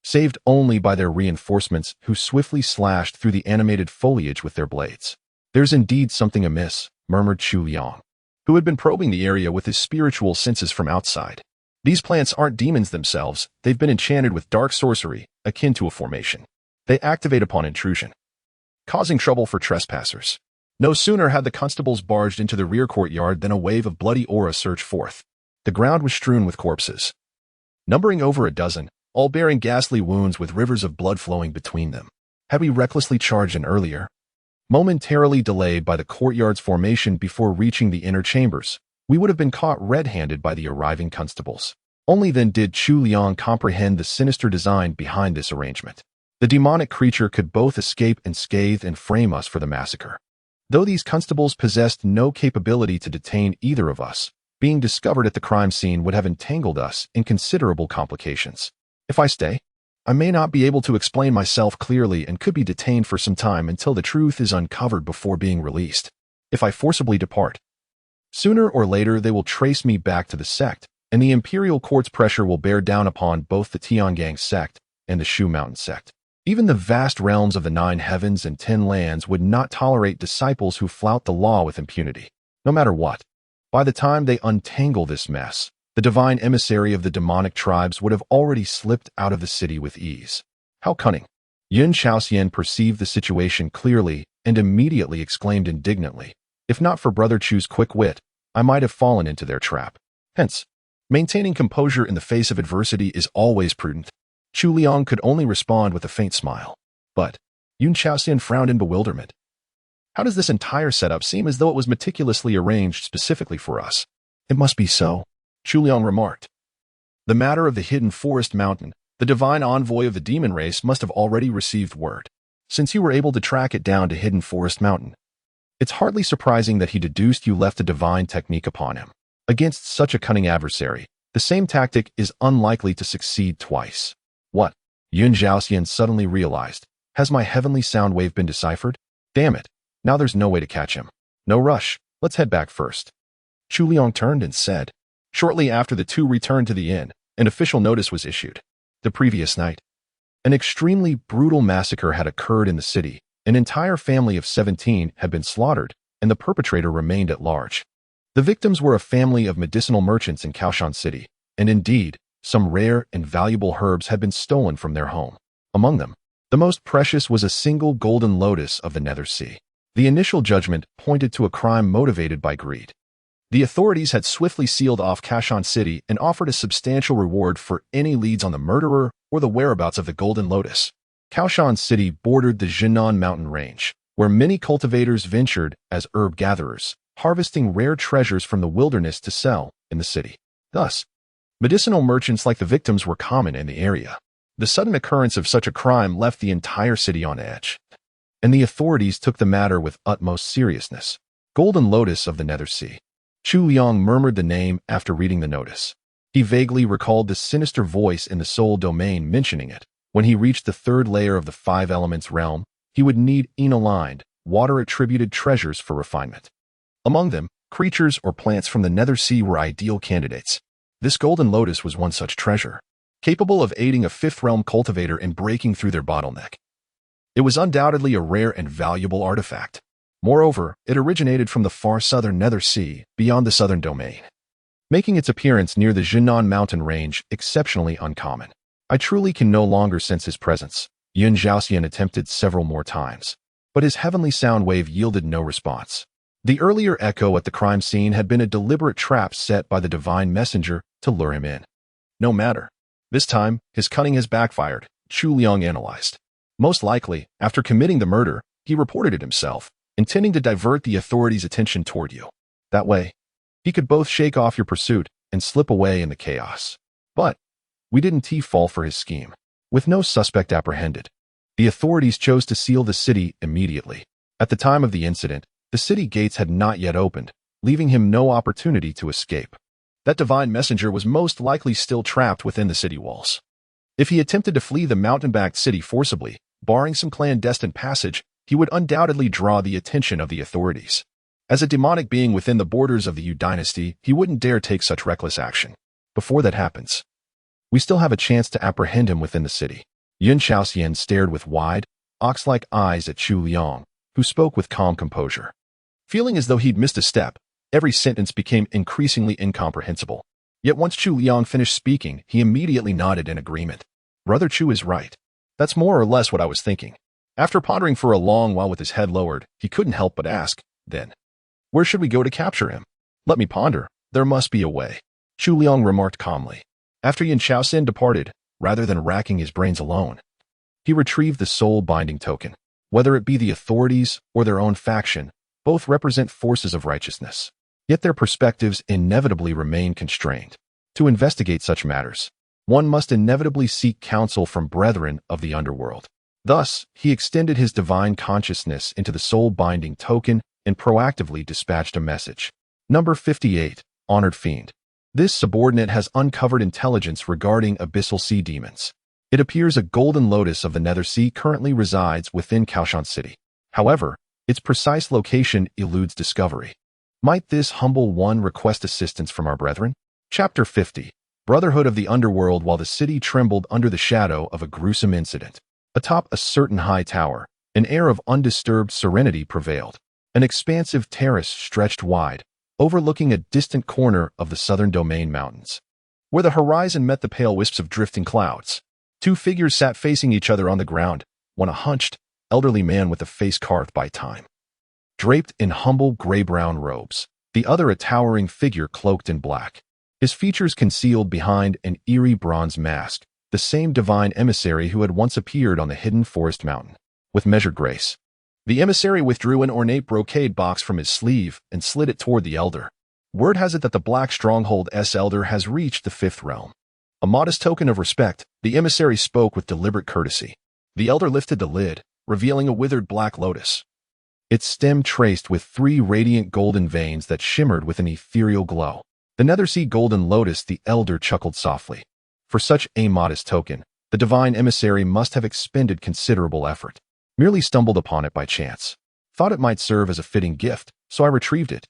saved only by their reinforcements who swiftly slashed through the animated foliage with their blades. "There's indeed something amiss," murmured Chu Liang, who had been probing the area with his spiritual senses from outside. "These plants aren't demons themselves, they've been enchanted with dark sorcery, akin to a formation. They activate upon intrusion, causing trouble for trespassers." No sooner had the constables barged into the rear courtyard than a wave of bloody aura surged forth. The ground was strewn with corpses, numbering over a dozen, all bearing ghastly wounds with rivers of blood flowing between them. Had we recklessly charged in earlier, momentarily delayed by the courtyard's formation before reaching the inner chambers, we would have been caught red-handed by the arriving constables. Only then did Chu Liang comprehend the sinister design behind this arrangement. The demonic creature could both escape unscathed and frame us for the massacre. Though these constables possessed no capability to detain either of us, being discovered at the crime scene would have entangled us in considerable complications. If I stay, I may not be able to explain myself clearly and could be detained for some time until the truth is uncovered before being released. If I forcibly depart, sooner or later they will trace me back to the sect, and the imperial court's pressure will bear down upon both the Tiangang sect and the Shu Mountain Sect. Even the vast realms of the 9 heavens and 10 lands would not tolerate disciples who flout the law with impunity. No matter what, by the time they untangle this mess, the divine emissary of the demonic tribes would have already slipped out of the city with ease. How cunning! Yun Shaoxian perceived the situation clearly and immediately exclaimed indignantly, "If not for Brother Chu's quick wit, I might have fallen into their trap." Hence, maintaining composure in the face of adversity is always prudent. Chu Liang could only respond with a faint smile. But Yun Shaoxian frowned in bewilderment. "How does this entire setup seem as though it was meticulously arranged specifically for us?" "It must be so," Chu Liang remarked. "The matter of the hidden forest mountain, the divine envoy of the demon race must have already received word, since you were able to track it down to Hidden Forest Mountain. It's hardly surprising that he deduced you left a divine technique upon him. Against such a cunning adversary, the same tactic is unlikely to succeed twice." "What?" Yun Shaoxian suddenly realized. "Has my heavenly sound wave been deciphered? Damn it, now there's no way to catch him. No rush, let's head back first." Chu Liang turned and said. Shortly after the two returned to the inn, an official notice was issued. The previous night, an extremely brutal massacre had occurred in the city. An entire family of 17 had been slaughtered, and the perpetrator remained at large. The victims were a family of medicinal merchants in Kaoshan City, and indeed, some rare and valuable herbs had been stolen from their home. Among them, the most precious was a single golden lotus of the Nether Sea. The initial judgment pointed to a crime motivated by greed. The authorities had swiftly sealed off Kaoshan City and offered a substantial reward for any leads on the murderer or the whereabouts of the golden lotus. Kaoshan City bordered the Jinan mountain range, where many cultivators ventured as herb gatherers, harvesting rare treasures from the wilderness to sell in the city. Thus, medicinal merchants like the victims were common in the area. The sudden occurrence of such a crime left the entire city on edge, and the authorities took the matter with utmost seriousness. Golden Lotus of the Nether Sea. Chu Liang murmured the name after reading the notice. He vaguely recalled the sinister voice in the soul domain mentioning it. When he reached the 3rd layer of the 5 elements realm, he would need yin-aligned, water-attributed treasures for refinement. Among them, creatures or plants from the Nether Sea were ideal candidates. This golden lotus was one such treasure, capable of aiding a 5th realm cultivator in breaking through their bottleneck. It was undoubtedly a rare and valuable artifact. Moreover, it originated from the far southern Nether Sea, beyond the southern domain, making its appearance near the Jinan mountain range exceptionally uncommon. "I truly can no longer sense his presence." Yun Shaoxian attempted several more times, but his heavenly sound wave yielded no response. The earlier echo at the crime scene had been a deliberate trap set by the divine messenger to lure him in. No matter. This time, his cunning has backfired, Chu Liang analyzed. Most likely, after committing the murder, he reported it himself, intending to divert the authorities' attention toward you. That way, he could both shake off your pursuit and slip away in the chaos. But we didn't fall for his scheme. With no suspect apprehended, the authorities chose to seal the city immediately. At the time of the incident, the city gates had not yet opened, leaving him no opportunity to escape. That divine messenger was most likely still trapped within the city walls. If he attempted to flee the mountain-backed city forcibly, barring some clandestine passage, he would undoubtedly draw the attention of the authorities. As a demonic being within the borders of the Yu dynasty, he wouldn't dare take such reckless action. Before that happens, we still have a chance to apprehend him within the city. Yun Shaoxian stared with wide, ox-like eyes at Chu Liang, who spoke with calm composure. Feeling as though he'd missed a step, every sentence became increasingly incomprehensible. Yet once Chu Liang finished speaking, he immediately nodded in agreement. Brother Chu is right. That's more or less what I was thinking. After pondering for a long while with his head lowered, he couldn't help but ask, then, where should we go to capture him? Let me ponder. There must be a way. Chu Liang remarked calmly. After Yin Shaoxian departed, rather than racking his brains alone, he retrieved the soul-binding token. Whether it be the authorities or their own faction, both represent forces of righteousness. Yet their perspectives inevitably remain constrained. To investigate such matters, one must inevitably seek counsel from brethren of the underworld. Thus, he extended his divine consciousness into the soul-binding token and proactively dispatched a message. Number 58, Honored Fiend. This subordinate has uncovered intelligence regarding abyssal sea demons. It appears a golden lotus of the Nether Sea currently resides within Kaoshan City. However, its precise location eludes discovery. Might this humble one request assistance from our brethren? Chapter 50. Brotherhood of the Underworld. While the city trembled under the shadow of a gruesome incident, atop a certain high tower, an air of undisturbed serenity prevailed. An expansive terrace stretched wide, overlooking a distant corner of the southern domain mountains. Where the horizon met the pale wisps of drifting clouds, two figures sat facing each other on the ground, one a hunched, elderly man with a face carved by time, draped in humble gray-brown robes, the other a towering figure cloaked in black, his features concealed behind an eerie bronze mask, the same divine emissary who had once appeared on the hidden forest mountain. With measured grace, the emissary withdrew an ornate brocade box from his sleeve and slid it toward the elder. Word has it that the Black Stronghold's elder has reached the fifth realm. A modest token of respect, the emissary spoke with deliberate courtesy. The elder lifted the lid, revealing a withered black lotus, its stem traced with 3 radiant golden veins that shimmered with an ethereal glow. The Nethersea golden lotus. The elder chuckled softly. For such a modest token, the divine emissary must have expended considerable effort. Merely stumbled upon it by chance. Thought it might serve as a fitting gift, so I retrieved it.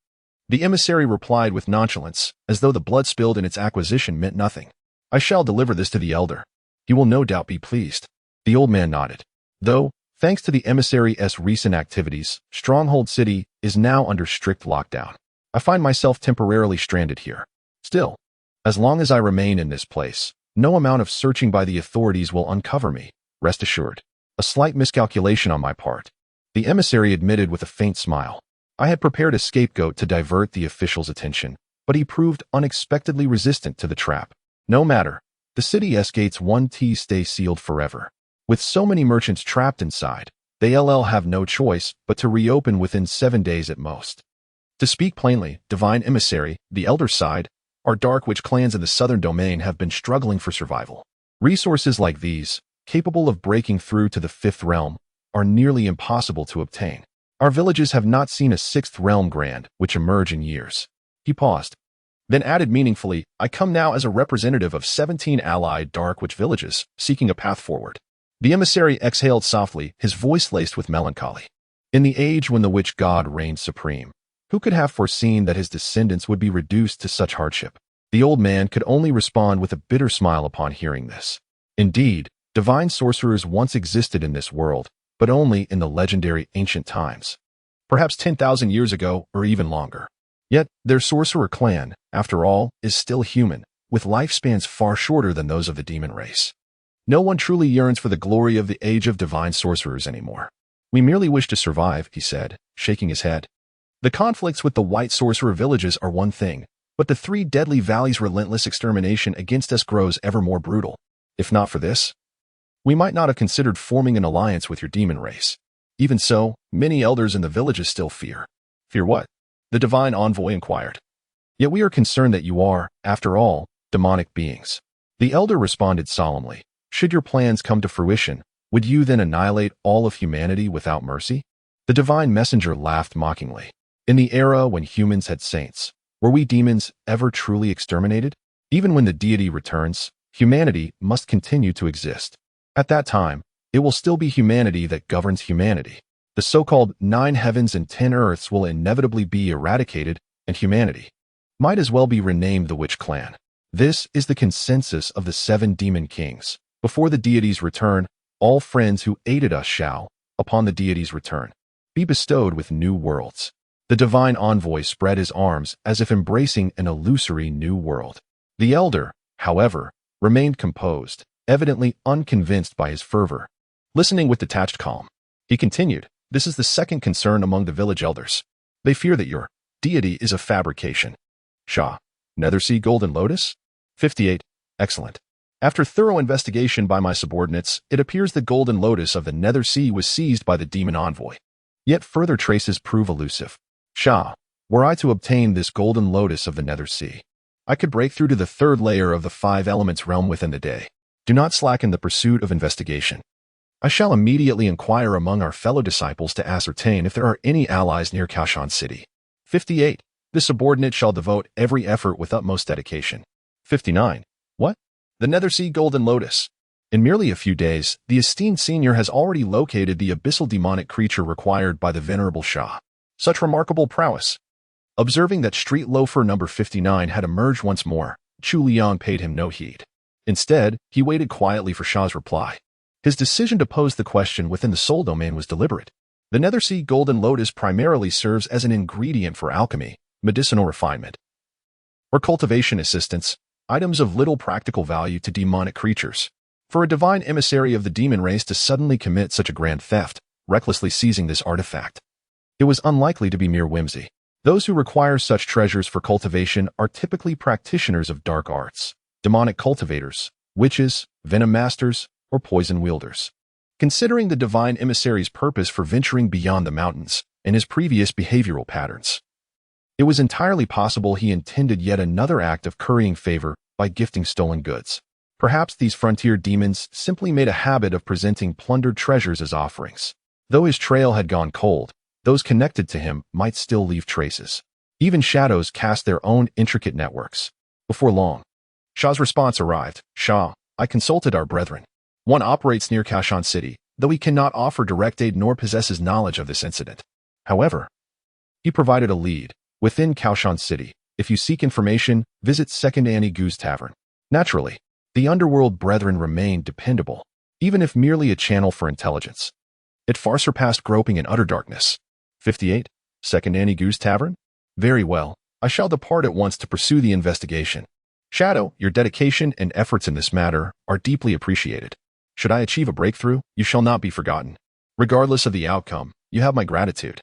The emissary replied with nonchalance, as though the blood spilled in its acquisition meant nothing. I shall deliver this to the elder. He will no doubt be pleased. The old man nodded. Though, thanks to the emissary's recent activities, Stronghold City is now under strict lockdown. I find myself temporarily stranded here. Still, as long as I remain in this place, no amount of searching by the authorities will uncover me, rest assured. A slight miscalculation on my part, the emissary admitted with a faint smile. I had prepared a scapegoat to divert the official's attention, but he proved unexpectedly resistant to the trap. No matter, the city's gates stay sealed forever. With so many merchants trapped inside, they have no choice but to reopen within 7 days at most. To speak plainly, divine emissary, the elder side, our dark witch clans in the southern domain have been struggling for survival. Resources like these, capable of breaking through to the fifth realm, are nearly impossible to obtain. Our villages have not seen a sixth realm grand which emerge in years. He paused, then added meaningfully, I come now as a representative of 17 allied dark witch villages, seeking a path forward. The emissary exhaled softly, his voice laced with melancholy. In the age when the witch god reigned supreme, who could have foreseen that his descendants would be reduced to such hardship? The old man could only respond with a bitter smile upon hearing this. Indeed, divine sorcerers once existed in this world, but only in the legendary ancient times. Perhaps 10,000 years ago, or even longer. Yet, their sorcerer clan, after all, is still human, with lifespans far shorter than those of the demon race. No one truly yearns for the glory of the age of divine sorcerers anymore. We merely wish to survive, he said, shaking his head. The conflicts with the white sorcerer villages are one thing, but the 3 deadly valleys' relentless extermination against us grows ever more brutal. If not for this, we might not have considered forming an alliance with your demon race. Even so, many elders in the villages still fear. Fear what? The divine envoy inquired. Yet we are concerned that you are, after all, demonic beings. The elder responded solemnly. Should your plans come to fruition, would you then annihilate all of humanity without mercy? The divine messenger laughed mockingly. In the era when humans had saints, were we demons ever truly exterminated? Even when the deity returns, humanity must continue to exist. At that time, it will still be humanity that governs humanity. The so-called 9 heavens and 10 earths will inevitably be eradicated, and humanity might as well be renamed the Witch Clan. This is the consensus of the 7 demon kings. Before the deity's return, all friends who aided us shall, upon the deity's return, be bestowed with new worlds. The divine envoy spread his arms as if embracing an illusory new world. The elder, however, remained composed, evidently unconvinced by his fervor. Listening with detached calm, he continued, "This is the second concern among the village elders. They fear that your deity is a fabrication." Shah. Nethersea Golden Lotus? 58. Excellent. After thorough investigation by my subordinates, it appears the Golden Lotus of the Nether Sea was seized by the demon envoy. Yet further traces prove elusive. Shah, were I to obtain this Golden Lotus of the Nether Sea, I could break through to the 3rd layer of the 5 elements realm within the day. Do not slacken the pursuit of investigation. I shall immediately inquire among our fellow disciples to ascertain if there are any allies near Shushan City. 58. The subordinate shall devote every effort with utmost dedication. 59. What? The Nethersea Golden Lotus. In merely a few days, the esteemed senior has already located the abyssal demonic creature required by the venerable Shah. Such remarkable prowess. Observing that street loafer number 59 had emerged once more, Chu Liang paid him no heed. Instead, he waited quietly for Shah's reply. His decision to pose the question within the soul domain was deliberate. The Nethersea Golden Lotus primarily serves as an ingredient for alchemy, medicinal refinement, or cultivation assistance, items of little practical value to demonic creatures. For a divine emissary of the demon race to suddenly commit such a grand theft, recklessly seizing this artifact, it was unlikely to be mere whimsy. Those who require such treasures for cultivation are typically practitioners of dark arts, demonic cultivators, witches, venom masters, or poison wielders. Considering the divine emissary's purpose for venturing beyond the mountains and his previous behavioral patterns, it was entirely possible he intended yet another act of currying favor by gifting stolen goods. Perhaps these frontier demons simply made a habit of presenting plundered treasures as offerings. Though his trail had gone cold, those connected to him might still leave traces. Even shadows cast their own intricate networks. Before long, Shah's response arrived. "Shah, I consulted our brethren. One operates near Shushan City, though he cannot offer direct aid nor possesses knowledge of this incident. However, he provided a lead. Within Shushan City, if you seek information, visit Second Annie Goose Tavern." Naturally, the underworld brethren remained dependable, even if merely a channel for intelligence. It far surpassed groping in utter darkness. 58. Second Annie Goose Tavern? Very well, I shall depart at once to pursue the investigation. Shadow, your dedication and efforts in this matter are deeply appreciated. Should I achieve a breakthrough, you shall not be forgotten. Regardless of the outcome, you have my gratitude.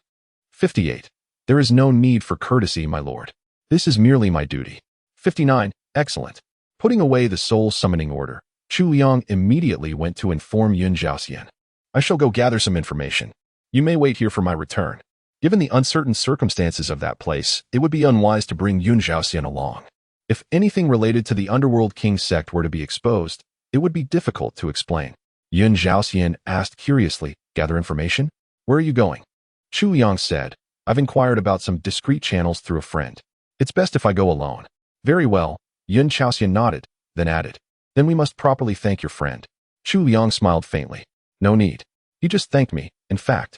58. There is no need for courtesy, my lord. This is merely my duty. 59. Excellent. Putting away the soul summoning order, Chu Liang immediately went to inform Yun Zhaoxian. I shall go gather some information. You may wait here for my return. Given the uncertain circumstances of that place, it would be unwise to bring Yun Zhaoxian along. If anything related to the Underworld King sect were to be exposed, it would be difficult to explain. Yun Zhaoxian asked curiously, "Gather information? Where are you going?" Chu Liang said, "I've inquired about some discreet channels through a friend. It's best if I go alone." "Very well," Yun Zhaoxian nodded, then added, "Then we must properly thank your friend." Chu Liang smiled faintly. "No need. He just thanked me, in fact."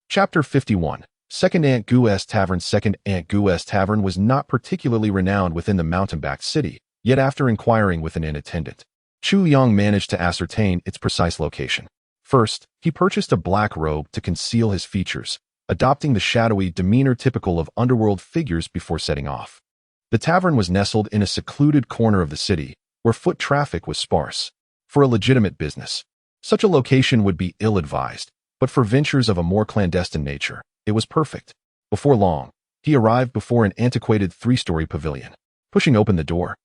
Chapter 51. Second Aunt Gu's Tavern. Second Aunt Gu's Tavern was not particularly renowned within the mountain-backed city, yet after inquiring with an inn attendant, Chu Liang managed to ascertain its precise location. First, he purchased a black robe to conceal his features, adopting the shadowy demeanor typical of underworld figures before setting off. The tavern was nestled in a secluded corner of the city, where foot traffic was sparse. For a legitimate business, such a location would be ill-advised, but for ventures of a more clandestine nature, it was perfect. Before long, he arrived before an antiquated 3-story pavilion. Pushing open the door,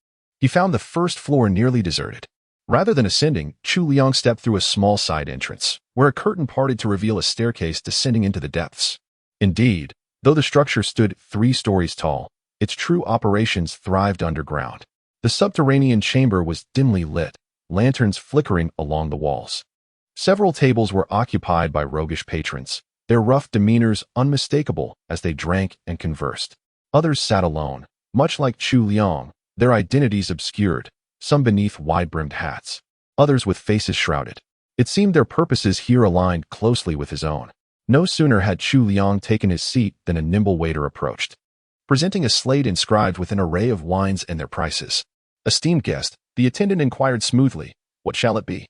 he found the first floor nearly deserted. Rather than ascending, Chu Liang stepped through a small side entrance, where a curtain parted to reveal a staircase descending into the depths. Indeed, though the structure stood 3 stories tall, its true operations thrived underground. The subterranean chamber was dimly lit, lanterns flickering along the walls. Several tables were occupied by roguish patrons, their rough demeanors unmistakable as they drank and conversed. Others sat alone, much like Chu Liang, their identities obscured, some beneath wide-brimmed hats, others with faces shrouded. It seemed their purposes here aligned closely with his own. No sooner had Chu Liang taken his seat than a nimble waiter approached, presenting a slate inscribed with an array of wines and their prices. Esteemed guest, the attendant inquired smoothly, what shall it be?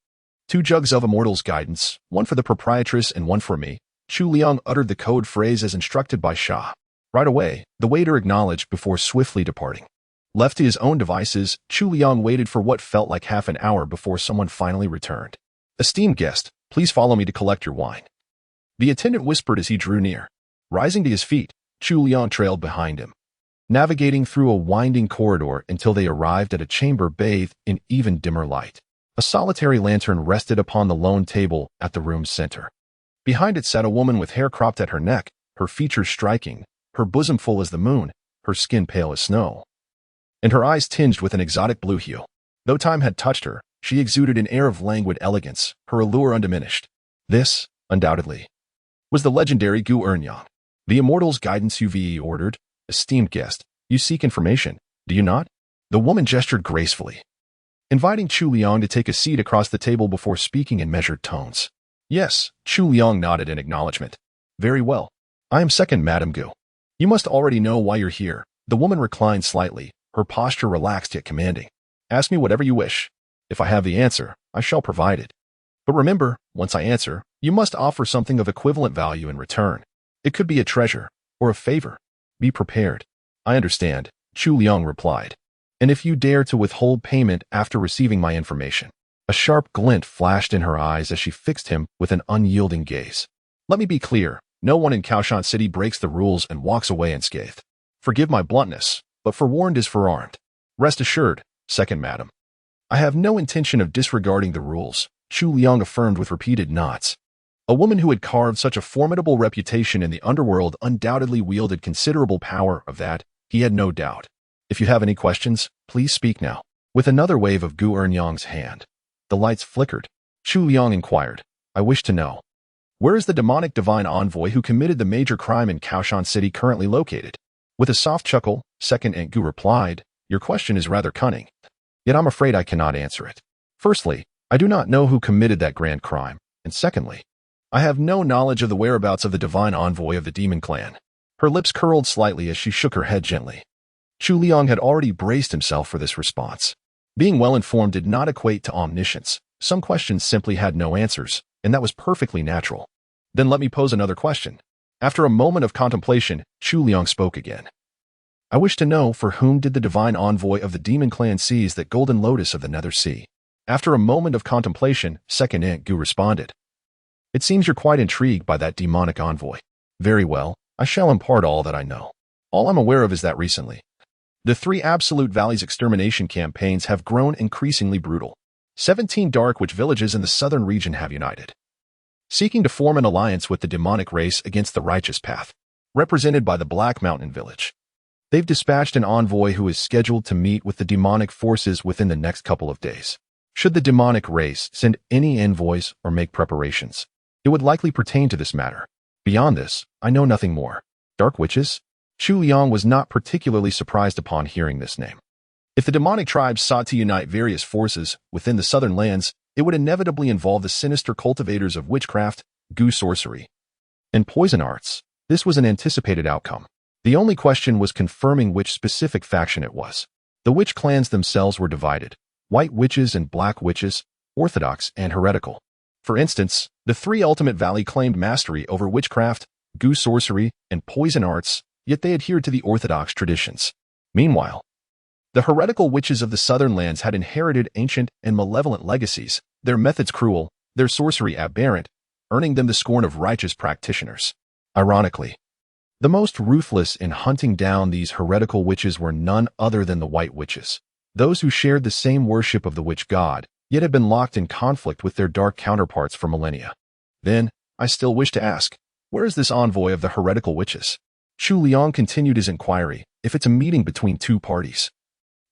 2 jugs of Immortal's guidance, one for the proprietress and one for me. Chu Liang uttered the code phrase as instructed by Shah. Right away, the waiter acknowledged before swiftly departing. Left to his own devices, Chu Liang waited for what felt like half an hour before someone finally returned. Esteemed guest, please follow me to collect your wine. The attendant whispered as he drew near. Rising to his feet, Chu Liang trailed behind him, navigating through a winding corridor until they arrived at a chamber bathed in even dimmer light. A solitary lantern rested upon the lone table at the room's center. Behind it sat a woman with hair cropped at her neck, her features striking, her bosom full as the moon, her skin pale as snow, and her eyes tinged with an exotic blue hue. Though time had touched her, she exuded an air of languid elegance, her allure undiminished. This, undoubtedly, was the legendary Gu Ernyang. The Immortal's guidance UVE ordered. Esteemed guest, you seek information, do you not? The woman gestured gracefully, inviting Chu Liang to take a seat across the table before speaking in measured tones. Yes, Chu Liang nodded in acknowledgement. Very well. I am second Madame Gu. You must already know why you're here. The woman reclined slightly, her posture relaxed yet commanding. Ask me whatever you wish. If I have the answer, I shall provide it. But remember, once I answer, you must offer something of equivalent value in return. It could be a treasure, or a favor. Be prepared. I understand, Chu Liang replied. And if you dare to withhold payment after receiving my information. A sharp glint flashed in her eyes as she fixed him with an unyielding gaze. Let me be clear, no one in Shushan City breaks the rules and walks away unscathed. Forgive my bluntness, but forewarned is forearmed. Rest assured, second madam. I have no intention of disregarding the rules, Chu Liang affirmed with repeated nods. A woman who had carved such a formidable reputation in the underworld undoubtedly wielded considerable power, of that he had no doubt. If you have any questions, please speak now. With another wave of Gu Ernyang's hand, the lights flickered. Chu Liang inquired, I wish to know, where is the demonic divine envoy who committed the major crime in Shushan City currently located? With a soft chuckle, second Aunt Gu replied, your question is rather cunning. Yet I'm afraid I cannot answer it. Firstly, I do not know who committed that grand crime, and secondly, I have no knowledge of the whereabouts of the divine envoy of the demon clan. Her lips curled slightly as she shook her head gently. Chu Liang had already braced himself for this response. Being well-informed did not equate to omniscience. Some questions simply had no answers, and that was perfectly natural. Then let me pose another question. After a moment of contemplation, Chu Liang spoke again. I wish to know for whom did the divine envoy of the demon clan seize that golden lotus of the Nether Sea? After a moment of contemplation, second Aunt Gu responded. It seems you're quite intrigued by that demonic envoy. Very well, I shall impart all that I know. All I'm aware of is that recently, the 3 Absolute Valleys extermination campaigns have grown increasingly brutal. 17 Dark Witch villages in the southern region have united, seeking to form an alliance with the demonic race against the righteous path, represented by the Black Mountain village. They've dispatched an envoy who is scheduled to meet with the demonic forces within the next couple of days. Should the demonic race send any envoys or make preparations, it would likely pertain to this matter. Beyond this, I know nothing more. Dark witches? Chu Liang was not particularly surprised upon hearing this name. If the demonic tribes sought to unite various forces within the southern lands, it would inevitably involve the sinister cultivators of witchcraft, Gu sorcery, and poison arts. This was an anticipated outcome. The only question was confirming which specific faction it was. The witch clans themselves were divided. White witches and black witches, orthodox and heretical. For instance, the 3 Ultimate Valley claimed mastery over witchcraft, Gu sorcery, and poison arts, yet they adhered to the orthodox traditions. Meanwhile, the heretical witches of the southern lands had inherited ancient and malevolent legacies, their methods cruel, their sorcery aberrant, earning them the scorn of righteous practitioners. Ironically, the most ruthless in hunting down these heretical witches were none other than the white witches, those who shared the same worship of the witch god, yet had been locked in conflict with their dark counterparts for millennia. Then, I still wish to ask, where is this envoy of the heretical witches? Chu Liang continued his inquiry, if it's a meeting between 2 parties.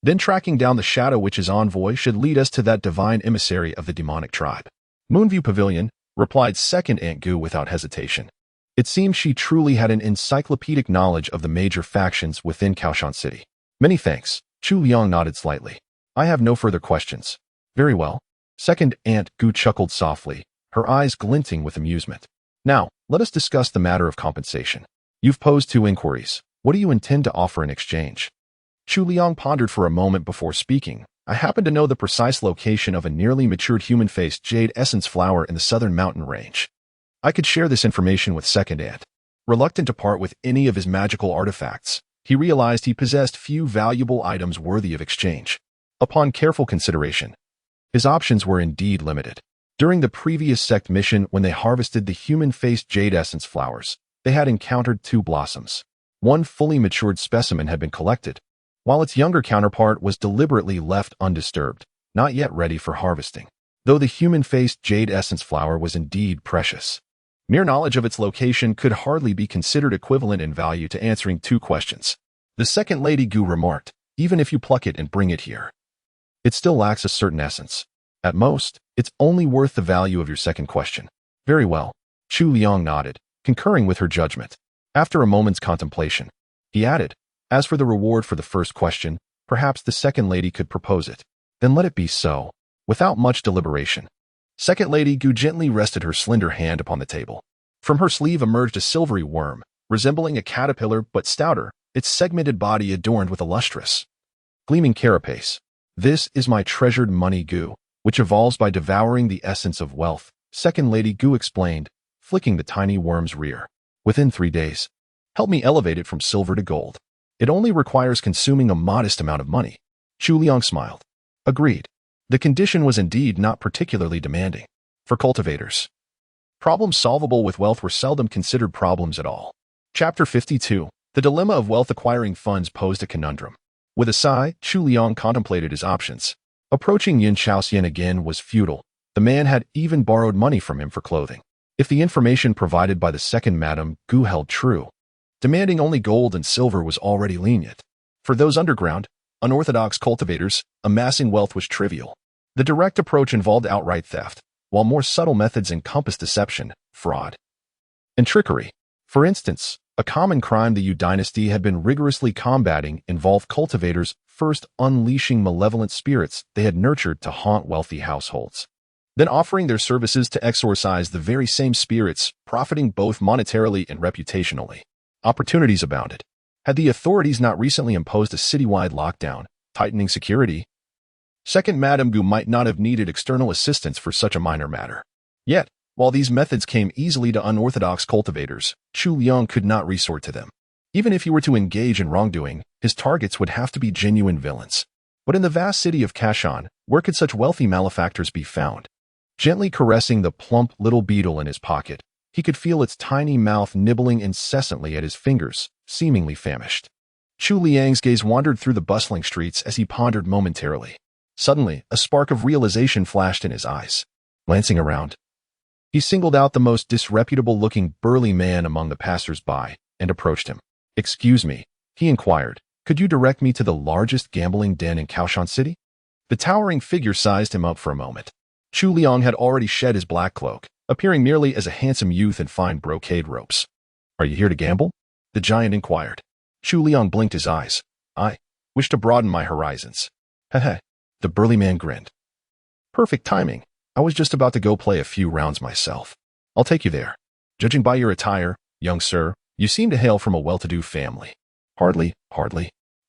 Then tracking down the Shadow Witch's envoy should lead us to that divine emissary of the demonic tribe. Moonview Pavilion, replied second Aunt Gu without hesitation. It seems she truly had an encyclopedic knowledge of the major factions within Shushan City. Many thanks, Chu Liang nodded slightly. I have no further questions. Very well. Second Aunt Gu chuckled softly, her eyes glinting with amusement. Now, let us discuss the matter of compensation. You've posed 2 inquiries. What do you intend to offer in exchange? Chu Liang pondered for a moment before speaking, I happen to know the precise location of a nearly matured human-faced jade essence flower in the southern mountain range. I could share this information with Second Ant. Reluctant to part with any of his magical artifacts, he realized he possessed few valuable items worthy of exchange. Upon careful consideration, his options were indeed limited. During the previous sect mission, when they harvested the human-faced jade essence flowers, they had encountered two blossoms. One fully matured specimen had been collected, while its younger counterpart was deliberately left undisturbed, not yet ready for harvesting. Though the human-faced jade essence flower was indeed precious, mere knowledge of its location could hardly be considered equivalent in value to answering two questions. The second Lady Gu remarked, even if you pluck it and bring it here, it still lacks a certain essence. At most, it's only worth the value of your second question. Very well. Chu Liang nodded, concurring with her judgment. After a moment's contemplation, he added, as for the reward for the first question, perhaps the second lady could propose it. Then let it be so. Without much deliberation, Second Lady Gu gently rested her slender hand upon the table. From her sleeve emerged a silvery worm, resembling a caterpillar but stouter, its segmented body adorned with a lustrous, gleaming carapace. This is my treasured money Gu, which evolves by devouring the essence of wealth, Second Lady Gu explained, flicking the tiny worm's rear. Within 3 days, help me elevate it from silver to gold. It only requires consuming a modest amount of money. Chu Liang smiled. Agreed. The condition was indeed not particularly demanding. For cultivators, problems solvable with wealth were seldom considered problems at all. Chapter 52. The dilemma of wealth acquiring funds posed a conundrum. With a sigh, Chu Liang contemplated his options. Approaching Yin Chaoxian again was futile. The man had even borrowed money from him for clothing. If the information provided by the second Madame Gu held true, demanding only gold and silver was already lenient. For those underground, unorthodox cultivators, amassing wealth was trivial. The direct approach involved outright theft, while more subtle methods encompassed deception, fraud, and trickery. For instance, a common crime the Yu dynasty had been rigorously combating involved cultivators first unleashing malevolent spirits they had nurtured to haunt wealthy households, then offering their services to exorcise the very same spirits, profiting both monetarily and reputationally. Opportunities abounded. Had the authorities not recently imposed a citywide lockdown, tightening security, Second Madame Gu might not have needed external assistance for such a minor matter. Yet, while these methods came easily to unorthodox cultivators, Chu Liang could not resort to them. Even if he were to engage in wrongdoing, his targets would have to be genuine villains. But in the vast city of Kashan, where could such wealthy malefactors be found? Gently caressing the plump little beetle in his pocket, he could feel its tiny mouth nibbling incessantly at his fingers, seemingly famished. Chu Liang's gaze wandered through the bustling streets as he pondered momentarily. Suddenly, a spark of realization flashed in his eyes. Glancing around, he singled out the most disreputable-looking burly man among the passers-by and approached him. Excuse me, he inquired. Could you direct me to the largest gambling den in Kaoshan City? The towering figure sized him up for a moment. Chu Liang had already shed his black cloak, appearing merely as a handsome youth in fine brocade robes. Are you here to gamble? The giant inquired. Chu Liang blinked his eyes. I wish to broaden my horizons. Heh. The burly man grinned. Perfect timing. I was just about to go play a few rounds myself. I'll take you there. Judging by your attire, young sir, you seem to hail from a well-to-do family. Hardly.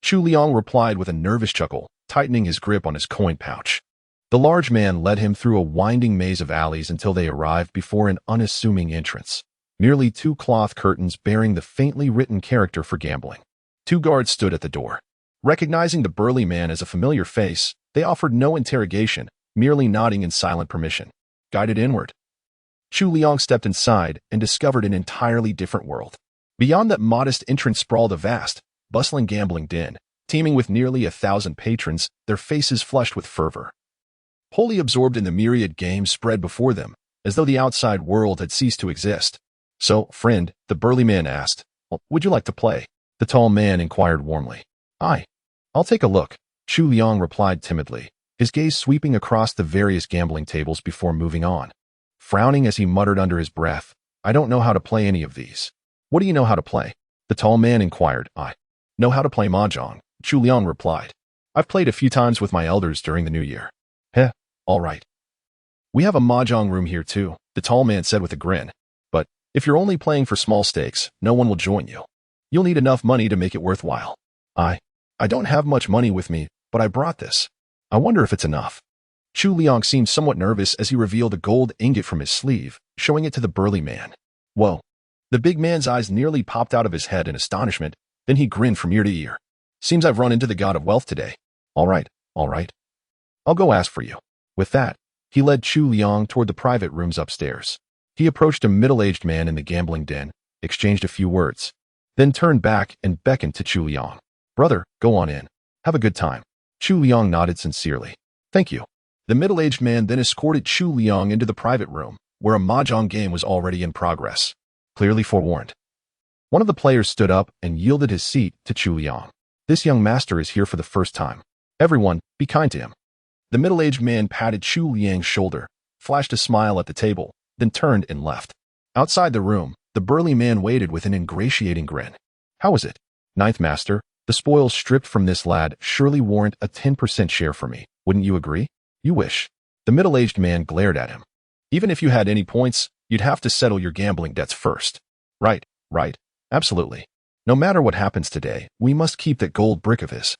Chu Liang replied with a nervous chuckle, tightening his grip on his coin pouch. The large man led him through a winding maze of alleys until they arrived before an unassuming entrance. Merely 2 cloth curtains bearing the faintly written character for gambling. 2 guards stood at the door. Recognizing the burly man as a familiar face, they offered no interrogation, merely nodding in silent permission. Guided inward, Chu Liang stepped inside and discovered an entirely different world. Beyond that modest entrance sprawled a vast, bustling gambling den, teeming with nearly 1,000 patrons, their faces flushed with fervor. Wholly absorbed in the myriad games spread before them, as though the outside world had ceased to exist. So, friend, the burly man asked, would you like to play? The tall man inquired warmly. I'll take a look, Chu Liang replied timidly, his gaze sweeping across the various gambling tables before moving on. Frowning as he muttered under his breath, I don't know how to play any of these. What do you know how to play? The tall man inquired. I know how to play mahjong, Chu Liang replied. I've played a few times with my elders during the new year. All right. We have a mahjong room here too, the tall man said with a grin. But if you're only playing for small stakes, no one will join you. You'll need enough money to make it worthwhile. I don't have much money with me, but I brought this. I wonder if it's enough. Chu Liang seemed somewhat nervous as he revealed a gold ingot from his sleeve, showing it to the burly man. Whoa. The big man's eyes nearly popped out of his head in astonishment, then he grinned from ear to ear. Seems I've run into the god of wealth today. All right. I'll go ask for you. With that, he led Chu Liang toward the private rooms upstairs. He approached a middle-aged man in the gambling den, exchanged a few words, then turned back and beckoned to Chu Liang. Brother, go on in. Have a good time. Chu Liang nodded sincerely. Thank you. The middle-aged man then escorted Chu Liang into the private room, where a mahjong game was already in progress. Clearly forewarned. One of the players stood up and yielded his seat to Chu Liang. This young master is here for the first time. Everyone, be kind to him. The middle-aged man patted Chu Liang's shoulder, flashed a smile at the table, then turned and left. Outside the room, the burly man waited with an ingratiating grin. How is it? Ninth master, the spoils stripped from this lad surely warrant a 10% share for me. Wouldn't you agree? You wish. The middle-aged man glared at him. Even if you had any points, you'd have to settle your gambling debts first. Right. Absolutely. No matter what happens today, we must keep that gold brick of his.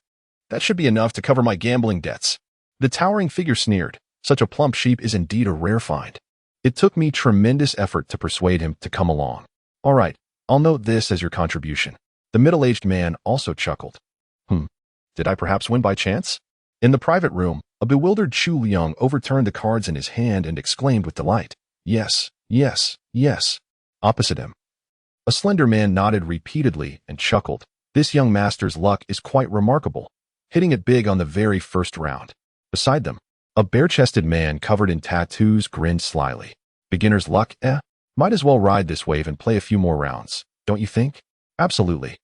That should be enough to cover my gambling debts. The towering figure sneered. Such a plump sheep is indeed a rare find. It took me tremendous effort to persuade him to come along. All right, I'll note this as your contribution. The middle-aged man also chuckled. Did I perhaps win by chance? In the private room, a bewildered Chu Liang overturned the cards in his hand and exclaimed with delight. Yes. Opposite him, a slender man nodded repeatedly and chuckled. This young master's luck is quite remarkable, hitting it big on the very first round. Beside them, a bare-chested man covered in tattoos grinned slyly. Beginner's luck, Might as well ride this wave and play a few more rounds, don't you think? Absolutely.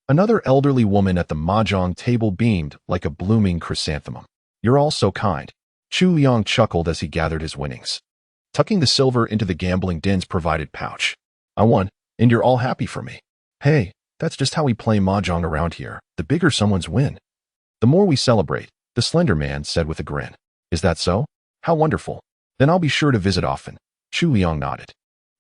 Another elderly woman at the mahjong table beamed like a blooming chrysanthemum. You're all so kind. Chu Liang chuckled as he gathered his winnings, tucking the silver into the gambling den's provided pouch. I won, and you're all happy for me. Hey, that's just how we play mahjong around here. The bigger someone's win, the more we celebrate, the slender man said with a grin. Is that so? How wonderful. Then I'll be sure to visit often. Chu Liang nodded.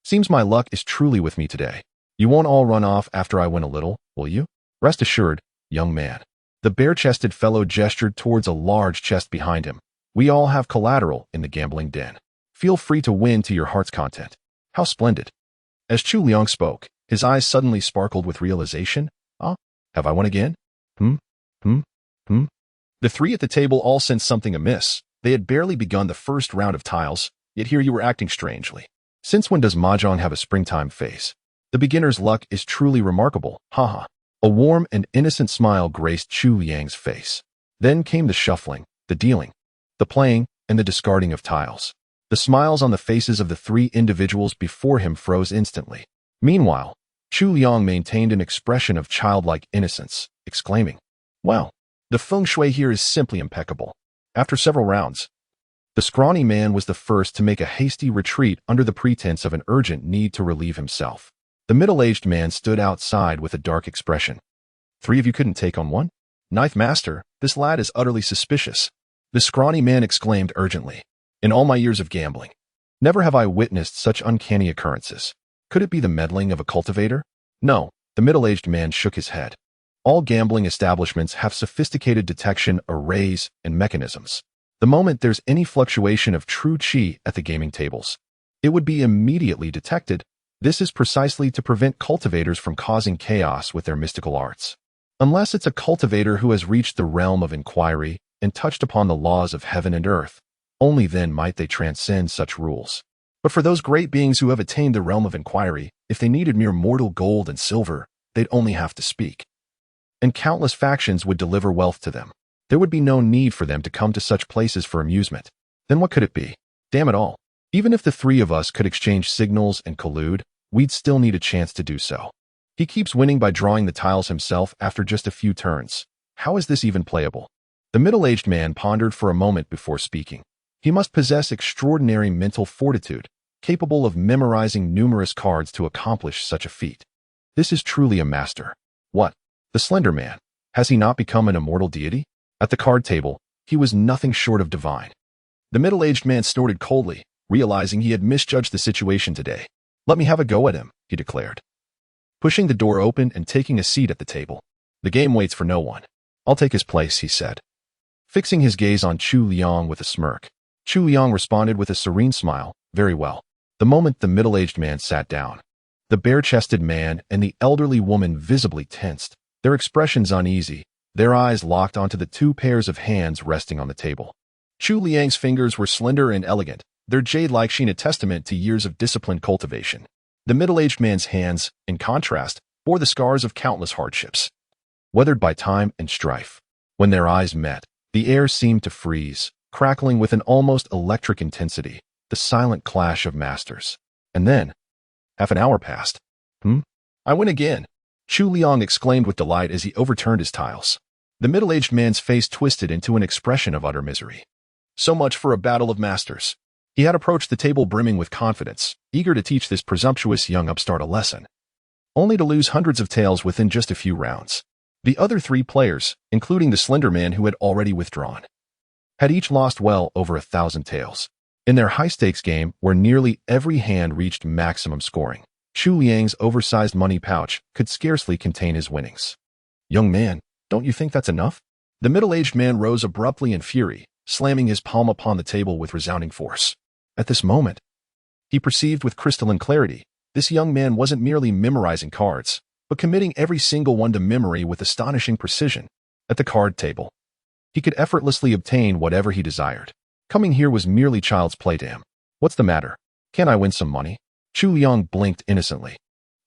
Seems my luck is truly with me today. You won't all run off after I win a little, will you? Rest assured, young man. The bare-chested fellow gestured towards a large chest behind him. We all have collateral in the gambling den. Feel free to win to your heart's content. How splendid. As Chu Liang spoke, his eyes suddenly sparkled with realization. Have I won again? The three at the table all sensed something amiss. They had barely begun the first round of tiles, yet here you were acting strangely. Since when does mahjong have a springtime phase? The beginner's luck is truly remarkable, haha. A warm and innocent smile graced Chu Liang's face. Then came the shuffling, the dealing, the playing, and the discarding of tiles. The smiles on the faces of the three individuals before him froze instantly. Meanwhile, Chu Liang maintained an expression of childlike innocence, exclaiming, Wow, the feng shui here is simply impeccable. After several rounds, the scrawny man was the first to make a hasty retreat under the pretense of an urgent need to relieve himself. The middle-aged man stood outside with a dark expression. Three of you couldn't take on one? Ninth master, this lad is utterly suspicious. The scrawny man exclaimed urgently. In all my years of gambling, never have I witnessed such uncanny occurrences. Could it be the meddling of a cultivator? No, the middle-aged man shook his head. All gambling establishments have sophisticated detection arrays and mechanisms. The moment there's any fluctuation of true qi at the gaming tables, it would be immediately detected. This is precisely to prevent cultivators from causing chaos with their mystical arts. Unless it's a cultivator who has reached the realm of inquiry and touched upon the laws of heaven and earth, only then might they transcend such rules. But for those great beings who have attained the realm of inquiry, if they needed mere mortal gold and silver, they'd only have to speak. And countless factions would deliver wealth to them. There would be no need for them to come to such places for amusement. Then what could it be? Damn it all. Even if the three of us could exchange signals and collude, we'd still need a chance to do so. He keeps winning by drawing the tiles himself after just a few turns. How is this even playable? The middle-aged man pondered for a moment before speaking. He must possess extraordinary mental fortitude, capable of memorizing numerous cards to accomplish such a feat. This is truly a master. What? The slender man. Has he not become an immortal deity? At the card table, he was nothing short of divine. The middle-aged man snorted coldly, realizing he had misjudged the situation today. Let me have a go at him, he declared, pushing the door open and taking a seat at the table. The game waits for no one. I'll take his place, he said. fixing his gaze on Chu Liang with a smirk. Chu Liang responded with a serene smile, "Very well." The moment the middle-aged man sat down, the bare-chested man and the elderly woman visibly tensed, their expressions uneasy, their eyes locked onto the two pairs of hands resting on the table. Chu Liang's fingers were slender and elegant, their jade-like sheen a testament to years of disciplined cultivation. The middle-aged man's hands, in contrast, bore the scars of countless hardships, weathered by time and strife. When their eyes met, the air seemed to freeze, crackling with an almost electric intensity, the silent clash of masters. And then, half an hour passed. I win again, Chu Liang exclaimed with delight as he overturned his tiles. The middle-aged man's face twisted into an expression of utter misery. So much for a battle of masters. He had approached the table brimming with confidence, eager to teach this presumptuous young upstart a lesson, only to lose hundreds of taels within just a few rounds. The other three players, including the slender man who had already withdrawn, had each lost well over 1,000 taels. In their high-stakes game, where nearly every hand reached maximum scoring, Chu Liang's oversized money pouch could scarcely contain his winnings. "Young man, don't you think that's enough?" The middle-aged man rose abruptly in fury, slamming his palm upon the table with resounding force. At this moment, he perceived with crystalline clarity, this young man wasn't merely memorizing cards, but committing every single one to memory with astonishing precision. At the card table, he could effortlessly obtain whatever he desired. Coming here was merely child's play to him. "What's the matter? Can't I win some money?" Chu Liang blinked innocently.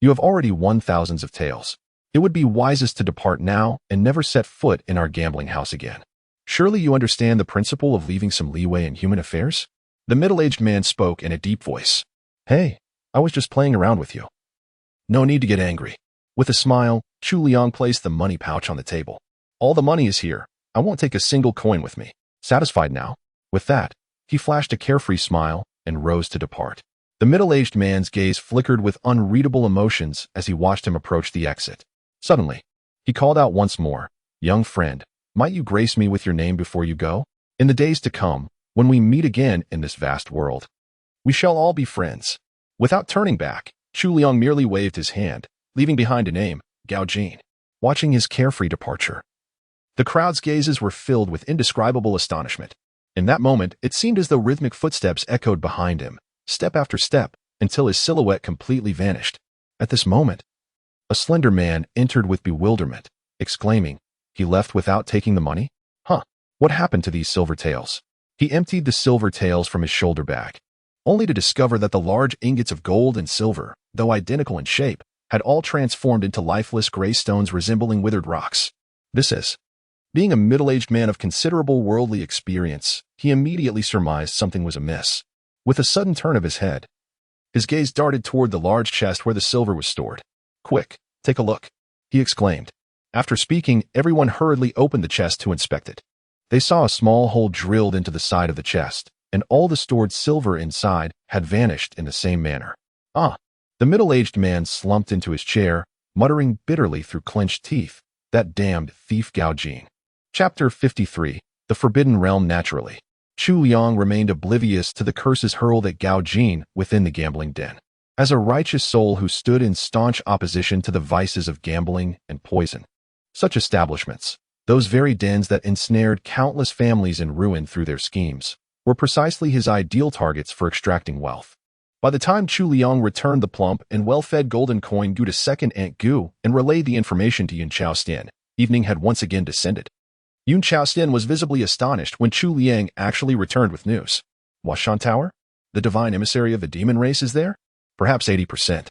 "You have already won thousands of taels. It would be wisest to depart now and never set foot in our gambling house again. Surely you understand the principle of leaving some leeway in human affairs?" The middle-aged man spoke in a deep voice. "Hey, I was just playing around with you. No need to get angry." With a smile, Chu Liang placed the money pouch on the table. "All the money is here. I won't take a single coin with me. Satisfied now?" With that, he flashed a carefree smile and rose to depart. The middle-aged man's gaze flickered with unreadable emotions as he watched him approach the exit. Suddenly, he called out once more, "Young friend, might you grace me with your name before you go? In the days to come, when we meet again in this vast world, we shall all be friends." Without turning back, Chu Liang merely waved his hand, leaving behind a name, Gao Jin. Watching his carefree departure, the crowd's gazes were filled with indescribable astonishment. In that moment, it seemed as though rhythmic footsteps echoed behind him, step after step, until his silhouette completely vanished. At this moment, a slender man entered with bewilderment, exclaiming, "He left without taking the money? Huh, what happened to these silver taels?" He emptied the silver taels from his shoulder bag, only to discover that the large ingots of gold and silver, though identical in shape, had all transformed into lifeless gray stones resembling withered rocks. Being a middle-aged man of considerable worldly experience, he immediately surmised something was amiss. With a sudden turn of his head, his gaze darted toward the large chest where the silver was stored. "Quick, take a look," he exclaimed. After speaking, everyone hurriedly opened the chest to inspect it. They saw a small hole drilled into the side of the chest, and all the stored silver inside had vanished in the same manner. The middle-aged man slumped into his chair, muttering bitterly through clenched teeth, "That damned thief Gao Jin." Chapter 53, The Forbidden Realm. Naturally, Chu Liang remained oblivious to the curses hurled at Gao Jin within the gambling den. As a righteous soul who stood in staunch opposition to the vices of gambling and poison, such establishments, those very dens that ensnared countless families in ruin through their schemes, were precisely his ideal targets for extracting wealth. By the time Chu Liang returned the plump and well-fed golden coin Gu to second Aunt Gu and relayed the information to Yun Chaostian, evening had once again descended. Yun Chaostian was visibly astonished when Chu Liang actually returned with news. "Shushan Tower? The divine emissary of the demon race is there? Perhaps 80%.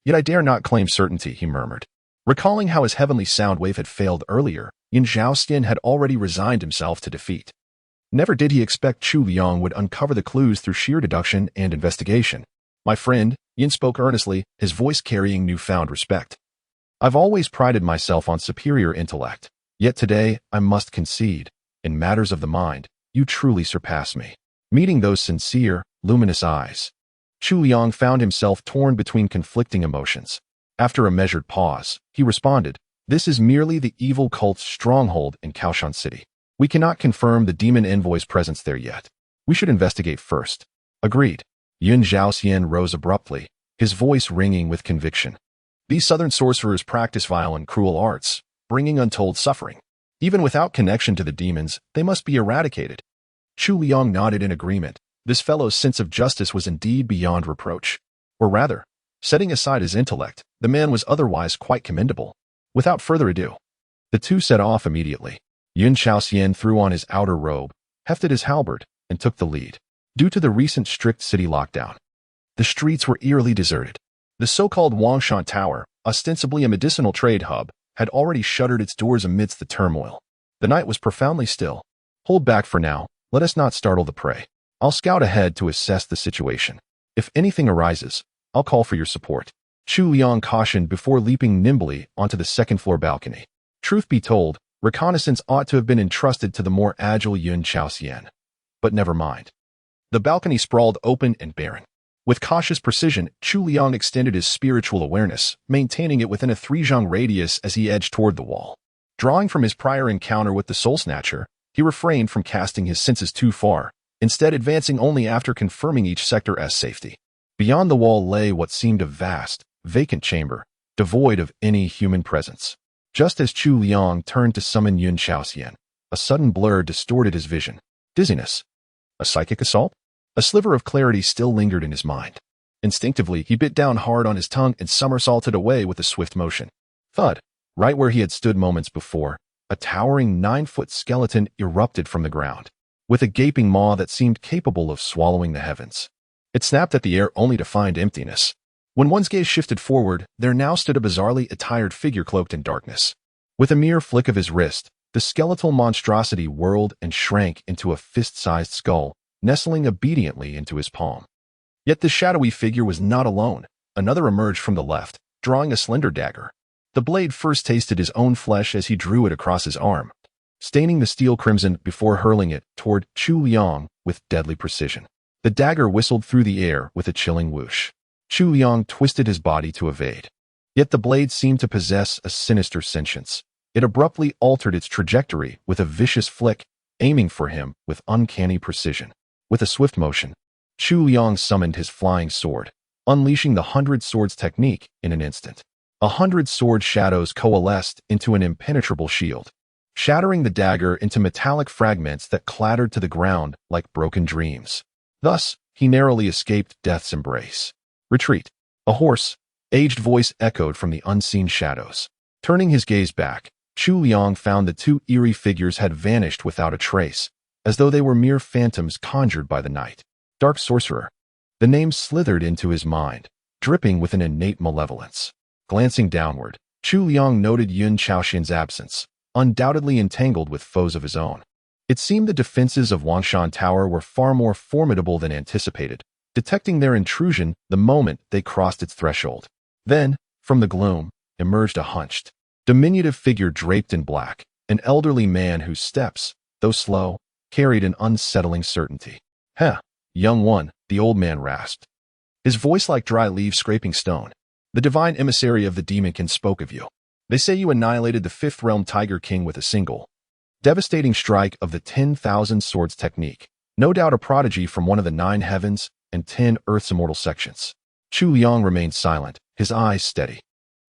Yet I dare not claim certainty," he murmured. Recalling how his heavenly sound wave had failed earlier, Yun Chaostian had already resigned himself to defeat. Never did he expect Chu Liang would uncover the clues through sheer deduction and investigation. "My friend," Yin spoke earnestly, his voice carrying newfound respect. "I've always prided myself on superior intellect. Yet today, I must concede, in matters of the mind, you truly surpass me." Meeting those sincere, luminous eyes, Chu Liang found himself torn between conflicting emotions. After a measured pause, he responded, "This is merely the evil cult's stronghold in Kaoshan City. We cannot confirm the demon envoy's presence there yet. We should investigate first." "Agreed." Yun Zhaoxian rose abruptly, his voice ringing with conviction. "These southern sorcerers practice vile and cruel arts, bringing untold suffering. Even without connection to the demons, they must be eradicated. Chu Liang nodded in agreement. This fellow's sense of justice was indeed beyond reproach. Or rather, setting aside his intellect, the man was otherwise quite commendable. Without further ado, the two set off immediately. Yun Chaoxian threw on his outer robe, hefted his halberd, and took the lead. Due to the recent strict city lockdown, the streets were eerily deserted. The so-called Wangshan Tower, ostensibly a medicinal trade hub, had already shuttered its doors amidst the turmoil. The night was profoundly still. Hold back for now, let us not startle the prey. I'll scout ahead to assess the situation. If anything arises, I'll call for your support. Chu Liang cautioned before leaping nimbly onto the second-floor balcony. Truth be told, reconnaissance ought to have been entrusted to the more agile Yun Chaoxian. But never mind. The balcony sprawled open and barren. With cautious precision, Chu Liang extended his spiritual awareness, maintaining it within a 3-zhang radius as he edged toward the wall. Drawing from his prior encounter with the Soul Snatcher, he refrained from casting his senses too far, instead advancing only after confirming each sector as safety. Beyond the wall lay what seemed a vast, vacant chamber, devoid of any human presence. Just as Chu Liang turned to summon Yun Chaoxian, a sudden blur distorted his vision. Dizziness? A psychic assault? A sliver of clarity still lingered in his mind. Instinctively, he bit down hard on his tongue and somersaulted away with a swift motion. Thud! Right where he had stood moments before, a towering 9-foot skeleton erupted from the ground, with a gaping maw that seemed capable of swallowing the heavens. It snapped at the air only to find emptiness. When one's gaze shifted forward, there now stood a bizarrely attired figure cloaked in darkness. With a mere flick of his wrist, the skeletal monstrosity whirled and shrank into a fist-sized skull, nestling obediently into his palm. Yet the shadowy figure was not alone. Another emerged from the left, drawing a slender dagger. The blade first tasted his own flesh as he drew it across his arm, staining the steel crimson before hurling it toward Chu Liang with deadly precision. The dagger whistled through the air with a chilling whoosh. Chu Liang twisted his body to evade. Yet the blade seemed to possess a sinister sentience. It abruptly altered its trajectory with a vicious flick, aiming for him with uncanny precision. With a swift motion, Chu Liang summoned his flying sword, unleashing the 100 Swords technique in an instant. 100 sword shadows coalesced into an impenetrable shield, shattering the dagger into metallic fragments that clattered to the ground like broken dreams. Thus, he narrowly escaped death's embrace. Retreat. A hoarse, aged voice echoed from the unseen shadows. Turning his gaze back, Chu Liang found the two eerie figures had vanished without a trace, as though they were mere phantoms conjured by the night. Dark Sorcerer. The name slithered into his mind, dripping with an innate malevolence. Glancing downward, Chu Liang noted Yun Chaoxian's absence, undoubtedly entangled with foes of his own. It seemed the defenses of Wangshan Tower were far more formidable than anticipated, detecting their intrusion the moment they crossed its threshold. Then, from the gloom, emerged a hunched, diminutive figure draped in black, an elderly man whose steps, though slow, carried an unsettling certainty. "Heh, young one," the old man rasped, his voice like dry leaves scraping stone. "The divine emissary of the demonkin spoke of you. They say you annihilated the 5th realm Tiger King with a single, devastating strike of the 10,000 Swords technique. No doubt a prodigy from one of the 9 heavens and 10 Earth's immortal sections." Chu Liang remained silent, his eyes steady.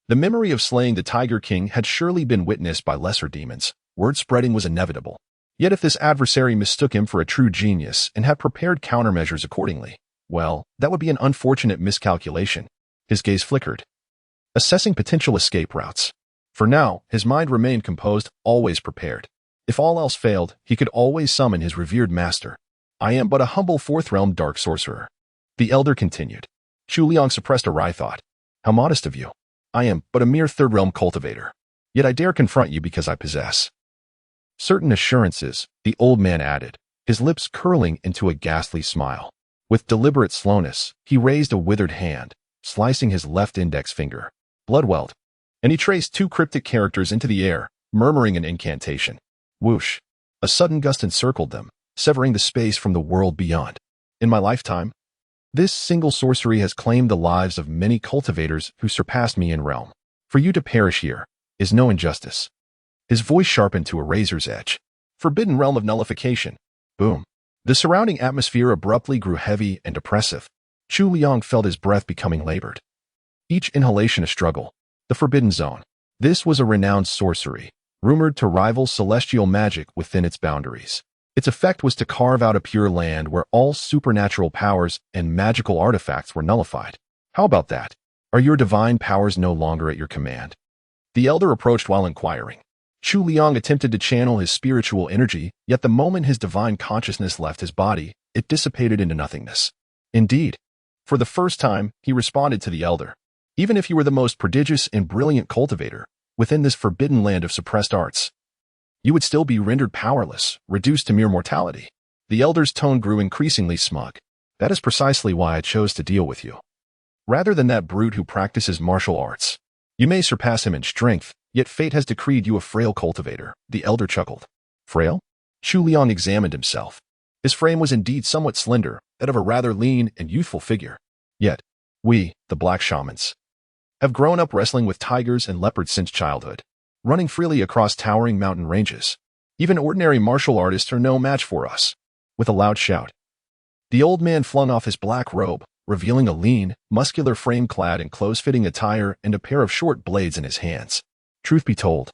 The memory of slaying the Tiger King had surely been witnessed by lesser demons. Word spreading was inevitable. Yet if this adversary mistook him for a true genius and had prepared countermeasures accordingly, well, that would be an unfortunate miscalculation. His gaze flickered, assessing potential escape routes. For now, his mind remained composed, always prepared. If all else failed, he could always summon his revered master. "I am but a humble 4th realm dark sorcerer," the elder continued. Chu Liang suppressed a wry thought. "How modest of you. I am but a mere 3rd realm cultivator. Yet I dare confront you because I possess certain assurances," the old man added, his lips curling into a ghastly smile. With deliberate slowness, he raised a withered hand, slicing his left index finger. Bloodweld. And he traced 2 cryptic characters into the air, murmuring an incantation. Whoosh. A sudden gust encircled them, severing the space from the world beyond. "In my lifetime, this single sorcery has claimed the lives of many cultivators who surpassed me in realm. For you to perish here is no injustice." His voice sharpened to a razor's edge. "Forbidden realm of nullification." Boom. The surrounding atmosphere abruptly grew heavy and oppressive. Chu Liang felt his breath becoming labored. Each inhalation a struggle. The forbidden zone. This was a renowned sorcery, rumored to rival celestial magic within its boundaries. Its effect was to carve out a pure land where all supernatural powers and magical artifacts were nullified. How about that? Are your divine powers no longer at your command? The elder approached while inquiring. Chu Liang attempted to channel his spiritual energy, yet the moment his divine consciousness left his body, it dissipated into nothingness. Indeed, for the first time, he responded to the elder. Even if you were the most prodigious and brilliant cultivator within this forbidden land of suppressed arts, you would still be rendered powerless, reduced to mere mortality. The elder's tone grew increasingly smug. That is precisely why I chose to deal with you, rather than that brute who practices martial arts. You may surpass him in strength, yet fate has decreed you a frail cultivator. The elder chuckled. Frail? Chu Liang examined himself. His frame was indeed somewhat slender, that of a rather lean and youthful figure. Yet, we, the black shamans, have grown up wrestling with tigers and leopards since childhood, running freely across towering mountain ranges. Even ordinary martial artists are no match for us. With a loud shout, the old man flung off his black robe, revealing a lean, muscular frame clad in close-fitting attire and a pair of short blades in his hands. Truth be told,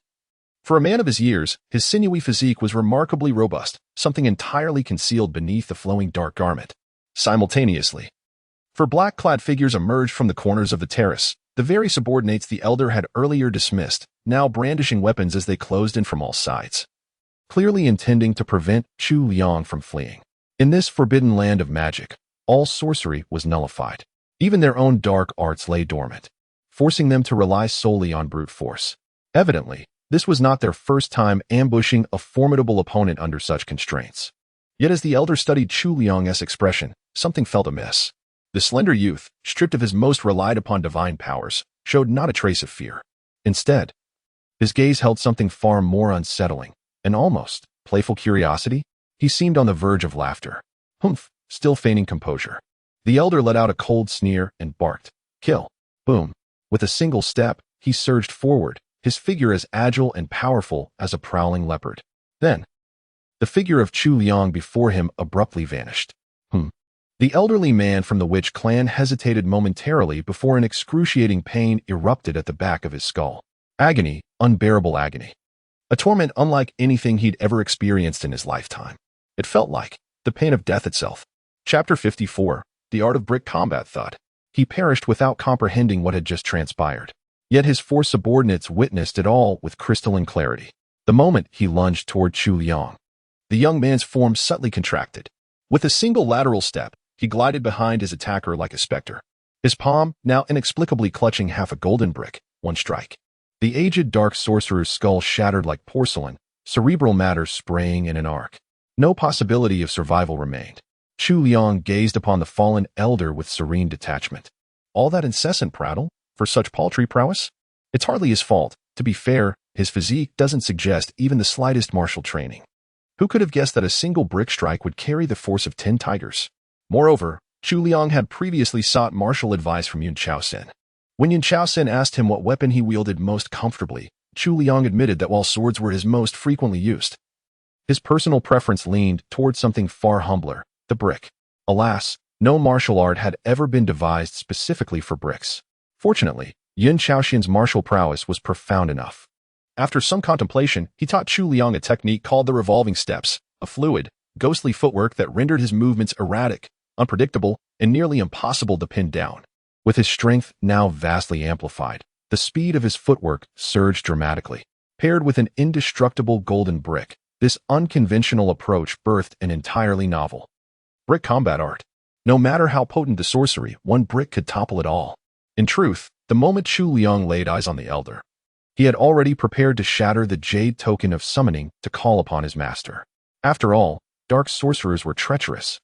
for a man of his years, his sinewy physique was remarkably robust, something entirely concealed beneath the flowing dark garment. Simultaneously, four black-clad figures emerged from the corners of the terrace, the very subordinates the elder had earlier dismissed, now brandishing weapons as they closed in from all sides, clearly intending to prevent Chu Liang from fleeing. In this forbidden land of magic, all sorcery was nullified. Even their own dark arts lay dormant, forcing them to rely solely on brute force. Evidently, this was not their first time ambushing a formidable opponent under such constraints. Yet as the elder studied Chu Liang's expression, something felt amiss. The slender youth, stripped of his most relied-upon divine powers, showed not a trace of fear. Instead, his gaze held something far more unsettling, an almost playful curiosity. He seemed on the verge of laughter. Humph, still feigning composure. The elder let out a cold sneer and barked, "Kill!" Boom. With a single step, he surged forward, his figure as agile and powerful as a prowling leopard. Then, the figure of Chu Liang before him abruptly vanished. The elderly man from the witch clan hesitated momentarily before an excruciating pain erupted at the back of his skull. Agony, unbearable agony. A torment unlike anything he'd ever experienced in his lifetime. It felt like the pain of death itself. Chapter 54, The Art of Brick Combat Thought. He perished without comprehending what had just transpired. Yet his four subordinates witnessed it all with crystalline clarity. The moment he lunged toward Chu Liang, the young man's form subtly contracted. With a single lateral step, he glided behind his attacker like a specter, his palm now inexplicably clutching half a golden brick. One strike. The aged dark sorcerer's skull shattered like porcelain, cerebral matter spraying in an arc. No possibility of survival remained. Chu Liang gazed upon the fallen elder with serene detachment. All that incessant prattle? For such paltry prowess? It's hardly his fault. To be fair, his physique doesn't suggest even the slightest martial training. Who could have guessed that a single brick strike would carry the force of 10 tigers? Moreover, Chu Liang had previously sought martial advice from Yun Chaosen. When Yun Chaosen asked him what weapon he wielded most comfortably, Chu Liang admitted that while swords were his most frequently used, his personal preference leaned toward something far humbler, the brick. Alas, no martial art had ever been devised specifically for bricks. Fortunately, Yun Chaosen's martial prowess was profound enough. After some contemplation, he taught Chu Liang a technique called the revolving steps, a fluid, ghostly footwork that rendered his movements erratic, unpredictable, and nearly impossible to pin down. With his strength now vastly amplified, the speed of his footwork surged dramatically. Paired with an indestructible golden brick, this unconventional approach birthed an entirely novel brick combat art. No matter how potent the sorcery, one brick could topple it all. In truth, the moment Chu Liang laid eyes on the elder, he had already prepared to shatter the jade token of summoning to call upon his master. After all, dark sorcerers were treacherous.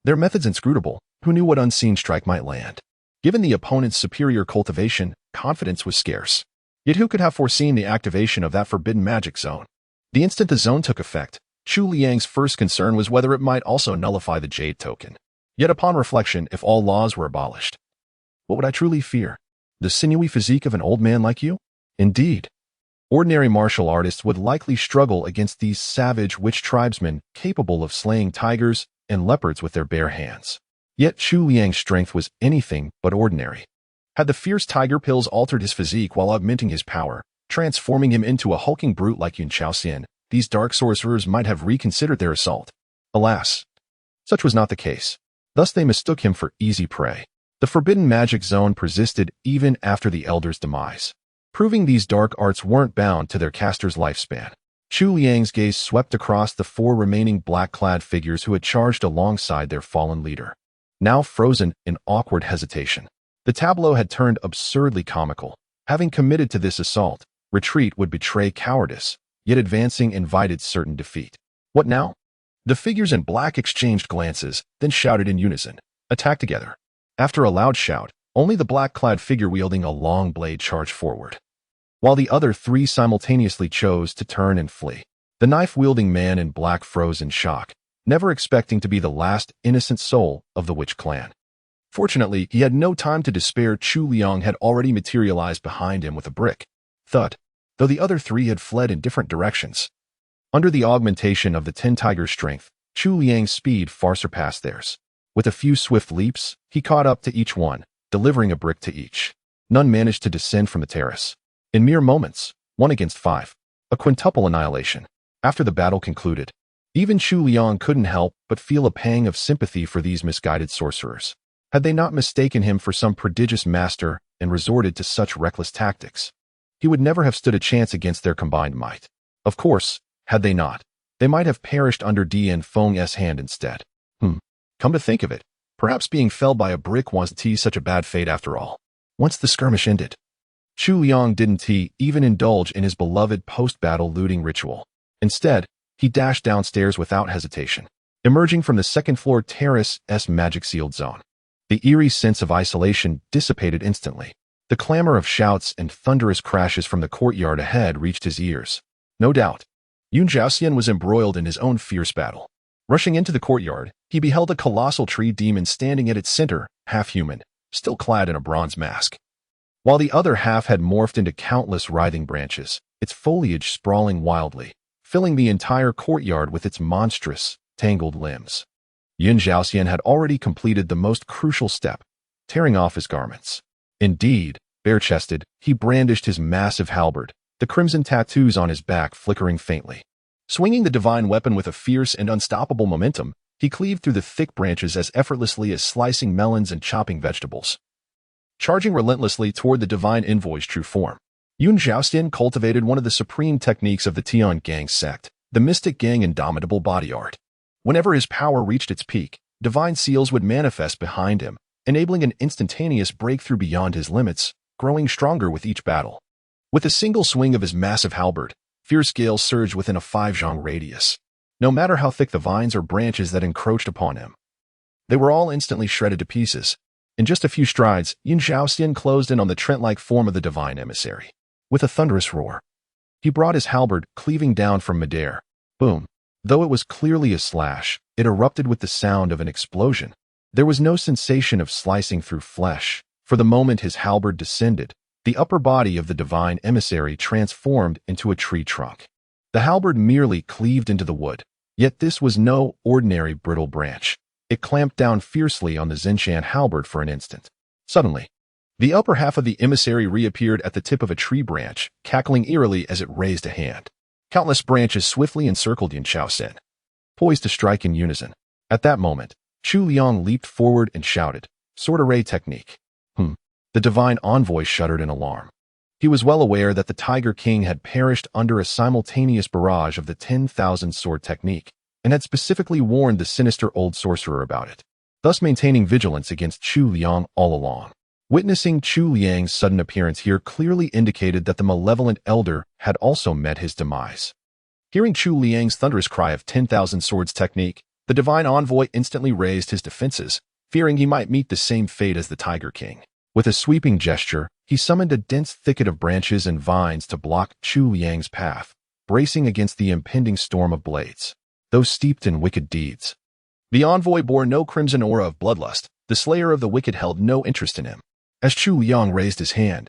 Their methods inscrutable. Who knew what unseen strike might land? Given the opponent's superior cultivation, confidence was scarce. Yet who could have foreseen the activation of that forbidden magic zone? The instant the zone took effect, Chu Liang's first concern was whether it might also nullify the jade token. Yet upon reflection, if all laws were abolished, what would I truly fear? The sinewy physique of an old man like you? Indeed. Ordinary martial artists would likely struggle against these savage witch tribesmen capable of slaying tigers and leopards with their bare hands. Yet Chu Liang's strength was anything but ordinary. Had the fierce tiger pills altered his physique while augmenting his power, transforming him into a hulking brute like Yun Chaoxian. These dark sorcerers might have reconsidered their assault. Alas, such was not the case. Thus they mistook him for easy prey. The forbidden magic zone persisted even after the elder's demise, proving these dark arts weren't bound to their caster's lifespan. Chu Liang's gaze swept across the 4 remaining black-clad figures who had charged alongside their fallen leader, now frozen in awkward hesitation. The tableau had turned absurdly comical. Having committed to this assault, retreat would betray cowardice, yet advancing invited certain defeat. What now? The figures in black exchanged glances, then shouted in unison, "Attack together." After a loud shout, only the black-clad figure wielding a long blade charged forward, while the other 3 simultaneously chose to turn and flee. The knife-wielding man in black froze in shock, never expecting to be the last innocent soul of the witch clan. Fortunately, he had no time to despair. Chu Liang had already materialized behind him with a brick. Thud, though the other 3 had fled in different directions. Under the augmentation of the 10 tiger's strength, Chu Liang's speed far surpassed theirs. With a few swift leaps, he caught up to each one, delivering a brick to each. None managed to descend from the terrace. In mere moments, 1 against 5, a quintuple annihilation. After the battle concluded, even Chu Liang couldn't help but feel a pang of sympathy for these misguided sorcerers. Had they not mistaken him for some prodigious master and resorted to such reckless tactics, he would never have stood a chance against their combined might. Of course, had they not, they might have perished under Dian Feng's hand instead. Come to think of it, perhaps being felled by a brick wasn't such a bad fate after all. Once the skirmish ended, Chu Liang didn't even indulge in his beloved post-battle looting ritual. Instead, he dashed downstairs without hesitation, emerging from the second-floor terrace's magic-sealed zone. The eerie sense of isolation dissipated instantly. The clamor of shouts and thunderous crashes from the courtyard ahead reached his ears. No doubt, Yun Chaoxian was embroiled in his own fierce battle. Rushing into the courtyard, he beheld a colossal tree demon standing at its center, half-human, still clad in a bronze mask. While the other half had morphed into countless writhing branches, its foliage sprawling wildly, filling the entire courtyard with its monstrous, tangled limbs. Yun Chaoxian had already completed the most crucial step, tearing off his garments. Indeed, bare-chested, he brandished his massive halberd, the crimson tattoos on his back flickering faintly. Swinging the divine weapon with a fierce and unstoppable momentum, he cleaved through the thick branches as effortlessly as slicing melons and chopping vegetables. Charging relentlessly toward the divine envoy's true form, Yun Chaoxian cultivated one of the supreme techniques of the Tian Gang sect, the Mystic Gang Indomitable Body Art. Whenever his power reached its peak, divine seals would manifest behind him, enabling an instantaneous breakthrough beyond his limits, growing stronger with each battle. With a single swing of his massive halberd, fierce gales surged within a 5-zhang radius. No matter how thick the vines or branches that encroached upon him, they were all instantly shredded to pieces. In just a few strides, Yun Chaoxian closed in on the Trent-like form of the divine emissary. With a thunderous roar, he brought his halberd cleaving down from midair. Boom! Though it was clearly a slash, it erupted with the sound of an explosion. There was no sensation of slicing through flesh. For the moment his halberd descended, the upper body of the divine emissary transformed into a tree trunk. The halberd merely cleaved into the wood, yet this was no ordinary brittle branch. It clamped down fiercely on the Zenshan halberd for an instant. Suddenly, the upper half of the emissary reappeared at the tip of a tree branch, cackling eerily as it raised a hand. Countless branches swiftly encircled Yun Chaoxian, poised to strike in unison. At that moment, Chu Liang leaped forward and shouted, "Sword array technique." The divine envoy shuddered in alarm. He was well aware that the Tiger King had perished under a simultaneous barrage of the 10,000 sword technique, and had specifically warned the sinister old sorcerer about it, thus maintaining vigilance against Chu Liang all along. Witnessing Chu Liang's sudden appearance here clearly indicated that the malevolent elder had also met his demise. Hearing Chu Liang's thunderous cry of 10,000 swords technique, the divine envoy instantly raised his defenses, fearing he might meet the same fate as the Tiger King. With a sweeping gesture, he summoned a dense thicket of branches and vines to block Chu Liang's path, bracing against the impending storm of blades, those steeped in wicked deeds. The envoy bore no crimson aura of bloodlust. The slayer of the wicked held no interest in him. As Chu Liang raised his hand,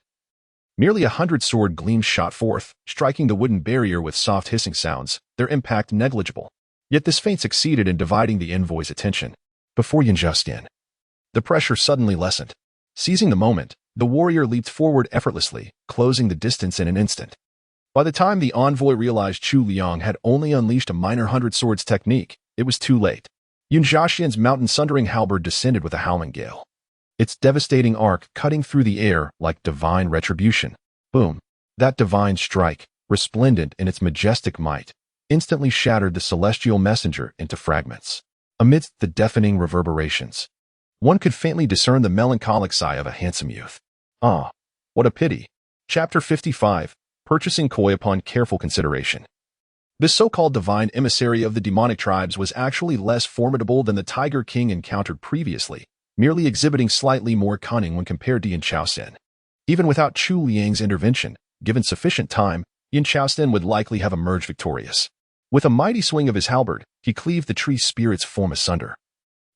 nearly 100 sword gleams shot forth, striking the wooden barrier with soft hissing sounds, their impact negligible. Yet this feint succeeded in dividing the envoy's attention. Before Yun Chaoxian, the pressure suddenly lessened. Seizing the moment, the warrior leaped forward effortlessly, closing the distance in an instant. By the time the envoy realized Chu Liang had only unleashed a minor 100 swords technique, it was too late. Yunxiaoxian's mountain-sundering halberd descended with a howling gale, its devastating arc cutting through the air like divine retribution. Boom! That divine strike, resplendent in its majestic might, instantly shattered the celestial messenger into fragments. Amidst the deafening reverberations, one could faintly discern the melancholic sigh of a handsome youth. Ah, what a pity. Chapter 55, Purchasing Koi upon careful consideration. This so-called divine emissary of the demonic tribes was actually less formidable than the Tiger King encountered previously, merely exhibiting slightly more cunning when compared to Yin Chaosen. Even without Chu Liang's intervention, given sufficient time, Yin Chaosen would likely have emerged victorious. With a mighty swing of his halberd, he cleaved the tree spirit's form asunder,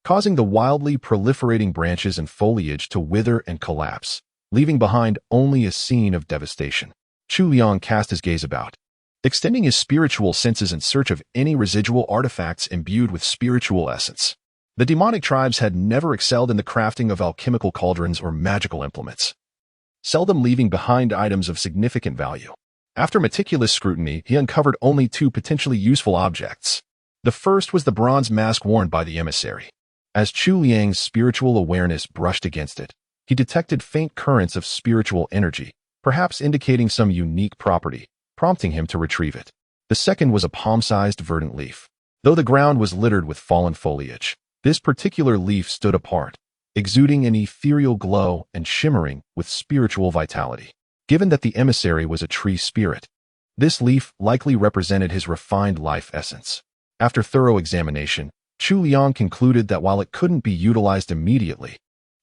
causing the wildly proliferating branches and foliage to wither and collapse, leaving behind only a scene of devastation. Chu Liang cast his gaze about, extending his spiritual senses in search of any residual artifacts imbued with spiritual essence. The demonic tribes had never excelled in the crafting of alchemical cauldrons or magical implements, seldom leaving behind items of significant value. After meticulous scrutiny, he uncovered only two potentially useful objects. The first was the bronze mask worn by the emissary. As Chu Liang's spiritual awareness brushed against it, he detected faint currents of spiritual energy, perhaps indicating some unique property, prompting him to retrieve it. The second was a palm-sized verdant leaf. Though the ground was littered with fallen foliage, this particular leaf stood apart, exuding an ethereal glow and shimmering with spiritual vitality. Given that the emissary was a tree spirit, this leaf likely represented his refined life essence. After thorough examination, Chu Liang concluded that while it couldn't be utilized immediately,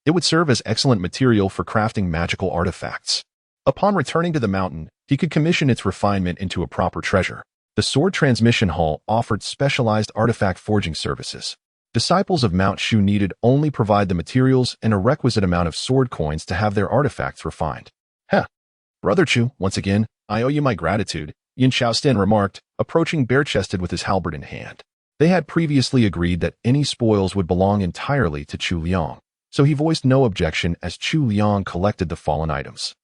it would serve as excellent material for crafting magical artifacts. Upon returning to the mountain, he could commission its refinement into a proper treasure. The Sword Transmission Hall offered specialized artifact forging services. Disciples of Mount Shu needed only provide the materials and a requisite amount of sword coins to have their artifacts refined. Heh. Brother Chu, once again, I owe you my gratitude, Yin Chaosen remarked, approaching bare-chested with his halberd in hand. They had previously agreed that any spoils would belong entirely to Chu Liang, so he voiced no objection as Chu Liang collected the fallen items.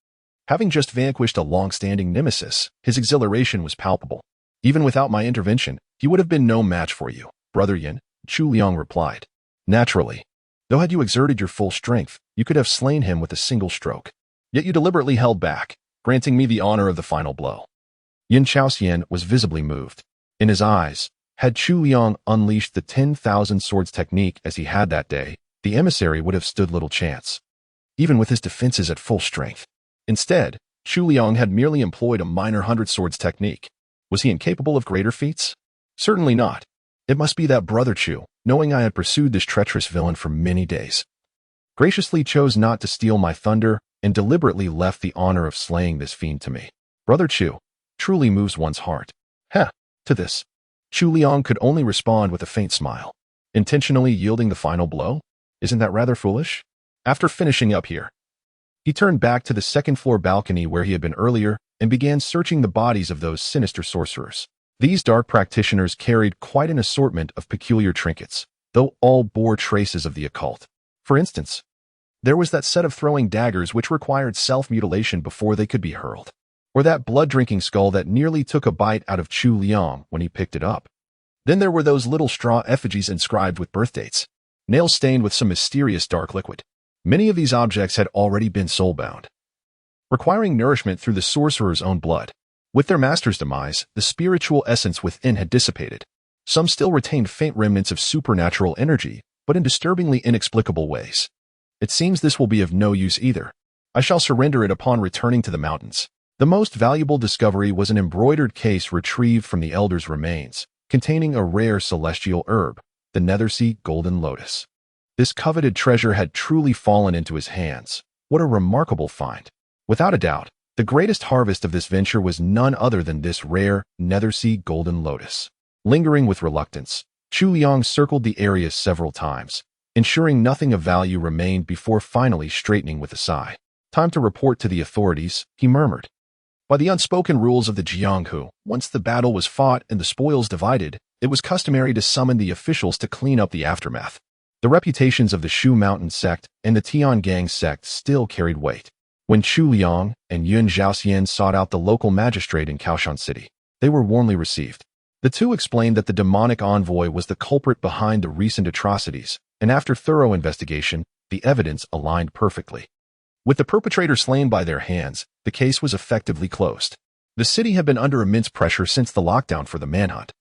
Having just vanquished a long-standing nemesis, his exhilaration was palpable. Even without my intervention, he would have been no match for you, Brother Yin, Chu Liang replied. Naturally. Though had you exerted your full strength, you could have slain him with a single stroke. Yet you deliberately held back, granting me the honor of the final blow. Yin Chaosen was visibly moved. In his eyes, had Chu Liang unleashed the 10,000 swords technique as he had that day, the emissary would have stood little chance, even with his defenses at full strength. Instead, Chu Liang had merely employed a minor 100 swords technique. Was he incapable of greater feats? Certainly not. It must be that Brother Chu, knowing I had pursued this treacherous villain for many days, graciously chose not to steal my thunder and deliberately left the honor of slaying this fiend to me. Brother Chu truly moves one's heart. Heh, to this, Chu Liang could only respond with a faint smile. Intentionally yielding the final blow? Isn't that rather foolish? After finishing up here, he turned back to the second-floor balcony where he had been earlier and began searching the bodies of those sinister sorcerers. These dark practitioners carried quite an assortment of peculiar trinkets, though all bore traces of the occult. For instance, there was that set of throwing daggers which required self-mutilation before they could be hurled, or that blood-drinking skull that nearly took a bite out of Chu Liang when he picked it up. Then there were those little straw effigies inscribed with birth dates, nails stained with some mysterious dark liquid. Many of these objects had already been soul-bound, requiring nourishment through the sorcerer's own blood. With their master's demise, the spiritual essence within had dissipated. Some still retained faint remnants of supernatural energy, but in disturbingly inexplicable ways. It seems this will be of no use either. I shall surrender it upon returning to the mountains. The most valuable discovery was an embroidered case retrieved from the elder's remains, containing a rare celestial herb, the Nethersea golden lotus. This coveted treasure had truly fallen into his hands. What a remarkable find. Without a doubt, the greatest harvest of this venture was none other than this rare Nethersea golden lotus. Lingering with reluctance, Chu Liang circled the area several times, ensuring nothing of value remained before finally straightening with a sigh. Time to report to the authorities, he murmured. By the unspoken rules of the Jianghu, once the battle was fought and the spoils divided, it was customary to summon the officials to clean up the aftermath. The reputations of the Shu Mountain Sect and the Tiangang Sect still carried weight. When Chu Liang and Yun Zhaoxian sought out the local magistrate in Kaohsiung City, they were warmly received. The two explained that the demonic envoy was the culprit behind the recent atrocities, and after thorough investigation, the evidence aligned perfectly. With the perpetrator slain by their hands, the case was effectively closed. The city had been under immense pressure since the lockdown for the manhunt,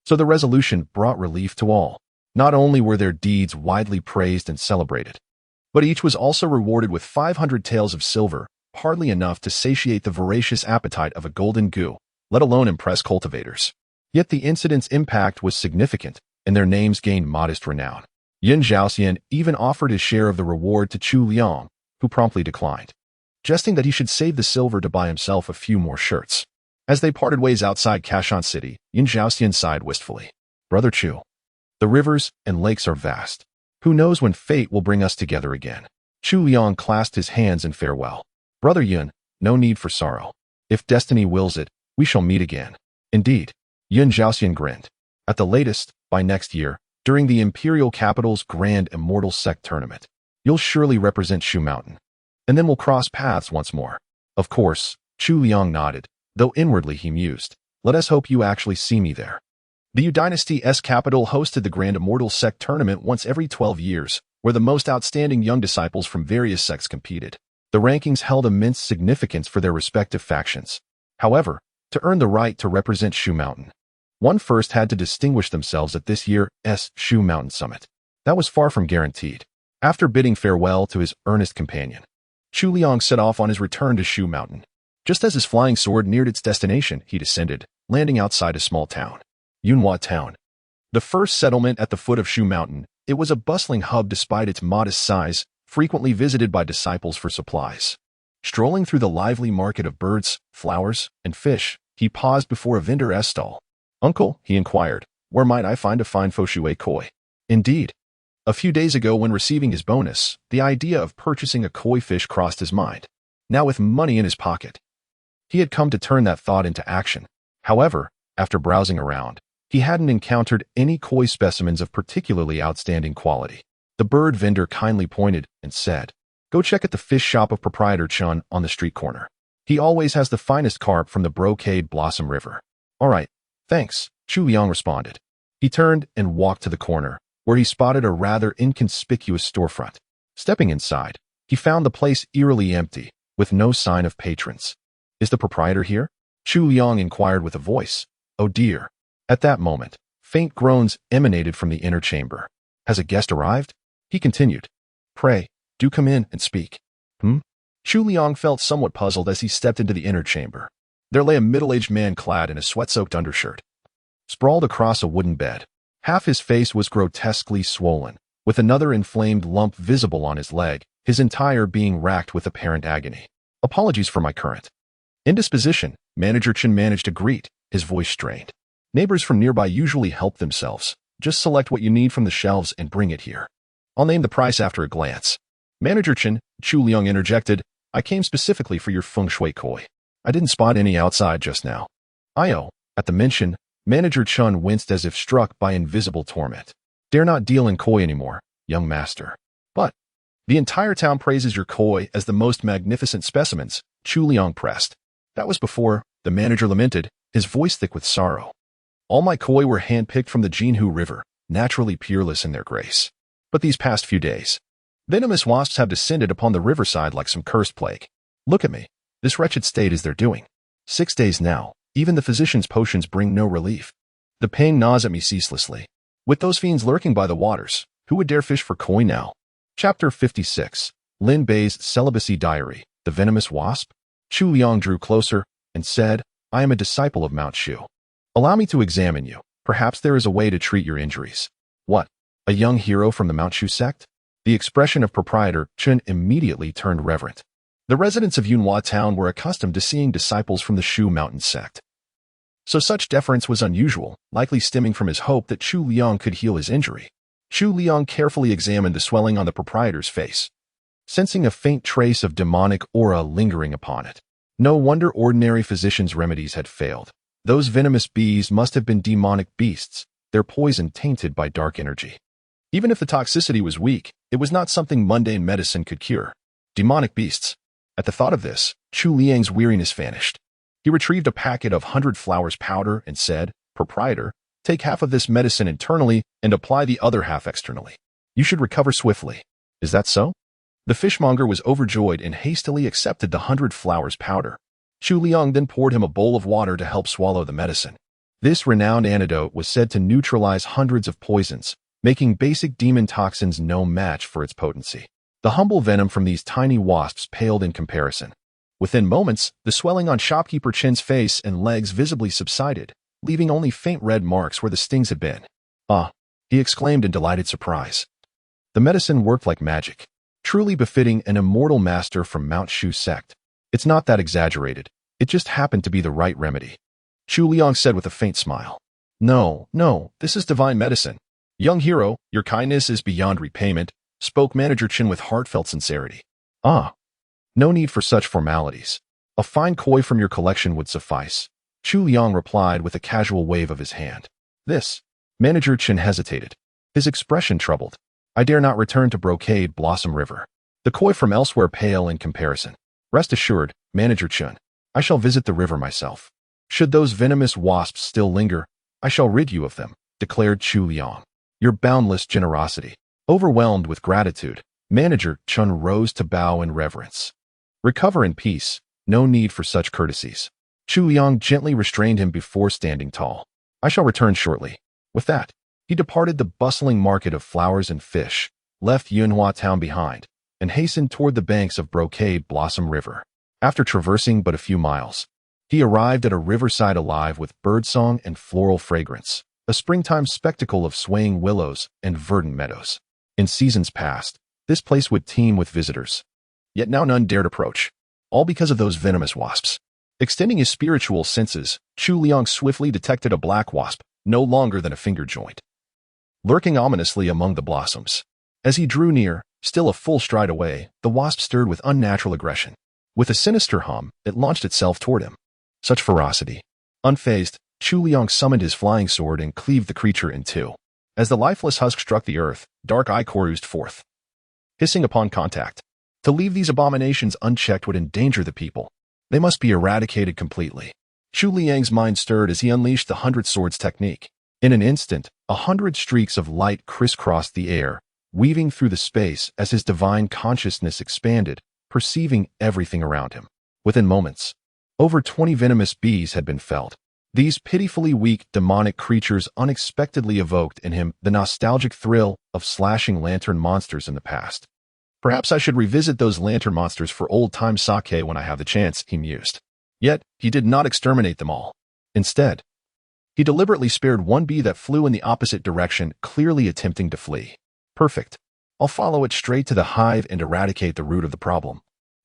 so the resolution brought relief to all. Not only were their deeds widely praised and celebrated, but each was also rewarded with 500 taels of silver, hardly enough to satiate the voracious appetite of a golden goo, let alone impress cultivators. Yet the incident's impact was significant, and their names gained modest renown. Yun Zhaoxian even offered his share of the reward to Chu Liang, who promptly declined, jesting that he should save the silver to buy himself a few more shirts. As they parted ways outside Kaohsiung City, Yun Zhaoxian sighed wistfully. Brother Chu, the rivers and lakes are vast. Who knows when fate will bring us together again? Chu Liang clasped his hands in farewell. Brother Yun, no need for sorrow. If destiny wills it, we shall meet again. Indeed. Yun Zhaoxian grinned. At the latest, by next year, during the Imperial Capital's Grand Immortal Sect tournament, you'll surely represent Shu Mountain. And then we'll cross paths once more. Of course, Chu Liang nodded, though inwardly he mused. Let us hope you actually see me there. The Yu Dynasty's capital hosted the Grand Immortal Sect tournament once every 12 years, where the most outstanding young disciples from various sects competed. The rankings held immense significance for their respective factions. However, to earn the right to represent Shu Mountain, one first had to distinguish themselves at this year's Shu Mountain Summit. That was far from guaranteed. After bidding farewell to his earnest companion, Chu Liang set off on his return to Shu Mountain. Just as his flying sword neared its destination, he descended, landing outside a small town. Yunhua Town. The first settlement at the foot of Shu Mountain, it was a bustling hub despite its modest size, frequently visited by disciples for supplies. Strolling through the lively market of birds, flowers, and fish, he paused before a vendor's stall. Uncle, he inquired, where might I find a fine foshui koi? Indeed. A few days ago when receiving his bonus, the idea of purchasing a koi fish crossed his mind. Now with money in his pocket, he had come to turn that thought into action. However, after browsing around, he hadn't encountered any koi specimens of particularly outstanding quality. The bird vendor kindly pointed and said, go check at the fish shop of proprietor Chun on the street corner. He always has the finest carp from the Brocade Blossom River. All right, thanks, Chu Liang responded. He turned and walked to the corner, where he spotted a rather inconspicuous storefront. Stepping inside, he found the place eerily empty, with no sign of patrons. Is the proprietor here? Chu Liang inquired with a voice. Oh dear. At that moment, faint groans emanated from the inner chamber. Has a guest arrived? He continued. Pray, do come in and speak. Chu Liang felt somewhat puzzled as he stepped into the inner chamber. There lay a middle-aged man clad in a sweat-soaked undershirt, sprawled across a wooden bed. Half his face was grotesquely swollen, with another inflamed lump visible on his leg, his entire being racked with apparent agony. Apologies for my current indisposition, Manager Chen managed to greet, his voice strained. Neighbors from nearby usually help themselves. Just select what you need from the shelves and bring it here. I'll name the price after a glance. Manager Chen, Chu Liang interjected, I came specifically for your feng shui koi. I didn't spot any outside just now. Io, at the mention, Manager Chun winced as if struck by invisible torment. Dare not deal in koi anymore, young master. But the entire town praises your koi as the most magnificent specimens, Chu Liang pressed. That was before, the manager lamented, his voice thick with sorrow. All my koi were handpicked from the Jinhu River, naturally peerless in their grace. But these past few days, venomous wasps have descended upon the riverside like some cursed plague. Look at me. This wretched state is their doing. 6 days now, even the physician's potions bring no relief. The pain gnaws at me ceaselessly. With those fiends lurking by the waters, who would dare fish for koi now? Chapter 56. Lin Bei's Celibacy Diary, The Venomous Wasp. Chu Liang drew closer and said, I am a disciple of Mount Shu. Allow me to examine you. Perhaps there is a way to treat your injuries. What? A young hero from the Mount Shu sect? The expression of proprietor Chen immediately turned reverent. The residents of Yunhua Town were accustomed to seeing disciples from the Shu Mountain Sect, so such deference was unusual, likely stemming from his hope that Chu Liang could heal his injury. Chu Liang carefully examined the swelling on the proprietor's face, sensing a faint trace of demonic aura lingering upon it. No wonder ordinary physicians' remedies had failed. Those venomous bees must have been demonic beasts, their poison tainted by dark energy. Even if the toxicity was weak, it was not something mundane medicine could cure. Demonic beasts. At the thought of this, Chu Liang's weariness vanished. He retrieved a packet of 100 flowers powder and said, "Proprietor, take half of this medicine internally and apply the other half externally. You should recover swiftly." "Is that so?" The fishmonger was overjoyed and hastily accepted the 100 flowers powder. Chu Liang then poured him a bowl of water to help swallow the medicine. This renowned antidote was said to neutralize hundreds of poisons, making basic demon toxins no match for its potency. The humble venom from these tiny wasps paled in comparison. Within moments, the swelling on shopkeeper Chen's face and legs visibly subsided, leaving only faint red marks where the stings had been. "Ah," he exclaimed in delighted surprise. The medicine worked like magic, truly befitting an immortal master from Mount Shu Sect. "It's not that exaggerated. It just happened to be the right remedy," Chu Liang said with a faint smile. No, this is divine medicine. Young hero, your kindness is beyond repayment," spoke Manager Chen with heartfelt sincerity. "Ah, no need for such formalities. A fine koi from your collection would suffice," Chu Liang replied with a casual wave of his hand. "This." Manager Chen hesitated, his expression troubled. "I dare not return to Brocade Blossom River. The koi from elsewhere pale in comparison. Rest assured, Manager Chen, I shall visit the river myself. Should those venomous wasps still linger, I shall rid you of them," declared Chu Liang. "Your boundless generosity." Overwhelmed with gratitude, Manager Chen rose to bow in reverence. "Recover in peace. No need for such courtesies." Chu Liang gently restrained him before standing tall. "I shall return shortly." With that, he departed the bustling market of flowers and fish, left Yunhua town behind, and hastened toward the banks of Brocade Blossom River. After traversing but a few miles, he arrived at a riverside alive with birdsong and floral fragrance, a springtime spectacle of swaying willows and verdant meadows. In seasons past, this place would teem with visitors. Yet now none dared approach, all because of those venomous wasps. Extending his spiritual senses, Chu Liang swiftly detected a black wasp, no longer than a finger joint, lurking ominously among the blossoms. As he drew near, still a full stride away, the wasp stirred with unnatural aggression. With a sinister hum, it launched itself toward him. Such ferocity. Unfazed, Chu Liang summoned his flying sword and cleaved the creature in two. As the lifeless husk struck the earth, dark ichor oozed forth, hissing upon contact. To leave these abominations unchecked would endanger the people. They must be eradicated completely. Chu Liang's mind stirred as he unleashed the 100 swords technique. In an instant, 100 streaks of light crisscrossed the air, weaving through the space as his divine consciousness expanded, perceiving everything around him. Within moments, over 20 venomous bees had been felled. These pitifully weak, demonic creatures unexpectedly evoked in him the nostalgic thrill of slashing lantern monsters in the past. "Perhaps I should revisit those lantern monsters for old-time sake when I have the chance," he mused. Yet, he did not exterminate them all. Instead, he deliberately spared one bee that flew in the opposite direction, clearly attempting to flee. "Perfect. I'll follow it straight to the hive and eradicate the root of the problem,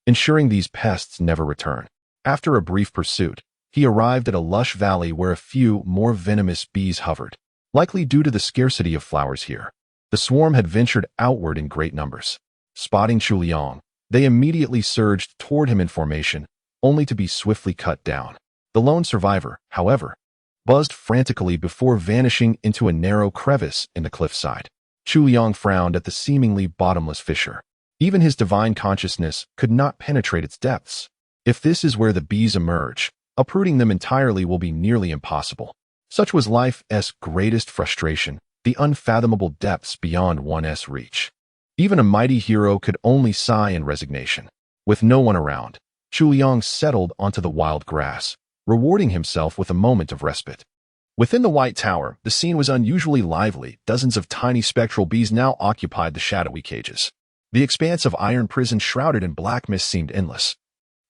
ensuring these pests never return." After a brief pursuit, he arrived at a lush valley where a few more venomous bees hovered, likely due to the scarcity of flowers here. The swarm had ventured outward in great numbers. Spotting Chu Liang, they immediately surged toward him in formation, only to be swiftly cut down. The lone survivor, however, buzzed frantically before vanishing into a narrow crevice in the cliffside. Chu Liang frowned at the seemingly bottomless fissure. Even his divine consciousness could not penetrate its depths. If this is where the bees emerge, uprooting them entirely will be nearly impossible. Such was life's greatest frustration, the unfathomable depths beyond one's reach. Even a mighty hero could only sigh in resignation. With no one around, Chu Liang settled onto the wild grass, rewarding himself with a moment of respite. Within the White Tower, the scene was unusually lively. Dozens of tiny spectral bees now occupied the shadowy cages. The expanse of iron prison shrouded in black mist seemed endless,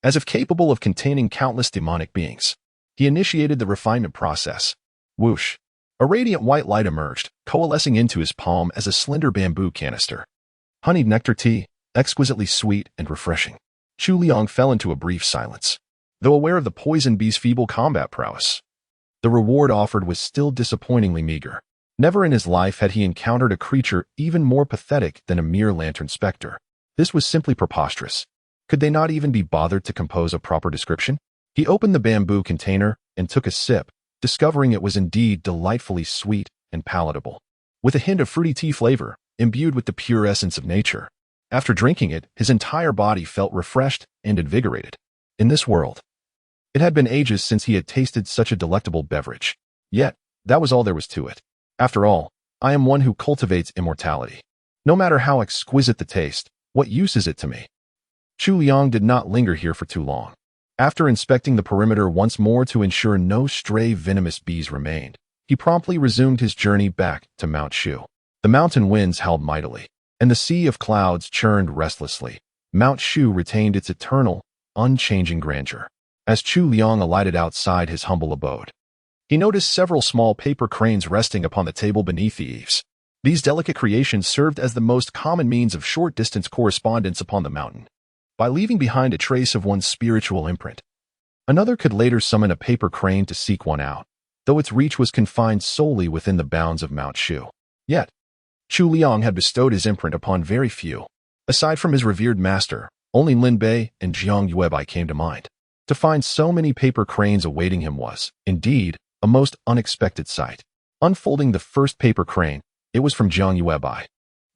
as if capable of containing countless demonic beings. He initiated the refinement process. Whoosh! A radiant white light emerged, coalescing into his palm as a slender bamboo canister. Honeyed nectar tea, exquisitely sweet and refreshing. Chu Liang fell into a brief silence, though aware of the poison bee's feeble combat prowess. The reward offered was still disappointingly meager. Never in his life had he encountered a creature even more pathetic than a mere lantern specter. This was simply preposterous. Could they not even be bothered to compose a proper description? He opened the bamboo container and took a sip, discovering it was indeed delightfully sweet and palatable, with a hint of fruity tea flavor, imbued with the pure essence of nature. After drinking it, his entire body felt refreshed and invigorated. In this world, it had been ages since he had tasted such a delectable beverage. Yet, that was all there was to it. After all, I am one who cultivates immortality. No matter how exquisite the taste, what use is it to me? Chu Liang did not linger here for too long. After inspecting the perimeter once more to ensure no stray venomous bees remained, he promptly resumed his journey back to Mount Shu. The mountain winds howled mightily, and the sea of clouds churned restlessly. Mount Shu retained its eternal, unchanging grandeur. As Chu Liang alighted outside his humble abode, he noticed several small paper cranes resting upon the table beneath the eaves. These delicate creations served as the most common means of short-distance correspondence upon the mountain, by leaving behind a trace of one's spiritual imprint. Another could later summon a paper crane to seek one out, though its reach was confined solely within the bounds of Mount Shu. Yet, Chu Liang had bestowed his imprint upon very few. Aside from his revered master, only Lin Bei and Jiang Yuebai came to mind. To find so many paper cranes awaiting him was, indeed, a most unexpected sight. Unfolding the first paper crane, it was from Jiang Yuebai.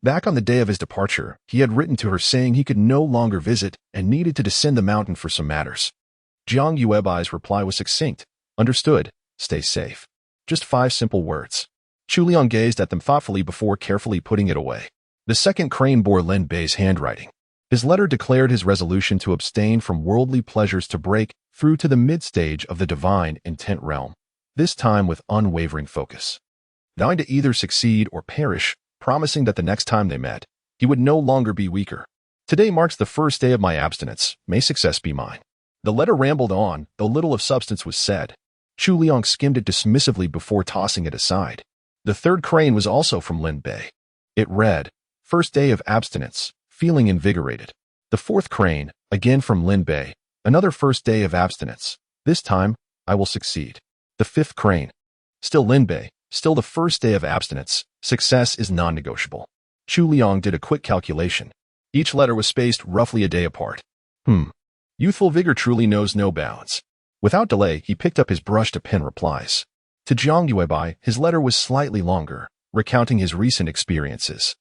Back on the day of his departure, he had written to her saying he could no longer visit and needed to descend the mountain for some matters. Jiang Yuebai's reply was succinct. Understood. Stay safe. Just 5 simple words. Chu Liang gazed at them thoughtfully before carefully putting it away. The second crane bore Lin Bei's handwriting. His letter declared his resolution to abstain from worldly pleasures to break through to the mid-stage of the divine intent realm, this time with unwavering focus. Vowing to either succeed or perish, promising that the next time they met, he would no longer be weaker. Today marks the first day of my abstinence. May success be mine. The letter rambled on, though little of substance was said. Chu Liang skimmed it dismissively before tossing it aside. The third crane was also from Lin Bei. It read, First day of abstinence, feeling invigorated. The fourth crane, again from Lin Bei, another first day of abstinence. This time, I will succeed. The fifth crane. Still Lin Bei, still the first day of abstinence. Success is non-negotiable. Chu Liang did a quick calculation. Each letter was spaced roughly a day apart. Youthful vigor truly knows no bounds. Without delay, he picked up his brush to pen replies. To Jiang Yuebai, his letter was slightly longer, recounting his recent experiences,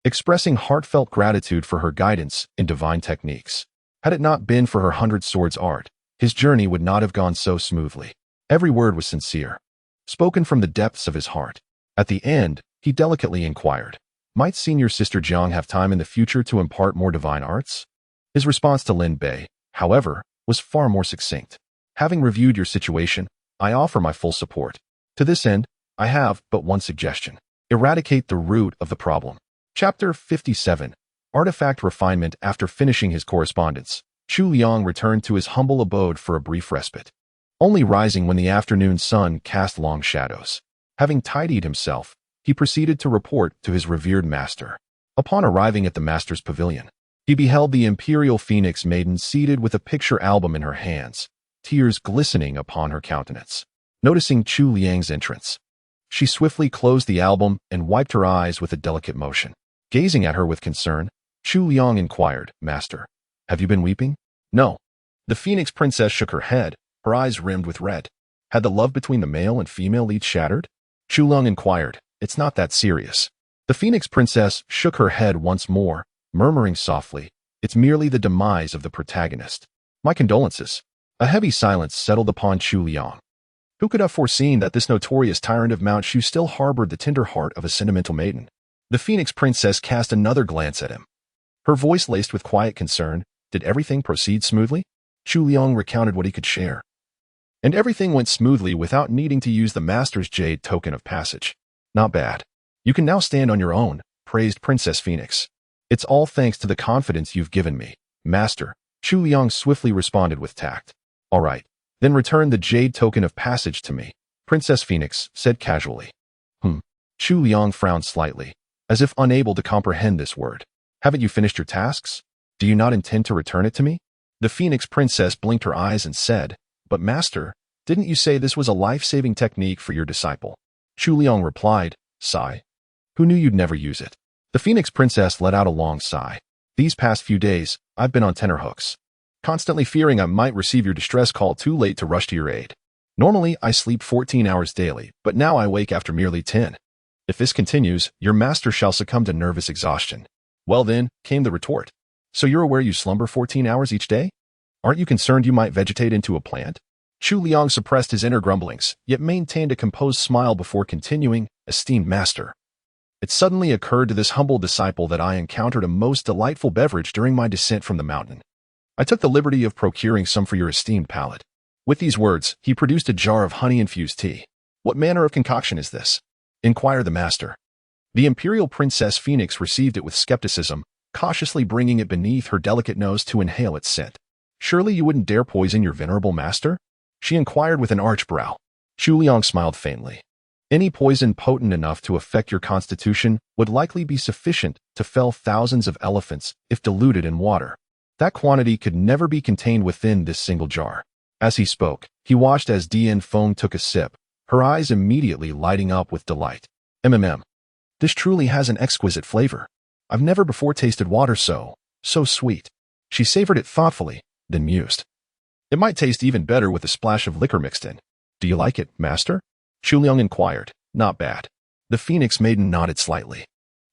expressing heartfelt gratitude for her guidance in divine techniques. Had it not been for her 100 swords art, his journey would not have gone so smoothly. Every word was sincere, spoken from the depths of his heart. At the end, he delicately inquired, might senior sister Jiang have time in the future to impart more divine arts? His response to Lin Bei, however, was far more succinct. Having reviewed your situation, I offer my full support. To this end, I have but one suggestion. Eradicate the root of the problem. Chapter 57. Artifact Refinement. After finishing his correspondence, Chu Liang returned to his humble abode for a brief respite, only rising when the afternoon sun cast long shadows. Having tidied himself, he proceeded to report to his revered master. Upon arriving at the master's pavilion, he beheld the imperial phoenix maiden seated with a picture album in her hands, tears glistening upon her countenance. Noticing Chu Liang's entrance, she swiftly closed the album and wiped her eyes with a delicate motion. Gazing at her with concern, Chu Liang inquired, Master, have you been weeping? No. The Phoenix Princess shook her head, her eyes rimmed with red. Had the love between the male and female lead shattered? Chu Liang inquired, It's not that serious. The Phoenix Princess shook her head once more, murmuring softly, It's merely the demise of the protagonist. My condolences. A heavy silence settled upon Chu Liang. Who could have foreseen that this notorious tyrant of Mount Shu still harbored the tender heart of a sentimental maiden? The Phoenix Princess cast another glance at him, her voice laced with quiet concern. Did everything proceed smoothly? Chu Liang recounted what he could share. And everything went smoothly without needing to use the Master's Jade token of passage. Not bad. You can now stand on your own, praised Princess Phoenix. It's all thanks to the confidence you've given me, Master. Chu Liang swiftly responded with tact. All right. Then return the jade token of passage to me, Princess Phoenix said casually. Chu Liang frowned slightly, as if unable to comprehend this word. Haven't you finished your tasks? Do you not intend to return it to me? The Phoenix Princess blinked her eyes and said, But Master, didn't you say this was a life-saving technique for your disciple? Chu Liang replied, Sigh. Who knew you'd never use it? The Phoenix Princess let out a long sigh. These past few days, I've been on tenterhooks, constantly fearing I might receive your distress call too late to rush to your aid. Normally, I sleep 14 hours daily, but now I wake after merely 10. If this continues, your master shall succumb to nervous exhaustion. Well then, came the retort. So you're aware you slumber 14 hours each day? Aren't you concerned you might vegetate into a plant? Chu Liang suppressed his inner grumblings, yet maintained a composed smile before continuing, esteemed master. It suddenly occurred to this humble disciple that I encountered a most delightful beverage during my descent from the mountain. I took the liberty of procuring some for your esteemed palate. With these words, he produced a jar of honey-infused tea. What manner of concoction is this? Inquired the master. The imperial princess Phoenix received it with skepticism, cautiously bringing it beneath her delicate nose to inhale its scent. Surely you wouldn't dare poison your venerable master? She inquired with an arched brow. Chu Liang smiled faintly. Any poison potent enough to affect your constitution would likely be sufficient to fell thousands of elephants if diluted in water. That quantity could never be contained within this single jar. As he spoke, he watched as Dian Feng took a sip, her eyes immediately lighting up with delight. This truly has an exquisite flavor. I've never before tasted water so sweet. She savored it thoughtfully, then mused. It might taste even better with a splash of liquor mixed in. Do you like it, master? Chu Liang inquired. Not bad. The Phoenix maiden nodded slightly.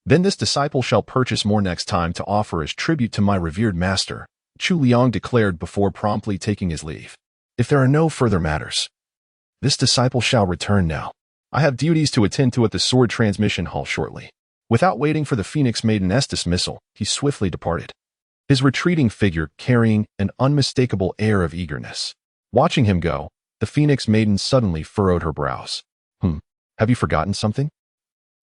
Then this disciple shall purchase more next time to offer as tribute to my revered master, Chu Liang declared before promptly taking his leave. If there are no further matters, this disciple shall return now. I have duties to attend to at the sword transmission hall shortly. Without waiting for the Phoenix maiden's dismissal, he swiftly departed, his retreating figure carrying an unmistakable air of eagerness. Watching him go, the Phoenix maiden suddenly furrowed her brows. Have you forgotten something?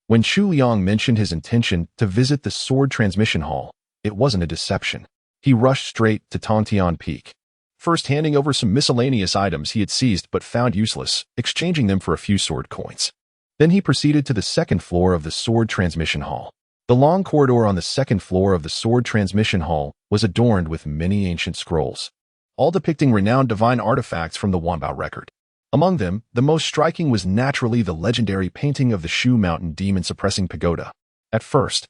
When Chu Liang mentioned his intention to visit the sword transmission hall, it wasn't a deception. He rushed straight to Tontian Peak, first handing over some miscellaneous items he had seized but found useless, exchanging them for a few sword coins. Then he proceeded to the second floor of the sword transmission hall. The long corridor on the second floor of the sword transmission hall was adorned with many ancient scrolls, all depicting renowned divine artifacts from the Wanbao record. Among them, the most striking was naturally the legendary painting of the Shu Mountain demon-suppressing pagoda. At first,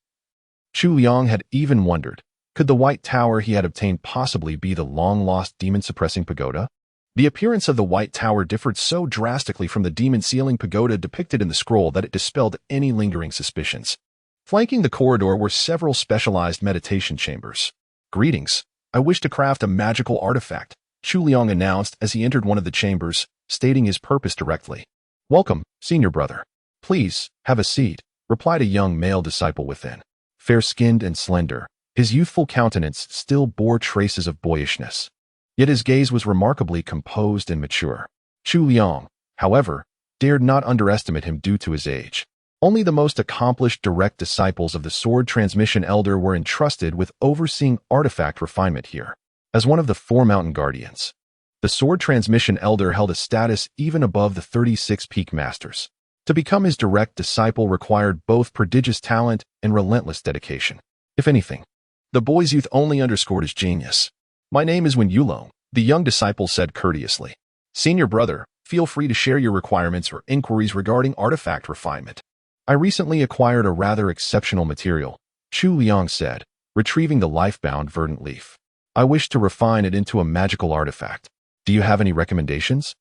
Chu Liang had even wondered, could the white tower he had obtained possibly be the long-lost demon-suppressing pagoda? The appearance of the white tower differed so drastically from the demon-sealing pagoda depicted in the scroll that it dispelled any lingering suspicions. Flanking the corridor were several specialized meditation chambers. Greetings. I wish to craft a magical artifact, Chu Liang announced as he entered one of the chambers, stating his purpose directly. Welcome, senior brother. Please, have a seat, replied a young male disciple within. Fair-skinned and slender, his youthful countenance still bore traces of boyishness. Yet his gaze was remarkably composed and mature. Chu Liang, however, dared not underestimate him due to his age. Only the most accomplished direct disciples of the sword transmission elder were entrusted with overseeing artifact refinement here. As one of the 4 mountain guardians, the sword transmission elder held a status even above the 36 peak masters. To become his direct disciple required both prodigious talent and relentless dedication. If anything, the boy's youth only underscored his genius. My name is Wen Yulong, the young disciple said courteously. Senior brother, feel free to share your requirements or inquiries regarding artifact refinement. I recently acquired a rather exceptional material, Chu Liang said, retrieving the life-bound verdant leaf. I wish to refine it into a magical artifact. Do you have any recommendations?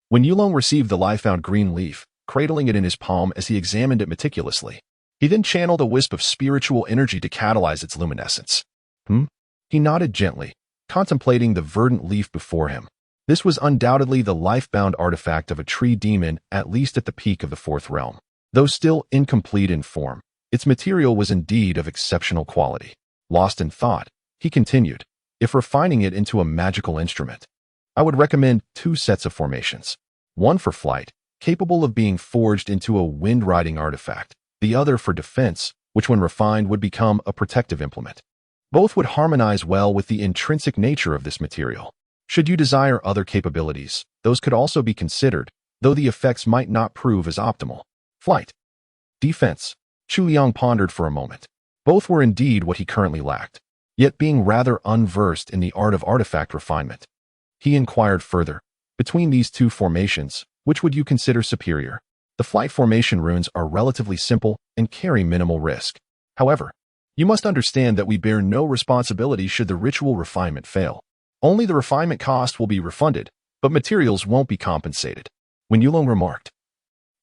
When Yulong received the life-bound green leaf, cradling it in his palm as he examined it meticulously, he then channeled a wisp of spiritual energy to catalyze its luminescence. He nodded gently, contemplating the verdant leaf before him. This was undoubtedly the life-bound artifact of a tree demon, at least at the peak of the 4th realm. Though still incomplete in form, its material was indeed of exceptional quality. Lost in thought, he continued, if refining it into a magical instrument, I would recommend 2 sets of formations. One for flight, capable of being forged into a wind-riding artifact. The other for defense, which when refined would become a protective implement. Both would harmonize well with the intrinsic nature of this material. Should you desire other capabilities, those could also be considered, though the effects might not prove as optimal. Flight. Defense. Chu Liang pondered for a moment. Both were indeed what he currently lacked. Yet being rather unversed in the art of artifact refinement, he inquired further, between these 2 formations, which would you consider superior? The flight formation runes are relatively simple and carry minimal risk. However, you must understand that we bear no responsibility should the ritual refinement fail. Only the refinement cost will be refunded, but materials won't be compensated. When Yulong remarked,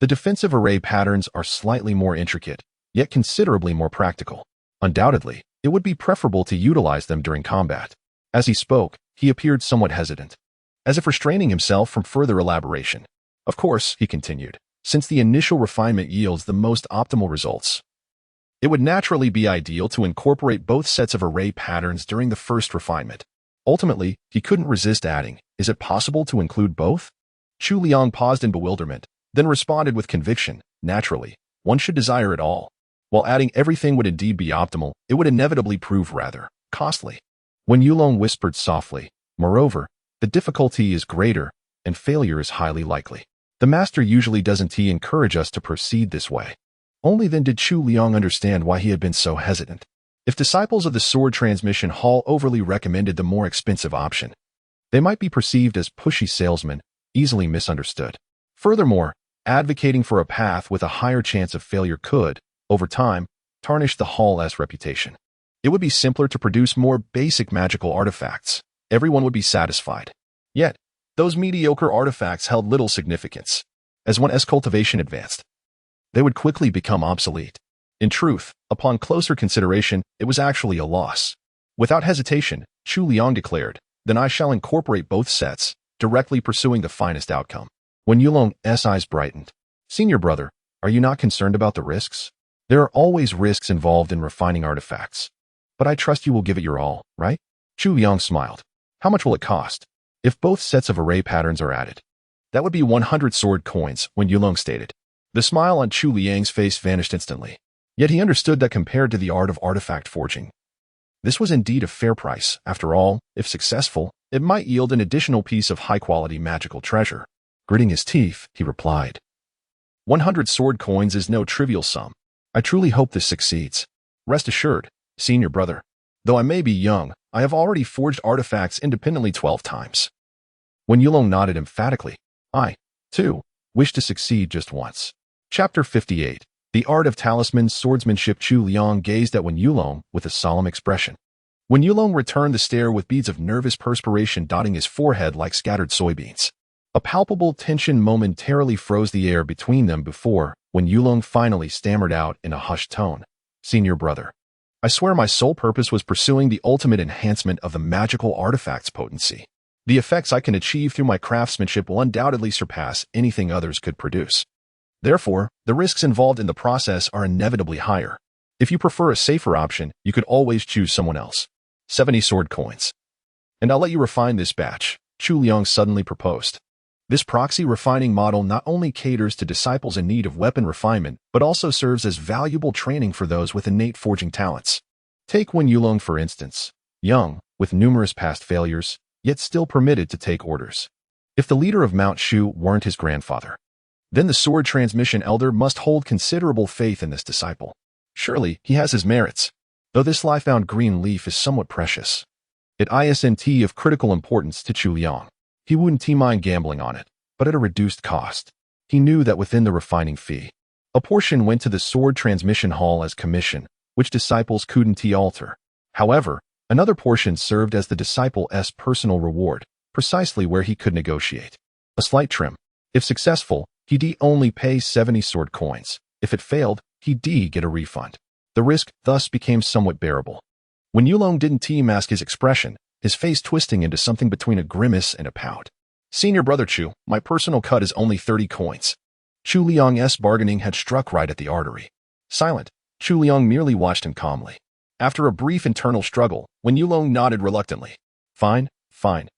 the defensive array patterns are slightly more intricate, yet considerably more practical. Undoubtedly, it would be preferable to utilize them during combat. As he spoke, he appeared somewhat hesitant, as if restraining himself from further elaboration. Of course, he continued, since the initial refinement yields the most optimal results, it would naturally be ideal to incorporate both sets of array patterns during the first refinement. Ultimately, he couldn't resist adding, is it possible to include both? Chu Liang paused in bewilderment, then responded with conviction, naturally, one should desire it all. While adding everything would indeed be optimal, it would inevitably prove rather costly. When Yulong whispered softly, moreover, the difficulty is greater, and failure is highly likely. The master usually doesn't encourage us to proceed this way. Only then did Chu Liang understand why he had been so hesitant. If disciples of the sword transmission hall overly recommended the more expensive option, they might be perceived as pushy salesmen, easily misunderstood. Furthermore, advocating for a path with a higher chance of failure could, over time, tarnish the hall's reputation. It would be simpler to produce more basic magical artifacts. Everyone would be satisfied. Yet, those mediocre artifacts held little significance. As one's cultivation advanced, they would quickly become obsolete. In truth, upon closer consideration, it was actually a loss. Without hesitation, Chu Liang declared, then I shall incorporate both sets, directly pursuing the finest outcome. When Yulong's eyes brightened, Senior brother, are you not concerned about the risks? There are always risks involved in refining artifacts. But I trust you will give it your all, right? Chu Liang smiled. How much will it cost? If both sets of array patterns are added, that would be 100 sword coins, when Yulong stated. The smile on Chu Liang's face vanished instantly. Yet he understood that compared to the art of artifact forging, this was indeed a fair price. After all, if successful, it might yield an additional piece of high-quality magical treasure. Gritting his teeth, he replied, 100 sword coins is no trivial sum. I truly hope this succeeds. Rest assured, senior brother, though I may be young, I have already forged artifacts independently 12 times. When Yulong nodded emphatically, I, too, wish to succeed just once. Chapter 58. The Art of Talisman Swordsmanship. Chu Liang gazed at Wen Yulong with a solemn expression. Wen Yulong returned the stare with beads of nervous perspiration dotting his forehead like scattered soybeans. A palpable tension momentarily froze the air between them before, Wen Yulong finally stammered out in a hushed tone, Senior brother, I swear my sole purpose was pursuing the ultimate enhancement of the magical artifact's potency. The effects I can achieve through my craftsmanship will undoubtedly surpass anything others could produce. Therefore, the risks involved in the process are inevitably higher. If you prefer a safer option, you could always choose someone else. 70 sword coins. And I'll let you refine this batch, Chu Liang suddenly proposed. This proxy refining model not only caters to disciples in need of weapon refinement, but also serves as valuable training for those with innate forging talents. Take Wen Yulong for instance, young, with numerous past failures, yet still permitted to take orders. If the leader of Mount Shu weren't his grandfather, then the sword transmission elder must hold considerable faith in this disciple. Surely, he has his merits, though this life-bound green leaf is somewhat precious. It isn't of critical importance to Chu Liang. He wouldn't mind gambling on it, but at a reduced cost. He knew that within the refining fee, a portion went to the sword transmission hall as commission, which disciples couldn't alter. However, another portion served as the disciple's personal reward, precisely where he could negotiate. A slight trim. If successful, he'd only pay 70 sword coins. If it failed, he'd get a refund. The risk thus became somewhat bearable. When Yulong didn't mask his expression, his face twisting into something between a grimace and a pout. Senior brother Chu, my personal cut is only 30 coins. Chu Liang's bargaining had struck right at the artery. Silent, Chu Liang merely watched him calmly. After a brief internal struggle, Wen Yulong nodded reluctantly. Fine, fine.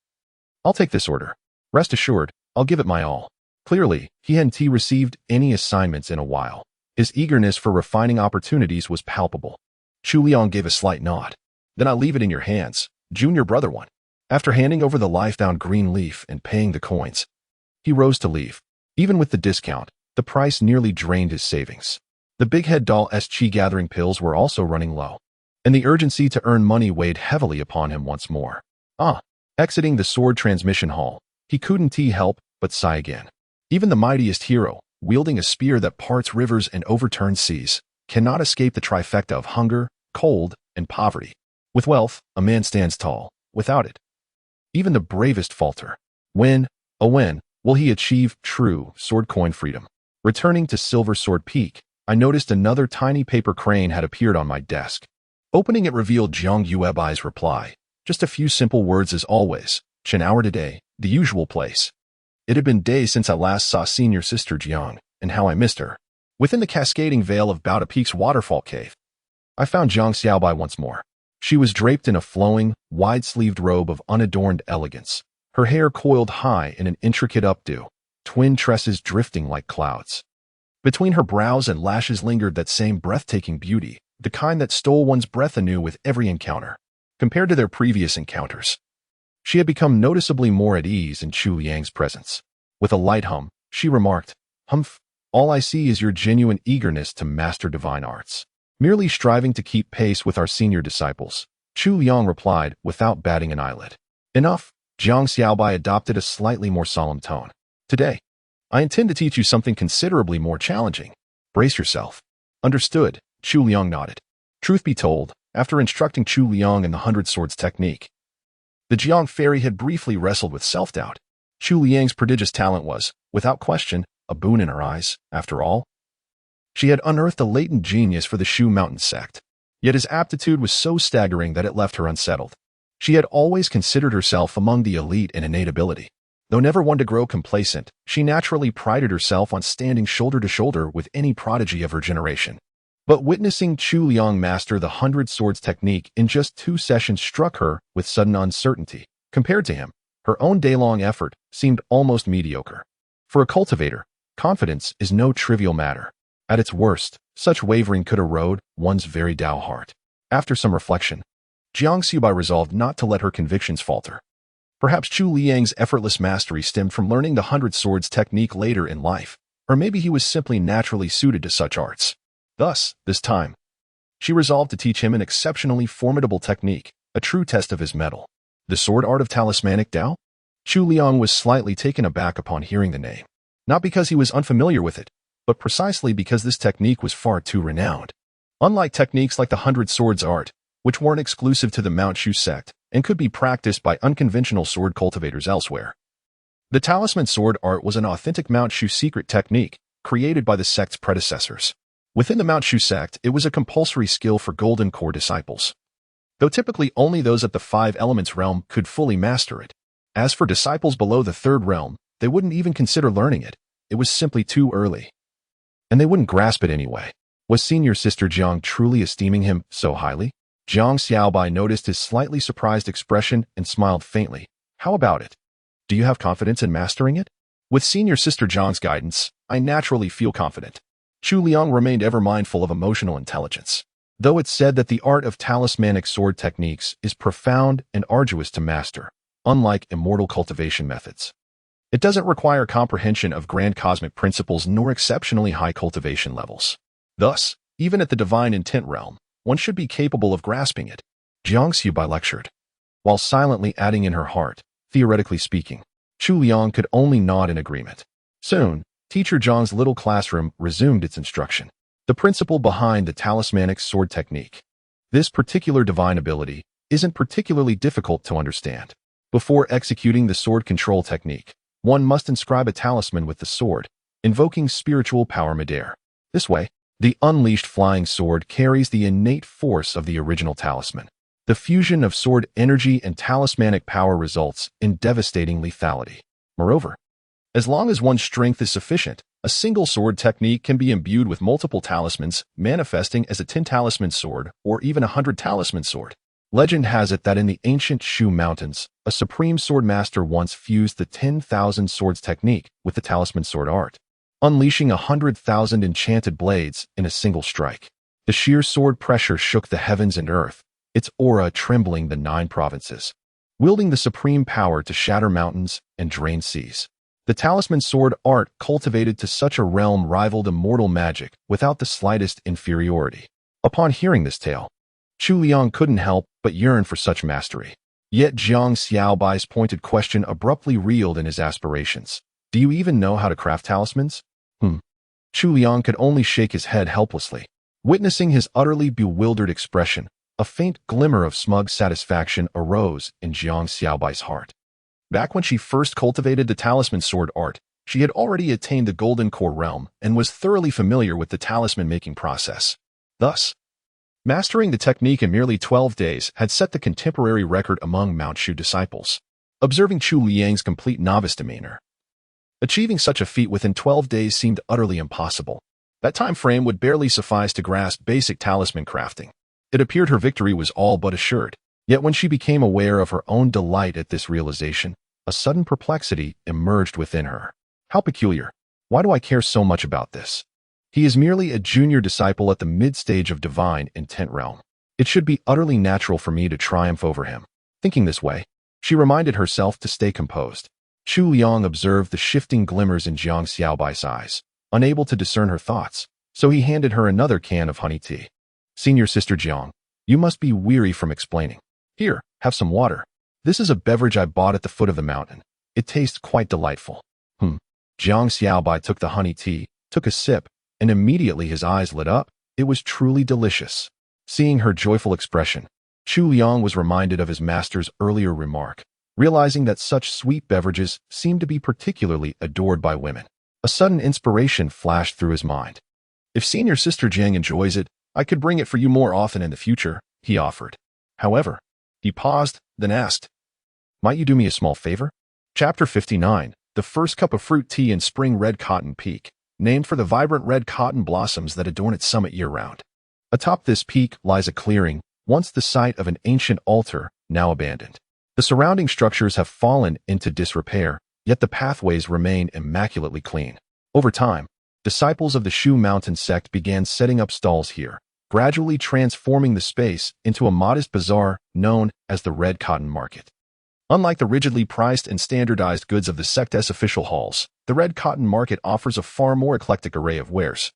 I'll take this order. Rest assured, I'll give it my all. Clearly, he hadn't received any assignments in a while. His eagerness for refining opportunities was palpable. Chu Liang gave a slight nod. Then I'll leave it in your hands, junior brother one. After handing over the life-bound green leaf and paying the coins, he rose to leave. Even with the discount, the price nearly drained his savings. The big head doll's chi-gathering pills were also running low, and the urgency to earn money weighed heavily upon him once more. Exiting the sword transmission hall, he couldn't help but sigh again. Even the mightiest hero, wielding a spear that parts rivers and overturns seas, cannot escape the trifecta of hunger, cold, and poverty. With wealth, a man stands tall. Without it, even the bravest falter. When will he achieve true sword coin freedom? Returning to Silver Sword Peak, I noticed another tiny paper crane had appeared on my desk. Opening it revealed Jiang Yuebai's reply. Just a few simple words as always. Chen hour today, the usual place. It had been days since I last saw senior sister Jiang, and how I missed her. Within the cascading veil of Bauta Peak's waterfall cave, I found Jiang Xiaobai once more. She was draped in a flowing, wide-sleeved robe of unadorned elegance, her hair coiled high in an intricate updo, twin tresses drifting like clouds. Between her brows and lashes lingered that same breathtaking beauty, the kind that stole one's breath anew with every encounter. Compared to their previous encounters, she had become noticeably more at ease in Chu Liang's presence. With a light hum, she remarked, "Humph, all I see is your genuine eagerness to master divine arts. Merely striving to keep pace with our senior disciples," Chu Liang replied without batting an eyelid. "Enough." Jiang Xiaobai adopted a slightly more solemn tone. "Today, I intend to teach you something considerably more challenging. Brace yourself." "Understood," Chu Liang nodded. Truth be told, after instructing Chu Liang in the 100 Swords technique, the Jiang fairy had briefly wrestled with self-doubt. Chu Liang's prodigious talent was, without question, a boon in her eyes. After all, she had unearthed a latent genius for the Shu Mountain Sect. Yet his aptitude was so staggering that it left her unsettled. She had always considered herself among the elite in innate ability. Though never one to grow complacent, she naturally prided herself on standing shoulder to shoulder with any prodigy of her generation. But witnessing Chu Liang master the 100 Swords technique in just 2 sessions struck her with sudden uncertainty. Compared to him, her own day-long effort seemed almost mediocre. For a cultivator, confidence is no trivial matter. At its worst, such wavering could erode one's very Tao heart. After some reflection, Jiang Xiaobai resolved not to let her convictions falter. Perhaps Chu Liang's effortless mastery stemmed from learning the 100 Swords technique later in life, or maybe he was simply naturally suited to such arts. Thus, this time, she resolved to teach him an exceptionally formidable technique, a true test of his mettle. The sword art of talismanic Tao? Chu Liang was slightly taken aback upon hearing the name. Not because he was unfamiliar with it, but precisely because this technique was far too renowned. Unlike techniques like the 100 Swords art, which weren't exclusive to the Mount Shu sect and could be practiced by unconventional sword cultivators elsewhere, the talisman sword art was an authentic Mount Shu secret technique created by the sect's predecessors. Within the Mount Shu sect, it was a compulsory skill for Golden Core disciples, though typically only those at the 5 Elements realm could fully master it. As for disciples below the 3rd realm, they wouldn't even consider learning it. It was simply too early, and they wouldn't grasp it anyway. Was senior sister Jiang truly esteeming him so highly? Jiang Xiaobai noticed his slightly surprised expression and smiled faintly. "How about it? Do you have confidence in mastering it?" "With senior sister Jiang's guidance, I naturally feel confident." Chu Liang remained ever mindful of emotional intelligence. Though it's said that the art of talismanic sword techniques is profound and arduous to master, unlike immortal cultivation methods, it doesn't require comprehension of grand cosmic principles nor exceptionally high cultivation levels. Thus, even at the divine intent realm, one should be capable of grasping it. Jiang Xiaobai lectured, while silently adding in her heart, theoretically speaking. Chu Liang could only nod in agreement. Soon, Teacher Jiang's little classroom resumed its instruction. The principle behind the talismanic sword technique. This particular divine ability isn't particularly difficult to understand. Before executing the sword control technique, one must inscribe a talisman with the sword, invoking spiritual power midair. This way, the unleashed flying sword carries the innate force of the original talisman. The fusion of sword energy and talismanic power results in devastating lethality. Moreover, as long as one's strength is sufficient, a single sword technique can be imbued with multiple talismans, manifesting as a 10-talisman sword or even a 100-talisman sword. Legend has it that in the ancient Shu Mountains, a supreme sword master once fused the 10,000 swords technique with the talisman sword art, unleashing 100,000 enchanted blades in a single strike. The sheer sword pressure shook the heavens and earth, its aura trembling the 9 provinces, wielding the supreme power to shatter mountains and drain seas. The talisman sword art cultivated to such a realm rivaled immortal magic without the slightest inferiority. Upon hearing this tale, Chu Liang couldn't help but yearn for such mastery. Yet Jiang Xiaobai's pointed question abruptly reeled in his aspirations. "Do you even know how to craft talismans?" Chu Liang could only shake his head helplessly. Witnessing his utterly bewildered expression, a faint glimmer of smug satisfaction arose in Jiang Xiaobai's heart. Back when she first cultivated the talisman sword art, she had already attained the Golden Core realm and was thoroughly familiar with the talisman-making process. Thus, Mastering the technique in merely 12 days had set the contemporary record among Mount Shu disciples. Observing Chu Liang's complete novice demeanor, achieving such a feat within 12 days seemed utterly impossible. That time frame would barely suffice to grasp basic talisman crafting. It appeared her victory was all but assured. Yet when she became aware of her own delight at this realization, a sudden perplexity emerged within her. How peculiar. Why do I care so much about this? He is merely a junior disciple at the mid-stage of divine intent realm. It should be utterly natural for me to triumph over him. Thinking this way, she reminded herself to stay composed. Chu Liang observed the shifting glimmers in Jiang Xiaobai's eyes, unable to discern her thoughts, so he handed her another can of honey tea. Senior Sister Jiang, you must be weary from explaining. Here, have some water. This is a beverage I bought at the foot of the mountain. It tastes quite delightful. Jiang Xiaobai took the honey tea, took a sip, and immediately his eyes lit up. It was truly delicious. Seeing her joyful expression, Chu Liang was reminded of his master's earlier remark, realizing that such sweet beverages seemed to be particularly adored by women. A sudden inspiration flashed through his mind. If Senior Sister Jiang enjoys it, I could bring it for you more often in the future, he offered. However, he paused, then asked, might you do me a small favor? Chapter 59, the first cup of fruit tea in spring red cotton peak, named for the vibrant red cotton blossoms that adorn its summit year-round. Atop this peak lies a clearing, once the site of an ancient altar, now abandoned. The surrounding structures have fallen into disrepair, yet the pathways remain immaculately clean. Over time, disciples of the Shu Mountain Sect began setting up stalls here, gradually transforming the space into a modest bazaar known as the Red Cotton Market. Unlike the rigidly priced and standardized goods of the sect's official halls, the Red Cotton Market offers a far more eclectic array of wares,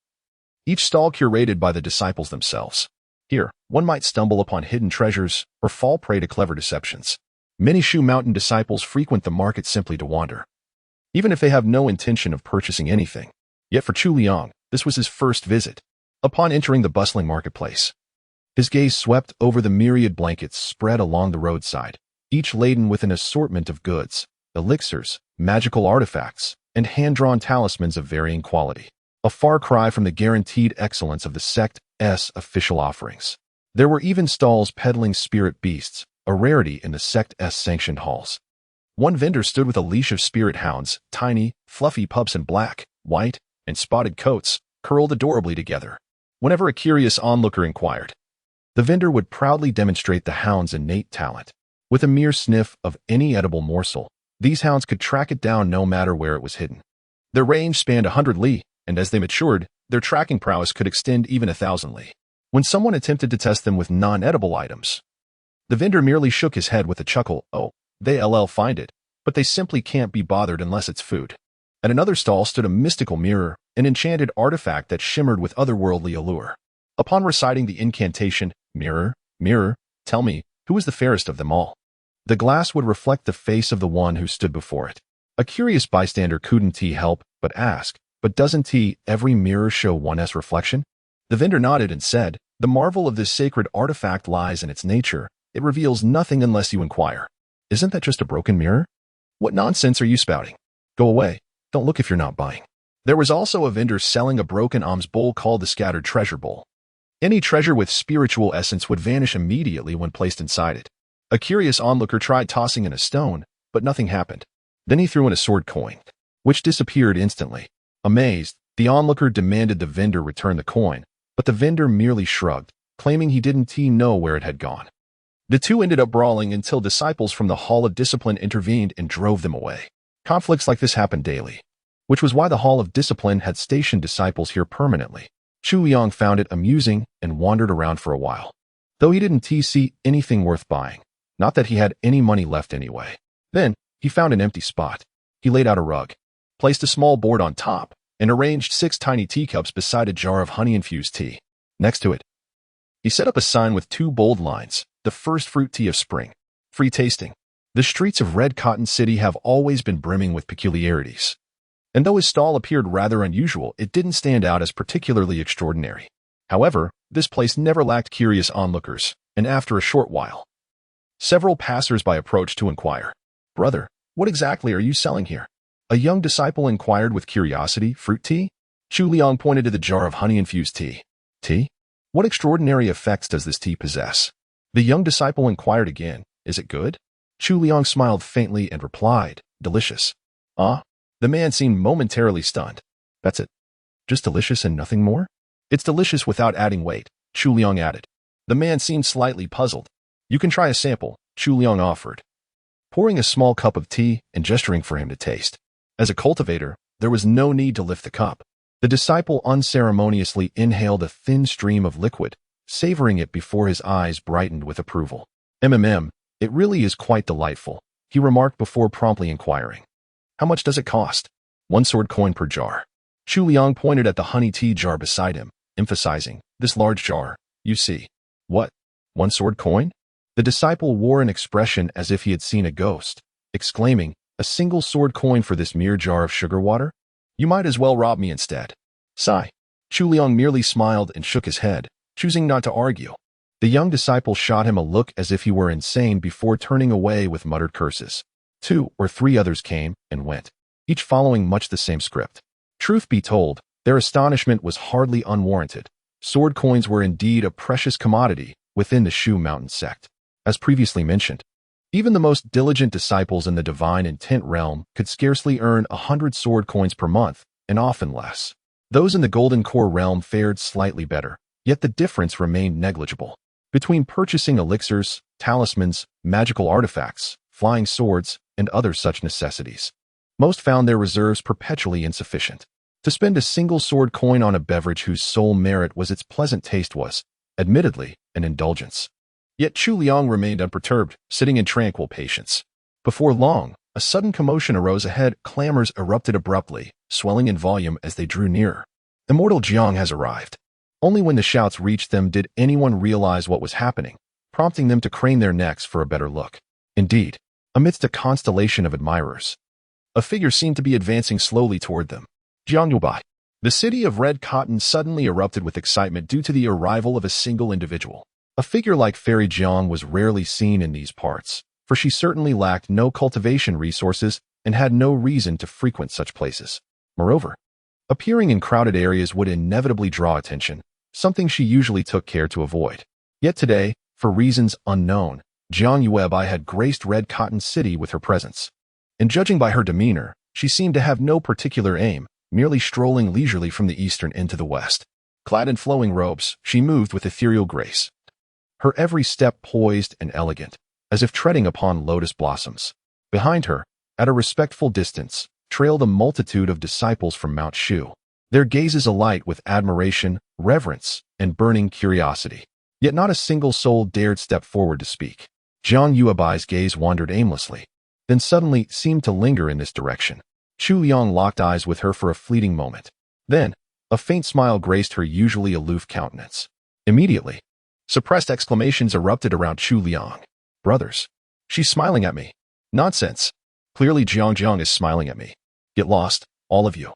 each stall curated by the disciples themselves. Here, one might stumble upon hidden treasures or fall prey to clever deceptions. Many Shu Mountain disciples frequent the market simply to wander, even if they have no intention of purchasing anything. Yet for Chu Liang, this was his first visit. Upon entering the bustling marketplace, his gaze swept over the myriad blankets spread along the roadside, each laden with an assortment of goods, elixirs, magical artifacts, and hand-drawn talismans of varying quality. A far cry from the guaranteed excellence of the sect's official offerings. There were even stalls peddling spirit beasts, a rarity in the sect's sanctioned halls. One vendor stood with a leash of spirit hounds, tiny, fluffy pups in black, white, and spotted coats, curled adorably together. Whenever a curious onlooker inquired, the vendor would proudly demonstrate the hound's innate talent. With a mere sniff of any edible morsel, these hounds could track it down no matter where it was hidden. Their range spanned 100 li, and as they matured, their tracking prowess could extend even 1,000 li. When someone attempted to test them with non-edible items, the vendor merely shook his head with a chuckle. Oh, they'll find it, but they simply can't be bothered unless it's food. At another stall stood a mystical mirror, an enchanted artifact that shimmered with otherworldly allure. Upon reciting the incantation, "Mirror, mirror, tell me, who is the fairest of them all?" the glass would reflect the face of the one who stood before it. A curious bystander couldn't help but ask, but doesn't every mirror show one's reflection? The vendor nodded and said, the marvel of this sacred artifact lies in its nature. It reveals nothing unless you inquire. Isn't that just a broken mirror? What nonsense are you spouting? Go away. Don't look if you're not buying. There was also a vendor selling a broken alms bowl called the Scattered Treasure Bowl. Any treasure with spiritual essence would vanish immediately when placed inside it. A curious onlooker tried tossing in a stone, but nothing happened. Then he threw in a sword coin, which disappeared instantly. Amazed, the onlooker demanded the vendor return the coin, but the vendor merely shrugged, claiming he didn't know where it had gone. The two ended up brawling until disciples from the Hall of Discipline intervened and drove them away. Conflicts like this happened daily, which was why the Hall of Discipline had stationed disciples here permanently. Chu Liang found it amusing and wandered around for a while, though he didn't see anything worth buying. Not that he had any money left anyway. Then, he found an empty spot. He laid out a rug, placed a small board on top, and arranged 6 tiny teacups beside a jar of honey-infused tea. Next to it, he set up a sign with 2 bold lines, the first fruit tea of spring, free tasting. The streets of Red Cotton City have always been brimming with peculiarities. And though his stall appeared rather unusual, it didn't stand out as particularly extraordinary. However, this place never lacked curious onlookers, and after a short while, several passers-by approached to inquire, "Brother, what exactly are you selling here?" A young disciple inquired with curiosity. "Fruit tea?" Chu Liang pointed to the jar of honey-infused tea. "Tea? What extraordinary effects does this tea possess? The young disciple inquired again. Is it good? Chu Liang smiled faintly and replied, delicious. Ah? The man seemed momentarily stunned. That's it? Just delicious and nothing more? It's delicious without adding weight, Chu Liang added. The man seemed slightly puzzled. You can try a sample, Chu Liang offered, pouring a small cup of tea and gesturing for him to taste. As a cultivator, there was no need to lift the cup. The disciple unceremoniously inhaled a thin stream of liquid, savoring it before his eyes brightened with approval. It really is quite delightful, he remarked before promptly inquiring. How much does it cost? 1 sword coin per jar. Chu Liang pointed at the honey tea jar beside him, emphasizing, this large jar, you see. What? 1 sword coin? The disciple wore an expression as if he had seen a ghost, exclaiming, a single sword coin for this mere jar of sugar water? You might as well rob me instead. Sigh. Chu Liang merely smiled and shook his head, choosing not to argue. The young disciple shot him a look as if he were insane before turning away with muttered curses. 2 or 3 others came and went, each following much the same script. Truth be told, their astonishment was hardly unwarranted. Sword coins were indeed a precious commodity within the Shu Mountain Sect. As previously mentioned, even the most diligent disciples in the divine intent realm could scarcely earn 100 sword coins per month, and often less. Those in the golden core realm fared slightly better, yet the difference remained negligible. Between purchasing elixirs, talismans, magical artifacts, flying swords, and other such necessities, most found their reserves perpetually insufficient. To spend a single sword coin on a beverage whose sole merit was its pleasant taste was, admittedly, an indulgence. Yet Chu Liang remained unperturbed, sitting in tranquil patience. Before long, a sudden commotion arose ahead. Clamors erupted abruptly, swelling in volume as they drew nearer. Immortal Jiang has arrived. Only when the shouts reached them did anyone realize what was happening, prompting them to crane their necks for a better look. Indeed, amidst a constellation of admirers, a figure seemed to be advancing slowly toward them. Jiangyubai. The city of red cotton suddenly erupted with excitement due to the arrival of a single individual. A figure like Fairy Jiang was rarely seen in these parts, for she certainly lacked no cultivation resources and had no reason to frequent such places. Moreover, appearing in crowded areas would inevitably draw attention, something she usually took care to avoid. Yet today, for reasons unknown, Jiang Yuebai had graced Red Cotton City with her presence. And judging by her demeanor, she seemed to have no particular aim, merely strolling leisurely from the eastern into the west. Clad in flowing robes, she moved with ethereal grace, her every step poised and elegant, as if treading upon lotus blossoms. Behind her, at a respectful distance, trailed a multitude of disciples from Mount Shu, their gazes alight with admiration, reverence, and burning curiosity. Yet not a single soul dared step forward to speak. Jiang Yuebai's gaze wandered aimlessly, then suddenly seemed to linger in this direction. Chu Liang locked eyes with her for a fleeting moment. Then, a faint smile graced her usually aloof countenance. Immediately, suppressed exclamations erupted around Chu Liang. Brothers, she's smiling at me. Nonsense. Clearly Jiang is smiling at me. Get lost, all of you.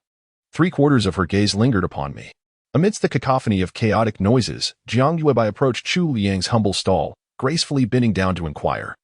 3/4 of her gaze lingered upon me. Amidst the cacophony of chaotic noises, Jiang Yuebai approached Chu Liang's humble stall, gracefully bending down to inquire.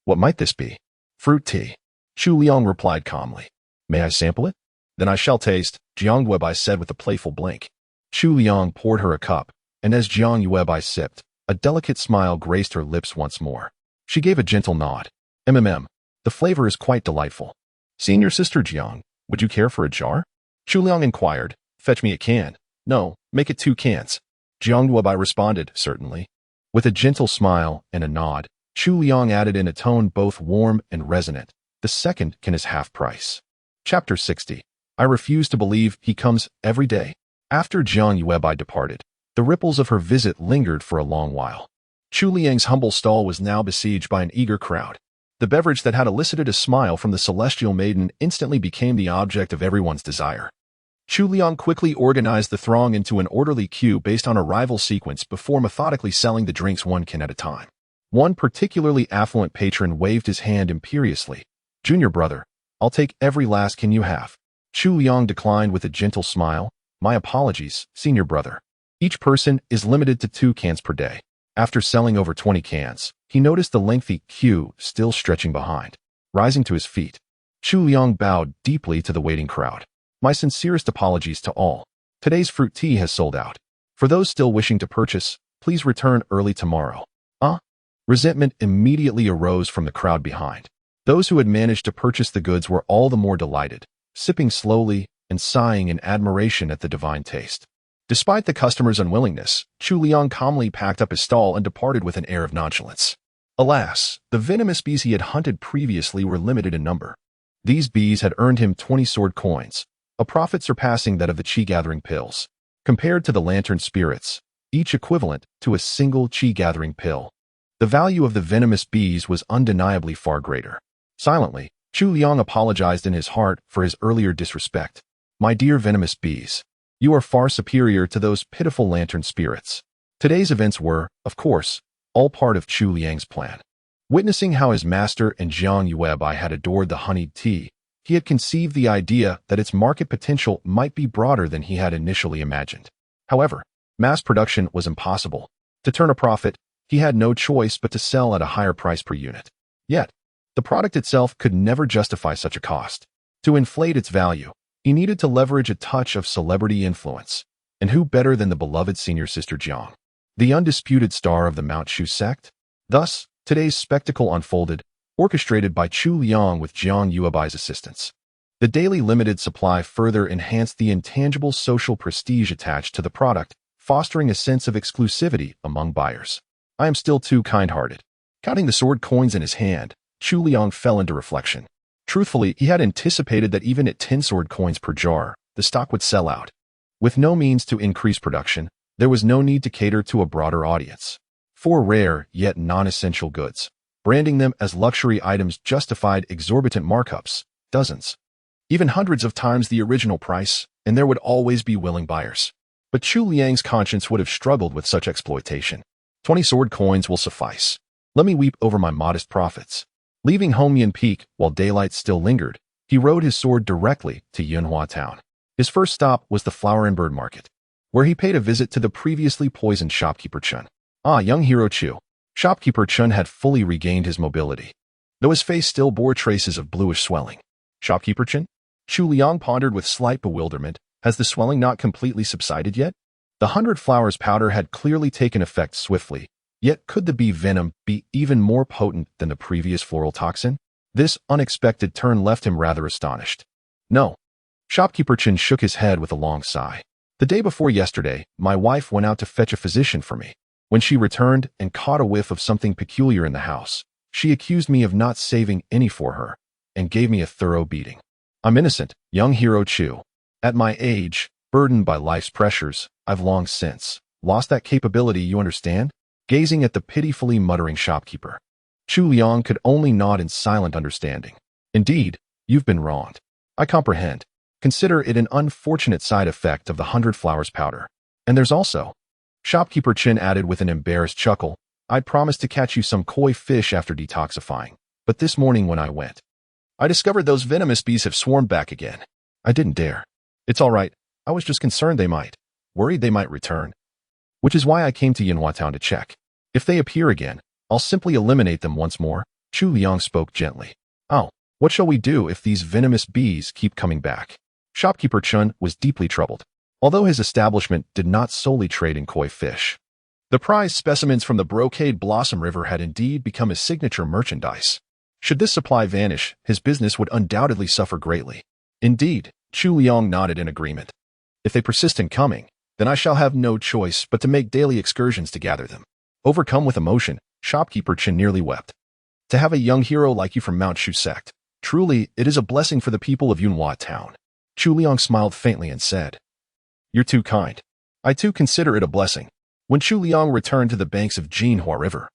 What might this be? Fruit tea. Chu Liang replied calmly. May I sample it? Then I shall taste, Jiang Yuebai said with a playful blink. Chu Liang poured her a cup, and as Jiang Yuebai sipped, a delicate smile graced her lips once more. She gave a gentle nod. The flavor is quite delightful. Seeing your sister Jiang, would you care for a jar? Chu Liang inquired. Fetch me a can. No, make it 2 cans. Jiang Yuebai responded, certainly. With a gentle smile and a nod, Chu Liang added in a tone both warm and resonant, the second can is half price. Chapter 60. I refuse to believe he comes every day. After Jiang Yuebai departed, the ripples of her visit lingered for a long while. Chu Liang's humble stall was now besieged by an eager crowd. The beverage that had elicited a smile from the celestial maiden instantly became the object of everyone's desire. Chu Liang quickly organized the throng into an orderly queue based on arrival sequence before methodically selling the drinks 1 can at a time. One particularly affluent patron waved his hand imperiously. Junior brother, I'll take every last can you have. Chu Liang declined with a gentle smile. My apologies, senior brother. Each person is limited to 2 cans per day. After selling over 20 cans, he noticed the lengthy queue still stretching behind. Rising to his feet, Chu Liang bowed deeply to the waiting crowd. My sincerest apologies to all. Today's fruit tea has sold out. For those still wishing to purchase, please return early tomorrow. Resentment immediately arose from the crowd behind. Those who had managed to purchase the goods were all the more delighted, sipping slowly and sighing in admiration at the divine taste. Despite the customer's unwillingness, Chu Liang calmly packed up his stall and departed with an air of nonchalance. Alas, the venomous bees he had hunted previously were limited in number. These bees had earned him 20 sword coins, a profit surpassing that of the chi-gathering pills. Compared to the lantern spirits, each equivalent to a single chi-gathering pill, the value of the venomous bees was undeniably far greater. Silently, Chu Liang apologized in his heart for his earlier disrespect. My dear venomous bees, you are far superior to those pitiful lantern spirits. Today's events were, of course, all part of Chu Liang's plan. Witnessing how his master and Jiang Yuebai had adored the honeyed tea, he had conceived the idea that its market potential might be broader than he had initially imagined. However, mass production was impossible. To turn a profit, he had no choice but to sell at a higher price per unit. Yet, the product itself could never justify such a cost. To inflate its value, he needed to leverage a touch of celebrity influence. And who better than the beloved senior sister Jiang, the undisputed star of the Mount Shu sect? Thus, today's spectacle unfolded, orchestrated by Chu Liang with Jiang Yuebai's assistance. The daily limited supply further enhanced the intangible social prestige attached to the product, fostering a sense of exclusivity among buyers. I am still too kind-hearted. Counting the sword coins in his hand, Chu Liang fell into reflection. Truthfully, he had anticipated that even at 10 sword coins per jar, the stock would sell out. With no means to increase production, there was no need to cater to a broader audience. 4 rare, yet non-essential goods. Branding them as luxury items justified exorbitant markups, dozens, even hundreds of times the original price, and there would always be willing buyers. But Chu Liang's conscience would have struggled with such exploitation. 20 sword coins will suffice. Let me weep over my modest profits. Leaving Hongyan Peak while daylight still lingered, he rode his sword directly to Yunhua Town. His first stop was the flower and bird market, where he paid a visit to the previously poisoned shopkeeper Chun. Young hero Chu. Shopkeeper Chun had fully regained his mobility, though his face still bore traces of bluish swelling. Shopkeeper Chun? Chu Liang pondered with slight bewilderment. Has the swelling not completely subsided yet? The 100 flowers powder had clearly taken effect swiftly, yet could the bee venom be even more potent than the previous floral toxin? This unexpected turn left him rather astonished. No. Shopkeeper Chin shook his head with a long sigh. The day before yesterday, my wife went out to fetch a physician for me. When she returned and caught a whiff of something peculiar in the house, she accused me of not saving any for her and gave me a thorough beating. I'm innocent, young hero Chu. At my age, burdened by life's pressures, I've long since lost that capability, you understand? Gazing at the pitifully muttering shopkeeper, Chu Liang could only nod in silent understanding. Indeed, you've been wronged. I comprehend. Consider it an unfortunate side effect of the 100 flowers powder. And there's also, Shopkeeper Chin added with an embarrassed chuckle, I'd promised to catch you some koi fish after detoxifying, but this morning when I went, I discovered those venomous bees have swarmed back again. I didn't dare. It's all right. I was just concerned worried they might return. Which is why I came to Yinhua Town to check. If they appear again, I'll simply eliminate them once more. Chu Liang spoke gently. Oh, what shall we do if these venomous bees keep coming back? Shopkeeper Chun was deeply troubled, although his establishment did not solely trade in koi fish. The prized specimens from the Brocade Blossom River had indeed become his signature merchandise. Should this supply vanish, his business would undoubtedly suffer greatly. Indeed, Chu Liang nodded in agreement. If they persist in coming, then I shall have no choice but to make daily excursions to gather them. Overcome with emotion, Shopkeeper Chin nearly wept. To have a young hero like you from Mount Shu Sect, truly it is a blessing for the people of Yunhua Town. Chu Liang smiled faintly and said, You're too kind. I too consider it a blessing. When Chu Liang returned to the banks of Jinhua River,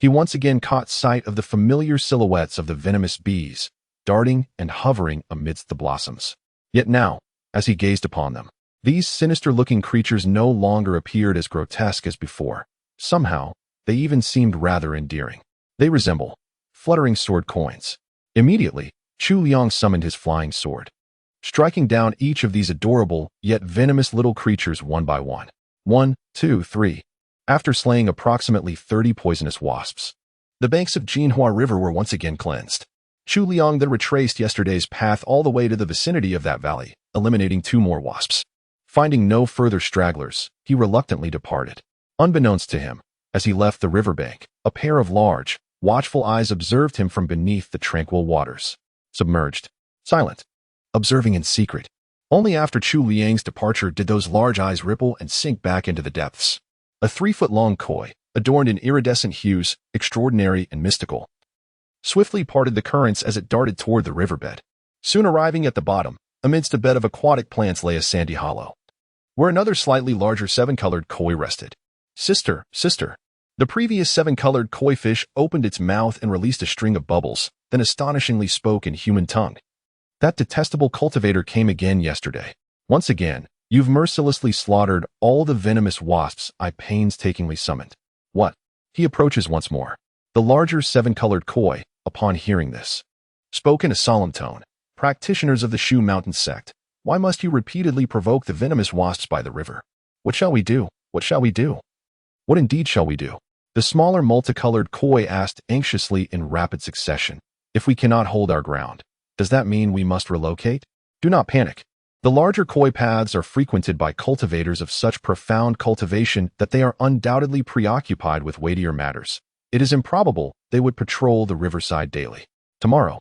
he once again caught sight of the familiar silhouettes of the venomous bees, darting and hovering amidst the blossoms. Yet now, as he gazed upon them, these sinister-looking creatures no longer appeared as grotesque as before. Somehow, they even seemed rather endearing. They resemble fluttering sword coins. Immediately, Chu Liang summoned his flying sword, striking down each of these adorable yet venomous little creatures one by one. 1, 2, 3. After slaying approximately 30 poisonous wasps, the banks of Jinhua River were once again cleansed. Chu Liang then retraced yesterday's path all the way to the vicinity of that valley, eliminating 2 more wasps. Finding no further stragglers, he reluctantly departed. Unbeknownst to him, as he left the riverbank, a pair of large, watchful eyes observed him from beneath the tranquil waters. Submerged, silent, observing in secret. Only after Chu Liang's departure did those large eyes ripple and sink back into the depths. A 3-foot-long koi, adorned in iridescent hues, extraordinary and mystical, swiftly parted the currents as it darted toward the riverbed. Soon arriving at the bottom, amidst a bed of aquatic plants lay a sandy hollow, where another slightly larger 7-colored koi rested. Sister, sister. The previous 7-colored koi fish opened its mouth and released a string of bubbles, then astonishingly spoke in human tongue. That detestable cultivator came again yesterday. Once again, you've mercilessly slaughtered all the venomous wasps I painstakingly summoned. What? He approaches once more. The larger 7-colored koi, upon hearing this, spoke in a solemn tone. Practitioners of the Shu Mountain Sect, why must you repeatedly provoke the venomous wasps by the river? What shall we do? What shall we do? What indeed shall we do? The smaller multicolored koi asked anxiously in rapid succession. If we cannot hold our ground, does that mean we must relocate? Do not panic. The larger koi paths are frequented by cultivators of such profound cultivation that they are undoubtedly preoccupied with weightier matters. It is improbable they would patrol the riverside daily. Tomorrow,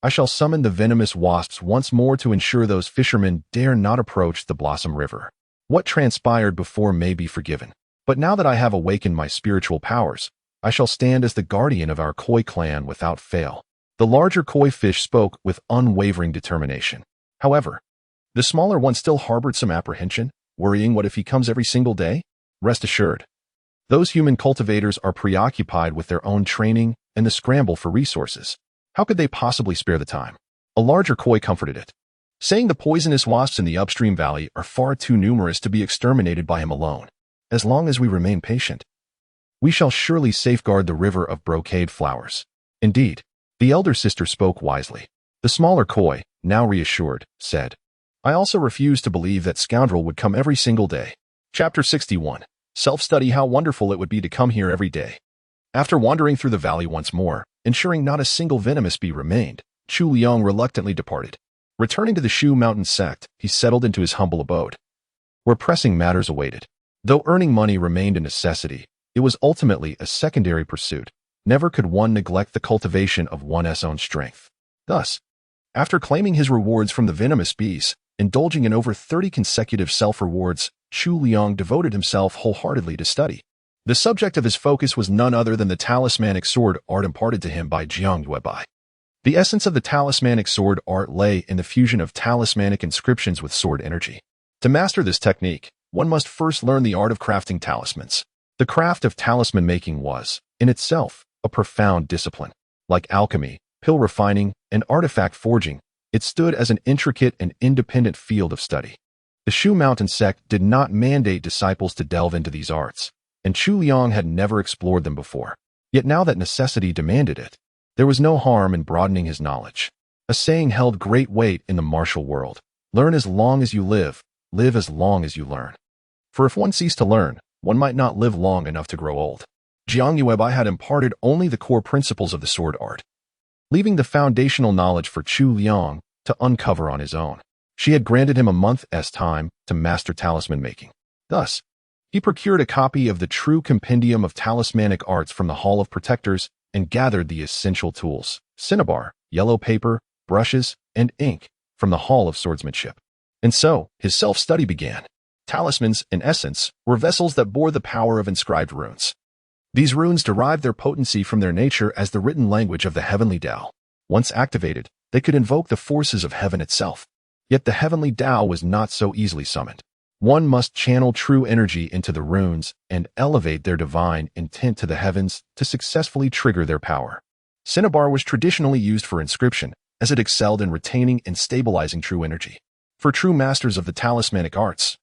I shall summon the venomous wasps once more to ensure those fishermen dare not approach the Blossom River. What transpired before may be forgiven. But now that I have awakened my spiritual powers, I shall stand as the guardian of our koi clan without fail. The larger koi fish spoke with unwavering determination. However, the smaller one still harbored some apprehension, worrying what if he comes every single day? Rest assured, those human cultivators are preoccupied with their own training and the scramble for resources. How could they possibly spare the time? A larger koi comforted it, saying the poisonous wasps in the upstream valley are far too numerous to be exterminated by him alone. As long as we remain patient, we shall surely safeguard the river of brocade flowers. Indeed, the elder sister spoke wisely. The smaller koi, now reassured, said, I also refuse to believe that scoundrel would come every single day. Chapter 61. Self-study. How wonderful it would be to come here every day. After wandering through the valley once more, ensuring not a single venomous bee remained, Chu Liang reluctantly departed. Returning to the Shu Mountain Sect, he settled into his humble abode, where pressing matters awaited. Though earning money remained a necessity, it was ultimately a secondary pursuit. Never could one neglect the cultivation of one's own strength. Thus, after claiming his rewards from the venomous bees, indulging in over 30 consecutive self-rewards, Chu Liang devoted himself wholeheartedly to study. The subject of his focus was none other than the talismanic sword art imparted to him by Jiang Yuebai. The essence of the talismanic sword art lay in the fusion of talismanic inscriptions with sword energy. To master this technique, one must first learn the art of crafting talismans. The craft of talisman making was, in itself, a profound discipline. Like alchemy, pill refining, and artifact forging, it stood as an intricate and independent field of study. The Shu Mountain Sect did not mandate disciples to delve into these arts, and Chu Liang had never explored them before. Yet now that necessity demanded it, there was no harm in broadening his knowledge. A saying held great weight in the martial world: learn as long as you live as long as you learn. For if one ceased to learn, one might not live long enough to grow old. Jiang Yuebai had imparted only the core principles of the sword art, leaving the foundational knowledge for Chu Liang to uncover on his own. She had granted him a month's time to master talisman making. Thus, he procured a copy of the true compendium of talismanic arts from the Hall of Protectors and gathered the essential tools: cinnabar, yellow paper, brushes, and ink from the Hall of Swordsmanship. And so, his self-study began. Talismans, in essence, were vessels that bore the power of inscribed runes. These runes derived their potency from their nature as the written language of the heavenly Tao. Once activated, they could invoke the forces of heaven itself. Yet the heavenly Tao was not so easily summoned. One must channel true energy into the runes and elevate their divine intent to the heavens to successfully trigger their power. Cinnabar was traditionally used for inscription, as it excelled in retaining and stabilizing true energy. For true masters of the talismanic arts,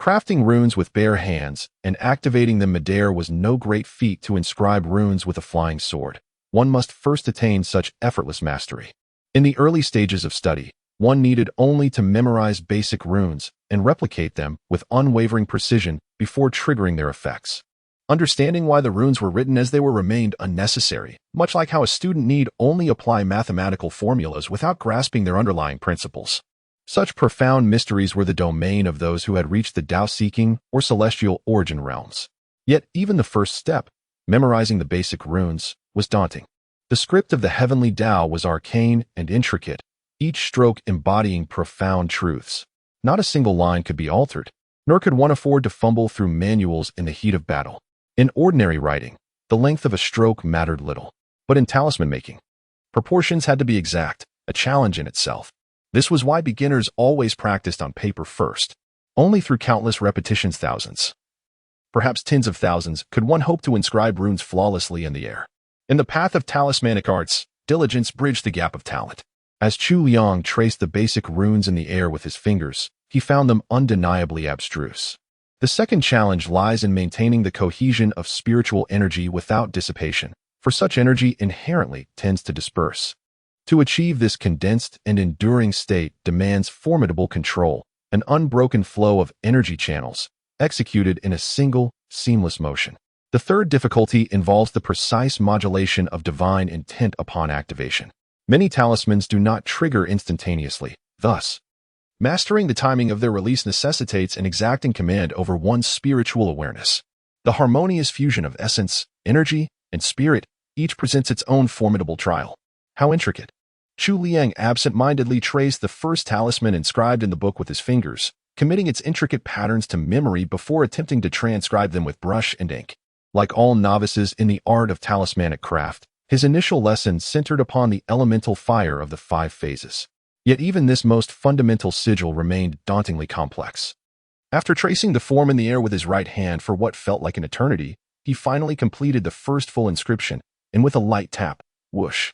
crafting runes with bare hands and activating them midair was no great feat. To inscribe runes with a flying sword, one must first attain such effortless mastery. In the early stages of study, one needed only to memorize basic runes and replicate them with unwavering precision before triggering their effects. Understanding why the runes were written as they were remained unnecessary, much like how a student need only apply mathematical formulas without grasping their underlying principles. Such profound mysteries were the domain of those who had reached the Tao-seeking or celestial origin realms. Yet even the first step, memorizing the basic runes, was daunting. The script of the heavenly Tao was arcane and intricate, each stroke embodying profound truths. Not a single line could be altered, nor could one afford to fumble through manuals in the heat of battle. In ordinary writing, the length of a stroke mattered little. But in talisman making, proportions had to be exact, a challenge in itself. This was why beginners always practiced on paper first. Only through countless repetitions, thousands, perhaps tens of thousands, could one hope to inscribe runes flawlessly in the air. In the path of talismanic arts, diligence bridged the gap of talent. As Chu Liang traced the basic runes in the air with his fingers, he found them undeniably abstruse. The second challenge lies in maintaining the cohesion of spiritual energy without dissipation, for such energy inherently tends to disperse. To achieve this condensed and enduring state demands formidable control, an unbroken flow of energy channels, executed in a single, seamless motion. The third difficulty involves the precise modulation of divine intent upon activation. Many talismans do not trigger instantaneously, thus, mastering the timing of their release necessitates an exacting command over one's spiritual awareness. The harmonious fusion of essence, energy, and spirit each presents its own formidable trial. How intricate! Chu Liang absent-mindedly traced the first talisman inscribed in the book with his fingers, committing its intricate patterns to memory before attempting to transcribe them with brush and ink. Like all novices in the art of talismanic craft, his initial lesson centered upon the elemental fire of the 5 phases. Yet even this most fundamental sigil remained dauntingly complex. After tracing the form in the air with his right hand for what felt like an eternity, he finally completed the first full inscription, and with a light tap, whoosh,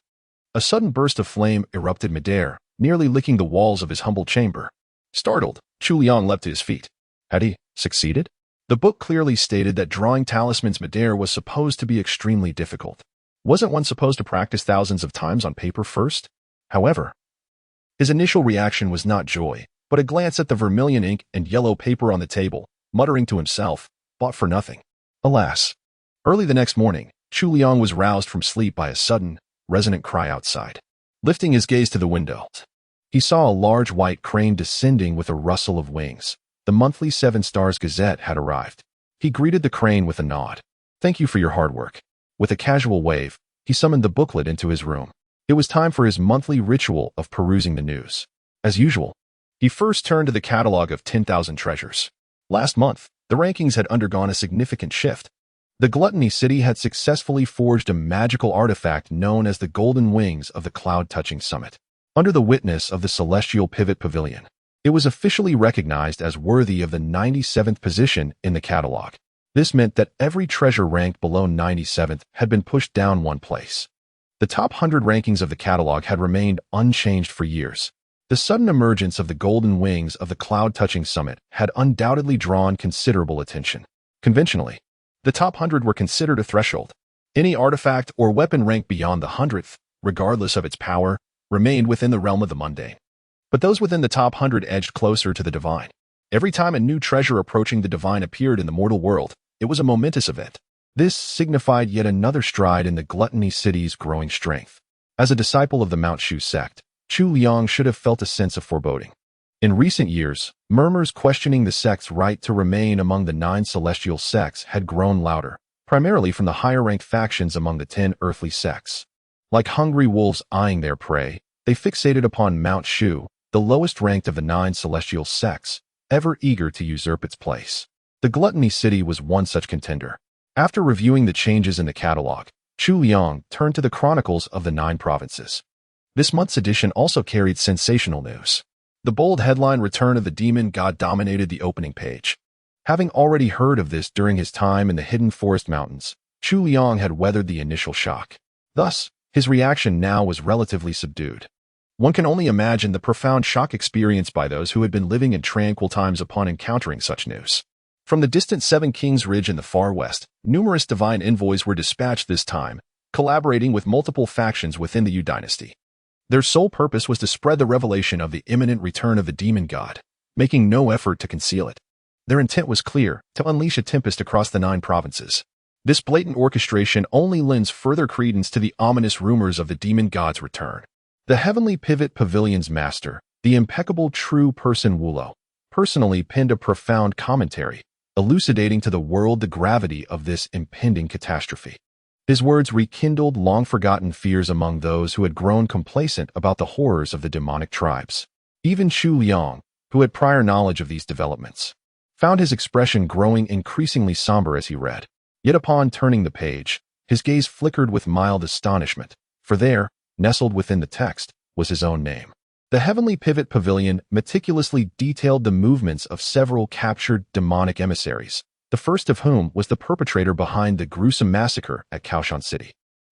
a sudden burst of flame erupted midair, nearly licking the walls of his humble chamber. Startled, Chu Liang leapt to his feet. Had he succeeded? The book clearly stated that drawing talismans midair was supposed to be extremely difficult. Wasn't one supposed to practice thousands of times on paper first? However, his initial reaction was not joy, but a glance at the vermilion ink and yellow paper on the table, muttering to himself, bought for nothing. Alas! Early the next morning, Chu Liang was roused from sleep by a sudden, resonant cry outside. Lifting his gaze to the window, he saw a large white crane descending with a rustle of wings. The monthly 7 Stars Gazette had arrived. He greeted the crane with a nod. Thank you for your hard work. With a casual wave, he summoned the booklet into his room. It was time for his monthly ritual of perusing the news. As usual, he first turned to the catalog of 10,000 treasures. Last month, the rankings had undergone a significant shift. The Gluttony City had successfully forged a magical artifact known as the Golden Wings of the Cloud-Touching Summit. Under the witness of the Celestial Pivot Pavilion, it was officially recognized as worthy of the 97th position in the catalog. This meant that every treasure ranked below 97th had been pushed down 1 place. The top 100 rankings of the catalog had remained unchanged for years. The sudden emergence of the Golden Wings of the Cloud-Touching Summit had undoubtedly drawn considerable attention. Conventionally, the top 100 were considered a threshold. Any artifact or weapon ranked beyond the 100th, regardless of its power, remained within the realm of the mundane. But those within the top 100 edged closer to the divine. Every time a new treasure approaching the divine appeared in the mortal world, it was a momentous event. This signified yet another stride in the Gluttony City's growing strength. As a disciple of the Mount Shu sect, Chu Liang should have felt a sense of foreboding. In recent years, murmurs questioning the sect's right to remain among the 9 celestial sects had grown louder, primarily from the higher-ranked factions among the 10 earthly sects. Like hungry wolves eyeing their prey, they fixated upon Mount Shu, the lowest ranked of the 9 celestial sects, ever eager to usurp its place. The Gluttony City was one such contender. After reviewing the changes in the catalog, Chu Liang turned to the chronicles of the 9 provinces. This month's edition also carried sensational news. The bold headline Return of the Demon God dominated the opening page. Having already heard of this during his time in the Hidden Forest Mountains, Chu Liang had weathered the initial shock. Thus, his reaction now was relatively subdued. One can only imagine the profound shock experienced by those who had been living in tranquil times upon encountering such news. From the distant 7 Kings Ridge in the far west, numerous divine envoys were dispatched this time, collaborating with multiple factions within the Yu dynasty. Their sole purpose was to spread the revelation of the imminent return of the demon god, making no effort to conceal it. Their intent was clear, to unleash a tempest across the 9 provinces. This blatant orchestration only lends further credence to the ominous rumors of the demon god's return. The Heavenly Pivot Pavilion's master, the impeccable true person Wulo personally penned a profound commentary, elucidating to the world the gravity of this impending catastrophe. His words rekindled long-forgotten fears among those who had grown complacent about the horrors of the demonic tribes. Even Chu Liang, who had prior knowledge of these developments, found his expression growing increasingly somber as he read. Yet upon turning the page, his gaze flickered with mild astonishment, for there, nestled within the text, was his own name. The heavenly pivot pavilion meticulously detailed the movements of several captured demonic emissaries, the first of whom was the perpetrator behind the gruesome massacre at Kaoshan City.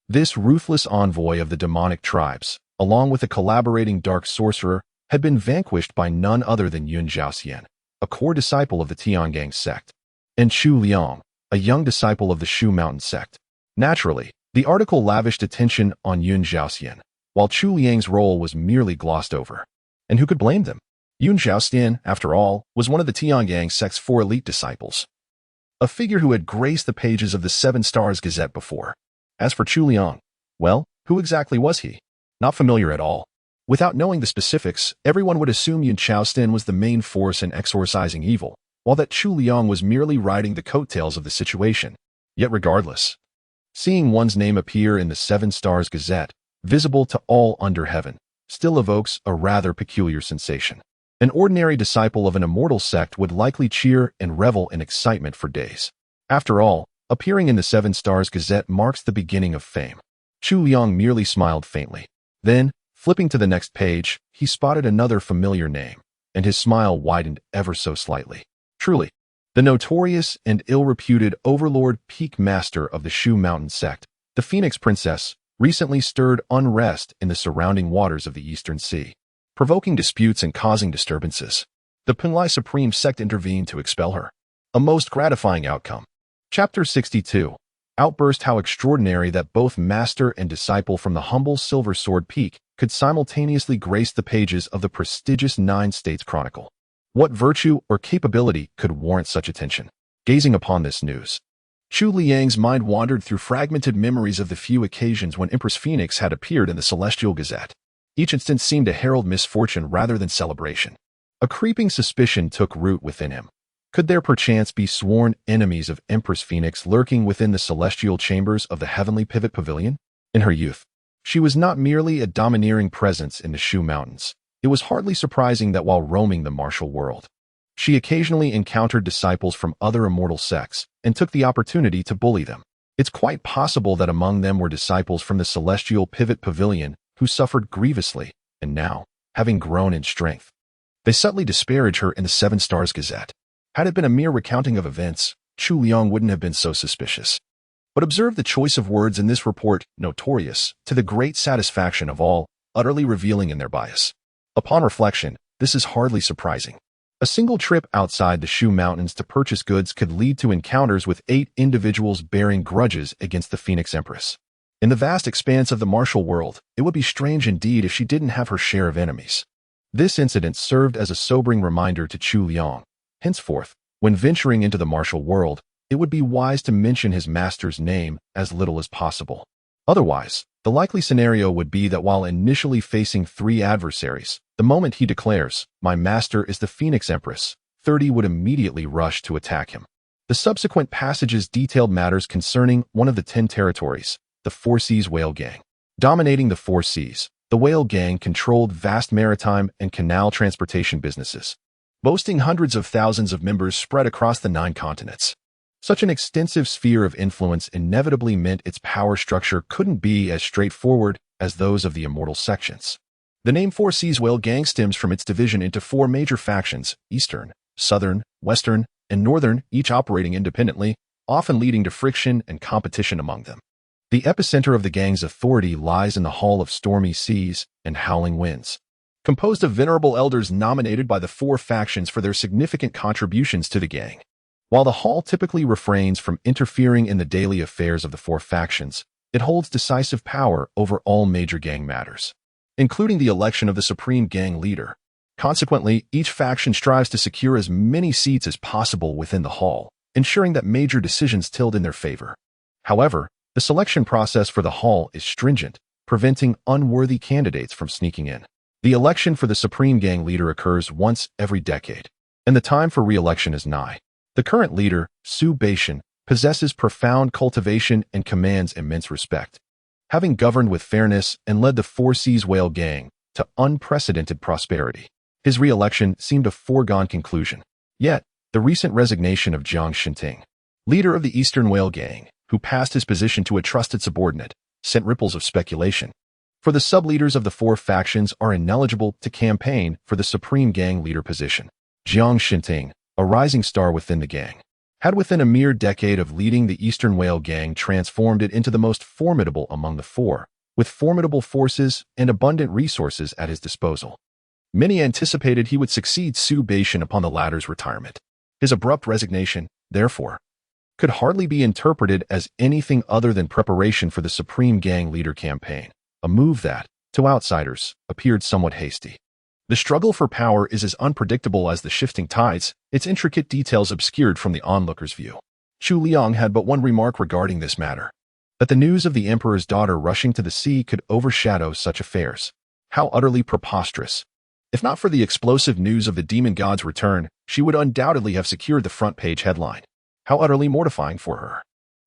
This ruthless envoy of the demonic tribes, along with a collaborating dark sorcerer, had been vanquished by none other than Yun Zhaoxian, a core disciple of the Tiangang sect, and Chu Liang, a young disciple of the Shu Mountain Sect. Naturally, the article lavished attention on Yun Zhaoxian, while Chu Liang's role was merely glossed over. And who could blame them? Yun Zhaoxian, after all, was one of the Tiangang sect's 4 elite disciples, a figure who had graced the pages of the Seven Stars Gazette before. As for Chu Liang, well, who exactly was he? Not familiar at all. Without knowing the specifics, everyone would assume Yun Zhaoxian was the main force in exorcising evil, while that Chu Liang was merely riding the coattails of the situation. Yet regardless, seeing one's name appear in the Seven Stars Gazette, visible to all under heaven, still evokes a rather peculiar sensation. An ordinary disciple of an immortal sect would likely cheer and revel in excitement for days. After all, appearing in the Seven Stars Gazette marks the beginning of fame. Chu Liang merely smiled faintly. Then, flipping to the next page, he spotted another familiar name, and his smile widened ever so slightly. Truly, the notorious and ill-reputed overlord peak master of the Shu Mountain Sect, the Phoenix Princess, recently stirred unrest in the surrounding waters of the Eastern Sea, provoking disputes and causing disturbances. The Penlai Supreme Sect intervened to expel her. A most gratifying outcome. Chapter 62. Outburst how extraordinary that both master and disciple from the humble Silver Sword Peak could simultaneously grace the pages of the prestigious Nine States Chronicle. What virtue or capability could warrant such attention? Gazing upon this news, Chu Liang's mind wandered through fragmented memories of the few occasions when Empress Phoenix had appeared in the Celestial Gazette. Each instance seemed to herald misfortune rather than celebration. A creeping suspicion took root within him. Could there perchance be sworn enemies of Empress Phoenix lurking within the celestial chambers of the Heavenly Pivot Pavilion? In her youth, she was not merely a domineering presence in the Shu Mountains. It was hardly surprising that while roaming the martial world, she occasionally encountered disciples from other immortal sects and took the opportunity to bully them. It's quite possible that among them were disciples from the Celestial Pivot Pavilion who suffered grievously, and now, having grown in strength, they subtly disparage her in the Seven Stars Gazette. Had it been a mere recounting of events, Chu Liang wouldn't have been so suspicious. But observe the choice of words in this report, notorious, to the great satisfaction of all, utterly revealing in their bias. Upon reflection, this is hardly surprising. A single trip outside the Shu Mountains to purchase goods could lead to encounters with 8 individuals bearing grudges against the Phoenix Empress. In the vast expanse of the martial world, it would be strange indeed if she didn't have her share of enemies. This incident served as a sobering reminder to Chu Liang. Henceforth, when venturing into the martial world, it would be wise to mention his master's name as little as possible. Otherwise, the likely scenario would be that while initially facing 3 adversaries, the moment he declares, "My master is the Phoenix Empress," 30 would immediately rush to attack him. The subsequent passages detailed matters concerning one of the 10 territories, the Four Seas Whale Gang. Dominating the Four Seas, the Whale Gang controlled vast maritime and canal transportation businesses, boasting hundreds of thousands of members spread across the 9 continents. Such an extensive sphere of influence inevitably meant its power structure couldn't be as straightforward as those of the Immortal sections. The name Four Seas Whale Gang stems from its division into 4 major factions: Eastern, Southern, Western, and Northern, each operating independently, often leading to friction and competition among them. The epicenter of the gang's authority lies in the Hall of Stormy Seas and Howling Winds, composed of venerable elders nominated by the 4 factions for their significant contributions to the gang. While the hall typically refrains from interfering in the daily affairs of the 4 factions, it holds decisive power over all major gang matters, including the election of the supreme gang leader. Consequently, each faction strives to secure as many seats as possible within the hall, ensuring that major decisions tilt in their favor. However, the selection process for the hall is stringent, preventing unworthy candidates from sneaking in. The election for the Supreme Gang leader occurs once every decade, and the time for re-election is nigh. The current leader, Shu Mountain, possesses profound cultivation and commands immense respect, having governed with fairness and led the Four Seas Whale Gang to unprecedented prosperity. His re-election seemed a foregone conclusion. Yet, the recent resignation of Jiang Shinting, leader of the Eastern Whale Gang, who passed his position to a trusted subordinate, sent ripples of speculation. For the sub-leaders of the four factions are ineligible to campaign for the Supreme Gang leader position. Jiang Shinting, a rising star within the gang, had within a mere decade of leading the Eastern Whale Gang transformed it into the most formidable among the four, with formidable forces and abundant resources at his disposal. Many anticipated he would succeed Shu Mountain upon the latter's retirement. His abrupt resignation, therefore, could hardly be interpreted as anything other than preparation for the Supreme Gang leader campaign, a move that, to outsiders, appeared somewhat hasty. The struggle for power is as unpredictable as the shifting tides, its intricate details obscured from the onlooker's view. Chu Liang had but one remark regarding this matter: that the news of the emperor's daughter rushing to the sea could overshadow such affairs. How utterly preposterous! If not for the explosive news of the demon god's return, she would undoubtedly have secured the front-page headline. How utterly mortifying for her!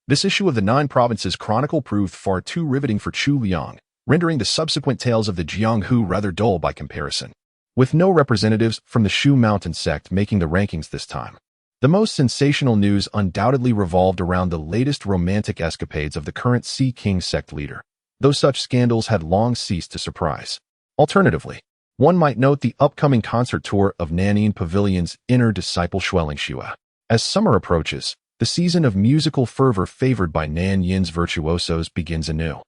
This issue of the Nine Provinces Chronicle proved far too riveting for Chu Liang, rendering the subsequent tales of the Jianghu rather dull by comparison. With no representatives from the Shu Mountain Sect making the rankings this time, the most sensational news undoubtedly revolved around the latest romantic escapades of the current Sea King sect leader, though such scandals had long ceased to surprise. Alternatively, one might note the upcoming concert tour of Nanning Pavilion's inner disciple Xue. As summer approaches, the season of musical fervor favored by Nan Yin's virtuosos begins anew.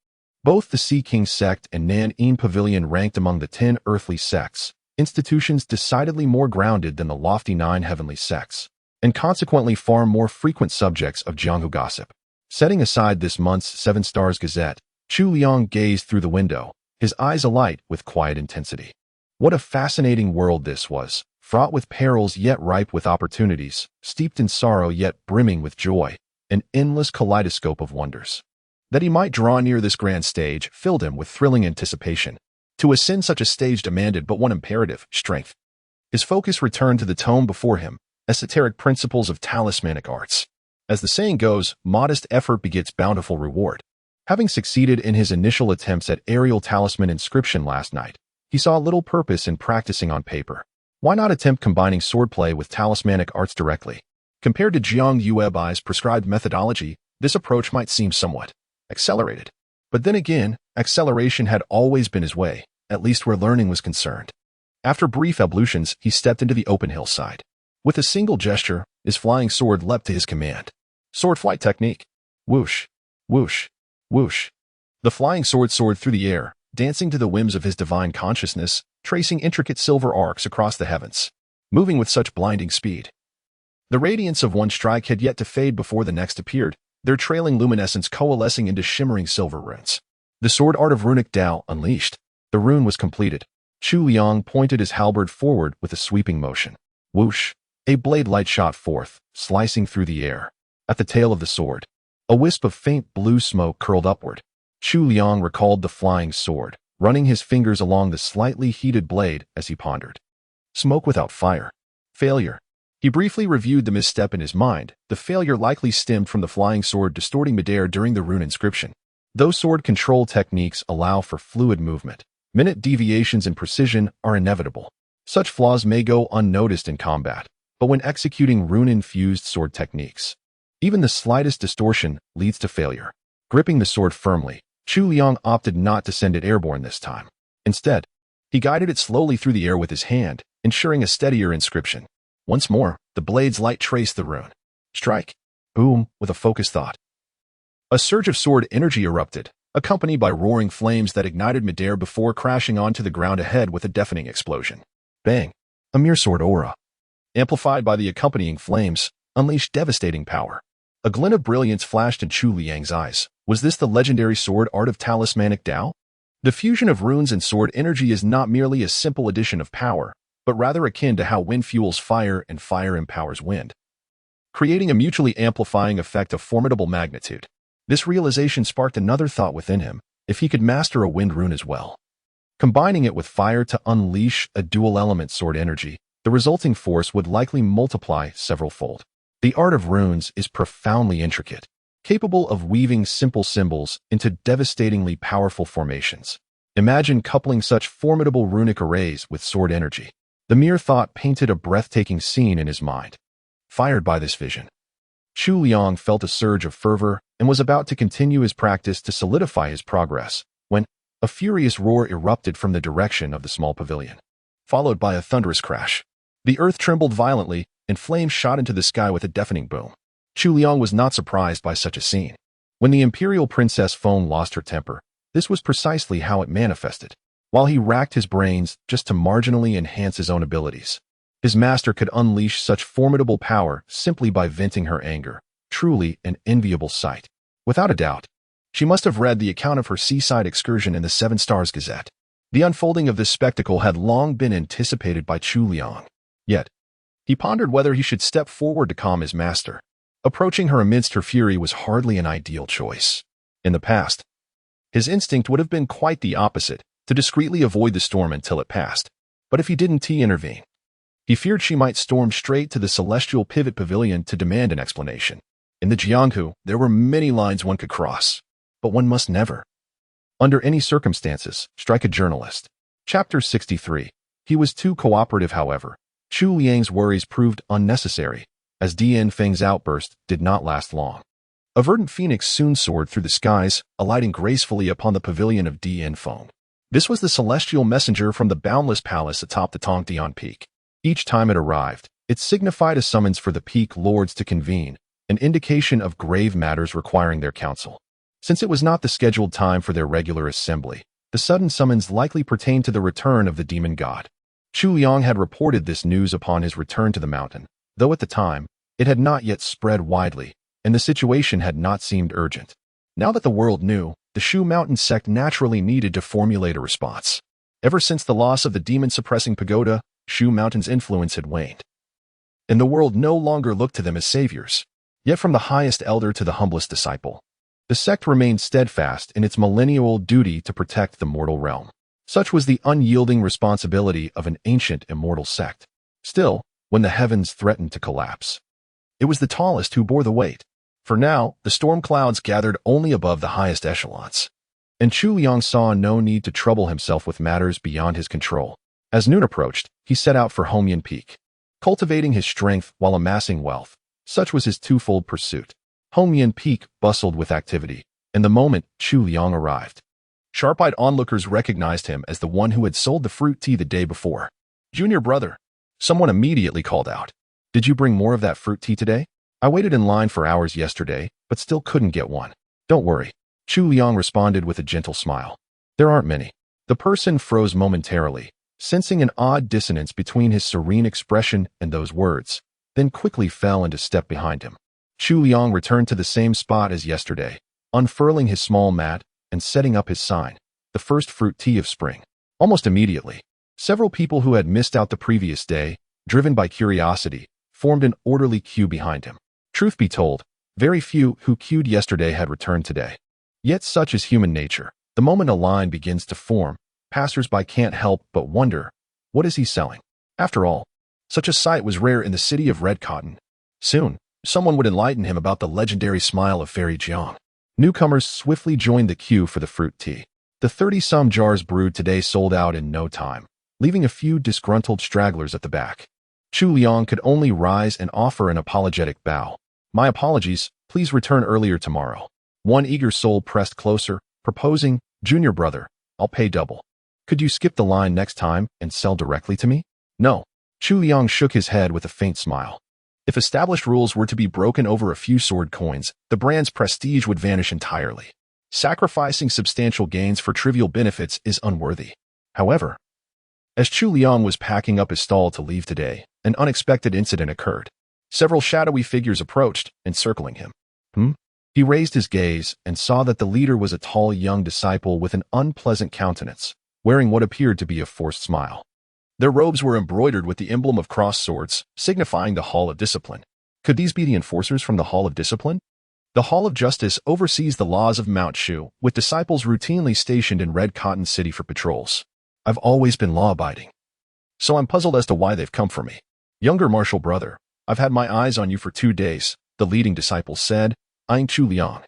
Both the Sea King sect and Nanning Pavilion ranked among the 10 earthly sects, institutions decidedly more grounded than the lofty 9 heavenly sects, and consequently far more frequent subjects of Jianghu gossip. Setting aside this month's 7 Stars Gazette, Chu Liang gazed through the window, his eyes alight with quiet intensity. What a fascinating world this was, fraught with perils yet ripe with opportunities, steeped in sorrow yet brimming with joy, an endless kaleidoscope of wonders. That he might draw near this grand stage filled him with thrilling anticipation. To ascend such a stage demanded but one imperative: strength. His focus returned to the tome before him, esoteric principles of talismanic arts. As the saying goes, modest effort begets bountiful reward. Having succeeded in his initial attempts at aerial talisman inscription last night, he saw little purpose in practicing on paper. Why not attempt combining swordplay with talismanic arts directly? Compared to Jiang Yuebai's prescribed methodology, this approach might seem somewhat accelerated. But then again, acceleration had always been his way, at least where learning was concerned. After brief ablutions, he stepped into the open hillside. With a single gesture, his flying sword leapt to his command. Sword flight technique. Whoosh, whoosh, whoosh. The flying sword soared through the air, dancing to the whims of his divine consciousness, tracing intricate silver arcs across the heavens, moving with such blinding speed. The radiance of one strike had yet to fade before the next appeared, their trailing luminescence coalescing into shimmering silver runes. The sword art of runic Tao unleashed. The rune was completed. Chu Liang pointed his halberd forward with a sweeping motion. Whoosh! A blade light shot forth, slicing through the air. At the tail of the sword, a wisp of faint blue smoke curled upward. Chu Liang recalled the flying sword, running his fingers along the slightly heated blade as he pondered. Smoke without fire. Failure. He briefly reviewed the misstep in his mind. The failure likely stemmed from the flying sword distorting midair during the rune inscription. Though sword control techniques allow for fluid movement, minute deviations in precision are inevitable. Such flaws may go unnoticed in combat, but when executing rune-infused sword techniques, even the slightest distortion leads to failure. Gripping the sword firmly, Chu Liang opted not to send it airborne this time. Instead, he guided it slowly through the air with his hand, ensuring a steadier inscription. Once more, the blade's light traced the rune. Strike. Boom, with a focused thought. A surge of sword energy erupted, accompanied by roaring flames that ignited midair before crashing onto the ground ahead with a deafening explosion. Bang! A mere sword aura, amplified by the accompanying flames, unleashed devastating power. A glint of brilliance flashed in Chu Liang's eyes. Was this the legendary sword art of talismanic Tao? The fusion of runes and sword energy is not merely a simple addition of power, but rather akin to how wind fuels fire and fire empowers wind, creating a mutually amplifying effect of formidable magnitude. This realization sparked another thought within him: if he could master a wind rune as well, Combining it with fire to unleash a dual-element sword energy, the resulting force would likely multiply several-fold. The art of runes is profoundly intricate, capable of weaving simple symbols into devastatingly powerful formations. Imagine coupling such formidable runic arrays with sword energy. The mere thought painted a breathtaking scene in his mind. Fired by this vision, Chu Liang felt a surge of fervor and was about to continue his practice to solidify his progress, when a furious roar erupted from the direction of the small pavilion, followed by a thunderous crash. The earth trembled violently, and flames shot into the sky with a deafening boom. Chu Liang was not surprised by such a scene. When the imperial princess Feng lost her temper, this was precisely how it manifested. While he racked his brains just to marginally enhance his own abilities, his master could unleash such formidable power simply by venting her anger. Truly an enviable sight. Without a doubt, she must have read the account of her seaside excursion in the Seven Stars Gazette. The unfolding of this spectacle had long been anticipated by Chu Liang. Yet, he pondered whether he should step forward to calm his master. Approaching her amidst her fury was hardly an ideal choice. In the past, his instinct would have been quite the opposite, to discreetly avoid the storm until it passed. But if he didn't intervene, he feared she might storm straight to the celestial pivot pavilion to demand an explanation. In the Jianghu, there were many lines one could cross, but one must never, under any circumstances, strike a journalist. Chapter 63. He was too cooperative, however. Chu Liang's worries proved unnecessary, as Dian Feng's outburst did not last long. A verdant phoenix soon soared through the skies, alighting gracefully upon the pavilion of Dian Feng. This was the celestial messenger from the boundless palace atop the Tongdian Peak. Each time it arrived, it signified a summons for the peak lords to convene, an indication of grave matters requiring their counsel. Since it was not the scheduled time for their regular assembly, the sudden summons likely pertained to the return of the demon god. Chu Liang had reported this news upon his return to the mountain, though at the time, it had not yet spread widely, and the situation had not seemed urgent. Now that the world knew, the Shu Mountain Sect naturally needed to formulate a response. Ever since the loss of the demon-suppressing pagoda, Shu Mountain's influence had waned, and the world no longer looked to them as saviors. Yet from the highest elder to the humblest disciple, the sect remained steadfast in its millennial duty to protect the mortal realm. Such was the unyielding responsibility of an ancient immortal sect. Still, when the heavens threatened to collapse, it was the tallest who bore the weight. For now, the storm clouds gathered only above the highest echelons, and Chu Liang saw no need to trouble himself with matters beyond his control. As noon approached, he set out for Homian Peak, cultivating his strength while amassing wealth. Such was his twofold pursuit. Homian Peak bustled with activity, and the moment Chu Liang arrived, sharp-eyed onlookers recognized him as the one who had sold the fruit tea the day before. "Junior brother," someone immediately called out. "Did you bring more of that fruit tea today? I waited in line for hours yesterday, but still couldn't get one." "Don't worry," Chu Liang responded with a gentle smile. "There aren't many." The person froze momentarily, sensing an odd dissonance between his serene expression and those words, then quickly fell into step behind him. Chu Liang returned to the same spot as yesterday, unfurling his small mat and setting up his sign, "The first fruit tea of spring." Almost immediately, several people who had missed out the previous day, driven by curiosity, formed an orderly queue behind him. Truth be told, very few who queued yesterday had returned today. Yet such is human nature. The moment a line begins to form, passers-by can't help but wonder, what is he selling? After all, such a sight was rare in the city of red cotton. Soon, someone would enlighten him about the legendary smile of Fairy Jiang. Newcomers swiftly joined the queue for the fruit tea. The 30-some jars brewed today sold out in no time, leaving a few disgruntled stragglers at the back. Chu Liang could only rise and offer an apologetic bow. "My apologies, please return earlier tomorrow." One eager soul pressed closer, proposing, "Junior brother, I'll pay double. Could you skip the line next time and sell directly to me?" "No." Chu Liang shook his head with a faint smile. If established rules were to be broken over a few sword coins, the brand's prestige would vanish entirely. Sacrificing substantial gains for trivial benefits is unworthy. However, as Chu Liang was packing up his stall to leave today, an unexpected incident occurred. Several shadowy figures approached, encircling him. He raised his gaze and saw that the leader was a tall young disciple with an unpleasant countenance, wearing what appeared to be a forced smile. Their robes were embroidered with the emblem of crossed swords, signifying the Hall of Discipline. Could these be the enforcers from the Hall of Discipline? The Hall of Justice oversees the laws of Mount Shu, with disciples routinely stationed in Red Cotton City for patrols. I've always been law-abiding. So I'm puzzled as to why they've come for me. Younger martial brother, I've had my eyes on you for 2 days, the leading disciple said, eyeing Chu Liang.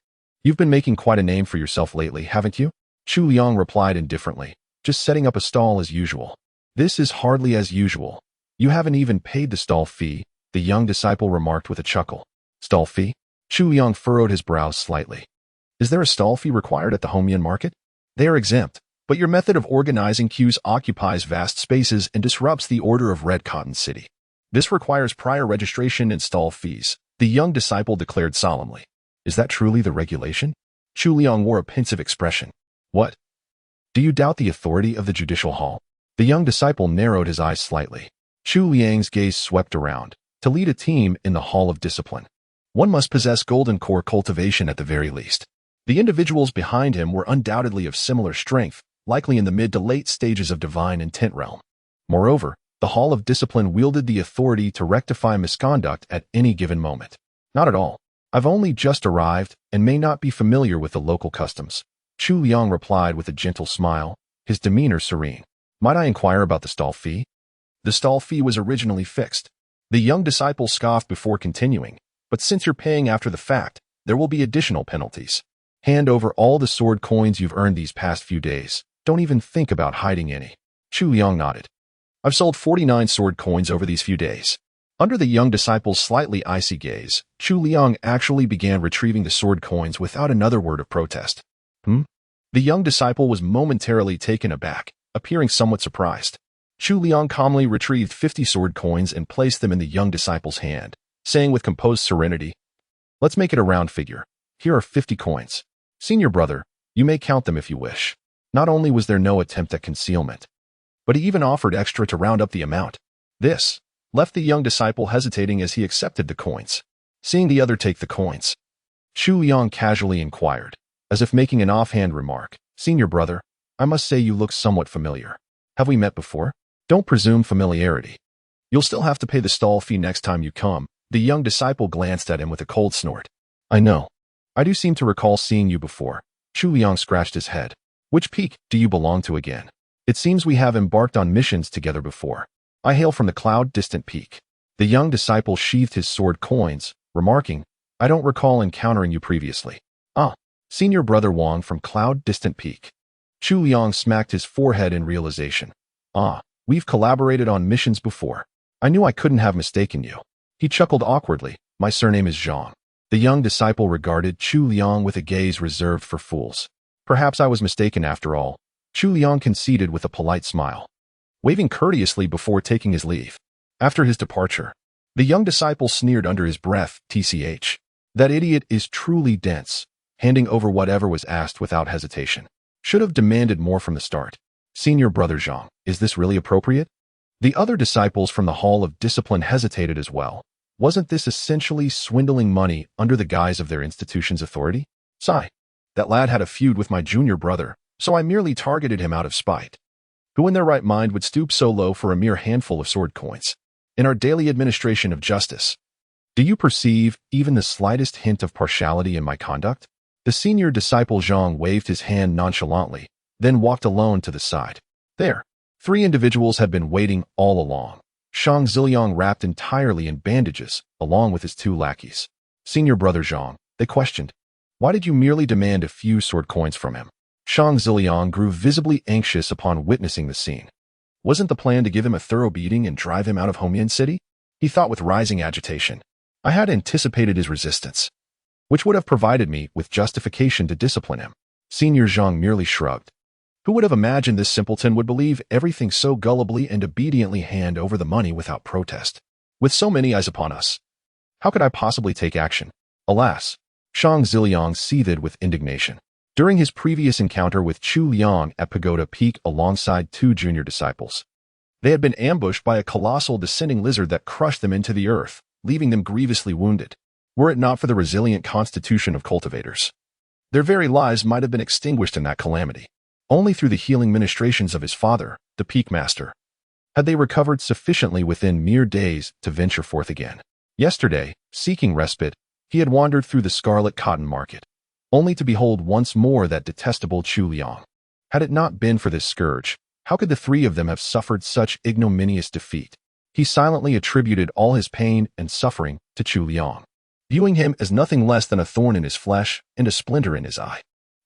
You've been making quite a name for yourself lately, haven't you? Chu Liang replied indifferently, just setting up a stall as usual. This is hardly as usual. You haven't even paid the stall fee, the young disciple remarked with a chuckle. Stall fee? Chu Liang furrowed his brows slightly. Is there a stall fee required at the Homian market? They are exempt, but your method of organizing queues occupies vast spaces and disrupts the order of Red Cotton City. This requires prior registration and stall fees, the young disciple declared solemnly. Is that truly the regulation? Chu Liang wore a pensive expression. What? Do you doubt the authority of the judicial hall? The young disciple narrowed his eyes slightly. Chu Liang's gaze swept around. To lead a team in the hall of discipline, one must possess golden core cultivation at the very least. The individuals behind him were undoubtedly of similar strength, likely in the mid to late stages of divine intent realm. Moreover, the hall of discipline wielded the authority to rectify misconduct at any given moment. Not at all. I've only just arrived and may not be familiar with the local customs. Chu Liang replied with a gentle smile, his demeanor serene. Might I inquire about the stall fee? The stall fee was originally fixed. The young disciple scoffed before continuing, but since you're paying after the fact, there will be additional penalties. Hand over all the sword coins you've earned these past few days. Don't even think about hiding any. Chu Liang nodded. I've sold 49 sword coins over these few days. Under the young disciple's slightly icy gaze, Chu Liang actually began retrieving the sword coins without another word of protest. The young disciple was momentarily taken aback, appearing somewhat surprised. Chu Liang calmly retrieved 50 sword coins and placed them in the young disciple's hand, saying with composed serenity, let's make it a round figure. Here are 50 coins. Senior brother, you may count them if you wish. Not only was there no attempt at concealment, but he even offered extra to round up the amount. This left the young disciple hesitating as he accepted the coins. Seeing the other take the coins, Chu Liang casually inquired, as if making an offhand remark, Senior brother, I must say you look somewhat familiar. Have we met before? Don't presume familiarity. You'll still have to pay the stall fee next time you come. The young disciple glanced at him with a cold snort. I know. I do seem to recall seeing you before. Chu Liang scratched his head. Which peak do you belong to again? It seems we have embarked on missions together before. I hail from the cloud-distant peak. The young disciple sheathed his sword coins, remarking, I don't recall encountering you previously. Ah, Senior brother Wang from cloud-distant peak. Chu Liang smacked his forehead in realization. Ah, we've collaborated on missions before. I knew I couldn't have mistaken you. He chuckled awkwardly. My surname is Zhang. The young disciple regarded Chu Liang with a gaze reserved for fools. Perhaps I was mistaken after all. Chu Liang conceded with a polite smile, waving courteously before taking his leave. After his departure, the young disciple sneered under his breath, TCH. That idiot is truly dense, handing over whatever was asked without hesitation. Should have demanded more from the start. Senior brother Zhang, is this really appropriate? The other disciples from the Hall of Discipline hesitated as well. Wasn't this essentially swindling money under the guise of their institution's authority? Sigh. That lad had a feud with my junior brother, so I merely targeted him out of spite. Who in their right mind would stoop so low for a mere handful of sword coins? In our daily administration of justice, do you perceive even the slightest hint of partiality in my conduct? The senior disciple Zhang waved his hand nonchalantly, then walked alone to the side. There. 3 individuals had been waiting all along. Shang Ziliang wrapped entirely in bandages, along with his 2 lackeys. Senior brother Zhang, they questioned. Why did you merely demand a few sword coins from him? Shang Ziliang grew visibly anxious upon witnessing the scene. Wasn't the plan to give him a thorough beating and drive him out of Homian City? He thought with rising agitation. I had anticipated his resistance, which would have provided me with justification to discipline him. Senior Zhang merely shrugged. Who would have imagined this simpleton would believe everything so gullibly and obediently hand over the money without protest? With so many eyes upon us, how could I possibly take action? Alas, Shang Ziliang seethed with indignation. During his previous encounter with Chu Liang at Pagoda Peak alongside 2 junior disciples, they had been ambushed by a colossal descending lizard that crushed them into the earth, leaving them grievously wounded. Were it not for the resilient constitution of cultivators, their very lives might have been extinguished in that calamity. Only through the healing ministrations of his father, the Peak Master, had they recovered sufficiently within mere days to venture forth again. Yesterday, seeking respite, he had wandered through the scarlet cotton market, only to behold once more that detestable Chu Liang. Had it not been for this scourge, How could the three of them have suffered such ignominious defeat? He silently attributed all his pain and suffering to Chu Liang, viewing him as nothing less than a thorn in his flesh and a splinter in his eye.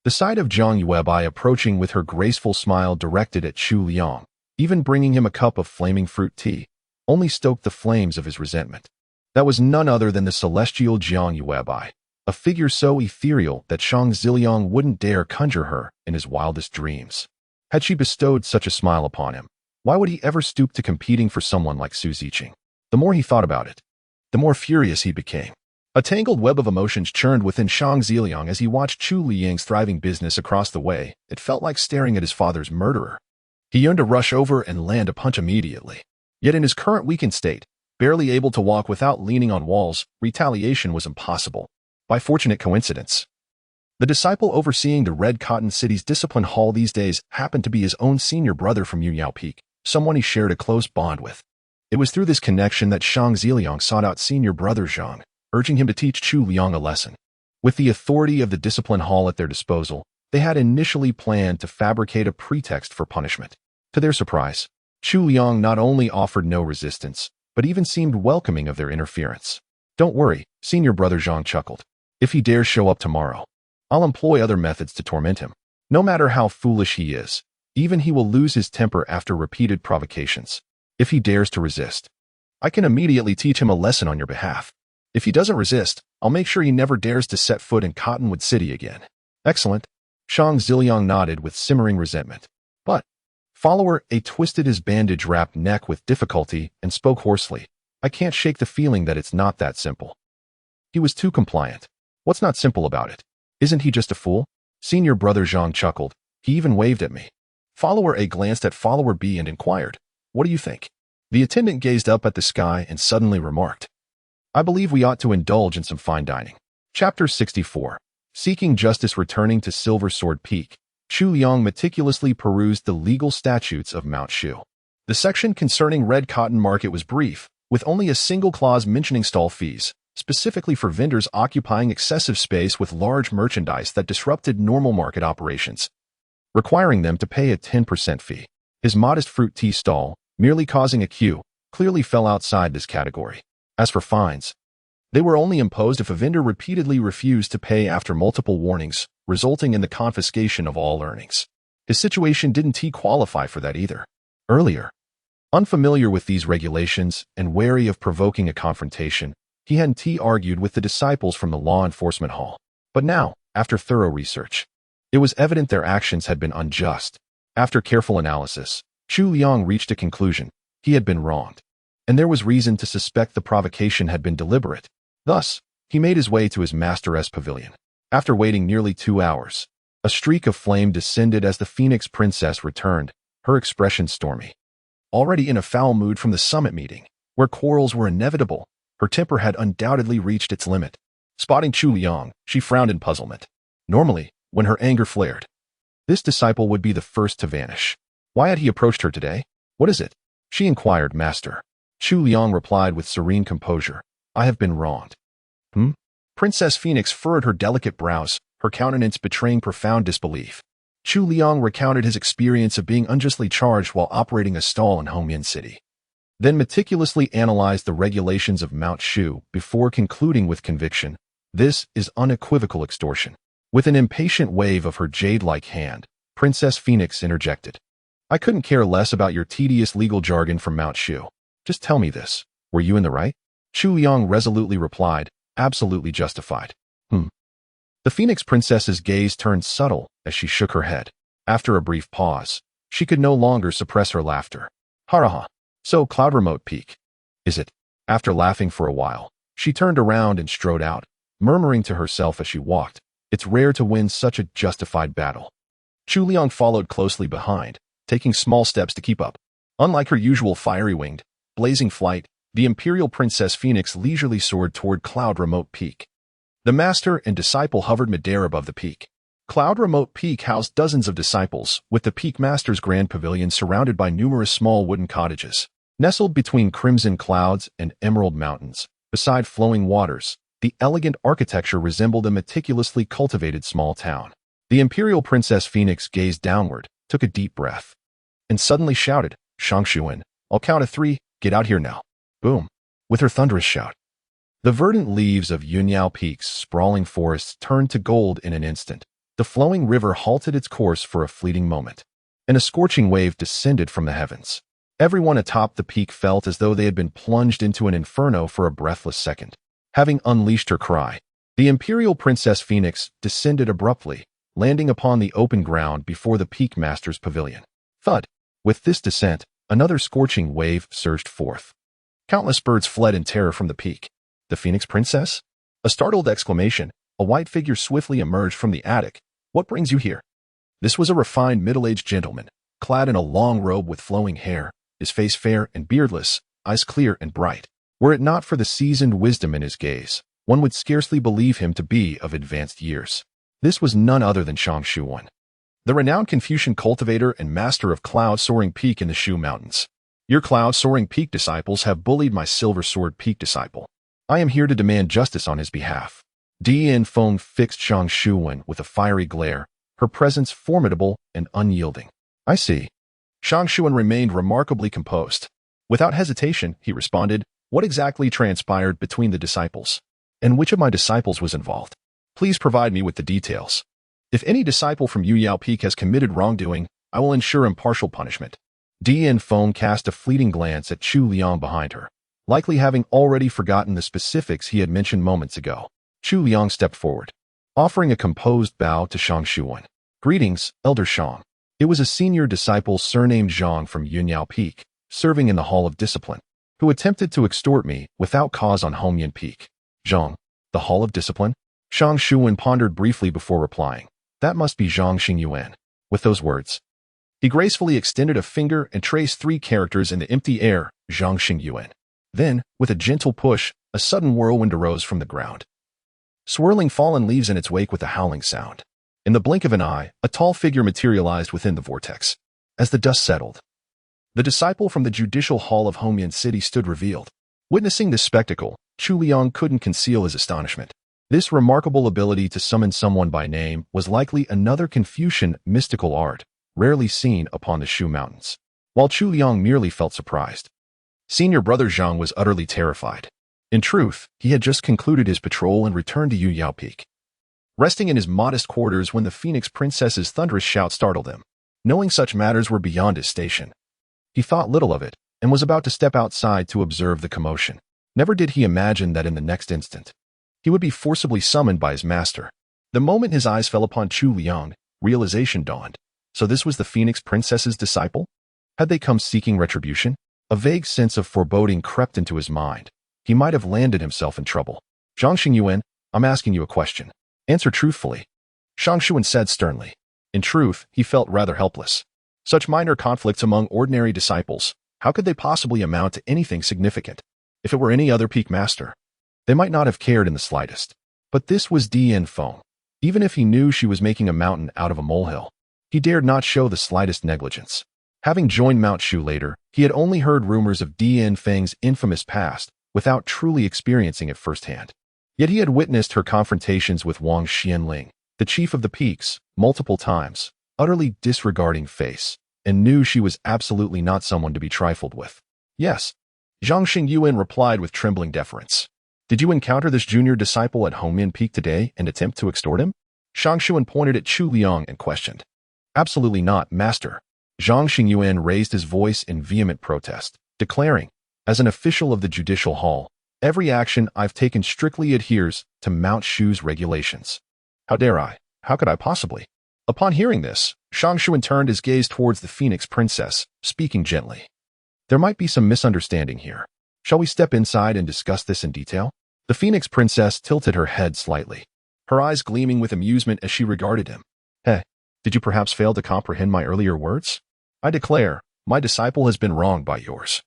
The sight of Zhang Yuebai approaching with her graceful smile directed at Chu Liang, even bringing him a cup of flaming fruit tea, only stoked the flames of his resentment. That was none other than the celestial Zhang Yuebai, a figure so ethereal that Shang Ziliang wouldn't dare conjure her in his wildest dreams. Had she bestowed such a smile upon him, why would he ever stoop to competing for someone like Su Ziqing? The more he thought about it, the more furious he became. A tangled web of emotions churned within Shang Ziliang as he watched Chu Liang's thriving business across the way. It felt like staring at his father's murderer. He yearned to rush over and land a punch immediately. Yet in his current weakened state, barely able to walk without leaning on walls, retaliation was impossible. By fortunate coincidence, the disciple overseeing the Red Cotton City's discipline hall these days happened to be his own senior brother from Yuyao Peak, someone he shared a close bond with. It was through this connection that Shang Ziliang sought out senior brother Zhang, urging him to teach Chu Liang a lesson. With the authority of the discipline hall at their disposal, they had initially planned to fabricate a pretext for punishment. To their surprise, Chu Liang not only offered no resistance, but even seemed welcoming of their interference. "Don't worry," senior brother Zhang chuckled. "If he dares show up tomorrow, I'll employ other methods to torment him. No matter how foolish he is, even he will lose his temper after repeated provocations. If he dares to resist, I can immediately teach him a lesson on your behalf. If he doesn't resist, I'll make sure he never dares to set foot in Cottonwood City again." "Excellent." Shang Ziliang nodded with simmering resentment. But follower A twisted his bandage-wrapped neck with difficulty and spoke hoarsely. "I can't shake the feeling that it's not that simple." He was too compliant. "What's not simple about it? Isn't he just a fool?" Senior brother Zhang chuckled. He even waved at me. Follower A glanced at follower B and inquired, "What do you think?" The attendant gazed up at the sky and suddenly remarked, "I believe we ought to indulge in some fine dining." Chapter 64. Seeking Justice. Returning to Silver Sword Peak, Chu Liang meticulously perused the legal statutes of Mount Shu. The section concerning Red Cotton Market was brief, with only a single clause mentioning stall fees, specifically for vendors occupying excessive space with large merchandise that disrupted normal market operations, requiring them to pay a 10% fee. His modest fruit tea stall, merely causing a queue, clearly fell outside this category. As for fines, they were only imposed if a vendor repeatedly refused to pay after multiple warnings, resulting in the confiscation of all earnings. His situation didn't qualify for that either. Earlier, unfamiliar with these regulations and wary of provoking a confrontation, he hadn't argued with the disciples from the law enforcement hall. But now, after thorough research, it was evident their actions had been unjust. After careful analysis, Chu Liang reached a conclusion. He had been wronged, and there was reason to suspect the provocation had been deliberate. Thus, he made his way to his master's pavilion. After waiting nearly 2 hours, a streak of flame descended as the Phoenix Princess returned, her expression stormy. Already in a foul mood from the summit meeting, where quarrels were inevitable, her temper had undoubtedly reached its limit. Spotting Chu Liang, she frowned in puzzlement. Normally, when her anger flared, this disciple would be the first to vanish. Why had he approached her today? "What is it?" she inquired. "Master." Chu Liang replied with serene composure, "I have been wronged." Princess Phoenix furrowed her delicate brows, her countenance betraying profound disbelief. Chu Liang recounted his experience of being unjustly charged while operating a stall in Hongyan City, then meticulously analyzed the regulations of Mount Shu before concluding with conviction, "This is unequivocal extortion." With an impatient wave of her jade-like hand, Princess Phoenix interjected, "I couldn't care less about your tedious legal jargon from Mount Shu. Just tell me this, were you in the right?" Chu Liang resolutely replied, "Absolutely justified." The Phoenix Princess's gaze turned subtle as she shook her head. After a brief pause, she could no longer suppress her laughter. "Haraha. So Cloud Remote Peak, is it?" After laughing for a while, she turned around and strode out, murmuring to herself as she walked, "It's rare to win such a justified battle." Chu Liang followed closely behind, taking small steps to keep up. Unlike her usual fiery-winged, blazing flight, the Imperial Princess Phoenix leisurely soared toward Cloud Remote Peak. The master and disciple hovered midair above the peak. Cloud Remote Peak housed dozens of disciples, with the Peak Master's grand pavilion surrounded by numerous small wooden cottages. Nestled between crimson clouds and emerald mountains, beside flowing waters, the elegant architecture resembled a meticulously cultivated small town. The Imperial Princess Phoenix gazed downward, took a deep breath. and suddenly shouted, "Shang Xuan, I'll count to 3, get out here now." Boom. With her thunderous shout, the verdant leaves of Yunyao Peak's sprawling forests turned to gold in an instant. The flowing river halted its course for a fleeting moment, and a scorching wave descended from the heavens. Everyone atop the peak felt as though they had been plunged into an inferno for a breathless second. Having unleashed her cry, the Imperial Princess Phoenix descended abruptly, landing upon the open ground before the Peak Master's pavilion. Thud! With this descent, another scorching wave surged forth. Countless birds fled in terror from the peak. The Phoenix Princess? A startled exclamation, a white figure swiftly emerged from the attic. "What brings you here?" This was a refined middle-aged gentleman, clad in a long robe with flowing hair, his face fair and beardless, eyes clear and bright. Were it not for the seasoned wisdom in his gaze, one would scarcely believe him to be of advanced years. This was none other than Shang Xuan, the renowned Confucian cultivator and master of cloud-soaring peak in the Shu Mountains. "Your cloud-soaring peak disciples have bullied my silver sword peak disciple. I am here to demand justice on his behalf." Dian Feng fixed Shang Xuan with a fiery glare, her presence formidable and unyielding. "I see." Shang Xuan remained remarkably composed. Without hesitation, he responded, "What exactly transpired between the disciples? And which of my disciples was involved? Please provide me with the details. If any disciple from Yuyao Peak has committed wrongdoing, I will ensure impartial punishment." Dian Feng cast a fleeting glance at Chu Liang behind her, likely having already forgotten the specifics he had mentioned moments ago. Chu Liang stepped forward, offering a composed bow to Shang Xuan. "Greetings, Elder Shang." It was a senior disciple surnamed Zhang from Yunyao Peak, serving in the Hall of Discipline, who attempted to extort me without cause on Hongyan Peak. "Zhang, the Hall of Discipline?" Shang Xuan pondered briefly before replying. "That must be Zhang Xingyuan." With those words, he gracefully extended a finger and traced 3 characters in the empty air, Zhang Xingyuan. Then, with a gentle push, a sudden whirlwind arose from the ground, swirling fallen leaves in its wake with a howling sound. In the blink of an eye, a tall figure materialized within the vortex. As the dust settled, the disciple from the Judicial Hall of Hongyan City stood revealed. Witnessing this spectacle, Chu Liang couldn't conceal his astonishment. This remarkable ability to summon someone by name was likely another Confucian mystical art, rarely seen upon the Shu Mountains. While Chu Liang merely felt surprised, senior brother Zhang was utterly terrified. In truth, he had just concluded his patrol and returned to Yuyao Peak, resting in his modest quarters when the Phoenix Princess's thunderous shout startled him. Knowing such matters were beyond his station, he thought little of it and was about to step outside to observe the commotion. Never did he imagine that in the next instant, he would be forcibly summoned by his master. The moment his eyes fell upon Chu Liang, realization dawned. So this was the Phoenix Princess's disciple? Had they come seeking retribution? A vague sense of foreboding crept into his mind. He might have landed himself in trouble. "Zhang Xingyuan, I'm asking you a question. Answer truthfully," Shang Xuan said sternly. In truth, he felt rather helpless. Such minor conflicts among ordinary disciples, how could they possibly amount to anything significant? If it were any other peak master, they might not have cared in the slightest. But this was Dian Feng. Even if he knew she was making a mountain out of a molehill, he dared not show the slightest negligence. Having joined Mount Shu later, he had only heard rumors of Dian Feng's infamous past without truly experiencing it firsthand. Yet he had witnessed her confrontations with Wang Xianling, the chief of the peaks, multiple times, utterly disregarding face, and knew she was absolutely not someone to be trifled with. "Yes," Zhang Xingyuan replied with trembling deference. "Did you encounter this junior disciple at Hongyan Peak today and attempt to extort him?" Shang Xuan pointed at Chu Liang and questioned. "Absolutely not, master." Zhang Xingyuan raised his voice in vehement protest, declaring, "As an official of the Judicial Hall, every action I've taken strictly adheres to Mount Shu's regulations. How dare I? How could I possibly?" Upon hearing this, Shang Xuan turned his gaze towards the Phoenix Princess, speaking gently. "There might be some misunderstanding here. Shall we step inside and discuss this in detail?" The Phoenix Princess tilted her head slightly, her eyes gleaming with amusement as she regarded him. "Hey, did you perhaps fail to comprehend my earlier words? I declare, my disciple has been wronged by yours,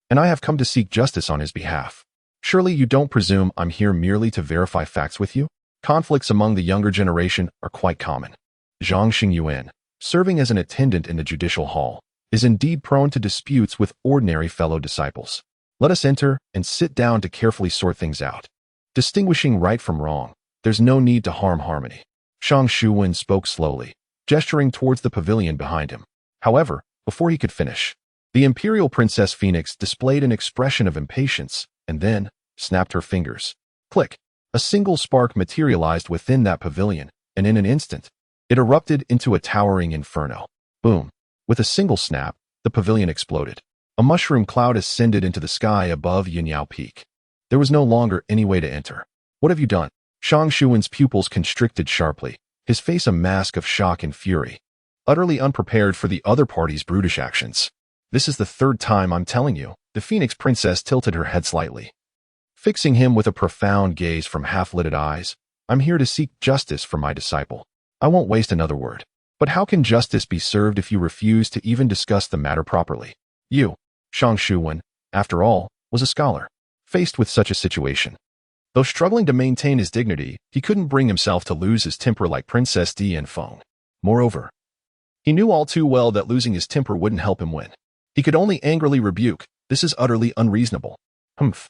and I have come to seek justice on his behalf. Surely you don't presume I'm here merely to verify facts with you? Conflicts among the younger generation are quite common. Zhang Xingyuan, serving as an attendant in the Judicial Hall, is indeed prone to disputes with ordinary fellow disciples. Let us enter and sit down to carefully sort things out. Distinguishing right from wrong, there's no need to harm harmony." Shang Xuan spoke slowly, gesturing towards the pavilion behind him. However, Before he could finish, the Imperial Princess Phoenix displayed an expression of impatience and then snapped her fingers. Click! A single spark materialized within that pavilion, and in an instant, it erupted into a towering inferno. Boom! With a single snap, the pavilion exploded. A mushroom cloud ascended into the sky above Yinyao Peak. There was no longer any way to enter. What have you done? Shang Xuan's pupils constricted sharply, his face a mask of shock and fury, utterly unprepared for the other party's brutish actions. This is the third time I'm telling you. The Phoenix Princess tilted her head slightly, fixing him with a profound gaze from half-lidded eyes. I'm here to seek justice for my disciple. I won't waste another word. But how can justice be served if you refuse to even discuss the matter properly? You, Shang Xuan, after all, was a scholar. Faced with such a situation, though struggling to maintain his dignity, he couldn't bring himself to lose his temper like Princess Dian Feng. Moreover, he knew all too well that losing his temper wouldn't help him win. He could only angrily rebuke, "This is utterly unreasonable." Humph.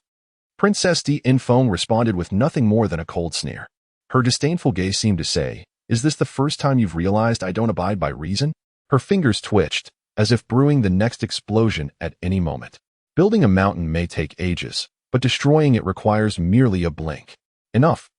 Princess Dian Feng responded with nothing more than a cold sneer. Her disdainful gaze seemed to say, "Is this the first time you've realized I don't abide by reason?" Her fingers twitched, as if brewing the next explosion at any moment. Building a mountain may take ages, but destroying it requires merely a blink. Enough.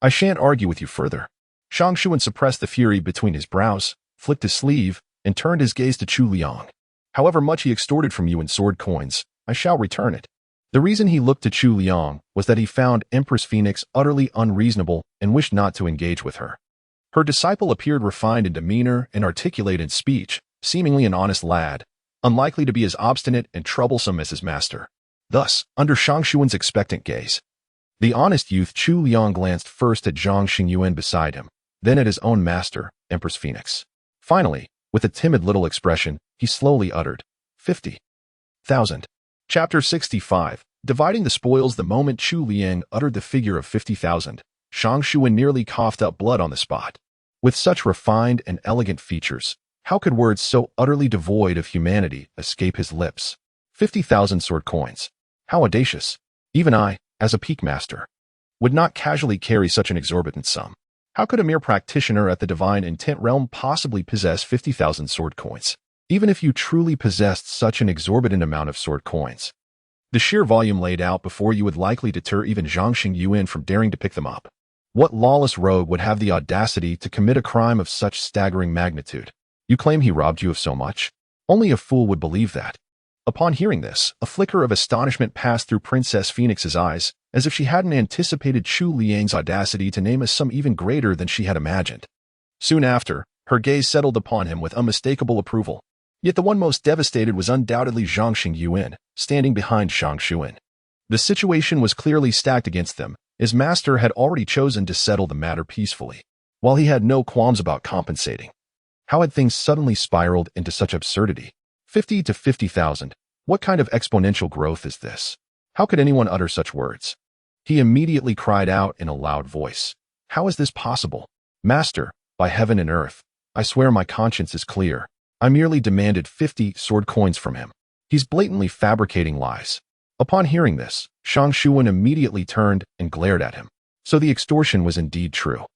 I shan't argue with you further. Shang Xuan suppressed the fury between his brows, flicked his sleeve, and turned his gaze to Chu Liang. However much he extorted from you in sword coins, I shall return it. The reason he looked to Chu Liang was that he found Empress Phoenix utterly unreasonable and wished not to engage with her. Her disciple appeared refined in demeanor and articulate in speech, seemingly an honest lad, unlikely to be as obstinate and troublesome as his master. Thus, under Shang Xuan's expectant gaze, the honest youth Chu Liang glanced first at Zhang Xingyuan beside him, then at his own master, Empress Phoenix. Finally, with a timid little expression, he slowly uttered, 50,000. Chapter 65. Dividing the spoils. The moment Chu Liang uttered the figure of 50,000, Shang Xuan nearly coughed up blood on the spot. With such refined and elegant features, how could words so utterly devoid of humanity escape his lips? 50,000 sword coins. How audacious. Even I, as a peak master, would not casually carry such an exorbitant sum. How could a mere practitioner at the divine intent realm possibly possess 50,000 sword coins? Even if you truly possessed such an exorbitant amount of sword coins, the sheer volume laid out before you would likely deter even Zhang Xingyuan from daring to pick them up. What lawless rogue would have the audacity to commit a crime of such staggering magnitude? You claim he robbed you of so much? Only a fool would believe that. Upon hearing this, a flicker of astonishment passed through Princess Phoenix's eyes, as if she hadn't anticipated Chu Liang's audacity to name a sum even greater than she had imagined. Soon after, her gaze settled upon him with unmistakable approval. Yet the one most devastated was undoubtedly Zhang Xingyuan, standing behind Shang Xuan. The situation was clearly stacked against them. His master had already chosen to settle the matter peacefully, while he had no qualms about compensating. How had things suddenly spiraled into such absurdity? 50 to 50,000. What kind of exponential growth is this? How could anyone utter such words? He immediately cried out in a loud voice. How is this possible? Master, by heaven and earth, I swear my conscience is clear. I merely demanded 50 sword coins from him. He's blatantly fabricating lies. Upon hearing this, Shang Xuan immediately turned and glared at him. So the extortion was indeed true.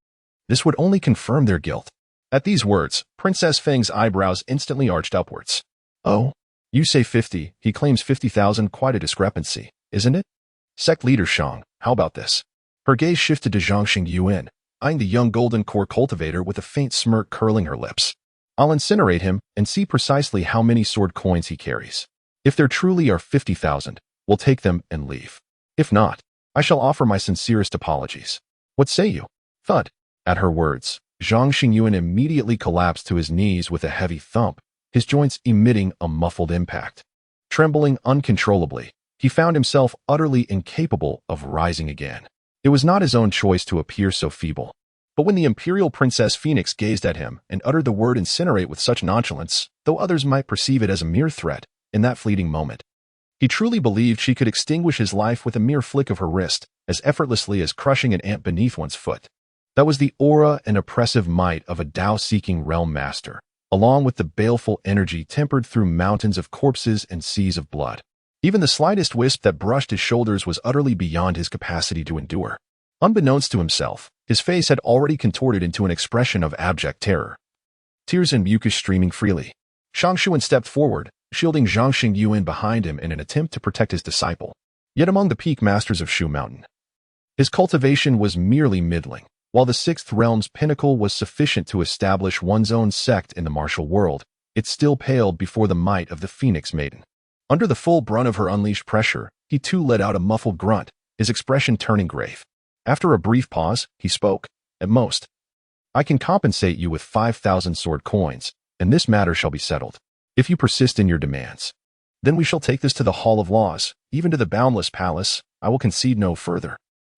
This would only confirm their guilt. At these words, Princess Feng's eyebrows instantly arched upwards. Oh, you say 50, he claims 50,000, quite a discrepancy, isn't it? Sect leader Shang, how about this? Her gaze shifted to Zhang Xingyuan, eyeing the young golden core cultivator with a faint smirk curling her lips. I'll incinerate him and see precisely how many sword coins he carries. If there truly are 50,000, we'll take them and leave. If not, I shall offer my sincerest apologies. What say you? Thud. At her words, Zhang Xingyuan immediately collapsed to his knees with a heavy thump, his joints emitting a muffled impact. Trembling uncontrollably, he found himself utterly incapable of rising again. It was not his own choice to appear so feeble. But when the Imperial Princess Phoenix gazed at him and uttered the word incinerate with such nonchalance, though others might perceive it as a mere threat, in that fleeting moment, he truly believed she could extinguish his life with a mere flick of her wrist, as effortlessly as crushing an ant beneath one's foot. That was the aura and oppressive might of a Tao-seeking realm master, along with the baleful energy tempered through mountains of corpses and seas of blood. Even the slightest wisp that brushed his shoulders was utterly beyond his capacity to endure. Unbeknownst to himself, his face had already contorted into an expression of abject terror. Tears and mucus streaming freely. Shang Shuan stepped forward, shielding Zhang Xingyuan behind him in an attempt to protect his disciple. Yet among the peak masters of Shu Mountain, his cultivation was merely middling, while the sixth realm's pinnacle was sufficient to establish one's own sect in the martial world. It still paled before the might of the Phoenix Maiden. Under the full brunt of her unleashed pressure, he too let out a muffled grunt, his expression turning grave. After a brief pause, he spoke. At most, I can compensate you with 5,000 sword coins, and this matter shall be settled. If you persist in your demands, then we shall take this to the Hall of Laws, even to the Boundless Palace. I will concede no further.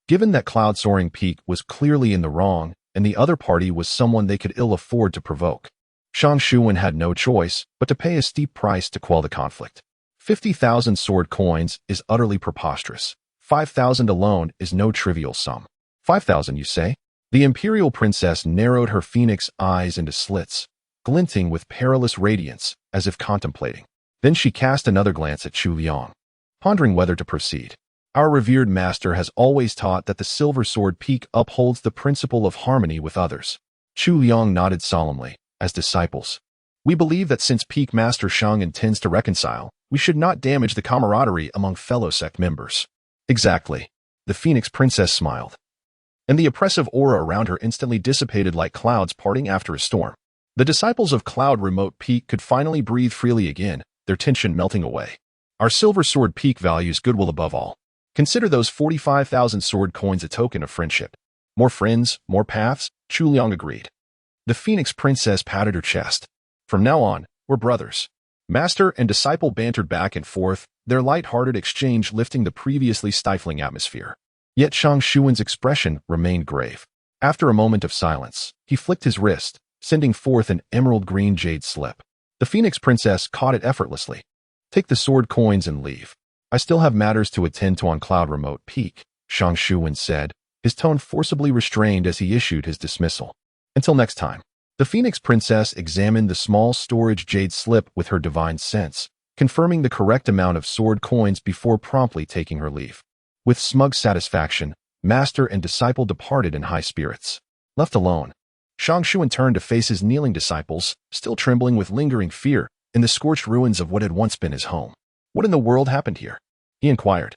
Given that cloud-soaring peak was clearly in the wrong, and the other party was someone they could ill afford to provoke, Shang Shuan had no choice but to pay a steep price to quell the conflict. 50,000 sword coins is utterly preposterous. 5,000 alone is no trivial sum. 5,000, you say? The imperial princess narrowed her phoenix eyes into slits, glinting with perilous radiance, as if contemplating. Then she cast another glance at Chu Liang, pondering whether to proceed. Our revered master has always taught that the silver sword peak upholds the principle of harmony with others. Chu Liang nodded solemnly. As disciples, we believe that since Peak Master Shang intends to reconcile, we should not damage the camaraderie among fellow sect members. Exactly. The Phoenix Princess smiled, and the oppressive aura around her instantly dissipated like clouds parting after a storm. The disciples of Cloud Remote Peak could finally breathe freely again, their tension melting away. Our silver sword peak values goodwill above all. Consider those 45,000 sword coins a token of friendship. More friends, more paths, Chu Liang agreed. The Phoenix Princess patted her chest. From now on, we're brothers. Master and disciple bantered back and forth, their light-hearted exchange lifting the previously stifling atmosphere. Yet Shang Shuan's expression remained grave. After a moment of silence, he flicked his wrist, sending forth an emerald-green jade slip. The Phoenix Princess caught it effortlessly. Take the sword coins and leave. I still have matters to attend to on Cloud Remote Peak, Shang Shuan said, his tone forcibly restrained as he issued his dismissal. Until next time. The Phoenix Princess examined the small storage jade slip with her divine sense, confirming the correct amount of sword coins before promptly taking her leave. With smug satisfaction, master and disciple departed in high spirits. Left alone, Shang Shuan turned to face his kneeling disciples, still trembling with lingering fear, in the scorched ruins of what had once been his home. What in the world happened here? He inquired.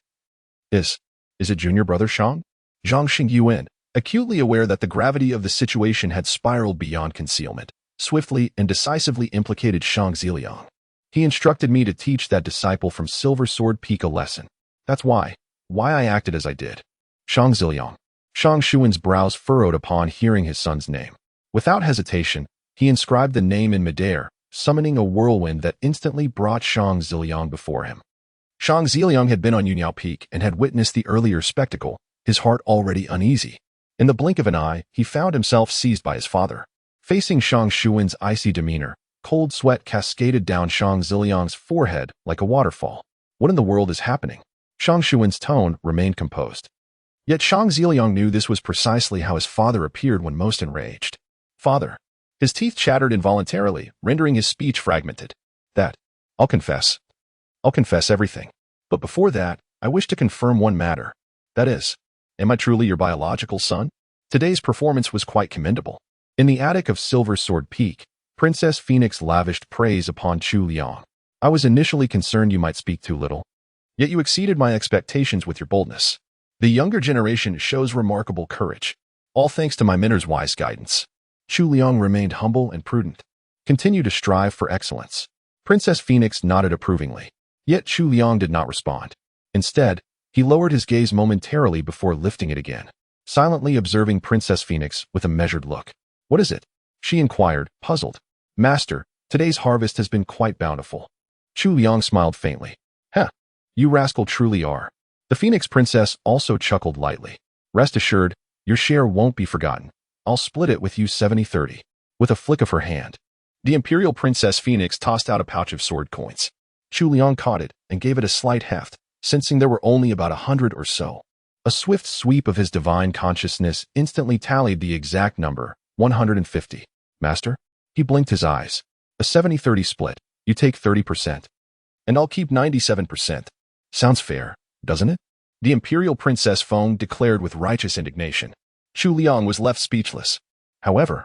Is it junior brother Shang? Zhang Xingyuan, acutely aware that the gravity of the situation had spiraled beyond concealment, swiftly and decisively implicated Shang Ziliang. He instructed me to teach that disciple from Silver Sword Peak a lesson. That's why I acted as I did. Shang Ziliang. Shang Shuan's brows furrowed upon hearing his son's name. Without hesitation, he inscribed the name in midair, summoning a whirlwind that instantly brought Shang Ziliang before him. Shang Ziliang had been on Yunyao Peak and had witnessed the earlier spectacle, his heart already uneasy. In the blink of an eye, he found himself seized by his father. Facing Shang Shuan's icy demeanor, cold sweat cascaded down Shang Ziliang's forehead like a waterfall. What in the world is happening? Shang Shuan's tone remained composed. Yet Shang Ziliang knew this was precisely how his father appeared when most enraged. Father. His teeth chattered involuntarily, rendering his speech fragmented. I'll confess everything. But before that, I wish to confirm one matter. That is, am I truly your biological son? Today's performance was quite commendable. In the attic of Silver Sword Peak, Princess Phoenix lavished praise upon Chu Liang. I was initially concerned you might speak too little. Yet you exceeded my expectations with your boldness. The younger generation shows remarkable courage, all thanks to my mentor's wise guidance. Chu Liang remained humble and prudent. Continue to strive for excellence. Princess Phoenix nodded approvingly. Yet Chu Liang did not respond. Instead, he lowered his gaze momentarily before lifting it again, silently observing Princess Phoenix with a measured look. What is it? She inquired, puzzled. Master, today's harvest has been quite bountiful. Chu Liang smiled faintly. You rascal truly are. The Phoenix Princess also chuckled lightly. Rest assured, your share won't be forgotten. I'll split it with you 70-30. With a flick of her hand, the Imperial Princess Phoenix tossed out a pouch of sword coins. Chu Liang caught it and gave it a slight heft, sensing there were only about 100 or so. A swift sweep of his divine consciousness instantly tallied the exact number, 150. Master? He blinked his eyes. A 70-30 split. You take 30%. And I'll keep 97%. Sounds fair, doesn't it? The Imperial Princess Feng declared with righteous indignation. Chu Liang was left speechless. However,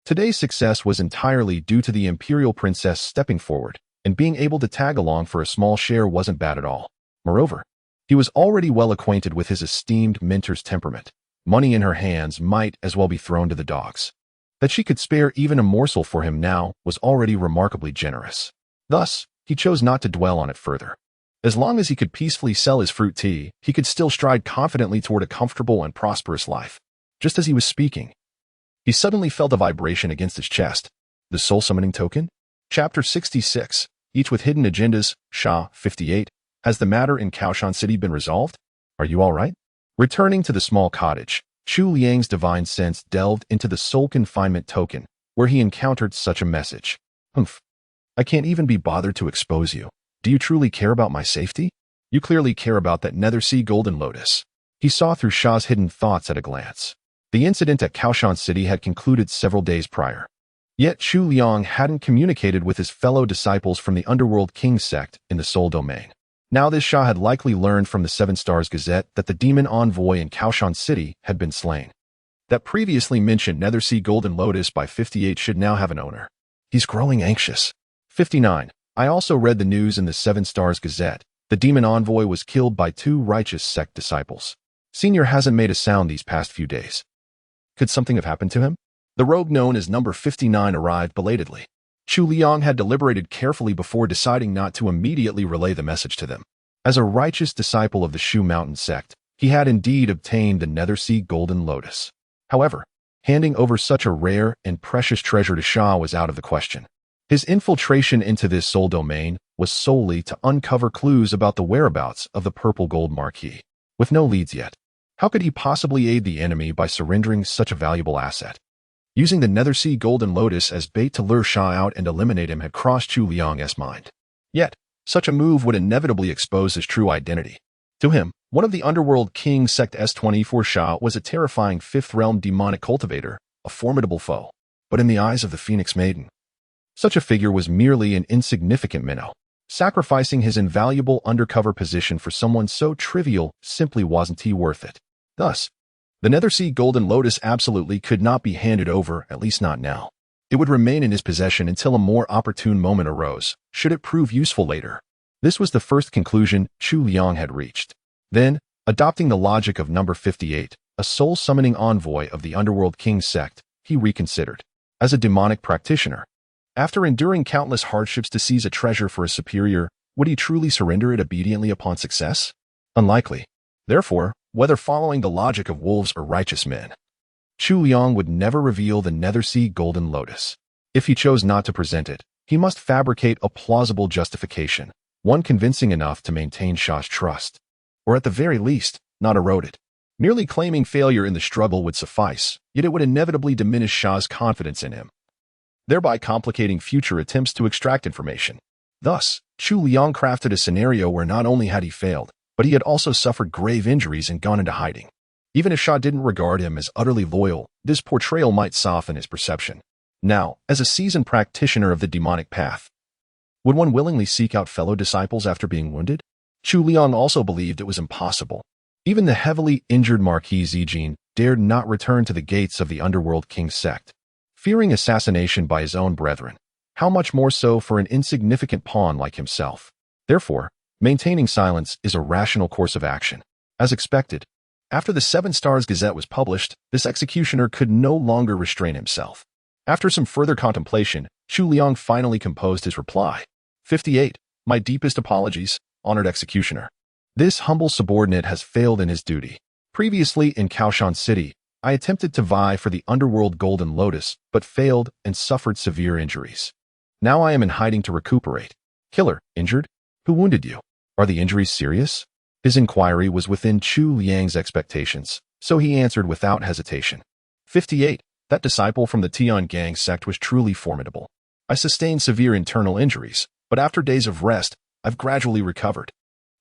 Today's success was entirely due to the imperial princess stepping forward, and being able to tag along for a small share wasn't bad at all. Moreover, he was already well acquainted with his esteemed mentor's temperament. Money in her hands might as well be thrown to the dogs. That she could spare even a morsel for him now was already remarkably generous. Thus, he chose not to dwell on it further. As long as he could peacefully sell his fruit tea, he could still stride confidently toward a comfortable and prosperous life. Just as he was speaking, he suddenly felt a vibration against his chest. The soul summoning token? Chapter 66, each with hidden agendas, Sha 58. Has the matter in Shushan City been resolved? Are you all right? Returning to the small cottage, Chu Liang's divine sense delved into the soul confinement token, where he encountered such a message. Humph. I can't even be bothered to expose you. Do you truly care about my safety? You clearly care about that Nethersea golden lotus. He saw through Sha's hidden thoughts at a glance. The incident at Shushan City had concluded several days prior. Yet Chu Liang hadn't communicated with his fellow disciples from the Underworld King Sect in the Soul Domain. Now this Sha had likely learned from the Seven Stars Gazette that the demon envoy in Shushan City had been slain. That previously mentioned Nethersea Golden Lotus by 58 should now have an owner. He's growing anxious. 59. I also read the news in the Seven Stars Gazette. The demon envoy was killed by 2 righteous sect disciples. Senior hasn't made a sound these past few days. Could something have happened to him? The rogue known as number 59 arrived belatedly. Chu Liang had deliberated carefully before deciding not to immediately relay the message to them. As a righteous disciple of the Shu Mountain Sect, he had indeed obtained the Nethersea Golden Lotus. However, handing over such a rare and precious treasure to Sha was out of the question. His infiltration into this soul domain was solely to uncover clues about the whereabouts of the purple gold marquee. With no leads yet, how could he possibly aid the enemy by surrendering such a valuable asset? Using the Nethersea Golden Lotus as bait to lure Sha out and eliminate him had crossed Chu Liang's mind. Yet, such a move would inevitably expose his true identity. To him, one of the Underworld King Sect S24 Sha was a terrifying fifth realm demonic cultivator, a formidable foe. But in the eyes of the Phoenix Maiden, such a figure was merely an insignificant minnow. Sacrificing his invaluable undercover position for someone so trivial simply wasn't he worth it. Thus, the Nethersea Golden Lotus absolutely could not be handed over, at least not now. It would remain in his possession until a more opportune moment arose, should it prove useful later. This was the first conclusion Chu Liang had reached. Then, adopting the logic of number 58, a soul-summoning envoy of the Underworld King Sect, he reconsidered. As a demonic practitioner, after enduring countless hardships to seize a treasure for a superior, would he truly surrender it obediently upon success? Unlikely. Therefore, whether following the logic of wolves or righteous men, Chu Liang would never reveal the Nethersea Golden Lotus. If he chose not to present it, he must fabricate a plausible justification, one convincing enough to maintain Sha's trust, or at the very least, not erode it. Merely claiming failure in the struggle would suffice, yet it would inevitably diminish Sha's confidence in him, thereby complicating future attempts to extract information. Thus, Chu Liang crafted a scenario where not only had he failed, but he had also suffered grave injuries and gone into hiding. Even if Sha didn't regard him as utterly loyal, this portrayal might soften his perception. Now, as a seasoned practitioner of the demonic path, would one willingly seek out fellow disciples after being wounded? Chu Liang also believed it was impossible. Even the heavily injured Marquis Zijin dared not return to the gates of the Underworld King Sect, fearing assassination by his own brethren. How much more so for an insignificant pawn like himself? Therefore, maintaining silence is a rational course of action. As expected, after the Seven Stars Gazette was published, this executioner could no longer restrain himself. After some further contemplation, Chu Liang finally composed his reply. 58. My deepest apologies, honored executioner. This humble subordinate has failed in his duty. Previously in Shushan City, I attempted to vie for the Underworld Golden Lotus, but failed and suffered severe injuries. Now I am in hiding to recuperate. Killer, injured? Who wounded you? Are the injuries serious? His inquiry was within Chu Liang's expectations, so he answered without hesitation. 58. That disciple from the Tian Gang sect was truly formidable. I sustained severe internal injuries, but after days of rest, I've gradually recovered.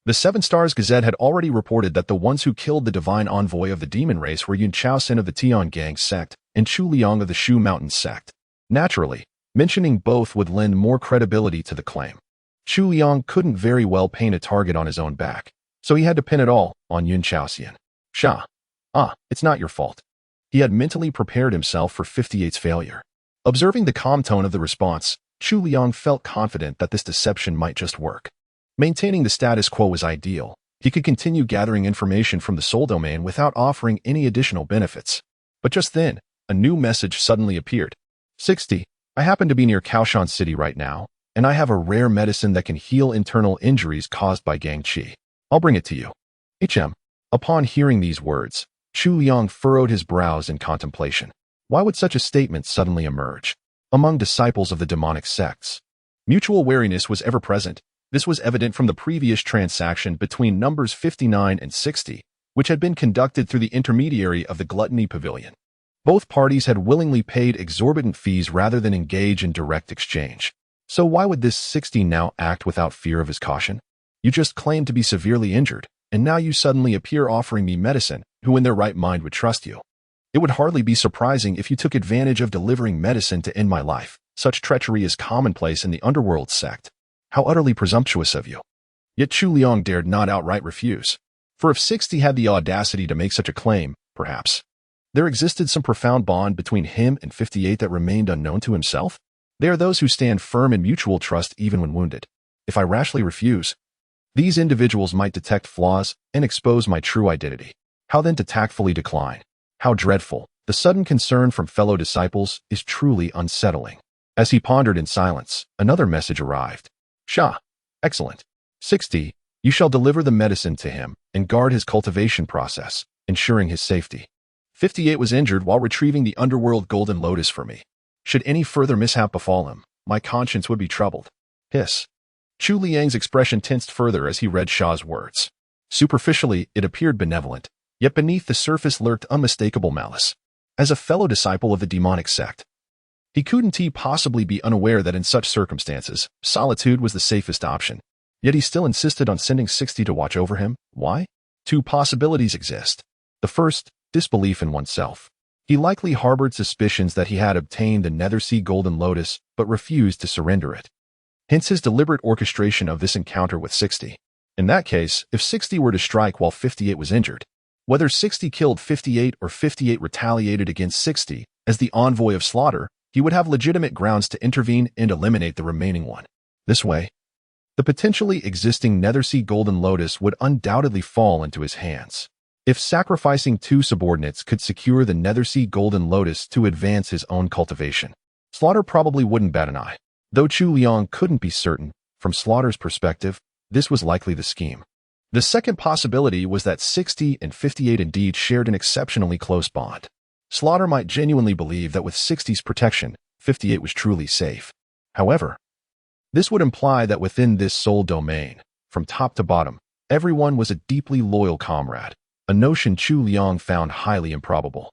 The Seven Stars Gazette had already reported that the ones who killed the divine envoy of the demon race were Yun Chaosin of the Tian Gang sect and Chu Liang of the Shu Mountain Sect. Naturally, mentioning both would lend more credibility to the claim. Chu Liang couldn't very well paint a target on his own back, so he had to pin it all on Yun Chaosin. Sha. It's not your fault. He had mentally prepared himself for 58's failure. Observing the calm tone of the response, Chu Liang felt confident that this deception might just work. Maintaining the status quo was ideal. He could continue gathering information from the soul domain without offering any additional benefits. But just then, a new message suddenly appeared. 60. I happen to be near Kaoshan City right now, and I have a rare medicine that can heal internal injuries caused by gang qi. I'll bring it to you. Upon hearing these words, Chu Liang furrowed his brows in contemplation. Why would such a statement suddenly emerge? Among disciples of the demonic sects, mutual wariness was ever present. This was evident from the previous transaction between numbers 59 and 60, which had been conducted through the intermediary of the Gluttony Pavilion. Both parties had willingly paid exorbitant fees rather than engage in direct exchange. So why would this 60 now act without fear of his caution? You just claimed to be severely injured, and now you suddenly appear offering me medicine. Who in their right mind would trust you? It would hardly be surprising if you took advantage of delivering medicine to end my life. Such treachery is commonplace in the underworld sect. How utterly presumptuous of you. Yet Chu Liang dared not outright refuse. For if 60 had the audacity to make such a claim, perhaps there existed some profound bond between him and 58 that remained unknown to himself. They are those who stand firm in mutual trust even when wounded. If I rashly refuse, these individuals might detect flaws and expose my true identity. How then to tactfully decline? How dreadful. The sudden concern from fellow disciples is truly unsettling. As he pondered in silence, another message arrived. Shah. Excellent. 60. You shall deliver the medicine to him and guard his cultivation process, ensuring his safety. 58 was injured while retrieving the underworld golden lotus for me. Should any further mishap befall him, my conscience would be troubled. Hiss. Chu Liang's expression tensed further as he read Shah's words. Superficially, it appeared benevolent, yet beneath the surface lurked unmistakable malice. As a fellow disciple of the demonic sect, he couldn't possibly be unaware that in such circumstances, solitude was the safest option. Yet he still insisted on sending 60 to watch over him. Why? Two possibilities exist. The first, disbelief in oneself. He likely harbored suspicions that he had obtained the Nethersea Golden Lotus, but refused to surrender it. Hence his deliberate orchestration of this encounter with 60. In that case, if 60 were to strike while 58 was injured, whether 60 killed 58 or 58 retaliated against 60, as the envoy of slaughter, he would have legitimate grounds to intervene and eliminate the remaining one. This way, the potentially existing Nethersea Golden Lotus would undoubtedly fall into his hands. If sacrificing two subordinates could secure the Nethersea Golden Lotus to advance his own cultivation, Slaughter probably wouldn't bat an eye. Though Chu Liang couldn't be certain, from Slaughter's perspective, this was likely the scheme. The second possibility was that 60 and 58 indeed shared an exceptionally close bond. Slaughter might genuinely believe that with 60's protection, 58 was truly safe. However, this would imply that within this soul domain, from top to bottom, everyone was a deeply loyal comrade, a notion Chu Liang found highly improbable.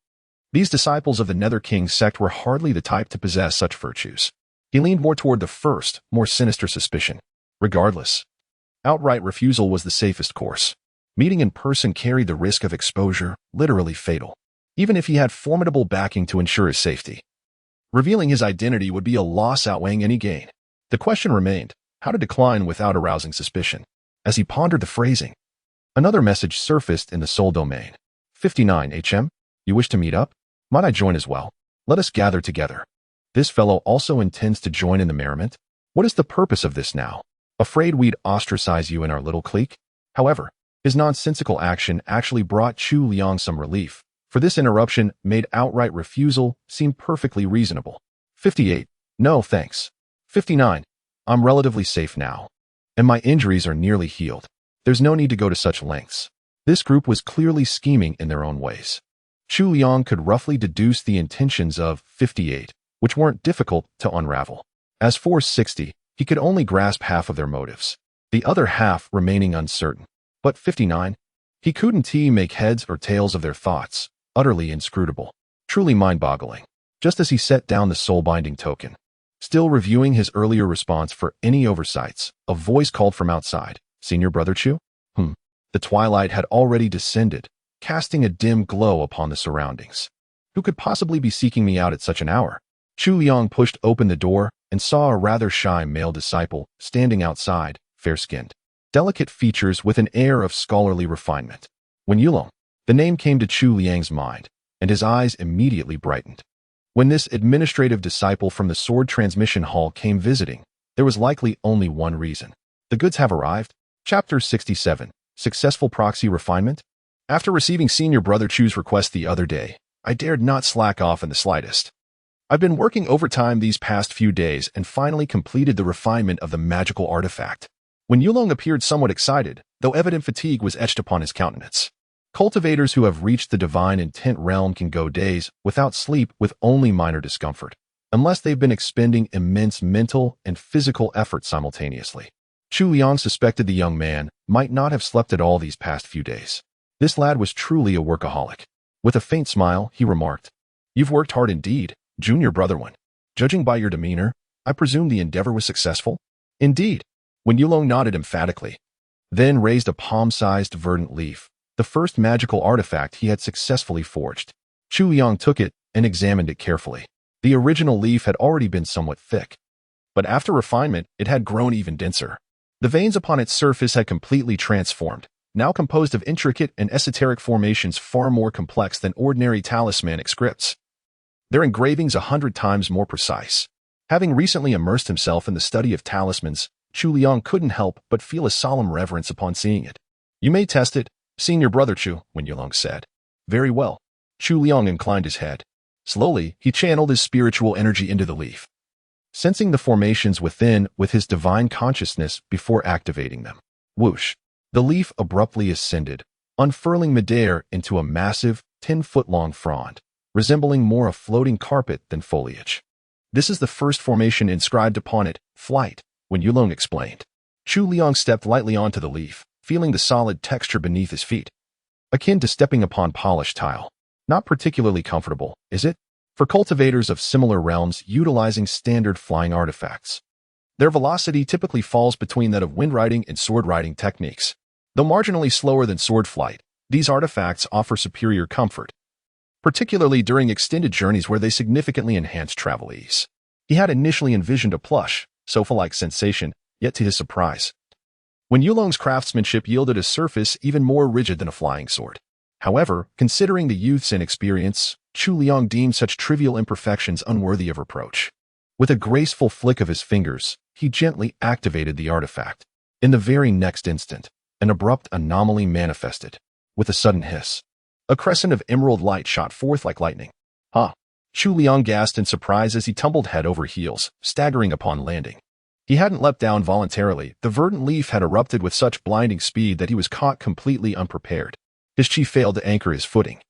These disciples of the Nether King sect were hardly the type to possess such virtues. He leaned more toward the first, more sinister suspicion. Regardless, outright refusal was the safest course. Meeting in person carried the risk of exposure, literally fatal, even if he had formidable backing to ensure his safety. Revealing his identity would be a loss outweighing any gain. The question remained, how to decline without arousing suspicion. As he pondered the phrasing, another message surfaced in the soul domain. 59 HM, you wish to meet up? Might I join as well? Let us gather together. This fellow also intends to join in the merriment? What is the purpose of this now? Afraid we'd ostracize you in our little clique? However, his nonsensical action actually brought Chu Liang some relief, for this interruption made outright refusal seem perfectly reasonable. 58. No, thanks. 59. I'm relatively safe now, and my injuries are nearly healed. There's no need to go to such lengths. This group was clearly scheming in their own ways. Chu Liang could roughly deduce the intentions of 58, which weren't difficult to unravel. As for 60, he could only grasp half of their motives, the other half remaining uncertain. But 59, he couldn't make heads or tails of their thoughts, utterly inscrutable, truly mind-boggling. Just as he set down the soul-binding token, still reviewing his earlier response for any oversights, a voice called from outside, Senior Brother Chu? The twilight had already descended, casting a dim glow upon the surroundings. Who could possibly be seeking me out at such an hour? Chu Liang pushed open the door and saw a rather shy male disciple standing outside, fair-skinned, delicate features with an air of scholarly refinement. When Yulong, the name came to Chu Liang's mind, and his eyes immediately brightened. When this administrative disciple from the sword transmission hall came visiting, there was likely only one reason. The goods have arrived. Chapter 67. Successful Proxy Refinement. After receiving Senior Brother Chu's request the other day, I dared not slack off in the slightest. I've been working overtime these past few days and finally completed the refinement of the magical artifact. When Yulong appeared somewhat excited, though evident fatigue was etched upon his countenance. Cultivators who have reached the divine intent realm can go days without sleep with only minor discomfort, unless they've been expending immense mental and physical effort simultaneously. Chu Liang suspected the young man might not have slept at all these past few days. This lad was truly a workaholic. With a faint smile, he remarked, "You've worked hard indeed, junior brother one. Judging by your demeanor, I presume the endeavor was successful?" "Indeed." When Yulong nodded emphatically, then raised a palm-sized verdant leaf, the first magical artifact he had successfully forged. Chu Liang took it and examined it carefully. The original leaf had already been somewhat thick, but after refinement, it had grown even denser. The veins upon its surface had completely transformed, now composed of intricate and esoteric formations far more complex than ordinary talismanic scripts. Their engravings 100 times more precise. Having recently immersed himself in the study of talismans, Chu Liang couldn't help but feel a solemn reverence upon seeing it. "You may test it, Senior Brother Chu," Wen Yulong said. "Very well." Chu Liang inclined his head. Slowly, he channeled his spiritual energy into the leaf, sensing the formations within with his divine consciousness before activating them. Whoosh! The leaf abruptly ascended, unfurling midair into a massive, 10-foot-long frond, resembling more a floating carpet than foliage. "This is the first formation inscribed upon it, flight," Wen Yulong explained. Chu Liang stepped lightly onto the leaf, feeling the solid texture beneath his feet. Akin to stepping upon polished tile. Not particularly comfortable, is it? For cultivators of similar realms utilizing standard flying artifacts. Their velocity typically falls between that of wind riding and sword riding techniques. Though marginally slower than sword flight, these artifacts offer superior comfort, particularly during extended journeys where they significantly enhance travel ease. He had initially envisioned a plush, sofa-like sensation, yet to his surprise, Wen Yulong's craftsmanship yielded a surface even more rigid than a flying sword. However, considering the youth's inexperience, Chu Liang deemed such trivial imperfections unworthy of reproach. With a graceful flick of his fingers, he gently activated the artifact. In the very next instant, an abrupt anomaly manifested. With a sudden hiss, a crescent of emerald light shot forth like lightning. "Huh!" Chu Liang gasped in surprise as he tumbled head over heels, staggering upon landing. He hadn't leapt down voluntarily. The verdant leaf had erupted with such blinding speed that he was caught completely unprepared. His chi failed to anchor his footing,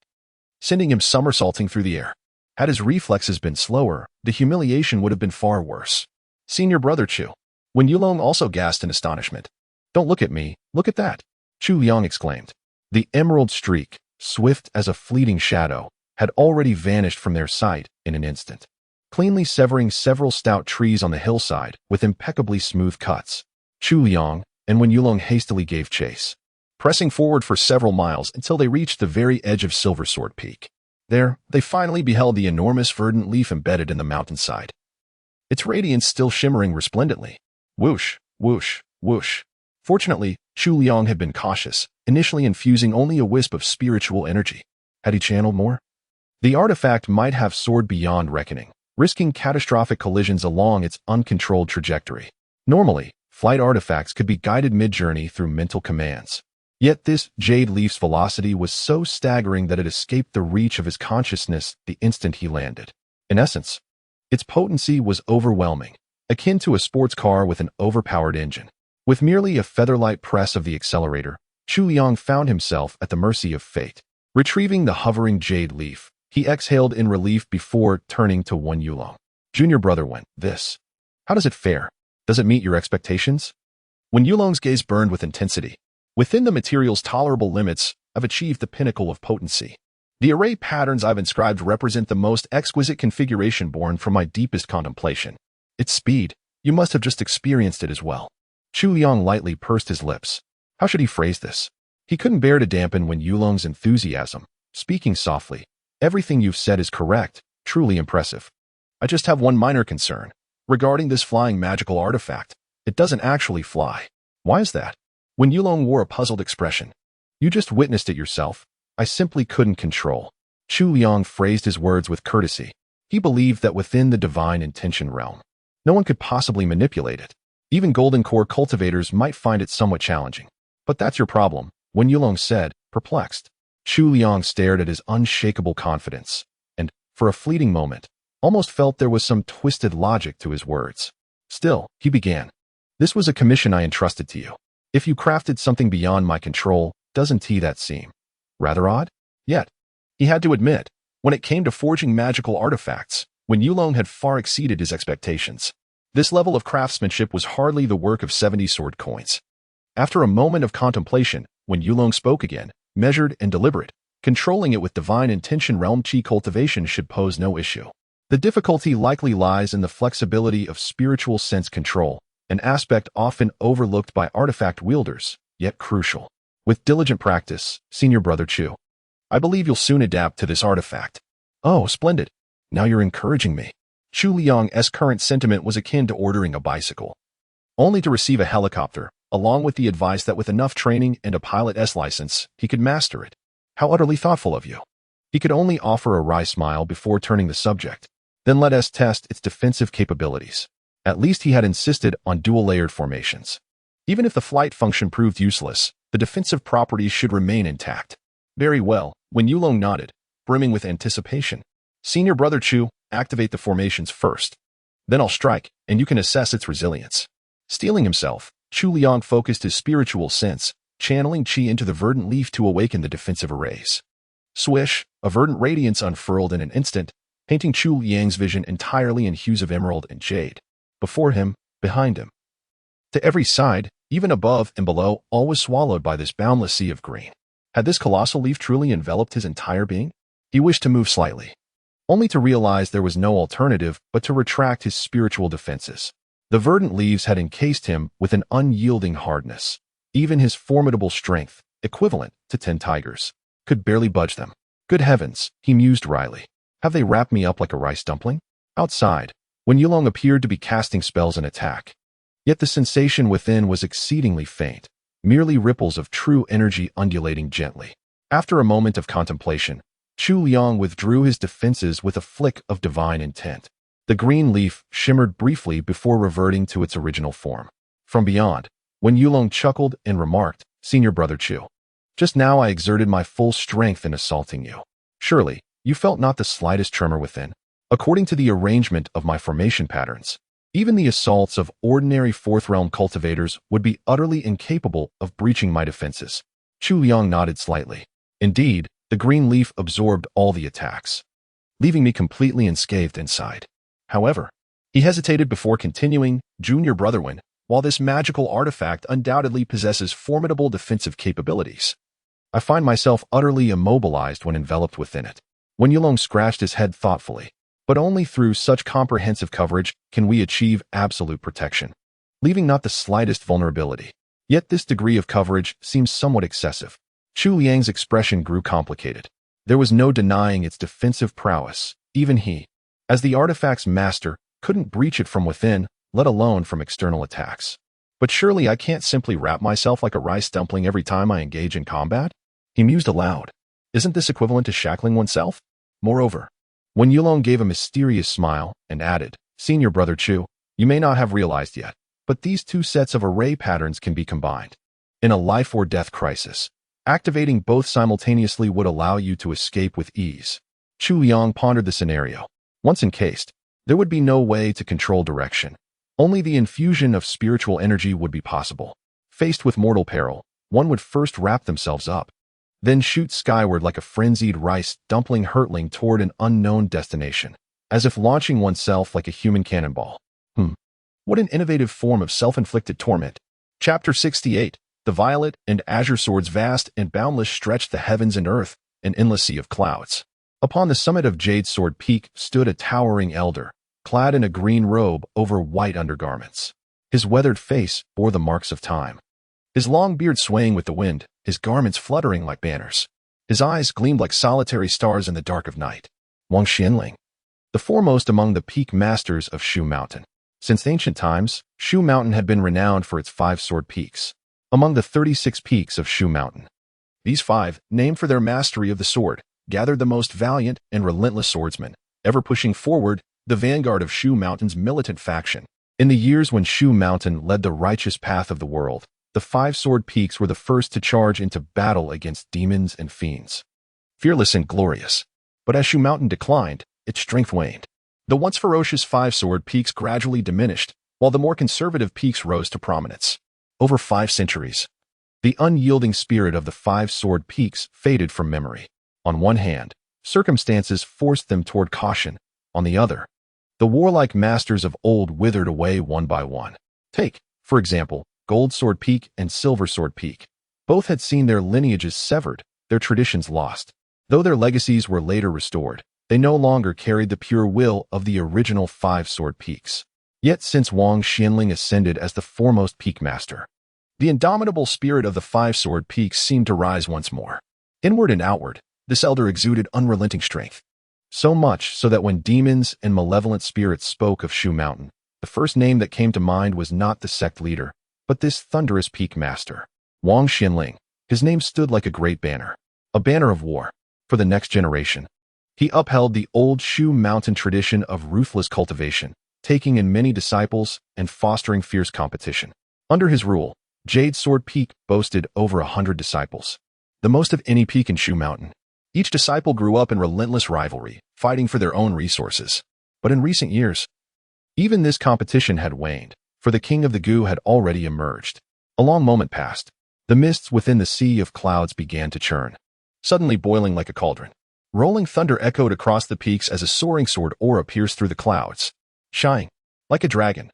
sending him somersaulting through the air. Had his reflexes been slower, the humiliation would have been far worse. "Senior Brother Chu." Wen Yulong also gasped in astonishment. "Don't look at me, look at that," Chu Liang exclaimed. The emerald streak, swift as a fleeting shadow, had already vanished from their sight in an instant, cleanly severing several stout trees on the hillside with impeccably smooth cuts. Chu Liang and Wen Yulong hastily gave chase, pressing forward for several miles until they reached the very edge of Silver Sword Peak. There, they finally beheld the enormous verdant leaf embedded in the mountainside, its radiance still shimmering resplendently. Whoosh, whoosh, whoosh. Fortunately, Chu Liang had been cautious, initially infusing only a wisp of spiritual energy. Had he channeled more, the artifact might have soared beyond reckoning, risking catastrophic collisions along its uncontrolled trajectory. Normally, flight artifacts could be guided mid-journey through mental commands. Yet this jade leaf's velocity was so staggering that it escaped the reach of his consciousness the instant he landed. In essence, its potency was overwhelming, akin to a sports car with an overpowered engine. With merely a feather-light press of the accelerator, Chu Liang found himself at the mercy of fate. Retrieving the hovering jade leaf, he exhaled in relief before turning to Wen Yulong. "Junior Brother Wen, this. How does it fare? Does it meet your expectations?" Wen Yulong's gaze burned with intensity. "Within the material's tolerable limits, I've achieved the pinnacle of potency. The array patterns I've inscribed represent the most exquisite configuration born from my deepest contemplation. Its speed, you must have just experienced it as well." Chu Liang lightly pursed his lips. How should he phrase this? He couldn't bear to dampen Wen Yulong's enthusiasm, speaking softly. "Everything you've said is correct, truly impressive. I just have one minor concern. Regarding this flying magical artifact, it doesn't actually fly." "Why is that?" Wen Yulong wore a puzzled expression. "You just witnessed it yourself. I simply couldn't control." Chu Liang phrased his words with courtesy. He believed that within the divine intention realm, no one could possibly manipulate it. Even golden core cultivators might find it somewhat challenging. But that's your problem, Wen Yulong said, perplexed. Chu Liang stared at his unshakable confidence, and, for a fleeting moment, almost felt there was some twisted logic to his words. Still, he began. This was a commission I entrusted to you. If you crafted something beyond my control, doesn't that seem rather odd? Yet, he had to admit, when it came to forging magical artifacts, Wen Yulong had far exceeded his expectations. This level of craftsmanship was hardly the work of 70 sword coins. After a moment of contemplation, Wen Yulong spoke again, measured and deliberate. Controlling it with divine intention realm chi cultivation should pose no issue. The difficulty likely lies in the flexibility of spiritual sense control, an aspect often overlooked by artifact wielders, yet crucial. With diligent practice, Senior Brother Chu, I believe you'll soon adapt to this artifact. Oh, splendid. Now you're encouraging me. Chu Liang's current sentiment was akin to ordering a bicycle, only to receive a helicopter, along with the advice that with enough training and a pilot's license, he could master it. How utterly thoughtful of you. He could only offer a wry smile before turning the subject. Then let us test its defensive capabilities. At least he had insisted on dual-layered formations. Even if the flight function proved useless, the defensive properties should remain intact. Very well, Wen Yulong nodded, brimming with anticipation. Senior Brother Chu, activate the formations first. Then I'll strike, and you can assess its resilience. Steeling himself, Chu Liang focused his spiritual sense, channeling chi into the verdant leaf to awaken the defensive arrays. Swish, a verdant radiance unfurled in an instant, painting Chu Liang's vision entirely in hues of emerald and jade. Before him, behind him. To every side, even above and below, all was swallowed by this boundless sea of green. Had this colossal leaf truly enveloped his entire being? He wished to move slightly, only to realize there was no alternative but to retract his spiritual defenses. The verdant leaves had encased him with an unyielding hardness. Even his formidable strength, equivalent to 10 tigers, could barely budge them. Good heavens, he mused wryly. Have they wrapped me up like a rice dumpling? Outside, Wen Yulong appeared to be casting spells in attack. Yet the sensation within was exceedingly faint, merely ripples of true energy undulating gently. After a moment of contemplation, Chu Liang withdrew his defenses with a flick of divine intent. The green leaf shimmered briefly before reverting to its original form. From beyond, Wen Yulong chuckled and remarked, Senior Brother Chu, just now I exerted my full strength in assaulting you. Surely, you felt not the slightest tremor within. According to the arrangement of my formation patterns, even the assaults of ordinary fourth realm cultivators would be utterly incapable of breaching my defenses. Chu Liang nodded slightly. Indeed, the green leaf absorbed all the attacks, leaving me completely unscathed inside. However, he hesitated before continuing, Junior Brother Wen, while this magical artifact undoubtedly possesses formidable defensive capabilities, I find myself utterly immobilized when enveloped within it. Wen Yulong scratched his head thoughtfully. But only through such comprehensive coverage can we achieve absolute protection, leaving not the slightest vulnerability. Yet this degree of coverage seems somewhat excessive. Chu Liang's expression grew complicated. There was no denying its defensive prowess. Even he, as the artifact's master, couldn't breach it from within, let alone from external attacks. But surely I can't simply wrap myself like a rice dumpling every time I engage in combat? He mused aloud. Isn't this equivalent to shackling oneself? Moreover, Wen Yulong gave a mysterious smile and added, Senior Brother Chu, you may not have realized yet, but these two sets of array patterns can be combined. In a life or death crisis, activating both simultaneously would allow you to escape with ease. Chu Liang pondered the scenario. Once encased, there would be no way to control direction. Only the infusion of spiritual energy would be possible. Faced with mortal peril, one would first wrap themselves up, then shoot skyward like a frenzied rice dumpling hurtling toward an unknown destination, as if launching oneself like a human cannonball. What an innovative form of self-inflicted torment. Chapter 68. The violet and azure swords vast and boundless stretched the heavens and earth, an endless sea of clouds. Upon the summit of Jade Sword Peak stood a towering elder, clad in a green robe over white undergarments. His weathered face bore the marks of time. His long beard swaying with the wind, his garments fluttering like banners. His eyes gleamed like solitary stars in the dark of night. Wang Xianling, the foremost among the peak masters of Shu Mountain. Since ancient times, Shu Mountain had been renowned for its 5 sword peaks. Among the 36 peaks of Shu Mountain, these 5, named for their mastery of the sword, gathered the most valiant and relentless swordsmen, ever pushing forward, the vanguard of Shu Mountain's militant faction. In the years when Shu Mountain led the righteous path of the world, the five-sword peaks were the first to charge into battle against demons and fiends. Fearless and glorious. But as Shu Mountain declined, its strength waned. The once ferocious five-sword peaks gradually diminished, while the more conservative peaks rose to prominence. Over 5 centuries, the unyielding spirit of the five-sword peaks faded from memory. On one hand, circumstances forced them toward caution. On the other, the warlike masters of old withered away one by one. Take, for example, Gold Sword Peak and Silver Sword Peak. Both had seen their lineages severed, their traditions lost. Though their legacies were later restored, they no longer carried the pure will of the original five-sword peaks. Yet since Wang Xianling ascended as the foremost peak master, the indomitable spirit of the five-sword peaks seemed to rise once more. Inward and outward, this elder exuded unrelenting strength. So much so that when demons and malevolent spirits spoke of Shu Mountain, the first name that came to mind was not the sect leader, but this thunderous peak master, Wang Xianling. His name stood like a great banner, a banner of war, for the next generation. He upheld the old Shu Mountain tradition of ruthless cultivation, taking in many disciples and fostering fierce competition. Under his rule, Jade Sword Peak boasted over 100 disciples, the most of any peak in Shu Mountain. Each disciple grew up in relentless rivalry, fighting for their own resources. But in recent years, even this competition had waned, for the king of the Gu had already emerged. A long moment passed. The mists within the sea of clouds began to churn, suddenly boiling like a cauldron. Rolling thunder echoed across the peaks as a soaring sword aura pierced through the clouds, shining like a dragon.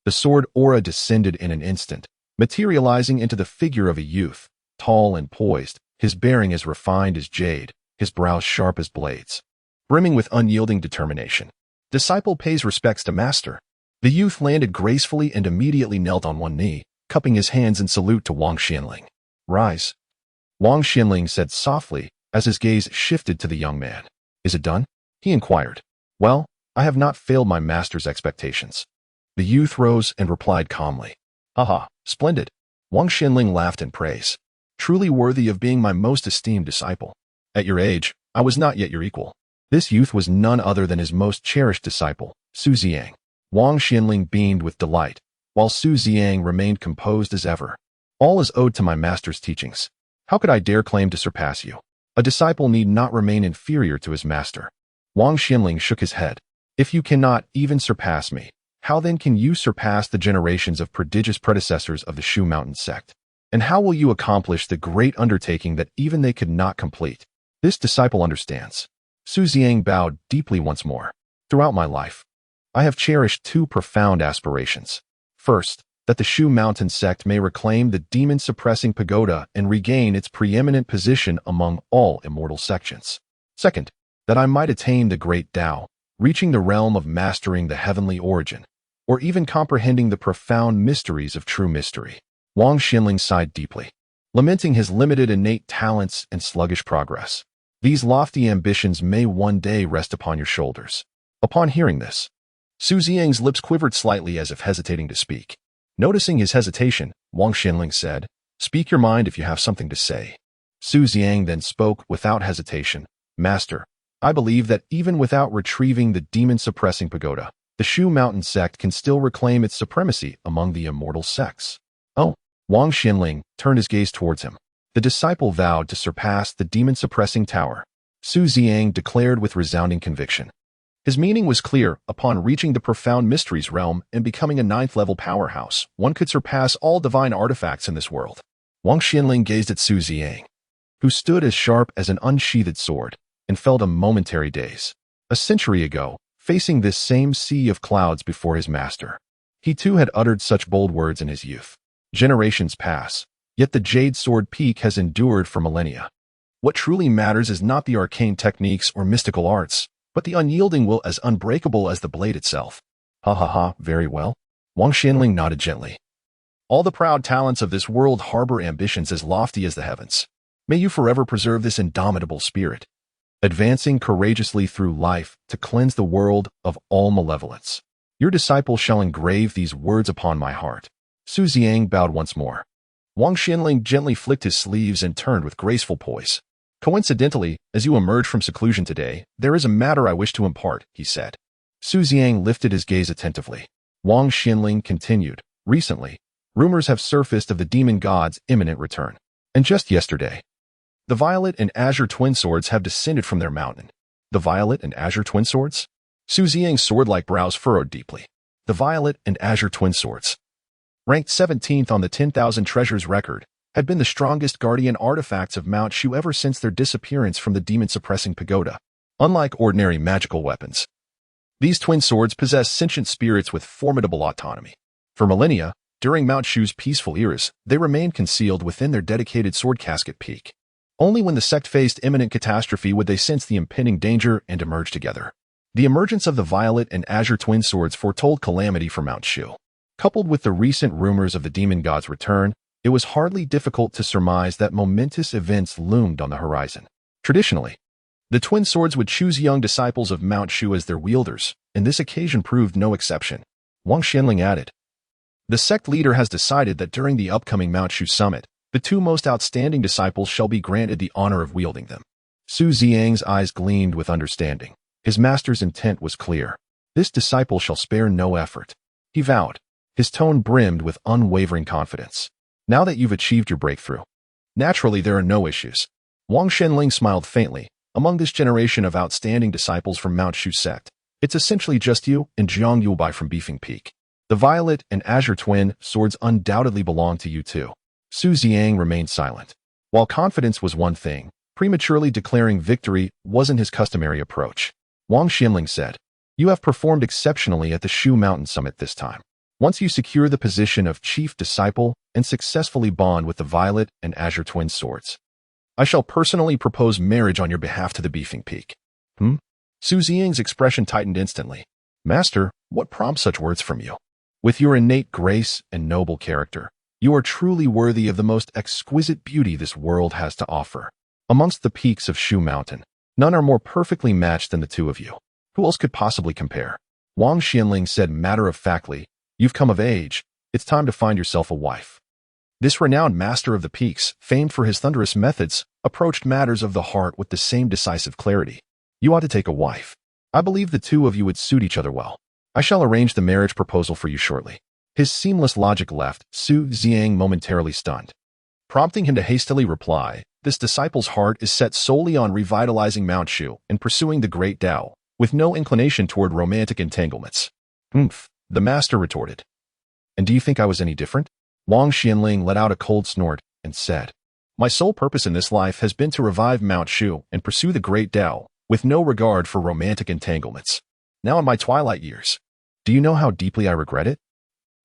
The sword aura descended in an instant, materializing into the figure of a youth, tall and poised, his bearing as refined as jade, his brows sharp as blades, brimming with unyielding determination. Disciple pays respects to master. The youth landed gracefully and immediately knelt on one knee, cupping his hands in salute to Wang Xianling. Rise. Wang Xianling said softly as his gaze shifted to the young man. Is it done? He inquired. Well, I have not failed my master's expectations. The youth rose and replied calmly. Aha, splendid. Wang Xianling laughed in praise. Truly worthy of being my most esteemed disciple. At your age, I was not yet your equal. This youth was none other than his most cherished disciple, Su Xiang. Wang Xianling beamed with delight, while Su Xiang remained composed as ever. All is owed to my master's teachings. How could I dare claim to surpass you? A disciple need not remain inferior to his master. Wang Xianling shook his head. If you cannot even surpass me, how then can you surpass the generations of prodigious predecessors of the Shu Mountain Sect? And how will you accomplish the great undertaking that even they could not complete? This disciple understands. Su Xiang bowed deeply once more. Throughout my life, I have cherished 2 profound aspirations. First, that the Shu Mountain Sect may reclaim the demon-suppressing pagoda and regain its preeminent position among all immortal sections. Second, that I might attain the great Tao, reaching the realm of mastering the heavenly origin, or even comprehending the profound mysteries of true mystery. Wang Xianling sighed deeply, lamenting his limited innate talents and sluggish progress. These lofty ambitions may one day rest upon your shoulders. Upon hearing this, Su Xiang's lips quivered slightly as if hesitating to speak. Noticing his hesitation, Wang Xianling said, Speak your mind if you have something to say. Su Xiang then spoke without hesitation. Master, I believe that even without retrieving the demon-suppressing pagoda, the Shu Mountain Sect can still reclaim its supremacy among the immortal sects. Oh. Wang Xianling turned his gaze towards him. The disciple vowed to surpass the demon-suppressing tower. Su Xiang declared with resounding conviction. His meaning was clear. Upon reaching the profound mysteries realm and becoming a 9th-level powerhouse, one could surpass all divine artifacts in this world. Wang Xianling gazed at Su Xiang, who stood as sharp as an unsheathed sword, and felt a momentary daze. A century ago, facing this same sea of clouds before his master, he too had uttered such bold words in his youth. Generations pass, yet the Jade Sword Peak has endured for millennia. What truly matters is not the arcane techniques or mystical arts, but the unyielding will as unbreakable as the blade itself. Ha ha ha, very well. Wang Xianling nodded gently. All the proud talents of this world harbor ambitions as lofty as the heavens. May you forever preserve this indomitable spirit, advancing courageously through life to cleanse the world of all malevolence. Your disciple shall engrave these words upon my heart. Su Xiang bowed once more. Wang Xianling gently flicked his sleeves and turned with graceful poise. Coincidentally, as you emerge from seclusion today, there is a matter I wish to impart, he said. Xu Liang lifted his gaze attentively. Wang Xinling continued. Recently, rumors have surfaced of the demon god's imminent return. And just yesterday, the violet and azure twin swords have descended from their mountain. The violet and azure twin swords? Xu Liang's sword-like brows furrowed deeply. The violet and azure twin swords, ranked 17th on the 10,000 treasures record, had been the strongest guardian artifacts of Mount Shu ever since their disappearance from the demon-suppressing pagoda. Unlike ordinary magical weapons, these twin swords possess sentient spirits with formidable autonomy. For millennia, during Mount Shu's peaceful eras, they remained concealed within their dedicated sword casket peak. Only when the sect faced imminent catastrophe would they sense the impending danger and emerge together. The emergence of the violet and azure twin swords foretold calamity for Mount Shu. Coupled with the recent rumors of the demon god's return, it was hardly difficult to surmise that momentous events loomed on the horizon. Traditionally, the twin swords would choose young disciples of Mount Shu as their wielders, and this occasion proved no exception. Wang Xinling added, "The sect leader has decided that during the upcoming Mount Shu summit, the two most outstanding disciples shall be granted the honor of wielding them." Xu Liang's eyes gleamed with understanding. His master's intent was clear. This disciple shall spare no effort, he vowed. His tone brimmed with unwavering confidence. Now that you've achieved your breakthrough, naturally there are no issues. Wang Xinling smiled faintly. Among this generation of outstanding disciples from Mount Shu sect, it's essentially just you and Jiang Yubai from Beefing Peak. The violet and azure twin swords undoubtedly belong to you too. Xu Liang remained silent. While confidence was one thing, prematurely declaring victory wasn't his customary approach. Wang Xinling said, "You have performed exceptionally at the Shu Mountain Summit this time. Once you secure the position of chief disciple and successfully bond with the violet and azure twin swords, I shall personally propose marriage on your behalf to the Beefing Peak." Xu Liang's expression tightened instantly. "Master, what prompts such words from you? With your innate grace and noble character, you are truly worthy of the most exquisite beauty this world has to offer. Amongst the peaks of Shu Mountain, none are more perfectly matched than the two of you. Who else could possibly compare?" Wang Xinling said matter-of-factly, "You've come of age. It's time to find yourself a wife." This renowned master of the peaks, famed for his thunderous methods, approached matters of the heart with the same decisive clarity. "You ought to take a wife. I believe the two of you would suit each other well. I shall arrange the marriage proposal for you shortly." His seamless logic left Xu Liang momentarily stunned, prompting him to hastily reply, "This disciple's heart is set solely on revitalizing Mount Shu and pursuing the great Tao, with no inclination toward romantic entanglements." The master retorted. "And do you think I was any different?" Wang Xinling let out a cold snort and said, "My sole purpose in this life has been to revive Mount Shu and pursue the great Tao, with no regard for romantic entanglements. Now in my twilight years, do you know how deeply I regret it?"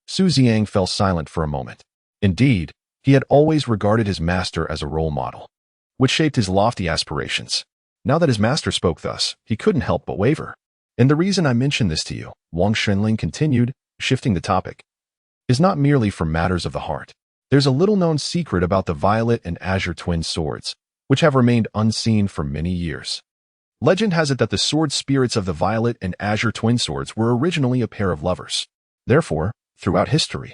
Xu Liang fell silent for a moment. Indeed, he had always regarded his master as a role model, which shaped his lofty aspirations. Now that his master spoke thus, he couldn't help but waver. "And the reason I mention this to you," Wang Xinling continued, shifting the topic, "is not merely for matters of the heart. There's a little-known secret about the violet and azure twin swords, which have remained unseen for many years. Legend has it that the sword spirits of the violet and azure twin swords were originally a pair of lovers. Therefore, throughout history,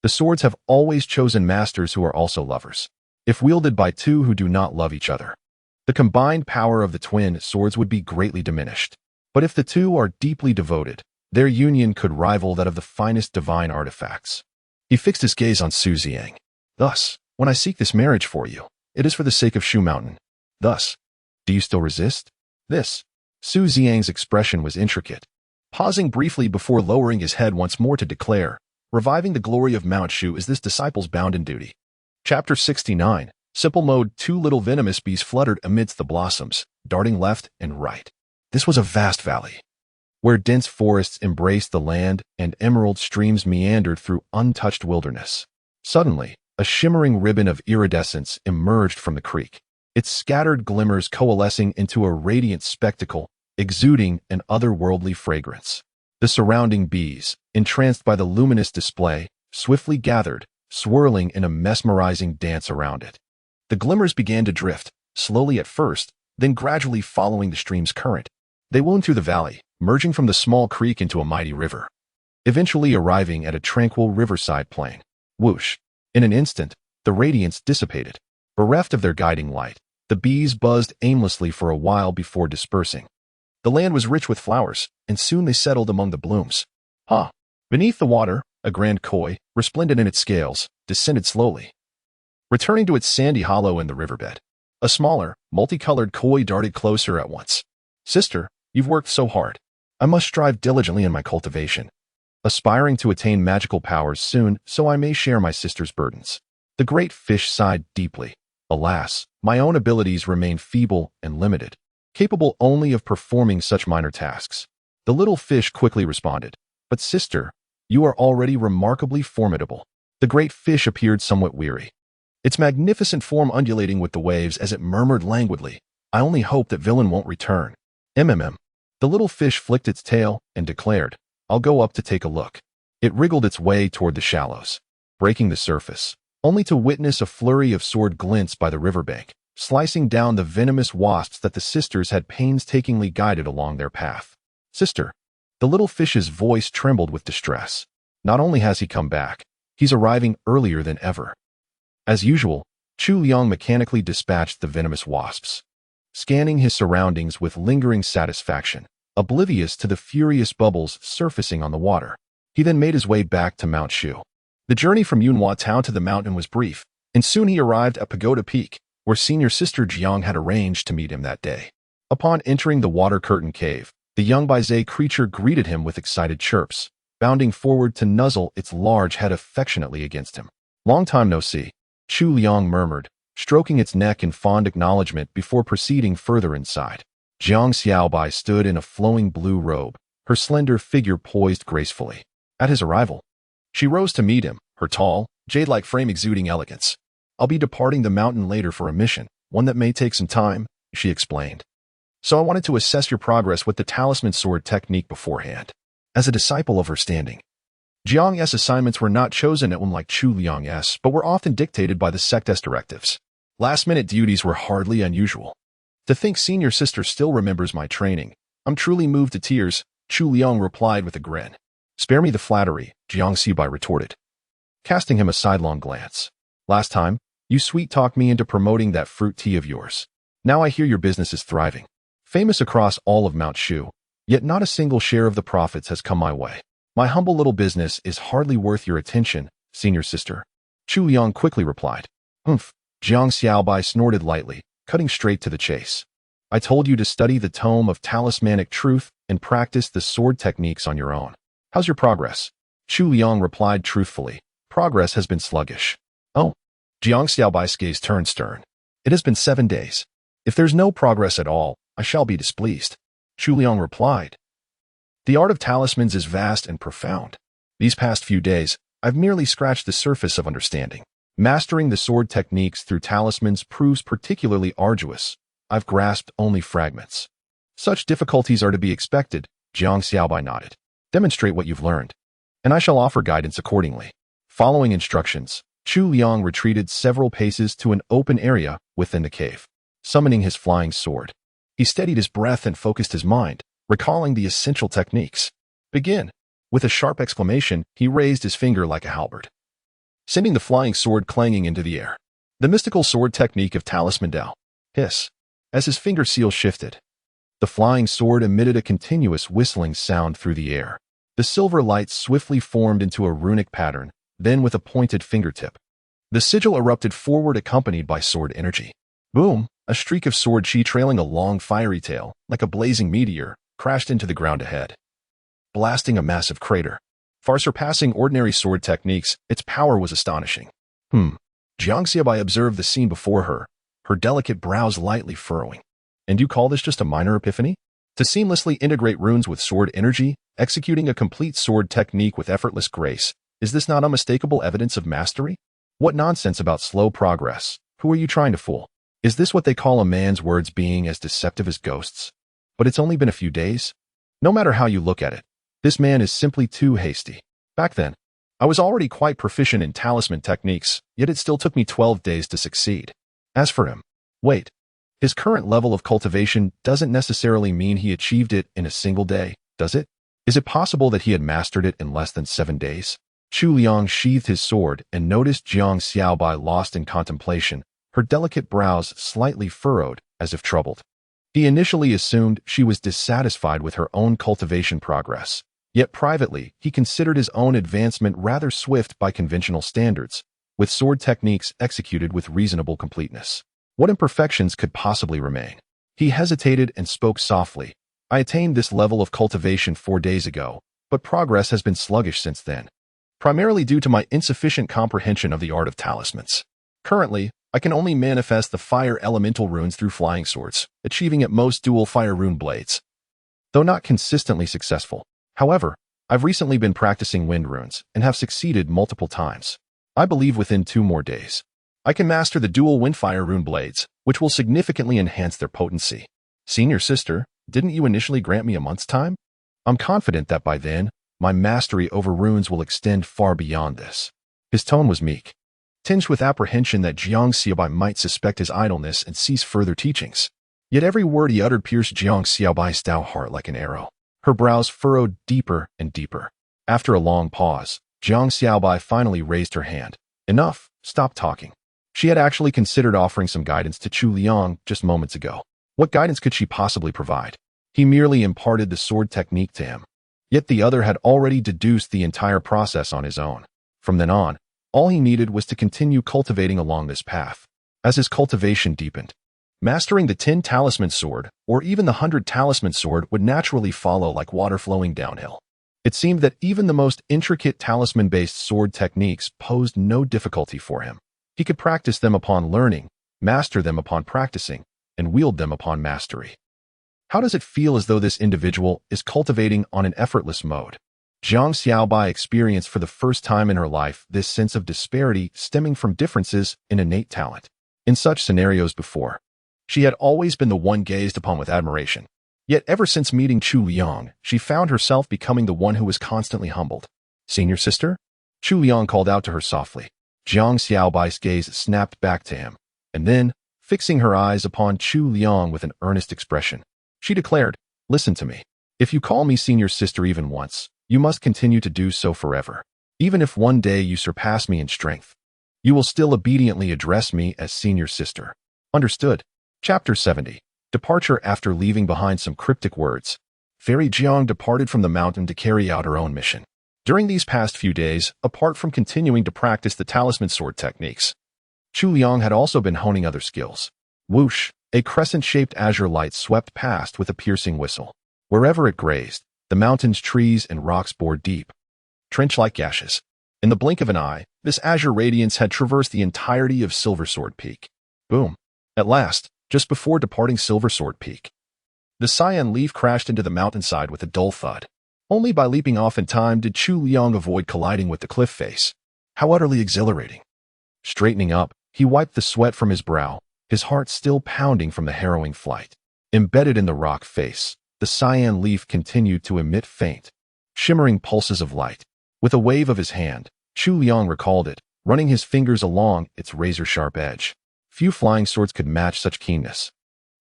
the swords have always chosen masters who are also lovers. If wielded by two who do not love each other, the combined power of the twin swords would be greatly diminished. But if the two are deeply devoted, their union could rival that of the finest divine artifacts." He fixed his gaze on Xu Liang. "Thus, when I seek this marriage for you, it is for the sake of Shu Mountain. Thus, do you still resist?" This. Xu Liang's expression was intricate, pausing briefly before lowering his head once more to declare, "Reviving the glory of Mount Shu is this disciple's bounden duty." Chapter 69. Simple Mode. Two little venomous bees fluttered amidst the blossoms, darting left and right. This was a vast valley, where dense forests embraced the land and emerald streams meandered through untouched wilderness. Suddenly, a shimmering ribbon of iridescence emerged from the creek, its scattered glimmers coalescing into a radiant spectacle, exuding an otherworldly fragrance. The surrounding bees, entranced by the luminous display, swiftly gathered, swirling in a mesmerizing dance around it. The glimmers began to drift, slowly at first, then gradually following the stream's current. They wound through the valley, merging from the small creek into a mighty river, eventually arriving at a tranquil riverside plain. Whoosh! In an instant, the radiance dissipated. Bereft of their guiding light, The bees buzzed aimlessly for a while before dispersing. The land was rich with flowers, and soon they settled among the blooms. Beneath the water, a grand koi, resplendent in its scales, descended slowly, returning to its sandy hollow in the riverbed. A smaller, multicolored koi darted closer at once. "Sister, you've worked so hard. I must strive diligently in my cultivation, aspiring to attain magical powers soon so I may share my sister's burdens." The great fish sighed deeply. "Alas, my own abilities remain feeble and limited, capable only of performing such minor tasks." The little fish quickly responded, "But sister, you are already remarkably formidable." The great fish appeared somewhat weary, its magnificent form undulating with the waves as it murmured languidly, "I only hope that villain won't return." The little fish flicked its tail and declared, "I'll go up to take a look." It wriggled its way toward the shallows, breaking the surface, only to witness a flurry of sword glints by the riverbank, slicing down the venomous wasps that the sisters had painstakingly guided along their path. "Sister," the little fish's voice trembled with distress. "Not only has he come back, he's arriving earlier than ever." As usual, Chu Liang mechanically dispatched the venomous wasps, scanning his surroundings with lingering satisfaction, oblivious to the furious bubbles surfacing on the water. He then made his way back to Mount Shu. The journey from Yunhua town to the mountain was brief, and soon he arrived at Pagoda Peak, where senior sister Jiang had arranged to meet him that day. Upon entering the water-curtain cave, the young Baizé creature greeted him with excited chirps, bounding forward to nuzzle its large head affectionately against him. "Long time no see," Chu Liang murmured, stroking its neck in fond acknowledgement before proceeding further inside. Jiang Xiaobai stood in a flowing blue robe, her slender figure poised gracefully. At his arrival, she rose to meet him, her tall, jade-like frame exuding elegance. "I'll be departing the mountain later for a mission, one that may take some time," she explained. "So I wanted to assess your progress with the talisman sword technique beforehand." As a disciple of her standing, Jiang's assignments were not chosen at one like Chu Liang's, but were often dictated by the sect's directives. Last-minute duties were hardly unusual. "To think senior sister still remembers my training. I'm truly moved to tears," Chu Liang replied with a grin. "Spare me the flattery," Jiang Xibai retorted, casting him a sidelong glance. "Last time, you sweet-talked me into promoting that fruit tea of yours. Now I hear your business is thriving, famous across all of Mount Shu, yet not a single share of the profits has come my way. My humble little business is hardly worth your attention, senior sister," Chu Liang quickly replied. "Humph," Jiang Xiaobai snorted lightly, cutting straight to the chase. "I told you to study the tome of talismanic truth and practice the sword techniques on your own. How's your progress?" Chu Liang replied truthfully. "Progress has been sluggish." "Oh." Jiang Xiaobai's gaze turned stern. "It has been 7 days. If there's no progress at all, I shall be displeased," Chu Liang replied. "The art of talismans is vast and profound. These past few days, I've merely scratched the surface of understanding. Mastering the sword techniques through talismans proves particularly arduous. I've grasped only fragments." "Such difficulties are to be expected," Jiang Xiaobai nodded. "Demonstrate what you've learned, and I shall offer guidance accordingly." Following instructions, Chu Liang retreated several paces to an open area within the cave. Summoning his flying sword, he steadied his breath and focused his mind, recalling the essential techniques. "Begin!" With a sharp exclamation, he raised his finger like a halberd, sending the flying sword clanging into the air. The mystical sword technique of Talisman Dao. Hiss. As his finger seal shifted, the flying sword emitted a continuous whistling sound through the air. The silver light swiftly formed into a runic pattern, then with a pointed fingertip, the sigil erupted forward accompanied by sword energy. Boom! A streak of sword chi trailing a long fiery tail, like a blazing meteor, crashed into the ground ahead, blasting a massive crater. Far surpassing ordinary sword techniques, its power was astonishing. Jiang Xiaobai observed the scene before her, her delicate brows lightly furrowing. "And you call this just a minor epiphany? To seamlessly integrate runes with sword energy, executing a complete sword technique with effortless grace, is this not unmistakable evidence of mastery? What nonsense about slow progress? Who are you trying to fool? Is this what they call a man's words being as deceptive as ghosts? But it's only been a few days. No matter how you look at it, this man is simply too hasty. Back then, I was already quite proficient in talisman techniques, yet it still took me 12 days to succeed. As for him, wait, his current level of cultivation doesn't necessarily mean he achieved it in a single day, does it? Is it possible that he had mastered it in less than 7 days?" Chu Liang sheathed his sword and noticed Jiang Xiaobai lost in contemplation, her delicate brows slightly furrowed, as if troubled. He initially assumed she was dissatisfied with her own cultivation progress, yet privately he considered his own advancement rather swift by conventional standards, with sword techniques executed with reasonable completeness. What imperfections could possibly remain? He hesitated and spoke softly. I attained this level of cultivation 4 days ago, but progress has been sluggish since then, primarily due to my insufficient comprehension of the art of talismans. Currently, I can only manifest the fire elemental runes through flying swords, achieving at most dual fire rune blades, though not consistently successful. However, I've recently been practicing wind runes and have succeeded multiple times. I believe within 2 more days, I can master the dual windfire rune blades, which will significantly enhance their potency. Senior sister, didn't you initially grant me a month's time? I'm confident that by then, my mastery over runes will extend far beyond this. His tone was meek, tinged with apprehension that Jiang Xiaobai might suspect his idleness and cease further teachings. Yet every word he uttered pierced Jiang Xiaobai's stout heart like an arrow. Her brows furrowed deeper and deeper. After a long pause, Jiang Xiaobai finally raised her hand. Enough, stop talking. She had actually considered offering some guidance to Chu Liang just moments ago. What guidance could she possibly provide? He merely imparted the sword technique to him. Yet the other had already deduced the entire process on his own. From then on, all he needed was to continue cultivating along this path. As his cultivation deepened, mastering the 10 talisman sword, or even the 100 talisman sword, would naturally follow like water flowing downhill. It seemed that even the most intricate talisman-based sword techniques posed no difficulty for him. He could practice them upon learning, master them upon practicing, and wield them upon mastery. How does it feel as though this individual is cultivating on an effortless mode? Jiang Xiaobai experienced for the first time in her life this sense of disparity stemming from differences in innate talent. In such scenarios before, she had always been the one gazed upon with admiration. Yet ever since meeting Chu Liang, she found herself becoming the one who was constantly humbled. Senior sister? Chu Liang called out to her softly. Jiang Xiaobai's gaze snapped back to him, and then, fixing her eyes upon Chu Liang with an earnest expression, she declared, "Listen to me. If you call me senior sister even once, you must continue to do so forever. Even if one day you surpass me in strength, you will still obediently address me as senior sister. Understood?" Chapter 70. Departure. After leaving behind some cryptic words, Fairy Jiang departed from the mountain to carry out her own mission. During these past few days, apart from continuing to practice the talisman sword techniques, Chu Liang had also been honing other skills. Whoosh! A crescent-shaped azure light swept past with a piercing whistle. Wherever it grazed, the mountains, trees, and rocks bore deep, trench-like gashes. In the blink of an eye, this azure radiance had traversed the entirety of Silver Sword Peak. Boom! At last, just before departing Silver Sword Peak, the cyan leaf crashed into the mountainside with a dull thud. Only by leaping off in time did Chu Liang avoid colliding with the cliff face. How utterly exhilarating! Straightening up, he wiped the sweat from his brow, his heart still pounding from the harrowing flight. Embedded in the rock face, the cyan leaf continued to emit faint, shimmering pulses of light. With a wave of his hand, Chu Liang recalled it, running his fingers along its razor-sharp edge. Few flying swords could match such keenness.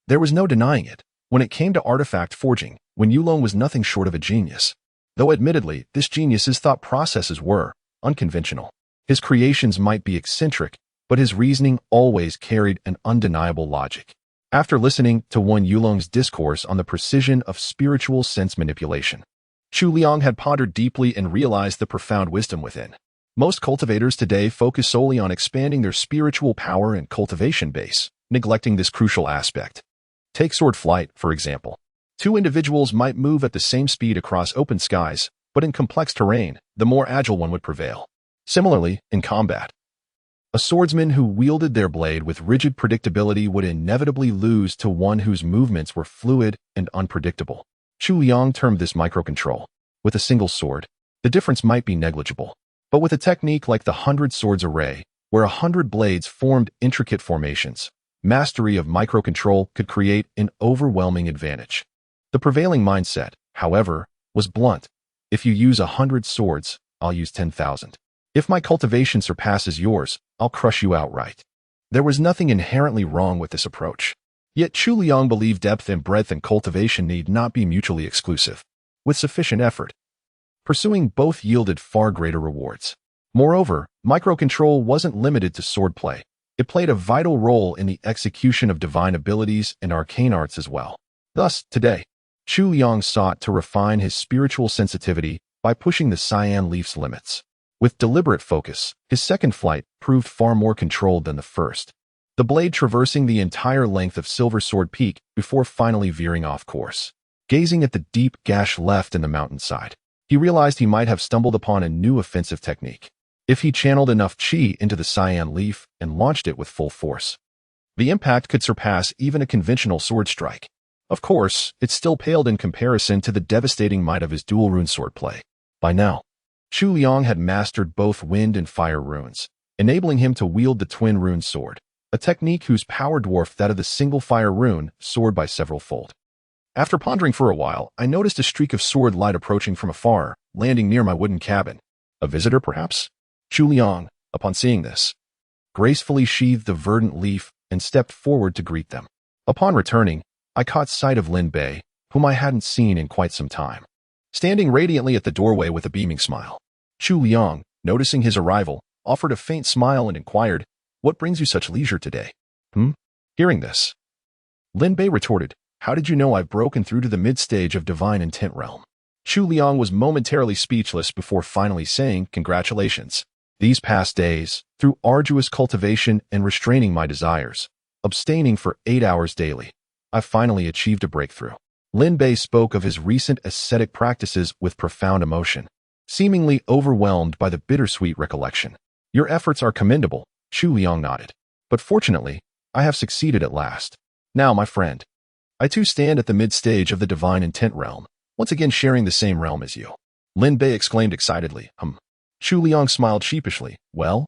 There was no denying it. When it came to artifact forging, Wen Yulong was nothing short of a genius. Though admittedly, this genius's thought processes were unconventional. His creations might be eccentric, but his reasoning always carried an undeniable logic. After listening to Wen Yulong's discourse on the precision of spiritual sense manipulation, Chu Liang had pondered deeply and realized the profound wisdom within. Most cultivators today focus solely on expanding their spiritual power and cultivation base, neglecting this crucial aspect. Take sword flight, for example. 2 individuals might move at the same speed across open skies, but in complex terrain, the more agile one would prevail. Similarly, in combat, a swordsman who wielded their blade with rigid predictability would inevitably lose to one whose movements were fluid and unpredictable. Chu Liang termed this microcontrol. With a single sword, the difference might be negligible. But with a technique like the 100 swords array, where 100 blades formed intricate formations, mastery of microcontrol could create an overwhelming advantage. The prevailing mindset, however, was blunt. If you use 100 swords, I'll use 10,000. If my cultivation surpasses yours, I'll crush you outright. There was nothing inherently wrong with this approach. Yet Chu Liang believed depth and breadth in cultivation need not be mutually exclusive. With sufficient effort, pursuing both yielded far greater rewards. Moreover, microcontrol wasn't limited to swordplay. It played a vital role in the execution of divine abilities and arcane arts as well. Thus, today, Chu Liang sought to refine his spiritual sensitivity by pushing the cyan leaf's limits. With deliberate focus, his second flight proved far more controlled than the first, the blade traversing the entire length of Silver Sword Peak before finally veering off course. Gazing at the deep gash left in the mountainside, he realized he might have stumbled upon a new offensive technique. If he channeled enough chi into the cyan leaf and launched it with full force, the impact could surpass even a conventional sword strike. Of course, it still paled in comparison to the devastating might of his dual rune swordplay. By now, Chu Liang had mastered both wind and fire runes, enabling him to wield the twin rune sword, a technique whose power dwarfed that of the single fire rune sword by several fold. After pondering for a while, I noticed a streak of sword light approaching from afar, landing near my wooden cabin. A visitor, perhaps? Chu Liang, upon seeing this, gracefully sheathed the verdant leaf and stepped forward to greet them. Upon returning, I caught sight of Lin Bei, whom I hadn't seen in quite some time, standing radiantly at the doorway with a beaming smile. Chu Liang, noticing his arrival, offered a faint smile and inquired, "What brings you such leisure today?" Hearing this, Lin Bei retorted, "How did you know I've broken through to the mid-stage of divine intent realm?" Chu Liang was momentarily speechless before finally saying, "Congratulations. These past days, through arduous cultivation and restraining my desires, abstaining for 8 hours daily, I finally achieved a breakthrough." Lin Bei spoke of his recent ascetic practices with profound emotion, seemingly overwhelmed by the bittersweet recollection. "Your efforts are commendable," Chu Liang nodded. "But fortunately, I have succeeded at last. Now, my friend, I too stand at the mid-stage of the divine intent realm, once again sharing the same realm as you." Lin Bei exclaimed excitedly, Chu Liang smiled sheepishly. "Well,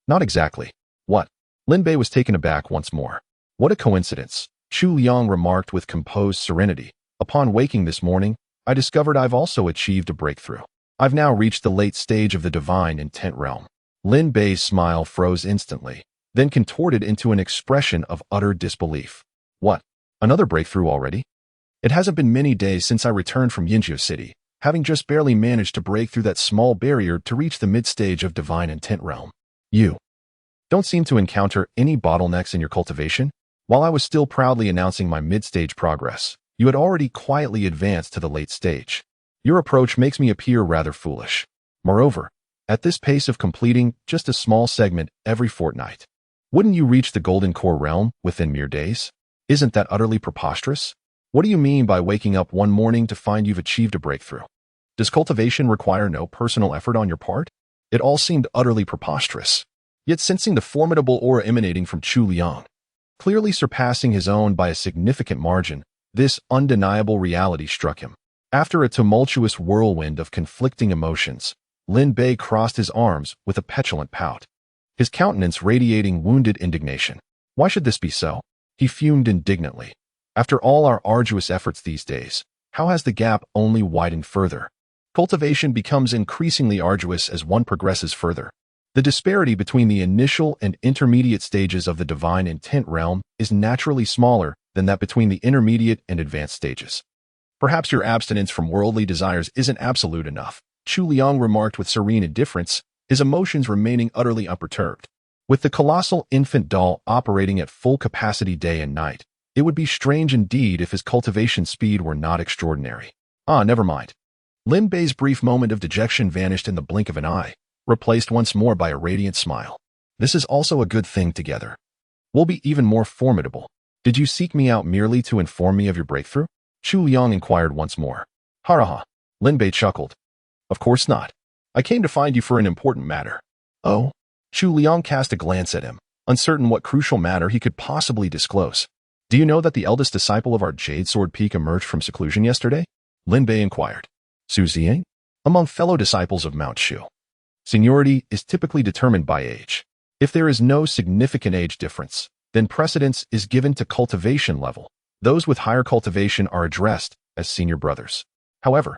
not exactly." "What?" Lin Bei was taken aback once more. "What a coincidence," Chu Liang remarked with composed serenity. "Upon waking this morning, I discovered I've also achieved a breakthrough. I've now reached the late stage of the divine intent realm." Lin Bei's smile froze instantly, then contorted into an expression of utter disbelief. "What? Another breakthrough already? It hasn't been many days since I returned from Yinjiu City, having just barely managed to break through that small barrier to reach the mid-stage of divine intent realm. You don't seem to encounter any bottlenecks in your cultivation? While I was still proudly announcing my mid-stage progress, you had already quietly advanced to the late stage. Your approach makes me appear rather foolish. Moreover, at this pace of completing just a small segment every fortnight, wouldn't you reach the golden core realm within mere days? Isn't that utterly preposterous? What do you mean by waking up one morning to find you've achieved a breakthrough? Does cultivation require no personal effort on your part?" It all seemed utterly preposterous. Yet sensing the formidable aura emanating from Chu Liang, clearly surpassing his own by a significant margin, this undeniable reality struck him. After a tumultuous whirlwind of conflicting emotions, Lin Bei crossed his arms with a petulant pout, his countenance radiating wounded indignation. "Why should this be so?" He fumed indignantly. "After all our arduous efforts these days, how has the gap only widened further? Cultivation becomes increasingly arduous as one progresses further. The disparity between the initial and intermediate stages of the divine intent realm is naturally smaller than that between the intermediate and advanced stages. Perhaps your abstinence from worldly desires isn't absolute enough," Chu Liang remarked with serene indifference, his emotions remaining utterly unperturbed. With the colossal infant doll operating at full capacity day and night, it would be strange indeed if his cultivation speed were not extraordinary. Never mind. Lin Bei's brief moment of dejection vanished in the blink of an eye, replaced once more by a radiant smile. "This is also a good thing together. We'll be even more formidable. Did you seek me out merely to inform me of your breakthrough?" Chu Liang inquired once more. "Ha. Lin Bei chuckled. "Of course not. I came to find you for an important matter." "Oh?" Chu Liang cast a glance at him, uncertain what crucial matter he could possibly disclose. "Do you know that the eldest disciple of our Jade Sword Peak emerged from seclusion yesterday?" Lin Bei inquired. "Shu Liang?" "Among fellow disciples of Mount Shu, seniority is typically determined by age. If there is no significant age difference, then precedence is given to cultivation level. Those with higher cultivation are addressed as senior brothers. However,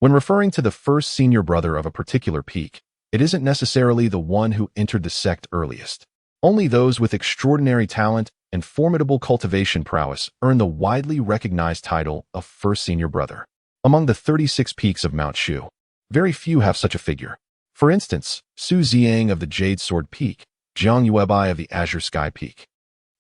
when referring to the first senior brother of a particular peak, it isn't necessarily the one who entered the sect earliest. Only those with extraordinary talent and formidable cultivation prowess earn the widely recognized title of first senior brother. Among the 36 peaks of Mount Shu, very few have such a figure. For instance, Shu Liang of the Jade Sword Peak Jiang Yuebai of the Azure Sky Peak,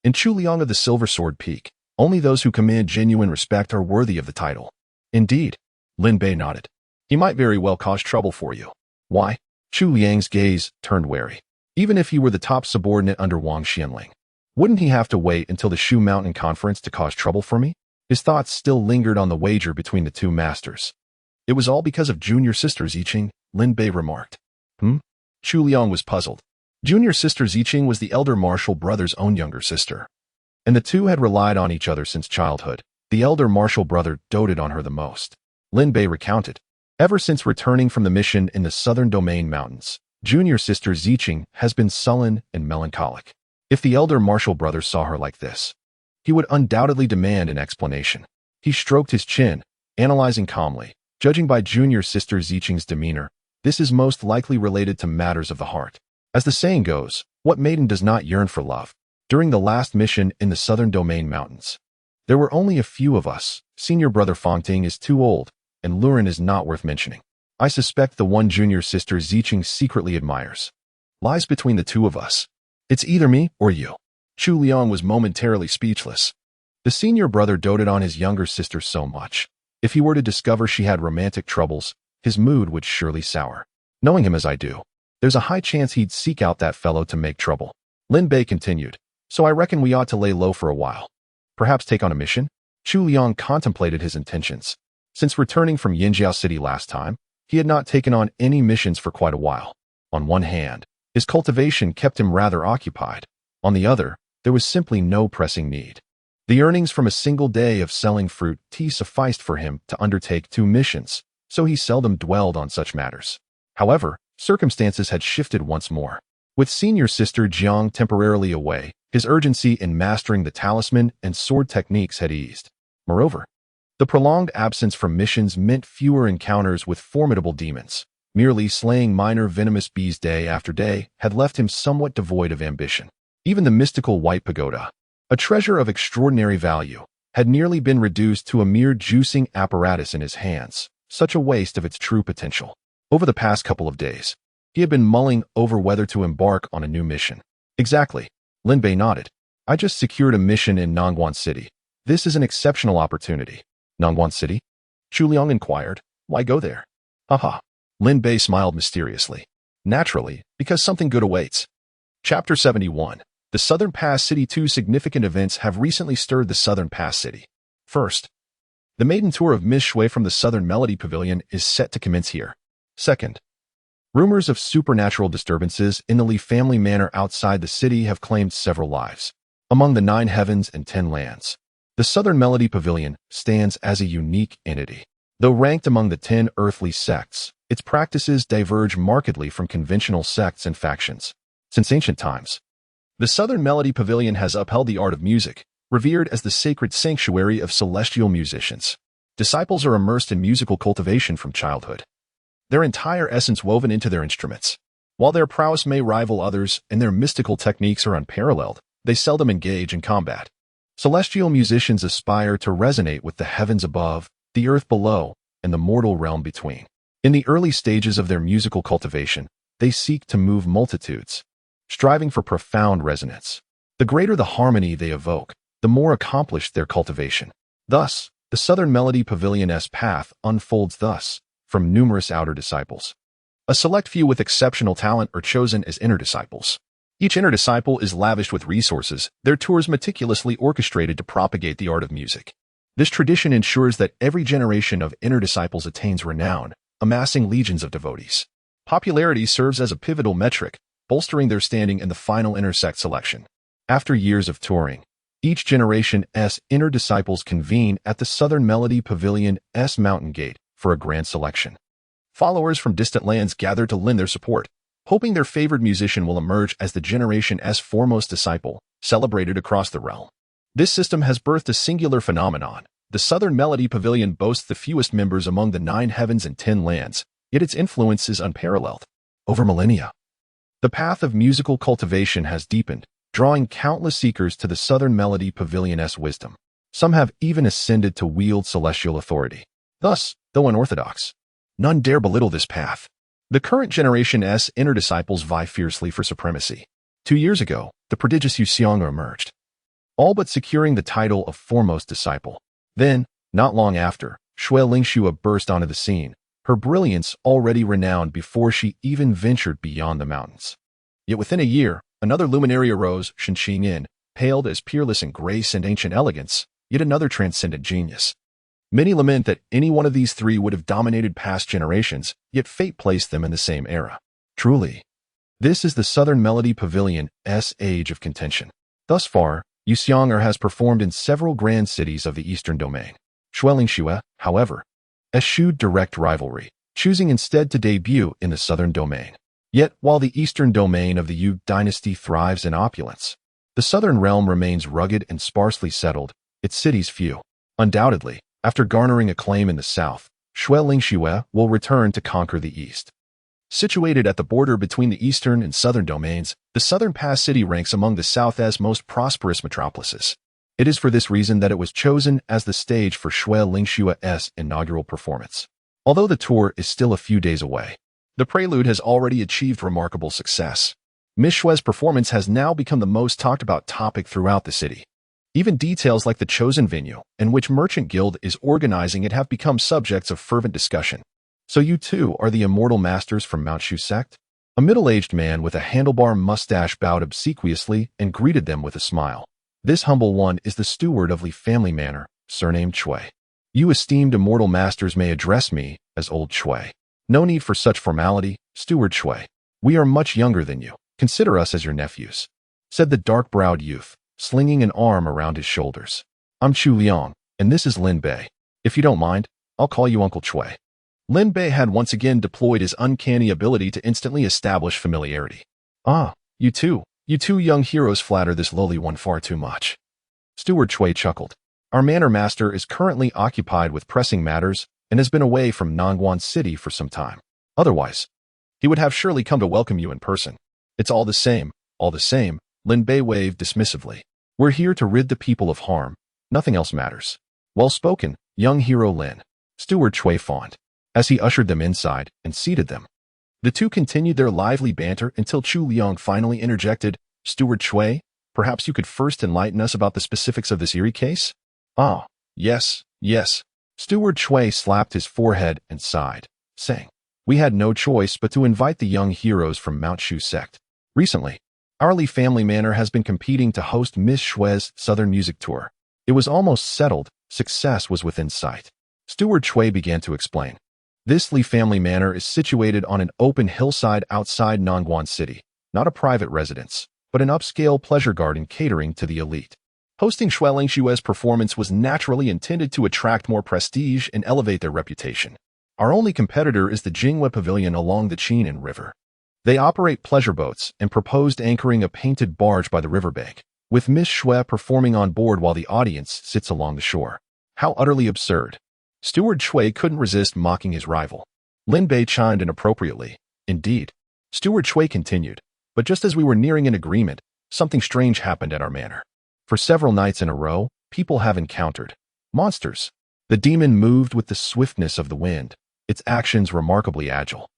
and Chu Liang of the Silver Sword Peak. Only those who command genuine respect are worthy of the title. Indeed. Lin Bei nodded. He might very well cause trouble for you. Why? Chu Liang's gaze turned wary. Even if he were the top subordinate under Wang Xianling, wouldn't he have to wait until the Shu Mountain Conference to cause trouble for me? His thoughts still lingered on the wager between the two masters. It was all because of junior sister Ziqing, Lin Bei remarked. Chu Liang was puzzled. Junior sister Ziqing was the elder martial brother's own younger sister, and the two had relied on each other since childhood. The elder martial brother doted on her the most. Lin Bei recounted. Ever since returning from the mission in the southern domain mountains, junior sister Ziqing has been sullen and melancholic. If the elder martial brother saw her like this, he would undoubtedly demand an explanation. He stroked his chin, analyzing calmly. Judging by junior sister Ziqing's demeanor, this is most likely related to matters of the heart. As the saying goes, what maiden does not yearn for love? During the last mission in the southern domain mountains, there were only a few of us. Senior brother Fangting is too old, and Lurin is not worth mentioning. I suspect the one junior sister Ziqing secretly admires lies between the two of us. It's either me or you. Chu Liang was momentarily speechless. The senior brother doted on his younger sister so much. If he were to discover she had romantic troubles, his mood would surely sour. Knowing him as I do, there's a high chance he'd seek out that fellow to make trouble. Lin Bei continued. So I reckon we ought to lay low for a while. Perhaps take on a mission? Chu Liang contemplated his intentions. Since returning from Yinjiao City last time, he had not taken on any missions for quite a while. On one hand, his cultivation kept him rather occupied. On the other, there was simply no pressing need. The earnings from a single day of selling fruit tea sufficed for him to undertake 2 missions, so he seldom dwelled on such matters. However, circumstances had shifted once more. With senior sister Jiang temporarily away, his urgency in mastering the talisman and sword techniques had eased. Moreover, the prolonged absence from missions meant fewer encounters with formidable demons. Merely slaying minor venomous bees day after day had left him somewhat devoid of ambition. Even the mystical white pagoda, a treasure of extraordinary value, had nearly been reduced to a mere juicing apparatus in his hands, such a waste of its true potential. Over the past couple of days, he had been mulling over whether to embark on a new mission. Exactly. Lin Bei nodded. I just secured a mission in Nongguan City. This is an exceptional opportunity. Nongguan City? Chu Liang inquired. Why go there? Haha. Lin Bei smiled mysteriously. Naturally, because something good awaits. Chapter 71. The Southern Pass City. 2 significant events have recently stirred the Southern Pass City. First, the maiden tour of Miss Shui from the Southern Melody Pavilion is set to commence here. Second, rumors of supernatural disturbances in the Li family manor outside the city have claimed several lives. Among the 9 heavens and 10 lands, the Southern Melody Pavilion stands as a unique entity. Though ranked among the 10 earthly sects, its practices diverge markedly from conventional sects and factions. Since ancient times, the Southern Melody Pavilion has upheld the art of music, revered as the sacred sanctuary of celestial musicians. Disciples are immersed in musical cultivation from childhood, their entire essence woven into their instruments. While their prowess may rival others and their mystical techniques are unparalleled, they seldom engage in combat. Celestial musicians aspire to resonate with the heavens above, the earth below, and the mortal realm between. In the early stages of their musical cultivation, they seek to move multitudes, striving for profound resonance. The greater the harmony they evoke, the more accomplished their cultivation. Thus, the Southern Melody Pavilion's path unfolds thus, from numerous outer disciples. A select few with exceptional talent are chosen as inner disciples. Each inner disciple is lavished with resources, their tours meticulously orchestrated to propagate the art of music. This tradition ensures that every generation of inner disciples attains renown, amassing legions of devotees. Popularity serves as a pivotal metric, bolstering their standing in the final inner sect selection. After years of touring, each generation's inner disciples convene at the Southern Melody Pavilion's Mountain Gate for a grand selection. Followers from distant lands gather to lend their support, hoping their favored musician will emerge as the generation's foremost disciple, celebrated across the realm. This system has birthed a singular phenomenon. The Southern Melody Pavilion boasts the fewest members among the 9 heavens and 10 lands, yet its influence is unparalleled. Over millennia, the path of musical cultivation has deepened, drawing countless seekers to the Southern Melody Pavilion's wisdom. Some have even ascended to wield celestial authority. Thus, though unorthodox, none dare belittle this path. The current generation's inner disciples vie fiercely for supremacy. 2 years ago, the prodigious Yu Xiong emerged, all but securing the title of foremost disciple. Then, not long after, Shui Lingxua burst onto the scene, her brilliance already renowned before she even ventured beyond the mountains. Yet within a year, another luminary arose, Shen Qingyin, hailed as peerless in grace and ancient elegance, yet another transcendent genius. Many lament that any one of these three would have dominated past generations, yet fate placed them in the same era. Truly, this is the Southern Melody Pavilion's age of contention. Thus far, Yu Xiong has performed in several grand cities of the Eastern Domain. Shui Lingxua, however, eschewed direct rivalry, choosing instead to debut in the Southern Domain. Yet, while the Eastern Domain of the Yu dynasty thrives in opulence, the Southern realm remains rugged and sparsely settled, its cities few. Undoubtedly, after garnering acclaim in the south, Shui Lingxua will return to conquer the east. Situated at the border between the eastern and southern domains, the Southern Pass City ranks among the South's most prosperous metropolises. It is for this reason that it was chosen as the stage for Shui Lingxua's inaugural performance. Although the tour is still a few days away, the prelude has already achieved remarkable success. Miss Shui's performance has now become the most talked about topic throughout the city. Even details like the chosen venue, in which Merchant Guild is organizing it, have become subjects of fervent discussion. So you too are the Immortal Masters from Mount Shu Sect? A middle-aged man with a handlebar mustache bowed obsequiously and greeted them with a smile. This humble one is the steward of Li family manor, surnamed Chui. You esteemed Immortal Masters may address me as Old Chui. No need for such formality, Steward Chui. We are much younger than you. Consider us as your nephews, said the dark-browed youth, slinging an arm around his shoulders. I'm Chu Liang, and this is Lin Bei. If you don't mind, I'll call you Uncle Chui. Lin Bei had once again deployed his uncanny ability to instantly establish familiarity. Ah, you two young heroes flatter this lowly one far too much. Steward Chui chuckled. Our manor master is currently occupied with pressing matters and has been away from Nangguan City for some time. Otherwise, he would have surely come to welcome you in person. It's all the same, Lin Bei waved dismissively. We're here to rid the people of harm. Nothing else matters. Well spoken, young hero Lin. Steward Chui fawned, as he ushered them inside and seated them. The two continued their lively banter until Chu Liang finally interjected, Steward Chui, perhaps you could first enlighten us about the specifics of this eerie case? Ah, yes. Steward Chui slapped his forehead and sighed, saying, we had no choice but to invite the young heroes from Mount Shu Sect. Recently, our Li family manor has been competing to host Miss Shui's Southern Music Tour. It was almost settled, success was within sight. Steward Chui began to explain. This Li family manor is situated on an open hillside outside Nangguan City, not a private residence, but an upscale pleasure garden catering to the elite. Hosting Shui Lingxua's performance was naturally intended to attract more prestige and elevate their reputation. Our only competitor is the Jingwei Pavilion along the Qin'an River. They operate pleasure boats and proposed anchoring a painted barge by the riverbank, with Miss Shui performing on board while the audience sits along the shore. How utterly absurd. Steward Chui couldn't resist mocking his rival. Lin Bei chimed in appropriately. Indeed. Steward Chui continued, but just as we were nearing an agreement, something strange happened at our manor. For several nights in a row, people have encountered monsters. The demon moved with the swiftness of the wind, its actions remarkably agile.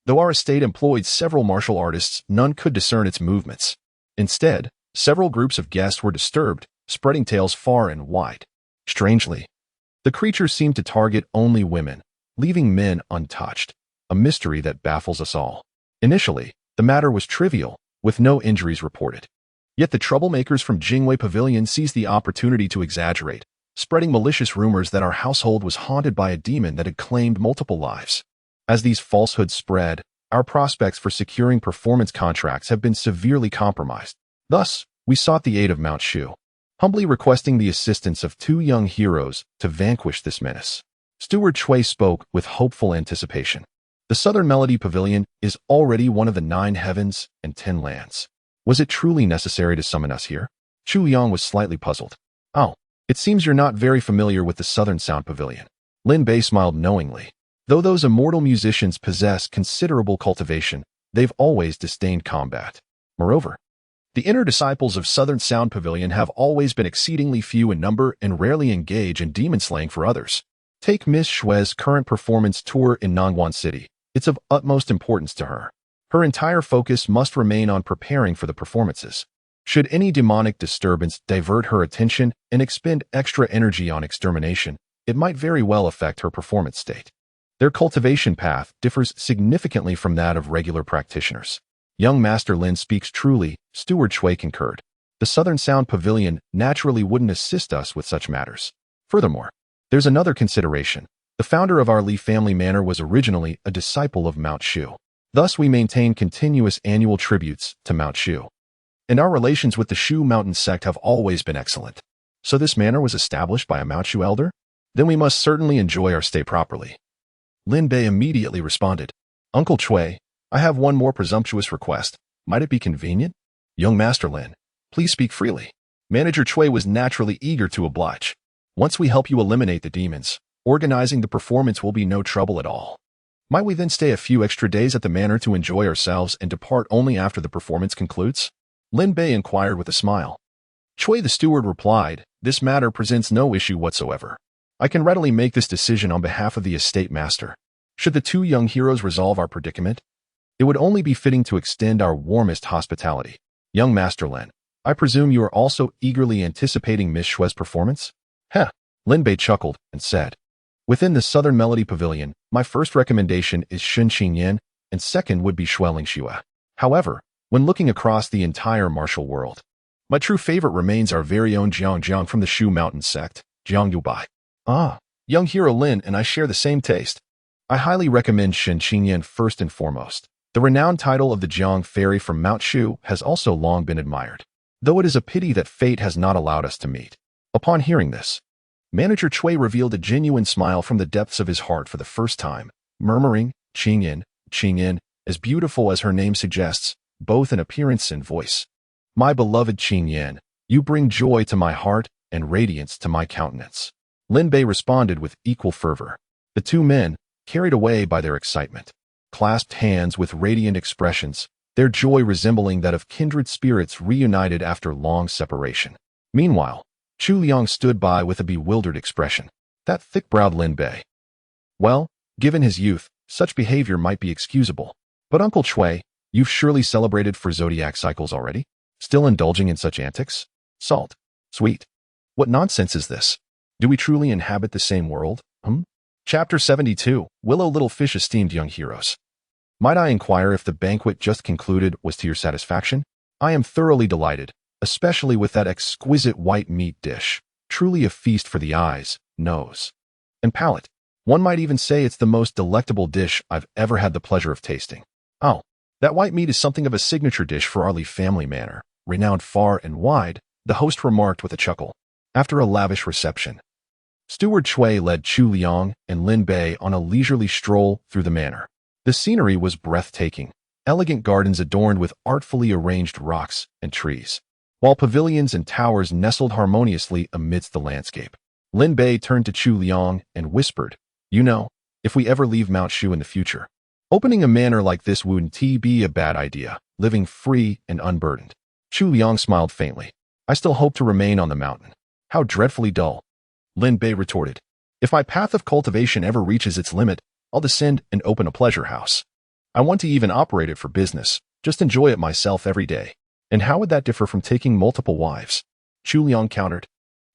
Though our estate employed several martial artists, none could discern its movements. Instead, several groups of guests were disturbed, spreading tales far and wide. Strangely, the creature seemed to target only women, leaving men untouched, a mystery that baffles us all. Initially, the matter was trivial, with no injuries reported. Yet the troublemakers from Jingwei Pavilion seized the opportunity to exaggerate, spreading malicious rumors that our household was haunted by a demon that had claimed multiple lives. As these falsehoods spread, our prospects for securing performance contracts have been severely compromised. Thus, we sought the aid of Mount Shu, humbly requesting the assistance of two young heroes to vanquish this menace. Steward Chui spoke with hopeful anticipation. The Southern Melody Pavilion is already one of the 9 heavens and 10 lands. Was it truly necessary to summon us here? Chu Liang was slightly puzzled. Oh, it seems you're not very familiar with the Southern Sound Pavilion. Lin Bei smiled knowingly. Though those immortal musicians possess considerable cultivation, they've always disdained combat. Moreover, the inner disciples of Southern Sound Pavilion have always been exceedingly few in number and rarely engage in demon slaying for others. Take Miss Shui's current performance tour in Nangguan City. It's of utmost importance to her. Her entire focus must remain on preparing for the performances. Should any demonic disturbance divert her attention and expend extra energy on extermination, it might very well affect her performance state. Their cultivation path differs significantly from that of regular practitioners. Young Master Lin speaks truly, Steward Shui concurred. The Southern Sound Pavilion naturally wouldn't assist us with such matters. Furthermore, there's another consideration. The founder of our Li family manor was originally a disciple of Mount Shu. Thus, we maintain continuous annual tributes to Mount Shu. And our relations with the Shu Mountain Sect have always been excellent. So this manor was established by a Mount Shu elder? Then we must certainly enjoy our stay properly. Lin Bei immediately responded, Uncle Chui, I have one more presumptuous request. Might it be convenient? Young Master Lin, please speak freely. Manager Chui was naturally eager to oblige. Once we help you eliminate the demons, organizing the performance will be no trouble at all. Might we then stay a few extra days at the manor to enjoy ourselves and depart only after the performance concludes? Lin Bei inquired with a smile. Chui the steward replied, This matter presents no issue whatsoever. I can readily make this decision on behalf of the estate master. Should the two young heroes resolve our predicament, it would only be fitting to extend our warmest hospitality. Young Master Lin, I presume you are also eagerly anticipating Miss Shue's performance? Heh. Lin Bei chuckled and said, Within the Southern Melody Pavilion, my first recommendation is Shun Qingyan, and second would be Shueling Xue. However, when looking across the entire martial world, my true favorite remains our very own Jiang from the Shu Mountain Sect, Jiang Yubai. Ah, young hero Lin and I share the same taste. I highly recommend Shun Qingyan first and foremost. The renowned title of the Jiang fairy from Mount Shu has also long been admired, though it is a pity that fate has not allowed us to meet. Upon hearing this, Manager Chui revealed a genuine smile from the depths of his heart for the first time, murmuring, Qingyan, as beautiful as her name suggests, both in appearance and voice. My beloved Qingyan, you bring joy to my heart and radiance to my countenance. Lin Bei responded with equal fervor. The two men, carried away by their excitement, clasped hands with radiant expressions, their joy resembling that of kindred spirits reunited after long separation. Meanwhile, Chu Liang stood by with a bewildered expression. That thick-browed Lin Bei. Well, given his youth, such behavior might be excusable. But Uncle Chui, you've surely celebrated for zodiac cycles already? Still indulging in such antics? Salt. Sweet. What nonsense is this? Do we truly inhabit the same world? Chapter 72, Willow Little Fish Esteemed Young Heroes. Might I inquire if the banquet just concluded was to your satisfaction? I am thoroughly delighted, especially with that exquisite white meat dish, truly a feast for the eyes, nose, and palate. One might even say it's the most delectable dish I've ever had the pleasure of tasting. Oh, that white meat is something of a signature dish for our Li family manor, renowned far and wide, the host remarked with a chuckle. After a lavish reception, Steward Chui led Chu Liang and Lin Bei on a leisurely stroll through the manor. The scenery was breathtaking, elegant gardens adorned with artfully arranged rocks and trees, while pavilions and towers nestled harmoniously amidst the landscape. Lin Bei turned to Chu Liang and whispered, You know, if we ever leave Mount Shu in the future, opening a manor like this wouldn't be a bad idea, living free and unburdened. Chu Liang smiled faintly. I still hope to remain on the mountain. How dreadfully dull. Lin Bei retorted, If my path of cultivation ever reaches its limit, I'll descend and open a pleasure house. I want to even operate it for business, just enjoy it myself every day. And how would that differ from taking multiple wives? Chu Liang countered.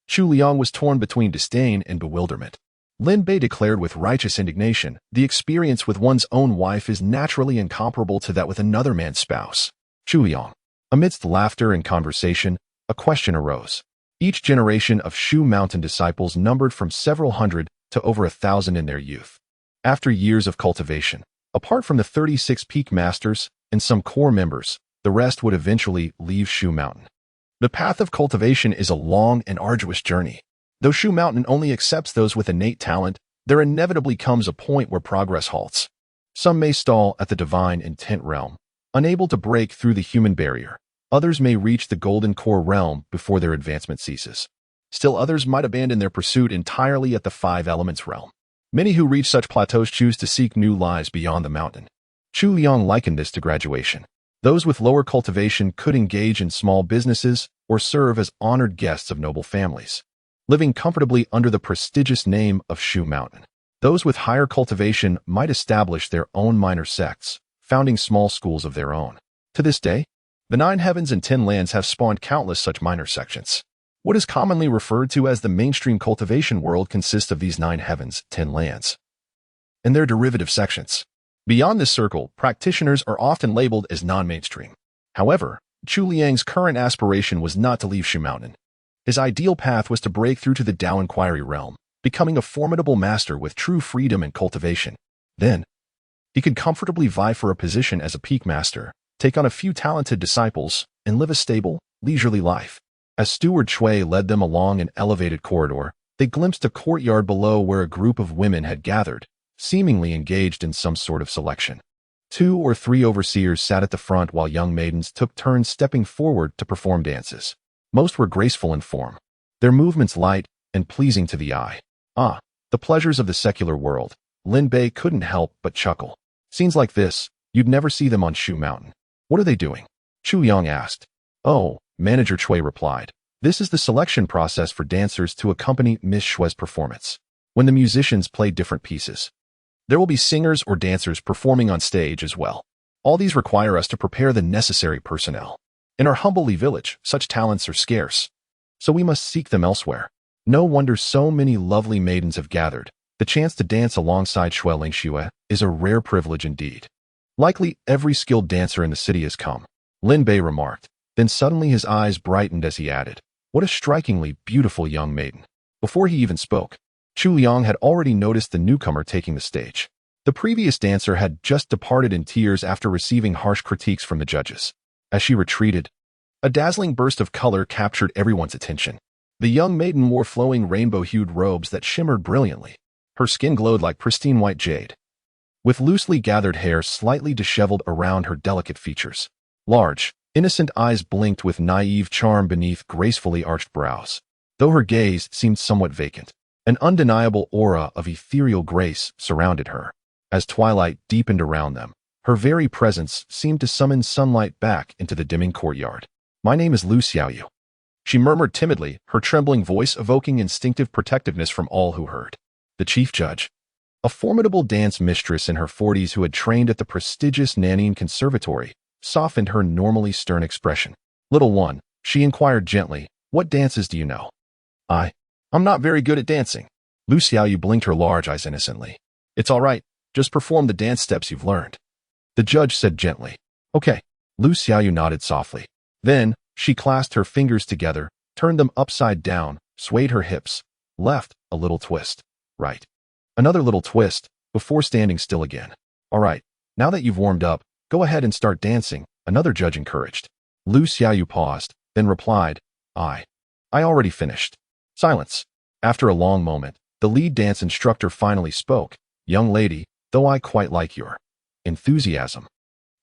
Chu Liang was torn between disdain and bewilderment. Lin Bei declared with righteous indignation, the experience with one's own wife is naturally incomparable to that with another man's spouse. Chu Liang. Amidst laughter and conversation, a question arose. Each generation of Shu Mountain disciples numbered from several hundred to over 1,000 in their youth. After years of cultivation, apart from the 36 peak masters and some core members, the rest would eventually leave Shu Mountain. The path of cultivation is a long and arduous journey. Though Shu Mountain only accepts those with innate talent, there inevitably comes a point where progress halts. Some may stall at the divine intent realm, unable to break through the human barrier. Others may reach the golden core realm before their advancement ceases. Still others might abandon their pursuit entirely at the five elements realm. Many who reach such plateaus choose to seek new lives beyond the mountain. Chu Liang likened this to graduation. Those with lower cultivation could engage in small businesses or serve as honored guests of noble families, living comfortably under the prestigious name of Shu Mountain. Those with higher cultivation might establish their own minor sects, founding small schools of their own. To this day, the 9 heavens and 10 lands have spawned countless such minor sections. What is commonly referred to as the mainstream cultivation world consists of these 9 heavens, 10 lands, and their derivative sections. Beyond this circle, practitioners are often labeled as non-mainstream. However, Chu Liang's current aspiration was not to leave Shu Mountain. His ideal path was to break through to the Tao Inquiry realm, becoming a formidable master with true freedom and cultivation. Then, he could comfortably vie for a position as a peak master, take on a few talented disciples, and live a stable, leisurely life. As Steward Chui led them along an elevated corridor, they glimpsed a courtyard below where a group of women had gathered, seemingly engaged in some sort of selection. 2 or 3 overseers sat at the front while young maidens took turns stepping forward to perform dances. Most were graceful in form, their movements light and pleasing to the eye. Ah, the pleasures of the secular world. Lin Bei couldn't help but chuckle. Scenes like this, you'd never see them on Shu Mountain. What are they doing? Chu Liang asked. Oh, Manager Chui replied. This is the selection process for dancers to accompany Miss Shui's performance. When the musicians play different pieces, there will be singers or dancers performing on stage as well. All these require us to prepare the necessary personnel. In our humble village, such talents are scarce, so we must seek them elsewhere. No wonder so many lovely maidens have gathered. The chance to dance alongside Shui Lingxue is a rare privilege indeed. Likely every skilled dancer in the city has come, Lin Bei remarked. Then suddenly his eyes brightened as he added, what a strikingly beautiful young maiden. Before he even spoke, Chu Liang had already noticed the newcomer taking the stage. The previous dancer had just departed in tears after receiving harsh critiques from the judges. As she retreated, a dazzling burst of color captured everyone's attention. The young maiden wore flowing rainbow-hued robes that shimmered brilliantly. Her skin glowed like pristine white jade, with loosely gathered hair slightly disheveled around her delicate features. Large, innocent eyes blinked with naive charm beneath gracefully arched brows. Though her gaze seemed somewhat vacant, an undeniable aura of ethereal grace surrounded her. As twilight deepened around them, her very presence seemed to summon sunlight back into the dimming courtyard. My name is Lu Xiaoyu, she murmured timidly, her trembling voice evoking instinctive protectiveness from all who heard. The chief judge, a formidable dance mistress in her 40s who had trained at the prestigious Nanning Conservatory, softened her normally stern expression. Little one, she inquired gently, what dances do you know? I'm not very good at dancing. Lu Xiaoyu blinked her large eyes innocently. It's all right, just perform the dance steps you've learned, the judge said gently. Okay. Lu Xiaoyu nodded softly. Then, she clasped her fingers together, turned them upside down, swayed her hips, left, a little twist, right, another little twist, before standing still again. All right, now that you've warmed up, go ahead and start dancing, another judge encouraged. Lu Xiaoyu paused, then replied, I already finished. Silence. After a long moment, the lead dance instructor finally spoke. Young lady, though I quite like your enthusiasm,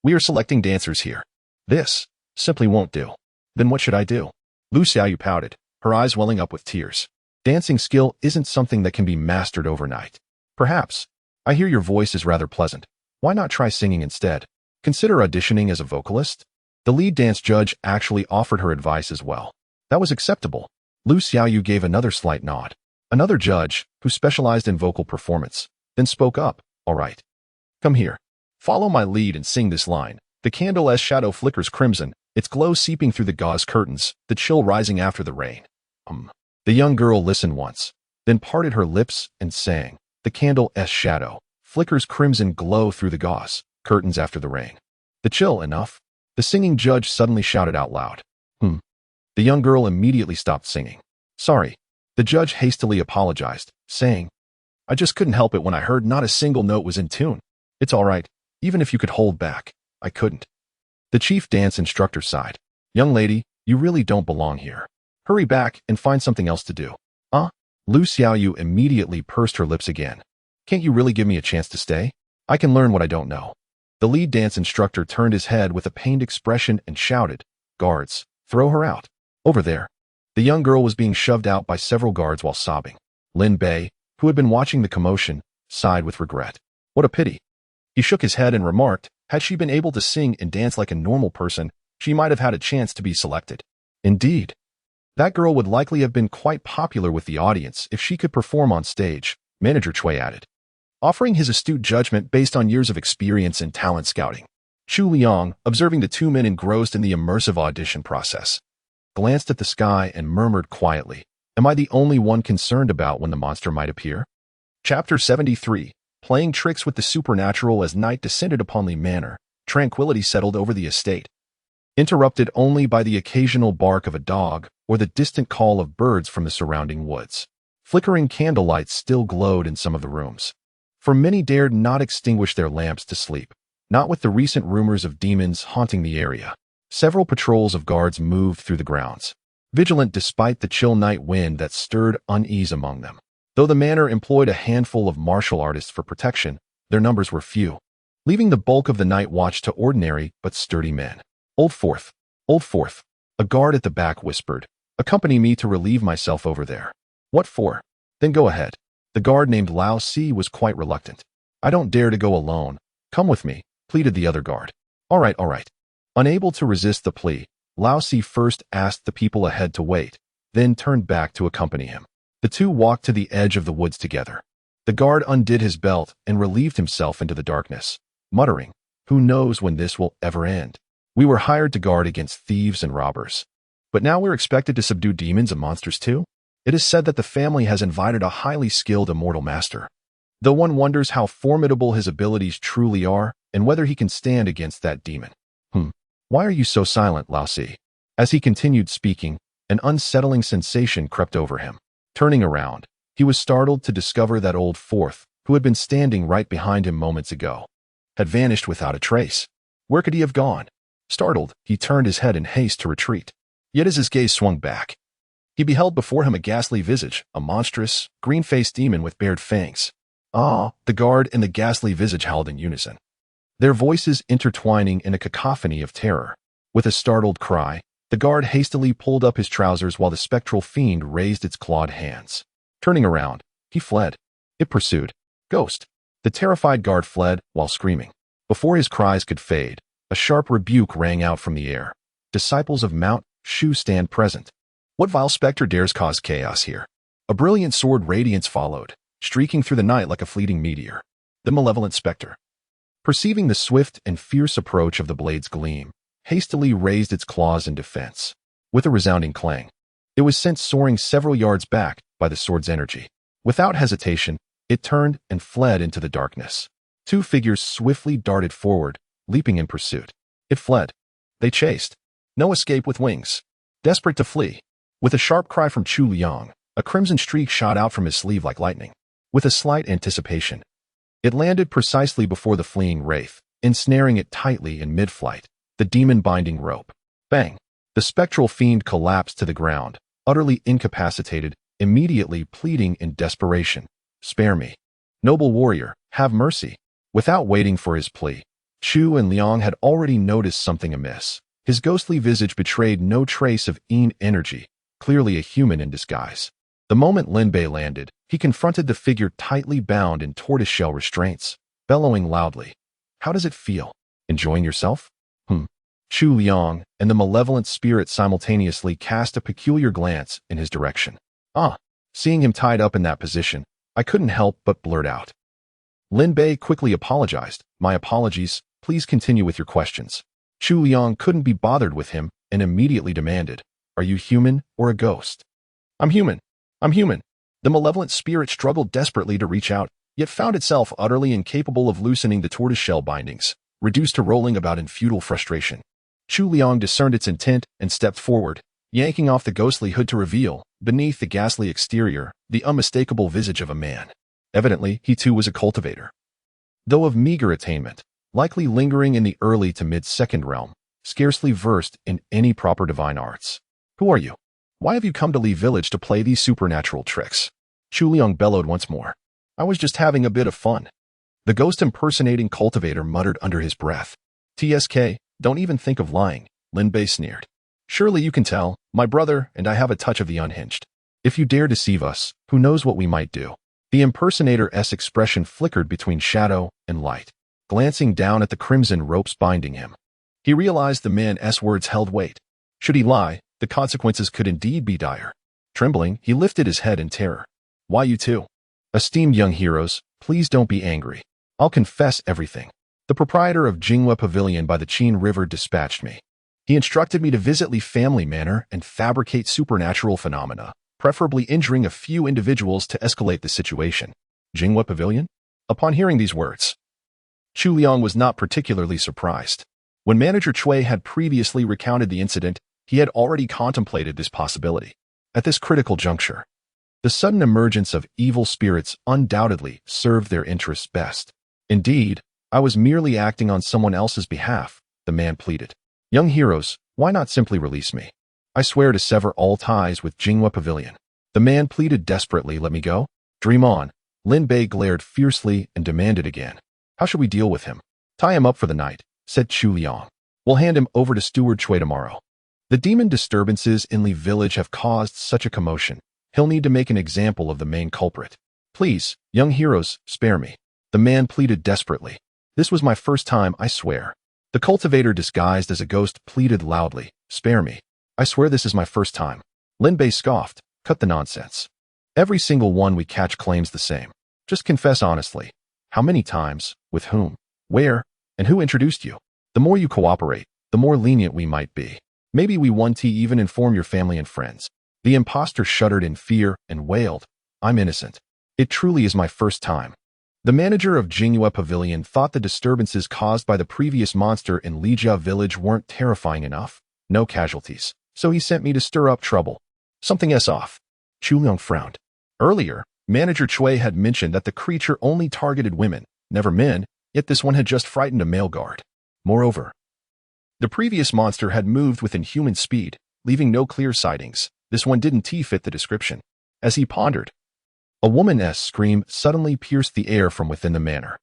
we are selecting dancers here. This simply won't do. Then what should I do? Lu Xiaoyu pouted, her eyes welling up with tears. Dancing skill isn't something that can be mastered overnight. Perhaps. I hear your voice is rather pleasant. Why not try singing instead? Consider auditioning as a vocalist? The lead dance judge actually offered her advice as well. That was acceptable. Lu Xiaoyu gave another slight nod. Another judge, who specialized in vocal performance, then spoke up. All right. Come here. Follow my lead and sing this line. The candle's shadow flickers crimson, its glow seeping through the gauze curtains, the chill rising after the rain. The young girl listened once, then parted her lips and sang. The candle's shadow flickers crimson glow through the gauze curtains after the rain. The chill enough? The singing judge suddenly shouted out loud. The young girl immediately stopped singing. Sorry. The judge hastily apologized, saying, I just couldn't help it when I heard not a single note was in tune. It's all right. Even if you could hold back, I couldn't. The chief dance instructor sighed. Young lady, you really don't belong here. Hurry back and find something else to do. Lu Xiaoyu immediately pursed her lips again. Can't you really give me a chance to stay? I can learn what I don't know. The lead dance instructor turned his head with a pained expression and shouted, Guards, throw her out. Over there. The young girl was being shoved out by several guards while sobbing. Lin Bei, who had been watching the commotion, sighed with regret. What a pity. He shook his head and remarked, had she been able to sing and dance like a normal person, she might have had a chance to be selected. Indeed. That girl would likely have been quite popular with the audience if she could perform on stage, Manager Chui added, offering his astute judgment based on years of experience in talent scouting. Chu Liang, observing the two men engrossed in the immersive audition process, glanced at the sky and murmured quietly, "Am I the only one concerned about when the monster might appear?" Chapter 73. Playing tricks with the supernatural. As night descended upon the manor, tranquility settled over the estate, interrupted only by the occasional bark of a dog or the distant call of birds from the surrounding woods. Flickering candlelight still glowed in some of the rooms, for many dared not extinguish their lamps to sleep, not with the recent rumors of demons haunting the area. Several patrols of guards moved through the grounds, vigilant despite the chill night wind that stirred unease among them. Though the manor employed a handful of martial artists for protection, their numbers were few, leaving the bulk of the night watch to ordinary but sturdy men. Old Fourth, a guard at the back whispered, "Accompany me to relieve myself over there." "What for?" "Then go ahead." The guard named Lao Si was quite reluctant. "I don't dare to go alone. Come with me," pleaded the other guard. All right. Unable to resist the plea, Lao Si first asked the people ahead to wait, then turned back to accompany him. The two walked to the edge of the woods together. The guard undid his belt and relieved himself into the darkness, muttering, "Who knows when this will ever end? We were hired to guard against thieves and robbers, but now we're expected to subdue demons and monsters too? It is said that the family has invited a highly skilled immortal master, though one wonders how formidable his abilities truly are and whether he can stand against that demon." Why are you so silent, Lao Si?" As he continued speaking, an unsettling sensation crept over him. Turning around, he was startled to discover that Old Fourth, who had been standing right behind him moments ago, had vanished without a trace. Where could he have gone? Startled, he turned his head in haste to retreat. Yet as his gaze swung back, he beheld before him a ghastly visage, a monstrous, green-faced demon with bared fangs. "Ah!" The guard and the ghastly visage howled in unison, their voices intertwining in a cacophony of terror. With a startled cry, the guard hastily pulled up his trousers while the spectral fiend raised its clawed hands. Turning around, he fled. It pursued. "Ghost!" The terrified guard fled while screaming. Before his cries could fade, a sharp rebuke rang out from the air. "Disciples of Mount Shu stand present. What vile specter dares cause chaos here?" A brilliant sword radiance followed, streaking through the night like a fleeting meteor. The malevolent specter, perceiving the swift and fierce approach of the blade's gleam, hastily raised its claws in defense. With a resounding clang, it was sent soaring several yards back by the sword's energy. Without hesitation, it turned and fled into the darkness. Two figures swiftly darted forward, leaping in pursuit. It fled. They chased. No escape with wings. Desperate to flee. With a sharp cry from Chu Liang, a crimson streak shot out from his sleeve like lightning. With a slight anticipation, it landed precisely before the fleeing wraith, ensnaring it tightly in mid-flight, the demon-binding rope. Bang! The spectral fiend collapsed to the ground, utterly incapacitated, immediately pleading in desperation, "Spare me. Noble warrior, have mercy." Without waiting for his plea, Chu and Liang had already noticed something amiss. His ghostly visage betrayed no trace of energy, clearly a human in disguise. The moment Lin Bei landed, he confronted the figure tightly bound in tortoiseshell restraints, bellowing loudly, "How does it feel? Enjoying yourself?" Chu Liang and the malevolent spirit simultaneously cast a peculiar glance in his direction. Seeing him tied up in that position, I couldn't help but blurt out. Lin Bei quickly apologized. "My apologies, please continue with your questions." Chu Liang couldn't be bothered with him and immediately demanded, "Are you human or a ghost?" I'm human. The malevolent spirit struggled desperately to reach out, yet found itself utterly incapable of loosening the tortoiseshell bindings, reduced to rolling about in futile frustration. Chu Liang discerned its intent and stepped forward, yanking off the ghostly hood to reveal, beneath the ghastly exterior, the unmistakable visage of a man. Evidently, he too was a cultivator, though of meager attainment, likely lingering in the early to mid-second realm, scarcely versed in any proper divine arts. "Who are you? Why have you come to Li Village to play these supernatural tricks?" Chu Liang bellowed once more. "I was just having a bit of fun." The ghost-impersonating cultivator muttered under his breath. "TSK, don't even think of lying," Lin Bei sneered. "Surely you can tell, my brother and I have a touch of the unhinged. If you dare deceive us, who knows what we might do." The impersonator's expression flickered between shadow and light. Glancing down at the crimson ropes binding him, he realized the man's words held weight. Should he lie, the consequences could indeed be dire. Trembling, he lifted his head in terror. "Why you two? Esteemed young heroes, please don't be angry. I'll confess everything." The proprietor of Jinghua Pavilion by the Qin River dispatched me. He instructed me to visit Li Family Manor and fabricate supernatural phenomena, preferably injuring a few individuals to escalate the situation. Jinghua Pavilion? Upon hearing these words, Chu Liang was not particularly surprised. When Manager Cui had previously recounted the incident, he had already contemplated this possibility. At this critical juncture, the sudden emergence of evil spirits undoubtedly served their interests best. Indeed, I was merely acting on someone else's behalf, the man pleaded. Young heroes, why not simply release me? I swear to sever all ties with Jinghua Pavilion. The man pleaded desperately, let me go? Dream on. Lin Bei glared fiercely and demanded again. How should we deal with him? Tie him up for the night, said Chu Liang. We'll hand him over to Steward Cui tomorrow. The demon disturbances in Li Village have caused such a commotion. He'll need to make an example of the main culprit. Please, young heroes, spare me. The man pleaded desperately. This was my first time, I swear. The cultivator disguised as a ghost pleaded loudly. Spare me. I swear this is my first time. Lin Bei scoffed. Cut the nonsense. Every single one we catch claims the same. Just confess honestly. How many times, with whom, where, and who introduced you? The more you cooperate, the more lenient we might be. Maybe we want to even inform your family and friends. The impostor shuddered in fear and wailed, I'm innocent. It truly is my first time. The manager of Jinghua Pavilion thought the disturbances caused by the previous monster in Lijia Village weren't terrifying enough. No casualties. So he sent me to stir up trouble. Something else off. Chu Liang frowned. Earlier, Manager Cui had mentioned that the creature only targeted women, never men, yet this one had just frightened a male guard. Moreover, the previous monster had moved within human speed, leaving no clear sightings. This one didn't fit the description. As he pondered, a woman's scream suddenly pierced the air from within the manor.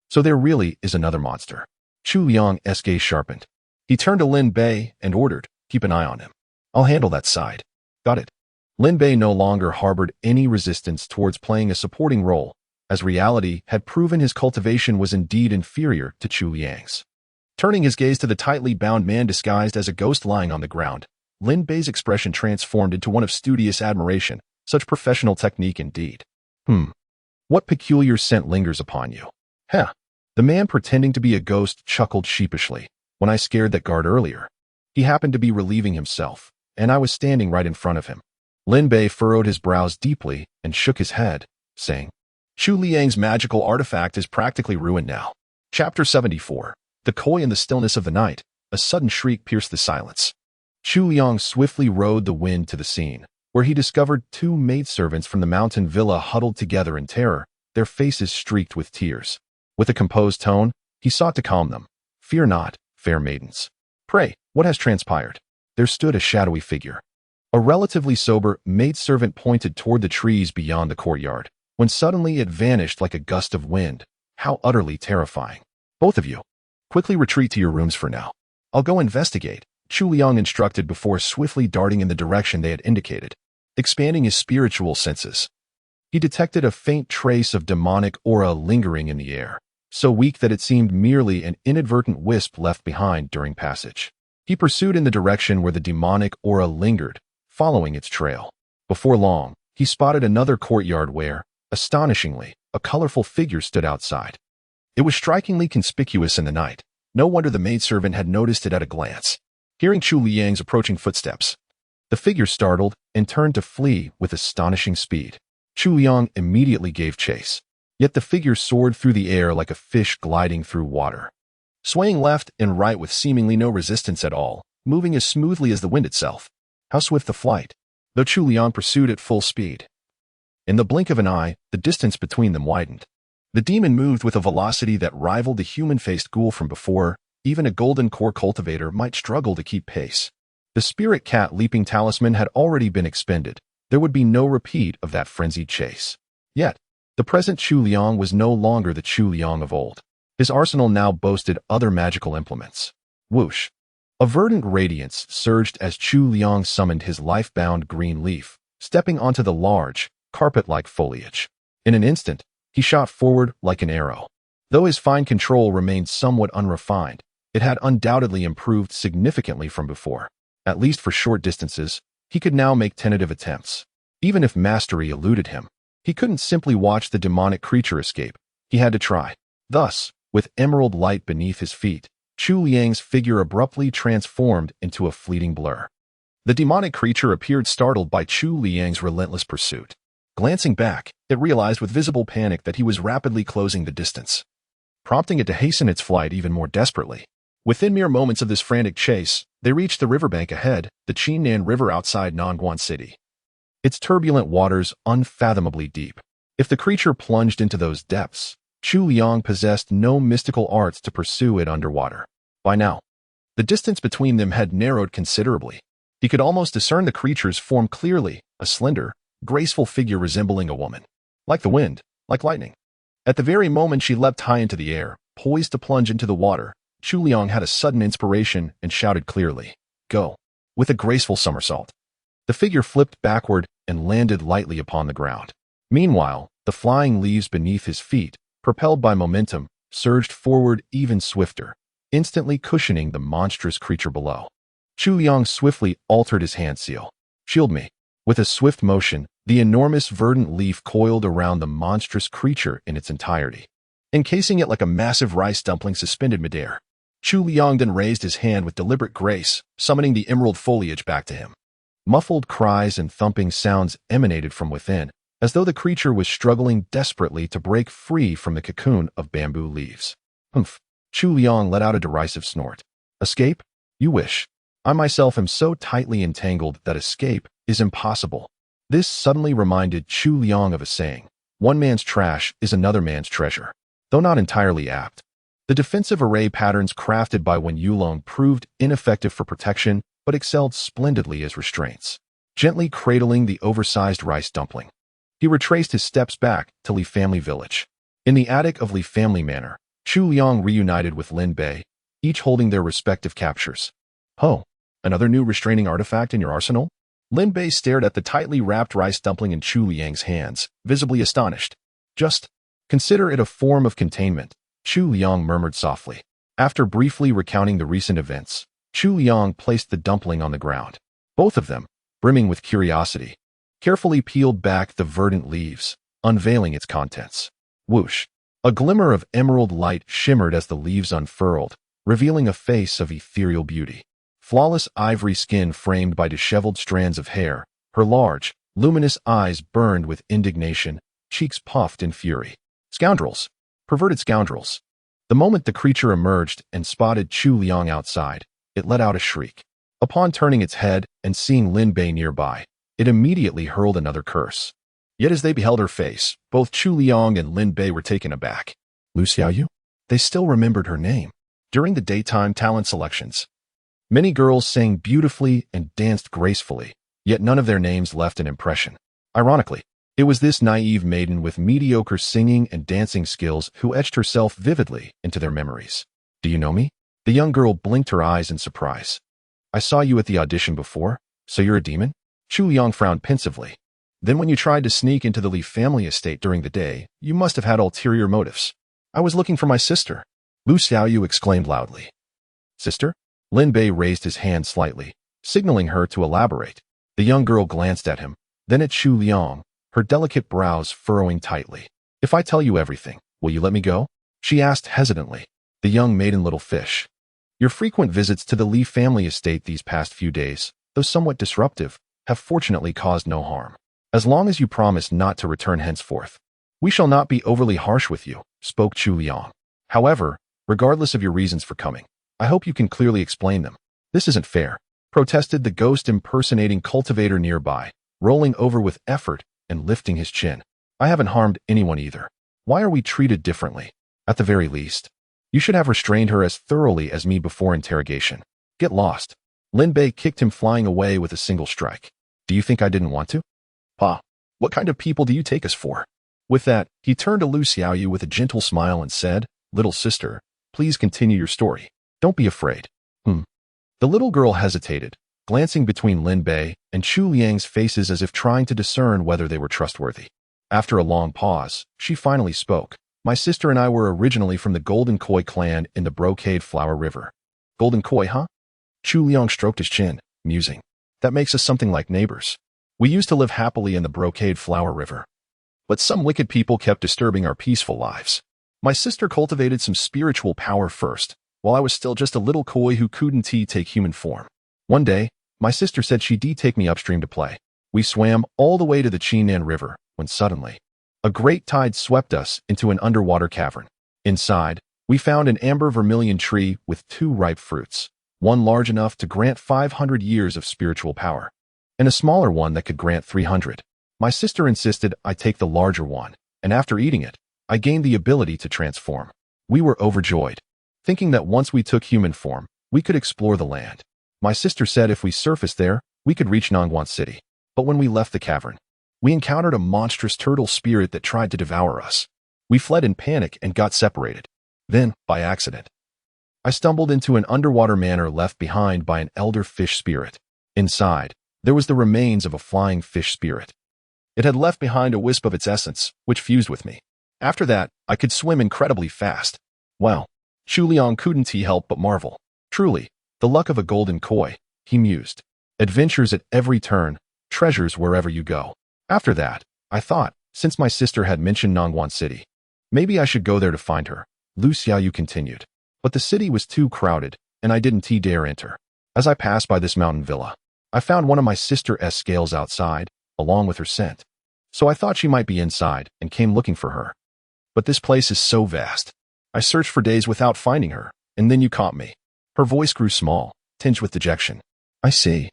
So there really is another monster. Chu Liang's gaze sharpened. He turned to Lin Bei and ordered, keep an eye on him. I'll handle that side. Got it. Lin Bei no longer harbored any resistance towards playing a supporting role, as reality had proven his cultivation was indeed inferior to Chu Liang's. Turning his gaze to the tightly bound man disguised as a ghost lying on the ground, Lin Bei's expression transformed into one of studious admiration. Such professional technique indeed. What peculiar scent lingers upon you? The man pretending to be a ghost chuckled sheepishly. When I scared that guard earlier, he happened to be relieving himself, and I was standing right in front of him. Lin Bei furrowed his brows deeply and shook his head, saying, Chu Liang's magical artifact is practically ruined now. Chapter 74. The Koi in the stillness of the night. A sudden shriek pierced the silence. Chu Liang swiftly rode the wind to the scene, where he discovered two maidservants from the mountain villa huddled together in terror, their faces streaked with tears. With a composed tone, he sought to calm them. Fear not, fair maidens. Pray, what has transpired? There stood a shadowy figure. A relatively sober maidservant pointed toward the trees beyond the courtyard, when suddenly it vanished like a gust of wind. How utterly terrifying. Both of you, quickly retreat to your rooms for now. I'll go investigate, Chu Liang instructed before swiftly darting in the direction they had indicated. Expanding his spiritual senses, he detected a faint trace of demonic aura lingering in the air, so weak that it seemed merely an inadvertent wisp left behind during passage. He pursued in the direction where the demonic aura lingered, following its trail. Before long, he spotted another courtyard where, astonishingly, a colorful figure stood outside. It was strikingly conspicuous in the night. No wonder the maidservant had noticed it at a glance. Hearing Chu Liang's approaching footsteps, the figure startled and turned to flee with astonishing speed. Chu Liang immediately gave chase. Yet the figure soared through the air like a fish gliding through water, swaying left and right with seemingly no resistance at all, moving as smoothly as the wind itself. How swift the flight, though Chu Liang pursued at full speed. In the blink of an eye, the distance between them widened. The demon moved with a velocity that rivaled the human-faced ghoul from before. Even a golden core cultivator might struggle to keep pace. The spirit cat leaping talisman had already been expended. There would be no repeat of that frenzied chase. Yet, the present Chu Liang was no longer the Chu Liang of old. His arsenal now boasted other magical implements. Whoosh! A verdant radiance surged as Chu Liang summoned his life-bound green leaf, stepping onto the large, carpet-like foliage. In an instant, he shot forward like an arrow. Though his fine control remained somewhat unrefined, it had undoubtedly improved significantly from before. At least for short distances, he could now make tentative attempts. Even if mastery eluded him, he couldn't simply watch the demonic creature escape. He had to try. Thus, With emerald light beneath his feet, Chu Liang's figure abruptly transformed into a fleeting blur. The demonic creature appeared startled by Chu Liang's relentless pursuit. Glancing back, it realized with visible panic that he was rapidly closing the distance, prompting it to hasten its flight even more desperately. Within mere moments of this frantic chase, they reached the riverbank ahead, the Qinnan River outside Nangguan City. Its turbulent waters unfathomably deep. If the creature plunged into those depths, Chu Liang possessed no mystical arts to pursue it underwater. By now, the distance between them had narrowed considerably. He could almost discern the creature's form clearly, a slender, graceful figure resembling a woman. Like the wind, like lightning. At the very moment she leapt high into the air, poised to plunge into the water, Chu Liang had a sudden inspiration and shouted clearly, "Go!" With a graceful somersault. The figure flipped backward and landed lightly upon the ground. Meanwhile, the flying leaves beneath his feet, propelled by momentum, surged forward even swifter, instantly cushioning the monstrous creature below. Chu Liang swiftly altered his hand seal. "Shield me." With a swift motion, the enormous verdant leaf coiled around the monstrous creature in its entirety, encasing it like a massive rice dumpling suspended midair. Chu Liang then raised his hand with deliberate grace, summoning the emerald foliage back to him. Muffled cries and thumping sounds emanated from within, as though the creature was struggling desperately to break free from the cocoon of bamboo leaves. Humph! Chu Liang let out a derisive snort. "Escape? You wish. I myself am so tightly entangled that escape is impossible." This suddenly reminded Chu Liang of a saying, "One man's trash is another man's treasure." Though not entirely apt, the defensive array patterns crafted by Wen Yulong proved ineffective for protection, but excelled splendidly as restraints. Gently cradling the oversized rice dumpling, he retraced his steps back to Li Family Village. In the attic of Li Family Manor, Chu Liang reunited with Lin Bei, each holding their respective captures. "Oh, another new restraining artifact in your arsenal?" Lin Bei stared at the tightly wrapped rice dumpling in Chu Liang's hands, visibly astonished. "Just consider it a form of containment," Chu Liang murmured softly. After briefly recounting the recent events, Chu Liang placed the dumpling on the ground. Both of them, brimming with curiosity, carefully peeled back the verdant leaves, unveiling its contents. Whoosh! A glimmer of emerald light shimmered as the leaves unfurled, revealing a face of ethereal beauty. Flawless ivory skin framed by disheveled strands of hair, her large, luminous eyes burned with indignation, cheeks puffed in fury. Scoundrels! Perverted scoundrels! The moment the creature emerged and spotted Chu Liang outside, it let out a shriek. Upon turning its head and seeing Lin Bei nearby, it immediately hurled another curse. Yet as they beheld her face, both Chu Liang and Lin Bei were taken aback. Lu Xiaoyu? They still remembered her name. During the daytime talent selections, many girls sang beautifully and danced gracefully, yet none of their names left an impression. Ironically, it was this naive maiden with mediocre singing and dancing skills who etched herself vividly into their memories. "Do you know me?" The young girl blinked her eyes in surprise. "I saw you at the audition before, so you're a demon?" Chu Liang frowned pensively. "Then when you tried to sneak into the Li family estate during the day, you must have had ulterior motives." "I was looking for my sister," Lu Xiaoyu exclaimed loudly. "Sister?" Lin Bei raised his hand slightly, signaling her to elaborate. The young girl glanced at him, then at Chu Liang, her delicate brows furrowing tightly. "If I tell you everything, will you let me go?" she asked hesitantly. The young maiden little fish. "Your frequent visits to the Li family estate these past few days, though somewhat disruptive, have fortunately caused no harm. As long as you promise not to return henceforth, we shall not be overly harsh with you," spoke Chu Liang. "However, regardless of your reasons for coming, I hope you can clearly explain them." "This isn't fair," protested the ghost-impersonating cultivator nearby, rolling over with effort and lifting his chin. "I haven't harmed anyone either. Why are we treated differently? At the very least, you should have restrained her as thoroughly as me before interrogation. Get lost." Lin Bei kicked him flying away with a single strike. "Do you think I didn't want to? Pa, what kind of people do you take us for?" With that, he turned to Lu Xiaoyu with a gentle smile and said, "Little sister, please continue your story. Don't be afraid." The little girl hesitated, glancing between Lin Bei and Chu Liang's faces as if trying to discern whether they were trustworthy. After a long pause, she finally spoke. "My sister and I were originally from the Golden Koi clan in the Brocade Flower River." "Golden Koi, huh?" Chu Liang stroked his chin, musing. "That makes us something like neighbors. We used to live happily in the Brocade Flower River, but some wicked people kept disturbing our peaceful lives. My sister cultivated some spiritual power first, while I was still just a little koi who couldn't take human form. One day, my sister said she'd take me upstream to play. We swam all the way to the Chinan River, when suddenly, a great tide swept us into an underwater cavern. Inside, we found an amber vermilion tree with 2 ripe fruits, one large enough to grant 500 years of spiritual power, and a smaller one that could grant 300. My sister insisted I take the larger one, and after eating it, I gained the ability to transform. We were overjoyed, thinking that once we took human form, we could explore the land. My sister said if we surfaced there, we could reach Nangwan City. But when we left the cavern, we encountered a monstrous turtle spirit that tried to devour us. We fled in panic and got separated. Then, by accident, I stumbled into an underwater manor left behind by an elder fish spirit. Inside, there was the remains of a flying fish spirit. It had left behind a wisp of its essence, which fused with me. After that, I could swim incredibly fast. Well, Chu Liang couldn't help but marvel. Truly, the luck of a golden koi, he mused. Adventures at every turn, treasures wherever you go. After that, I thought, since my sister had mentioned Nangwan City, maybe I should go there to find her. Lu Xiaoyu continued. But the city was too crowded, and I didn't dare enter. As I passed by this mountain villa, I found one of my sister's scales outside, along with her scent. So I thought she might be inside, and came looking for her. But this place is so vast. I searched for days without finding her, and then you caught me. Her voice grew small, tinged with dejection. I see.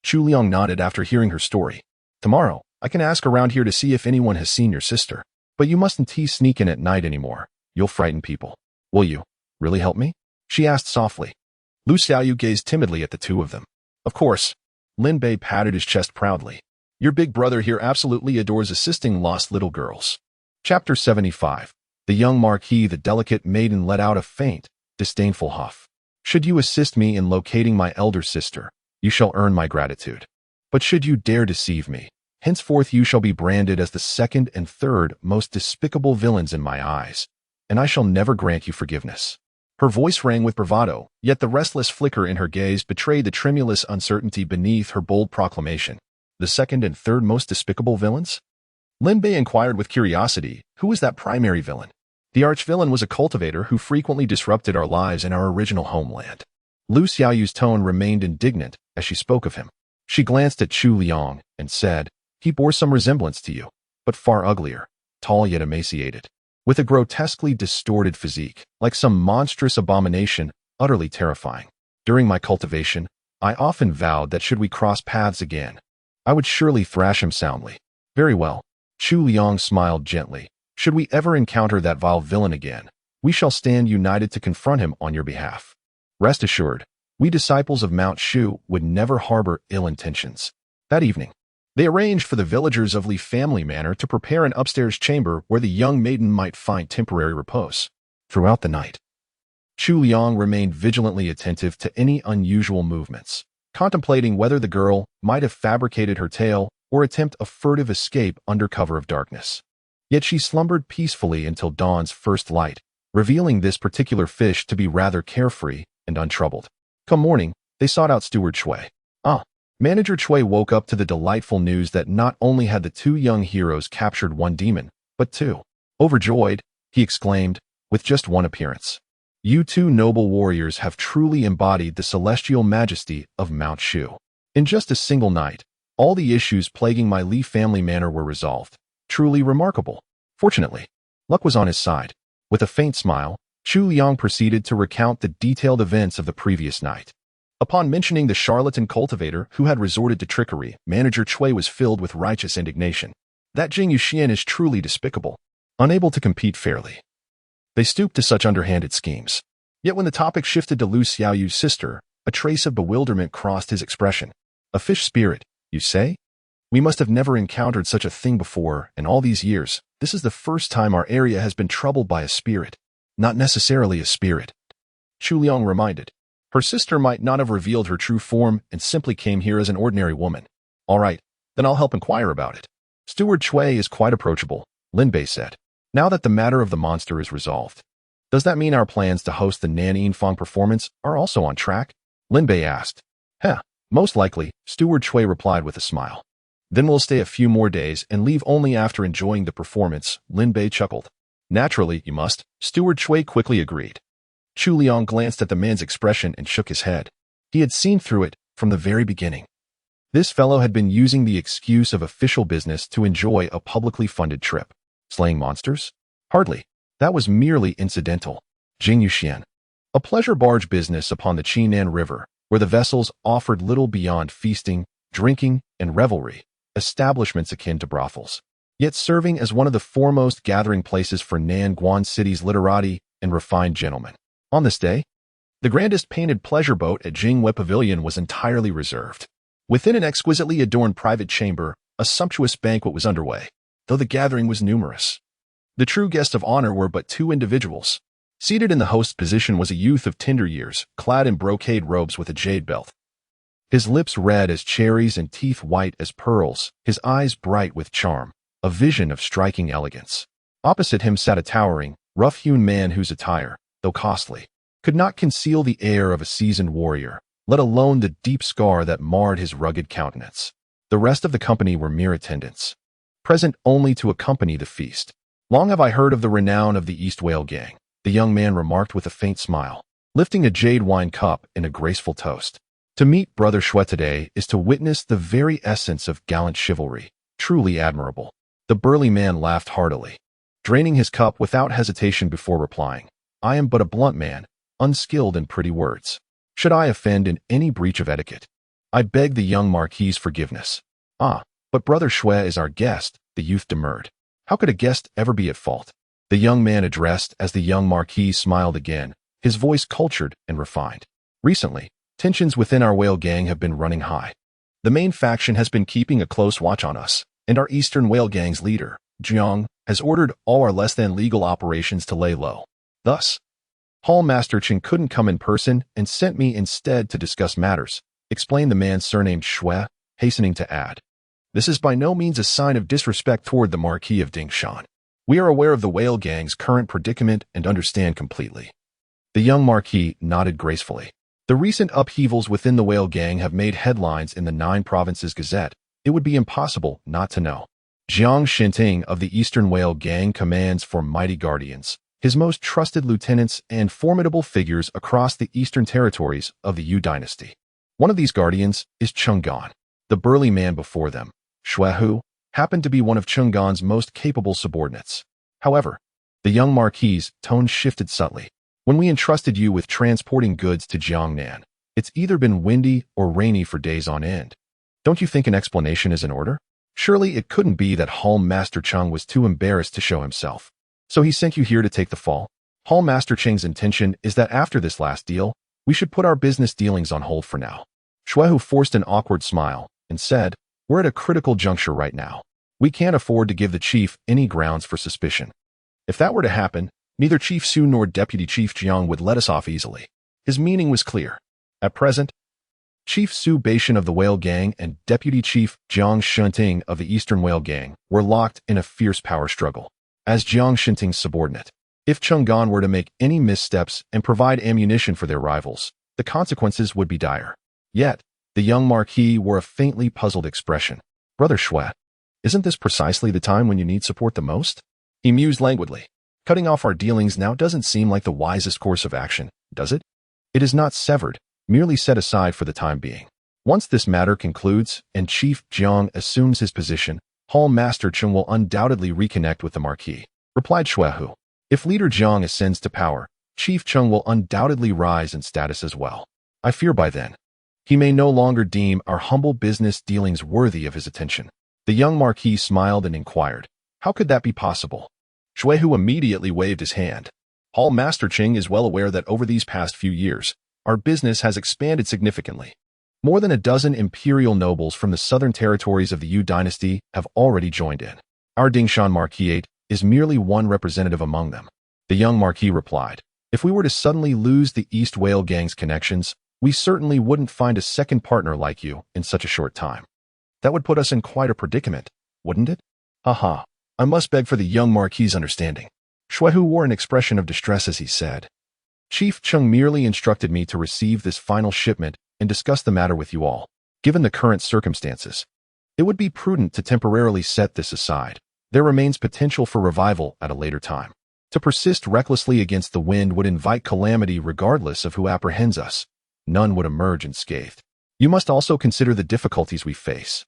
Chu Liang nodded after hearing her story. Tomorrow, I can ask around here to see if anyone has seen your sister. But you mustn't sneak in at night anymore. You'll frighten people. Will you really help me? She asked softly. Lu Xiaoyu gazed timidly at the two of them. Of course. Lin Bei patted his chest proudly. Your big brother here absolutely adores assisting lost little girls. Chapter 75. The young Marquis, the delicate maiden, let out a faint, disdainful huff. Should you assist me in locating my elder sister, you shall earn my gratitude. But should you dare deceive me, henceforth you shall be branded as the second and third most despicable villains in my eyes, and I shall never grant you forgiveness. Her voice rang with bravado, yet the restless flicker in her gaze betrayed the tremulous uncertainty beneath her bold proclamation. The second and third most despicable villains? Lin Bei inquired with curiosity, who was that primary villain? The arch-villain was a cultivator who frequently disrupted our lives in our original homeland. Lu Xiaoyu's tone remained indignant as she spoke of him. She glanced at Chu Liang and said, he bore some resemblance to you, but far uglier, tall yet emaciated, with a grotesquely distorted physique, like some monstrous abomination, utterly terrifying. During my cultivation, I often vowed that should we cross paths again, I would surely thrash him soundly. Very well. Chu Liang smiled gently. Should we ever encounter that vile villain again, we shall stand united to confront him on your behalf. Rest assured, we disciples of Mount Shu would never harbor ill intentions. That evening, they arranged for the villagers of Li Family Manor to prepare an upstairs chamber where the young maiden might find temporary repose. Throughout the night, Chu Liang remained vigilantly attentive to any unusual movements, contemplating whether the girl might have fabricated her tale or attempt a furtive escape under cover of darkness. Yet she slumbered peacefully until dawn's first light, revealing this particular fish to be rather carefree and untroubled. Come morning, they sought out Steward Chui. Manager Chui woke up to the delightful news that not only had the two young heroes captured one demon, but two. Overjoyed, he exclaimed, with just one appearance. You two noble warriors have truly embodied the celestial majesty of Mount Shu. In just a single night, all the issues plaguing my Li Family Manor were resolved. Truly remarkable. Fortunately, luck was on his side. With a faint smile, Chu Liang proceeded to recount the detailed events of the previous night. Upon mentioning the charlatan cultivator who had resorted to trickery, Manager Chui was filled with righteous indignation. That Jing Yuxian is truly despicable, unable to compete fairly. They stooped to such underhanded schemes. Yet when the topic shifted to Lu Xiaoyu's sister, a trace of bewilderment crossed his expression. A fish spirit, you say? We must have never encountered such a thing before, in all these years. This is the first time our area has been troubled by a spirit. Not necessarily a spirit. Chu Liang reminded. Her sister might not have revealed her true form and simply came here as an ordinary woman. All right, then I'll help inquire about it. Steward Chui is quite approachable, Lin Bei said. Now that the matter of the monster is resolved, does that mean our plans to host the Nan Yinfang performance are also on track? Lin Bei asked. Most likely, Steward Chui replied with a smile. Then we'll stay a few more days and leave only after enjoying the performance, Lin Bei chuckled. Naturally, you must, Steward Chui quickly agreed. Chu Liang glanced at the man's expression and shook his head. He had seen through it from the very beginning. This fellow had been using the excuse of official business to enjoy a publicly funded trip. Slaying monsters? Hardly. That was merely incidental. Jing Yuxian. A pleasure barge business upon the Qinan River, where the vessels offered little beyond feasting, drinking, and revelry, establishments akin to brothels, yet serving as one of the foremost gathering places for Nanguan City's literati and refined gentlemen. On this day, the grandest painted pleasure boat at Jingwei Pavilion was entirely reserved. Within an exquisitely adorned private chamber, a sumptuous banquet was underway, though the gathering was numerous. The true guests of honor were but two individuals. Seated in the host's position was a youth of tender years, clad in brocade robes with a jade belt. His lips red as cherries and teeth white as pearls, his eyes bright with charm, a vision of striking elegance. Opposite him sat a towering, rough-hewn man whose attire, though costly, could not conceal the air of a seasoned warrior, let alone the deep scar that marred his rugged countenance. The rest of the company were mere attendants, present only to accompany the feast. Long have I heard of the renown of the East Whale Gang, the young man remarked with a faint smile, lifting a jade wine cup in a graceful toast. To meet Brother Shui today is to witness the very essence of gallant chivalry, truly admirable. The burly man laughed heartily, draining his cup without hesitation before replying. I am but a blunt man, unskilled in pretty words. Should I offend in any breach of etiquette, I beg the young Marquis's forgiveness. Ah, but Brother Shui is our guest, the youth demurred. How could a guest ever be at fault? The young man addressed as the young Marquis smiled again, his voice cultured and refined. Recently, tensions within our whale gang have been running high. The main faction has been keeping a close watch on us, and our Eastern Whale Gang's leader, Jiang, has ordered all our less-than-legal operations to lay low. Thus, Hall Master Ching couldn't come in person and sent me instead to discuss matters, explained the man surnamed Shui, hastening to add. This is by no means a sign of disrespect toward the Marquis of Dingshan. We are aware of the Whale Gang's current predicament and understand completely. The young Marquis nodded gracefully. The recent upheavals within the Whale Gang have made headlines in the 9 Provinces Gazette. It would be impossible not to know. Jiang Shinting of the Eastern Whale Gang commands for mighty guardians, his most trusted lieutenants and formidable figures across the eastern territories of the Yu dynasty. One of these guardians is Chang'an. The burly man before them, Shuihu, happened to be one of Chang'an's most capable subordinates. However, the young Marquis's tone shifted subtly. When we entrusted you with transporting goods to Jiangnan, it's either been windy or rainy for days on end. Don't you think an explanation is in order? Surely it couldn't be that Hall Master Cheng was too embarrassed to show himself. So he sent you here to take the fall? Hall Master Cheng's intention is that after this last deal, we should put our business dealings on hold for now. Shuihu forced an awkward smile and said, we're at a critical juncture right now. We can't afford to give the chief any grounds for suspicion. If that were to happen, neither Chief Su nor Deputy Chief Jiang would let us off easily. His meaning was clear. At present, Chief Su Baishan of the Whale Gang and Deputy Chief Jiang Shinting of the Eastern Whale Gang were locked in a fierce power struggle. As Jiang Shinting's subordinate, if Chang'an were to make any missteps and provide ammunition for their rivals, the consequences would be dire. Yet, the young Marquis wore a faintly puzzled expression. Brother Shui, isn't this precisely the time when you need support the most? He mused languidly. Cutting off our dealings now doesn't seem like the wisest course of action, does it? It is not severed, merely set aside for the time being. Once this matter concludes and Chief Jiang assumes his position, Hall Master Cheng will undoubtedly reconnect with the Marquis, replied Shuihu. If Leader Jiang ascends to power, Chief Cheng will undoubtedly rise in status as well. I fear by then, he may no longer deem our humble business dealings worthy of his attention. The young Marquis smiled and inquired, how could that be possible? Shuihu immediately waved his hand. Hall Master Cheng is well aware that over these past few years, our business has expanded significantly. More than a dozen imperial nobles from the southern territories of the Yu dynasty have already joined in. Our Dingshan Marquisate is merely one representative among them. The young Marquis replied, if we were to suddenly lose the East Whale Gang's connections, we certainly wouldn't find a second partner like you in such a short time. That would put us in quite a predicament, wouldn't it? Haha, I must beg for the young Marquis's understanding. Shuihu wore an expression of distress as he said, Chief Cheng merely instructed me to receive this final shipment and discuss the matter with you all. Given the current circumstances, it would be prudent to temporarily set this aside. There remains potential for revival at a later time. To persist recklessly against the wind would invite calamity regardless of who apprehends us. None would emerge unscathed. You must also consider the difficulties we face.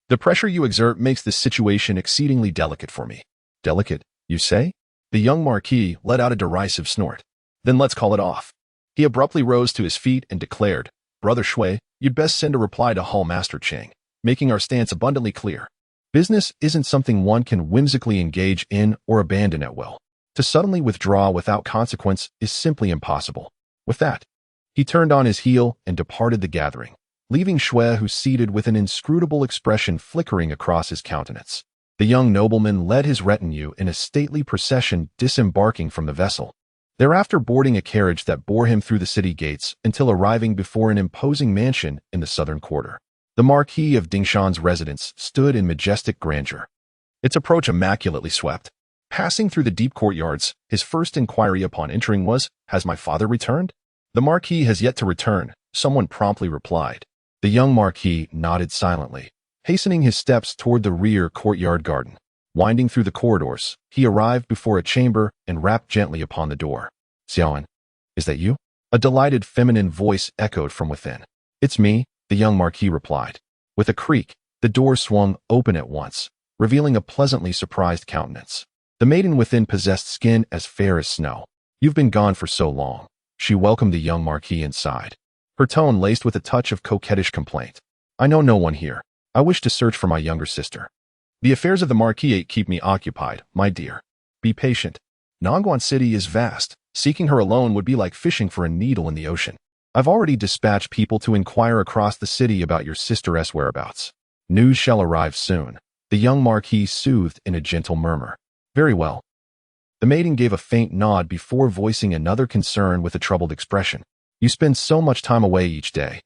The pressure you exert makes this situation exceedingly delicate for me. Delicate, you say? The young Marquis let out a derisive snort. Then let's call it off. He abruptly rose to his feet and declared, Brother Shui, you'd best send a reply to Hall Master Cheng, making our stance abundantly clear. Business isn't something one can whimsically engage in or abandon at will. To suddenly withdraw without consequence is simply impossible. With that, he turned on his heel and departed the gathering, leaving Shui who seated with an inscrutable expression flickering across his countenance. The young nobleman led his retinue in a stately procession disembarking from the vessel, thereafter boarding a carriage that bore him through the city gates until arriving before an imposing mansion in the southern quarter. The Marquis of Dingshan's residence stood in majestic grandeur, its approach immaculately swept. Passing through the deep courtyards, his first inquiry upon entering was, Has my father returned? The Marquis has yet to return, someone promptly replied. The young Marquis nodded silently, hastening his steps toward the rear courtyard garden. Winding through the corridors, he arrived before a chamber and rapped gently upon the door. Xiaoan, is that you? A delighted feminine voice echoed from within. It's me, the young Marquis replied. With a creak, the door swung open at once, revealing a pleasantly surprised countenance. The maiden within possessed skin as fair as snow. You've been gone for so long. She welcomed the young Marquis inside, her tone laced with a touch of coquettish complaint. I know no one here. I wish to search for my younger sister. The affairs of the Marquis keep me occupied, my dear. Be patient. Nongguan City is vast. Seeking her alone would be like fishing for a needle in the ocean. I've already dispatched people to inquire across the city about your sister's whereabouts. News shall arrive soon. The young Marquis soothed in a gentle murmur. Very well. The maiden gave a faint nod before voicing another concern with a troubled expression. You spend so much time away each day.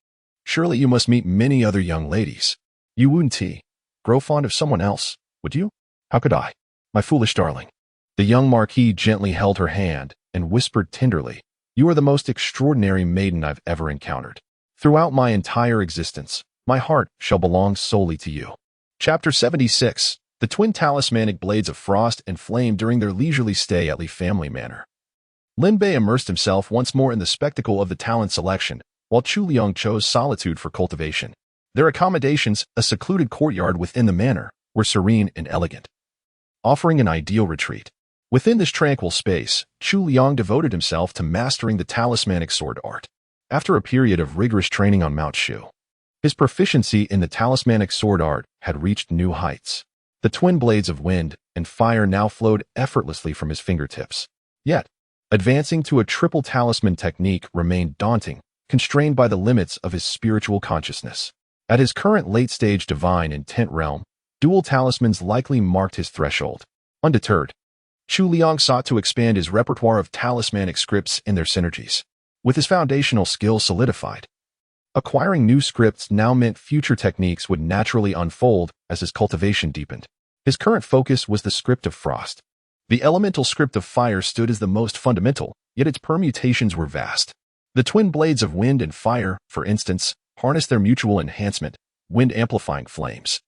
Surely you must meet many other young ladies. You wouldn't grow fond of someone else, would you? How could I? My foolish darling. The young Marquis gently held her hand and whispered tenderly, You are the most extraordinary maiden I've ever encountered. Throughout my entire existence, my heart shall belong solely to you. Chapter 76. The twin talismanic blades of frost and flame during their leisurely stay at Li family manor. Lin Bei immersed himself once more in the spectacle of the talent selection, while Chu Liang chose solitude for cultivation. Their accommodations, a secluded courtyard within the manor, were serene and elegant, offering an ideal retreat. Within this tranquil space, Chu Liang devoted himself to mastering the talismanic sword art. After a period of rigorous training on Mount Shu, his proficiency in the talismanic sword art had reached new heights. The twin blades of wind and fire now flowed effortlessly from his fingertips. Yet, advancing to a triple talisman technique remained daunting, constrained by the limits of his spiritual consciousness. At his current late-stage divine intent realm, dual talismans likely marked his threshold. Undeterred, Chu Liang sought to expand his repertoire of talismanic scripts and their synergies. With his foundational skill solidified, acquiring new scripts now meant future techniques would naturally unfold as his cultivation deepened. His current focus was the script of frost. The elemental script of fire stood as the most fundamental, yet its permutations were vast. The twin blades of wind and fire, for instance, harnessed their mutual enhancement, wind amplifying flames,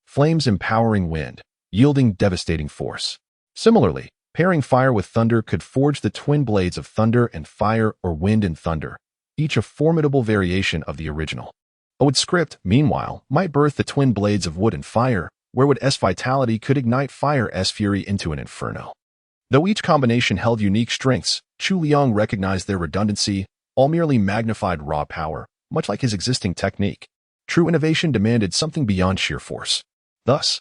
flames empowering wind, yielding devastating force. Similarly, pairing fire with thunder could forge the twin blades of thunder and fire or wind and thunder, each a formidable variation of the original. A wood script, meanwhile, might birth the twin blades of wood and fire, where wood S vitality could ignite fire S fury into an inferno. Though each combination held unique strengths, Chu Liang recognized their redundancy, all merely magnified raw power, much like his existing technique. True innovation demanded something beyond sheer force. Thus,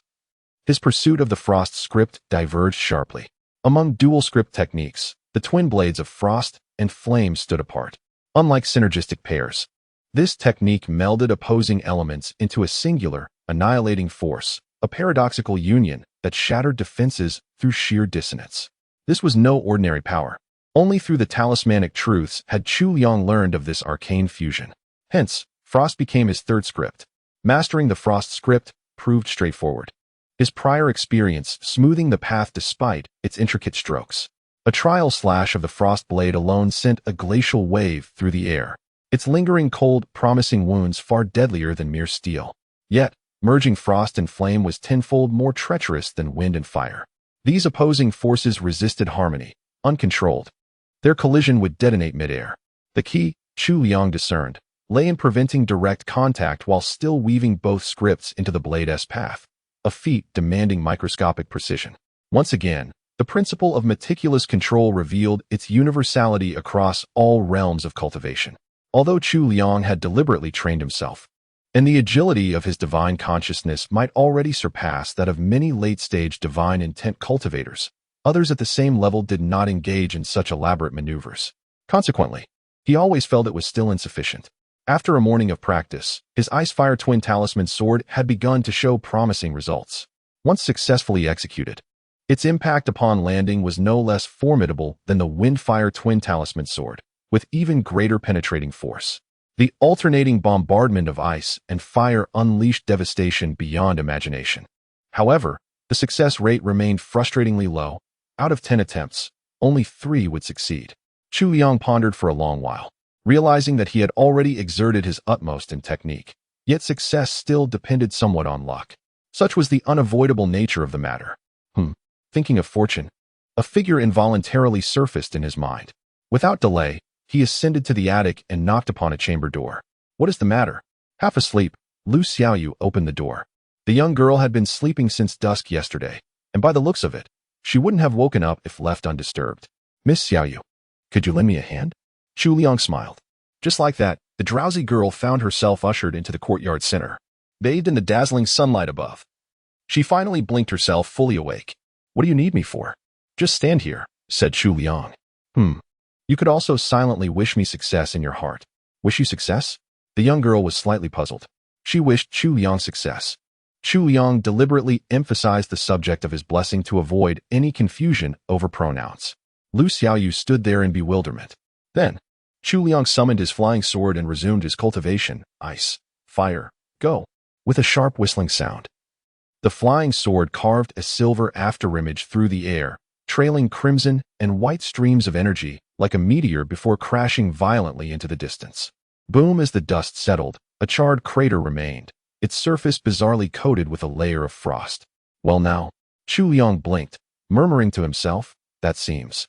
his pursuit of the frost script diverged sharply. Among dual script techniques, the twin blades of frost and flame stood apart. Unlike synergistic pairs, this technique melded opposing elements into a singular, annihilating force, a paradoxical union that shattered defenses through sheer dissonance. This was no ordinary power. Only through the talismanic truths had Chu Liang learned of this arcane fusion. Hence, frost became his third script. Mastering the frost script proved straightforward, his prior experience smoothing the path despite its intricate strokes. A trial slash of the frost blade alone sent a glacial wave through the air, its lingering cold promising wounds far deadlier than mere steel. Yet, merging frost and flame was tenfold more treacherous than wind and fire. These opposing forces resisted harmony, uncontrolled. Their collision would detonate midair. The key, Chu Liang discerned, lay in preventing direct contact while still weaving both scripts into the blade's path, a feat demanding microscopic precision. Once again, the principle of meticulous control revealed its universality across all realms of cultivation. Although Chu Liang had deliberately trained himself, and the agility of his divine consciousness might already surpass that of many late-stage divine intent cultivators, others at the same level did not engage in such elaborate maneuvers. Consequently, he always felt it was still insufficient. After a morning of practice, his Ice-Fire Twin Talisman sword had begun to show promising results. Once successfully executed, its impact upon landing was no less formidable than the Wind-Fire Twin Talisman sword, with even greater penetrating force. The alternating bombardment of ice and fire unleashed devastation beyond imagination. However, the success rate remained frustratingly low. Out of 10 attempts, only 3 would succeed. Chu Liang pondered for a long while, realizing that he had already exerted his utmost in technique, yet success still depended somewhat on luck. Such was the unavoidable nature of the matter. Thinking of fortune, a figure involuntarily surfaced in his mind. Without delay, he ascended to the attic and knocked upon a chamber door. "What is the matter?" Half asleep, Lu Xiaoyu opened the door. The young girl had been sleeping since dusk yesterday, and by the looks of it, she wouldn't have woken up if left undisturbed. "Miss Xiaoyu, could you lend me a hand?" Chu Liang smiled. Just like that, the drowsy girl found herself ushered into the courtyard center, bathed in the dazzling sunlight above. She finally blinked herself fully awake. "What do you need me for?" "Just stand here," said Chu Liang. You could also silently wish me success in your heart." "Wish you success?" The young girl was slightly puzzled. She wished Chu Liang success. Chu Liang deliberately emphasized the subject of his blessing to avoid any confusion over pronouns. Lu Xiaoyu stood there in bewilderment. Then, Chu Liang summoned his flying sword and resumed his cultivation. Ice, fire, go, with a sharp whistling sound. The flying sword carved a silver afterimage through the air, trailing crimson and white streams of energy like a meteor before crashing violently into the distance. Boom! As the dust settled, a charred crater remained, its surface bizarrely coated with a layer of frost. "Well now," Chu Liang blinked, murmuring to himself, "that seems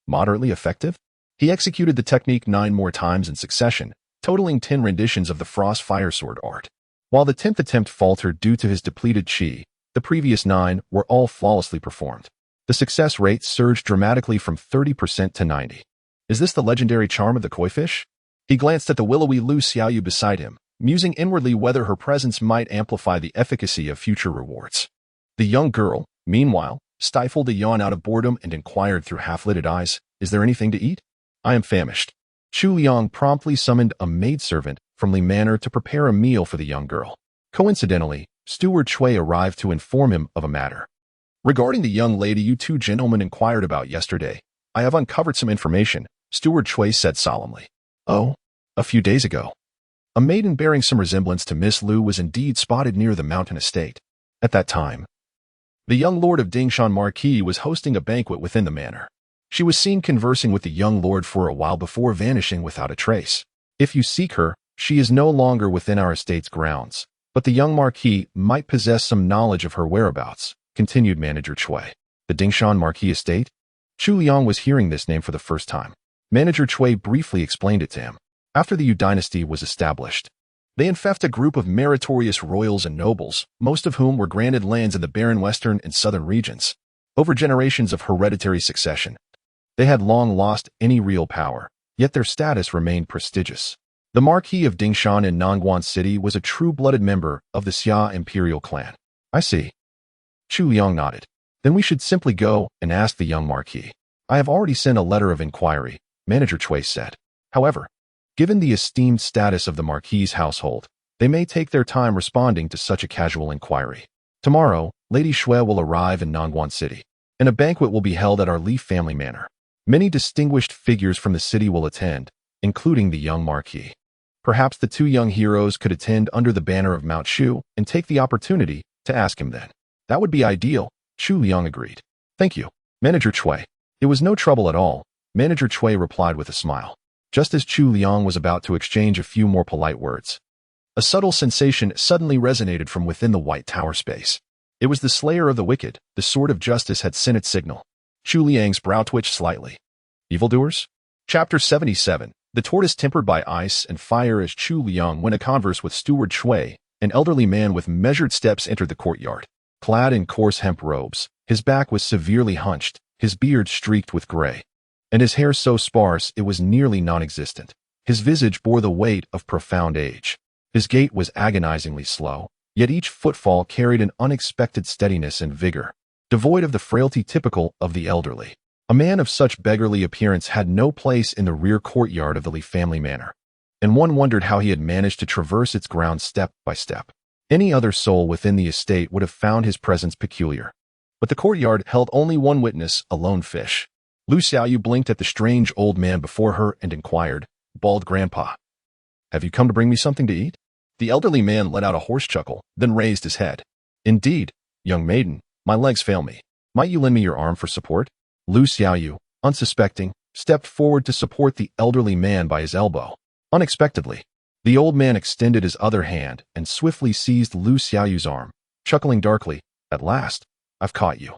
moderately effective." He executed the technique 9 more times in succession, totaling 10 renditions of the frost fire sword art. While the 10th attempt faltered due to his depleted chi, the previous 9 were all flawlessly performed. The success rate surged dramatically from 30% to 90%. Is this the legendary charm of the koi fish? He glanced at the willowy Lu Xiaoyu beside him, musing inwardly whether her presence might amplify the efficacy of future rewards. The young girl, meanwhile, stifled a yawn out of boredom and inquired through half-lidded eyes, "Is there anything to eat?" "I am famished." Chu Liang promptly summoned a maidservant from Li Manor to prepare a meal for the young girl. Coincidentally, Steward Chui arrived to inform him of a matter. "Regarding the young lady you 2 gentlemen inquired about yesterday, I have uncovered some information," Steward Chui said solemnly. "Oh, a few days ago, a maiden bearing some resemblance to Miss Lu was indeed spotted near the mountain estate. At that time, the young lord of Dingshan Marquis was hosting a banquet within the manor. She was seen conversing with the young lord for a while before vanishing without a trace. If you seek her, she is no longer within our estate's grounds, but the young Marquis might possess some knowledge of her whereabouts," continued Manager Chui. "The Dingshan Marquis estate?" Chu Liang was hearing this name for the first time. Manager Chui briefly explained it to him. After the Yu dynasty was established, they infected a group of meritorious royals and nobles, most of whom were granted lands in the barren western and southern regions. Over generations of hereditary succession, they had long lost any real power, yet their status remained prestigious. The Marquis of Dingshan in Nongguan City was a true-blooded member of the Xia imperial clan. "I see." Chu Liang nodded. "Then we should simply go and ask the young Marquis." "I have already sent a letter of inquiry," Manager Chui said. "However, given the esteemed status of the Marquis's household, they may take their time responding to such a casual inquiry. Tomorrow, Lady Shui will arrive in Nongguan City, and a banquet will be held at our Li family manor. Many distinguished figures from the city will attend, including the young Marquis. Perhaps the 2 young heroes could attend under the banner of Mount Shu and take the opportunity to ask him then." "That would be ideal," Chu Liang agreed. "Thank you, Manager Chui." "It was no trouble at all," Manager Chui replied with a smile. Just as Chu Liang was about to exchange a few more polite words, a subtle sensation suddenly resonated from within the white tower space. It was the slayer of the wicked. The sword of justice had sent its signal. Chu Liang's brow twitched slightly. Evildoers? Chapter 77. The tortoise tempered by ice and fire. As Chu Liang went to converse with Steward Shui, an elderly man with measured steps entered the courtyard. Clad in coarse hemp robes, his back was severely hunched, his beard streaked with gray, and his hair so sparse it was nearly non-existent. His visage bore the weight of profound age. His gait was agonizingly slow, yet each footfall carried an unexpected steadiness and vigor, devoid of the frailty typical of the elderly. A man of such beggarly appearance had no place in the rear courtyard of the Li family manor, and one wondered how he had managed to traverse its grounds step by step. Any other soul within the estate would have found his presence peculiar. But the courtyard held only one witness, a lone fish. Lu Xiaoyu blinked at the strange old man before her and inquired, "Bald grandpa, have you come to bring me something to eat?" The elderly man let out a hoarse chuckle, then raised his head. "Indeed, young maiden, my legs fail me. Might you lend me your arm for support?" Lu Xiaoyu, unsuspecting, stepped forward to support the elderly man by his elbow. Unexpectedly, the old man extended his other hand and swiftly seized Lu Xiaoyu's arm, chuckling darkly, "At last, I've caught you."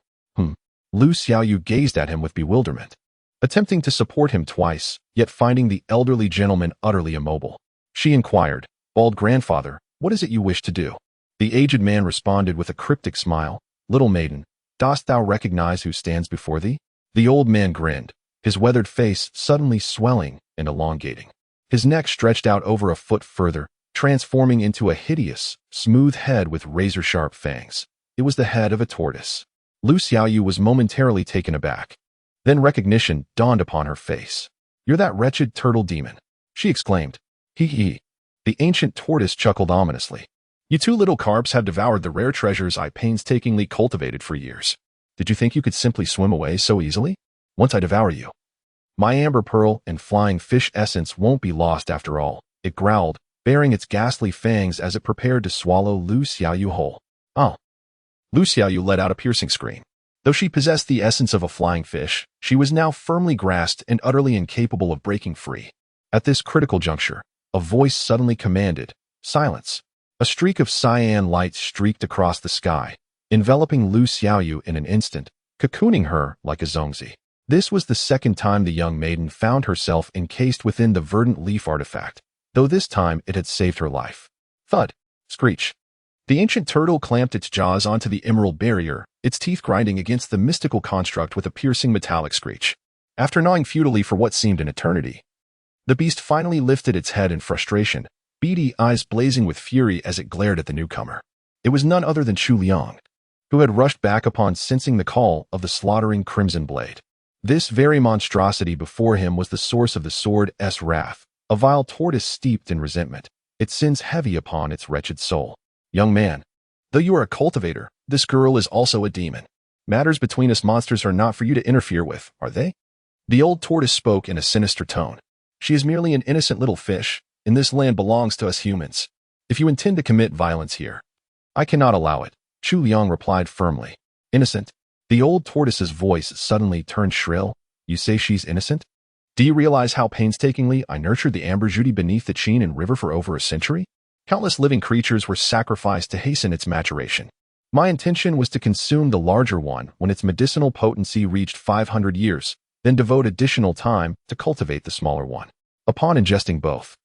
Lu Xiaoyu gazed at him with bewilderment, attempting to support him twice, yet finding the elderly gentleman utterly immobile. She inquired, "Bald grandfather, what is it you wish to do?" The aged man responded with a cryptic smile, "Little maiden, dost thou recognize who stands before thee?" The old man grinned, his weathered face suddenly swelling and elongating. His neck stretched out over a foot further, transforming into a hideous, smooth head with razor-sharp fangs. It was the head of a tortoise. Lu Xiaoyu was momentarily taken aback. Then recognition dawned upon her face. "You're that wretched turtle demon," she exclaimed. "Hee hee." The ancient tortoise chuckled ominously. "You two little carps have devoured the rare treasures I painstakingly cultivated for years. Did you think you could simply swim away so easily? Once I devour you, my amber pearl and flying fish essence won't be lost after all," it growled, baring its ghastly fangs as it prepared to swallow Lu Xiaoyu whole. "Oh." Lu Xiaoyu let out a piercing scream. Though she possessed the essence of a flying fish, she was now firmly grasped and utterly incapable of breaking free. At this critical juncture, a voice suddenly commanded, "Silence." A streak of cyan light streaked across the sky, enveloping Lu Xiaoyu in an instant, cocooning her like a zongzi. This was the second time the young maiden found herself encased within the verdant leaf artifact, though this time it had saved her life. Thud! Screech! The ancient turtle clamped its jaws onto the emerald barrier, its teeth grinding against the mystical construct with a piercing metallic screech. After gnawing futilely for what seemed an eternity, the beast finally lifted its head in frustration, beady eyes blazing with fury as it glared at the newcomer. It was none other than Chu Liang, who had rushed back upon sensing the call of the slaughtering crimson blade. This very monstrosity before him was the source of the sword's wrath, a vile tortoise steeped in resentment, its sins heavy upon its wretched soul. "Young man, though you are a cultivator, this girl is also a demon. Matters between us monsters are not for you to interfere with, are they?" The old tortoise spoke in a sinister tone. "She is merely an innocent little fish, and this land belongs to us humans. If you intend to commit violence here, I cannot allow it," Chu Liang replied firmly. "Innocent?" The old tortoise's voice suddenly turned shrill. "You say she's innocent? Do you realize how painstakingly I nurtured the amber judy beneath the Qin and river for over a century? Countless living creatures were sacrificed to hasten its maturation. My intention was to consume the larger one when its medicinal potency reached 500 years, then devote additional time to cultivate the smaller one. Upon ingesting both,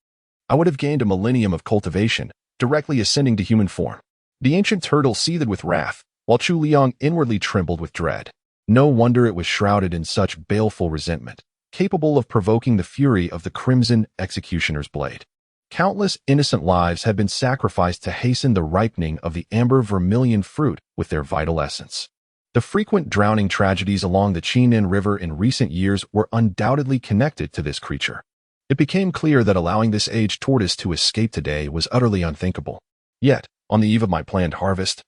I would have gained a millennium of cultivation, directly ascending to human form." The ancient turtle seethed with wrath, while Chu Liang inwardly trembled with dread. No wonder it was shrouded in such baleful resentment, capable of provoking the fury of the crimson executioner's blade. Countless innocent lives had been sacrificed to hasten the ripening of the amber vermilion fruit with their vital essence. The frequent drowning tragedies along the Qin River in recent years were undoubtedly connected to this creature. It became clear that allowing this aged tortoise to escape today was utterly unthinkable. Yet, on the eve of my planned harvest,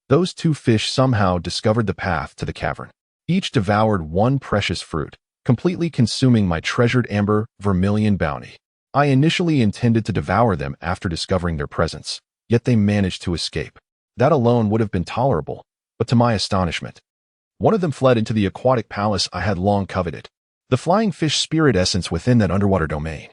those two fish somehow discovered the path to the cavern. Each devoured one precious fruit, completely consuming my treasured amber vermilion bounty. I initially intended to devour them after discovering their presence, yet they managed to escape. That alone would have been tolerable, but to my astonishment, one of them fled into the aquatic palace I had long coveted. The flying fish spirit essence within that underwater domain,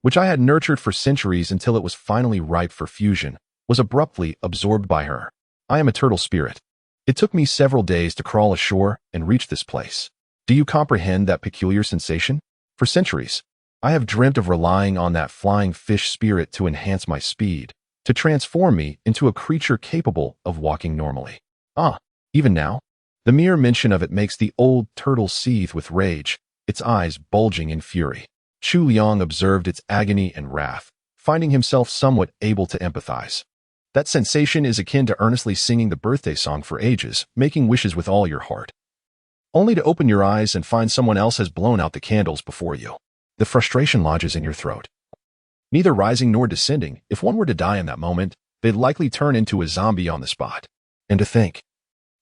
which I had nurtured for centuries until it was finally ripe for fusion, was abruptly absorbed by her. I am a turtle spirit. It took me several days to crawl ashore and reach this place. Do you comprehend that peculiar sensation? For centuries, I have dreamt of relying on that flying fish spirit to enhance my speed, to transform me into a creature capable of walking normally. Even now, the mere mention of it makes the old turtle seethe with rage, its eyes bulging in fury. Chu Liang observed its agony and wrath, finding himself somewhat able to empathize. That sensation is akin to earnestly singing the birthday song for ages, making wishes with all your heart, only to open your eyes and find someone else has blown out the candles before you. The frustration lodges in your throat. Neither rising nor descending, if one were to die in that moment, they'd likely turn into a zombie on the spot. And to think,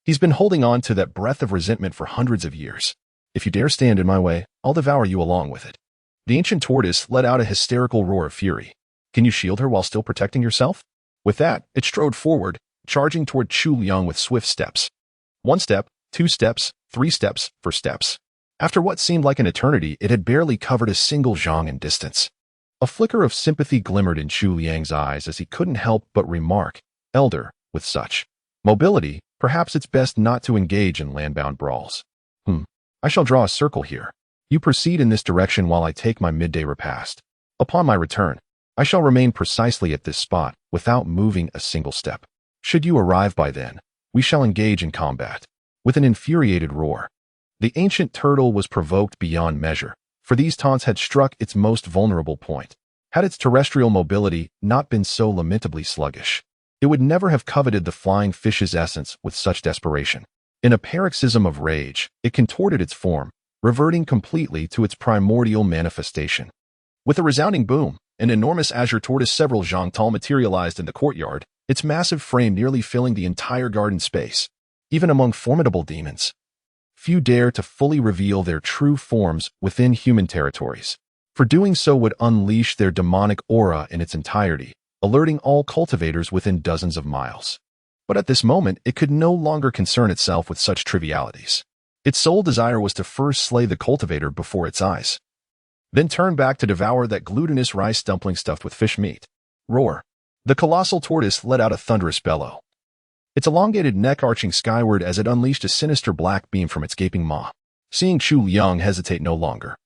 he's been holding on to that breath of resentment for hundreds of years. If you dare stand in my way, I'll devour you along with it. The ancient tortoise let out a hysterical roar of fury. Can you shield her while still protecting yourself? With that, it strode forward, charging toward Chu Liang with swift steps. 1 step, 2 steps, 3 steps, 4 steps. After what seemed like an eternity, it had barely covered a single zhang in distance. A flicker of sympathy glimmered in Chu Liang's eyes as he couldn't help but remark, "Elder, with such mobility, perhaps it's best not to engage in landbound brawls. I shall draw a circle here. You proceed in this direction while I take my midday repast. Upon my return, I shall remain precisely at this spot without moving a single step. Should you arrive by then, we shall engage in combat." With an infuriated roar, the ancient turtle was provoked beyond measure, for these taunts had struck its most vulnerable point. Had its terrestrial mobility not been so lamentably sluggish, it would never have coveted the flying fish's essence with such desperation. In a paroxysm of rage, it contorted its form, reverting completely to its primordial manifestation. With a resounding boom, an enormous azure tortoise several zhang tall materialized in the courtyard, its massive frame nearly filling the entire garden space. Even among formidable demons, few dare to fully reveal their true forms within human territories, for doing so would unleash their demonic aura in its entirety, alerting all cultivators within dozens of miles. But at this moment, it could no longer concern itself with such trivialities. Its sole desire was to first slay the cultivator before its eyes, then turn back to devour that glutinous rice dumpling stuffed with fish meat. Roar. The colossal tortoise let out a thunderous bellow, its elongated neck arching skyward as it unleashed a sinister black beam from its gaping maw. Seeing Chu Liang hesitate no longer,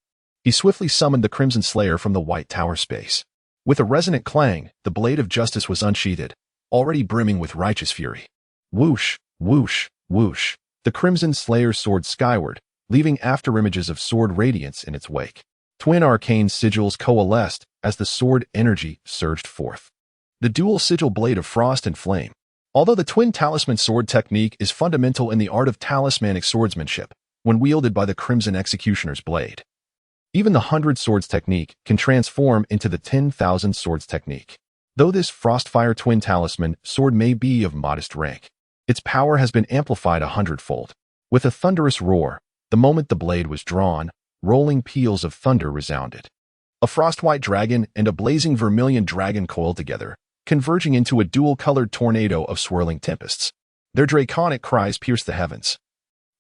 he swiftly summoned the Crimson Slayer from the white tower space. With a resonant clang, the blade of justice was unsheathed, already brimming with righteous fury. Whoosh, whoosh, whoosh. The Crimson Slayer soared skyward, leaving afterimages of sword radiance in its wake. Twin arcane sigils coalesced as the sword energy surged forth. The dual sigil blade of frost and flame. Although the twin talisman sword technique is fundamental in the art of talismanic swordsmanship, when wielded by the Crimson Executioner's blade, even the 100 swords technique can transform into the 10,000 swords technique. Though this Frostfire twin talisman sword may be of modest rank, its power has been amplified 100-fold. With a thunderous roar, the moment the blade was drawn, rolling peals of thunder resounded. A frost-white dragon and a blazing vermilion dragon coiled together, converging into a dual-colored tornado of swirling tempests. Their draconic cries pierced the heavens,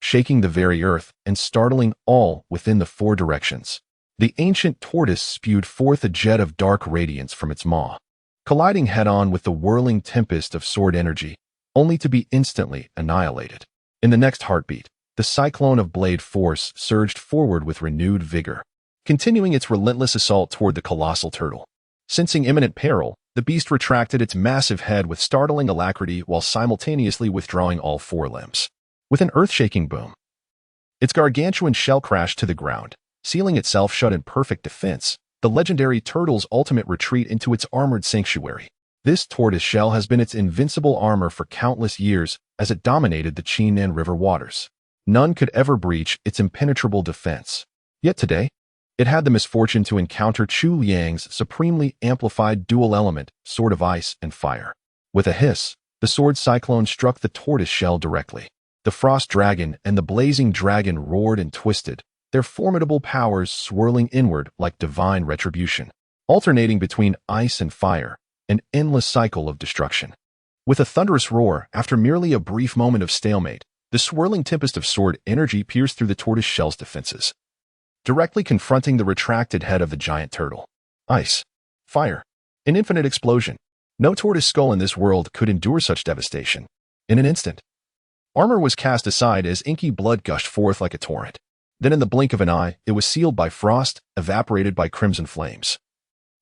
shaking the very earth and startling all within the 4 directions. The ancient tortoise spewed forth a jet of dark radiance from its maw, colliding head-on with the whirling tempest of sword energy, only to be instantly annihilated. In the next heartbeat, the cyclone of blade force surged forward with renewed vigor, continuing its relentless assault toward the colossal turtle. Sensing imminent peril, the beast retracted its massive head with startling alacrity while simultaneously withdrawing all 4 limbs. With an earth-shaking boom, its gargantuan shell crashed to the ground, sealing itself shut in perfect defense, the legendary turtle's ultimate retreat into its armored sanctuary. This tortoise shell has been its invincible armor for countless years as it dominated the Qinan River waters. None could ever breach its impenetrable defense. Yet today, it had the misfortune to encounter Chu Liang's supremely amplified dual-element sword of ice and fire. With a hiss, the sword cyclone struck the tortoise shell directly. The frost dragon and the blazing dragon roared and twisted, their formidable powers swirling inward like divine retribution, alternating between ice and fire, an endless cycle of destruction. With a thunderous roar, after merely a brief moment of stalemate, the swirling tempest of sword energy pierced through the tortoise shell's defenses, directly confronting the retracted head of the giant turtle. Ice, fire, an infinite explosion. No tortoise skull in this world could endure such devastation. In an instant, Armor was cast aside as inky blood gushed forth like a torrent. Then in the blink of an eye, it was sealed by frost, evaporated by crimson flames,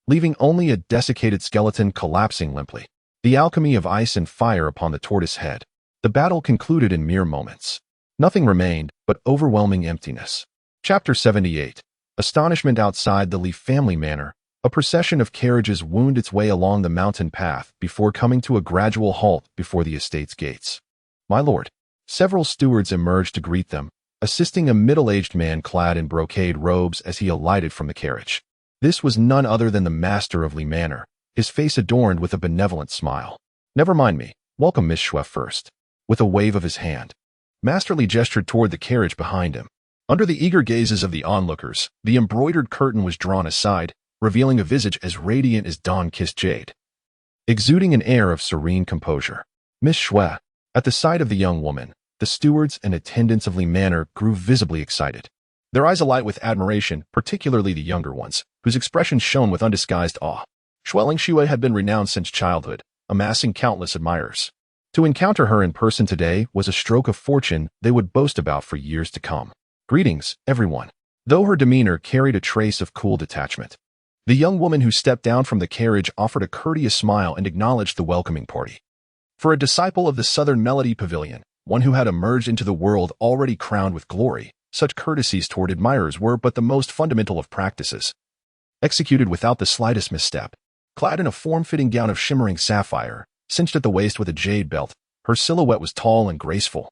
leaving only a desiccated skeleton collapsing limply. The alchemy of ice and fire upon the tortoise head. The battle concluded in mere moments. Nothing remained but overwhelming emptiness. Chapter 78. Astonishment outside the Li family manor. A procession of carriages wound its way along the mountain path before coming to a gradual halt before the estate's gates. My lord. Several stewards emerged to greet them, assisting a middle-aged man clad in brocade robes as he alighted from the carriage. This was none other than the master of Li Manor, his face adorned with a benevolent smile. Never mind me. Welcome Miss Shu first. With a wave of his hand, Master Li gestured toward the carriage behind him. Under the eager gazes of the onlookers, the embroidered curtain was drawn aside, revealing a visage as radiant as dawn-kissed jade, exuding an air of serene composure. Miss Shu. At the sight of the young woman, the stewards and attendants of Li Manor grew visibly excited. Their eyes alight with admiration, particularly the younger ones, whose expressions shone with undisguised awe. Chu Liang had been renowned since childhood, amassing countless admirers. To encounter her in person today was a stroke of fortune they would boast about for years to come. Greetings, everyone. Though her demeanor carried a trace of cool detachment, the young woman who stepped down from the carriage offered a courteous smile and acknowledged the welcoming party. For a disciple of the Southern Melody Pavilion, one who had emerged into the world already crowned with glory, such courtesies toward admirers were but the most fundamental of practices, executed without the slightest misstep. Clad in a form-fitting gown of shimmering sapphire, cinched at the waist with a jade belt, her silhouette was tall and graceful,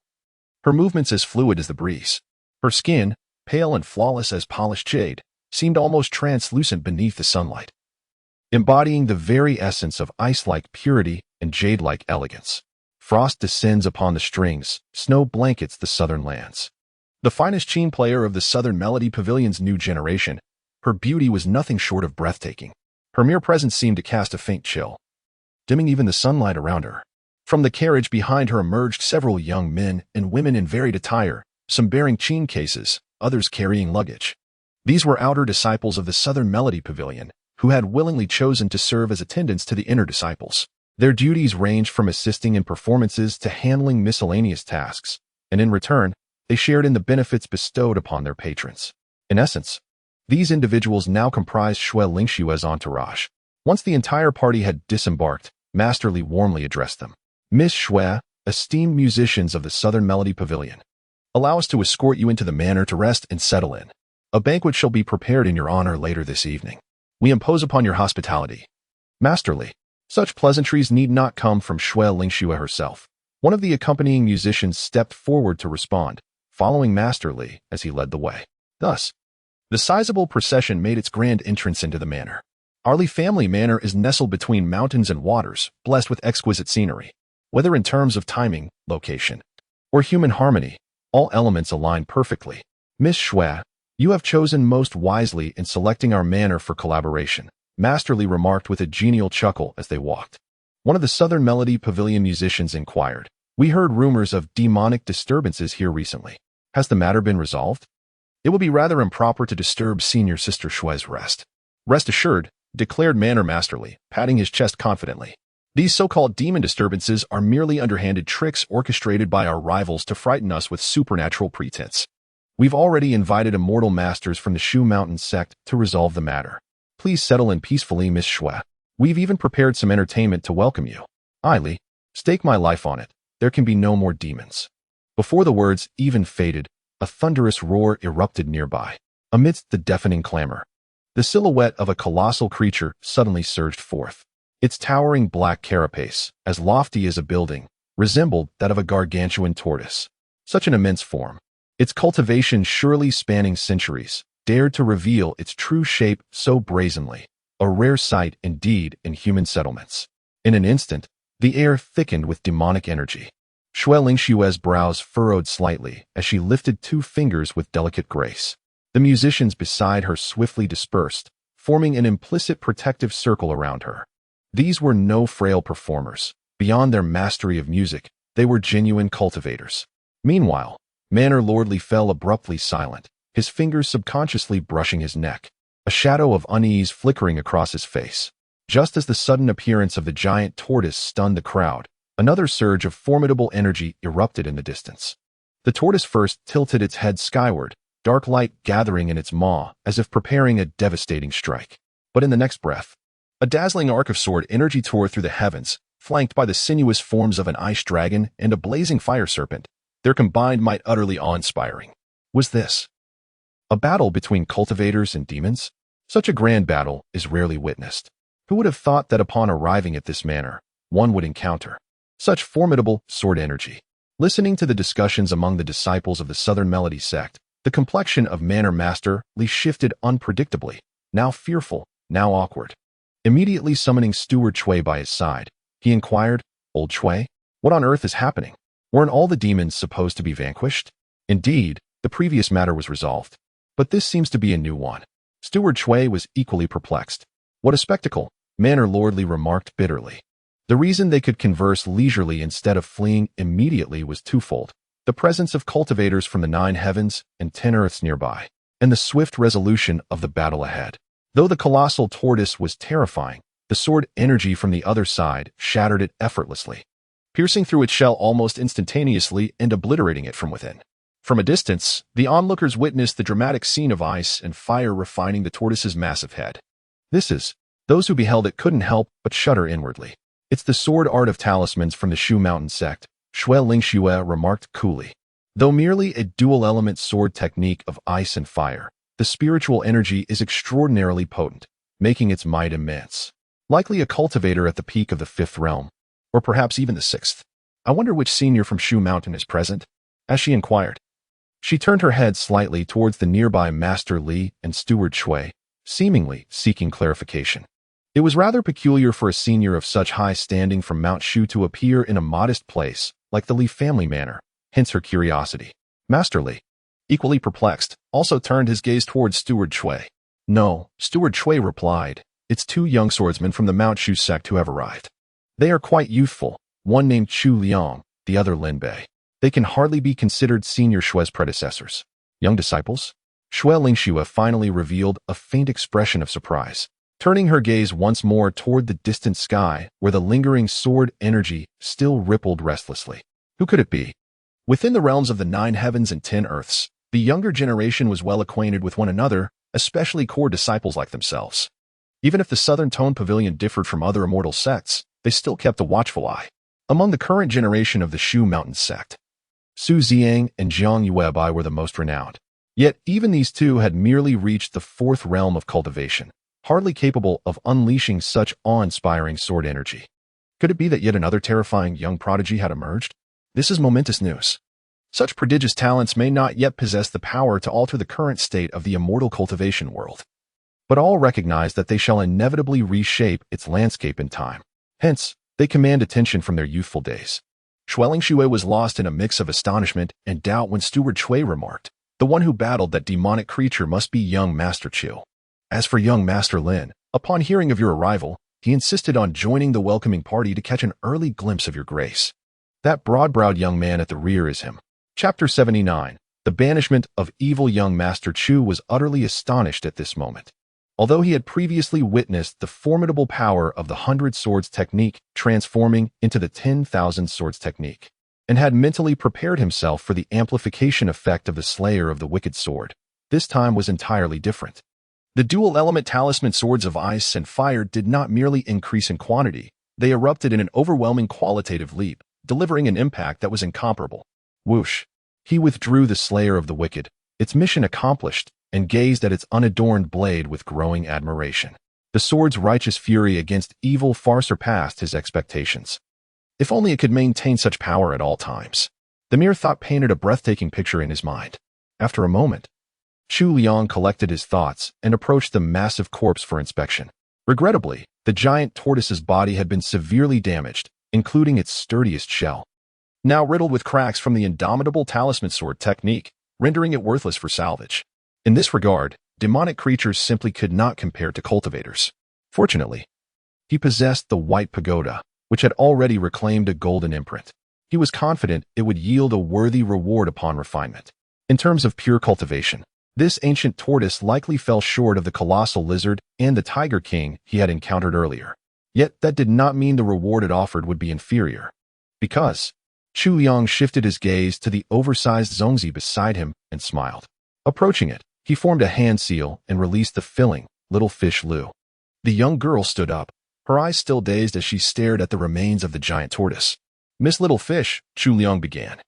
her movements as fluid as the breeze. Her skin, pale and flawless as polished jade, seemed almost translucent beneath the sunlight, embodying the very essence of ice-like purity and jade-like elegance. Frost descends upon the strings, snow blankets the southern lands. The finest cheen player of the Southern Melody Pavilion's new generation, her beauty was nothing short of breathtaking. Her mere presence seemed to cast a faint chill, dimming even the sunlight around her. From the carriage behind her emerged several young men and women in varied attire, some bearing cheen cases, others carrying luggage. These were outer disciples of the Southern Melody Pavilion, who had willingly chosen to serve as attendants to the inner disciples. Their duties ranged from assisting in performances to handling miscellaneous tasks, and in return, they shared in the benefits bestowed upon their patrons. In essence, these individuals now comprised Chu Liang's entourage. Once the entire party had disembarked, Master Li warmly addressed them. Miss Shu, esteemed musicians of the Southern Melody Pavilion, allow us to escort you into the manor to rest and settle in. A banquet shall be prepared in your honor later this evening. We impose upon your hospitality. Master Li. Such pleasantries need not come from Chu Liang herself. One of the accompanying musicians stepped forward to respond, following Master Li as he led the way. Thus, the sizable procession made its grand entrance into the manor. Our Li family manor is nestled between mountains and waters, blessed with exquisite scenery. Whether in terms of timing, location, or human harmony, all elements align perfectly. Miss Shu, you have chosen most wisely in selecting our manor for collaboration, Master Li remarked with a genial chuckle as they walked. One of the Southern Melody Pavilion musicians inquired, "We heard rumors of demonic disturbances here recently. Has the matter been resolved? It would be rather improper to disturb Senior Sister Shu's rest." "Rest assured," declared Manor Master Li, patting his chest confidently. "These so-called demon disturbances are merely underhanded tricks orchestrated by our rivals to frighten us with supernatural pretense. We've already invited immortal masters from the Shu Mountain Sect to resolve the matter. Please settle in peacefully, Miss Shu. We've even prepared some entertainment to welcome you. I, Li, stake my life on it. There can be no more demons." Before the words even faded, a thunderous roar erupted nearby. Amidst the deafening clamor, the silhouette of a colossal creature suddenly surged forth. Its towering black carapace, as lofty as a building, resembled that of a gargantuan tortoise. Such an immense form, its cultivation surely spanning centuries, dared to reveal its true shape so brazenly, a rare sight indeed in human settlements. In an instant, the air thickened with demonic energy. Chu Liang's brows furrowed slightly as she lifted two fingers with delicate grace. The musicians beside her swiftly dispersed, forming an implicit protective circle around her. These were no frail performers. Beyond their mastery of music, they were genuine cultivators. Meanwhile, Manor Lord Li fell abruptly silent, his fingers subconsciously brushing his neck, a shadow of unease flickering across his face. Just as the sudden appearance of the giant tortoise stunned the crowd, Another surge of formidable energy erupted in the distance. The tortoise first tilted its head skyward, dark light gathering in its maw as if preparing a devastating strike. But in the next breath, a dazzling arc of sword energy tore through the heavens, flanked by the sinuous forms of an ice dragon and a blazing fire serpent, their combined might utterly awe-inspiring. Was this a battle between cultivators and demons? Such a grand battle is rarely witnessed. Who would have thought that upon arriving at this manor, one would encounter such formidable sword energy? Listening to the discussions among the disciples of the Southern Melody sect, the complexion of Manor Master Li shifted unpredictably, now fearful, now awkward. Immediately summoning Steward Chui by his side, he inquired, "Old Chui, what on earth is happening? Weren't all the demons supposed to be vanquished?" Indeed, the previous matter was resolved. But this seems to be a new one. Steward Chui was equally perplexed. "What a spectacle," Manor Lord Li remarked bitterly. The reason they could converse leisurely instead of fleeing immediately was twofold: the presence of cultivators from the 9 heavens and 10 earths nearby, and the swift resolution of the battle ahead. Though the colossal tortoise was terrifying, the sword energy from the other side shattered it effortlessly, piercing through its shell almost instantaneously and obliterating it from within. From a distance, the onlookers witnessed the dramatic scene of ice and fire refining the tortoise's massive head. Those who beheld it couldn't help but shudder inwardly. "It's the sword art of talismans from the Shu Mountain Sect," Shui Lingxue remarked coolly. Though merely a dual-element sword technique of ice and fire, the spiritual energy is extraordinarily potent, making its might immense. Likely a cultivator at the peak of the 5th realm, or perhaps even the 6th. "I wonder which senior from Shu Mountain is present?" as she inquired. She turned her head slightly towards the nearby Master Li and Steward Chui, seemingly seeking clarification. It was rather peculiar for a senior of such high standing from Mount Shu to appear in a modest place like the Li family manor, hence her curiosity. Master Li, equally perplexed, also turned his gaze towards Steward Chui. "No," Steward Chui replied. "It's 2 young swordsmen from the Mount Shu sect who have arrived. They are quite youthful, one named Chu Liang, the other Lin Bei. They can hardly be considered senior Shui's predecessors." "Young disciples?" Shui Lingxue finally revealed a faint expression of surprise, turning her gaze once more toward the distant sky where the lingering sword energy still rippled restlessly. Who could it be? Within the realms of the 9 heavens and 10 earths, the younger generation was well acquainted with one another, especially core disciples like themselves. Even if the Southern Tone Pavilion differed from other immortal sects, they still kept a watchful eye. Among the current generation of the Shu Mountain Sect, Su Ziang and Jiang Yuebai were the most renowned. Yet even these two had merely reached the 4th realm of cultivation, hardly capable of unleashing such awe-inspiring sword energy. Could it be that yet another terrifying young prodigy had emerged? This is momentous news. Such prodigious talents may not yet possess the power to alter the current state of the immortal cultivation world, but all recognize that they shall inevitably reshape its landscape in time. Hence, they command attention from their youthful days. Shui Lingxue was lost in a mix of astonishment and doubt when Steward Chui remarked, "The one who battled that demonic creature must be young Master Chu." As for young Master Lin, upon hearing of your arrival, he insisted on joining the welcoming party to catch an early glimpse of your grace. That broad-browed young man at the rear is him. Chapter 79. The banishment of evil. Young Master Chu was utterly astonished at this moment. Although he had previously witnessed the formidable power of the 100 swords technique transforming into the 10,000 swords technique, and had mentally prepared himself for the amplification effect of the slayer of the wicked sword, this time was entirely different. The dual-element talisman swords of ice and fire did not merely increase in quantity, they erupted in an overwhelming qualitative leap, delivering an impact that was incomparable. Whoosh! He withdrew the slayer of the wicked, its mission accomplished, and gazed at its unadorned blade with growing admiration. The sword's righteous fury against evil far surpassed his expectations. If only it could maintain such power at all times. The mere thought painted a breathtaking picture in his mind. After a moment, Chu Liang collected his thoughts and approached the massive corpse for inspection. Regrettably, the giant tortoise's body had been severely damaged, including its sturdiest shell, now riddled with cracks from the indomitable talisman sword technique, rendering it worthless for salvage. In this regard, demonic creatures simply could not compare to cultivators. Fortunately, he possessed the white pagoda, which had already reclaimed a golden imprint. He was confident it would yield a worthy reward upon refinement. In terms of pure cultivation, this ancient tortoise likely fell short of the colossal lizard and the tiger king he had encountered earlier. Yet that did not mean the reward it offered would be inferior. Because Chu Liang shifted his gaze to the oversized zongzi beside him and smiled. Approaching it, he formed a hand seal and released the filling, little fish Lu. The young girl stood up, her eyes still dazed as she stared at the remains of the giant tortoise. Miss Little Fish, Chu Liang began.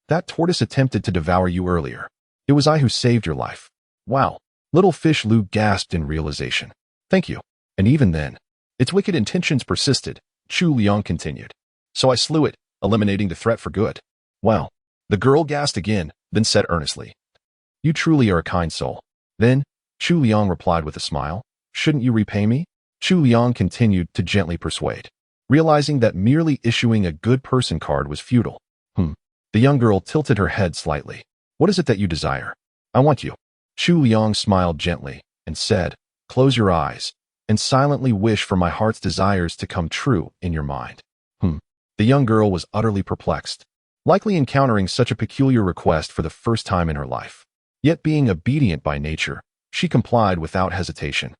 That tortoise attempted to devour you earlier. It was I who saved your life. Wow. Little Fish Lu gasped in realization. Thank you. And even then, its wicked intentions persisted, Chu Liang continued. So I slew it, eliminating the threat for good. Well, the girl gasped again, then said earnestly. You truly are a kind soul. Then, Chu Liang replied with a smile. Shouldn't you repay me? Chu Liang continued to gently persuade, realizing that merely issuing a good person card was futile. The young girl tilted her head slightly. What is it that you desire? I want you. Chu Liang smiled gently and said, close your eyes and silently wish for my heart's desires to come true in your mind. The young girl was utterly perplexed, likely encountering such a peculiar request for the first time in her life. Yet being obedient by nature, she complied without hesitation,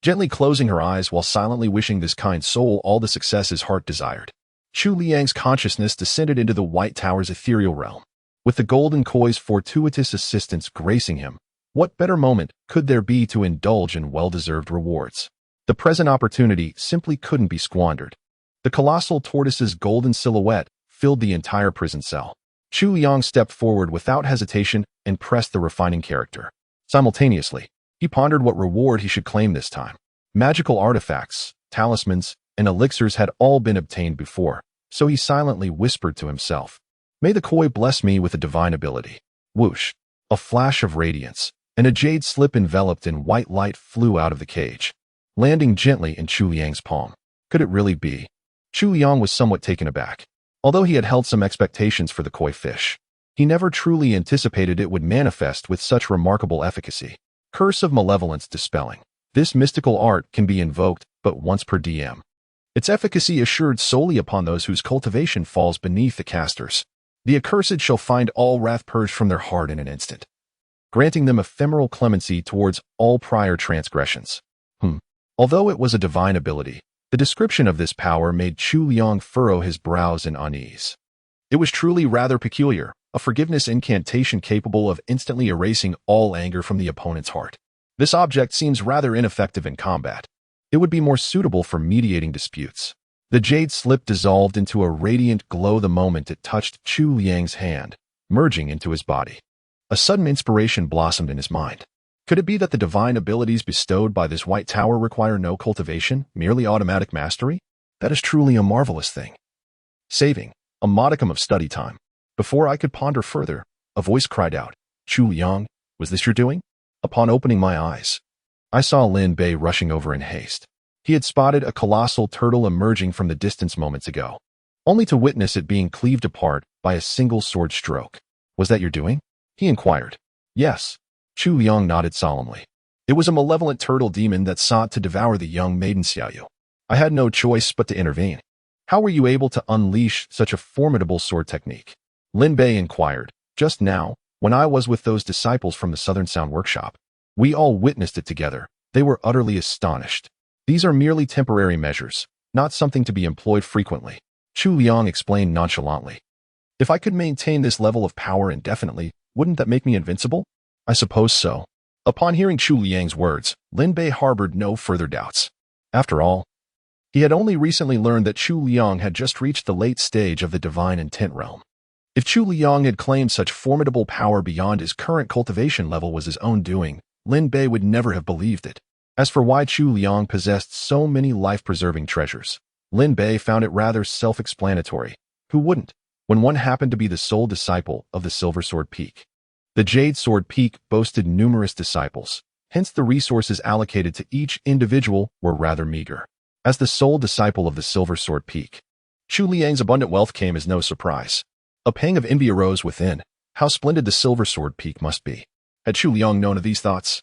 gently closing her eyes while silently wishing this kind soul all the success his heart desired. Chu Liang's consciousness descended into the White Tower's ethereal realm. With the golden koi's fortuitous assistance gracing him, what better moment could there be to indulge in well-deserved rewards? The present opportunity simply couldn't be squandered. The colossal tortoise's golden silhouette filled the entire prison cell. Chu Liang stepped forward without hesitation and pressed the refining character. Simultaneously, he pondered what reward he should claim this time. Magical artifacts, talismans, and elixirs had all been obtained before, so he silently whispered to himself, May the koi bless me with a divine ability. Whoosh! A flash of radiance, and a jade slip enveloped in white light flew out of the cage, landing gently in Chu Liang's palm. Could it really be? Chu Liang was somewhat taken aback. Although he had held some expectations for the koi fish, he never truly anticipated it would manifest with such remarkable efficacy. Curse of malevolence dispelling. This mystical art can be invoked but once per DM. Its efficacy assured solely upon those whose cultivation falls beneath the casters. The accursed shall find all wrath purged from their heart in an instant, granting them ephemeral clemency towards all prior transgressions. Although it was a divine ability, the description of this power made Chu Liang furrow his brows in unease. It was truly rather peculiar, a forgiveness incantation capable of instantly erasing all anger from the opponent's heart. This object seems rather ineffective in combat. It would be more suitable for mediating disputes. The jade slip dissolved into a radiant glow the moment it touched Chu Liang's hand, merging into his body. A sudden inspiration blossomed in his mind. Could it be that the divine abilities bestowed by this White Tower require no cultivation, merely automatic mastery? That is truly a marvelous thing. Saving a modicum of study time. Before I could ponder further, a voice cried out, Chu Liang, was this your doing? Upon opening my eyes, I saw Lin Bei rushing over in haste. He had spotted a colossal turtle emerging from the distance moments ago, only to witness it being cleaved apart by a single sword stroke. Was that your doing? He inquired. Yes. Chu Liang nodded solemnly. It was a malevolent turtle demon that sought to devour the young maiden Xiaoyu. I had no choice but to intervene. How were you able to unleash such a formidable sword technique? Lin Bei inquired. Just now, when I was with those disciples from the Southern Sound Workshop. We all witnessed it together. They were utterly astonished. These are merely temporary measures, not something to be employed frequently. Chu Liang explained nonchalantly. If I could maintain this level of power indefinitely, wouldn't that make me invincible? I suppose so. Upon hearing Chu Liang's words, Lin Bei harbored no further doubts. After all, he had only recently learned that Chu Liang had just reached the late stage of the divine intent realm. If Chu Liang had claimed such formidable power beyond his current cultivation level was his own doing, Lin Bei would never have believed it. As for why Chu Liang possessed so many life-preserving treasures, Lin Bei found it rather self-explanatory. Who wouldn't, when one happened to be the sole disciple of the Silver Sword Peak? The Jade Sword Peak boasted numerous disciples, hence the resources allocated to each individual were rather meager. As the sole disciple of the Silver Sword Peak, Chu Liang's abundant wealth came as no surprise. A pang of envy arose within. How splendid the Silver Sword Peak must be. Had Chu Liang known of these thoughts,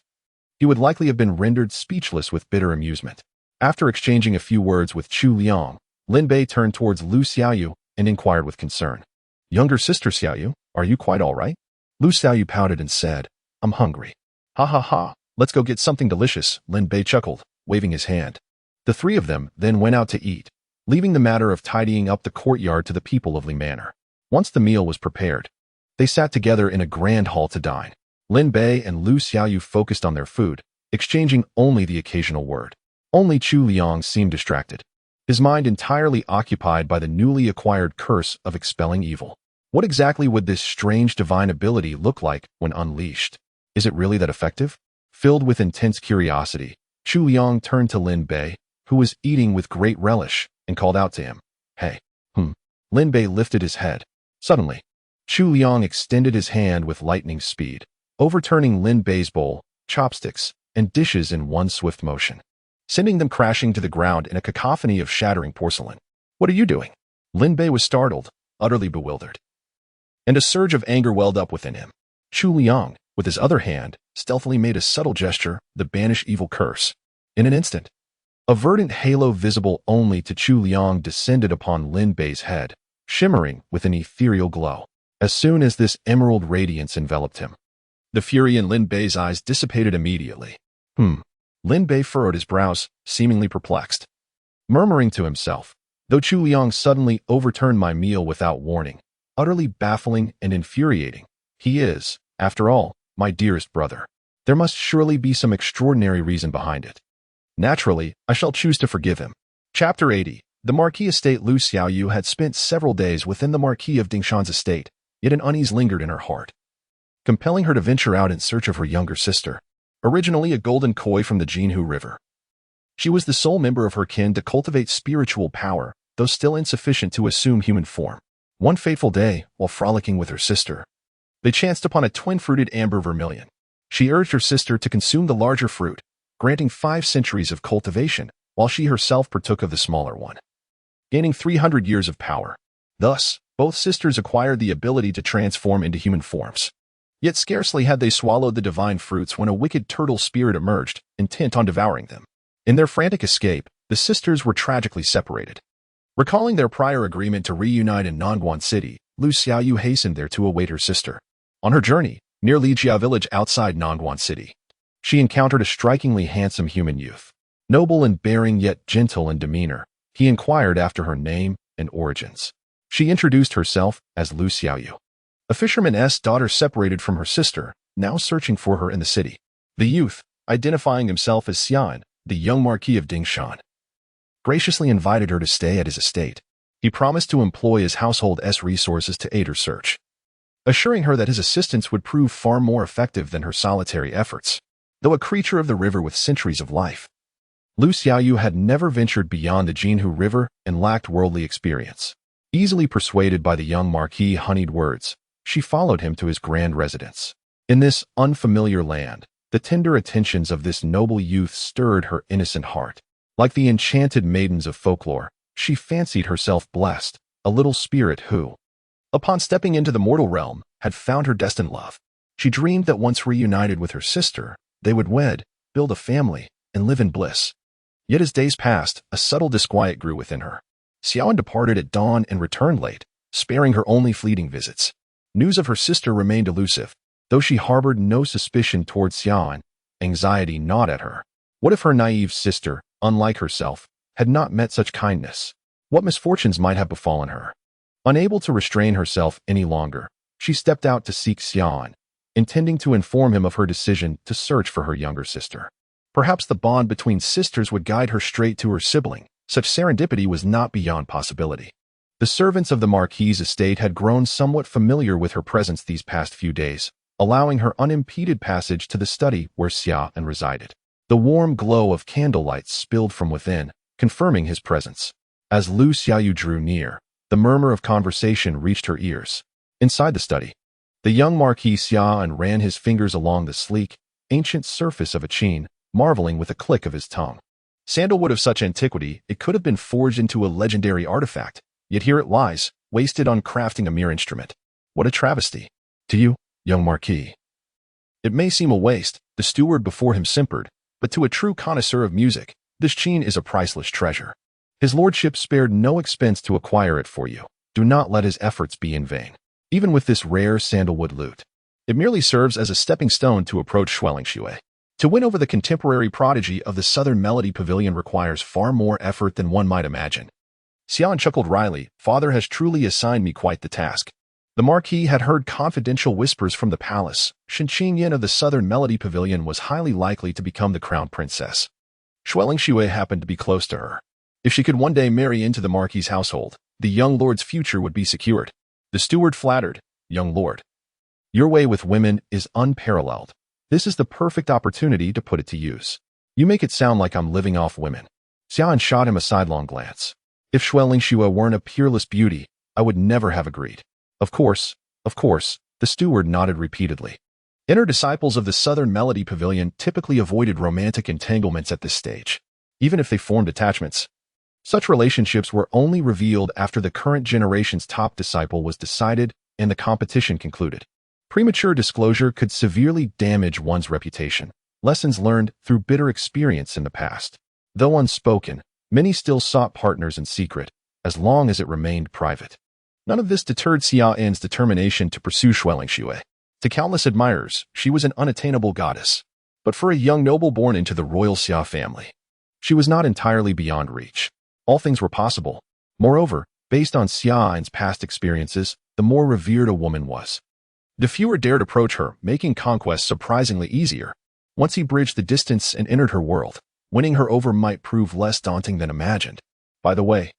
he would likely have been rendered speechless with bitter amusement. After exchanging a few words with Chu Liang, Lin Bei turned towards Lu Xiaoyu and inquired with concern. Younger sister Xiaoyu, are you quite all right? Lu Xiaoyu pouted and said, I'm hungry. Ha ha ha, let's go get something delicious, Lin Bei chuckled, waving his hand. The three of them then went out to eat. leaving the matter of tidying up the courtyard to the people of Li Manor. Once the meal was prepared, they sat together in a grand hall to dine. Lin Bei and Lu Xiaoyu focused on their food, exchanging only the occasional word. Only Chu Liang seemed distracted, his mind entirely occupied by the newly acquired curse of expelling evil. What exactly would this strange divine ability look like when unleashed? Is it really that effective? Filled with intense curiosity, Chu Liang turned to Lin Bei, who was eating with great relish, and called out to him, "Hey." Lin Bei lifted his head. Suddenly, Chu Liang extended his hand with lightning speed, overturning Lin Bei's bowl, chopsticks, and dishes in one swift motion, sending them crashing to the ground in a cacophony of shattering porcelain. "What are you doing?" Lin Bei was startled, utterly bewildered, and a surge of anger welled up within him. Chu Liang, with his other hand, stealthily made a subtle gesture to banish evil curse. In an instant, a verdant halo visible only to Chu Liang descended upon Lin Bei's head, shimmering with an ethereal glow. As soon as this emerald radiance enveloped him, the fury in Lin Bei's eyes dissipated immediately. Lin Bei furrowed his brows, seemingly perplexed, murmuring to himself, "Though Chu Liang suddenly overturned my meal without warning, utterly baffling and infuriating, he is, after all, my dearest brother. There must surely be some extraordinary reason behind it. Naturally, I shall choose to forgive him." Chapter 80. The Marquis estate. Lu Xiaoyu had spent several days within the Marquis of Dingshan's estate, yet an unease lingered in her heart, compelling her to venture out in search of her younger sister, originally a golden koi from the Jinhu River. She was the sole member of her kin to cultivate spiritual power, though still insufficient to assume human form. One fateful day, while frolicking with her sister, they chanced upon a twin-fruited amber vermilion. She urged her sister to consume the larger fruit, granting 5 centuries of cultivation, while she herself partook of the smaller one, gaining 300 years of power. Thus, both sisters acquired the ability to transform into human forms. Yet scarcely had they swallowed the divine fruits when a wicked turtle spirit emerged, intent on devouring them. In their frantic escape, the sisters were tragically separated. Recalling their prior agreement to reunite in Nongguan City, Lu Xiaoyu hastened there to await her sister. On her journey, near Lijia village outside Nongguan City, she encountered a strikingly handsome human youth. Noble in bearing yet gentle in demeanor, he inquired after her name and origins. She introduced herself as Lu Xiaoyu, a fisherman's daughter separated from her sister, now searching for her in the city. The youth, identifying himself as Xian, the young Marquis of Dingshan, graciously invited her to stay at his estate. He promised to employ his household's resources to aid her search, assuring her that his assistance would prove far more effective than her solitary efforts. Though a creature of the river with centuries of life, Lu Xiaoyu had never ventured beyond the Jinhu River and lacked worldly experience. Easily persuaded by the young Marquis' honeyed words, she followed him to his grand residence. In this unfamiliar land, the tender attentions of this noble youth stirred her innocent heart. Like the enchanted maidens of folklore, she fancied herself blessed, a little spirit who, upon stepping into the mortal realm, had found her destined love. She dreamed that once reunited with her sister, they would wed, build a family, and live in bliss. Yet as days passed, a subtle disquiet grew within her. Xiaoan departed at dawn and returned late, sparing her only fleeting visits. News of her sister remained elusive. Though she harbored no suspicion toward Xiaoan, anxiety gnawed at her. What if her naive sister, unlike herself, had not met such kindness? What misfortunes might have befallen her? Unable to restrain herself any longer, she stepped out to seek Xiaoan, intending to inform him of her decision to search for her younger sister. Perhaps the bond between sisters would guide her straight to her sibling. Such serendipity was not beyond possibility. The servants of the Marquis' estate had grown somewhat familiar with her presence these past few days, allowing her unimpeded passage to the study where Xiaoan resided. The warm glow of candlelight spilled from within, confirming his presence. As Lu Xiaoyu drew near, the murmur of conversation reached her ears. Inside the study, the young Marquis Xiaoan ran his fingers along the sleek, ancient surface of a chain, marveling with a click of his tongue. Sandalwood of such antiquity, it could have been forged into a legendary artifact, yet here it lies, wasted on crafting a mere instrument. What a travesty. To you, young Marquis, it may seem a waste, the steward before him simpered, but to a true connoisseur of music, this chain is a priceless treasure. His lordship spared no expense to acquire it for you. Do not let his efforts be in vain. Even with this rare sandalwood lute, it merely serves as a stepping stone to approach Shueling. To win over the contemporary prodigy of the Southern Melody Pavilion requires far more effort than one might imagine. Xian chuckled wryly. Father has truly assigned me quite the task. The Marquis had heard confidential whispers from the palace. Shinqingyan of the Southern Melody Pavilion was highly likely to become the crown princess. Shui happened to be close to her. If she could one day marry into the Marquis's household, the young lord's future would be secured. The steward flattered. Young lord, your way with women is unparalleled. This is the perfect opportunity to put it to use. You make it sound like I'm living off women. Xian shot him a sidelong glance. If Shui weren't a peerless beauty, I would never have agreed. Of course, the steward nodded repeatedly. Inner disciples of the Southern Melody Pavilion typically avoided romantic entanglements at this stage, even if they formed attachments. Such relationships were only revealed after the current generation's top disciple was decided and the competition concluded. Premature disclosure could severely damage one's reputation. Lessons learned through bitter experience in the past. Though unspoken, many still sought partners in secret, as long as it remained private. None of this deterred Xiaoyan's determination to pursue Shui. To countless admirers, she was an unattainable goddess. But for a young noble born into the royal Xia family, she was not entirely beyond reach. All things were possible. Moreover, based on Xiaoyan's past experiences, the more revered a woman was, the fewer dared approach her, making conquest surprisingly easier. Once he bridged the distance and entered her world, winning her over might prove less daunting than imagined. By the way,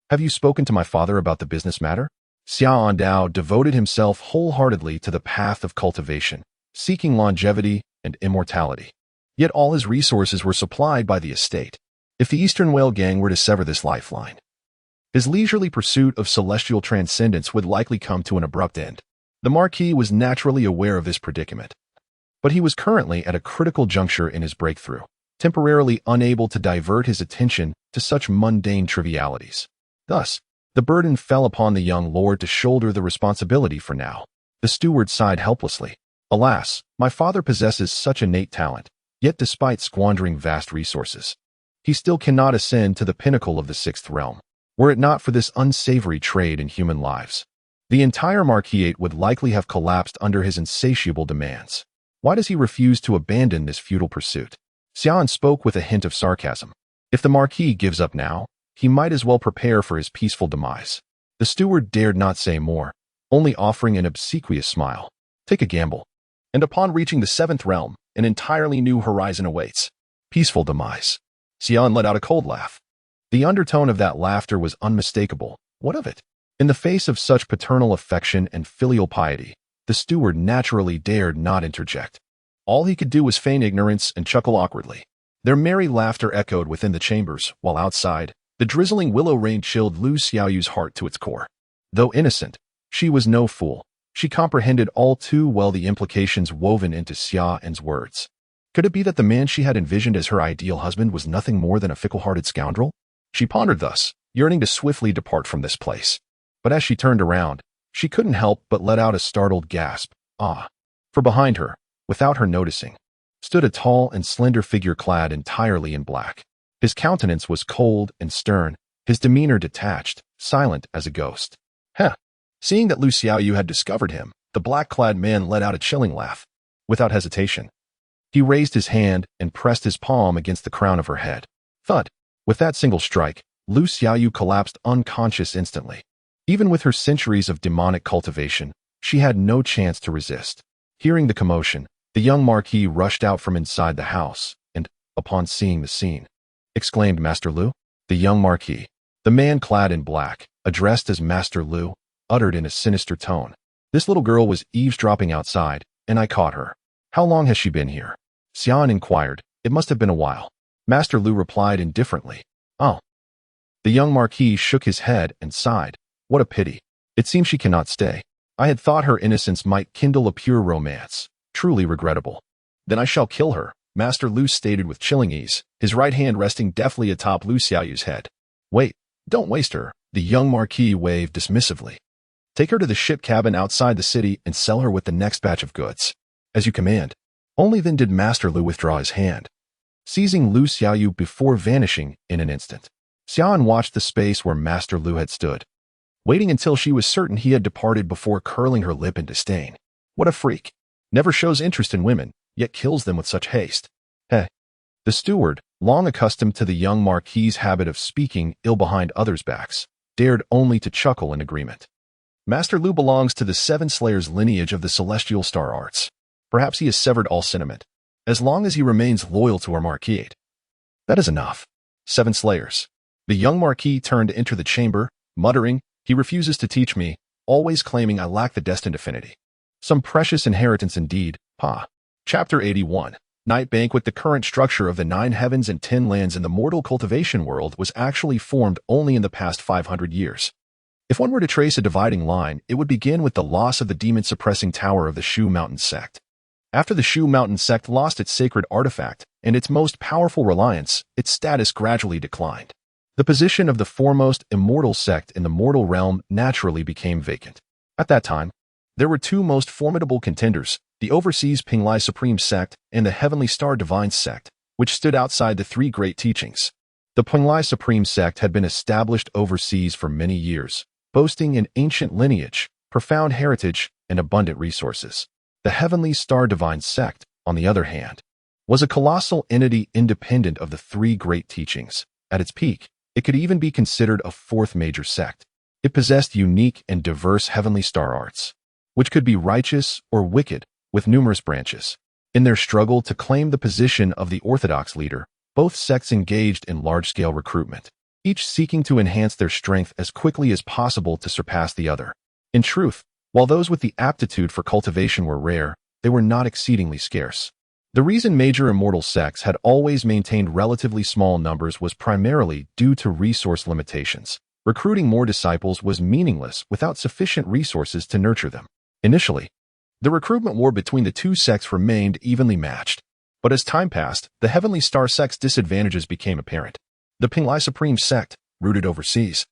have you spoken to my father about the business matter? Xiao Dao devoted himself wholeheartedly to the path of cultivation, seeking longevity and immortality. Yet all his resources were supplied by the estate. If the Eastern Whale Gang were to sever this lifeline, his leisurely pursuit of celestial transcendence would likely come to an abrupt end. The Marquis was naturally aware of this predicament, but he was currently at a critical juncture in his breakthrough, temporarily unable to divert his attention to such mundane trivialities. Thus, the burden fell upon the young lord to shoulder the responsibility for now. The steward sighed helplessly. Alas, my father possesses such innate talent, yet despite squandering vast resources, he still cannot ascend to the pinnacle of the sixth realm. Were it not for this unsavory trade in human lives, the entire Marquisate would likely have collapsed under his insatiable demands. Why does he refuse to abandon this futile pursuit? Xian spoke with a hint of sarcasm. If the Marquis gives up now, he might as well prepare for his peaceful demise. The steward dared not say more, only offering an obsequious smile. Take a gamble. And upon reaching the seventh realm, an entirely new horizon awaits. Peaceful demise. Xian let out a cold laugh. The undertone of that laughter was unmistakable. What of it? In the face of such paternal affection and filial piety, the steward naturally dared not interject. All he could do was feign ignorance and chuckle awkwardly. Their merry laughter echoed within the chambers, while outside, the drizzling willow rain chilled Lu Xiaoyu's heart to its core. Though innocent, she was no fool. She comprehended all too well the implications woven into Xiaoyan's words. Could it be that the man she had envisioned as her ideal husband was nothing more than a fickle-hearted scoundrel? She pondered thus, yearning to swiftly depart from this place. But as she turned around, she couldn't help but let out a startled gasp. Ah! For behind her, without her noticing, stood a tall and slender figure clad entirely in black. His countenance was cold and stern, his demeanor detached, silent as a ghost. Heh! Seeing that Lu Xiaoyu had discovered him, the black-clad man let out a chilling laugh. Without hesitation, he raised his hand and pressed his palm against the crown of her head. Thud! With that single strike, Lu Xiaoyu collapsed unconscious instantly. Even with her centuries of demonic cultivation, she had no chance to resist. Hearing the commotion, the young Marquis rushed out from inside the house, and, upon seeing the scene, exclaimed, Master Lu? The young Marquis, the man clad in black, addressed as Master Lu, uttered in a sinister tone. This little girl was eavesdropping outside, and I caught her. How long has she been here? Xian inquired. It must have been a while. Master Lu replied indifferently. Oh. The young Marquis shook his head and sighed. What a pity. It seems she cannot stay. I had thought her innocence might kindle a pure romance. Truly regrettable. Then I shall kill her, Master Lu stated with chilling ease, his right hand resting deftly atop Lu Xiaoyu's head. Wait, don't waste her, the young Marquis waved dismissively. Take her to the ship cabin outside the city and sell her with the next batch of goods. As you command. Only then did Master Lu withdraw his hand, seizing Lu Xiaoyu before vanishing in an instant. Xian watched the space where Master Lu had stood, waiting until she was certain he had departed before curling her lip in disdain. What a freak. Never shows interest in women, yet kills them with such haste. Heh. The steward, long accustomed to the young Marquis's habit of speaking ill behind others' backs, dared only to chuckle in agreement. Master Lu belongs to the Seven Slayers lineage of the Celestial Star Arts. Perhaps he has severed all sentiment, as long as he remains loyal to our Marquis. That is enough. Seven Slayers. The young Marquis turned to enter the chamber, muttering, he refuses to teach me, always claiming I lack the destined affinity. Some precious inheritance indeed, pa. Chapter 81. Night Banquet. The current structure of the 9 heavens and 10 lands in the mortal cultivation world was actually formed only in the past 500 years. If one were to trace a dividing line, it would begin with the loss of the demon-suppressing tower of the Shu Mountain Sect. After the Shu Mountain Sect lost its sacred artifact and its most powerful reliance, its status gradually declined. The position of the foremost Immortal sect in the mortal realm naturally became vacant. At that time, there were 2 most formidable contenders, the overseas Pinglai Supreme Sect and the Heavenly Star Divine Sect, which stood outside the 3 great teachings. The Pinglai Supreme Sect had been established overseas for many years, boasting an ancient lineage, profound heritage, and abundant resources. The Heavenly Star Divine Sect, on the other hand, was a colossal entity independent of the 3 great teachings. At its peak, it could even be considered a 4th major sect. It possessed unique and diverse heavenly star arts, which could be righteous or wicked, with numerous branches. In their struggle to claim the position of the orthodox leader, both sects engaged in large-scale recruitment, each seeking to enhance their strength as quickly as possible to surpass the other. In truth, while those with the aptitude for cultivation were rare, they were not exceedingly scarce. The reason major immortal sects had always maintained relatively small numbers was primarily due to resource limitations. Recruiting more disciples was meaningless without sufficient resources to nurture them. Initially, the recruitment war between the 2 sects remained evenly matched, but as time passed, the Heavenly Star Sect's disadvantages became apparent. The Pinglai Supreme Sect, rooted overseas,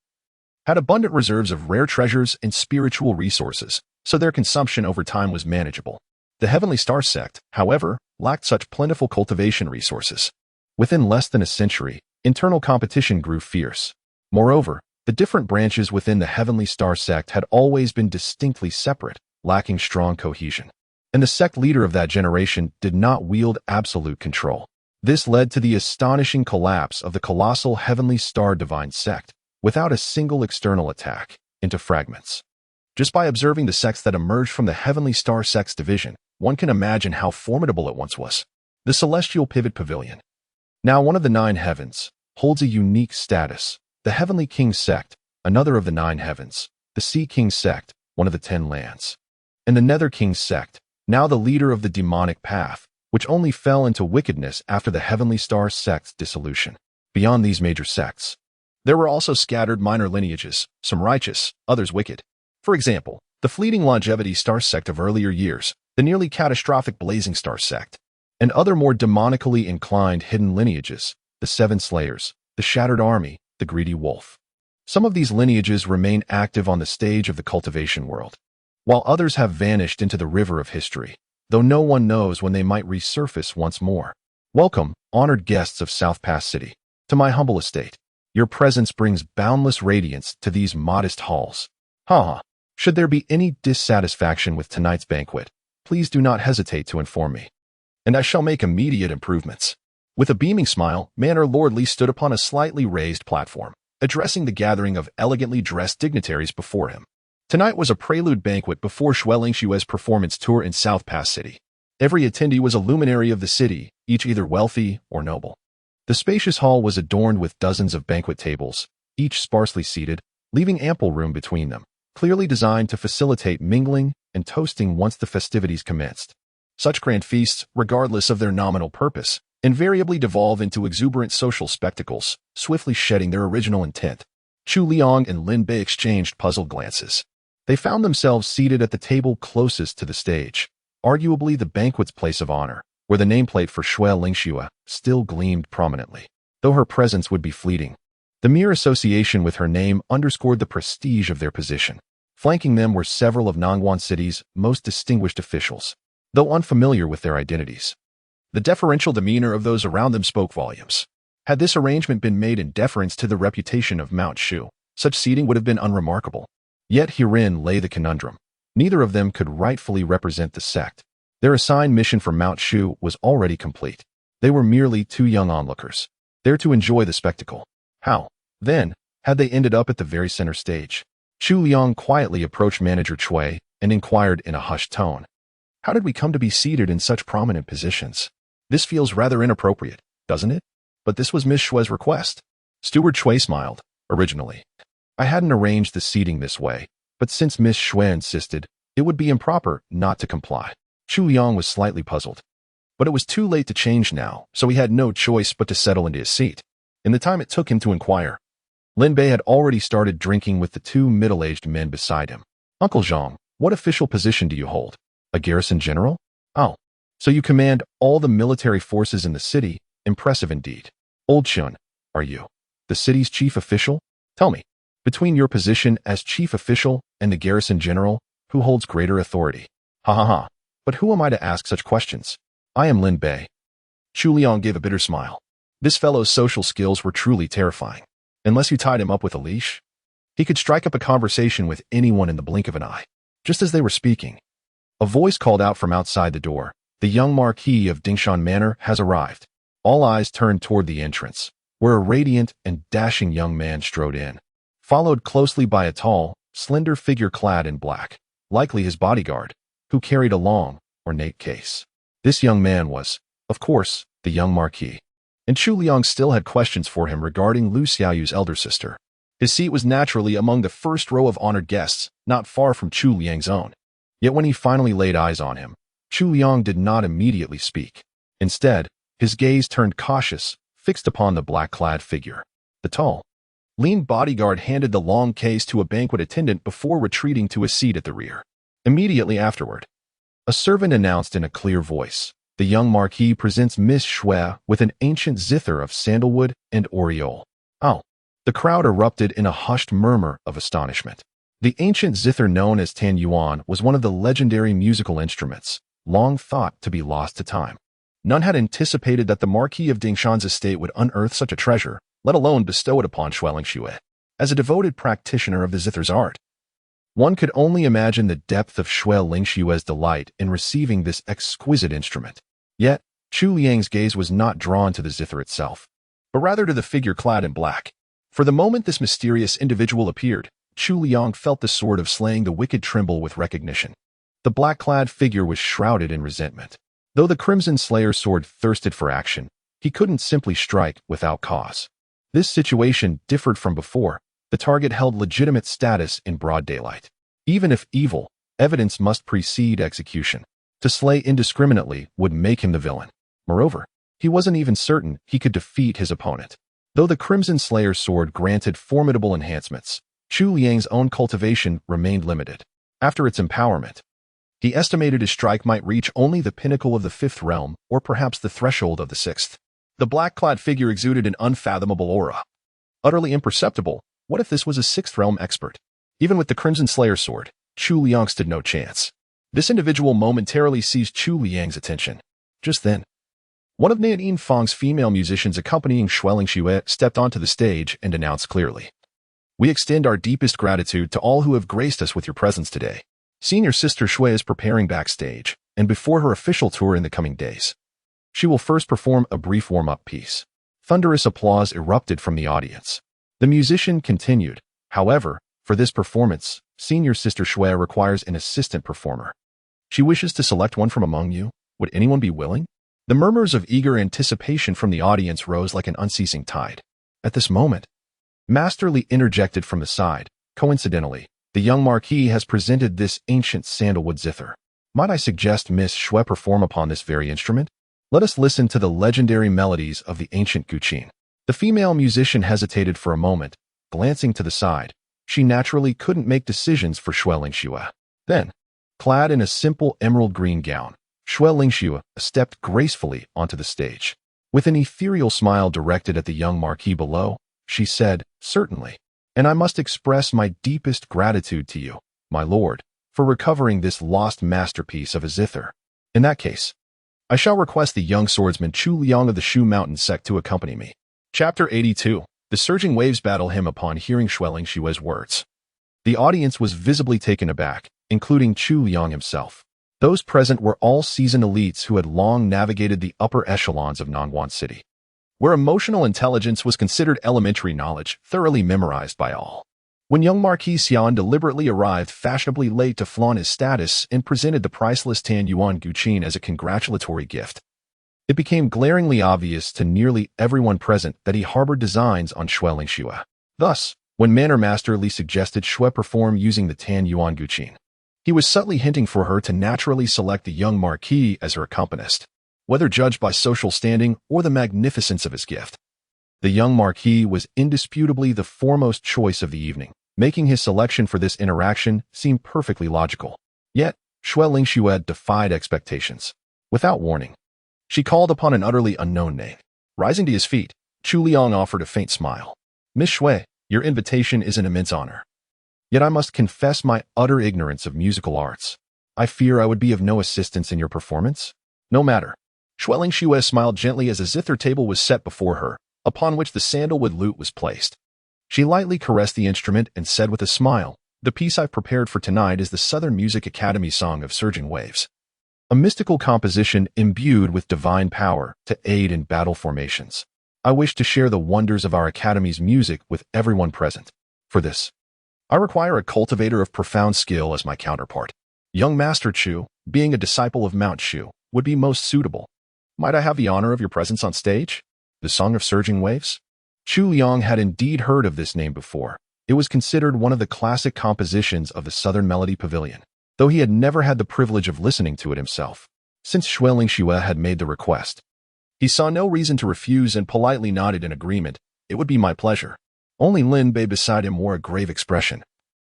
had abundant reserves of rare treasures and spiritual resources, so their consumption over time was manageable. The Heavenly Star Sect, however, lacked such plentiful cultivation resources. Within less than a century, internal competition grew fierce. Moreover, the different branches within the Heavenly Star Sect had always been distinctly separate, lacking strong cohesion. And the sect leader of that generation did not wield absolute control. This led to the astonishing collapse of the colossal Heavenly Star Divine Sect, without a single external attack, into fragments. Just by observing the sects that emerged from the Heavenly Star Sect's division, one can imagine how formidable it once was. The Celestial Pivot Pavilion, now one of the 9 heavens, holds a unique status. The Heavenly King Sect, another of the 9 heavens, the Sea King Sect, one of the 10 lands, and the Nether King Sect, now the leader of the demonic path, which only fell into wickedness after the Heavenly Star Sect's dissolution. Beyond these major sects, there were also scattered minor lineages, some righteous, others wicked. For example, the fleeting longevity Star Sect of earlier years, the nearly catastrophic Blazing Star Sect, and other more demonically inclined hidden lineages, the Seven Slayers, the Shattered Army, the Greedy Wolf. Some of these lineages remain active on the stage of the cultivation world, while others have vanished into the river of history, though no one knows when they might resurface once more. Welcome, honored guests of South Pass City, to my humble estate. Your presence brings boundless radiance to these modest halls. Should there be any dissatisfaction with tonight's banquet, please do not hesitate to inform me, and I shall make immediate improvements. With a beaming smile, Manor Lord Li stood upon a slightly raised platform, addressing the gathering of elegantly dressed dignitaries before him. Tonight was a prelude banquet before Shu Liang's performance tour in South Pass City. Every attendee was a luminary of the city, each either wealthy or noble. The spacious hall was adorned with dozens of banquet tables, each sparsely seated, leaving ample room between them, clearly designed to facilitate mingling and toasting once the festivities commenced. Such grand feasts, regardless of their nominal purpose, invariably devolve into exuberant social spectacles, swiftly shedding their original intent. Chu Liang and Lin Bei exchanged puzzled glances. They found themselves seated at the table closest to the stage, arguably the banquet's place of honor, where the nameplate for Shu Liang still gleamed prominently, though her presence would be fleeting. The mere association with her name underscored the prestige of their position. Flanking them were several of Nangguan City's most distinguished officials, though unfamiliar with their identities. The deferential demeanor of those around them spoke volumes. Had this arrangement been made in deference to the reputation of Mount Shu, such seating would have been unremarkable. Yet herein lay the conundrum. Neither of them could rightfully represent the sect. Their assigned mission for Mount Shu was already complete. They were merely 2 young onlookers, there to enjoy the spectacle. How, then, Had they ended up at the very center stage? Chu Liang quietly approached Manager Cui and inquired in a hushed tone. How did we come to be seated in such prominent positions? This feels rather inappropriate, doesn't it? But this was Miss Shue's request. Steward Cui smiled. Originally, I hadn't arranged the seating this way, but since Miss Shue insisted, it would be improper not to comply. Chu Liang was slightly puzzled. But it was too late to change now, so he had no choice but to settle into his seat. In the time it took him to inquire, Lin Bei had already started drinking with the two middle-aged men beside him. Uncle Zhang, what official position do you hold? A garrison general? Oh, so you command all the military forces in the city? Impressive indeed. Old Chun, are you the city's chief official? Tell me, between your position as chief official and the garrison general, who holds greater authority? Ha ha ha. But who am I to ask such questions? I am Lin Bei. Chu Liang gave a bitter smile. This fellow's social skills were truly terrifying. Unless you tied him up with a leash, he could strike up a conversation with anyone in the blink of an eye. Just as they were speaking, a voice called out from outside the door. The young Marquis of Dingshan Manor has arrived. All eyes turned toward the entrance, where a radiant and dashing young man strode in, followed closely by a tall, slender figure clad in black, likely his bodyguard, who carried a long, ornate case. This young man was, of course, the young Marquis, and Chu Liang still had questions for him regarding Lu Xiaoyu's elder sister. His seat was naturally among the first row of honored guests, not far from Chu Liang's own. Yet when he finally laid eyes on him, Chu Liang did not immediately speak. Instead, his gaze turned cautious, fixed upon the black-clad figure. The tall, lean bodyguard handed the long case to a banquet attendant before retreating to a seat at the rear. Immediately afterward, a servant announced in a clear voice, the young Marquis presents Miss Shue with an ancient zither of sandalwood and aureole. Oh! The crowd erupted in a hushed murmur of astonishment. The ancient zither known as Tan Yuan was one of the legendary musical instruments, long thought to be lost to time. None had anticipated that the Marquis of Dingshan's estate would unearth such a treasure, let alone bestow it upon Shu Liang. As a devoted practitioner of the zither's art, one could only imagine the depth of Shu Liang's delight in receiving this exquisite instrument. Yet, Chu Liang's gaze was not drawn to the zither itself, but rather to the figure clad in black. For the moment this mysterious individual appeared, Chu Liang felt the sword of slaying the wicked tremble with recognition. The black-clad figure was shrouded in resentment. Though the Crimson Slayer's sword thirsted for action, he couldn't simply strike without cause. This situation differed from before. The target held legitimate status in broad daylight. Even if evil, evidence must precede execution. To slay indiscriminately would make him the villain. Moreover, he wasn't even certain he could defeat his opponent. Though the Crimson Slayer's sword granted formidable enhancements, Chu Liang's own cultivation remained limited. After its empowerment, he estimated his strike might reach only the pinnacle of the fifth realm, or perhaps the threshold of the sixth. The black-clad figure exuded an unfathomable aura. Utterly imperceptible, what if this was a sixth realm expert? Even with the Crimson Slayer's sword, Chu Liang stood no chance. This individual momentarily seized Chu Liang's attention. Just then, one of Nian Fang's female musicians accompanying Shu Liang stepped onto the stage and announced clearly, "We extend our deepest gratitude to all who have graced us with your presence today. Senior Sister Shui is preparing backstage, and before her official tour in the coming days. She will first perform a brief warm-up piece." Thunderous applause erupted from the audience. The musician continued, "However, for this performance, Senior Sister Shui requires an assistant performer. She wishes to select one from among you. Would anyone be willing?" The murmurs of eager anticipation from the audience rose like an unceasing tide. At this moment, Master Li interjected from the side. "Coincidentally, the young Marquis has presented this ancient sandalwood zither. Might I suggest Miss Shui perform upon this very instrument? Let us listen to the legendary melodies of the ancient Guqin." The female musician hesitated for a moment, glancing to the side. She naturally couldn't make decisions for Shu Liang. Then, clad in a simple emerald green gown, Shu Liang stepped gracefully onto the stage. With an ethereal smile directed at the young Marquis below, she said, "Certainly, and I must express my deepest gratitude to you, my lord, for recovering this lost masterpiece of a zither. In that case, I shall request the young swordsman Chu Liang of the Shu Mountain Sect to accompany me." Chapter 82. The surging waves battle him upon hearing Shu Liang's words. The audience was visibly taken aback, including Chu Liang himself. Those present were all seasoned elites who had long navigated the upper echelons of Nangwan City. where emotional intelligence was considered elementary knowledge, thoroughly memorized by all. When young Marquis Xian deliberately arrived fashionably late to flaunt his status and presented the priceless Tan Yuan Guqin as a congratulatory gift, it became glaringly obvious to nearly everyone present that he harbored designs on Shu Lingxue. Thus, when Manor Master Li suggested Shu perform using the Tan Yuan Guqin, he was subtly hinting for her to naturally select the young Marquis as her accompanist, whether judged by social standing or the magnificence of his gift. The young Marquis was indisputably the foremost choice of the evening, making his selection for this interaction seem perfectly logical. Yet, Shu Lingxue defied expectations. Without warning, she called upon an utterly unknown name. Rising to his feet, Chu Liang offered a faint smile. "Miss Shui, your invitation is an immense honor. Yet I must confess my utter ignorance of musical arts. I fear I would be of no assistance in your performance." "No matter." Shu Lingxue smiled gently as a zither table was set before her, upon which the sandalwood lute was placed. She lightly caressed the instrument and said with a smile, "The piece I've prepared for tonight is the Southern Music Academy Song of Surging Waves, a mystical composition imbued with divine power to aid in battle formations. I wish to share the wonders of our Academy's music with everyone present. For this, I require a cultivator of profound skill as my counterpart. Young Master Chu, being a disciple of Mount Shu, would be most suitable. Might I have the honor of your presence on stage? The Song of Surging Waves?" Chu Liang had indeed heard of this name before. It was considered one of the classic compositions of the Southern Melody Pavilion, though he had never had the privilege of listening to it himself. Since Shu Lingxue had made the request, he saw no reason to refuse and politely nodded in agreement. "It would be my pleasure." Only Lin Bei beside him wore a grave expression,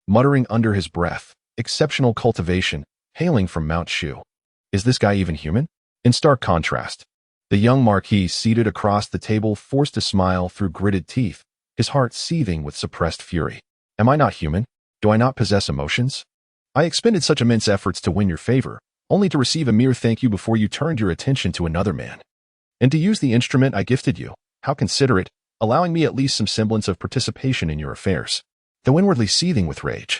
muttering under his breath, "Exceptional cultivation, hailing from Mount Shu. Is this guy even human?" In stark contrast, the young Marquis seated across the table forced a smile through gritted teeth, his heart seething with suppressed fury. "Am I not human? Do I not possess emotions? I expended such immense efforts to win your favor, only to receive a mere thank you before you turned your attention to another man. And to use the instrument I gifted you. How considerate, allowing me at least some semblance of participation in your affairs." Though inwardly seething with rage,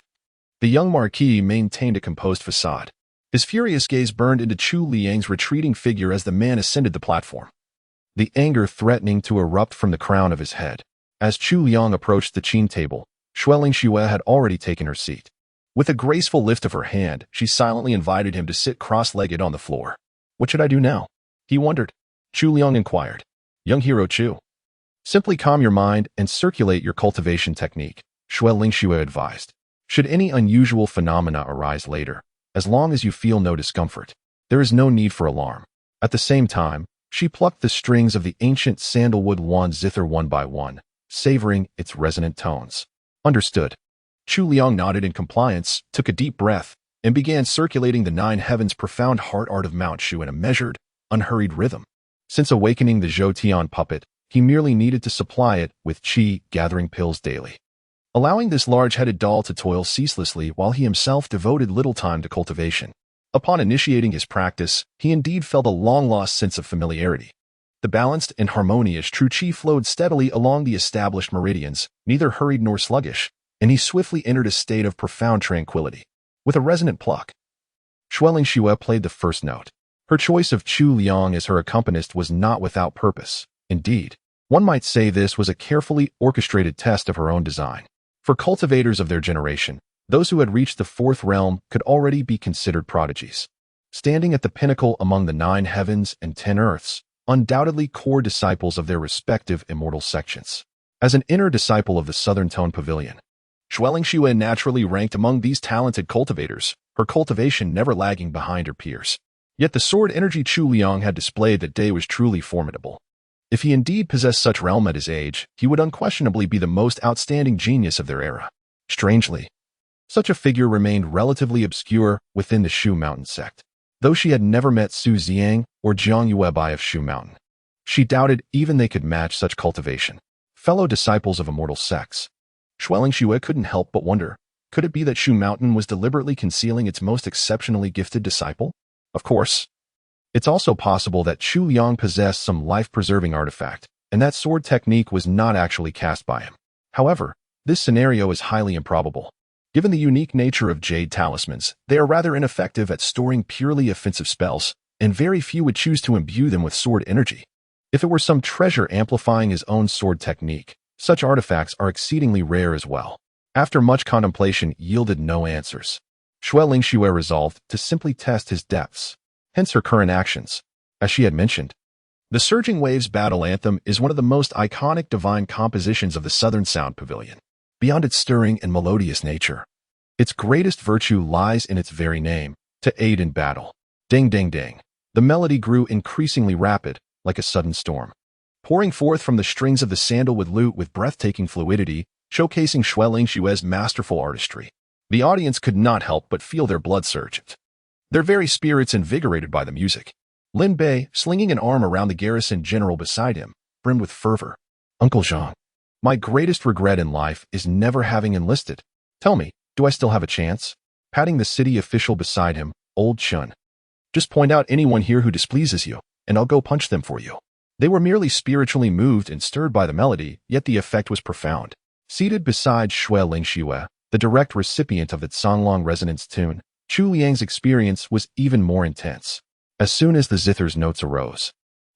the young Marquis maintained a composed facade. His furious gaze burned into Chu Liang's retreating figure as the man ascended the platform, the anger threatening to erupt from the crown of his head. As Chu Liang approached the qin table, Shu Lingxue had already taken her seat. With a graceful lift of her hand, she silently invited him to sit cross-legged on the floor. "What should I do now?" he wondered. Chu Liang inquired. "Young hero Chu, simply calm your mind and circulate your cultivation technique," Shu Lingxue advised. "Should any unusual phenomena arise later, as long as you feel no discomfort, there is no need for alarm." At the same time, she plucked the strings of the ancient sandalwood wand zither one by one, savoring its resonant tones. "Understood." Chu Liang nodded in compliance, took a deep breath, and began circulating the nine heavens' profound heart art of Mount Shu in a measured, unhurried rhythm. Since awakening the Zhou Tian puppet, he merely needed to supply it with qi gathering pills daily, allowing this large-headed doll to toil ceaselessly while he himself devoted little time to cultivation. Upon initiating his practice, he indeed felt a long-lost sense of familiarity. The balanced and harmonious true qi flowed steadily along the established meridians, neither hurried nor sluggish, and he swiftly entered a state of profound tranquility. With a resonant pluck, Shu Lingxue played the first note. Her choice of Chu Liang as her accompanist was not without purpose. Indeed, one might say this was a carefully orchestrated test of her own design. For cultivators of their generation, those who had reached the fourth realm could already be considered prodigies. Standing at the pinnacle among the 9 heavens and 10 earths, undoubtedly core disciples of their respective immortal sections. As an inner disciple of the Southern Tone Pavilion, Shu Lingxue naturally ranked among these talented cultivators, her cultivation never lagging behind her peers. Yet the sword energy Chu Liang had displayed that day was truly formidable. If he indeed possessed such realm at his age, he would unquestionably be the most outstanding genius of their era. Strangely, such a figure remained relatively obscure within the Shu Mountain Sect. Though she had never met Su Xiang or Jiang Yuebai of Shu Mountain, she doubted even they could match such cultivation. Fellow disciples of immortal sects, Shu Lingxue couldn't help but wonder, could it be that Shu Mountain was deliberately concealing its most exceptionally gifted disciple? Of course, it's also possible that Chu Liang possessed some life-preserving artifact, and that sword technique was not actually cast by him. However, this scenario is highly improbable. Given the unique nature of jade talismans, they are rather ineffective at storing purely offensive spells, and very few would choose to imbue them with sword energy. If it were some treasure amplifying his own sword technique, such artifacts are exceedingly rare as well. After much contemplation yielded no answers, Shu Lingxue resolved to simply test his depths, hence her current actions. As she had mentioned, the Surging Waves Battle Anthem is one of the most iconic divine compositions of the Southern Sound Pavilion. Beyond its stirring and melodious nature, its greatest virtue lies in its very name, to aid in battle. Ding ding ding. The melody grew increasingly rapid, like a sudden storm, pouring forth from the strings of the sandalwood lute with breathtaking fluidity, showcasing Shu Lingxue's masterful artistry. The audience could not help but feel their blood surge, their very spirits invigorated by the music. Lin Bei, slinging an arm around the garrison general beside him, brimmed with fervor. Uncle Zhang, my greatest regret in life is never having enlisted. Tell me, do I still have a chance? Patting the city official beside him, old Chun. Just point out anyone here who displeases you, and I'll go punch them for you. They were merely spiritually moved and stirred by the melody, yet the effect was profound. Seated beside Shu Lingxue, the direct recipient of that songlong resonance tune, Chu Liang's experience was even more intense. As soon as the zither's notes arose,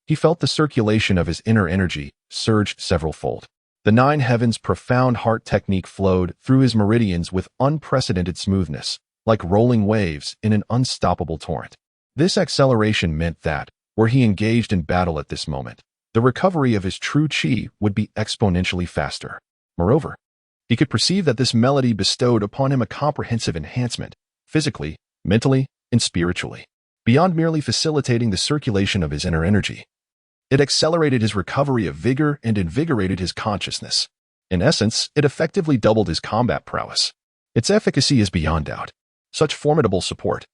he felt the circulation of his inner energy surge several-fold. The nine heavens' profound heart technique flowed through his meridians with unprecedented smoothness, like rolling waves in an unstoppable torrent. This acceleration meant that, were he engaged in battle at this moment, the recovery of his true qi would be exponentially faster. Moreover, he could perceive that this melody bestowed upon him a comprehensive enhancement, physically, mentally, and spiritually. Beyond merely facilitating the circulation of his inner energy, it accelerated his recovery of vigor and invigorated his consciousness. In essence, it effectively doubled his combat prowess. Its efficacy is beyond doubt. Such formidable support,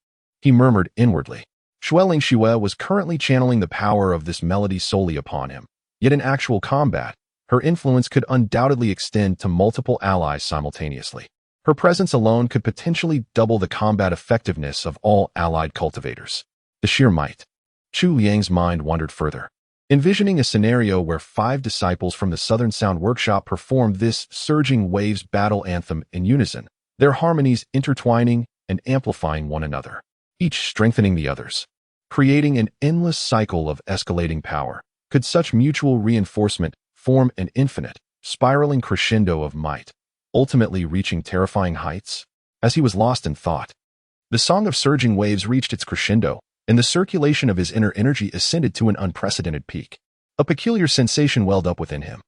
he murmured inwardly. Shu Lingxue was currently channeling the power of this melody solely upon him. Yet in actual combat, her influence could undoubtedly extend to multiple allies simultaneously. Her presence alone could potentially double the combat effectiveness of all allied cultivators. The sheer might. Chu Liang's mind wandered further, envisioning a scenario where 5 disciples from the Southern Sound Workshop performed this Surging Waves Battle Anthem in unison, their harmonies intertwining and amplifying one another, each strengthening the others, creating an endless cycle of escalating power. Could such mutual reinforcement form an infinite, spiraling crescendo of might, ultimately reaching terrifying heights? As he was lost in thought, the song of surging waves reached its crescendo, and the circulation of his inner energy ascended to an unprecedented peak. A peculiar sensation welled up within him,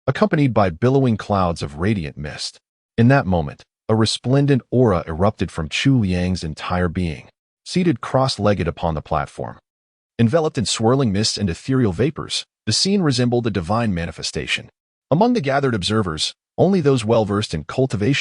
accompanied by billowing clouds of radiant mist. In that moment, a resplendent aura erupted from Chu Liang's entire being. Seated cross-legged upon the platform, enveloped in swirling mists and ethereal vapors, the scene resembled a divine manifestation. Among the gathered observers, only those well-versed in cultivation